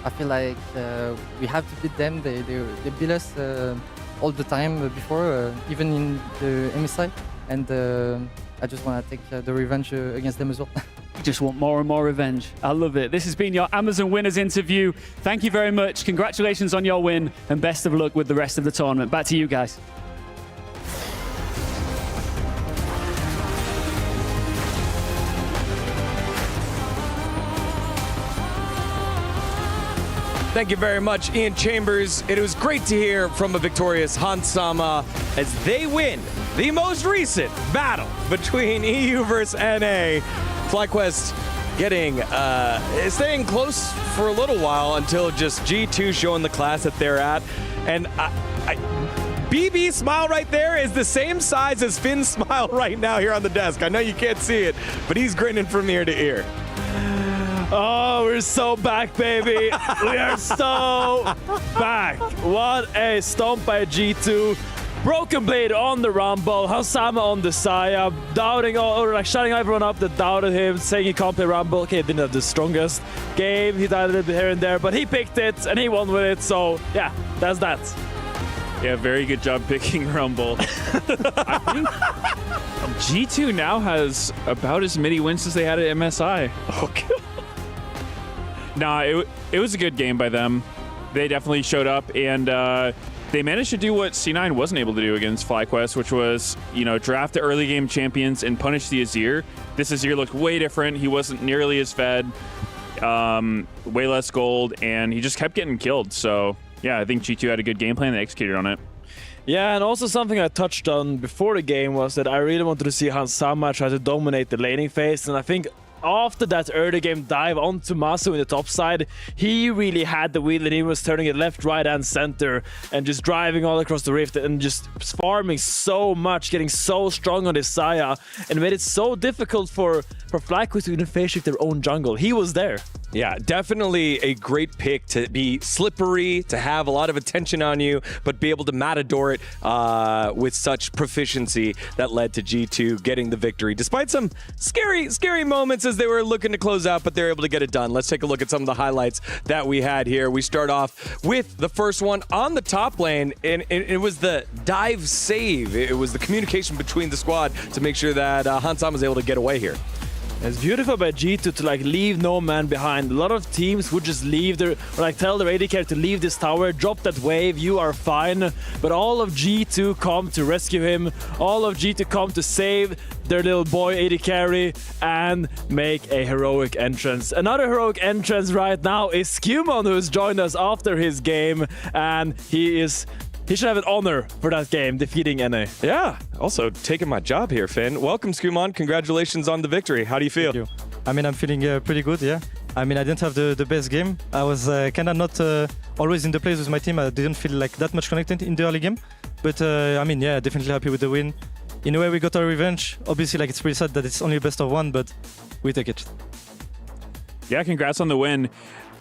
I feel like we have to beat them. They beat us all the time before, even in the MSI, and I just want to take the revenge against them as well. Just want more and more revenge. I love it. This has been your Amazon Winners interview. Thank you very much. Congratulations on your win, and best of luck with the rest of the tournament. Back to you guys. Thank you very much, Ian Chambers. It was great to hear from a victorious Hansama as they win the most recent battle between EU versus NA. FlyQuest staying close for a little while until just G2 showing the class that they're at. And BB's smile right there is the same size as Finn's smile right now here on the desk. I know you can't see it, but he's grinning from ear to ear. Oh, we're so back, baby. We are so back. What a stomp by G2. Broken Blade on the Rumble, Hansama on the Saya, shutting everyone up that doubted him, saying he can't play Rumble. Okay, didn't have the strongest game. He died a little bit here and there, but he picked it and he won with it. So yeah, that's that. Yeah, very good job picking Rumble. I think G2 now has about as many wins as they had at MSI. Okay. Nah, it was a good game by them. They definitely showed up, and they managed to do what C9 wasn't able to do against FlyQuest, which was, draft the early game champions and punish the Azir. This Azir looked way different. He wasn't nearly as fed, way less gold, and he just kept getting killed. So yeah, I think G2 had a good game plan. They executed on it. Yeah, and also something I touched on before the game was that I really wanted to see Hansama try to dominate the laning phase, and I think after that early game dive onto Masu in the top side, he really had the wheel and he was turning it left, right, and center and just driving all across the rift and just farming so much, getting so strong on his Saya, and made it so difficult for FlyQuest to even face shift their own jungle. He was there. Yeah, definitely a great pick to be slippery, to have a lot of attention on you, but be able to matador it with such proficiency that led to G2 getting the victory, despite some scary moments as they were looking to close out, but they're able to get it done. Let's take a look at some of the highlights that we had here. We start off with the first one on the top lane, and it was the dive save. It was the communication between the squad to make sure that Hansama was able to get away here. It's beautiful by G2 to leave no man behind. A lot of teams would just leave tell their AD carry to leave this tower, drop that wave, you are fine. But all of G2 come to rescue him. All of G2 come to save their little boy AD carry and make a heroic entrance. Another heroic entrance right now is Skumon, who's joined us after his game, and he is he should have an honor for that game, defeating NA. Yeah, also taking my job here, Finn. Welcome, Skuman. Congratulations on the victory. How do you feel? Thank you. I mean, I'm feeling pretty good, yeah. I mean, I didn't have the best game. I was kind of not always in the place with my team. I didn't feel like that much connected in the early game. But I mean, yeah, definitely happy with the win. In a way, we got our revenge. Obviously, like, it's pretty sad that it's only a best of one, but we take it. Yeah, congrats on the win.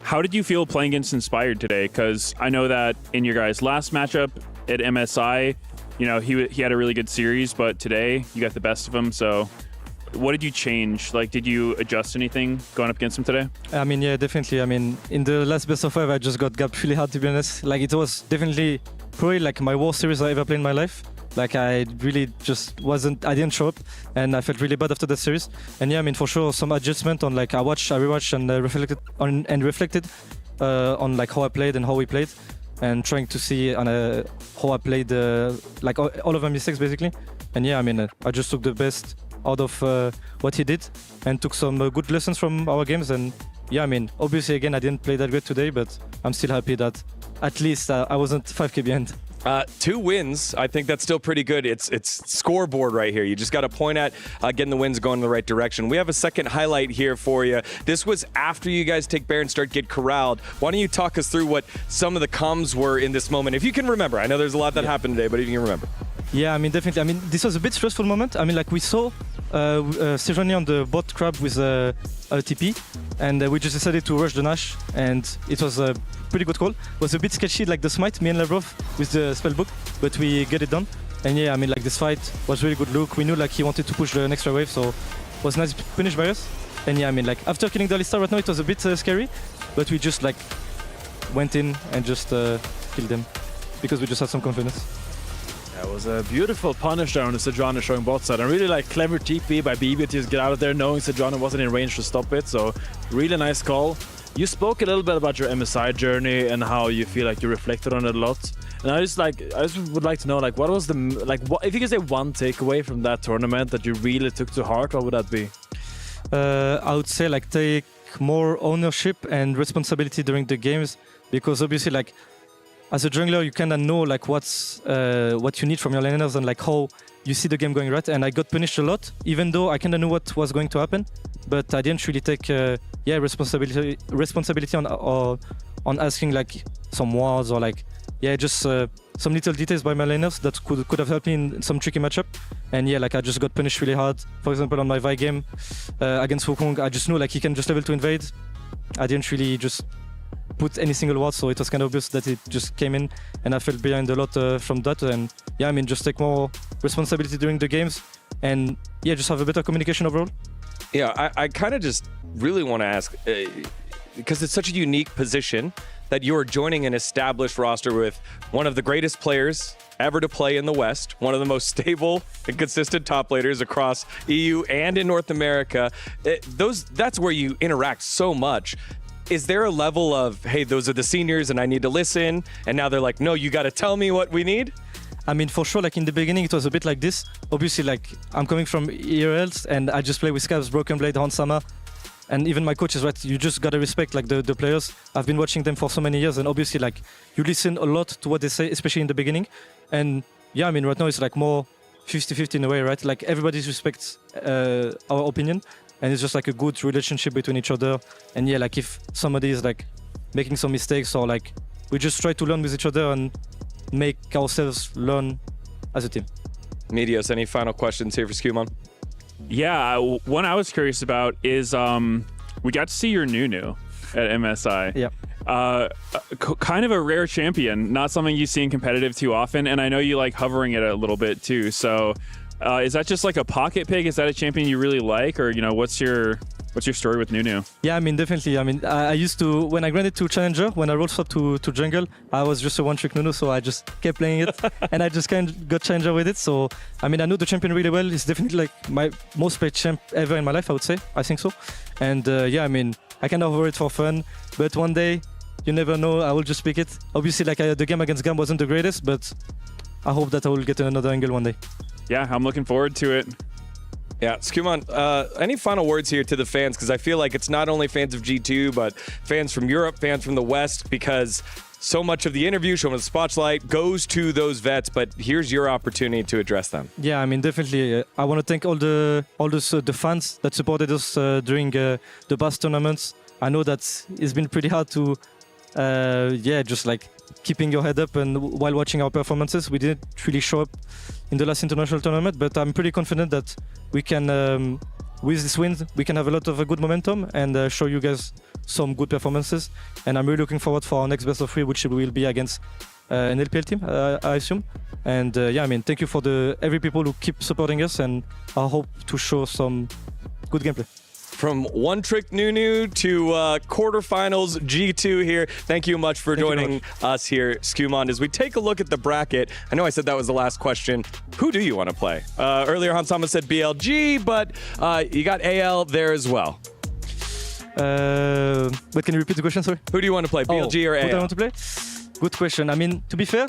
How did you feel playing against Inspired today? Because I know that in your guys' last matchup at MSI, you know, he had a really good series, but today you got the best of him. So what did you change? Like, did you adjust anything going up against him today? I mean, yeah, definitely. I mean, in the last best of 5, I just got gapped really hard, to be honest. Like, it was definitely probably like my worst series I ever played in my life. Like, I really just I didn't show up, and I felt really bad after that series. And yeah, I mean, for sure, some adjustment on, like, I rewatched and reflected on like how I played and how we played, and trying to see on how I played, like all of my mistakes basically. And yeah, I mean, I just took the best out of what he did and took some good lessons from our games. And yeah, I mean, obviously again, I didn't play that great today, but I'm still happy that at least I wasn't 5k behind. 2 wins. I think that's still pretty good. It's scoreboard right here. You just got to point at getting the wins going in the right direction. We have a second highlight here for you. This was after you guys take Bear and start get corralled. Why don't you talk us through what some of the comms were in this moment, if you can remember. I know there's a lot that happened today, but if you can remember. Yeah, I mean, definitely. I mean, this was a bit stressful moment. I mean, like, we saw Sejuani on the bot crab with a TP, and we just decided to rush the Nash, and it was a pretty good call. It was a bit sketchy, like the smite, me and Lavrov with the spellbook, but we get it done. And yeah, I mean, like, this fight was really good look. We knew, like, he wanted to push the next wave, so it was nice finish by us. And yeah, I mean, like, after killing the Alistar right now, it was a bit scary, but we just, like, went in and just killed them because we just had some confidence. That was a beautiful punish there on the Sejuani showing bot side. And really, like, clever TP by BB to just get out of there, knowing Sejuani wasn't in range to stop it. So really nice call. You spoke a little bit about your MSI journey and how you feel like you reflected on it a lot. And I just would like to know, like, what was what if you could say one takeaway from that tournament that you really took to heart, what would that be? I would say, like, take more ownership and responsibility during the games, because obviously, like, as a jungler, you kind of know, like, what you need from your laners and, like, how you see the game going right. And I got punished a lot, even though I kind of knew what was going to happen, but I didn't really take responsibility on asking, like, some wards or, like, just some little details by my laners that could have helped me in some tricky matchup. And yeah, like, I just got punished really hard. For example, on my Vi game against Wukong, I just knew, like, he can just level to invade. I didn't really just put any single ward, so it was kind of obvious that it just came in, and I felt behind a lot from that. And yeah, I mean, just take more responsibility during the games, and yeah, just have a better communication overall. Yeah, I kind of just really want to ask, because it's such a unique position that you're joining an established roster with one of the greatest players ever to play in the West, one of the most stable and consistent top laners across EU and in North America. That's where you interact so much. Is there a level of, hey, those are the seniors and I need to listen, and now they're like, no, you got to tell me what we need? I mean, for sure, like, in the beginning, it was a bit like this. Obviously, like, I'm coming from ERLs, and I just play with Scavs, Broken Blade, Hansama, and even my coach is right. You just got to respect, like, the players. I've been watching them for so many years, and obviously, like, you listen a lot to what they say, especially in the beginning. And yeah, I mean, right now, it's like more 50-50 in a way, right? Like, everybody respects our opinion. And it's just like a good relationship between each other. And yeah, like, if somebody is, like, making some mistakes, or, like, we just try to learn with each other and make ourselves learn as a team. Medios, any final questions here for Skuman? Yeah, one I was curious about is we got to see your Nunu at MSI. Yeah. Kind of a rare champion, not something you see in competitive too often. And I know you like hovering it a little bit too. So is that just like a pocket pick? Is that a champion you really like? Or, you know, what's your story with Nunu? Yeah, I mean, definitely. I mean, I used to, when I grinded to Challenger, when I rolled swap to jungle, I was just a one-trick Nunu, so I just kept playing it, and I just kind of got Challenger with it. So, I mean, I know the champion really well. It's definitely, like, my most played champ ever in my life, I would say. I think so. And yeah, I mean, I kind of over it for fun, but one day, you never know, I will just pick it. Obviously, like, the game against Gam wasn't the greatest, but I hope that I will get another angle one day. Yeah, I'm looking forward to it. Yeah, Skuman, any final words here to the fans? Because I feel like it's not only fans of G2, but fans from Europe, fans from the West, because So much of the interview, showing the spotlight, goes to those vets, but here's your opportunity to address them. Yeah, I mean, definitely. I want to thank all the fans that supported us during the past tournaments. I know that it's been pretty hard to, just like keeping your head up and while watching our performances. We didn't really show up in the last international tournament, but I'm pretty confident that we can, with this win, we can have a lot of good momentum and show you guys some good performances. And I'm really looking forward for our next best of 3, which will be against an LPL team, I assume. And thank you for every people who keep supporting us, and I hope to show some good gameplay. From one trick Nunu to quarterfinals G2 here. Thank you much for joining us here, Skumon. As we take a look at the bracket, I know I said that was the last question. Who do you want to play? Earlier, Hansama said BLG, but you got AL there as well. But can you repeat the question, sorry? Who do you want to play, BLG or AL? Who do I want to play? Good question. I mean, to be fair,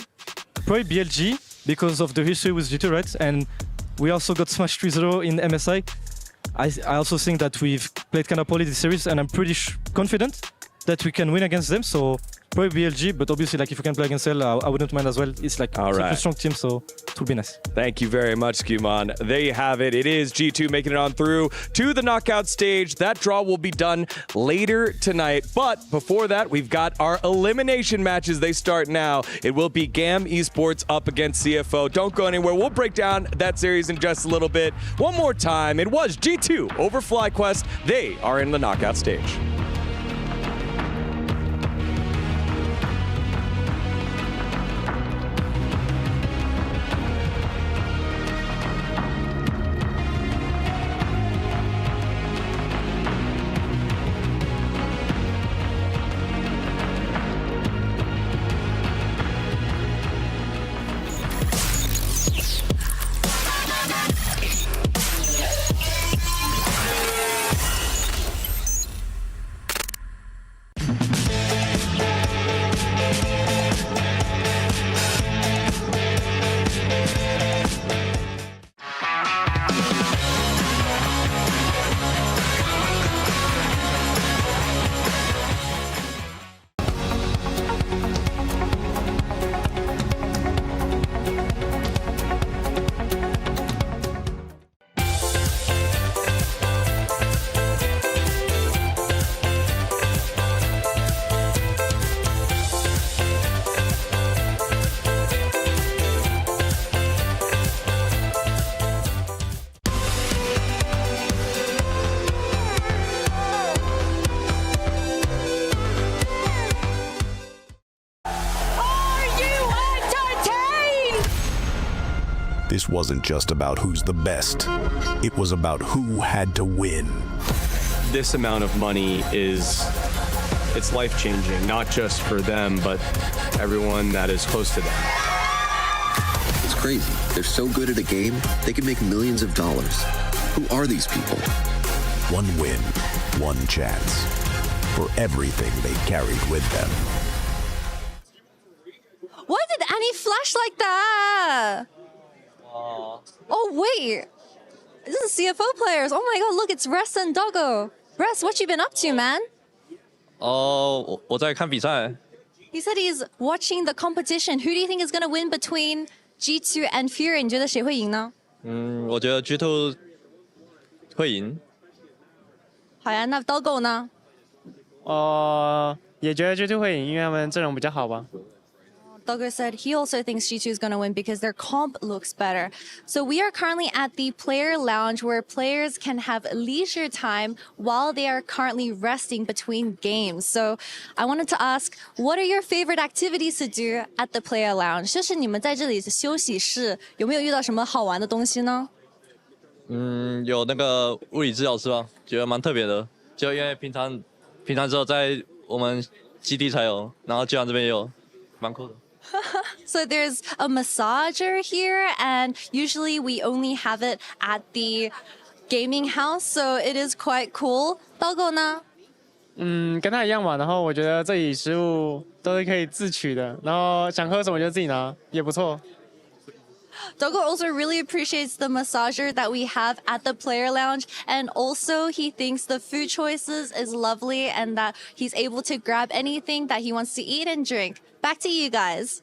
probably BLG because of the history with G2, right? And we also got smashed 3-0 in MSI. I also think that we've played kind of poorly this series, and I'm pretty confident that we can win against them. So probably BLG, but obviously, like if we can play against AL, I wouldn't mind as well. It's like a strong team, so it would be nice. Thank you very much, Skumon. There you have it. It is G2 making it on through to the knockout stage. That draw will be done later tonight. But before that, we've got our elimination matches. They start now. It will be GAM Esports up against CFO. Don't go anywhere. We'll break down that series in just a little bit. One more time. It was G2 over FlyQuest. They are in the knockout stage. This wasn't just about who's the best. It was about who had to win. This amount of money it's life-changing, not just for them, but everyone that is close to them. It's crazy. They're so good at a game, they can make millions of dollars. Who are these people? One win, one chance. For everything they carried with them. Why did Annie flash like that? Oh, wait. This is CFO players. Oh my god, look, it's Rest and Doggo. Rest, what you been up to, man? 我在看比赛。 He said he's watching the competition. Who do you think is going to win between G2 and FURIA? 你觉得谁会赢呢？我觉得 G2 会赢。好呀，那 Doggo 呢？也觉得 G2 会赢，因为他们阵容比较好吧。 Doggo said he also thinks G2 is going to win because their comp looks better. So we are currently at the player lounge where players can have leisure time while they are currently resting between games. So I wanted to ask, what are your favorite activities to do at the player lounge? 就是你们在这里的休息室有没有遇到什么好玩的东西呢？有那个物理治疗师吧，觉得蛮特别的。就因为平常只有在我们基地才有，然后居然这边也有，蛮酷的。 So there's a massager here, and usually we only have it at the gaming house, so it is quite cool. Doggo 呢？跟他一样嘛。然后我觉得这里食物都是可以自取的，然后想喝什么就自己拿，也不错。Doggo also really appreciates the massager that we have at the player lounge, and also he thinks the food choices is lovely and that he's able to grab anything that he wants to eat and drink. Back to you guys.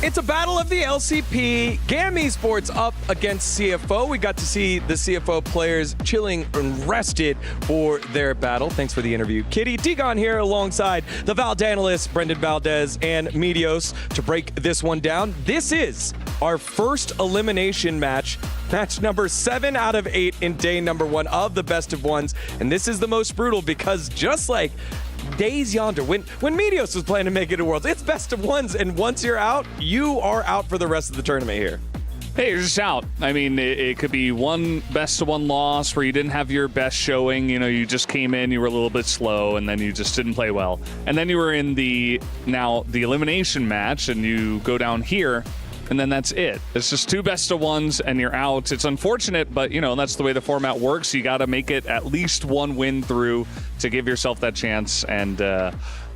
It's a battle of the LCP. GAM Esports up against CFO. We got to see the CFO players chilling and rested for their battle. Thanks for the interview, Kitty. Digon here alongside the Vald analysts, Brendan Valdez and Medios, to break this one down. This is our first elimination match number 7 out of 8 in day number 1 of the best of ones. And this is the most brutal because just like days yonder, when Medios was playing to make it a Worlds, it's best of ones, and once you're out, you are out for the rest of the tournament here. Hey, you're just out. I mean, it could be one best of one loss where you didn't have your best showing. You know, you just came in, you were a little bit slow, and then you just didn't play well. And then you were in the elimination match, and you go down here, and then that's it. It's just 2 best of ones, and you're out. It's unfortunate, but, you know, that's the way the format works. You got to make it at least one win through to give yourself that chance, and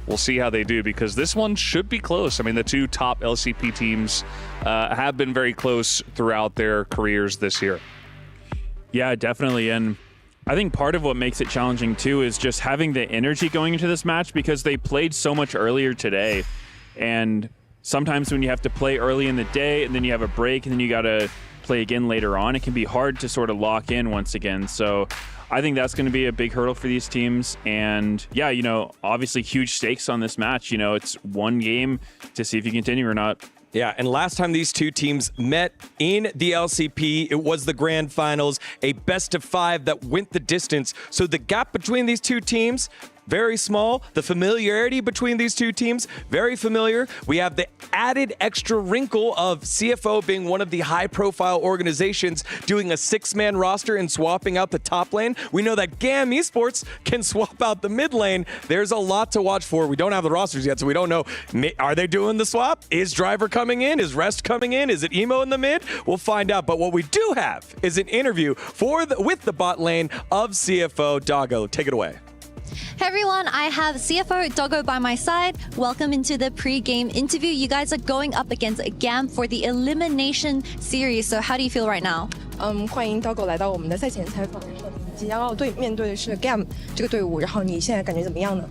we'll see how they do, because this one should be close. I mean, the 2 top LCP teams have been very close throughout their careers this year. Yeah, definitely. And I think part of what makes it challenging, too, is just having the energy going into this match, because they played so much earlier today. And sometimes when you have to play early in the day and then you have a break and then you got to play again later on, it can be hard to sort of lock in once again. So I think that's going to be a big hurdle for these teams. And yeah, you know, obviously huge stakes on this match. You know, it's one game to see if you continue or not. Yeah, and last time these two teams met in the LCP, it was the grand finals, a best of 5 that went the distance. So the gap between these two teams, very small. The familiarity between these two teams, very familiar. We have the added extra wrinkle of CFO being one of the high-profile organizations doing a 6-man roster and swapping out the top lane. We know that GAM Esports can swap out the mid lane. There's a lot to watch for. We don't have the rosters yet, so we don't know. Are they doing the swap? Is Driver coming in? Is Rest coming in? Is it Emo in the mid? We'll find out. But what we do have is an interview with the bot lane of CFO. Doggo, take it away. Hey everyone, I have CFO Doggo by my side. Welcome into the pre-game interview. You guys are going up against GAM for the elimination series. So how do you feel right now? 欢迎 Doggo 来到我们的赛前采访。即将要面对的是 GAM 这个队伍，然后你现在感觉怎么样呢？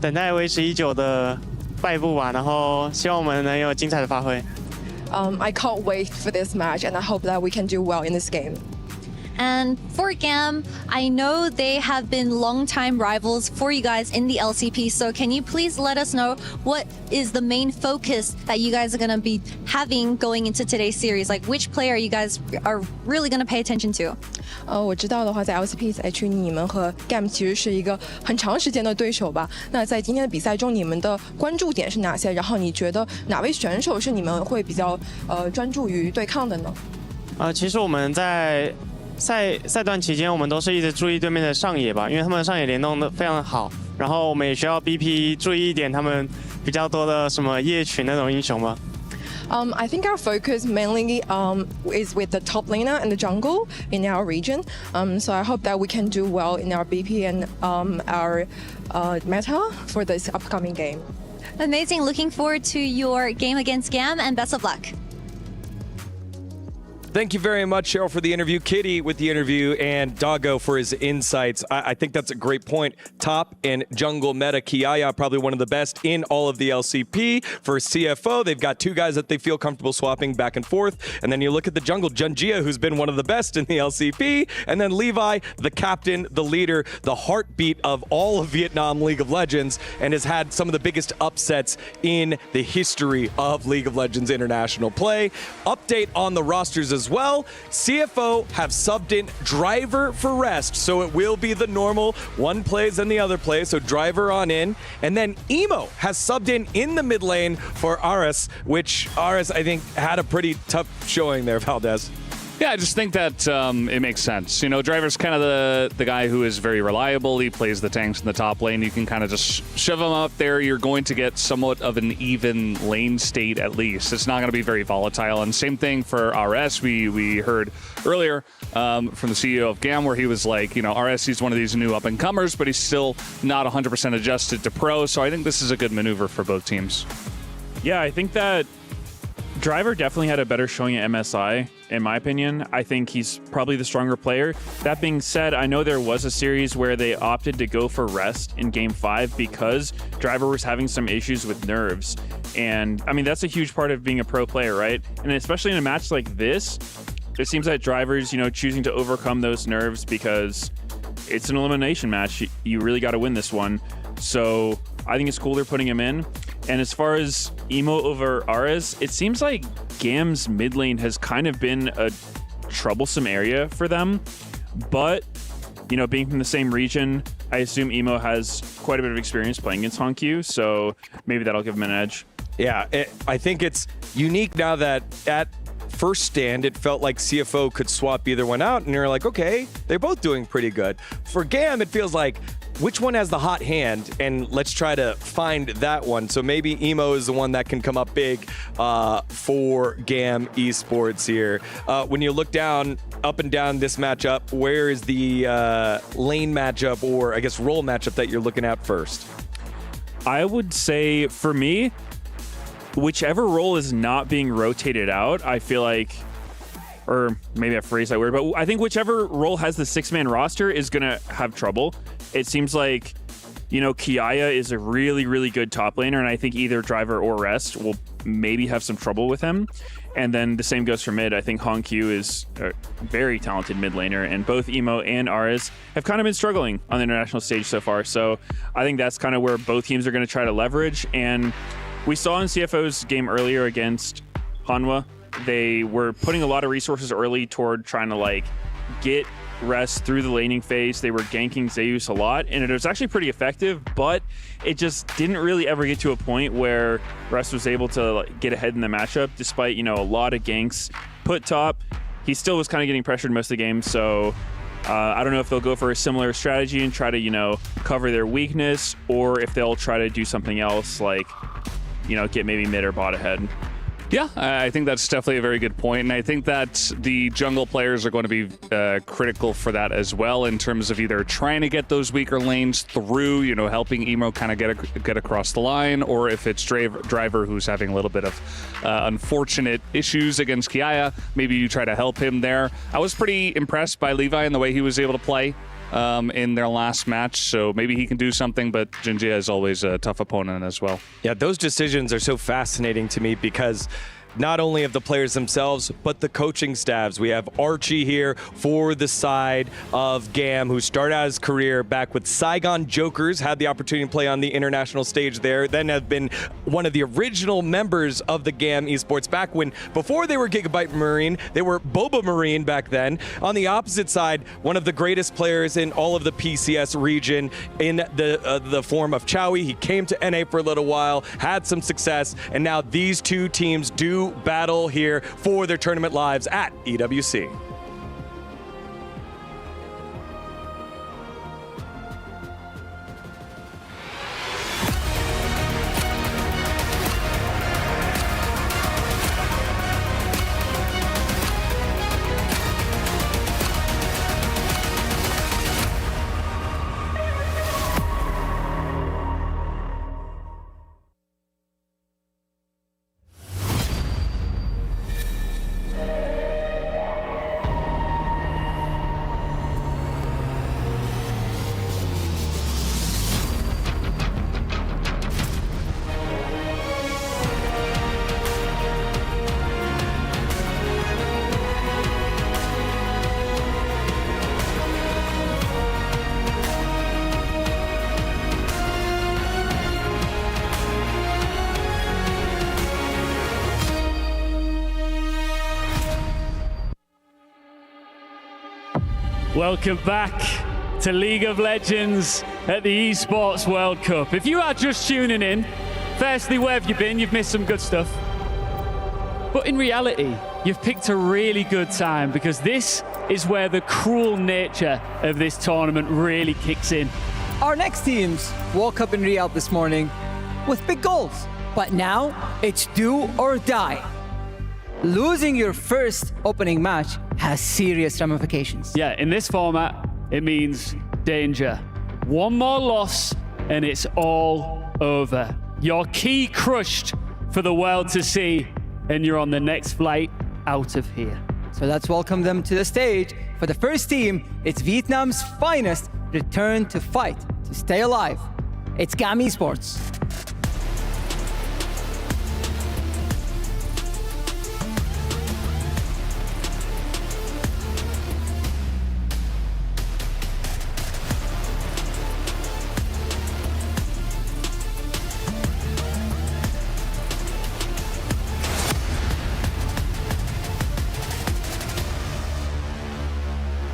等待维持已久的败部吧，然后希望我们能有精彩的发挥。I can't wait for this match, and I hope that we can do well in this game. And for GAM, I know they have been longtime rivals for you guys in the LCP. So can you please let us know what is the main focus that you guys are going to be having going into today's series? Like which player you guys are really going to pay attention to? 我知道的话，在 LCP 赛区，你们和 GAM 其实是一个很长时间的对手吧？那在今天的比赛中，你们的关注点是哪些？然后你觉得哪位选手是你们会比较专注于对抗的呢？其实我们在赛段期间，我们都是一直注意对面的上野吧，因为他们的上野联动的非常的好。然后我们也需要 BP 注意一点他们比较多的什么夜群那种英雄吧。I think our focus mainly is with the top laner and the jungle in our region. So I hope that we can do well in our BP and our meta for this upcoming game. Amazing. Looking forward to your game against GAM and best of luck. Thank you very much, Cheryl, for the interview, Kitty with the interview, and Doggo for his insights. I think that's a great point. Top and jungle meta. Kiaya, probably one of the best in all of the LCP. For CFO, they've got 2 guys that they feel comfortable swapping back and forth. And then you look at the jungle, Gen.G, who's been one of the best in the LCP. And then Levi, the captain, the leader, the heartbeat of all of Vietnam League of Legends, and has had some of the biggest upsets in the history of League of Legends international play. Update on the rosters as well. CFO have subbed in Driver for Rest, so it will be the normal one plays and the other plays, so Driver on in. And then Emo has subbed in the mid lane for Aris, which Aris, I think, had a pretty tough showing there, Valdez. Yeah, I just think that it makes sense. You know, Driver's kind of the guy who is very reliable. He plays the tanks in the top lane. You can kind of just shove him up there. You're going to get somewhat of an even lane state at least. It's not going to be very volatile. And same thing for RS. We heard earlier from the CEO of GAM where he was like, you know, RS, he's one of these new up-and-comers, but he's still not 100% adjusted to pro. So I think this is a good maneuver for both teams. Yeah, I think that Driver definitely had a better showing at MSI, in my opinion. I think he's probably the stronger player. That being said, I know there was a series where they opted to go for rest in Game 5 because Driver was having some issues with nerves. And, I mean, that's a huge part of being a pro player, right? And especially in a match like this, it seems that Driver's, you know, choosing to overcome those nerves because it's an elimination match. You really got to win this one. So I think it's cool they're putting him in. And as far as Emo over Ares, it seems like GAM's mid lane has kind of been a troublesome area for them. But, you know, being from the same region, I assume Emo has quite a bit of experience playing against Honkyu, so maybe that'll give him an edge. Yeah, I think it's unique now that at first stand, it felt like CFO could swap either one out, and you're like, okay, they're both doing pretty good. For GAM, it feels like, which one has the hot hand, and let's try to find that one. So maybe Emo is the one that can come up big for GAM Esports here. When you look up and down this matchup, where is the lane matchup, or I guess role matchup that you're looking at first? I would say, for me, whichever role is not being rotated out, I feel like, or maybe I phrased that weird, but I think whichever role has the 6-man roster is going to have trouble. It seems like, you know, Kiaya is a really, really good top laner, and I think either Driver or Rest will maybe have some trouble with him. And then the same goes for mid. I think Honkyu is a very talented mid laner, and both Emo and Ares have kind of been struggling on the international stage so far. So I think that's kind of where both teams are going to try to leverage. And we saw in CFO's game earlier against Hanwha, they were putting a lot of resources early toward trying to like get Rest through the laning phase. They were ganking Zeus a lot, and it was actually pretty effective, but it just didn't really ever get to a point where Rest was able to like get ahead in the matchup, despite, you know, a lot of ganks put top. He still was kind of getting pressured most of the game, so I don't know if they'll go for a similar strategy and try to, you know, cover their weakness, or if they'll try to do something else like, you know, get maybe mid or bot ahead. Yeah, I think that's definitely a very good point, and I think that the jungle players are going to be critical for that as well, in terms of either trying to get those weaker lanes through, you know, helping Emo kind of get across the line, or if it's Driver who's having a little bit of unfortunate issues against Kiaya, maybe you try to help him there. I was pretty impressed by Levi and the way he was able to play in their last match, so maybe he can do something, but Gen.G is always a tough opponent as well. Yeah, those decisions are so fascinating to me because not only of the players themselves, but the coaching staffs. We have Archie here for the side of GAM, who started out his career back with Saigon Jokers, had the opportunity to play on the international stage there, then have been one of the original members of the GAM Esports back when, before they were Gigabyte Marine, they were Boba Marine back then. On the opposite side, one of the greatest players in all of the PCS region in the form of Chowie. He came to NA for a little while, had some success, and now these two teams do battle here for their tournament lives at EWC. Welcome back to League of Legends at the Esports World Cup. If you are just tuning in, firstly, where have you been? You've missed some good stuff. But in reality, you've picked a really good time because this is where the cruel nature of this tournament really kicks in. Our next teams woke up in Riyadh this morning with big goals, but now it's do or die. Losing your first opening match has serious ramifications. Yeah, in this format, it means danger. One more loss and it's all over. Your key crushed for the world to see, and you're on the next flight out of here. So let's welcome them to the stage. For the first team, it's Vietnam's finest return to fight, to stay alive. It's AG.AL Esports.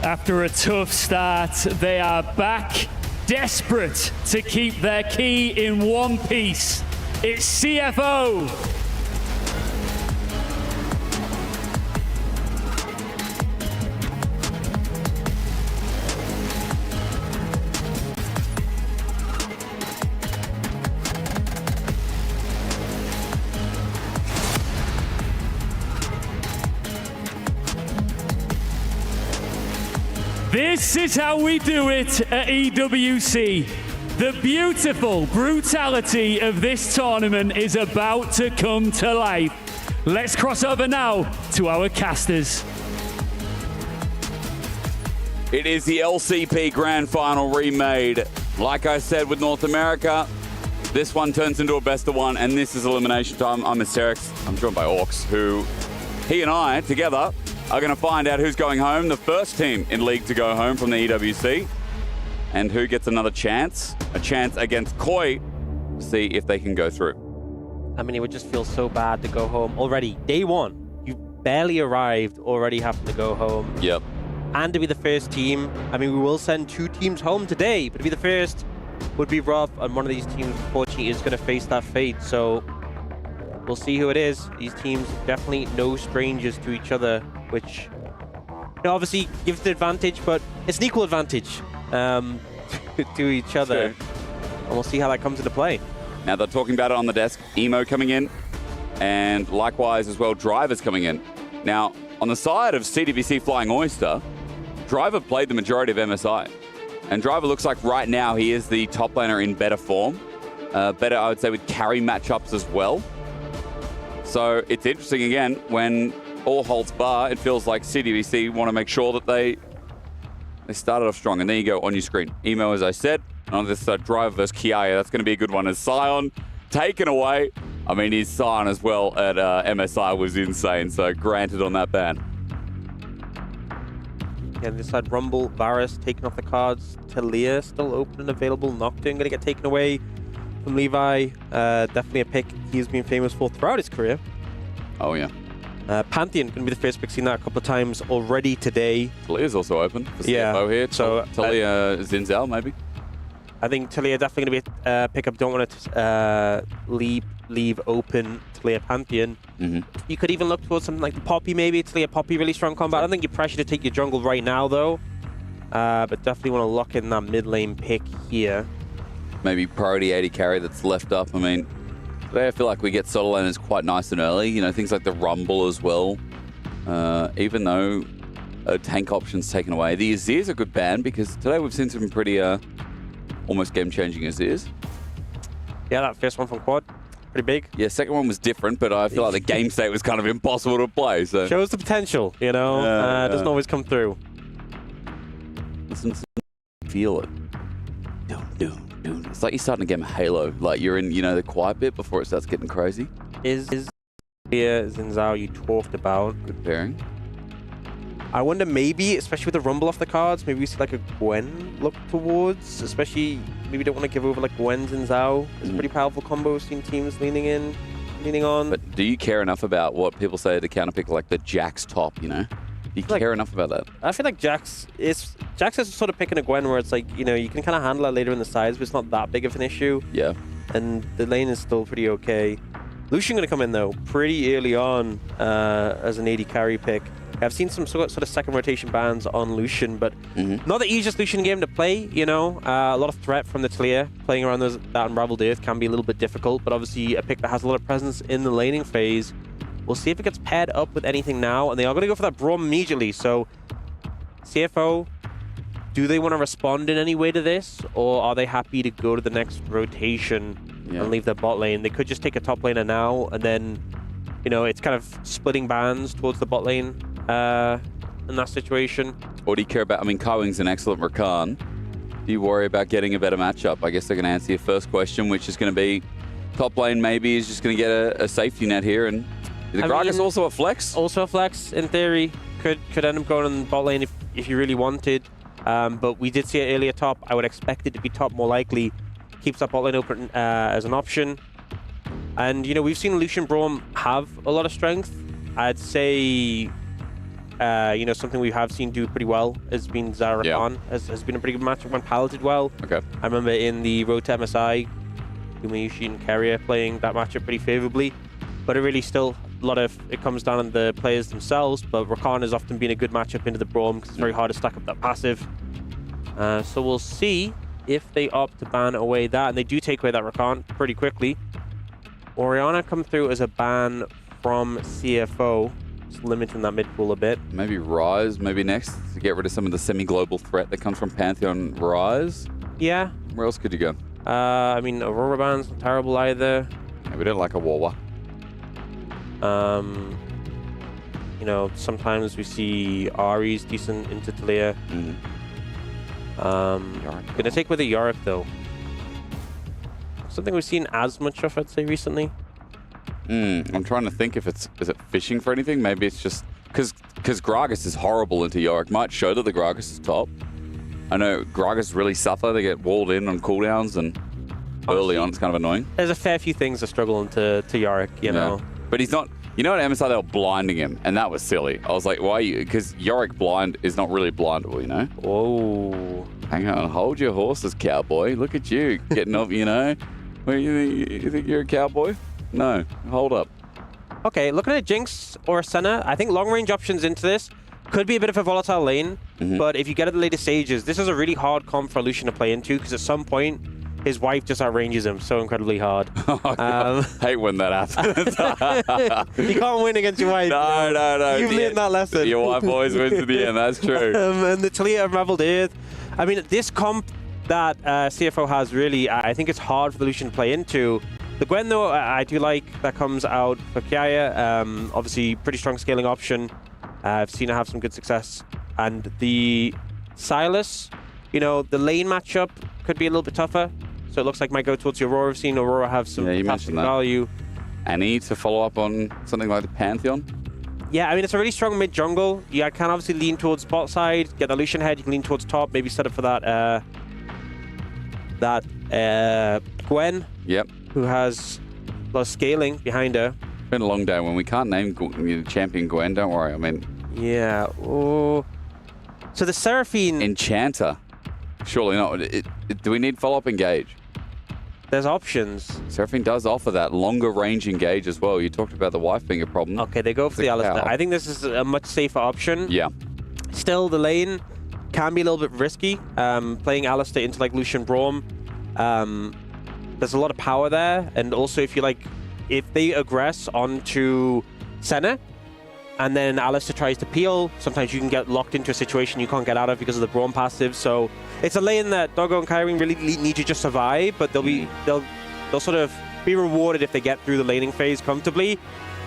After a tough start, they are back, desperate to keep their key in one piece. It's CFO. This is how we do it at EWC. The beautiful brutality of this tournament is about to come to life. Let's cross over now to our casters. It is the LCP Grand Final remade. Like I said with North America, this one turns into a best of one, and this is elimination time. I'm Asterix. I'm joined by Orcs, who he and I together are going to find out who's going home, the first team in league to go home from the EWC, and who gets another chance, a chance against Koi, to see if they can go through. I mean, it would just feel so bad to go home already. Day one, you barely arrived, already having to go home. Yep. And to be the first team, I mean, we will send 2 teams home today, but to be the first would be rough, and one of these teams, unfortunately, is going to face that fate, so we'll see who it is. These teams definitely no strangers to each other, which obviously gives the advantage, but it's an equal advantage to each other. True. And we'll see how that comes into play. Now they're talking about it on the desk. Emo coming in, and likewise as well, Driver's coming in. Now, on the side of CWC Flying Oyster, Driver played the majority of MSI. And Driver looks like right now he is the top laner in better form. Better, I would say, with carry matchups as well. So it's interesting again, when all holds bar, it feels like CWC want to make sure that they started off strong. And there you go on your screen. Emo, as I said, on this Driver versus Kiaya, that's going to be a good one. As Sion taken away, I mean, his Sion as well at MSI was insane. So granted on that ban. Yeah, this side, Rumble, Varus taking off the cards. Talia still open and available. Nocturne going to get taken away from Levi. Definitely a pick he's been famous for throughout his career. Oh, yeah. Pantheon going to be the first pick, seen that a couple of times already today. Talia's also open for CFO Yeah, here. So Talia Zinzal, maybe? I think Talia definitely going to be a pickup. Don't want to leave open Talia Pantheon. You could even look towards something like the Poppy, maybe. Talia Poppy, really strong combat. I don't think you're pressured to take your jungle right now, though. But definitely want to lock in that mid lane pick here. Maybe priority 80 carry that's left up. I mean, today I feel like we get solo laners quite nice and early. You know, things like the Rumble as well. Even though tank options taken away. The Azir's a good ban because today we've seen some pretty almost game-changing Azirs. Yeah, that first one from Quad, pretty big. Yeah, second one was different, but I feel like the game state was kind of impossible to play. So shows the potential, you know. Doesn't always come through. Listen, feel it. It's like you're starting to get Halo. Like you're in, you know, the quiet bit before it starts getting crazy. Is here Zinzao you talked about? Good pairing. I wonder maybe, especially with the Rumble off the cards, maybe we see like a Gwen look towards, especially maybe don't want to give over like Gwen's and Zhao. It's a pretty powerful combo. We've seen teams leaning on. But do you care enough about what people say to counterpick like the Jax top, you know? Do you care enough about that? I feel like Jax is sort of picking a Gwen where it's like, you know, you can kind of handle it later in the sides, but it's not that big of an issue. Yeah. And the lane is still pretty okay. Lucian going to come in, though, pretty early on as an AD carry pick. I've seen some sort of second rotation bans on Lucian, but not the easiest Lucian game to play, you know. A lot of threat from the Talia. Playing around that Unraveled Earth can be a little bit difficult, but obviously a pick that has a lot of presence in the laning phase. We'll see if it gets paired up with anything now, and they are going to go for that Braum immediately, so CFO, do they want to respond in any way to this, or are they happy to go to the next rotation and leave their bot lane? They could just take a top laner now, and then, you know, it's kind of splitting bans towards the bot lane in that situation. What do you care about? I mean, Kaiwing's an excellent Rakan. Do you worry about getting a better matchup? I guess they're going to answer your first question, which is going to be top lane maybe is just going to get a safety net here, and the Gragas also a flex? Also a flex, in theory. Could end up going on bot lane if you really wanted. But we did see it earlier top. I would expect it to be top more likely. Keeps that bot lane open as an option. And, you know, we've seen Lucian Braum have a lot of strength. I'd say, you know, something we have seen do pretty well has been Zarakan. Has been a pretty good matchup when piloted well. Okay. I remember in the Road to MSI, Yumayushi and Carrier playing that matchup pretty favorably. But it really still, a lot of it comes down to the players themselves. But Rakan has often been a good matchup into the Braum because it's very hard to stack up that passive. So we'll see if they opt to ban away that. And they do take away that Rakan pretty quickly. Orianna come through as a ban from CFO. Just limiting that mid pool a bit. Maybe Rise, maybe next, to get rid of some of the semi-global threat that comes from Pantheon Rise. Yeah. Where else could you go? I mean, Aurora ban's not terrible either. Yeah, we don't like a Wawa. You know, sometimes we see Ari's decent into Talia. Gonna take with a Yorick though. Something we've seen as much of, I'd say, recently. I'm trying to think if is it fishing for anything? Maybe it's just because Gragas is horrible into Yorick. Might show that the Gragas is top. I know Gragas really suffer. They get walled in on cooldowns, and early on it's kind of annoying. There's a fair few things that struggle into Yorick, you know. But he's not. You know, at MSI they were blinding him, and that was silly. I was like, why are you? Because Yorick blind is not really blindable, you know. Whoa. Hang on, hold your horses, cowboy. Look at you getting up, you know. Where you think you're a cowboy? No, hold up. Okay, looking at Jinx or Senna, I think long-range options into this could be a bit of a volatile lane, but if you get at the later stages, this is a really hard comp for Lucian to play into, because at some point, his wife just outranges him so incredibly hard. Hate when that happens. You can't win against your wife. No. You've learned that lesson. Your wife always wins at the end, that's true. And the Talia Unraveled Earth. I mean, this comp that CFO has really, I think it's hard for the Lucian to play into. The Gwen, though, I do like that comes out for Kiaya. Obviously, pretty strong scaling option. I've seen her have some good success. And the Sylas, you know, the lane matchup could be a little bit tougher. So it looks like might go towards the Aurora. I've seen Aurora have some fantastic value. Annie to follow up on something like the Pantheon? Yeah, I mean, it's a really strong mid-jungle. You can obviously lean towards bot side, get the Lucian head. You can lean towards top, maybe set up for that Gwen. Yep. Who has a lot of scaling behind her. It's been a long day when we can't name champion Gwen, don't worry. I mean... Yeah. Oh. So the Seraphine... Enchanter. Surely not. Do we need follow-up engage? There's options. Seraphine does offer that longer range engage as well. You talked about the wife being a problem. Okay, they go for the Alistar. I think this is a much safer option. Yeah. Still, the lane can be a little bit risky. Playing Alistar into like Lucian Braum. There's a lot of power there. And also, if they aggress onto Senna, and then Alistar tries to peel, sometimes you can get locked into a situation you can't get out of because of the Braum passive. So it's a lane that Doggo and Kaiwing really need to just survive, but they'll sort of be rewarded if they get through the laning phase comfortably.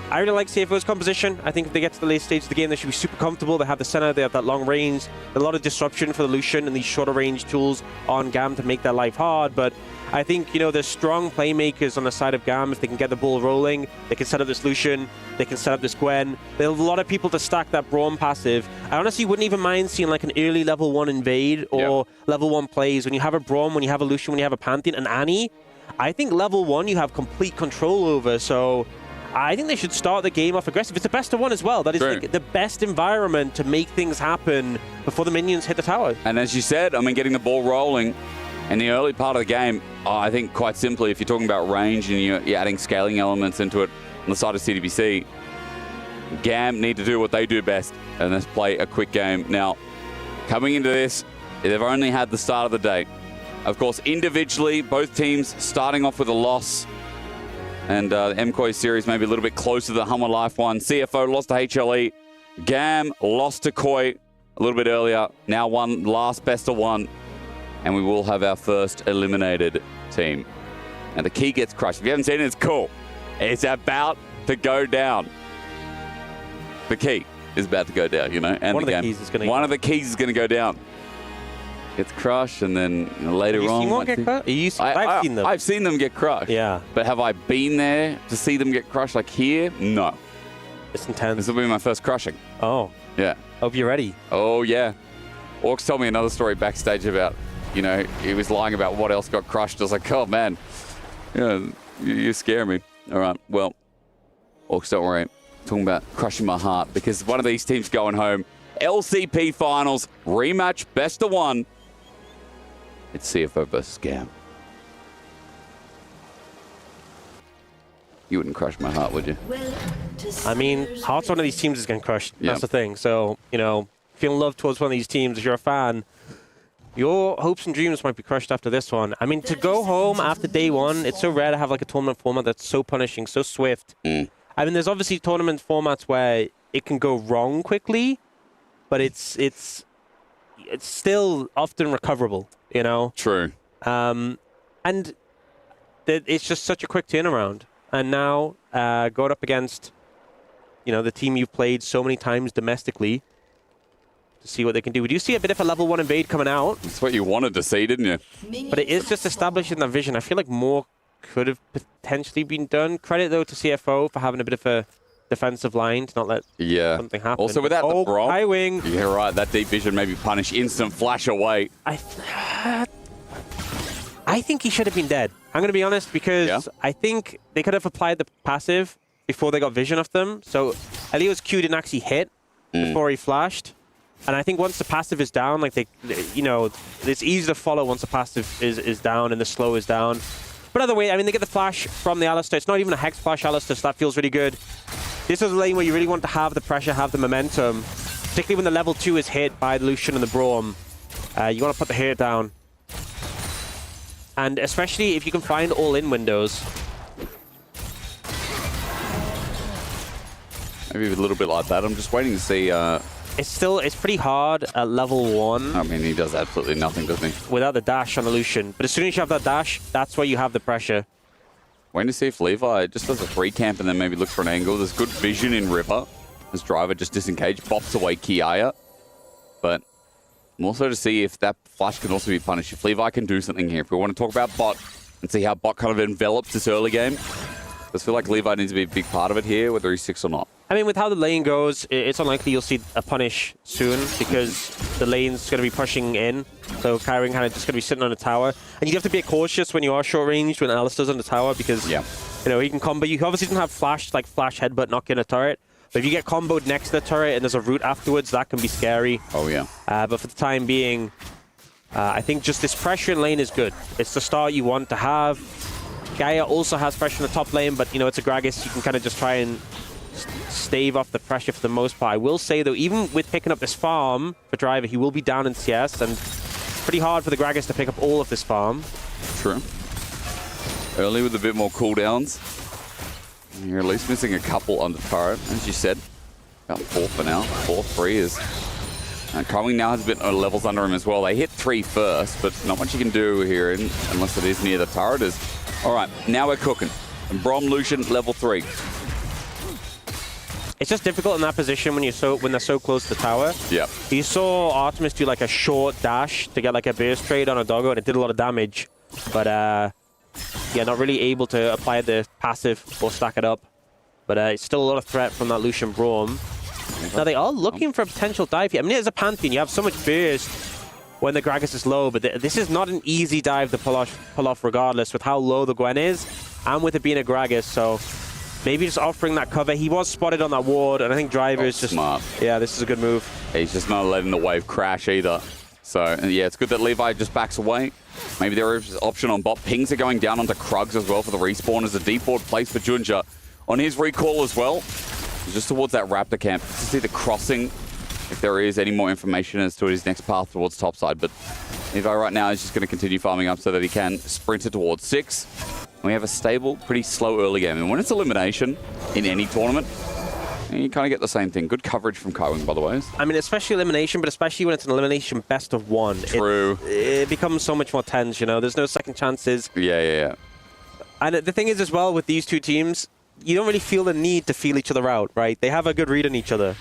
I really like CFO's composition. I think if they get to the late stage of the game, they should be super comfortable. They have the Senna, they have that long range, a lot of disruption for the Lucian and these shorter range tools on GAM to make their life hard. But I think, you know, there's strong playmakers on the side of GAM. If they can get the ball rolling, they can set up this Lucian, they can set up this Gwen. There's a lot of people to stack that Braum passive. I honestly wouldn't even mind seeing like an early level 1 invade or level 1 plays. When you have a Braum, when you have a Lucian, when you have a Pantheon, and Annie, I think level 1 you have complete control over. So I think they should start the game off aggressive. It's the best of 1 as well. That is like the best environment to make things happen before the minions hit the tower. And as you said, I mean, getting the ball rolling, In the early part of the game, I think quite simply, if you're talking about range and you're adding scaling elements into it on the side of CDBC, GAM need to do what they do best, and that's play a quick game. Now, coming into this, they've only had the start of the day. Of course, individually, both teams starting off with a loss. And the MCOY series maybe a little bit closer to the Hummer Life one. CFO lost to HLE. GAM lost to Koi a little bit earlier. Now one last best of one. And we will have our first eliminated team. And the key gets crushed. If you haven't seen it, it's cool. It's about to go down. The key is about to go down, you know. And one of the keys is going to One of the keys is going to go down. Gets crushed, and then later on... Seen one get crushed? I've seen them. I've seen them get crushed. Yeah. But have I been there to see them get crushed like here? No. It's intense. This will be my first crushing. Oh. Yeah. Hope you're ready. Oh, yeah. Orcs told me another story backstage about, you know, he was lying about what else got crushed. I was like, oh, man. Yeah, you scare me. All right, well, Orcs, don't worry. Talking about crushing my heart, because one of these teams going home. LCP Finals, rematch, best of one. It's CFO versus GAM. You wouldn't crush my heart, would you? I mean, heart's one of these teams is getting crushed. Yep. That's the thing. So, you know, feeling love towards one of these teams, if you're a fan, your hopes and dreams might be crushed after this one. I mean, to go home after day one, it's so rare to have like a tournament format that's so punishing, so swift. I mean, there's obviously tournament formats where it can go wrong quickly, but it's still often recoverable, you know? True. And it's just such a quick turnaround. And now, going up against, you know, the team you've played so many times domestically, to see what they can do. We do see a bit of a level 1 invade coming out. That's what you wanted to see, didn't you? But it is just establishing that vision. I feel like more could have potentially been done. Credit, though, to CFO for having a bit of a defensive line to not let something happen. Also, without the Brom, high wing. You're right. That deep vision maybe punish instant flash away. I think he should have been dead. I'm going to be honest, because I think they could have applied the passive before they got vision of them. So Elio's Q didn't actually hit before he flashed. And I think once the passive is down, like you know, it's easy to follow once the passive is down and the slow is down. But either way, I mean, they get the flash from the Alistar. It's not even a Hex flash Alistar, so that feels really good. This is a lane where you really want to have the pressure, have the momentum, particularly when the level 2 is hit by the Lucian and the Braum. You want to put the hair down. And especially if you can find all-in windows. Maybe a little bit like that. I'm just waiting to see... It's pretty hard at level 1. I mean, he does absolutely nothing, doesn't he? Without the dash on the Lucian. But as soon as you have that dash, that's where you have the pressure. Waiting to see if Levi just does a 3 camp and then maybe looks for an angle. There's good vision in River. This driver just disengaged, bops away Kiaya. But more so to see if that flash can also be punished. If Levi can do something here. If we want to talk about bot and see how bot kind of envelops this early game, I just feel like Levi needs to be a big part of it here, whether he's 6 or not. I mean, with how the lane goes, it's unlikely you'll see a punish soon because the lane's going to be pushing in. So Kyring kind of just going to be sitting on the tower. And you have to be cautious when you are short range when Alistar's on the tower because, you know, he can combo. You obviously don't have flash, like flash headbutt, knock in a turret. But if you get comboed next to the turret and there's a route afterwards, that can be scary. Oh, yeah. But for the time being, I think just this pressure in lane is good. It's the start you want to have. Gaia also has pressure in the top lane, but, you know, it's a Gragas. You can kind of just try and stave off the pressure for the most part. I will say, though, even with picking up this farm for Driver, he will be down in CS, and pretty hard for the Gragas to pick up all of this farm. True. Early with a bit more cooldowns. You're at least missing a couple on the turret, as you said. About 4 for now. 4-3 is... Coming now has a bit of levels under him as well. They hit 3 first, but not much you can do here unless it is near the turret. All right, now we're cooking. And Brom Lucian, level 3. It's just difficult in that position when they're so close to the tower. Yeah. You saw Artemis do like a short dash to get like a burst trade on a doggo, and it did a lot of damage. But yeah, not really able to apply the passive or stack it up. But it's still a lot of threat from that Lucian Braum. Now they are looking for a potential dive here. I mean, as a Pantheon, you have so much burst when the Gragas is low, but this is not an easy dive to pull off regardless with how low the Gwen is and with it being a Gragas. So maybe just offering that cover. He was spotted on that ward, and I think Driver is just... smart. Yeah, this is a good move. He's just not letting the wave crash either. So, yeah, it's good that Levi just backs away. Maybe there is an option on bot. Pings are going down onto Krugs as well for the respawn as a default place for Junja. On his recall as well, just towards that Raptor camp. To see the crossing, if there is any more information as to his next path towards topside. But Levi right now is just going to continue farming up so that he can sprint it towards 6. We have a stable, pretty slow early game. And when it's elimination in any tournament, you kind of get the same thing. Good coverage from Kaiwing, by the way. I mean, especially elimination, but especially when it's an elimination best of 1. True. It becomes so much more tense, you know? There's no second chances. Yeah. And the thing is as well with these two teams, you don't really feel the need to feel each other out, right? They have a good read on each other.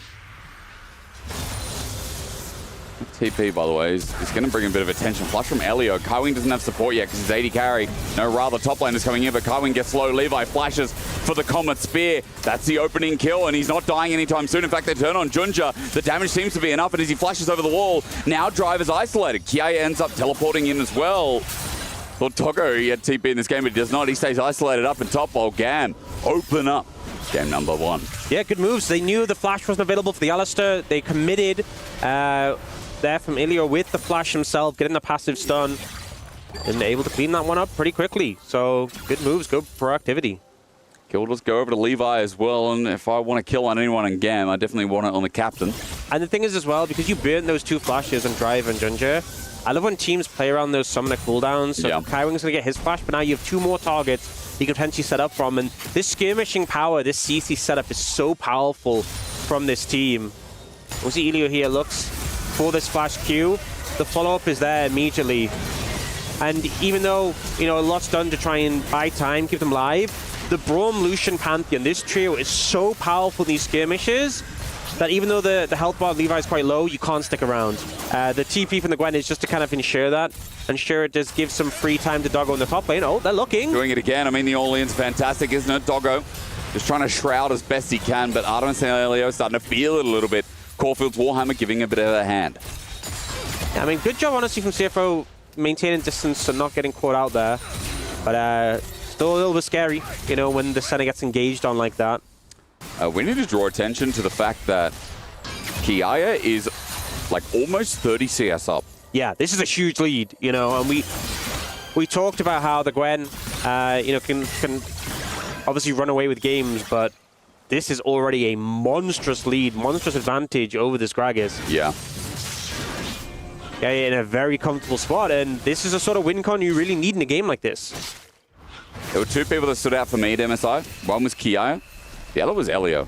TP, by the way, is going to bring a bit of attention. Flush from Elio. Kaiwing doesn't have support yet because he's 80 carry. No, rather, top lane is coming in, but Kaiwing gets low. Levi flashes for the Comet Spear. That's the opening kill, and he's not dying anytime soon. In fact, they turn on Junja. The damage seems to be enough, and as he flashes over the wall, now Drive is isolated. Kiaya ends up teleporting in as well. Thought Togo, he had TP in this game, but he does not. He stays isolated up in top while Gam open up game number 1. Yeah, good moves. They knew the flash wasn't available for the Alistar. They committed there from Ilio with the flash himself, getting the passive stun, and able to clean that one up pretty quickly. So good moves, good proactivity. Kill does go over to Levi as well, and if I want to kill on anyone in Gam, I definitely want it on the captain. And the thing is as well, because you burnt those 2 flashes on Drive and Junja, I love when teams play around those summoner cooldowns. So Kaiwing's going to get his flash, but now you have 2 more targets he can potentially set up from. And this skirmishing power, this CC setup is so powerful from this team. We'll see Ilio here looks for this flash Q. The follow-up is there immediately. And even though, you know, a lot's done to try and buy time, keep them live, the Braum, Lucian, Pantheon, this trio is so powerful in these skirmishes that even though the health bar of Levi is quite low, you can't stick around. The TP from the Gwen is just to kind of ensure that. Ensure it does give some free time to Doggo in the top lane. Oh, they're looking. Doing it again. I mean, the Orleans fantastic, isn't it? Doggo just trying to shroud as best he can, but Artemis and Elio starting to feel it a little bit. Caulfield's Warhammer giving a bit of a hand. Yeah, I mean, good job, honestly, from CFO maintaining distance and not getting caught out there. But still a little bit scary, you know, when the center gets engaged on like that. We need to draw attention to the fact that Kiaya is like almost 30 CS up. Yeah, this is a huge lead, you know, and we talked about how the Gwen, you know, can obviously run away with games, but this is already a monstrous lead, monstrous advantage over this Gragas. Yeah. Yeah, in a very comfortable spot, and this is a sort of win con you really need in a game like this. There were 2 people that stood out for me at MSI. One was Kiaya, the other was Elio.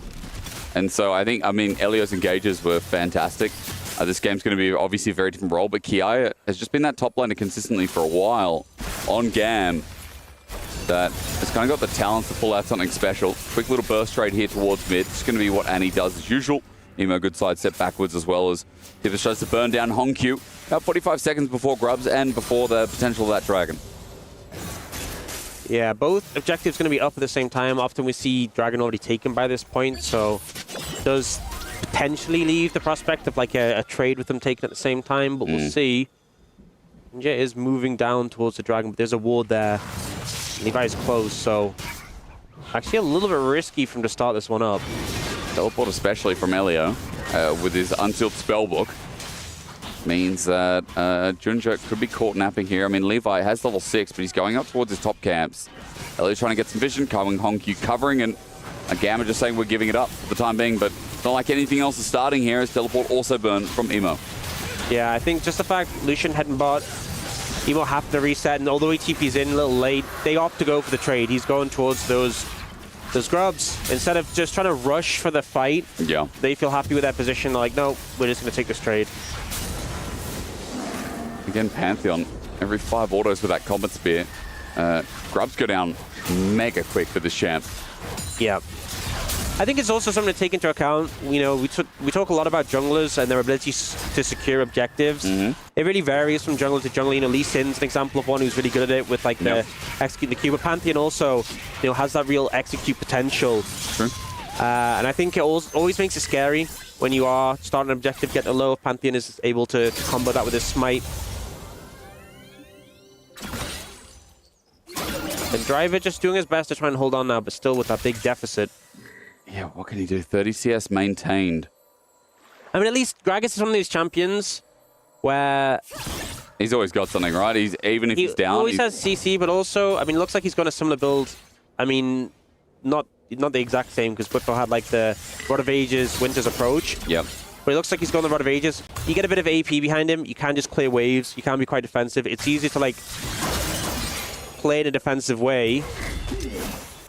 And so I mean, Elio's engages were fantastic. This game's going to be obviously a very different role, but Kiaya has just been that top laner consistently for a while on Gam that has kind of got the talent to pull out something special. Quick little burst trade here towards mid. It's going to be what Annie does as usual. Emo good side step backwards as well as Tivus tries to burn down Hongq. About 45 seconds before Grubs and before the potential of that dragon. Yeah, both objectives going to be up at the same time. Often we see Dragon already taken by this point, so does potentially leave the prospect of like a trade with them taken at the same time, but we'll see. Ninja is moving down towards the Dragon, but there's a ward there. Levi's close, so actually a little bit risky from to start this one up. Teleport especially from Elio with his unsealed spellbook means that Junja could be caught napping here. I mean, Levi has level 6, but he's going up towards his top camps. Elio's trying to get some vision, coming Hongq covering, and Gamma just saying we're giving it up for the time being, but it's not like anything else is starting here as teleport also burned from Emo. Yeah, I think just the fact Lucian hadn't bought, Emo have to reset, and although he TP's in a little late, they opt to go for the trade. He's going towards those grubs. Instead of just trying to rush for the fight, they feel happy with that position. They're like, no, we're just going to take this trade. Again, Pantheon, every 5 autos with that Comet Spear. Grubs go down mega quick for this champ. Yeah. I think it's also something to take into account. You know, we talk a lot about junglers and their ability to secure objectives. It really varies from jungler to jungler. You know, Lee Sin's an example of one who's really good at it with like the execute the Q. But Pantheon also, you know, has that real execute potential. True. And I think it always makes it scary when you are starting an objective, getting a low. Pantheon is able to combo that with his smite. And Driver just doing his best to try and hold on now, but still with that big deficit. Yeah, what can he do? 30 CS maintained. I mean, at least Gragas is one of these champions where He's always got something, right? Even if he's down. He always has CC, but also, I mean, it looks like he's got a similar build. I mean, not the exact same, because Butfo had like the Rod of Ages, Winter's approach. Yep. But it looks like he's got the Rod of Ages. You get a bit of AP behind him. You can just clear waves. You can be quite defensive. It's easy to like play in a defensive way.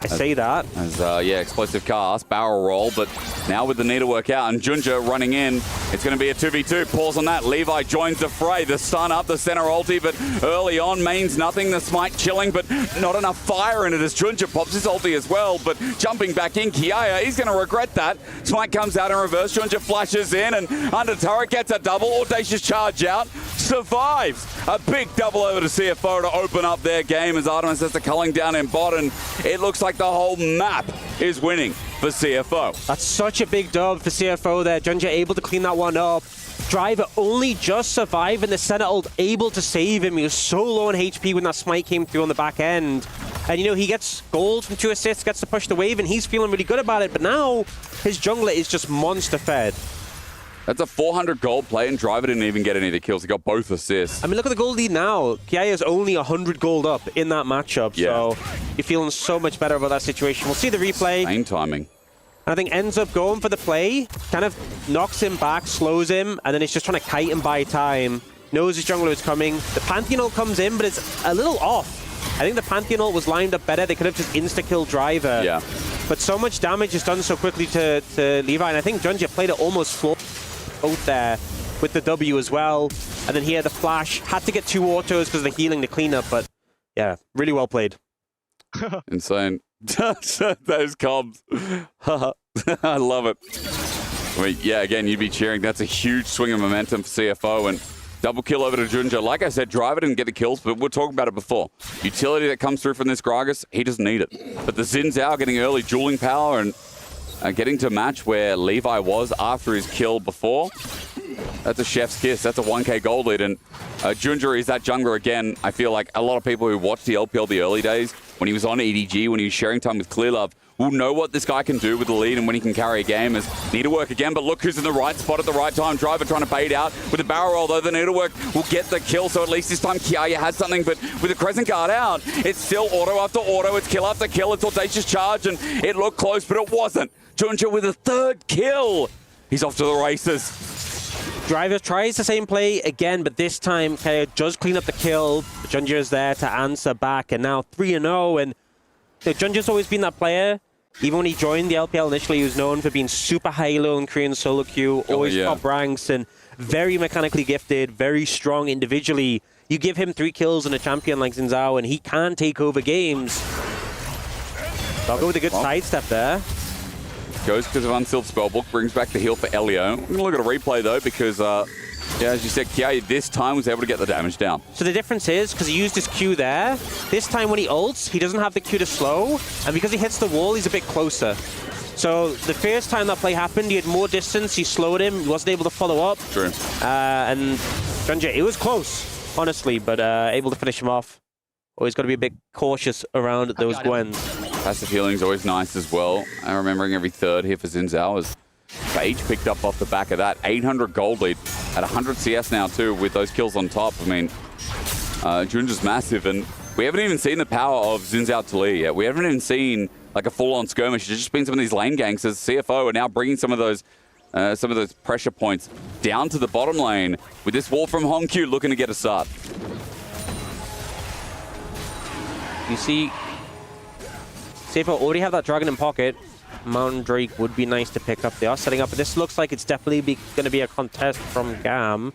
I say that. As, yeah, explosive cast, barrel roll, but now with the needlework out and Junja running in, it's going to be a 2v2. Pause on that. Levi joins the fray. The stun up, the center ulti, but early on means nothing. The smite chilling, but not enough fire in it as Junja pops his ulti as well. But jumping back in, Kiaya, he's going to regret that. Smite comes out in reverse. Junja flashes in and under turret gets a double. Audacious charge out. Survives. A big double over to CFO to open up their game as Artemis has the culling down in bot, and it looks like the whole map is winning for CFO. That's such a big dub for CFO there. Gen.G able to clean that one up. Driver only just survived, and the center ult able to save him. He was so low on HP when that smite came through on the back end. And you know, he gets gold from 2 assists, gets to push the wave, and he's feeling really good about it. But now his jungler is just monster fed. That's a 400 gold play, and Driver didn't even get any of the kills. He got both assists. I mean, look at the gold lead now. Kiaya's only 100 gold up in that matchup, so you're feeling so much better about that situation. We'll see the replay. Same timing. And I think ends up going for the play, kind of knocks him back, slows him, and then he's just trying to kite and buy time. Knows his jungler is coming. The Pantheon ult comes in, but it's a little off. I think the Pantheon ult was lined up better. They could have just insta-killed Driver. Yeah. But so much damage is done so quickly to Levi, and I think Gen.G played it almost flawless out there with the W as well. And then here the flash. Had to get 2 autos because of the healing to clean up, but yeah, really well played. Insane. Those comms. I love it. I mean, yeah, again, you'd be cheering. That's a huge swing of momentum for CFO, and double kill over to Junja. Like I said, Driver didn't get the kills, but we're talking about it before. Utility that comes through from this Gragas, he doesn't need it. But the Xin Zhao getting early dueling power and getting to a match where Levi was after his kill before, that's a chef's kiss. That's a 1k gold lead. And Junja is that jungler again. I feel like a lot of people who watched the LPL the early days, when he was on EDG, when he was sharing time with Clearlove, will know what this guy can do with the lead and when he can carry a game. As Needlework again, but look who's in the right spot at the right time. Driver trying to bait out with the barrel roll, though the Needlework will get the kill, so at least this time Kiaya has something, but with the Crescent Guard out, it's still auto after auto, it's kill after kill, it's Audacious Charge, and it looked close, but it wasn't. Junja with a 3rd kill. He's off to the races. Driver tries the same play again, but this time Kiaya does clean up the kill. Junja is there to answer back, and now 3-0, and Junja's always been that player. Even when he joined the LPL initially, he was known for being super high-low in Korean solo queue, always top ranks, and very mechanically gifted, very strong individually. You give him 3 kills in a champion like Xin Zhao, and he can take over games. I'll go with a good sidestep there. Goes because of Unsealed Spellbook, brings back the heal for Elio. I'm going to look at a replay, though, because, yeah, as you said, Kiaya this time was able to get the damage down. So the difference is, because he used his Q there, this time when he ults, he doesn't have the Q to slow, and because he hits the wall, he's a bit closer. So the first time that play happened, he had more distance, he slowed him, he wasn't able to follow up. True. And Gen.G, it was close, honestly, but able to finish him off. Always got to be a bit cautious around those Gwens. Passive healing is always nice as well. I'm remembering every 3rd here for Xin Zhao as Phage picked up off the back of that. 800 gold lead at 100 CS now too with those kills on top. I mean, Junja's massive, and we haven't even seen the power of Xin Zhao Tali yet. We haven't even seen like a full-on skirmish. It's just been some of these lane ganks as CFO are now bringing some of those pressure points down to the bottom lane with this wall from Hongq looking to get a start. You see, CFO already have that dragon in pocket. Mountain Drake would be nice to pick up. They are setting up, but this looks like it's definitely going to be a contest from Gam.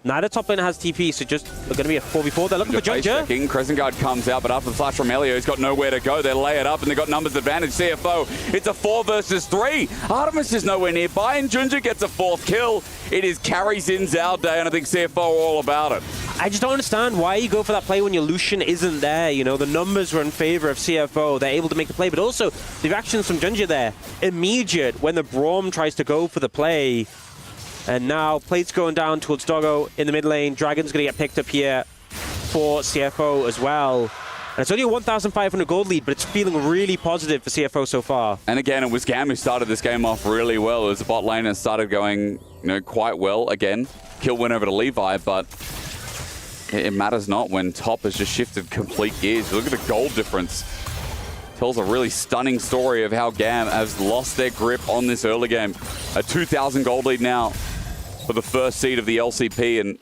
Neither top laner has TP, so just going to be a 4v4. They're looking for Junja. Crescent Guard comes out, but after the flash from Elio, he's got nowhere to go. They lay it up, and they've got numbers advantage. CFO, it's a 4 versus 3. Artemis is nowhere nearby, and Junja gets a 4th kill. It is carry Xin Zhao day, and I think CFO are all about it. I just don't understand why you go for that play when your Lucian isn't there. You know, the numbers were in favor of CFO. They're able to make the play, but also the reactions from Junja there. Immediate when the Braum tries to go for the play. And now plate's going down towards Doggo in the mid lane. Dragon's going to get picked up here for CFO as well. And it's only a 1,500 gold lead, but it's feeling really positive for CFO so far. And again, it was Gam who started this game off really well. As the bot lane has started going, quite well again. Kill win over to Levi, but it matters not when top has just shifted complete gears. Look at the gold difference. Tells a really stunning story of how GAM has lost their grip on this early game. A 2,000 gold lead now for the first seed of the LCP, and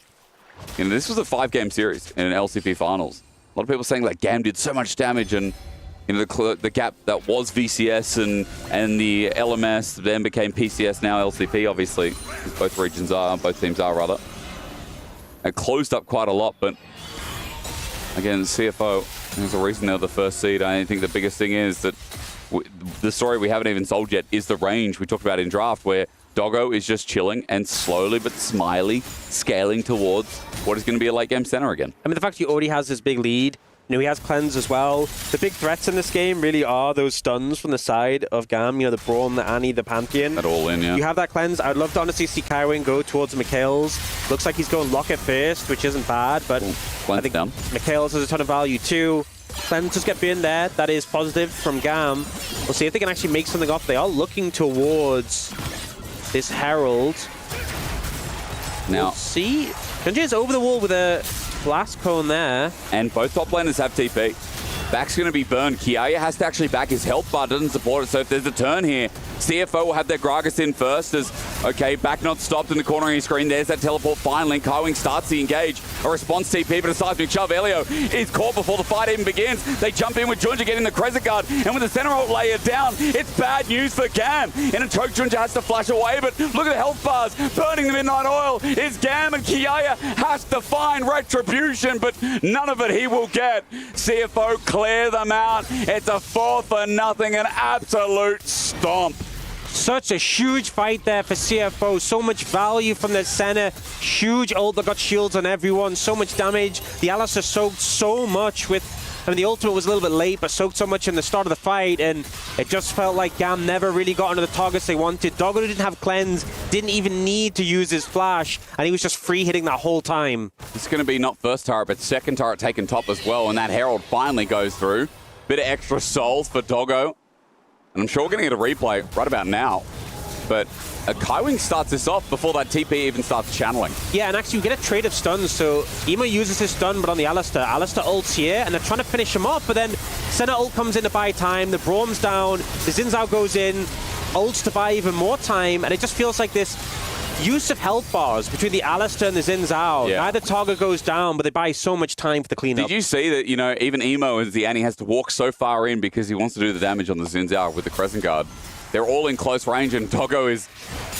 this was a 5-game series in an LCP finals. A lot of people saying that GAM did so much damage, and the gap that was VCS and the LMS then became PCS, now LCP, obviously. Both teams are rather. It closed up quite a lot, but again, CFO, there's a reason they're the first seed. I think the biggest thing is that the story we haven't even sold yet is the range we talked about in draft, where Doggo is just chilling and slowly but smiley scaling towards what is going to be a late game center again. I mean, the fact he already has this big lead, he has cleanse as well. The big threats in this game really are those stuns from the side of GAM, the Braum, the Annie, the Pantheon. That all in, yeah. You have that cleanse. I'd love to honestly see Kaiwing go towards Mikhail's. Looks like he's going Locket first, which isn't bad, but I think Mikhail's has a ton of value too. Cleanse just get in there. That is positive from GAM. We'll see if they can actually make something up. They are looking towards this Herald. Now, we'll see. Gen.G is over the wall with a blast cone there. And both top laners have TP. Back's going to be burned. Kiaya has to actually back his health bar, doesn't support it. So if there's a turn here, CFO will have their Gragas in first as, okay, back not stopped in the corner of your screen. There's that teleport finally. Kaiwing starts the engage. A response TP, but a seismic shove. Elio is caught before the fight even begins. They jump in with Junja getting the Crescent Guard, and with the center ult layered down, it's bad news for GAM. In a choke, Junja has to flash away, but look at the health bars. Burning the Midnight Oil is GAM, and Kiaya has to find retribution, but none of it he will get. CFO clear them out. It's a 4-0, an absolute stomp. Such a huge fight there for CFO. So much value from the center. Huge ult that got shields on everyone. So much damage. The Alistair soaked so much with... I mean, the ultimate was a little bit late, but soaked so much in the start of the fight, and it just felt like GAM never really got into the targets they wanted. Doggo didn't have cleanse, didn't even need to use his flash, and he was just free hitting that whole time. It's going to be not first turret, but second turret taking top as well, and that Herald finally goes through. Bit of extra souls for Doggo. And I'm sure we're going to get a replay right about now. But Kaiwing starts this off before that TP even starts channeling. Yeah, and actually you get a trade of stuns. So Emo uses his stun, but on the Alistair. Alistair ults here, and they're trying to finish him off, but then Senna ult comes in to buy time. The Braum's down. The Xin Zhao goes in, ults to buy even more time, and it just feels like this use of health bars between the Alistair and the Xin Zhao. Yeah. Neither target goes down, but they buy so much time for the cleanup. Did you see that, even Emo as the Annie has to walk so far in because he wants to do the damage on the Xin Zhao with the Crescent Guard? They're all in close range, and Doggo is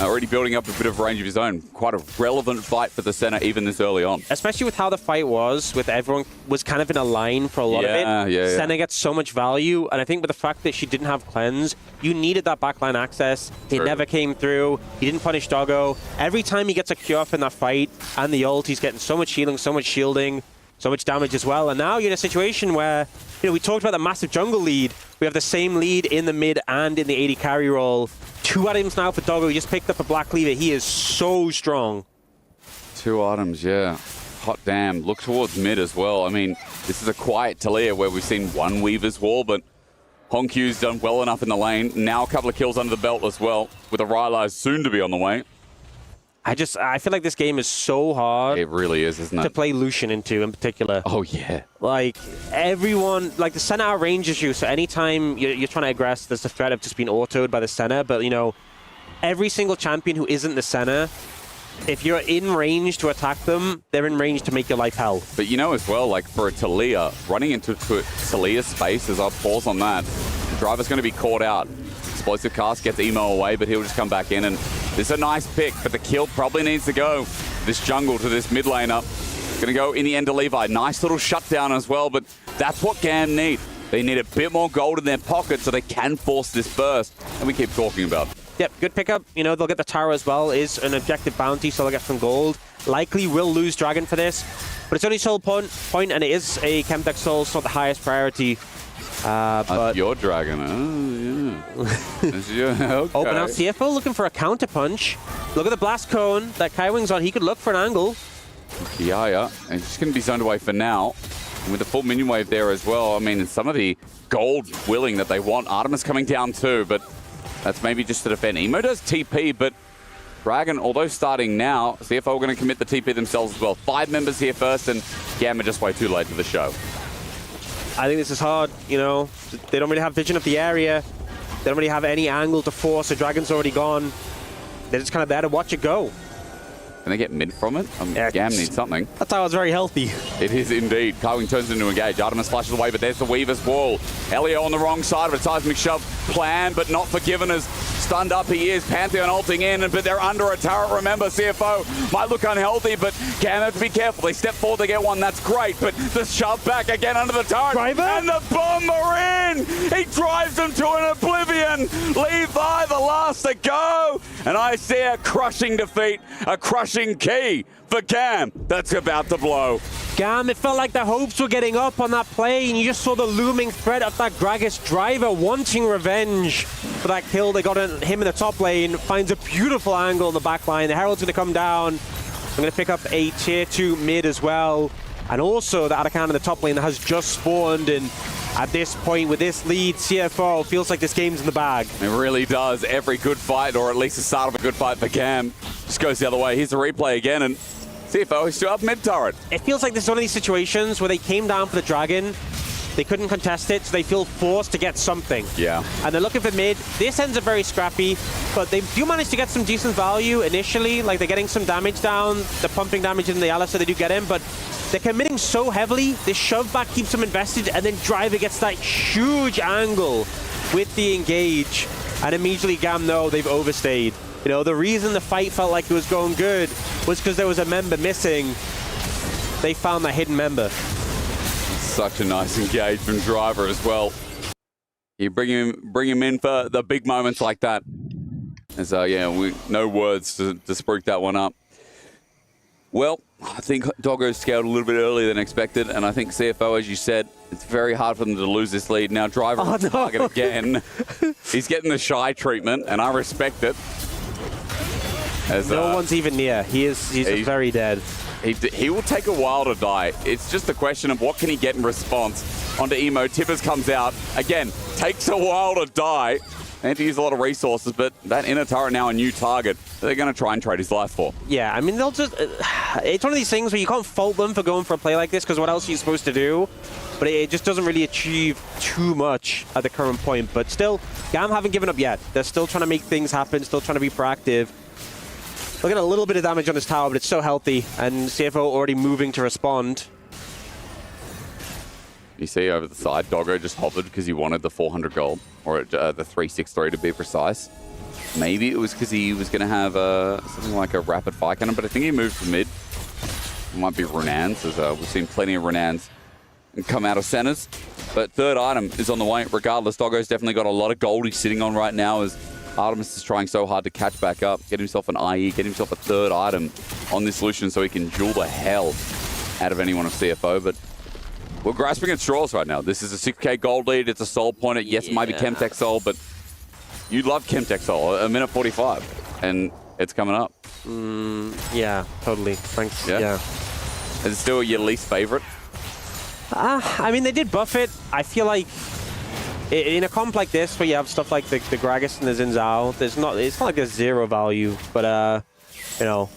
already building up a bit of range of his own. Quite a relevant fight for the center, even this early on. Especially with how the fight was, with everyone was kind of in a line for a lot of it. Yeah. Senna gets so much value, and I think with the fact that she didn't have cleanse, you needed that backline access. It never came through. He didn't punish Doggo. Every time he gets a Q off in that fight, and the ult, he's getting so much healing, so much shielding, so much damage as well. And now you're in a situation where, we talked about the massive jungle lead. We have the same lead in the mid and in the AD carry role. 2 items now for Doggo. He just picked up a Black Cleaver. He is so strong. 2 items, yeah. Hot damn. Look towards mid as well. I mean, this is a quiet Talia where we've seen one Weaver's Wall, but Honkyu's done well enough in the lane. Now a couple of kills under the belt as well, with a Rylai's soon to be on the way. I feel like this game is so hard. It really is, isn't it? To play Lucian into in particular. Oh, yeah. Like, everyone, like the center outranges you, so anytime you're trying to aggress, there's the threat of just being autoed by the center. But, every single champion who isn't the center, if you're in range to attack them, they're in range to make your life hell. But as well, like for a Talia, running into Talia's space, as I'll pause on that, the driver's going to be caught out. Explosive cast gets Emo away, but he'll just come back in, and this is a nice pick, but the kill probably needs to go. This jungle to this mid lane up. Gonna go in the end to Levi. Nice little shutdown as well, but that's what GAM need. They need a bit more gold in their pocket so they can force this burst, and we keep talking about. Yep, good pickup. They'll get the tower as well. Is an objective bounty, so they'll get some gold. Likely will lose Dragon for this, but it's only soul point, and it is a Chemtech soul, so not the highest priority. But your Dragon, okay. Oh, but now CFO looking for a counter punch. Look at the blast cone that Kaiwing's on. He could look for an angle. Yeah. And he's just going to be zoned away for now. And with the full minion wave there as well, I mean, some of the gold willing that they want. Artemis coming down too, but that's maybe just to defend. Emo does TP, but Dragon, although starting now, CFO are going to commit the TP themselves as well. 5 members here first, and Gamma just way too late to the show. I think this is hard, you know. They don't really have vision of the area. They don't really have any angle to force. The Dragon's already gone. They're just kind of there to watch it go. Can they get mid from it? Gam needs something. That's how it's very healthy. It is indeed. Carwing turns into engage. Artemis flashes away, but there's the Weaver's wall. Elio on the wrong side of a seismic shove. Planned, but not forgiven as stunned up he is. Pantheon ulting in, but they're under a turret. Remember, CFO might look unhealthy, but Gam have to be careful. They step forward, they get one. That's great, but the shove back again under the turret. Driver? And the bomber in! He drives them to an oblivion. Levi, the last to go. And I see a crushing defeat, a crushing key for Gam that's about to blow. Gam, it felt like the hopes were getting up on that play, and you just saw the looming threat of that Gragas driver wanting revenge for that kill. They got him in the top lane, finds a beautiful angle in the back line. The Herald's going to come down. I'm going to pick up a tier 2 mid as well. And also the Arakan in the top lane that has just spawned, and at this point with this lead, CFO feels like this game's in the bag. It really does. Every good fight, or at least the start of a good fight for Gam, just goes the other way. Here's the replay again, and CFO is still up mid turret. It feels like this is one of these situations where they came down for the Dragon, they couldn't contest it, so they feel forced to get something. Yeah. And they're looking for mid. This ends up very scrappy, but they do manage to get some decent value initially. Like, they're getting some damage down, the pumping damage in the Alice, so they do get him, but they're committing so heavily. This shove back keeps them invested, and then Driver gets that huge angle with the engage, and immediately Gam know they've overstayed. You know, the reason the fight felt like it was going good was because there was a member missing. They found that hidden member. Such a nice engage from Driver as well. You bring him in for the big moments like that. As yeah, no words to spruik that one up. Well, I think Doggo scaled a little bit earlier than expected, and I think CFO, as you said, it's very hard for them to lose this lead. Now Driver on target again. He's getting the shy treatment, and I respect it. As, no one's even near. He's very dead. He will take a while to die. It's just a question of what can he get in response. Onto Emo, Tippers comes out. Again, takes a while to die. They have to use a lot of resources, but that inner turret now a new target that they're going to try and trade his life for. Yeah, I mean, they'll just... it's one of these things where you can't fault them for going for a play like this, because what else are you supposed to do? But it just doesn't really achieve too much at the current point. But still, Gam haven't given up yet. They're still trying to make things happen, still trying to be proactive. Look at a little bit of damage on his tower, but it's so healthy, and CFO already moving to respond. You see over the side, Doggo just hovered because he wanted the 400 gold, or the 363 to be precise. Maybe it was because he was going to have something like a rapid fire cannon, but I think he moved to mid. It might be Renans, as we've seen plenty of Renans come out of centers. But third item is on the way. Regardless, Doggo's definitely got a lot of gold he's sitting on right now, as Artemis is trying so hard to catch back up, get himself an IE, get himself a third item on this solution so he can jewel the hell out of anyone of CFO. But we're grasping at straws right now. This is a 6k gold lead. It's a soul pointer. Yes, it might be Chemtech Soul, but you love Chemtech Soul. A minute 45, and it's coming up. Yeah, totally. Thanks. Yeah. Is it still your least favorite? I mean, they did buff it. I feel like in a comp like this, where you have stuff like the Gragas and the Xin Zhao, it's not like there's zero value, but you know,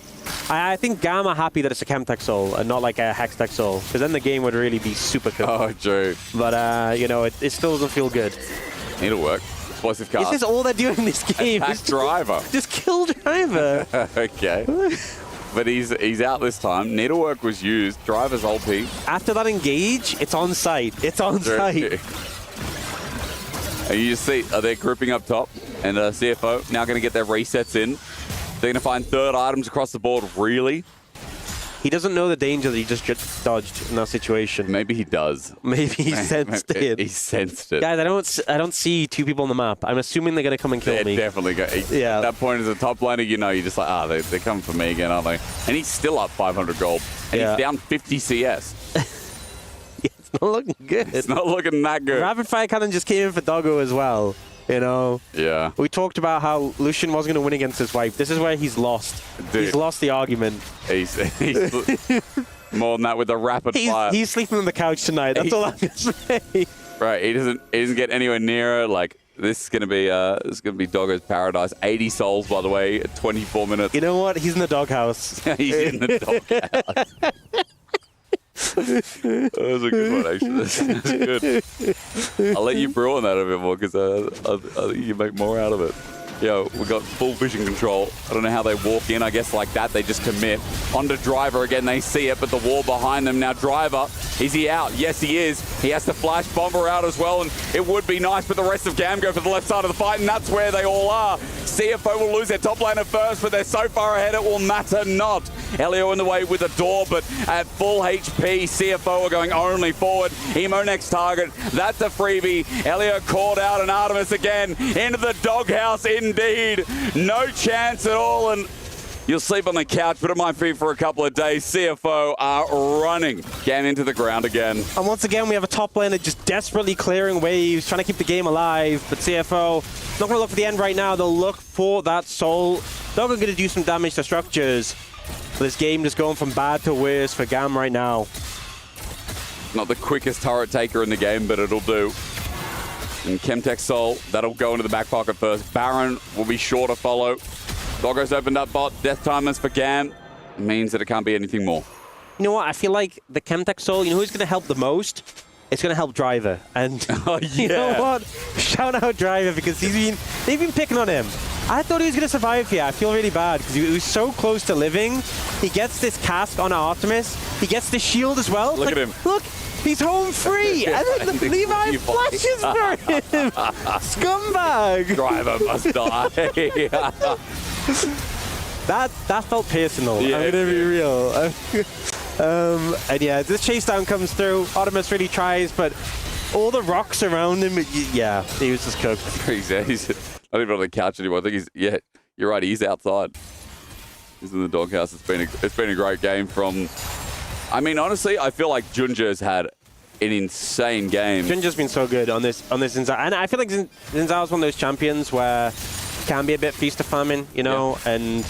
I think Gam are happy that it's a Chemtech Soul and not like a Hextech Soul, because then the game would really be super cool. Oh, true. But you know, it still doesn't feel good. It'll work. Explosive cast. This is all they're doing in this game. Attack Driver. Just kill Driver. Okay. But he's out this time. Needlework was used. Driver's ulti. After that engage, it's on site. It's on site. And you just see, they're grouping up top, and CFO now going to get their resets in. They're going to find third items across the board. Really? He doesn't know the danger that he just dodged in that situation. Maybe he does. Maybe he sensed it. He sensed it. Guys, I don't see two people on the map. I'm assuming they're going to come and kill me. They're definitely going to. Yeah. At that point, as a top laner, you know, you're just like, they're coming for me again, aren't they? And he's still up 500 gold. And he's down 50 CS. It's not looking good. It's not looking that good. Rapid Fire Cannon just came in for Doggo as well. You know? Yeah. We talked about how Lucian wasn't going to win against his wife. This is where he's lost. Dude, he's lost the argument. He's More than that with the rapid fire. He's sleeping on the couch tonight. That's all I'm going to say. Right, he doesn't get anywhere near it. Like, this is gonna be Doggo's paradise. 80 souls, by the way, at 24 minutes. You know what? He's in the doghouse. He's in the doghouse. That was a good one, actually. That's good. I'll let you brew on that a bit more because I think you make more out of it. Yo, we got full vision control. I don't know how they walk in. I guess like that, they just commit. Onto Driver again, they see it, but the wall behind them. Now Driver, is he out? Yes, he is. He has to flash Bomber out as well, and it would be nice, but the rest of GAM go for the left side of the fight, and that's where they all are. CFO will lose their top laner first, but they're so far ahead it will matter not. Elio in the way with a door, but at full HP, CFO are going only forward. Emo next target. That's a freebie. Elio called out, and Artemis again into the doghouse indeed. No chance at all, and you'll sleep on the couch, but it might be for a couple of days. CFO are running GAM into the ground again. And once again, we have a top laner just desperately clearing waves, trying to keep the game alive. But CFO, not going to look for the end right now. They'll look for that soul. They're going to do some damage to structures. This game just going from bad to worse for GAM right now. Not the quickest turret taker in the game, but it'll do. And Chemtech Soul, that'll go into the back pocket first. Baron will be sure to follow. Doggo's opened up bot. Death timers for GAM. It means that it can't be anything more. You know what? I feel like the Chemtech Soul, you know who's going to help the most? It's going to help Driver. And you know what? Shout out Driver because they've been picking on him. I thought he was going to survive here. I feel really bad because he was so close to living. He gets this cask on Artemis. He gets the shield as well. Look at him. Look, he's home free. And then the Levi flashes for him. Scumbag. Driver must die. That felt personal. Yeah, I'm going to be real. And yeah, this chase down comes through. Artemis really tries, but all the rocks around him, yeah, he was just cooked. He's not even on the couch anymore. I think you're right, he's outside. He's in the doghouse. It's been a great game from, I mean, honestly, I feel like Junja's had an insane game. Junja's been so good on this Zinzao. And I feel like Zinzao's one of those champions where it can be a bit feast or famine, you know, and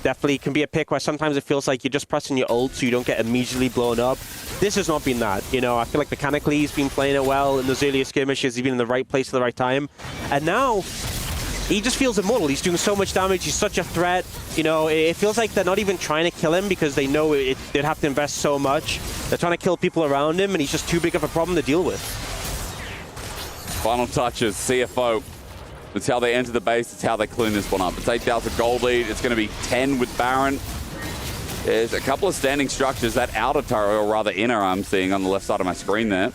definitely can be a pick where sometimes it feels like you're just pressing your ult so you don't get immediately blown up. This has not been that, you know. I feel like mechanically he's been playing it well in those earlier skirmishes. He's been in the right place at the right time. And now he just feels immortal. He's doing so much damage. He's such a threat. You know, it feels like they're not even trying to kill him because they know they'd have to invest so much. They're trying to kill people around him and he's just too big of a problem to deal with. Final touches, CFO. It's how they enter the base. It's how they clean this one up. It's 8,000 gold lead. It's going to be 10 with Baron. There's a couple of standing structures. That outer turret, or rather inner, I'm seeing on the left side of my screen there.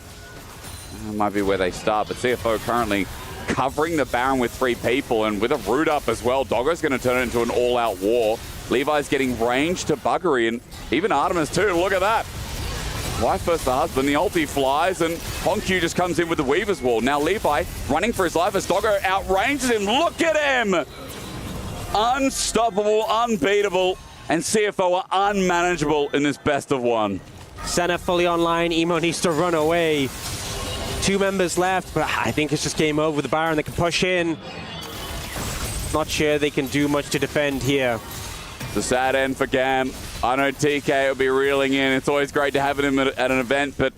That might be where they start. But CFO currently covering the Baron with 3 people. And with a root up as well, Doggo's going to turn it into an all-out war. Levi's getting range to Buggery. And even Artemis too. Look at that. Wife versus the husband, the ulti flies, and Honku just comes in with the Weaver's Wall. Now Levi running for his life as Doggo outranges him. Look at him! Unstoppable, unbeatable, and CFO are unmanageable in this best of one. Senna fully online. Emo needs to run away. 2 members left, but I think it's just game over with the Baron. They can push in. Not sure they can do much to defend here. It's a sad end for GAM. I know TK will be reeling in. It's always great to have him at an event, but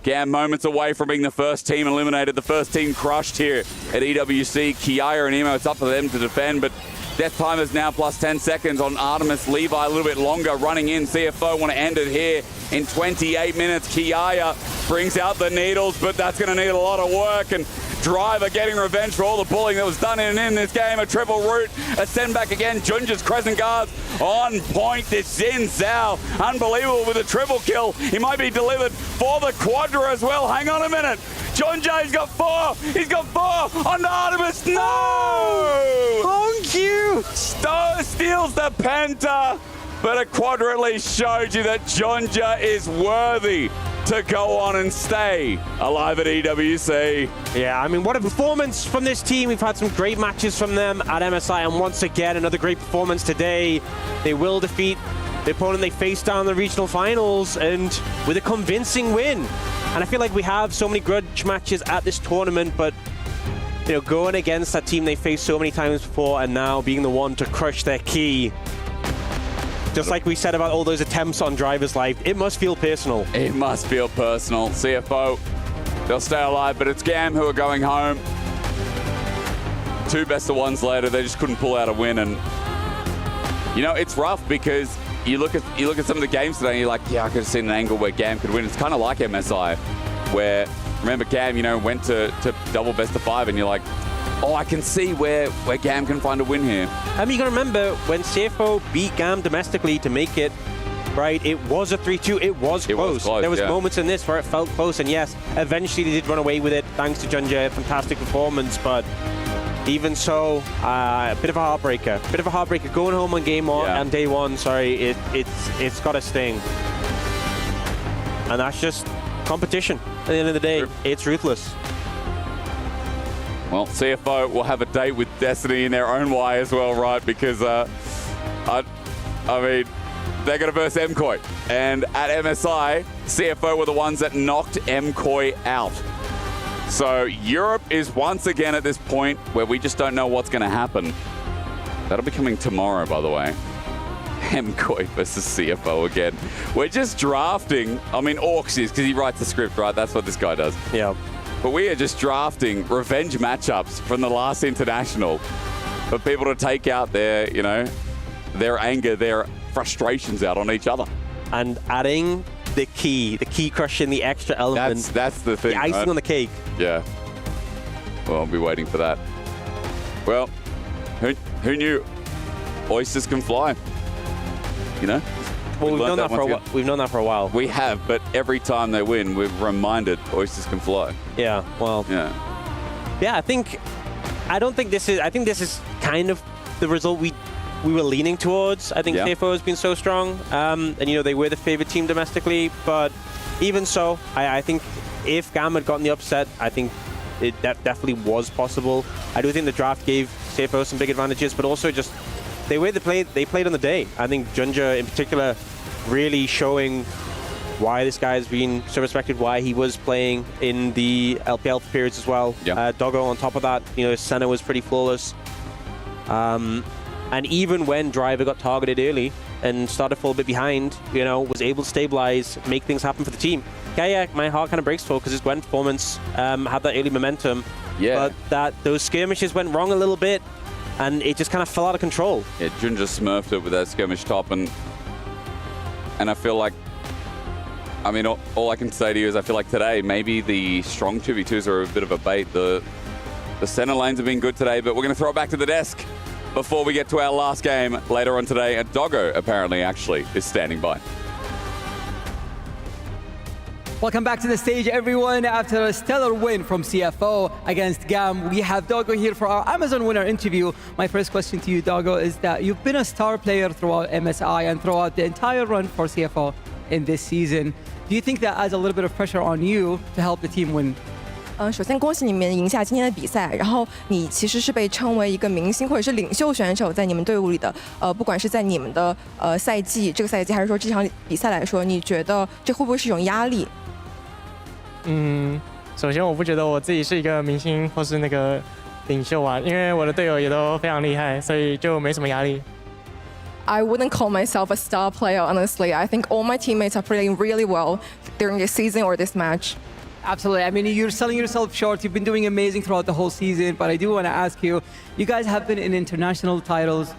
GAM moments away from being the first team eliminated, the first team crushed here at EWC. Kiaya and Emo, it's up to them to defend, but death time is now plus 10 seconds on Artemis. Levi a little bit longer running in. CFO want to end it here in 28 minutes. Kiaya brings out the needles, but that's going to need a lot of work, and Driver getting revenge for all the bullying that was done in this game. A triple root, a send back again. Junja's Crescent Guards on point. This Zinzao, unbelievable with a triple kill. He might be delivered for the Quadra as well. Hang on a minute. Junja, he's got 4. He's got 4 on Artemis. No! Honku steals the Penta, but a Quadra at least showed you that Junja is worthy to go on and stay alive at EWC. Yeah, I mean, what a performance from this team. We've had some great matches from them at MSI, and once again, another great performance today. They will defeat the opponent they faced down in the regional finals, and with a convincing win. And I feel like we have so many grudge matches at this tournament, but you know, going against that team they faced so many times before, and now being the one to crush their key. Just like we said about all those attempts on Driver's life, it must feel personal. It must feel personal. CFO, they'll stay alive, but it's GAM who are going home. 2 best of ones later, they just couldn't pull out a win, and you know it's rough because you look at some of the games today, and you're like, yeah, I could have seen an angle where GAM could win. It's kind of like MSI, where remember GAM, went to double best of 5, and you're like, oh, I can see where GAM can find a win here. I mean, you got to remember when CFO beat GAM domestically to make it. Right, it was a 3-2. It was close. There was moments in this where it felt close, and yes, eventually they did run away with it thanks to Gen.G. Fantastic performance, but even so, a bit of a heartbreaker. Going home on on day one. Sorry, it's got a sting, and that's just competition. At the end of the day, it's ruthless. Well, CFO will have a date with Destiny in their own way as well, right? Because I mean, they're going to verse MKOI. And at MSI, CFO were the ones that knocked MKOI out. So Europe is once again at this point where we just don't know what's going to happen. That'll be coming tomorrow, by the way. MKOI versus CFO again. We're just drafting. I mean, Orcs is because he writes the script, right? That's what this guy does. Yeah. But we are just drafting revenge matchups from the last international for people to take out their, their anger, their frustrations out on each other. And adding the key crushing, the extra element. That's the thing. The icing on the cake. Yeah. Well, I'll be waiting for that. Well, who knew oysters can fly? Well, we've known that for a while. We've known that for a while. We have, but every time they win, we're reminded oysters can fly. Yeah. Well. Yeah. Yeah. I think this is kind of the result we were leaning towards. I think CFO has been so strong, and they were the favorite team domestically. But even so, I think if GAM had gotten the upset, I think that definitely was possible. I do think the draft gave CFO some big advantages, but also just the way they played on the day. I think Gen.G in particular really showing why this guy has been so respected, why he was playing in the LPL periods as well. Yeah. Doggo on top of that, Senna was pretty flawless. And even when Driver got targeted early and started to fall a bit behind, was able to stabilize, make things happen for the team. Yeah, my heart kind of breaks for because his Gwen performance had that early momentum. Yeah. But those skirmishes went wrong a little bit, and it just kind of fell out of control. Yeah, Jun just smurfed it with that skirmish top, and I feel like, I mean, all I can say to you is I feel like today maybe the strong 2v2s are a bit of a bait. The center lanes have been good today, but we're going to throw it back to the desk before we get to our last game later on today. And Doggo apparently actually is standing by. Welcome back to the stage, everyone. After a stellar win from CFO against GAM, we have Doggo here for our Amazon winner interview. My first question to you, Doggo, is that you've been a star player throughout MSI and throughout the entire run for CFO in this season. Do you think that adds a little bit of pressure on you to help the team win? 首先恭喜你们赢下今天的比赛，然后你其实是被称为一个明星或者是领袖选手在你们队伍里的，不管是在你们的赛季这个赛季，还是说这场比赛来说，你觉得这会不会是一种压力？首先我不觉得我自己是一个明星或是那个领袖啊，因为我的队友也都非常厉害，所以就没什么压力。I wouldn't call myself a star player, honestly. I think all my teammates are playing really well during this season or this match. Absolutely. I mean, you're selling yourself short. You've been doing amazing throughout the whole season. But I do want to ask you, you guys have been in international titles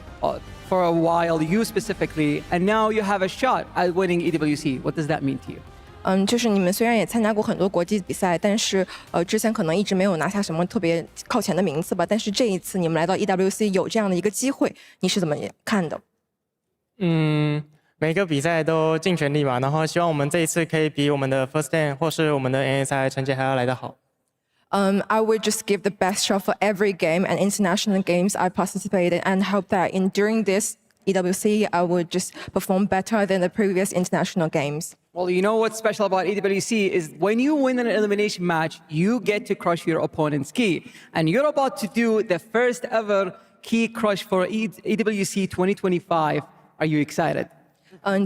for a while, you specifically, and now you have a shot at winning EWC. What does that mean to you? 就是你们虽然也参加过很多国际比赛，但是之前可能一直没有拿下什么特别靠前的名次吧。但是这一次你们来到 EWC 有这样的一个机会，你是怎么看的？每个比赛都尽全力嘛，然后希望我们这一次可以比我们的 First Day 或是我们的 NSI 成绩还要来得好。I would just give the best shot for every game and international games I participated and hope that during this EWC I would just perform better than the previous international games. Well, you know what's special about EWC is when you win an elimination match, you get to crush your opponent's key. And you're about to do the first ever key crush for EWC 2025. Are you excited?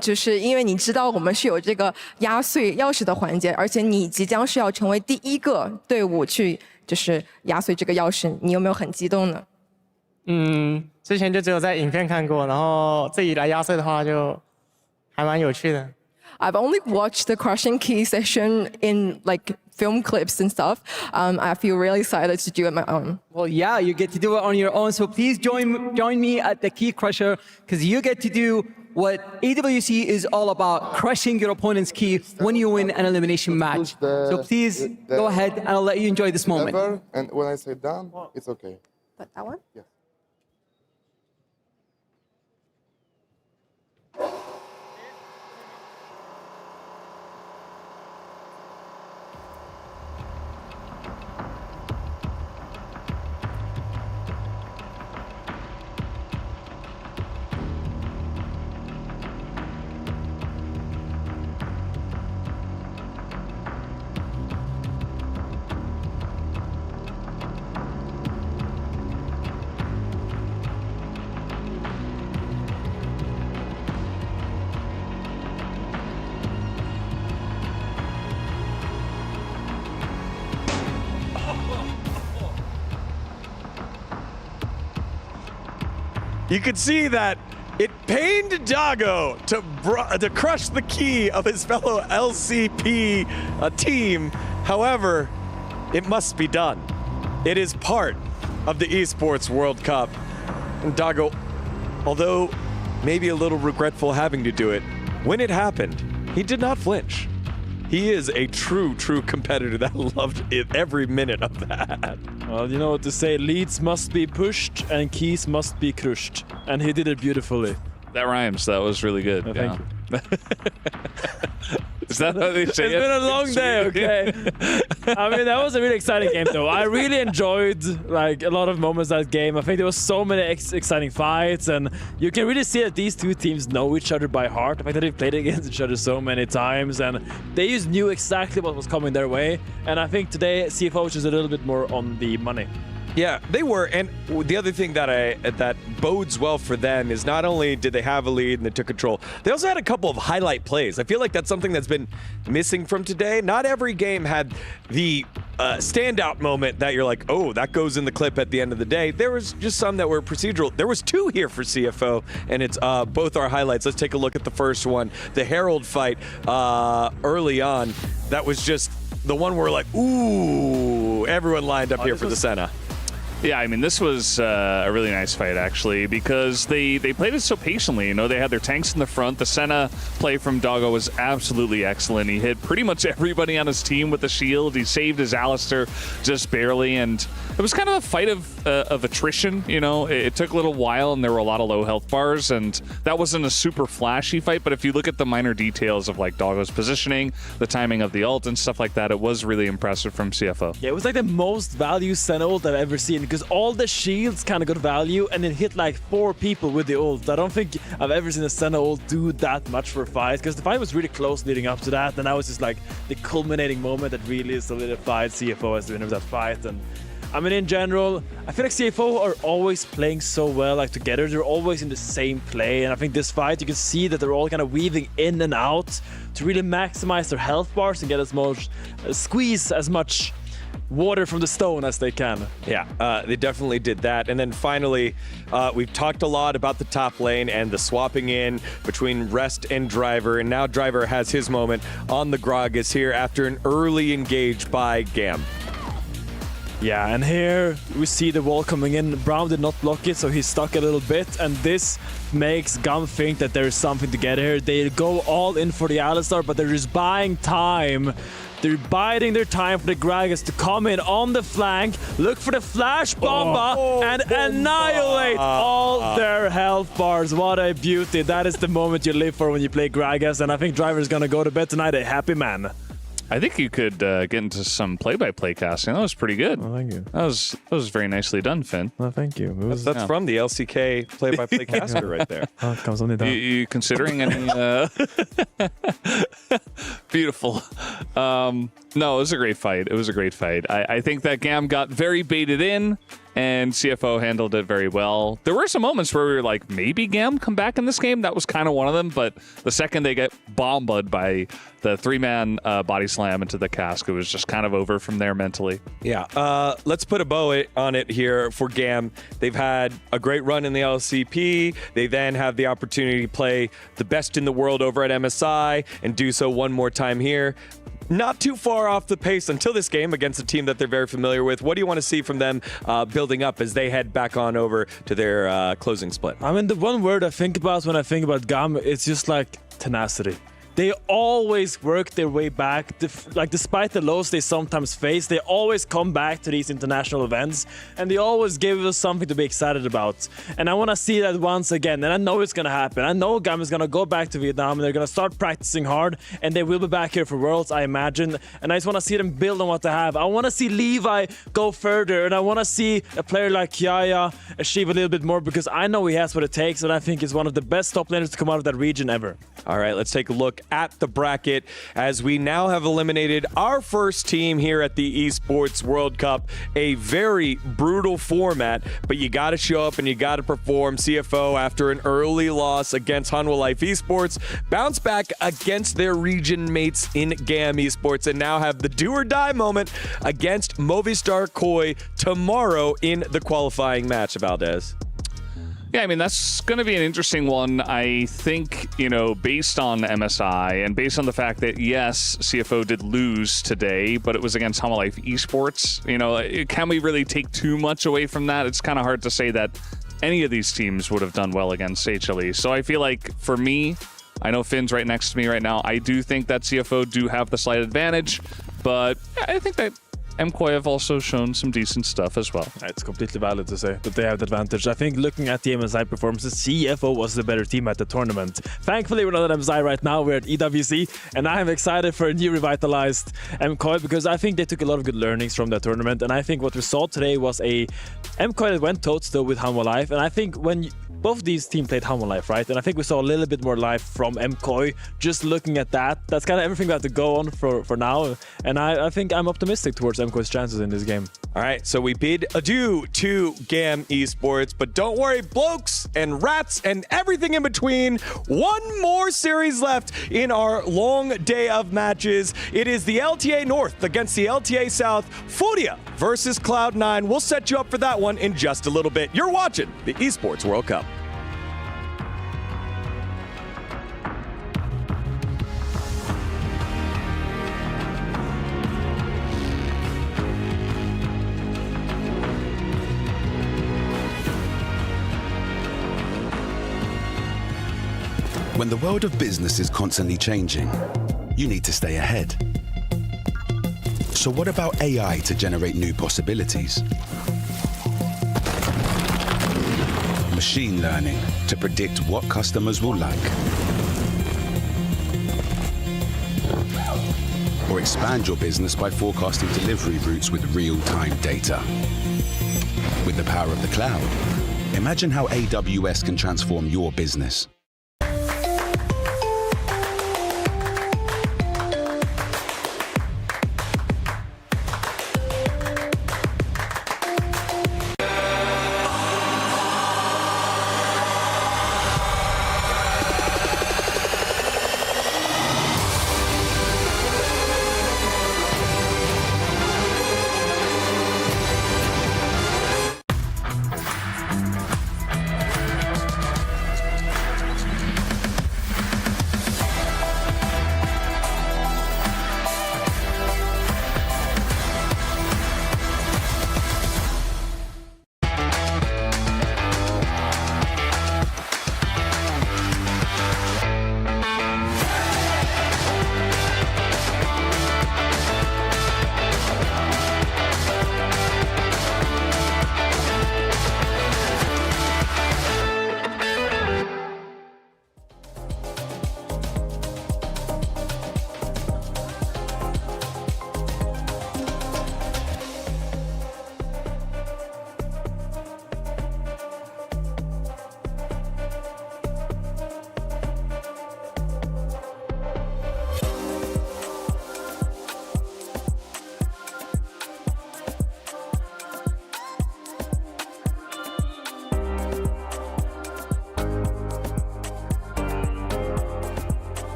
就是因为你知道我们是有这个压碎钥匙的环节，而且你即将是要成为第一个队伍去就是压碎这个钥匙，你有没有很激动呢？之前就只有在影片看过，然后自己来压碎的话就还蛮有趣的。I've only watched the crushing key session in like film clips and stuff. I feel really excited to do it my own. Well, yeah, you get to do it on your own. So please join me at the Key Crusher because you get to do what EWC is all about, crushing your opponent's key when you win an elimination match. So please go ahead and I'll let you enjoy this moment. And when I say done, it's okay. But that one? Yeah. You could see that it pained Dago to crush the key of his fellow LCP team. However, it must be done. It is part of the Esports World Cup. And Dago, although maybe a little regretful having to do it, when it happened, he did not flinch. He is a true competitor that loved it every minute of that. Well, you know what to say, leads must be pushed and keys must be crushed. And he did it beautifully. That rhymes. That was really good. Oh, thank you. Is that how they say it? It's been a long day, okay? I mean, that was a really exciting game, though. I really enjoyed like a lot of moments that game. I think there was so many exciting fights, and you can really see that these two teams know each other by heart. The fact that they've played against each other so many times, and they just knew exactly what was coming their way. And I think today CFO was just a little bit more on the money. Yeah, they were, and the other thing that bodes well for them is not only did they have a lead and they took control, they also had a couple of highlight plays. I feel like that's something that's been missing from today. Not every game had the standout moment that you're like, oh, that goes in the clip at the end of the day. There was just some that were procedural. There was two here for CFO, and it's both our highlights. Let's take a look at the first one, the Herald fight early on. That was just the one where like, ooh, everyone lined up here for the Senna. Yeah, I mean, this was a really nice fight, actually, because they played it so patiently. You know, they had their tanks in the front. The Senna play from Doggo was absolutely excellent. He hit pretty much everybody on his team with the shield. He saved his Alistair just barely, and it was kind of a fight of attrition. You know, it took a little while, and there were a lot of low health bars, and that wasn't a super flashy fight, but if you look at the minor details of, like, Doggo's positioning, the timing of the ult, and stuff like that, it was really impressive from CFO. Yeah, it was like the most value Senna ult I've ever seen, because all the shields kind of got value and it hit like 4 people with the ult. I don't think I've ever seen a Senna ult do that much for a fight, because the fight was really close leading up to that, and that was just like the culminating moment that really solidified CFO as the winner of that fight. And I mean, in general, I feel like CFO are always playing so well, like together. They're always in the same play, and I think this fight, you can see that they're all kind of weaving in and out to really maximize their health bars and get as much, squeeze as much water from the stone as they can. Yeah, they definitely did that. And then finally, we've talked a lot about the top lane and the swapping in between Rest and Driver, and now Driver has his moment on the Gragas here after an early engage by Gam. Yeah, and here we see the wall coming in. Brown did not block it, so he's stuck a little bit, and this makes Gum think that there is something to get here. They go all in for the Alistar, but they're just buying time. They're biding their time for the Gragas to come in on the flank, look for the flash bomba, and annihilate all their health bars. What a beauty. That is the moment you live for when you play Gragas, and I think Driver's gonna go to bed tonight a happy man. I think you could get into some play-by-play casting. That was pretty good. Oh, thank you. That was very nicely done, Finn. Oh, thank you. That's from the LCK play-by-play caster right there. Oh, it comes only down. You considering any... Beautiful. No, it was a great fight. It was a great fight. I think that Gam got very baited in. and CFO handled it very well. There were some moments where we were like, maybe GAM come back in this game. That was kind of one of them, but the second they get bombed by the 3-man body slam into the cask, it was just kind of over from there mentally. Yeah, let's put a bow on it here for GAM. They've had a great run in the LCP. They then have the opportunity to play the best in the world over at MSI and do so one more time here. Not too far off the pace until this game against a team that they're very familiar with. What do you want to see from them building up as they head back on over to their closing split? I mean, the one word I think about when I think about GAM, it's just like tenacity. They always work their way back. Like, despite the lows they sometimes face, they always come back to these international events, and they always give us something to be excited about. And I want to see that once again, and I know it's going to happen. I know GAM is going to go back to Vietnam, and they're going to start practicing hard, and they will be back here for Worlds, I imagine. And I just want to see them build on what they have. I want to see Levi go further, and I want to see a player like Yaya achieve a little bit more, because I know he has what it takes, and I think he's one of the best top laners to come out of that region ever. All right, let's take a look at the bracket as we now have eliminated our first team here at the Esports World Cup. A very brutal format, but you got to show up and you got to perform. CFO, after an early loss against Hanwha Life Esports, bounce back against their region mates in GAM Esports and now have the do or die moment against Movistar Koi tomorrow in the qualifying match, Valdez. Yeah, I mean, that's going to be an interesting one. I think, you know, based on MSI and based on the fact that, yes, CFO did lose today, but it was against Hanwha Life Esports. You know, can we really take too much away from that? It's kind of hard to say that any of these teams would have done well against HLE. So I feel like, for me, I know Finn's right next to me right now. I do think that CFO do have the slight advantage, but I think that MKOI have also shown some decent stuff as well. It's completely valid to say that they have the advantage. I think looking at the MSI performances, CFO was the better team at the tournament. Thankfully, we're not at MSI right now. We're at EWC, and I am excited for a new revitalized MKOI because I think they took a lot of good learnings from that tournament. And I think what we saw today was a MKOI that went toe-to-toe with Hanwha Life. And I think when both these teams played Hanwha Life, right? And I think we saw a little bit more life from MKOI. Just looking at that, that's kind of everything we have to go on for now. And I think I'm optimistic towards MKOI's chances in this game. All right, so we bid adieu to GAM Esports, but don't worry, blokes and rats and everything in between. One more series left in our long day of matches. It is the LTA North against the LTA South, FURIA versus Cloud9. We'll set you up for that one in just a little bit. You're watching the Esports World Cup. When the world of business is constantly changing, you need to stay ahead. So what about AI to generate new possibilities? Machine learning to predict what customers will like. Or expand your business by forecasting delivery routes with real-time data. With the power of the cloud, imagine how AWS can transform your business.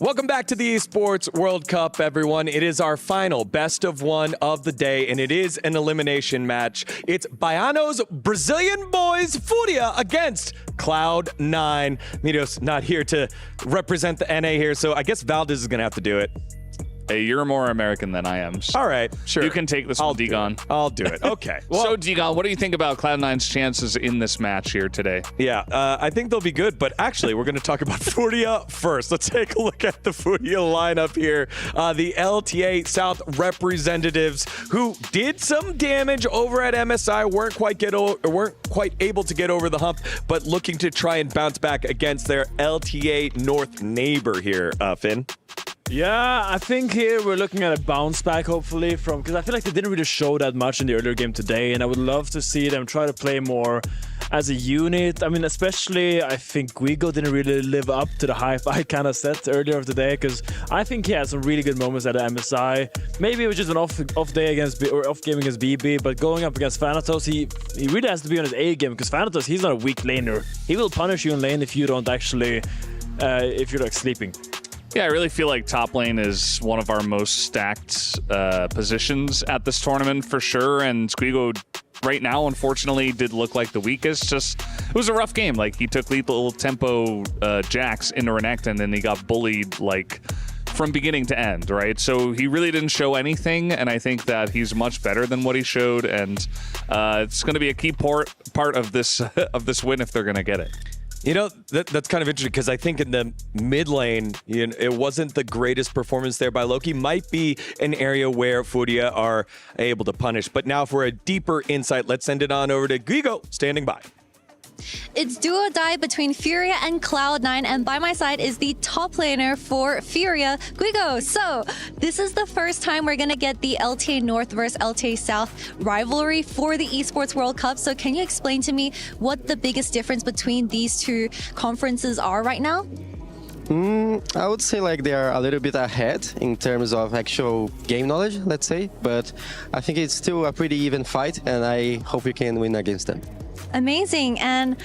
Welcome back to the Esports World Cup, everyone. It is our final best of one of the day, and it is an elimination match. It's Baiano's Brazilian boys, FURIA, against Cloud9. Mitos not here to represent the NA here, so I guess Valdez is going to have to do it. Hey, you're more American than I am. So all right, sure. You can take this one, Digon. I'll do it. Okay. Well, so, Digon, what do you think about Cloud9's chances in this match here today? Yeah, I think they'll be good, but actually, we're going to talk about FURIA first. Let's take a look at the FURIA lineup here. The LTA South representatives who did some damage over at MSI, weren't quite able to get over the hump, but looking to try and bounce back against their LTA North neighbor here, Finn. Yeah, I think here we're looking at a bounce back, hopefully, because I feel like they didn't really show that much in the earlier game today, and I would love to see them try to play more as a unit. I mean, especially, I think Guigo didn't really live up to the hype I kind of set earlier of the day, because I think he had some really good moments at MSI. Maybe it was just an off day against off game against BB, but going up against Thanatos, he really has to be on his A game, because Thanatos, he's not a weak laner. He will punish you in lane if you don't actually, if you're like sleeping. Yeah, I really feel like top lane is one of our most stacked positions at this tournament for sure. And Squigo right now, unfortunately, did look like the weakest. It was a rough game. Like, he took lethal tempo Jax into Renekton, and he got bullied like from beginning to end, right? So he really didn't show anything, and I think that he's much better than what he showed. And it's going to be a key part of this win if they're going to get it. You know, that's kind of interesting, because I think in the mid lane, it wasn't the greatest performance there by Loki. Might be an area where FURIA are able to punish. But now for a deeper insight, let's send it on over to Guigo, standing by. It's do or die between FURIA and Cloud9, and by my side is the top laner for FURIA, Guigo. So this is the first time we're gonna get the LTA North versus LTA South rivalry for the Esports World Cup. So can you explain to me what the biggest difference between these two conferences are right now? I would say like they are a little bit ahead in terms of actual game knowledge, let's say, but I think it's still a pretty even fight, and I hope we can win against them. Amazing. And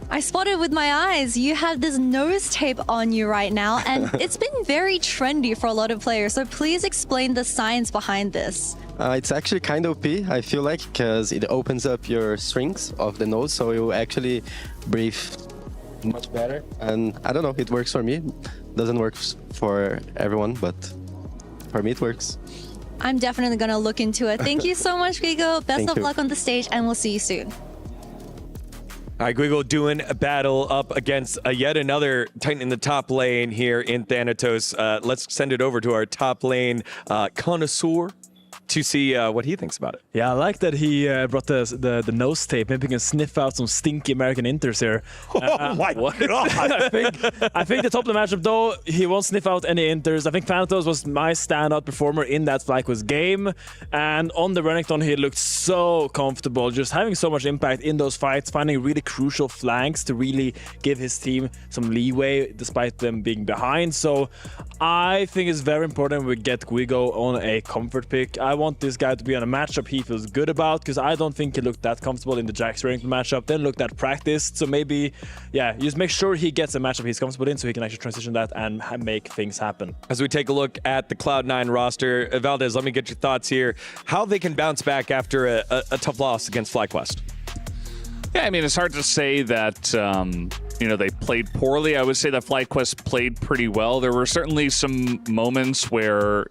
I spotted with my eyes, you have this nose tape on you right now, and it's been very trendy for a lot of players. So please explain the science behind this. It's actually kind of OP, I feel like, because it opens up your strings of the nose, so you actually breathe much better. And I don't know, it works for me. Doesn't work for everyone, but for me it works. I'm definitely going to look into it. Thank you so much, Guigo. Best of luck on the stage, and we'll see you soon. All right, Guigo doing a battle up against yet another Titan in the top lane here in Thanatos. Let's send it over to our top lane connoisseur to see what he thinks about it. Yeah, I like that he brought the nose tape. Maybe he can sniff out some stinky American Inters here. Oh my God! I think the top of the matchup, though, he won't sniff out any Inters. I think Thanatos was my standout performer in that FlyQuest game. And on the Renekton, he looked so comfortable, just having so much impact in those fights, finding really crucial flanks to really give his team some leeway despite them being behind. So I think it's very important we get Guigo on a comfort pick. I want this guy to be on a matchup he feels good about, because I don't think he looked that comfortable in the Jax Renekton matchup. Then looked that practiced. So maybe, yeah, just make sure he gets a matchup he's comfortable in so he can actually transition that and make things happen. As we take a look at the Cloud9 roster, Valdez, let me get your thoughts here. How they can bounce back after a tough loss against FlyQuest. Yeah, I mean, it's hard to say that, they played poorly. I would say that FlyQuest played pretty well. There were certainly some moments where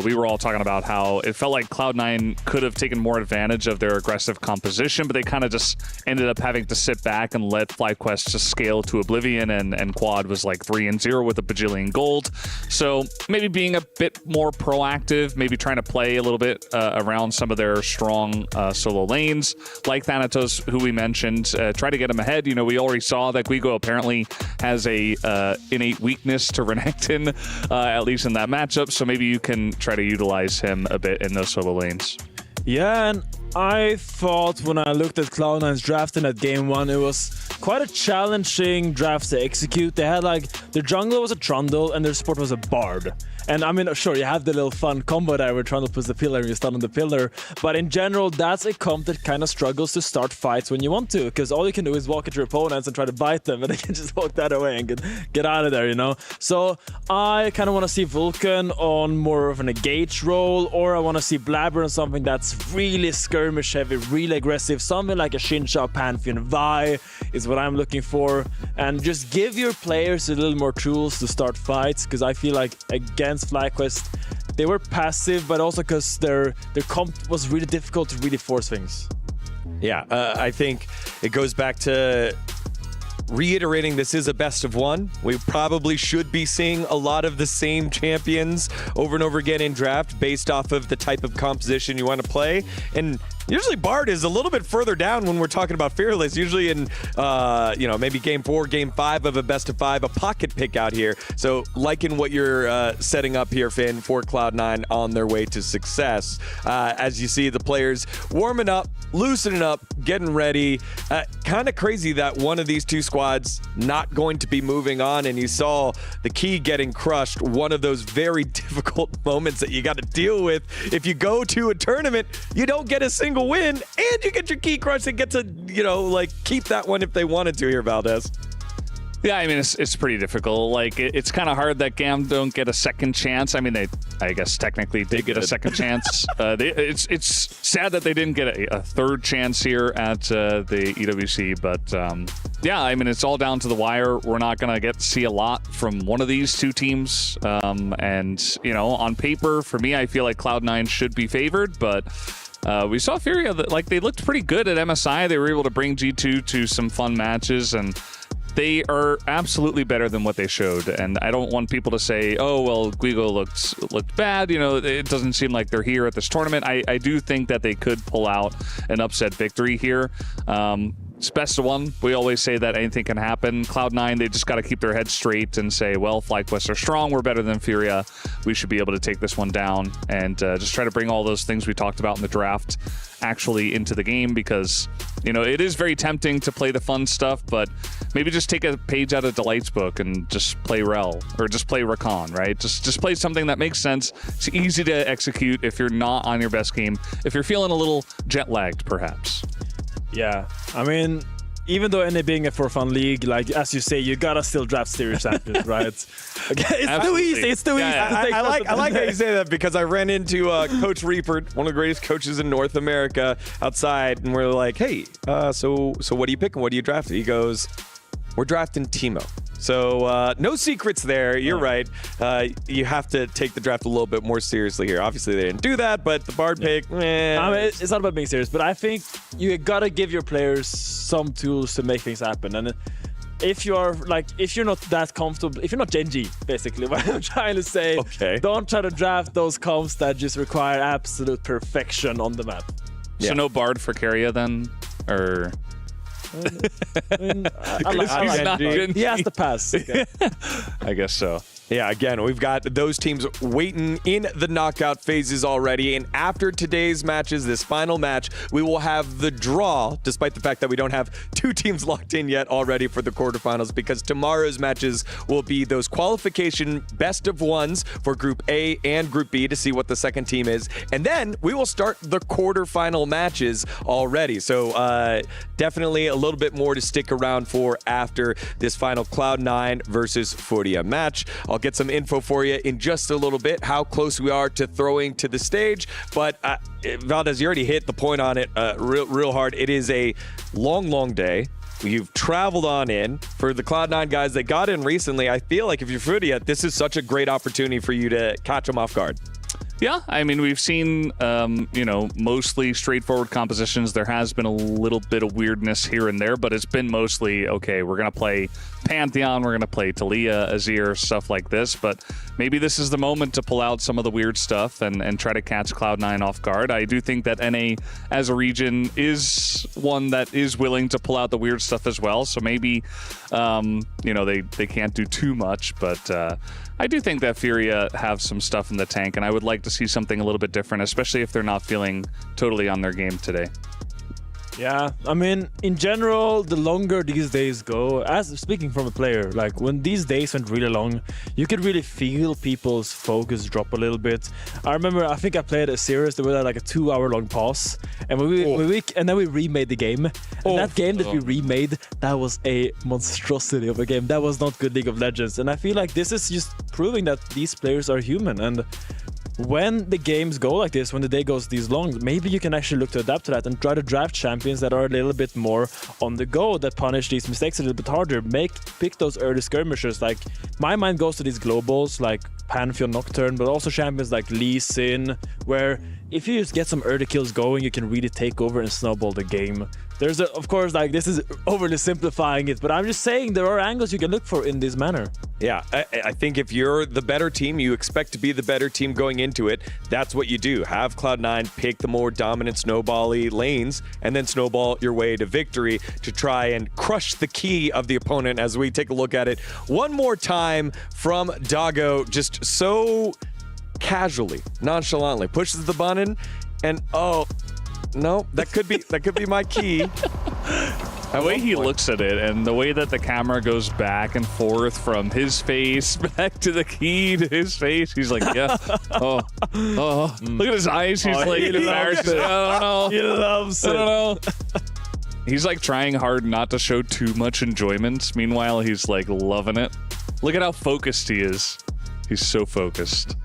we were all talking about how it felt like Cloud9 could have taken more advantage of their aggressive composition, but they kind of just ended up having to sit back and let FlyQuest just scale to oblivion, and Quad was like 3-0 with a bajillion gold. So maybe being a bit more proactive, maybe trying to play a little bit around some of their strong solo lanes, like Thanatos, who we mentioned, try to get him ahead. We already saw that Guigo apparently has a innate weakness to Renekton, at least in that matchup, so maybe you can try to utilize him a bit in those solo lanes. Yeah, and I thought when I looked at Cloud9's draft in that game one, it was quite a challenging draft to execute. They had like their jungler was a Trundle and their support was a Bard. And I mean, sure, you have the little fun combo there where Trundle puts the pillar and you stun on the pillar. But in general, that's a comp that kind of struggles to start fights when you want to, because all you can do is walk at your opponents and try to bite them, and they can just walk that away and get out of there, you know? So I kind of want to see Vulcan on more of an engage role, or I want to see Blabber on something that's really skirmish heavy, really aggressive. Something like a Xingqiao Pantheon Vi is what I'm looking for. And just give your players a little more tools to start fights, because I feel like against FlyQuest, they were passive, but also because their comp was really difficult to really force things. Yeah, I think it goes back to reiterating this is a best of one. We probably should be seeing a lot of the same champions over and over again in draft based off of the type of composition you want to play. And usually Bard is a little bit further down when we're talking about Fearless, usually in, maybe game 4, game 5 of a best of 5, a pocket pick out here. So liking what you're setting up here, Finn, for Cloud9 on their way to success. As you see the players warming up, loosening up, getting ready. Kind of crazy that one of these two squads not going to be moving on, and you saw the key getting crushed. One of those very difficult moments that you got to deal with. If you go to a tournament, you don't get a single win, and you get your key crushed and get to, keep that one if they wanted to here, Valdez. Yeah, I mean, it's pretty difficult. Like, it's kind of hard that GAM don't get a second chance. I mean, I guess technically did get a second chance. It's sad that they didn't get a third chance here at the EWC, but yeah, I mean, it's all down to the wire. We're not going to get to see a lot from one of these two teams. And, on paper, for me, I feel like Cloud9 should be favored, but we saw FURIA, they looked pretty good at MSI. They were able to bring G2 to some fun matches, and they are absolutely better than what they showed. And I don't want people to say, oh, well, Guigo looked bad. It doesn't seem like they're here at this tournament. I do think that they could pull out an upset victory here. It's best of one. We always say that anything can happen. Cloud9, they just got to keep their heads straight and say, well, FlyQuest are strong. We're better than FURIA. We should be able to take this one down, and just try to bring all those things we talked about in the draft actually into the game, because it is very tempting to play the fun stuff, but maybe just take a page out of Delight's book and just play Rel, or just play Rakan, right? Just play something that makes sense. It's easy to execute if you're not on your best game, if you're feeling a little jet lagged perhaps. Yeah, I mean, even though NA being a for fun league, as you say, you gotta still draft serious champions, right? Okay, it's too easy. It's too easy. I like how you say that, because I ran into Coach Reaper, one of the greatest coaches in North America, outside, and we're like, hey, so what are you picking? What are you drafting? He goes, we're drafting Teemo. So no secrets there. You're right. You have to take the draft a little bit more seriously here. Obviously, they didn't do that, but the Bard pick, I mean, it's not about being serious, but I think you gotta give your players some tools to make things happen. And if you're not that comfortable, if you're not Gen.G, basically, what I'm trying to say, don't try to draft those comps that just require absolute perfection on the map. So no Bard for Keria then, or? He has to pass. Okay. I guess so. Yeah, again, we've got those teams waiting in the knockout phases already. And after today's matches, this final match, we will have the draw, despite the fact that we don't have two teams locked in yet already for the quarterfinals, because tomorrow's matches will be those qualification best of ones for Group A and Group B to see what the second team is. And then we will start the quarterfinal matches already. So definitely a little bit more to stick around for after this final Cloud9 versus FURIA match. I'll get some info for you in just a little bit, how close we are to throwing to the stage. But Valdez, you already hit the point on it real hard. It is a long day. You've traveled on in. For the Cloud9 guys that got in recently, I feel like if you're FURIA, this is such a great opportunity for you to catch them off guard. Yeah, I mean, we've seen, mostly straightforward compositions. There has been a little bit of weirdness here and there, but it's been mostly, okay, we're going to play Pantheon, we're going to play Taliyah, Azir, stuff like this. But maybe this is the moment to pull out some of the weird stuff and try to catch Cloud9 off guard. I do think that NA as a region is one that is willing to pull out the weird stuff as well. So maybe, they can't do too much, but I do think that FURIA have some stuff in the tank, and I would like to see something a little bit different, especially if they're not feeling totally on their game today. Yeah, I mean, in general, the longer these days go, as speaking from a player, like when these days went really long, you could really feel people's focus drop a little bit. I remember, I think I played a series that we had like a 2-hour-long pause, and then we remade the game. And that game that we remade, that was a monstrosity of a game. That was not good League of Legends, and I feel like this is just proving that these players are human. And when the games go like this, when the day goes this long, maybe you can actually look to adapt to that and try to draft champions that are a little bit more on the go, that punish these mistakes a little bit harder. Pick those early skirmishers. Like, my mind goes to these globals like Pantheon Nocturne, but also champions like Lee Sin, where if you just get some early kills going, you can really take over and snowball the game. There's of course, like, this is overly simplifying it, but I'm just saying there are angles you can look for in this manner. Yeah, I think if you're the better team, you expect to be the better team going into it. That's what you do. Have Cloud9 pick the more dominant snowball-y lanes and then snowball your way to victory to try and crush the key of the opponent. As we take a look at it one more time from Doggo, just so casually, nonchalantly pushes the button, and oh no, that could be my key. The way he looks at it and the way that the camera goes back and forth from his face back to the key to his face, he's like, yeah, oh. Look at his eyes. He's like embarrassed. I don't know. He loves it. I don't know. He's like trying hard not to show too much enjoyment. Meanwhile, he's like loving it. Look at how focused he is. He's so focused.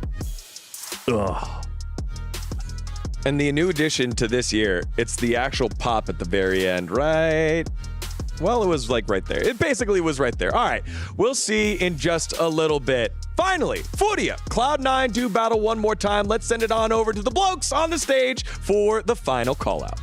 Ugh. And the new addition to this year, it's the actual pop at the very end, right? Well, it was like right there. It basically was right there. All right, we'll see in just a little bit. Finally, FURIA, Cloud9 do battle one more time. Let's send it on over to the blokes on the stage for the final call out.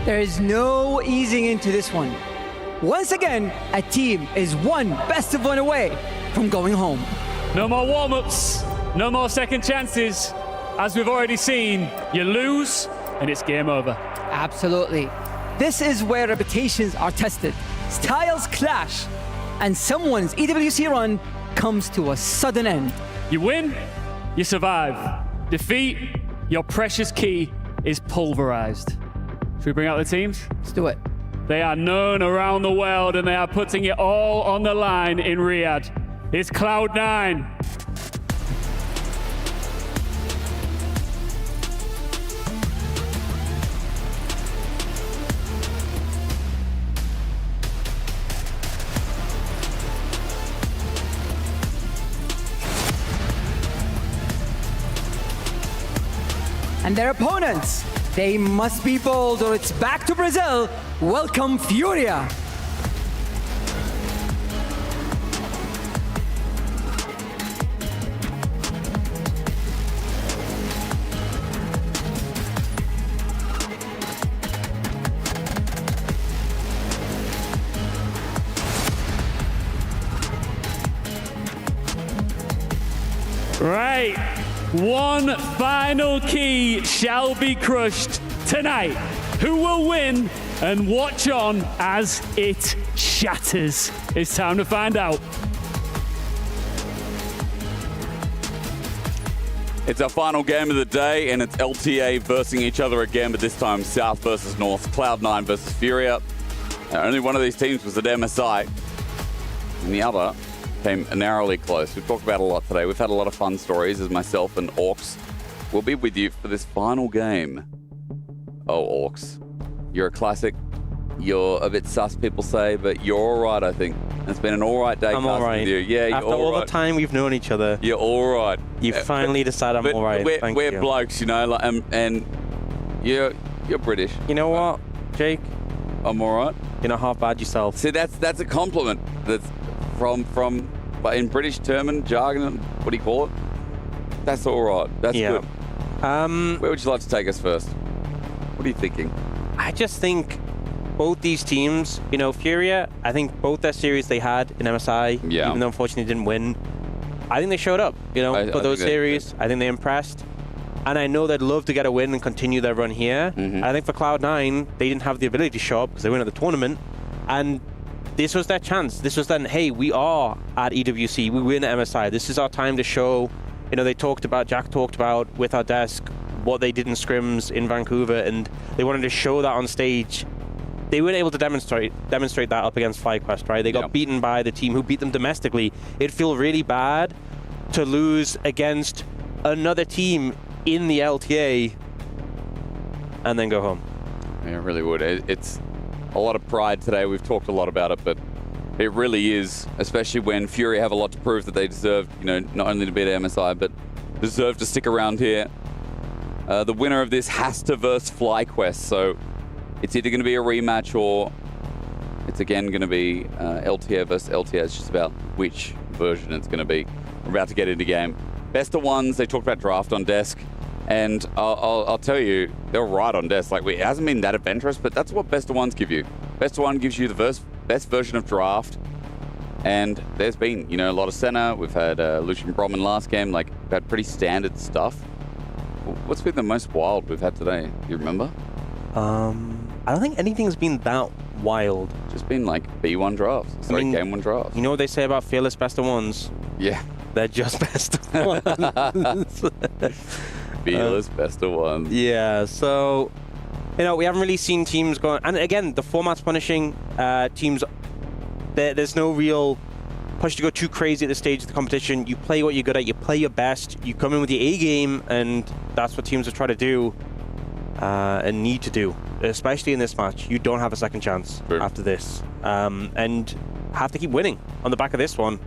There is no easing into this one. Once again, a team is one best of one away from going home. No more warm-ups, no more second chances. As we've already seen, you lose and it's game over. Absolutely. This is where reputations are tested, styles clash, and someone's EWC run comes to a sudden end. You win, you survive. Defeat, your precious key is pulverized. Should we bring out the teams? Let's do it. They are known around the world and they are putting it all on the line in Riyadh. It's Cloud9. And their opponents, they must be bold or it's back to Brazil. Welcome, FURIA. Right. One final key shall be crushed tonight. Who will win? And watch on as it shatters. It's time to find out. It's our final game of the day, and it's LTA versing each other again, but this time South versus North, Cloud9 versus FURIA. Only one of these teams was at MSI, and the other came narrowly close. We've talked about it a lot today. We've had a lot of fun stories as myself and Orcs will be with you for this final game Oh, Orcs. You're a classic. You're a bit sus, people say, but you're all right, I think. It's been an all right day. I'm all right. With you. Yeah, you're After all all right. the time we've known each other. You're all right. You finally decided I'm But all right. Thank we're you. blokes, you know, like, and you're British. You know what, Jake? I'm all right. You're not half bad yourself. See, that's a compliment. That's from in British term and jargon. What do you call it? That's all right. That's good. Where would you like to take us first? What are you thinking? I just think both these teams, you know, FURIA, I think both their series they had in MSI, even though unfortunately didn't win, I think they showed up, you know, for those series. I think they impressed. And I know they'd love to get a win and continue their run here. I think for Cloud9, they didn't have the ability to show up because they weren't at the tournament. And this was their chance. This was then, hey, we are at EWC. We win at MSI. This is our time to show. You know, Jack talked about with our desk what they did in scrims in Vancouver, and they wanted to show that on stage. They weren't able to demonstrate that up against FlyQuest, right? They got beaten by the team who beat them domestically. It'd feel really bad to lose against another team in the LTA and then go home. Yeah, it really would. It's a lot of pride today. We've talked a lot about it, but it really is, especially when FURIA have a lot to prove that they deserve, you know, not only to beat MSI, but deserve to stick around here. The winner of this has to verse FlyQuest, so it's either going to be a rematch or it's again going to be LTA versus LTA. It's just about which version it's going to be. We're about to get into game. Best of ones, they talked about draft on desk, and I'll tell you, they're right on desk. Like, it hasn't been that adventurous, but that's what best of ones give you. Best of one gives you the best version of draft, and there's been, you know, a lot of center. We've had Lucian Bromman last game, like, we've had pretty standard stuff. What's been the most wild we've had today? Do you remember? I don't think anything's been that wild. Just been like B1 drafts. Sorry, game 1 drafts. You know what they say about fearless best of ones? Yeah. They're just best of ones. Fearless best of ones. Yeah, so, you know, we haven't really seen teams going, and again, the format's punishing teams. There's no real push to go too crazy at this stage of the competition. You play what you're good at, you play your best, you come in with the A game, and that's what teams are trying to do and need to do, especially in this match. You don't have a second chance after this, and have to keep winning on the back of this one.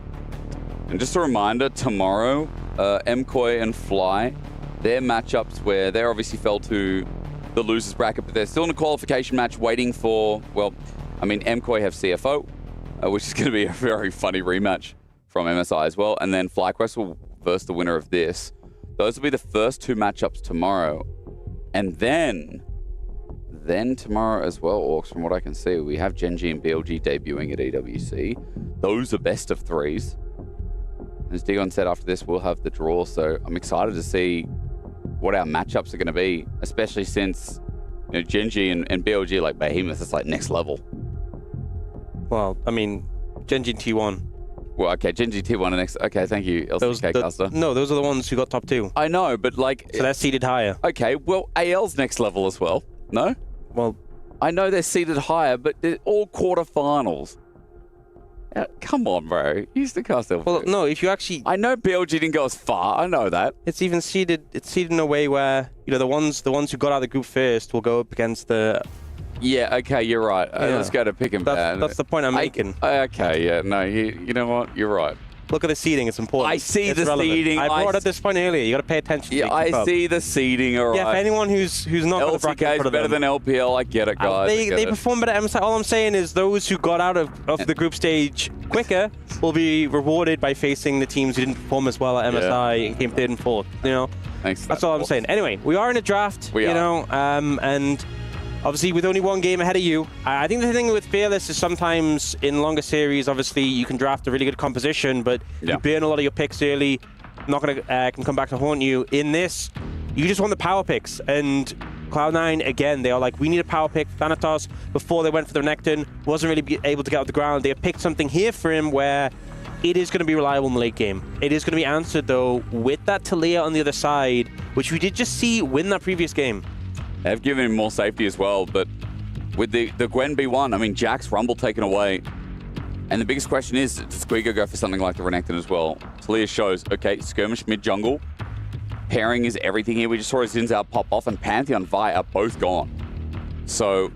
And just a reminder, tomorrow, MKOI and Fly, their matchups where they obviously fell to the losers bracket, but they're still in a qualification match waiting for, well, I mean, MKOI have CFO, which is going to be a very funny rematch from MSI as well. And then FlyQuest will verse the winner of this. Those will be the first 2 matchups tomorrow. And then tomorrow as well, Orcs, from what I can see, we have Gen.G and BLG debuting at EWC. Those are best of 3s. As Dion said, after this, we'll have the draw. So I'm excited to see what our matchups are going to be, especially since, you know, Gen.G and BLG, like Behemoth, it's like next level. Well, I mean, Gen.G T1. Well, okay, Gen.G T1 and next. Okay, thank you, LCK Caster. No, those are the ones who got top 2. I know, but like... So they're seeded higher. Okay, well, AL's next level as well. No? Well... I know they're seeded higher, but they're all quarterfinals. Come on, bro. Use the caster. Well, no, if you actually... I know BLG didn't go as far. I know that. It's even seeded... It's seeded in a way where, you know, the ones who got out of the group first will go up against the... Yeah, okay, you're right. Let's go to pick and ban. That's the point I'm making. Okay, yeah, no, you know what? You're right. Look at the seeding, it's important. I see it's the relevant. seeding. I brought up this point earlier. You got to pay attention. Yeah, I see the seeding, all right. Yeah, for anyone who's not got the bracket LCK is better than LPL. I get it, guys. They perform better at MSI. All I'm saying is those who got out of the group stage quicker will be rewarded by facing the teams who didn't perform as well at MSI and came 3rd and 4th. You know, that's all I'm saying. Anyway, we are in a draft. You know, and obviously with only 1 game ahead of you. I think the thing with Fearless is sometimes in longer series, obviously you can draft a really good composition, but you burn a lot of your picks early. Not gonna can come back to haunt you. In this, you just want the power picks, and Cloud9 again, they are like, we need a power pick. Thanatos, before they went for the Renekton, wasn't really able to get off the ground. They have picked something here for him where it is going to be reliable in the late game. It is going to be answered though with that Talia on the other side, which we did just see win that previous game. They've given him more safety as well, but with the Gwen B1, I mean, Jack's Rumble taken away. And the biggest question is, does Squeago go for something like the Renekton as well? Talia shows, okay, skirmish mid-jungle. Pairing is everything here. We just saw his Zinzao pop off, and Pantheon Vi are both gone. So,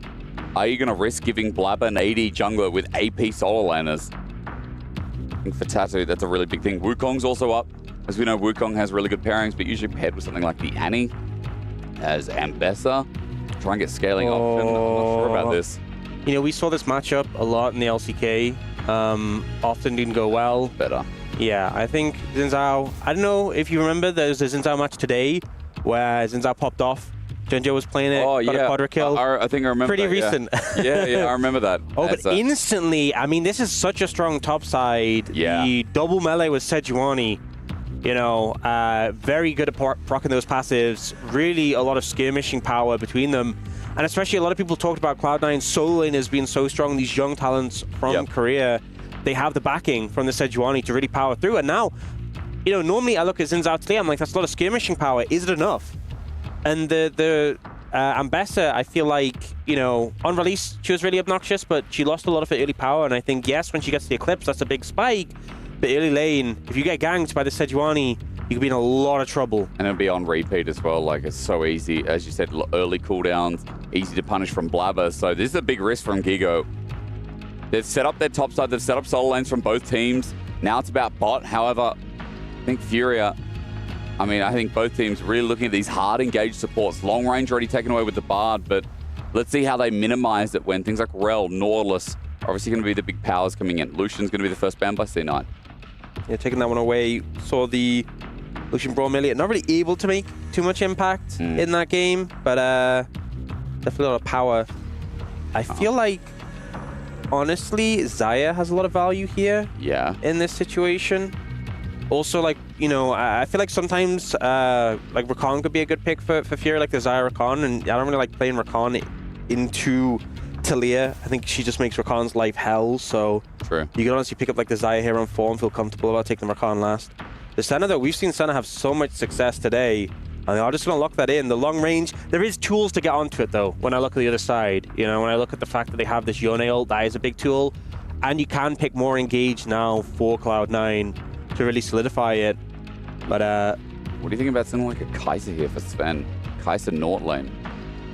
are you going to risk giving Blabber an AD jungler with AP solo laners? I think for Tattoo, that's a really big thing. Wukong's also up. As we know, Wukong has really good pairings, but usually paired with something like the Annie, as Ambessa. Try and get scaling option. I'm not sure about this. You know, we saw this matchup a lot in the LCK. Often didn't go well. Better. Yeah, I think Xin Zhao, I don't know if you remember, there's a Xin Zhao match today where Xin Zhao popped off. Gen.G was playing it, got a quadra kill. I think I remember Pretty that, recent. Yeah, I remember that. Oh, but instantly, I mean, this is such a strong top side. Yeah. The double melee with Sejuani, you know, very good at proccing those passives. Really a lot of skirmishing power between them. And especially a lot of people talked about Cloud9 solo lane as being so strong. These young talents from Korea, they have the backing from the Sejuani to really power through. And now, you know, normally I look at Xin Zhao today, I'm like, that's a lot of skirmishing power. Is it enough? And the Ambessa, I feel like, you know, on release, she was really obnoxious, but she lost a lot of her early power. And I think, yes, when she gets the Eclipse, that's a big spike. But early lane, if you get ganked by the Sejuani, you could be in a lot of trouble. And it'll be on repeat as well. Like, it's so easy. As you said, early cooldowns, easy to punish from Blabber. So this is a big risk from Gigo. They've set up their top side. They've set up solo lanes from both teams. Now it's about bot. However, I think FURIA, I think both teams really looking at these hard engaged supports. Long range already taken away with the Bard, but let's see how they minimize it when things like Rel, Nautilus, are obviously going to be the big powers coming in. Lucian's going to be the first banned by C9. Yeah, taking that one away. Saw the Lucian Brawl melee, not really able to make too much impact in that game, but definitely a lot of power. I feel like, honestly, Xayah has a lot of value here. Yeah. In this situation. Also, like, you know, I feel like sometimes, like, Rakan could be a good pick for FURIA, like the Xayah Rakan, and I don't really like playing Rakan into Talia. I think she just makes Rakan's life hell, so true. You can honestly pick up like the Xayah here on 4 and feel comfortable about taking the Rakan last. The Senna, though, we've seen Senna have so much success today, and I'm just going to lock that in. The long range, there is tools to get onto it, though, when I look at the other side. You know, when I look at the fact that they have this Yone ult, that is a big tool, and you can pick more engage now for Cloud9 to really solidify it. But what do you think about something like a Kai'Sa here for Sven? Kai'Sa Nort lane.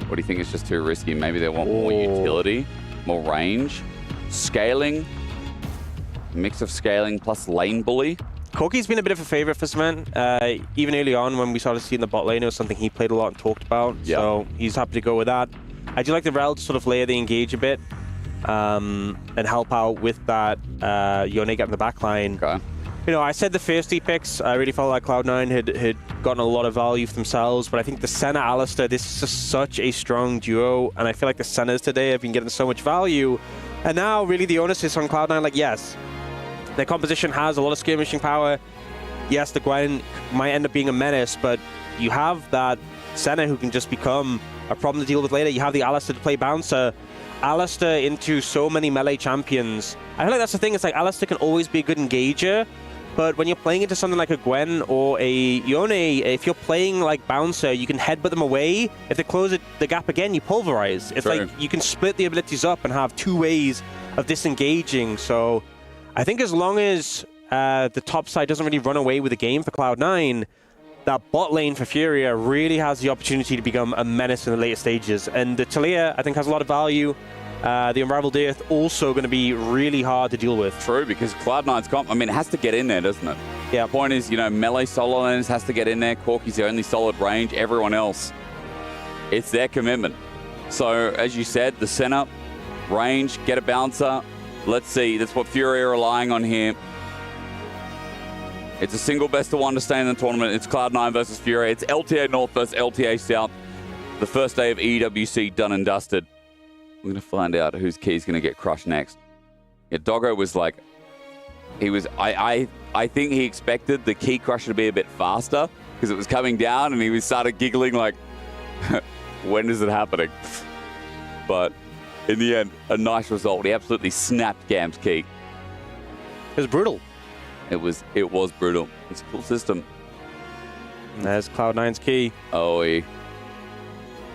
What do you think is just too risky? Maybe they want more utility, more range, scaling, mix of scaling plus lane bully. Corki's been a bit of a favorite for Sven. Even early on when we started seeing the bot lane, it was something he played a lot and talked about. Yep. So he's happy to go with that. I do like the Rel to sort of layer the engage a bit and help out with that Yone getting the backline. Okay. You know, I said the thirsty picks. I really felt like Cloud9 had gotten a lot of value for themselves, but I think the Senna Alistar, this is just such a strong duo, and I feel like the Sennas today have been getting so much value. And now, really, the onus is on Cloud9. Like, yes, their composition has a lot of skirmishing power. Yes, the Gwen might end up being a menace, but you have that Senna who can just become a problem to deal with later. You have the Alistar to play bouncer. Alistar into so many melee champions. I feel like that's the thing. It's like Alistar can always be a good engager, but when you're playing into something like a Gwen or a Yone, if you're playing like Bouncer, you can headbutt them away. If they close the gap again, you pulverize. It's like you can split the abilities up and have 2 ways of disengaging. So I think as long as the top side doesn't really run away with the game for Cloud9, that bot lane for FURIA really has the opportunity to become a menace in the later stages. And the Talia, I think, has a lot of value. The Unraveled Earth also going to be really hard to deal with. True, because Cloud9's comp, it has to get in there, doesn't it? Yeah. The point is, you know, melee solo lanes has to get in there. Corki's the only solid range. Everyone else, it's their commitment. So, as you said, the Senna, range, get a bouncer. Let's see, that's what FURIA are relying on here. It's a single best of 1 to stay in the tournament. It's Cloud9 versus FURIA. It's LTA North versus LTA South. The first day of EWC done and dusted. We're going to find out whose key's going to get crushed next. Yeah, Doggo was like, I think he expected the key crusher to be a bit faster because it was coming down and he started giggling like, when is it happening? But in the end, a nice result. He absolutely snapped Gam's key. It was brutal. It was brutal. It's a cool system. And there's Cloud9's key. Oh,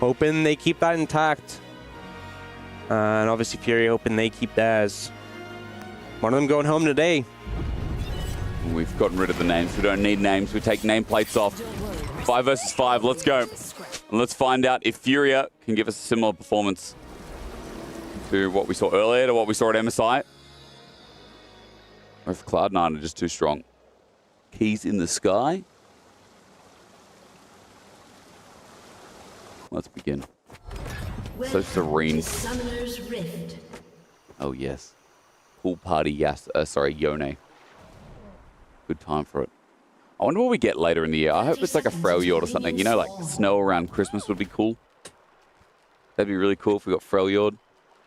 hoping they keep that intact. And obviously FURIA hoping they keep theirs. One of them going home today. We've gotten rid of the names. We don't need names. We take nameplates off. 5 versus 5. Let's go. And let's find out if FURIA can give us a similar performance to what we saw earlier, to what we saw at MSI. Or if Cloud9 are just too strong. Keys in the sky. Let's begin. So serene. Oh, yes. Pool party, yes. Sorry, Yone. Good time for it. I wonder what we get later in the year. I hope it's like a Freljord or something. You know, like snow around Christmas would be cool. That'd be really cool if we got Freljord.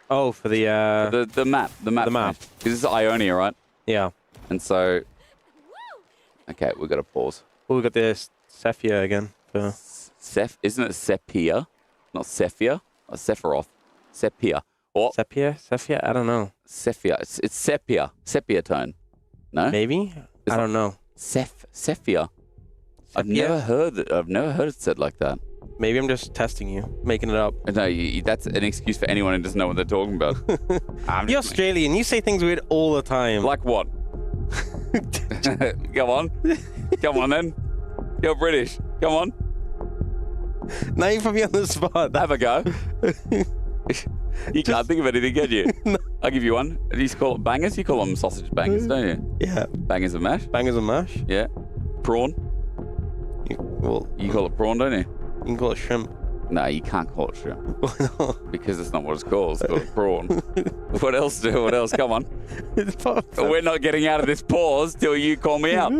Oh, for the map. The map. Because this is Ionia, right? Yeah. And so... Okay, we've got to pause. Well, we've got this Sephia again. Isn't it Sepia? Not Sephia? Or Sephiroth? Sepia. Or Sepia? Sephia? I don't know. Sephia. It's Sepia. Sepia tone. No? Maybe? I don't know. Sephia. I've never heard it said like that. Maybe I'm just testing you, making it up. No, that's an excuse for anyone who doesn't know what they're talking about. You're Australian. You say things weird all the time. Like what? Come on. Come on, then. You're British. Come on. Now you put me on the spot. Have a go. You can't think of anything, can you? No. I'll give you one. Do you call it bangers? You call them sausage bangers, don't you? Yeah. Bangers and mash? Bangers and mash? Yeah. Prawn? You call it prawn, don't you? You can call it shrimp. No, you can't call it shrimp. Because it's not what it's called. It's called prawn. What else? Come on. We're not getting out of this pause till you call me out.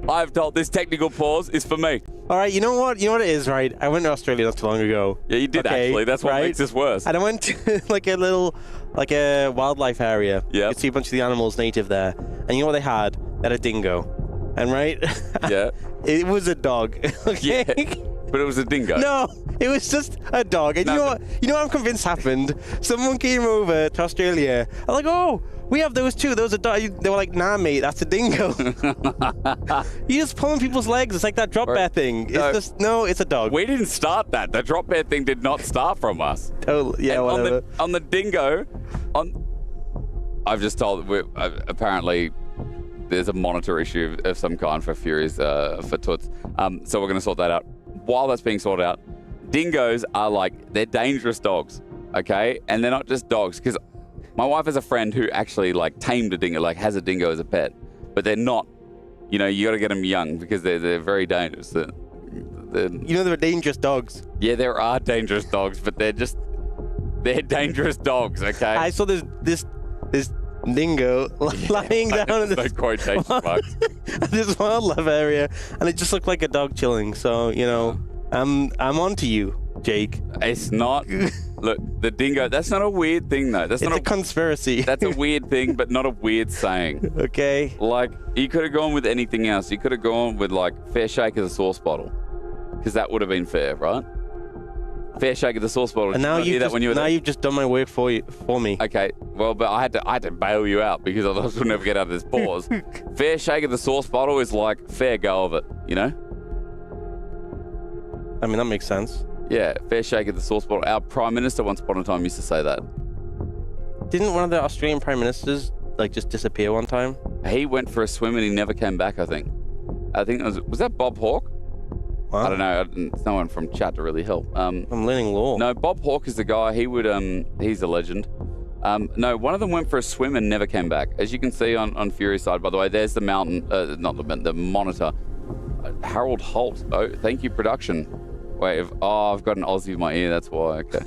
I've told this technical pause is for me. All right, you know what? You know what it is, right? I went to Australia not too long ago. Yeah, you did actually. That's what makes this worse. And I went to like a wildlife area. Yeah. You could see a bunch of the animals native there. And you know what they had? They had a dingo. And right? Yeah. It was a dog. Okay? Yeah. But it was a dingo. No, it was just a dog. And you know what I'm convinced happened? Someone came over to Australia. I'm like, oh, we have those too. Those are dogs. They were like, nah, mate, that's a dingo. You're just pulling people's legs. It's like that drop bear thing. It's a dog. We didn't start that. The drop bear thing did not start from us. Totally. Yeah, whatever. On the dingo, I've just told, apparently there's a monitor issue of some kind for Furies, for Toots. So we're going to sort that out. While that's being sorted out, dingoes are they're dangerous dogs, okay? And they're not just dogs, because my wife has a friend who actually tamed a dingo, has a dingo as a pet, but they're not, you got to get them young because they're very dangerous. There are dangerous dogs. Yeah, there are dangerous dogs, but they're dangerous dogs, okay? I saw this dingo lying down in this quotation marks. This wildlife area, and it just looked like a dog chilling. So I'm onto you, Jake. It's not. Look, the dingo. That's not a weird thing, though. That's not a conspiracy. That's a weird thing, but not a weird saying. Okay. You could have gone with anything else. You could have gone with fair shake of the sauce bottle, because that would have been fair, right? Fair shake of the sauce bottle. And now you've just done my work for me. Okay, well, but I had to bail you out because otherwise we'll never get out of this pause. Fair shake of the sauce bottle is fair go of it, I mean, that makes sense. Yeah, fair shake of the sauce bottle. Our Prime Minister once upon a time used to say that. Didn't one of the Australian Prime Ministers just disappear one time? He went for a swim and he never came back, I think. Was that Bob Hawke? Wow. I don't know. No one from chat to really help. I'm learning law. No, Bob Hawke is the guy. He would. He's a legend. No, one of them went for a swim and never came back. As you can see on Fury's side, by the way, there's the mountain. Not the monitor. Harold Holt. Oh, thank you, production. Wait, I've got an Aussie in my ear. That's why. Okay.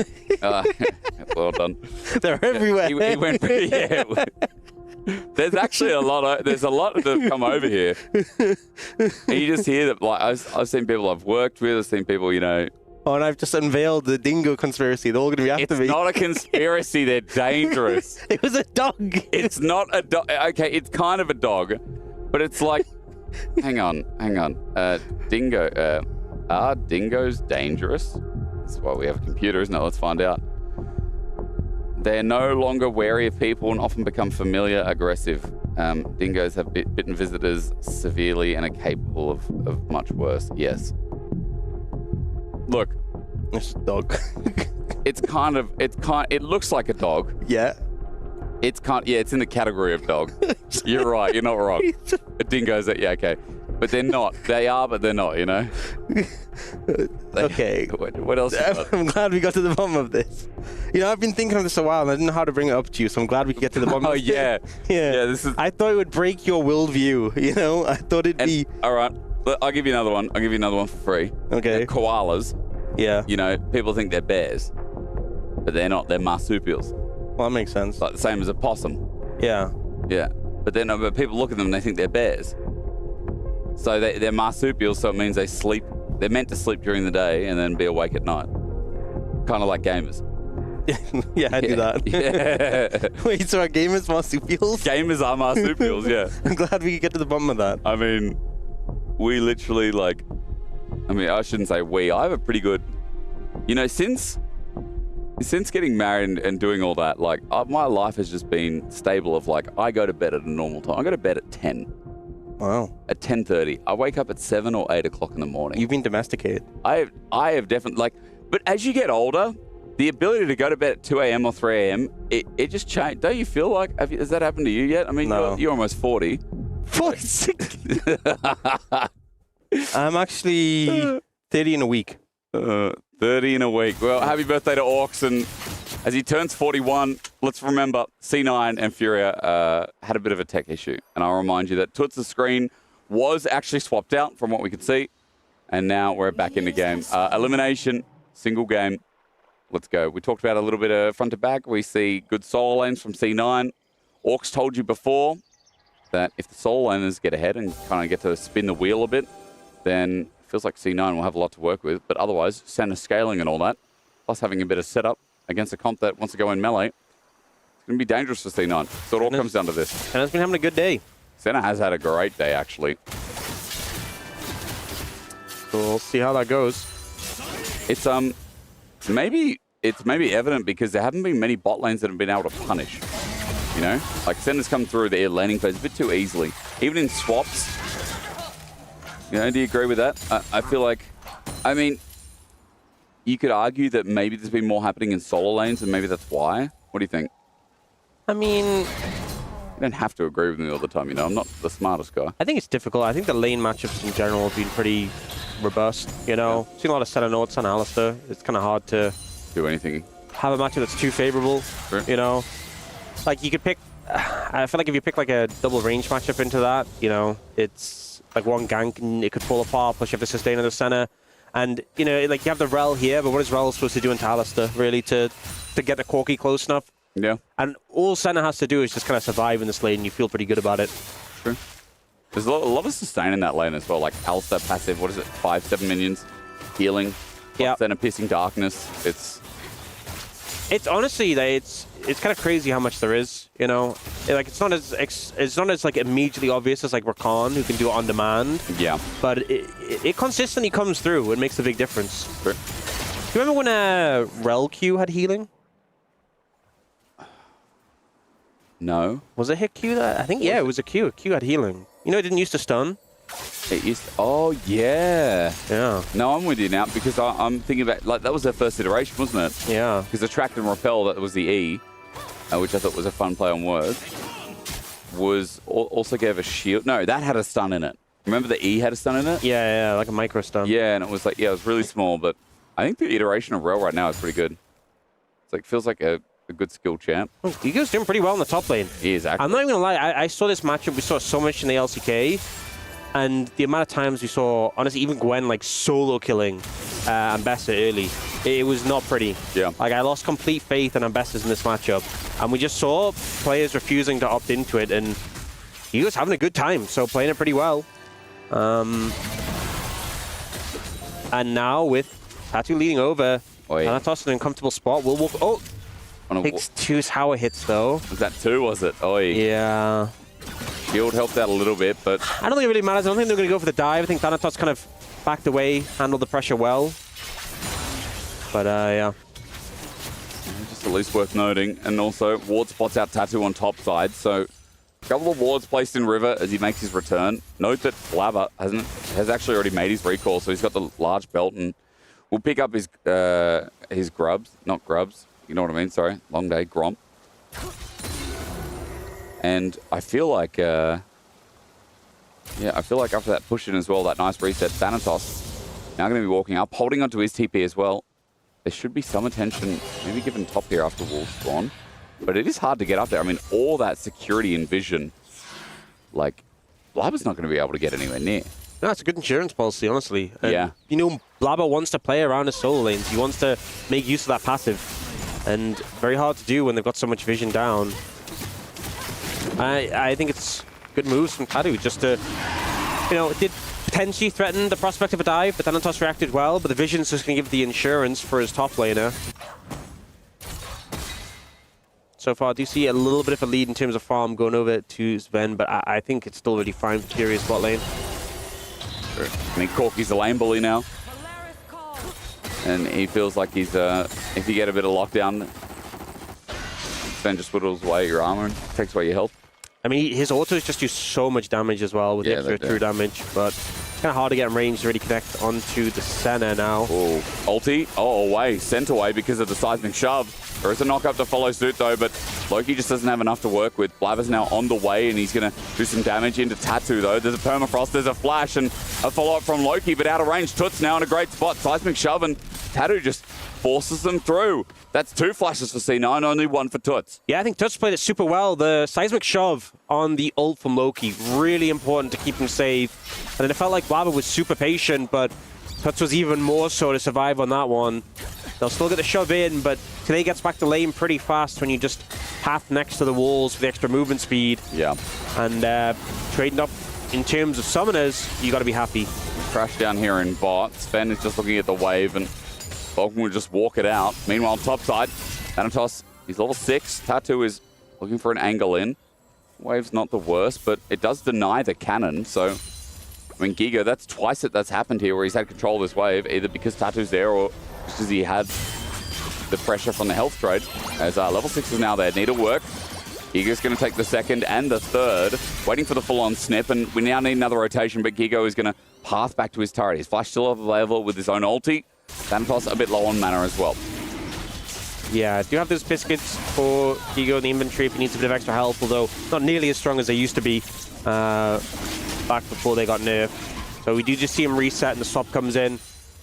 Well done. They're everywhere. He went. Yeah. There's actually there's a lot that have come over here. And you just hear that, I've seen people I've worked with, I've seen people, Oh, and I've just unveiled the dingo conspiracy. They're all going to be after me. It's not a conspiracy. They're dangerous. It was a dog. It's not a dog. Okay, it's kind of a dog, but it's hang on. Dingo. Are dingoes dangerous? That's why we have a computer, isn't it? Let's find out. They're no longer wary of people and often become familiar, aggressive. Dingoes have bitten visitors severely and are capable of much worse. Yes. Look. It's a dog. It looks like a dog. Yeah. It's in the category of dog. You're right. You're not wrong. A dingo's yeah, okay. but they're not. They are, but they're not, you know? Okay. What else you got? I'm glad we got to the bottom of this. You know, I've been thinking of this a while, and I didn't know how to bring it up to you, so I'm glad we could get to the bottom of it. Yeah. Yeah. This is... I thought it would break your worldview, you know? I thought it'd be... All right. I'll give you another one. I'll give you another one for free. Okay. They're koalas. Yeah. You know, people think they're bears, but they're not. They're marsupials. Well, that makes sense. Like the same as a possum. Yeah. Yeah. But then but people look at them and they think they're bears. So they're marsupials, so it means they sleep. They're meant to sleep during the day and then be awake at night. Kind of like gamers. Yeah, I do that. Yeah. Wait, so are gamers marsupials? Gamers are marsupials, yeah. I'm glad we could get to the bottom of that. I mean, we literally I shouldn't say we. I have a pretty good, you know, since getting married and doing all that, my life has just been stable of I go to bed at a normal time. I go to bed at 10. Wow. At 10:30. I wake up at 7 or 8 o'clock in the morning. You've been domesticated. I have definitely, but as you get older, the ability to go to bed at 2 a.m. or 3 a.m., it just changed. Don't you feel like, has that happened to you yet? I mean, no. You're almost 40. 46. I'm actually 30 in a week. 30 in a week. Well, happy birthday to Orcs. And as he turns 41, let's remember C9 and FURIA had a bit of a tech issue. And I'll remind you that Toots' screen was actually swapped out from what we could see. And now we're back in the game. Elimination, single game. Let's go. We talked about a little bit of front to back. We see good solo lanes from C9. Orcs told you before that if the solo laners get ahead and kind of get to spin the wheel a bit, then it feels like C9 will have a lot to work with. But otherwise, center scaling and all that, plus having a bit of setup against a comp that wants to go in melee, it's going to be dangerous for C9. So it all comes down to this. Senna's been having a good day. Senna has had a great day, actually. So we'll see how that goes. It's maybe evident because there haven't been many bot lanes that have been able to punish. You know, Senna's come through the landing phase a bit too easily, even in swaps. You know, do you agree with that? I feel like, I mean, you could argue that maybe there's been more happening in solo lanes, and maybe that's why. What do you think? I mean, you don't have to agree with me all the time. You know, I'm not the smartest guy. I think it's difficult. I think the lane matchups in general have been pretty robust. You know, seen a lot of Senna notes on Alistair. It's kind of hard to do anything. Have a matchup that's too favorable. Sure. You know, you could pick. I feel like if you pick a double range matchup into that, you know, it's one gank and it could fall apart. Plus you have to sustain on the Senna, and you know, you have the Rel here, but what is Rel supposed to do into Alistair really to get the Corki close enough? Yeah. And all Senna has to do is just kind of survive in this lane, and you feel pretty good about it. True. There's a lot of sustain in that lane as well, like Alistair passive, 5-7 minions, healing, Senna piercing darkness. It's honestly, it's kind of crazy how much there is, you know. It's not as immediately obvious as Rakan, who can do it on demand. Yeah. But it consistently comes through and makes a big difference. Sure. Do you remember when Rel Q had healing? No. Was it hit Q that? I think it was a Q. Q had healing. You know, it didn't used to stun. It used to, oh yeah. Yeah. No, I'm with you now because I'm thinking about that was their first iteration, wasn't it? Yeah. Because Attract and Repel, that was the E, which I thought was a fun play on words. Also gave a shield. No, that had a stun in it. Remember the E had a stun in it? Yeah, like a micro stun. Yeah, and it was it was really small, but I think the iteration of Rel right now is pretty good. It's feels like a good skill champ. Ego's doing pretty well in the top lane. He is actually. I'm not even gonna lie, I saw this matchup, we saw so much in the LCK, and the amount of times we saw, honestly, even Gwen solo killing Ambessa early, it was not pretty. Yeah. I lost complete faith in Ambessa's in this matchup, and we just saw players refusing to opt into it, and he was having a good time, so playing it pretty well. And now with Tattoo leading over, Thanatos in an uncomfortable spot, will walk. Oh! Takes 2 tower hits though. Was that 2, was it? Oh, yeah. Shield helped out a little bit, but I don't think it really matters. I don't think they're going to go for the dive. I think Thanatos kind of backed away, handled the pressure well. But yeah. Just at least worth noting. And also, Ward spots out Tattoo on top side, so a couple of wards placed in River as he makes his return. Note that Flabber has actually already made his recall, so he's got the large belt and will pick up his grubs, not grubs. You know what I mean? Sorry. Long day. Gromp. And I feel like Yeah, I feel like after that push in as well, that nice reset, Thanatos now going to be walking up, holding onto his TP as well. There should be some attention maybe given top here after wall spawn. But it is hard to get up there. I mean, all that security and vision, like, Blabber's not going to be able to get anywhere near. No, it's a good insurance policy, honestly. Yeah. You know, Blabber wants to play around his solo lanes. He wants to make use of that passive. And very hard to do when they've got so much vision down. I think it's good moves from Tadu just to, you know, it did potentially threaten the prospect of a dive, but Thanatos reacted well, but the vision's just going to give the insurance for his top laner. So far, I do see a little bit of a lead in terms of farm going over to Sven, but I think it's still really fine for Furia's bot lane. Sure. I mean, Corky's a lane bully now. And he feels like he's, if you get a bit of lockdown, Sven just whittles away your armor and takes away your health. I mean, his autos just do so much damage as well with the extra true damage, but it's kind of hard to get him range to really connect onto the center now. Oh, ulti. Oh, away. Sent away because of the seismic shove. There is a knock-up to follow suit, though, but Loki just doesn't have enough to work with. Blabber's now on the way, and he's going to do some damage into Tattoo, though. There's a permafrost, there's a flash, and a follow-up from Loki, but out of range. Toots now in a great spot. Seismic shove, and Tattoo just forces them through. That's 2 flashes for C9, only 1 for Toots. Yeah, I think Toots played it super well. The seismic shove on the ult from Loki, really important to keep him safe. And then it felt like Blabber was super patient, but Toots was even more so to survive on that one. They'll still get the shove in, but today gets back to lane pretty fast when you just path next to the walls for the extra movement speed. Yeah. And trading up in terms of summoners, you got to be happy. Crash down here in bot. Sven is just looking at the wave, and Vulcan will just walk it out. Meanwhile, top side, Thanatos, he's level 6. Tattoo is looking for an angle in. Wave's not the worst, but it does deny the cannon, so... I mean, Giga, that's twice that's happened here where he's had control of this wave, either because Tattoo's there or because he had the pressure from the health trade. As level 6 is now there. Need to work. Giga's going to take the second and the third, waiting for the full-on snip, and we now need another rotation, but Giga is going to path back to his turret. His flash still available with his own ulti. Thanatos a bit low on mana as well. Yeah, do have those biscuits for Giga in the inventory if he needs a bit of extra health, although not nearly as strong as they used to be back before they got nerfed. So we do just see him reset and the swap comes in.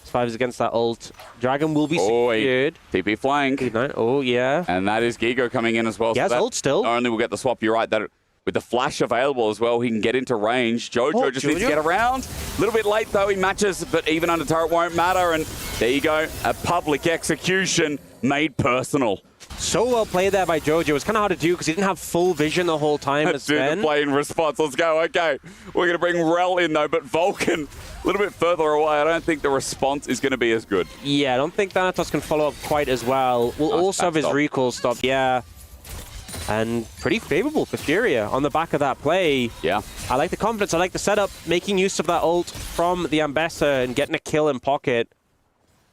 S5 is against that ult. Dragon will be secured. TP flank. Oh, yeah. And that is Giga coming in as well. He has ult still. Not only will get the swap, you're right, that with the flash available as well, he can get into range. Jojo just needs to get around. A little bit late, though. He matches, but even under turret won't matter. And there you go. A public execution made personal. So well played there by Jojo. It was kind of hard to do because he didn't have full vision the whole time. Let's do the play in response. Let's go. Okay. We're going to bring Rel in, though, but Vulcan a little bit further away. I don't think the response is going to be as good. Yeah, I don't think Thanatos can follow up quite as well. We'll also have his recall stop. Yeah. And pretty favorable for Furia on the back of that play. Yeah. I like the confidence. I like the setup. Making use of that ult from the Ambessa and getting a kill in pocket.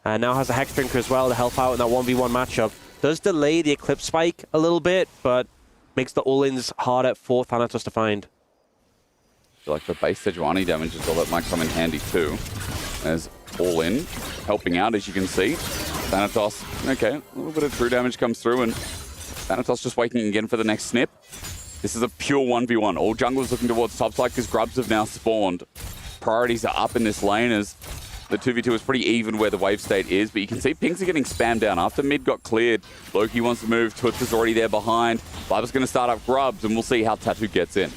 And now has a Hex Drinker as well to help out in that 1v1 matchup. Does delay the Eclipse spike a little bit, but makes the all-ins harder for Thanatos to find. I feel like for base Sejuani damage as well, that might come in handy too. As all-in, helping out as you can see. Thanatos, okay, a little bit of true damage comes through, and Thanatos just waiting again for the next snip. This is a pure 1v1. All junglers looking towards topside because grubs have now spawned. Priorities are up in this lane as the 2v2 is pretty even where the wave state is, but you can see pings are getting spammed down. After mid got cleared, Loki wants to move, Toots is already there behind. Blabber's going to start up grubs, and we'll see how Tattoo gets in.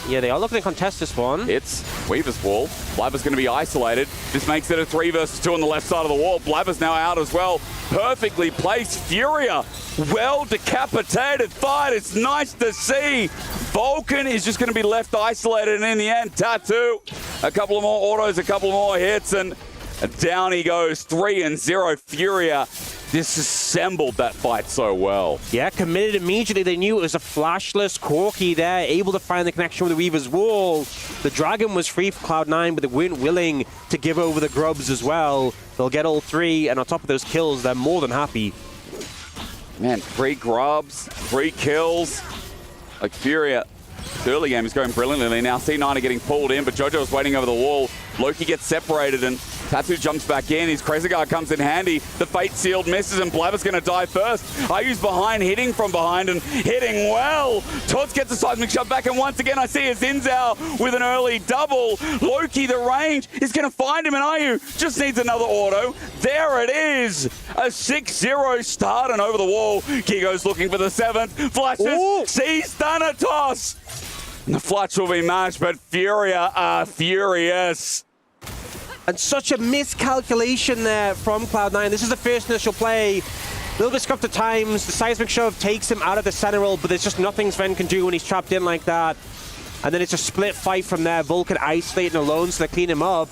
Yeah, they are looking to contest this one. It's Weaver's wall. Blabber's going to be isolated. This makes it a 3 versus 2 on the left side of the wall. Blabber's now out as well. Perfectly placed. Furia, well decapitated fight. It's nice to see. Vulcan is just going to be left isolated, and in the end, Tattoo, a couple of more autos, a couple more hits, and down he goes. 3-0. Furia disassembled that fight so well. Yeah, committed immediately. They knew it was a flashless Corky there, able to find the connection with the Weaver's wall. The Dragon was free for Cloud9, but they weren't willing to give over the grubs as well. They'll get all 3, and on top of those kills, they're more than happy. Man, 3 grubs, 3 kills. Like Furia, the early game is going brilliantly. Now C9 are getting pulled in, but Jojo is waiting over the wall. Loki gets separated, and Tattoo jumps back in. His Crazy Guard comes in handy. The Fate Sealed misses, and Blabber's going to die first. Ayu's behind, hitting from behind and hitting well. Tots gets a seismic shot back, and once again I see a Zinzao with an early double. Loki, the range, is going to find him, and Ayu just needs another auto. There it is. A 6-0 start, and over the wall, Gigo's looking for the 7th. Flashes, sees Thanatos. And the flash will be matched, but FURIA are furious. And such a miscalculation there from Cloud9. This is the first initial play. A little bit scuffed at times. The seismic shove takes him out of the center roll, but there's just nothing Sven can do when he's trapped in like that. And then it's a split fight from there. Vulcan isolating alone, so they clean him up.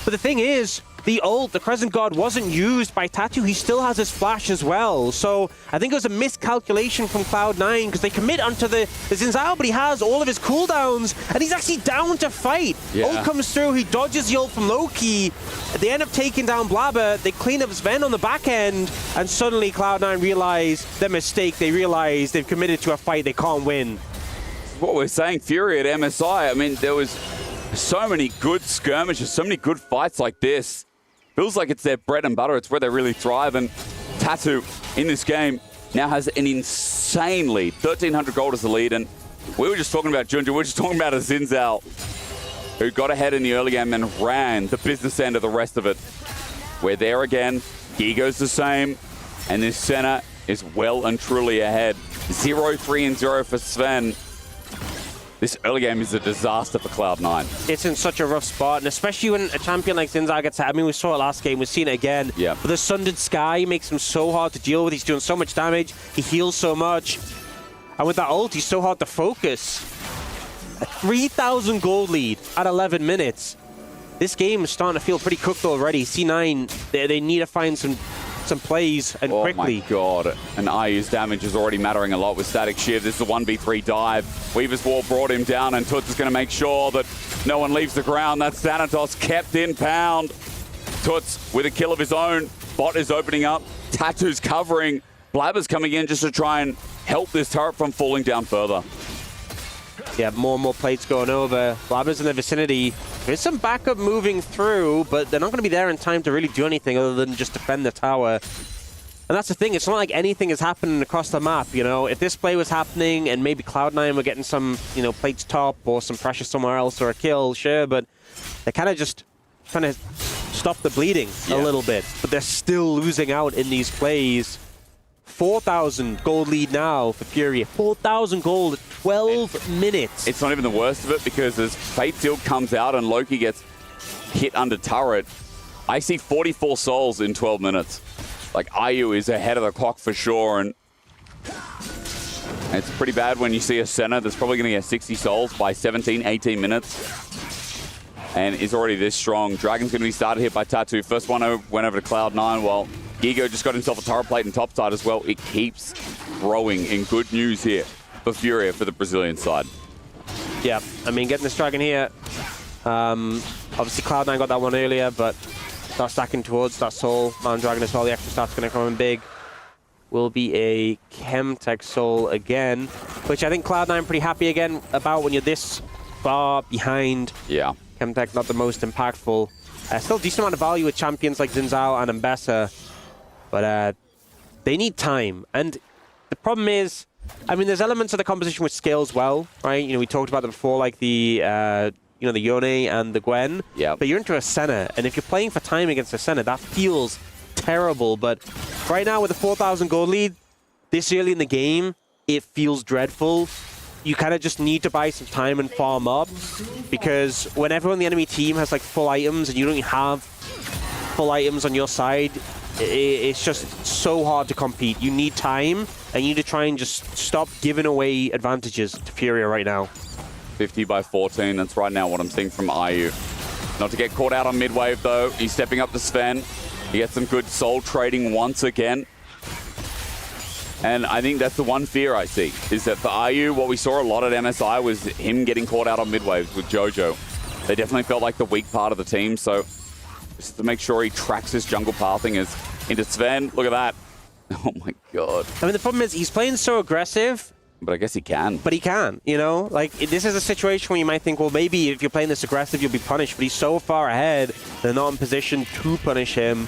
But the thing is, the ult, the Crescent Guard, wasn't used by Tattoo. He still has his flash as well. So I think it was a miscalculation from Cloud9 because they commit onto the Zinzao, but he has all of his cooldowns and he's actually down to fight. Yeah. Ult comes through, he dodges the ult from Loki. They end up taking down Blabber. They clean up Sven on the back end, and suddenly Cloud9 realize their mistake. They realize they've committed to a fight they can't win. What we're saying, Fury at MSI, I mean, there was so many good skirmishes, so many good fights like this. Feels like it's their bread and butter. It's where they really thrive. And Tattoo in this game now has an insane lead. 1,300 gold as the lead. And we were just talking about Gen.G. We were just talking about a Zinzao who got ahead in the early game and ran the business end of the rest of it. We're there again. Gigo's the same. And this center is well and truly ahead. 0-3-0 for Sven. This early game is a disaster for Cloud9. It's in such a rough spot, and especially when a champion like Zinzao gets hit. I mean, we saw it last game, we've seen it again. Yeah. But the Sundered Sky makes him so hard to deal with. He's doing so much damage, he heals so much. And with that ult, he's so hard to focus. A 3,000 gold lead at 11 minutes. This game is starting to feel pretty cooked already. C9, they need to find some plays, and quickly. Oh my god. And Ayu's damage is already mattering a lot with Static Shiv. This is a 1v3 dive. Weaver's Wall brought him down, and Toots is going to make sure that no one leaves the ground. That's Thanatos kept in pound. Toots with a kill of his own. Bot is opening up. Tattoo's covering. Blabber's coming in just to try and help this turret from falling down further. Yeah, more and more plates going over. Blabber's in the vicinity. There's some backup moving through, but they're not going to be there in time to really do anything other than just defend the tower. And that's the thing, it's not like anything is happening across the map, you know? If this play was happening and maybe Cloud9 were getting some, you know, plates top or some pressure somewhere else or a kill, sure, but they're kind of just trying to stop the bleeding a little bit. But they're still losing out in these plays. 4,000 gold lead now for FURIA. 4,000 gold at 12 minutes. It's not even the worst of it, because as Fate Sealed comes out and Loki gets hit under turret, I see 44 souls in 12 minutes. Like, Ayu is ahead of the clock for sure, and it's pretty bad when you see a center that's probably going to get 60 souls by 17, 18 minutes, and is already this strong. Dragon's going to be started here by Tattoo. First one went over to Cloud9, while Gigo just got himself a turret plate and topside as well. It keeps growing in good news here for FURIA for the Brazilian side. Yeah, I mean, getting this Dragon here. Obviously, Cloud9 got that one earlier, but start stacking towards that soul. Mountain Dragon as well. The extra start's going to come in big. Will be a Chemtech soul again, which I think Cloud9 pretty happy again about when you're this far behind. Yeah. Chemtech not the most impactful. Still decent amount of value with champions like Zinzao and Mbessa. But they need time. And the problem is, I mean, there's elements of the composition which scales well, right? You know, we talked about them before, like the, you know, the Yone and the Gwen. Yeah. But you're into a Senna, and if you're playing for time against a Senna, that feels terrible. But right now, with a 4,000 gold lead, this early in the game, it feels dreadful. You kind of just need to buy some time and farm up, because when everyone in the enemy team has like full items and you don't have full items on your side, it's just so hard to compete. You need time, and you need to try and just stop giving away advantages to FURIA right now. 50 by 14, that's right now what I'm seeing from Ayu. Not to get caught out on mid-wave though. He's stepping up to Sven. He gets some good soul trading once again. And I think that's the one fear I see, is that for Ayu, what we saw a lot at MSI was him getting caught out on mid-waves with Jojo. They definitely felt like the weak part of the team, so just to make sure he tracks his jungle pathing into Sven. Look at that. Oh my god. I mean, the problem is he's playing so aggressive But I guess he can. But he can, you know? Like, this is a situation where you might think, well, maybe if you're playing this aggressive, you'll be punished. But he's so far ahead, they're not in position to punish him.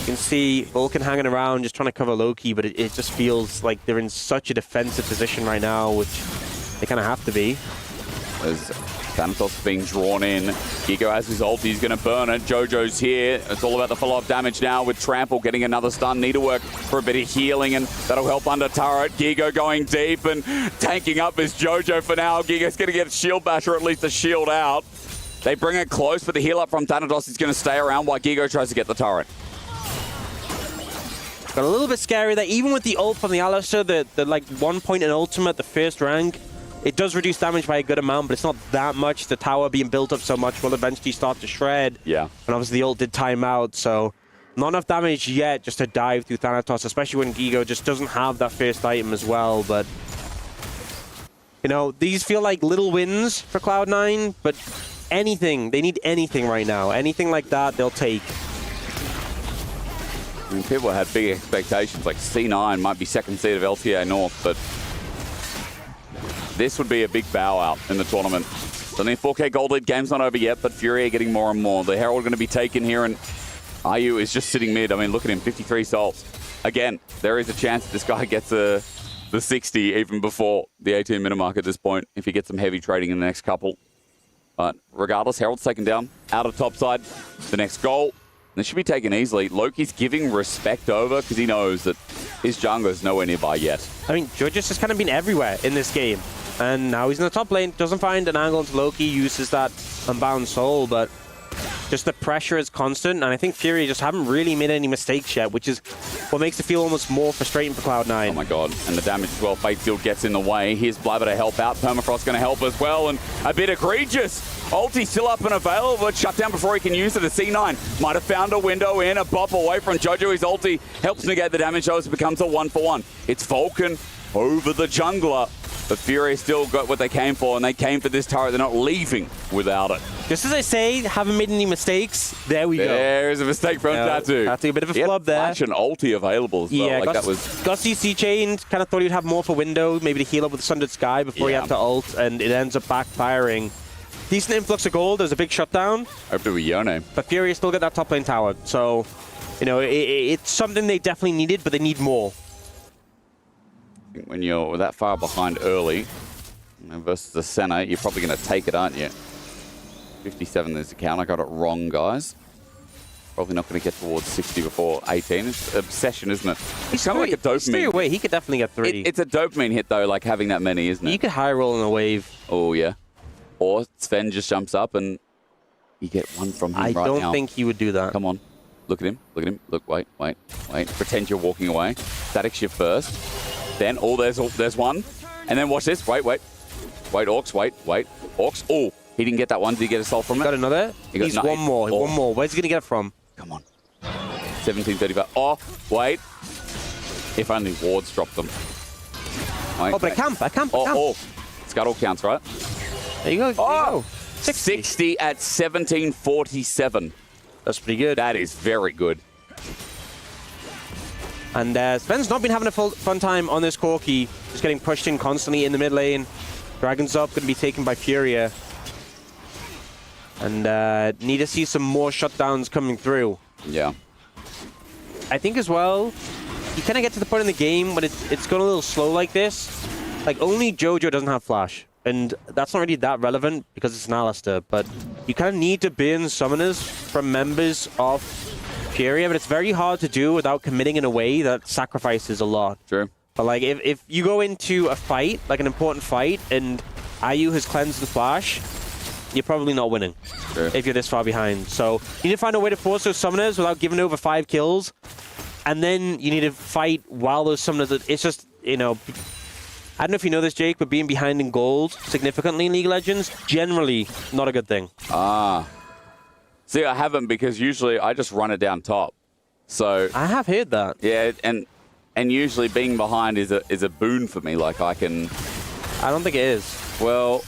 You can see Vulcan hanging around, just trying to cover Loki, but it just feels like they're in such a defensive position right now, which they kind of have to be. As Thanatos being drawn in. Gigo has his ult. He's going to burn it. Jojo's here. It's all about the follow-up damage now with Trample getting another stun. Need to work for a bit of healing, and that'll help under turret. Gigo going deep and tanking up is Jojo for now. Gigo's going to get a shield bash, or at least a shield out. They bring it close, but the heal up from Thanatos is going to stay around while Gigo tries to get the turret. Got a little bit scary that even with the ult from the Alistar, the like 1 point in ultimate, the first rank, it does reduce damage by a good amount, but it's not that much. The tower being built up so much will eventually start to shred. Yeah. And obviously the ult did time out, so not enough damage yet just to dive through Thanatos, especially when Gigo just doesn't have that first item as well. But, you know, these feel like little wins for Cloud9, but anything, they need anything right now. Anything like that, they'll take. I mean, people had big expectations, like C9 might be second seed of LTA North, but this would be a big bow out in the tournament. So the 4K Gold Lead game's not over yet, but FURIA getting more and more. The Herald going to be taken here, and IU is just sitting mid. I mean, look at him, 53 salts. Again, there is a chance that this guy gets the 60 even before the 18-minute mark at this point, if he gets some heavy trading in the next couple. But regardless, Herald's taken down, out of topside. The next goal, this should be taken easily. Loki's giving respect over because he knows that his jungler's nowhere nearby yet. I mean, Georgius has kind of been everywhere in this game. And now he's in the top lane, doesn't find an angle into Loki, uses that Unbound Soul, but just the pressure is constant, and I think FURIA just haven't really made any mistakes yet, which is what makes it feel almost more frustrating for Cloud9. Oh my god, and the damage as well. Fatefield gets in the way. Here's Blabber to help out. Permafrost going to help as well, and a bit egregious. Ulti still up and available, but shut down before he can use it. The C9 might have found a window in, a bop away from Jojo. His ulti helps negate the damage, though, as it becomes a 1-for-1. It's Vulcan over the jungler. But FURIA still got what they came for, and they came for this turret. They're not leaving without it. Just as I say, haven't made any mistakes. There we go. There's a mistake from Tattoo. Tattoo, a bit of a flub there. Flash and ulti available as well. Yeah, like got CC chained. Kind of thought he'd have more for window, maybe to heal up with Sundered Sky before he had to ult, and it ends up backfiring. Decent influx of gold. There's a big shutdown. Over to Yone. But FURIA still got that top lane tower. So, you know, it's something they definitely needed, but they need more. When you're that far behind early versus the center, you're probably going to take it, aren't you? 57 is the count. I got it wrong, guys. Probably not going to get towards 60 before 18. It's obsession, isn't it? It's kind of like a dopamine. Stay away. He could definitely get 3. It's a dopamine hit, though, like having that many, isn't it? You could high roll in a wave. Oh, yeah. Or Sven just jumps up and you get one from him right now. I don't think he would do that. Come on. Look at him. Look at him. Look, wait. Pretend you're walking away. Static shift first. Then, oh, there's one. And then watch this. Wait, Orcs, wait. Orcs, oh, he didn't get that one. Did he get a soul from it? Got another? He's one more. Oh. One more. Where's he going to get it from? Come on. 1735. Oh, wait. If only wards dropped them. Wait, but I camp. Oh, Scuttle counts, right? There you go. Oh, 60 at 1747. That's pretty good. That is very good. And Sven's not been having a fun time on this Corki, just getting pushed in constantly in the mid lane. Dragon's up, going to be taken by FURIA. And need to see some more shutdowns coming through. Yeah. I think as well, you kind of get to the point in the game when it's going a little slow like this. Like, only Jojo doesn't have flash. And that's not really that relevant because it's an Alistar. But you kind of need to burn summoners from members of FURIA, but it's very hard to do without committing in a way that sacrifices a lot. True. But like, if you go into a fight, like an important fight, and IU has cleansed the flash, you're probably not winning. True. If you're this far behind. So you need to find a way to force those summoners without giving over 5 kills, and then you need to fight while those summoners. It's just, you know, I don't know if you know this, Jake, but being behind in gold significantly in League of Legends, generally not a good thing. See, I haven't, because usually I just run it down top. So I have heard that. Yeah, and usually being behind is a boon for me. Like I don't think it is. Well,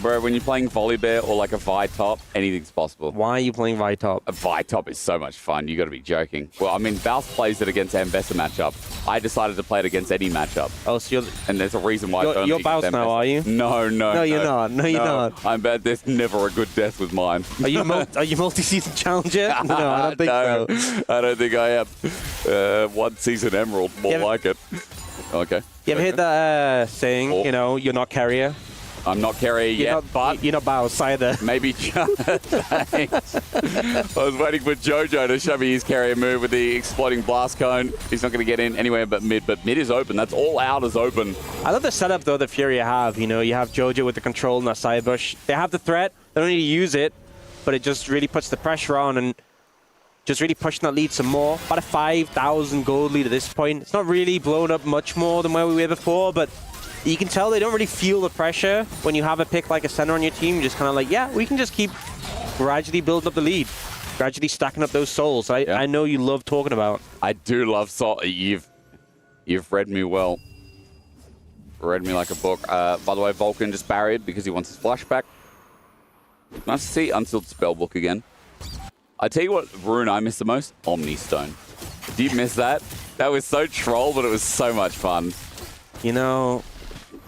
Bro, when you're playing Volibear or like a Vi top, anything's possible. Why are you playing Vi top? A Vi top is so much fun. You got to be joking. Well, I mean, Baus plays it against Ambessa matchup. I decided to play it against any matchup. Oh, so you're... And there's a reason why. You're Baus now, are you? No. No, you're not. No, you're not. I'm bad. There's never a good death with mine. Are you multi-season challenger? No, I don't think so. I don't think I am. One season emerald, more like it. Okay. You ever heard that saying, you know, you're not carrier? I'm not carrier yet, but... You're not Baus either. Maybe... Thanks. I was waiting for Jojo to show me his carrier move with the exploding blast cone. He's not going to get in anywhere but mid is open. That's all out is open. I love the setup, though, that FURIA have. You know, you have Jojo with the control and that side bush. They have the threat. They don't need to use it, but it just really puts the pressure on and just really pushing that lead some more. About a 5,000 gold lead at this point. It's not really blown up much more than where we were before, but you can tell they don't really feel the pressure when you have a pick like a center on your team. You're just kind of like, yeah, we can just keep gradually building up the lead, gradually stacking up those souls. I know you love talking about. I do love soul. You've read me well. Read me like a book. By the way, Vulcan just barried because he wants his flashback. Nice to see Unsealed Spellbook again. I tell you what rune I miss the most? Omni Stone. Do you miss that? That was so troll, but it was so much fun. You know,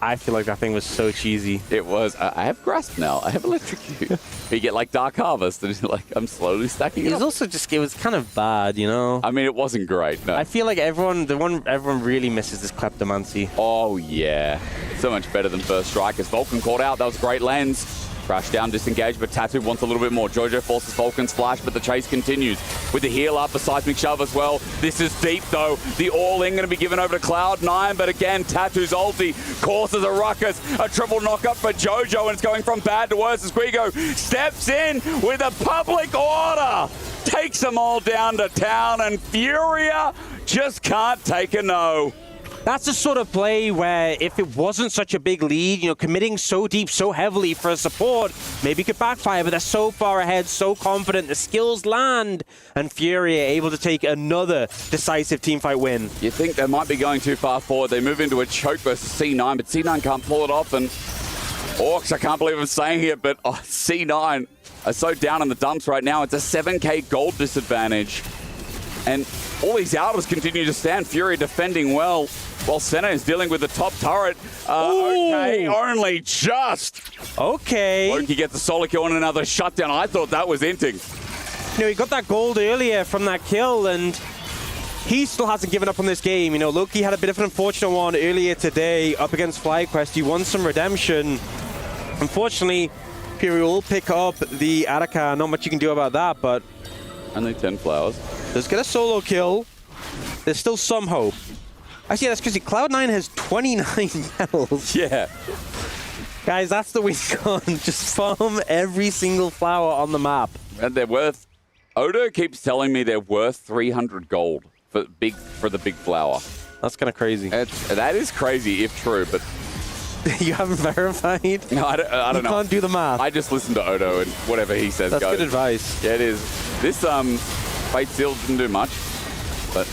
I feel like that thing was so cheesy. It was. I have Grasp now. I have Electrocute. You get like Dark Harvest, and like I'm slowly stacking it. It was also just, it was kind of bad, you know? I mean, it wasn't great, no. I feel like everyone really misses this Kleptomancy. Oh, yeah. So much better than First Strike. As Vulcan caught out, that was a great lens. Crash down, disengage, but Tattoo wants a little bit more. Jojo forces Vulcan's flash, but the chase continues. With the heal up, a seismic shove as well. This is deep, though. The all-in going to be given over to Cloud9, but again, Tattoo's ulti causes a ruckus. A triple knock-up for Jojo, and it's going from bad to worse as Guigo steps in with a public order. Takes them all down to town, and FURIA just can't take a no. That's the sort of play where if it wasn't such a big lead, you know, committing so deep, so heavily for a support, maybe could backfire, but they're so far ahead, so confident, the skills land, and FURIA able to take another decisive teamfight win. You think they might be going too far forward. They move into a choke versus C9, but C9 can't pull it off, and Orcs, I can't believe I'm saying it, but C9 are so down in the dumps right now. It's a 7k gold disadvantage. And all these outers continue to stand. FURIA defending well, while Senna is dealing with the top turret. Okay, only just. Okay. Loki gets a solo kill and another shutdown. I thought that was inting. You know, he got that gold earlier from that kill, and he still hasn't given up on this game. You know, Loki had a bit of an unfortunate one earlier today up against FlyQuest. He won some redemption. Unfortunately, FURIA will pick up the Attica. Not much you can do about that, but... Only 10 flowers. Let's get a solo kill. There's still some hope. Actually, that's because Cloud9 has 29 medals. Yeah. Guys, that's the week on. Just farm every single flower on the map. And they're worth... Odo keeps telling me they're worth 300 gold for the big flower. That's kind of crazy. That is crazy if true, but... You haven't verified? No, I don't know. You can't do the math. I just listen to Odo and whatever he says That's goes. good advice. Yeah, it is. This Fate Seal didn't do much, but...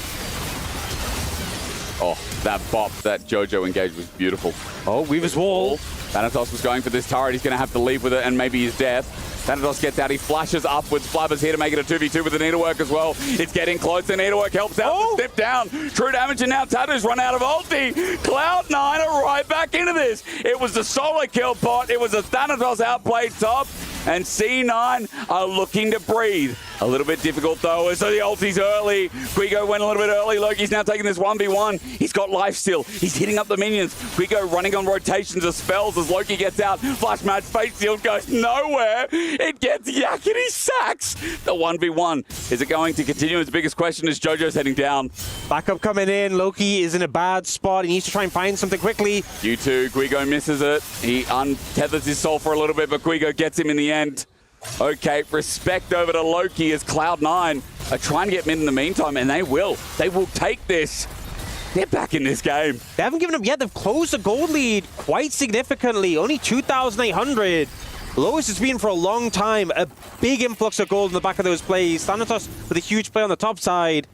Oh, that bop, that Jojo engage was beautiful. Oh, Weaver's Wall. Thanatos was going for this turret. He's going to have to leave with it and maybe his death. Thanatos gets out. He flashes upwards. Flubber's here to make it a 2v2 with the needlework as well. It's getting closer. Needlework helps out to step down. True damage, and now Tattoo's run out of ulti. Cloud9 are right back into this. It was the solo kill pot. It was a Thanatos outplayed top. And C9 are looking to breathe. A little bit difficult though, so the ulti's early. Guigo went a little bit early. Loki's now taking this 1v1. He's got life still. He's hitting up the minions. Guigo running on rotations of spells as Loki gets out. Flash match, Fate Shield goes nowhere. It gets Yakety sacks. The 1v1. Is it going to continue? His biggest question is Jojo's heading down. Backup coming in. Loki is in a bad spot. He needs to try and find something quickly. U2, Guigo misses it. He untethers his soul for a little bit, but Guigo gets him in the end. Okay, respect over to Loki as Cloud9 are trying to get mid in the meantime, and they will. They will take this. They're back in this game. They haven't given up yet. They've closed the gold lead quite significantly. Only 2,800. Lowest it's been for a long time. A big influx of gold in the back of those plays. Thanatos with a huge play on the top side.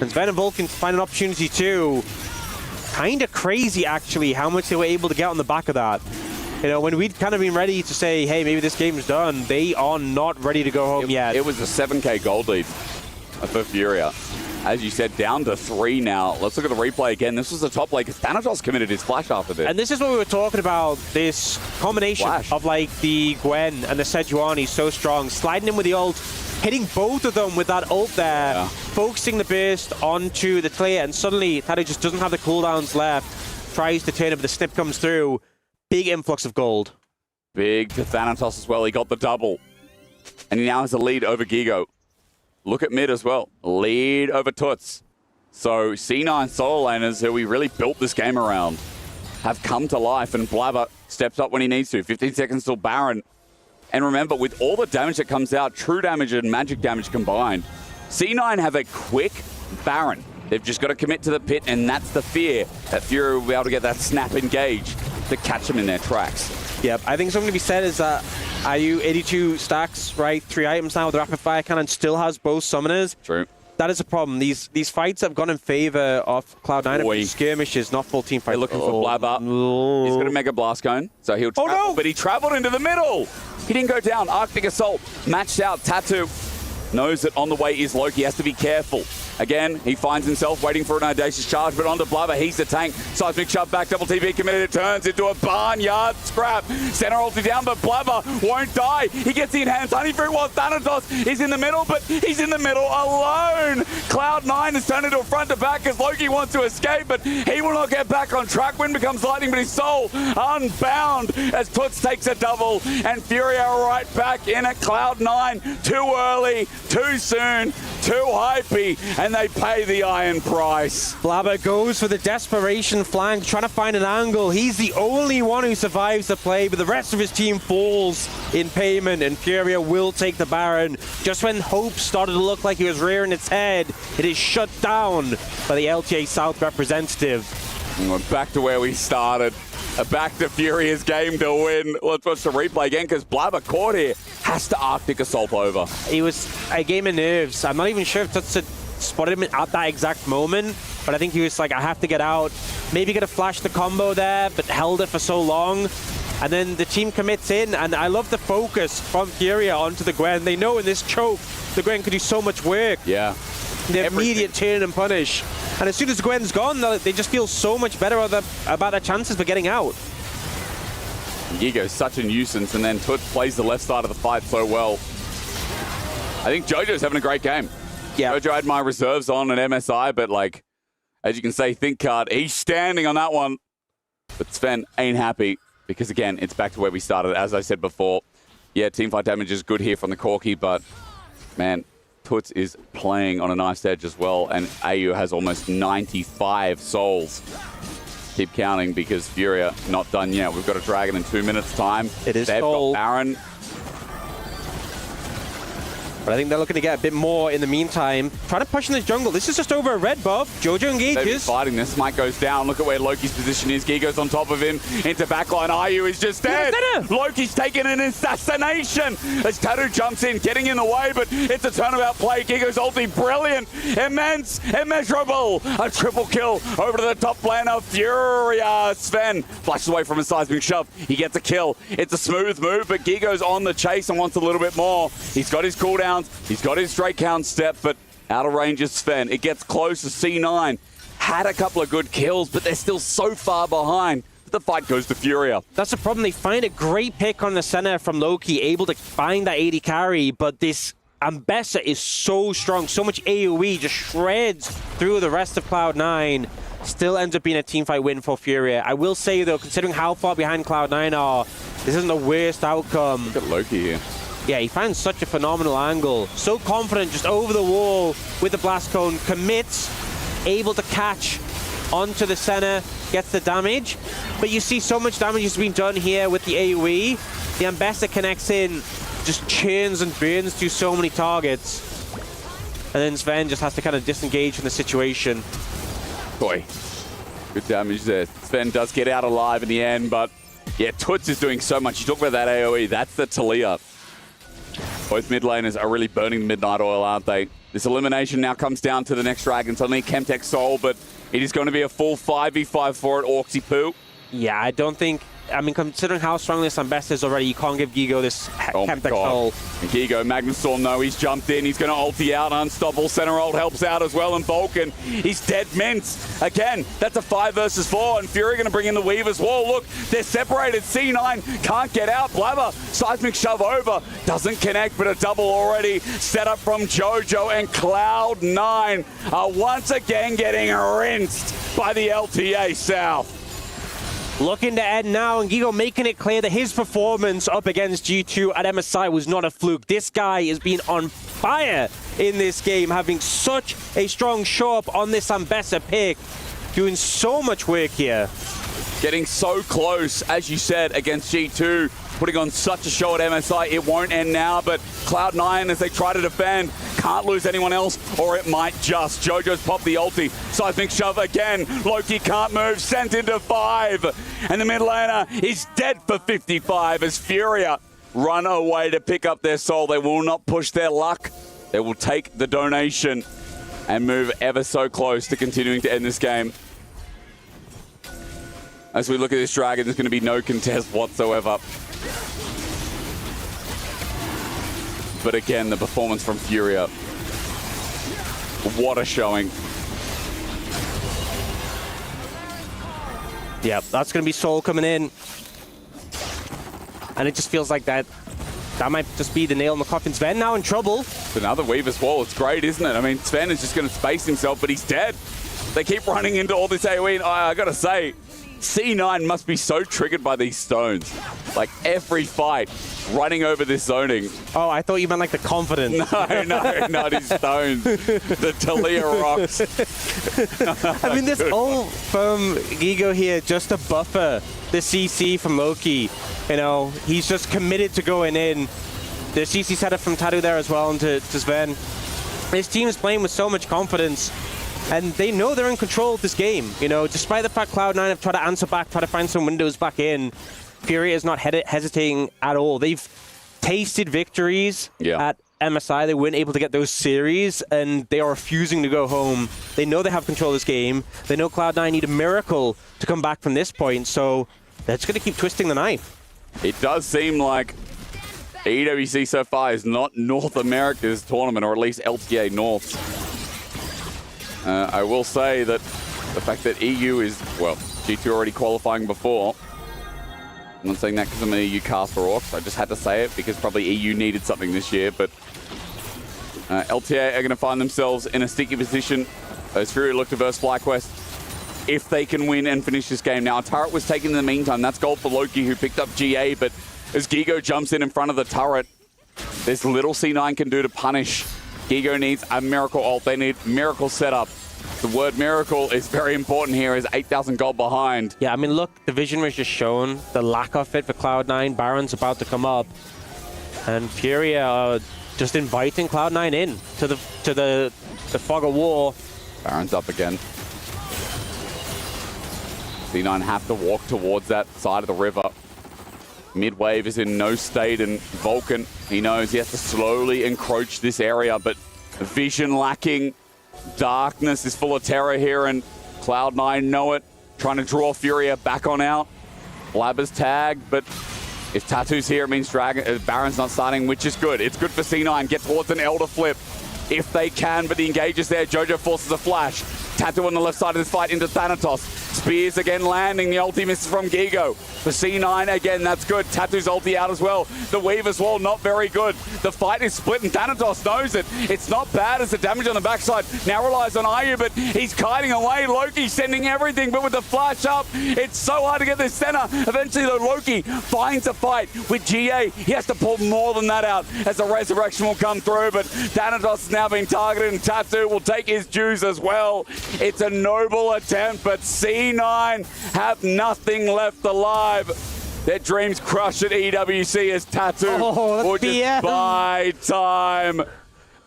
And Sven and Vulcan find an opportunity too. Kind of crazy, actually, how much they were able to get on the back of that. You know, when we'd kind of been ready to say, hey, maybe this game's done, they are not ready to go home yet. It was a 7k gold lead for FURIA. As you said, down to 3 now. Let's look at the replay again. This was the top lane. Thanatos committed his flash after this. And this is what we were talking about, this combination of like the Gwen and the Sejuani so strong. Sliding in with the ult, hitting both of them with that ult there, focusing the burst onto the Talia, and suddenly Taddy just doesn't have the cooldowns left. Tries to turn it, but the snip comes through. Big influx of gold. Big to Thanatos as well. He got the double. And he now has a lead over Gigo. Look at mid as well. Lead over Toots. So C9 solo laners who we really built this game around have come to life, and Blabber steps up when he needs to. 15 seconds till Baron. And remember, with all the damage that comes out, true damage and magic damage combined, C9 have a quick Baron. They've just got to commit to the pit, and that's the fear that FURIA will be able to get that snap engage to catch them in their tracks. Yep, I think something to be said is that IU 82 stacks, right? 3 items now with the rapid fire cannon, still has both summoners. True. That is a problem. These fights have gone in favor of Cloud9 skirmishes, not full team fights. They're looking for Blabber. He's got a Mega Blast Cone, so he'll travel, but he traveled into the middle. He didn't go down. Arctic Assault matched out. Tattoo knows that on the way is Loki. He has to be careful. Again, he finds himself waiting for an audacious charge, but onto Blabber, he's the tank. Seismic shove back, double TP committed, it turns into a barnyard scrap. Center ulti down, but Blabber won't die. He gets the enhanced honey fruit while Thanatos is in the middle, but he's in the middle alone. Cloud9 has turned into a front to back as Loki wants to escape, but he will not get back on track. Wind becomes lightning, but his soul unbound as Toots takes a double, and FURIA right back in at Cloud9. Too early, too soon, too hypey, and they pay the iron price. Blabber goes for the desperation flank, trying to find an angle. He's the only one who survives the play, but the rest of his team falls in payment, and FURIA will take the Baron. Just when hope started to look like he was rearing its head, it is shut down by the LTA South representative. And we're back to where we started. Back to FURIA's game to win. Let's watch the replay again, because Blabber caught here has to Arctic Assault over. It was a game of nerves. I'm not even sure if that's spotted him at that exact moment, but I think he was like, I have to get out. Maybe could have flashed the combo there, but held it for so long. And then the team commits in, and I love the focus from FURIA onto the Gwen. They know in this choke, the Gwen could do so much work. Yeah. The immediate turn and punish. And as soon as Gwen's gone, they just feel so much better about their chances for getting out. Gigo's such a nuisance, and then Toots plays the left side of the fight so well. I think JoJo's having a great game. Yeah. JoJo had my reserves on an MSI, but like, as you can say, think card, he's standing on that one. But Sven ain't happy, because again, it's back to where we started. As I said before, yeah, teamfight damage is good here from the Corki, but man, Toots is playing on a nice edge as well, and AU has almost 95 souls. Keep counting, because FURIA not done yet. We've got a dragon in 2 minutes time. It is They've soul. got Baron. But I think they're looking to get a bit more in the meantime. Trying to push in the jungle. This is just over a red buff. JoJo engages. They've been fighting this. Smite goes down. Look at where Loki's position is. Gigo's on top of him. Into backline. IU is just dead. Loki's taking an assassination as Tattoo jumps in, getting in the way, but it's a turnabout play. Gigo's ulti, brilliant, immense, immeasurable. A triple kill over to the top lane of FURIA. Sven flashes away from a seismic shove. He gets a kill. It's a smooth move, but Gigo's on the chase and wants a little bit more. He's got his cooldown. He's got his straight count step, but out of range is Sven. It gets close to C9. Had a couple of good kills, but they're still so far behind. The fight goes to FURIA. That's the problem. They find a great pick on the center from Loki, able to find that 80 carry, but this Ambessa is so strong. So much AoE just shreds through the rest of Cloud9. Still ends up being a teamfight win for FURIA. I will say, though, considering how far behind Cloud9 are, this isn't the worst outcome. Look at Loki here. Yeah, he finds such a phenomenal angle. So confident, just over the wall with the blast cone, commits, able to catch onto the center, gets the damage. But you see so much damage has been done here with the AoE. The Ambessa connects in, just churns and burns through so many targets. And then Sven just has to kind of disengage from the situation. Boy, good damage there. Sven does get out alive in the end, but yeah, Toots is doing so much. You talk about that AoE, that's the Talia. Both mid laners are really burning the midnight oil, aren't they? This elimination now comes down to the next dragon. Suddenly Chemtech Soul, but it is going to be a full 5v5 for it, Orcsy Poo. Yeah, I don't think I mean, considering how strong this Ambessa is already, you can't give Gigo this Chemtech Soul. And Gigo, Magnustorm, though, he's jumped in. He's going to ulti out. Unstoppable center ult helps out as well. And Vulcan, he's dead mints. Again, that's a 5 versus 4. And FURIA going to bring in the Weaver's Wall. Look, they're separated. C9 can't get out. Blabber, seismic shove over. Doesn't connect, but a double already set up from Jojo. And Cloud9 are once again getting rinsed by the LTA South. Looking to end now, and Gigo making it clear that his performance up against G2 at MSI was not a fluke. This guy has been on fire in this game, having such a strong show-up on this Ambessa pick, doing so much work here. Getting so close, as you said, against G2, putting on such a show at MSI. It won't end now, but Cloud9, as they try to defend, can't lose anyone else, or it might just. Jojo's popped the ulti. Seismic shove again. Loki can't move, sent into 5. And the mid laner is dead for 55 as FURIA run away to pick up their soul. They will not push their luck. They will take the donation and move ever so close to continuing to end this game. As we look at this dragon, there's going to be no contest whatsoever. But again, the performance from FURIA. What a showing. Yeah, that's going to be Soul coming in. And it just feels like that might just be the nail in the coffin. Sven now in trouble. It's another Weaver's Wall. It's great, isn't it? I mean, Sven is just going to space himself, but he's dead. They keep running into all this AoE, and I got to say, C9 must be so triggered by these stones. Like every fight, running over this zoning. Oh, I thought you meant like the confidence. No, not his stones. The Talia rocks. I mean, this ult from Gigo here just to buffer the CC from Loki. You know, he's just committed to going in. The CC setup from Tatu there as well into Sven. His team is playing with so much confidence. And they know they're in control of this game. You know, despite the fact Cloud9 have tried to answer back, try to find some windows back in, FURIA is not hesitating at all. They've tasted victories at MSI. They weren't able to get those series, and they are refusing to go home. They know they have control of this game. They know Cloud9 need a miracle to come back from this point, so they're just going to keep twisting the knife. It does seem like EWC so far is not North America's tournament, or at least LTA North's. I will say that the fact that EU is, well, G2 already qualifying before. I'm not saying that because I'm an EU caster orcs. I just had to say it because probably EU needed something this year. But LTA are going to find themselves in a sticky position as FURIA look to verse FlyQuest if they can win and finish this game. Now, a turret was taken in the meantime. That's gold for Loki, who picked up GA. But as Gigo jumps in front of the turret, there's little C9 can do to punish. Gigo needs a miracle ult. They need miracle setup. The word miracle is very important here, is 8,000 gold behind. Yeah, I mean, look, the vision was just shown. The lack of it for Cloud9. Baron's about to come up. And FURIA are just inviting Cloud9 in to the fog of war. Baron's up again. C9 have to walk towards that side of the river. Midwave is in no state, and Vulcan, he knows he has to slowly encroach this area, but vision lacking. Darkness is full of terror here, and Cloud9 know it. Trying to draw FURIA back on out. Blabber's tagged, but if Tatu's here, it means Baron's not starting, which is good. It's good for C9. Get towards an Elder flip if they can, but the engage is there. Jojo forces a flash. Tatu on the left side of this fight into Thanatos. Spears again landing. The ulti misses from Gigo. For C9 again, that's good. Tatu's ulti out as well. The Weaver's Wall not very good. The fight is split and Thanatos knows it. It's not bad as the damage on the backside now relies on Ayu, but he's kiting away. Loki sending everything, but with the flash up, it's so hard to get this center. Eventually though, Loki finds a fight with GA. He has to pull more than that out as the resurrection will come through, but Thanatos has now been targeted and Tatu will take his dues as well. It's a noble attempt, but C9 have nothing left alive. Their dreams crushed at EWC as Tatu will just buy time.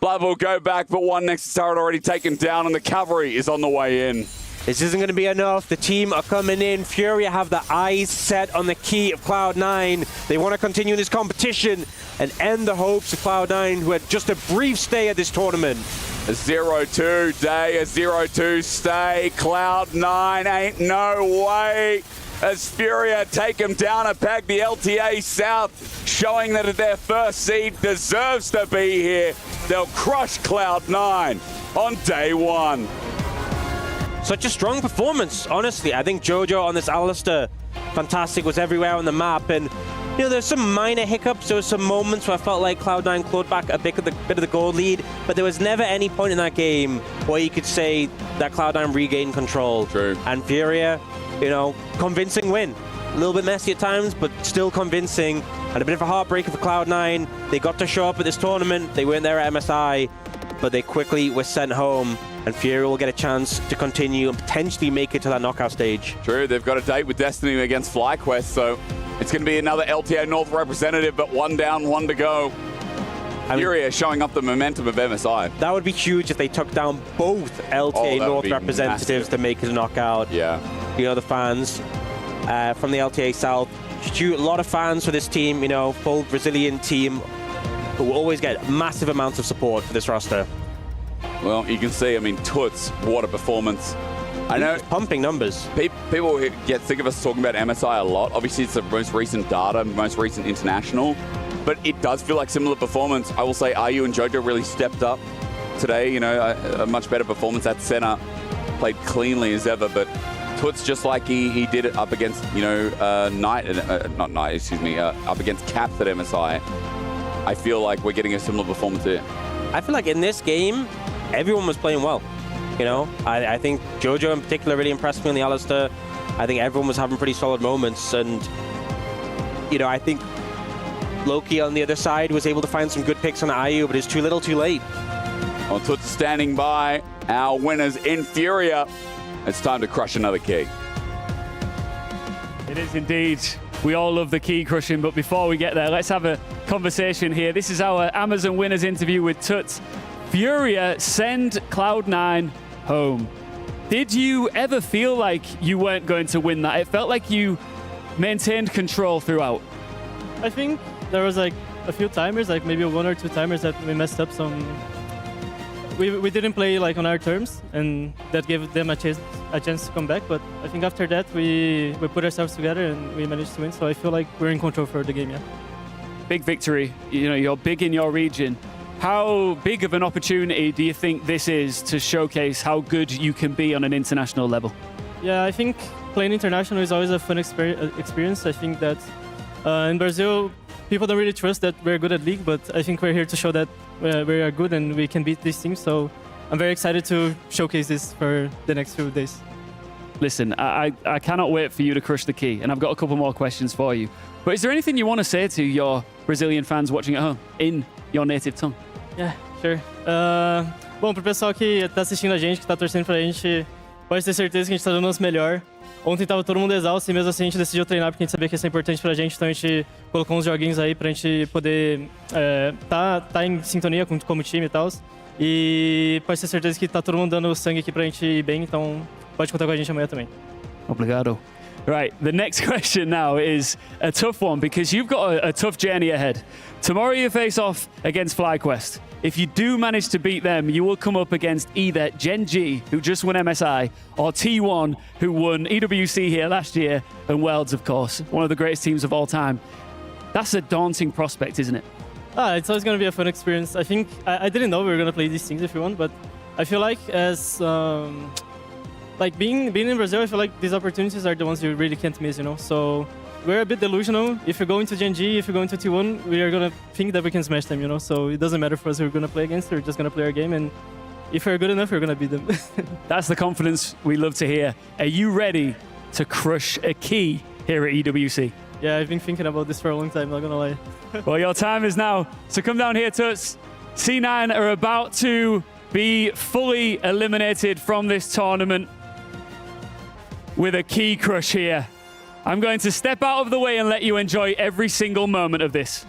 Blood will go back, but one next to turret already taken down, and the cavalry is on the way in. This isn't going to be enough. The team are coming in. FURIA have the eyes set on the key of Cloud9. They want to continue this competition and end the hopes of Cloud9, who had just a brief stay at this tournament. A 0-2 day, a 0-2 stay. Cloud9 ain't no way. as FURIA take them down a peg. The LTA South showing that their first seed deserves to be here. They'll crush Cloud9 on day one. Such a strong performance, honestly. I think Jojo on this Alistair, fantastic, was everywhere on the map. And, you know, there's some minor hiccups. There were some moments where I felt like Cloud9 clawed back a bit of the gold lead, but there was never any point in that game where you could say that Cloud9 regained control. True. And FURIA, you know, convincing win. A little bit messy at times, but still convincing. And a bit of a heartbreaker for Cloud9. They got to show up at this tournament. They weren't there at MSI, but they quickly were sent home. And FURIA will get a chance to continue and potentially make it to that knockout stage. True, they've got a date with Destiny against FlyQuest, so it's going to be another LTA North representative, but one down, one to go. FURIA showing up the momentum of MSI. That would be huge if they took down both LTA North representatives to make it a knockout. Yeah. You know, the fans from the LTA South. A lot of fans for this team, you know, full Brazilian team who will always get massive amounts of support for this roster. Well, you can see, I mean, Toots, what a performance. I know, pumping numbers. People get sick of us talking about MSI a lot. Obviously, it's the most recent data, most recent international, but it does feel like similar performance. I will say IU and Jojo really stepped up today. You know, a much better performance at center, played cleanly as ever, but Toots, just like he did it up against, you know, up against Caps at MSI. I feel like we're getting a similar performance here. I feel like in this game, everyone was playing well. You know, I think Jojo in particular really impressed me on the Alistair. I think everyone was having pretty solid moments. And, you know, I think Loki on the other side was able to find some good picks on IU, but it's too little too late. Well, Toots standing by, our winners in FURIA. It's time to crush another key. It is indeed. We all love the key crushing, but before we get there, let's have a conversation here. This is our Amazon winners interview with Toots. FURIA send Cloud9 home. Did you ever feel like you weren't going to win that? It felt like you maintained control throughout. I think there was like a few timers, like maybe one or two timers that we messed up some. We didn't play like on our terms, and that gave them a chance to come back. But I think after that we put ourselves together and we managed to win. So I feel like we're in control for the game, yeah. Big victory. You know, you're big in your region. How big of an opportunity do you think this is to showcase how good you can be on an international level? Yeah, I think playing international is always a fun experience. I think that in Brazil, people don't really trust that we're good at league, but I think we're here to show that we are good and we can beat these teams. So I'm very excited to showcase this for the next few days. Listen, I cannot wait for you to crush the key, and I've got a couple more questions for you. But is there anything you want to say to your Brazilian fans watching at home in your native tongue? Yeah, sure. Bom, pro pessoal que tá assistindo a gente, que tá torcendo pra gente, pode ter certeza que a gente tá dando o nosso melhor. Ontem tava todo mundo exausto e mesmo assim a gente decidiu treinar porque a gente sabia que isso é importante pra gente, então a gente colocou uns joguinhos aí pra gente poder tá em sintonia como time e tal. E pode ter certeza que tá todo mundo dando sangue aqui pra gente ir bem, então pode contar com a gente amanhã também. Obrigado. Right, the next question now is a tough one because you've got a tough journey ahead. Tomorrow you face off against FlyQuest. If you do manage to beat them, you will come up against either Gen.G, who just won MSI, or T1, who won EWC here last year, and Worlds, of course, one of the greatest teams of all time. That's a daunting prospect, isn't it? It's always going to be a fun experience. I think I didn't know we were going to play these things if you want, but I feel like as like being in Brazil, I feel like these opportunities are the ones you really can't miss, you know. So we're a bit delusional. If you go into Gen.G, if you go into T1, we are gonna think that we can smash them, you know. So it doesn't matter for us who we're gonna play against. We're just gonna play our game, and if we're good enough, we're gonna beat them. That's the confidence we love to hear. Are you ready to crush a key here at EWC? Yeah, I've been thinking about this for a long time, not gonna lie. Well, your time is now. So come down here, Toots. C9 are about to be fully eliminated from this tournament with a key crush here. I'm going to step out of the way and let you enjoy every single moment of this.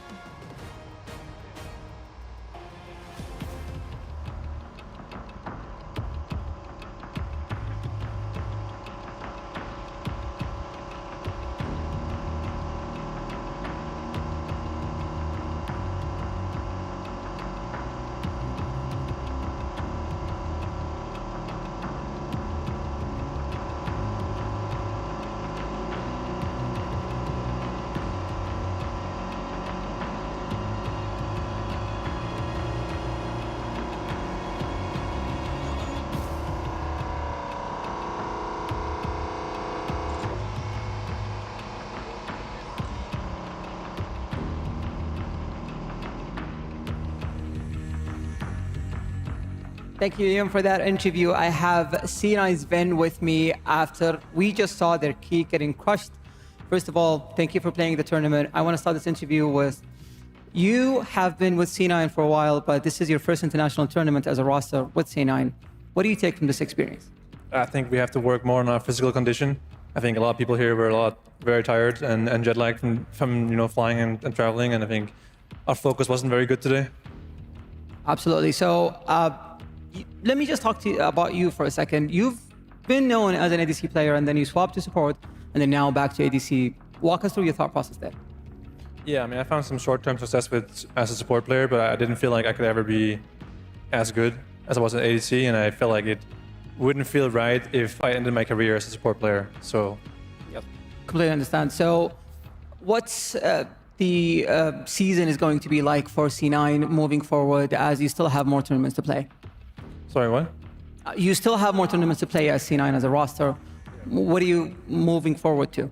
Thank you, Ian, for that interview. I have C9's Sven with me after we just saw their key getting crushed. First of all, thank you for playing the tournament. I want to start this interview with, you have been with C9 for a while, but this is your first international tournament as a roster with C9. What do you take from this experience? I think we have to work more on our physical condition. I think a lot of people here were very tired and jet lagged from flying and traveling, and I think our focus wasn't very good today. Absolutely. So let me just talk to you about you for a second. You've been known as an ADC player, and then you swapped to support, and then now back to ADC. Walk us through your thought process there. Yeah, I mean, I found some short-term success as a support player, but I didn't feel like I could ever be as good as I was at ADC, and I felt like it wouldn't feel right if I ended my career as a support player. So, yep, completely understand. So, what's the season is going to be like for C9 moving forward, as you still have more tournaments to play? Sorry, what? You still have more tournaments to play as C9 as a roster. What are you moving forward to?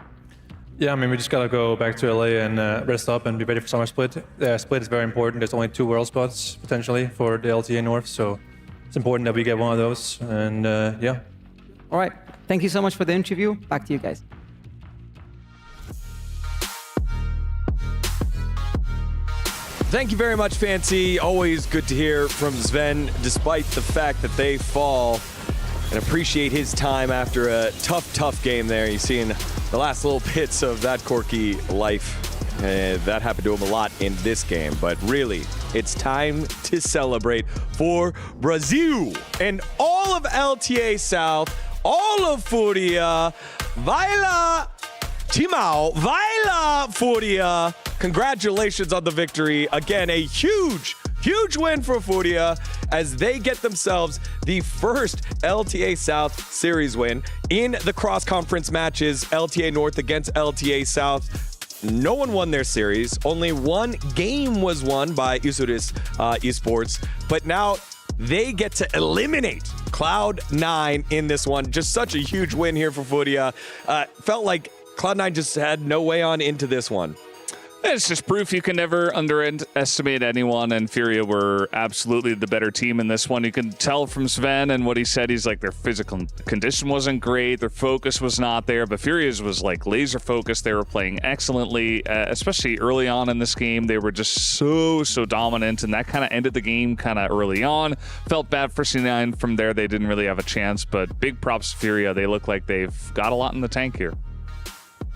Yeah, I mean, we just gotta go back to LA and rest up and be ready for summer split. Split is very important. There's only 2 world spots potentially for the LTA North, so it's important that we get one of those. And yeah. All right. Thank you so much for the interview. Back to you guys. Thank you very much, Fancy. Always good to hear from Sven, despite the fact that they fall. And appreciate his time after a tough game there. You've seen the last little bits of that Corky life. That happened to him a lot in this game. But really, it's time to celebrate for Brazil and all of LTA South, all of FURIA. Vaila Timau, Vaila FURIA. Congratulations on the victory. Again, a huge win for FURIA as they get themselves the first LTA South series win in the cross-conference matches, LTA North against LTA South. No one won their series. Only one game was won by Isuris Esports, but now they get to eliminate Cloud9 in this one. Just such a huge win here for FURIA. Felt like Cloud9 just had no way on into this one. It's just proof you can never underestimate anyone, and FURIA were absolutely the better team in this one. You can tell from Sven and what he said. He's like, their physical condition wasn't great, their focus was not there, but FURIA's was like laser focused. They were playing excellently, especially early on in this game. They were just so dominant, and that kind of ended the game kind of early on. Felt bad for C9 from there. They didn't really have a chance, but big props to FURIA. They look like they've got a lot in the tank here.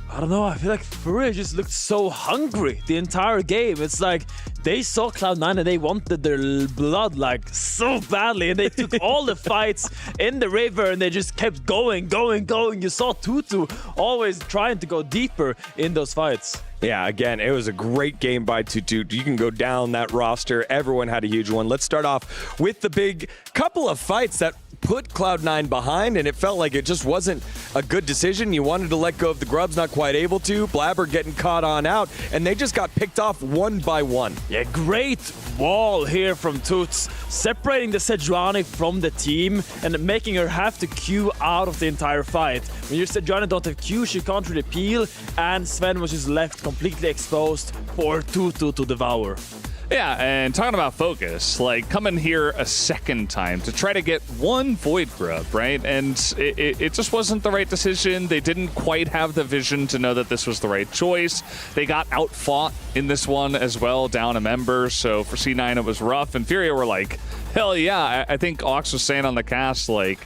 I don't know, I feel like FURIA just looked so hungry the entire game. It's like they saw Cloud9 and they wanted their blood like so badly, and they took all the fights in the river and they just kept going. You saw Tutu always trying to go deeper in those fights. Yeah, again, it was a great game by Tutu. You can go down that roster. Everyone had a huge one. Let's start off with the big couple of fights that put Cloud9 behind, and it felt like it just wasn't a good decision. You wanted to let go of the grubs, not quite able to. Blabber getting caught on out, and they just got picked off one by one. Yeah, great wall here from Toots, separating the Sejuani from the team and making her have to queue out of the entire fight. When your Sejuani don't have Q, she can't really peel, and Sven was just left completely exposed for Tutu to devour. Yeah, and talking about focus, like coming here a second time to try to get one Void Grub, right? And it just wasn't the right decision. They didn't quite have the vision to know that this was the right choice. They got outfought in this one as well, down a member. So for C9, it was rough. And FURIA were like, hell yeah. I think Ox was saying on the cast, like,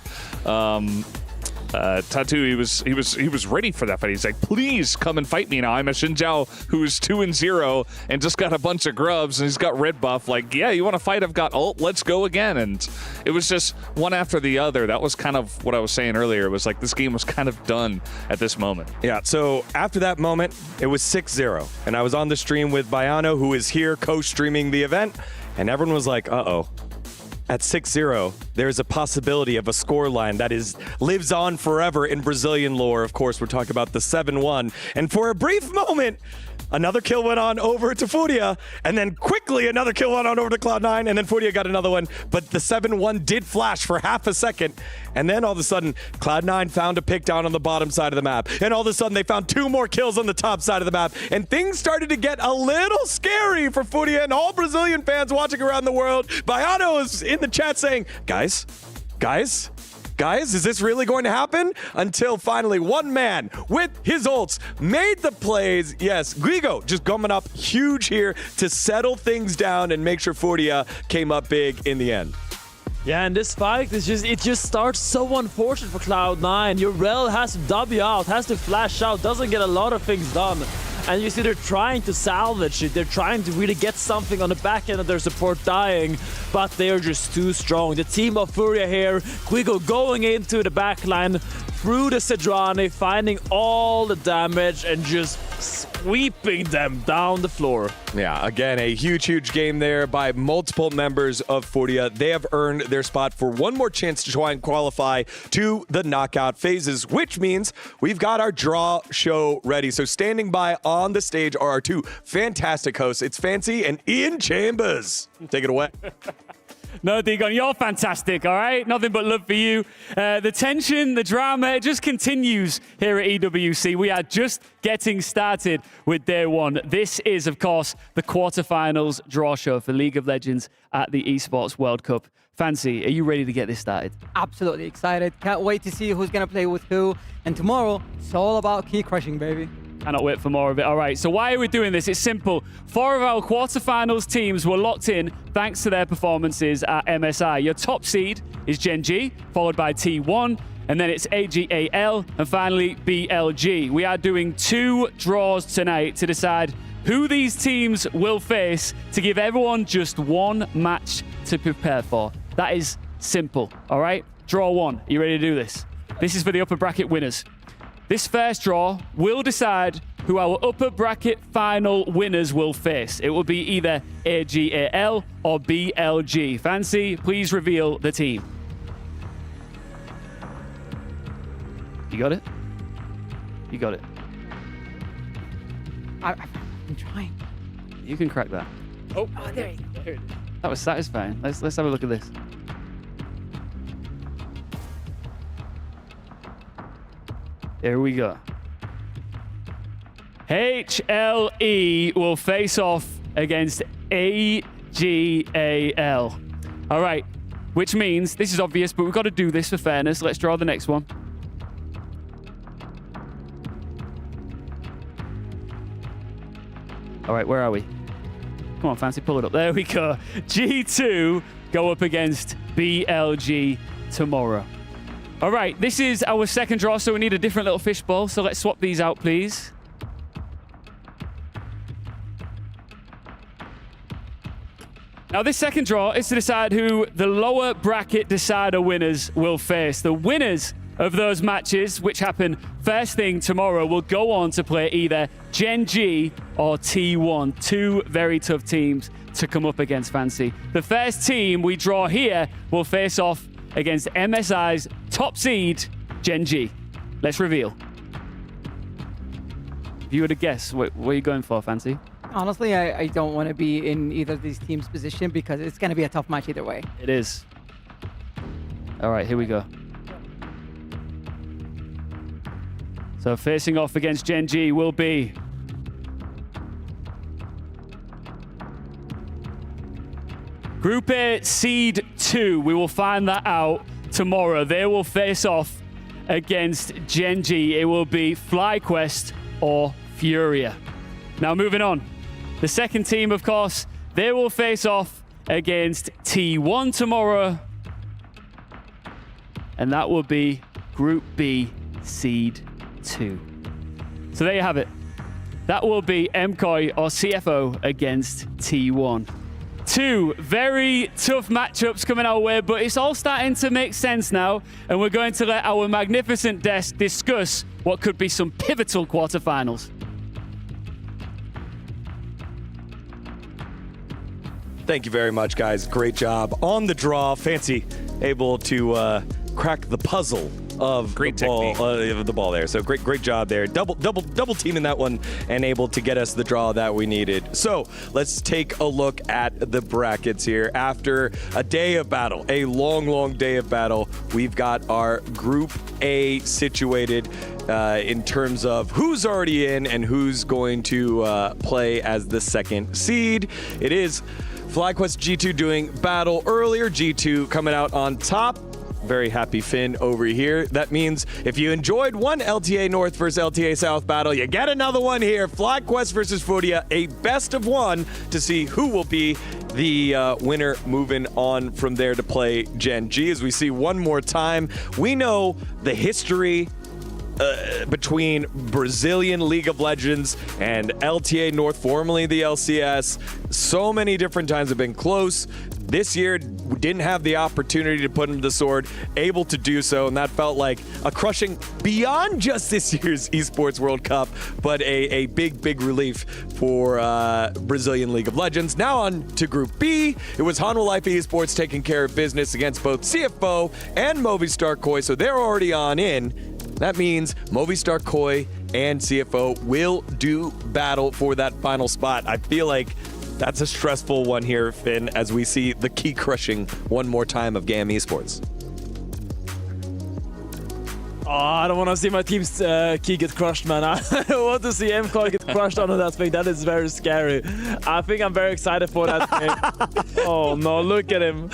Tattoo, he was ready for that fight. He's like, please come and fight me now. I'm a Xinjiao who's 2-0 and just got a bunch of grubs, and he's got red buff. Like, yeah, you want to fight? I've got ult. Let's go again. And it was just one after the other. That was kind of what I was saying earlier. It was like this game was kind of done at this moment. Yeah, so after that moment, it was 6-0. And I was on the stream with Bayano, who is here co-streaming the event, and everyone was like, uh-oh. At 6-0, there's a possibility of a scoreline that lives on forever in Brazilian lore. Of course, we're talking about the 7-1. And for a brief moment, another kill went on over to FURIA, and then quickly another kill went on over to Cloud9, and then FURIA got another one, but the 7-1 did flash for half a second, and then all of a sudden, Cloud9 found a pick down on the bottom side of the map, and all of a sudden they found 2 more kills on the top side of the map, and things started to get a little scary for FURIA and all Brazilian fans watching around the world. Baiano is in the chat saying, guys, is this really going to happen? Until finally one man with his ults made the plays. Yes, Guigo just coming up huge here to settle things down and make sure FURIA came up big in the end. Yeah, and this fight is just starts so unfortunate for Cloud9. Your Rel has to W out, has to flash out, doesn't get a lot of things done. And you see they're trying to salvage it. They're trying to really get something on the back end of their support dying, but they are just too strong. The team of FURIA here, Guigo going into the backline through the Sedrani, finding all the damage and just sweeping them down the floor. Yeah, again, a huge game there by multiple members of FURIA. They have earned their spot for one more chance to try and qualify to the knockout phases, which means we've got our draw show ready. So standing by on the stage are our 2 fantastic hosts. It's Fancy and Ian Chambers. Take it away. No, Digon, you're fantastic, all right? Nothing but love for you. The tension, the drama, it just continues here at EWC. We are just getting started with day 1. This is, of course, the quarterfinals draw show for League of Legends at the Esports World Cup. Fancy, are you ready to get this started? Absolutely excited. Can't wait to see who's going to play with who. And tomorrow, it's all about key crushing, baby. Cannot wait for more of it. All right, so why are we doing this? It's simple. 4 of our quarterfinals teams were locked in thanks to their performances at MSI. Your top seed is Gen.G, followed by T1, and then it's AG.AL, and finally BLG. We are doing 2 draws tonight to decide who these teams will face to give everyone just 1 match to prepare for. That is simple, all right? Draw 1. Are you ready to do this? This is for the upper bracket winners. This first draw will decide who our upper bracket final winners will face. It will be either AG.AL or BLG. Fancy, please reveal the team. You got it? You got it. I'm trying. You can crack that. Oh, there you go. That was satisfying. Let's have a look at this. Here we go. HLE will face off against AG.AL. All right, which means, this is obvious, but we've got to do this for fairness. Let's draw the next one. All right, where are we? Come on, Fancy, pull it up. There we go. G2 go up against BLG tomorrow. All right, this is our second draw, so we need a different little fishbowl. So let's swap these out, please. Now, this second draw is to decide who the lower bracket decider winners will face. The winners of those matches, which happen first thing tomorrow, will go on to play either Gen.G or T1. 2 very tough teams to come up against, Fancy. The first team we draw here will face off against MSI's top seed, Gen.G. Let's reveal. If you were to guess, what are you going for, Fancy? Honestly, I don't want to be in either of these teams' position because it's going to be a tough match either way. It is. All right, here we go. So facing off against Gen.G will be Group A Seed 2. We will find that out tomorrow. They will face off against Gen.G. It will be FlyQuest or FURIA. Now moving on. The second team, of course, they will face off against T1 tomorrow. And that will be Group B Seed 2. So there you have it. That will be MCOY or CFO against T1. 2 very tough matchups coming our way, but it's all starting to make sense now, and we're going to let our magnificent desk discuss what could be some pivotal quarterfinals. Thank you very much, guys. Great job on the draw. Fancy able to crack the puzzle of Great the ball there. So great job there. Double teaming that one and able to get us the draw that we needed. So let's take a look at the brackets here. After a day of battle, a long day of battle, we've got our Group A situated in terms of who's already in and who's going to play as the second seed. It is FlyQuest G2 doing battle earlier. G2 coming out on top. Very happy Finn over here. That means if you enjoyed one LTA North versus LTA South battle, you get another one here. FlyQuest versus FURIA, a best of one to see who will be the winner moving on from there to play Gen.G. As we see one more time, we know the history between Brazilian League of Legends and LTA North, formerly the LCS. So many different times have been close. This year, we didn't have the opportunity to put him to the sword, able to do so, and that felt like a crushing beyond just this year's Esports World Cup, but a big relief for Brazilian League of Legends. Now on to Group B. It was Hanwha Life Esports taking care of business against both CFO and Movistar Koi, so they're already on in. That means Movistar Koi and CFO will do battle for that final spot. I feel like that's a stressful one here, Finn, as we see the key crushing one more time of GAM Esports. Oh, I don't want to see my team's key get crushed, man. I don't want to see MCall get crushed under that thing. That is very scary. I think I'm very excited for that thing. Oh no, look at him.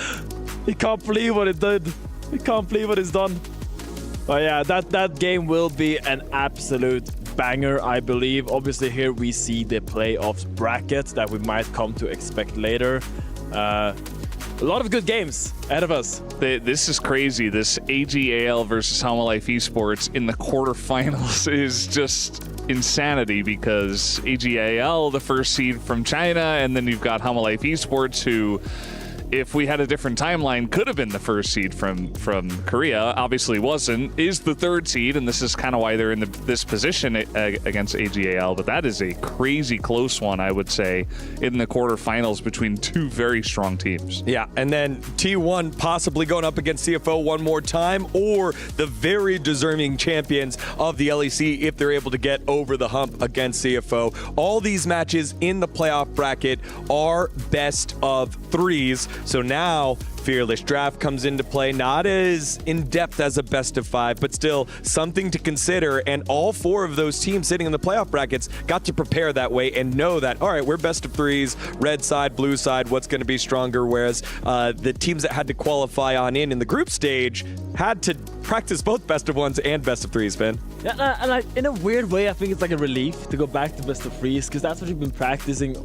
He can't believe what it did. He can't believe what it's done. But yeah, that game will be an absolute banger, I believe. Obviously, here we see the playoffs bracket that we might come to expect later. A lot of good games ahead of us. This is crazy. This AG.AL versus Hanwha Life Esports in the quarterfinals is just insanity because AG.AL, the first seed from China, and then you've got Hanwha Life Esports, who, if we had a different timeline, could have been the first seed from Korea. Obviously wasn't. Is the third seed, and this is kind of why they're in this position against AG.AL. But that is a crazy close one, I would say, in the quarterfinals between two very strong teams. Yeah, and then T1 possibly going up against CFO one more time, or the very deserving champions of the LEC if they're able to get over the hump against CFO. All these matches in the playoff bracket are best of threes. So now Fearless Draft comes into play, not as in-depth as a best of five, but still something to consider. And all four of those teams sitting in the playoff brackets got to prepare that way and know that, all right, we're best of threes, red side, blue side, what's going to be stronger. Whereas the teams that had to qualify on in the group stage had to practice both best of ones and best of threes, Ben. Yeah, and in a weird way, I think it's like a relief to go back to best of threes, because that's what you've been practicing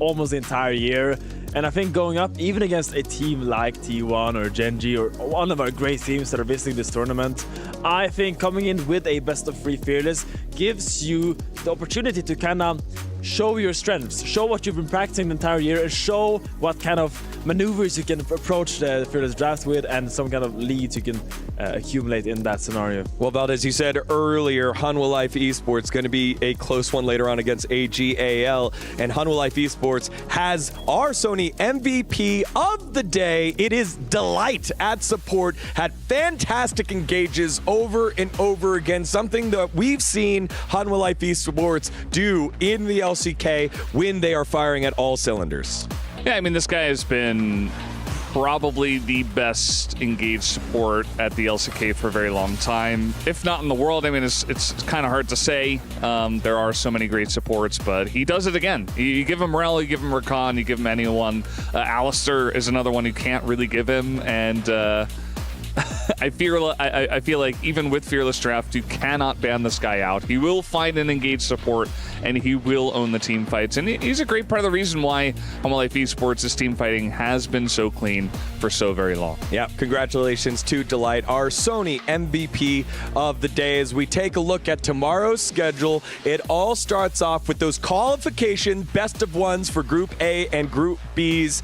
almost the entire year. And I think going up, even against a team like T1 or Gen.G or one of our great teams that are visiting this tournament, I think coming in with a best of three Fearless gives you the opportunity to kind of show your strengths, show what you've been practicing the entire year, and show what kind of maneuvers you can approach the Fearless Draft with, and some kind of leads you can accumulate in that scenario. Well, Valdez, you said earlier, Hanwha Life Esports going to be a close one later on against AG.AL, and Hanwha Life Esports has our Sony MVP of the day. It is Delight at support, had fantastic engages over and over again, something that we've seen Hanwha Life Esports do in the LCK when they are firing at all cylinders. Yeah, I mean, this guy has been probably the best engaged support at the LCK for a very long time, if not in the world. I mean, it's kind of hard to say. There are so many great supports, but he does it again. You give him Rel, you give him Rakan, you give him anyone. Alistair is another one you can't really give him, and I feel like even with Fearless Draft, you cannot ban this guy out. He will find an engaged support, and he will own the team fights. And he's a great part of the reason why Hanwha Life Esports' team fighting has been so clean for so very long. Yeah, congratulations to Delight, our Sony MVP of the day. As we take a look at tomorrow's schedule, it all starts off with those qualification best of ones for Group A and Group B's.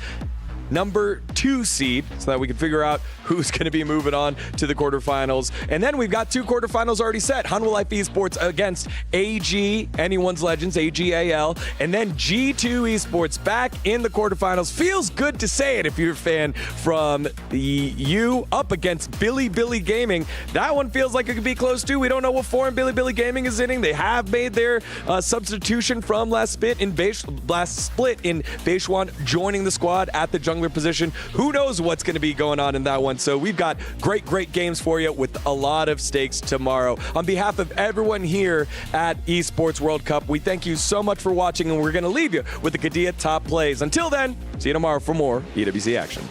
number 2 seed so that we can figure out who's going to be moving on to the quarterfinals. And then we've got 2 quarterfinals already set. Hanwha Life Esports against AG, Anyone's Legends, AG.AL, and then G2 Esports back in the quarterfinals. Feels good to say it if you're a fan from the EU, up against Billy Gaming. That one feels like it could be close too. We don't know what form Billy Gaming is in. They have made their substitution from last split in Beishwan joining the squad at the jungler position. Who knows what's going to be going on in that one. So we've got great games for you with a lot of stakes tomorrow. On behalf of everyone here at Esports World Cup, we thank you so much for watching, and we're going to leave you with the Qiddiya top plays. Until then, see you tomorrow for more EWC action.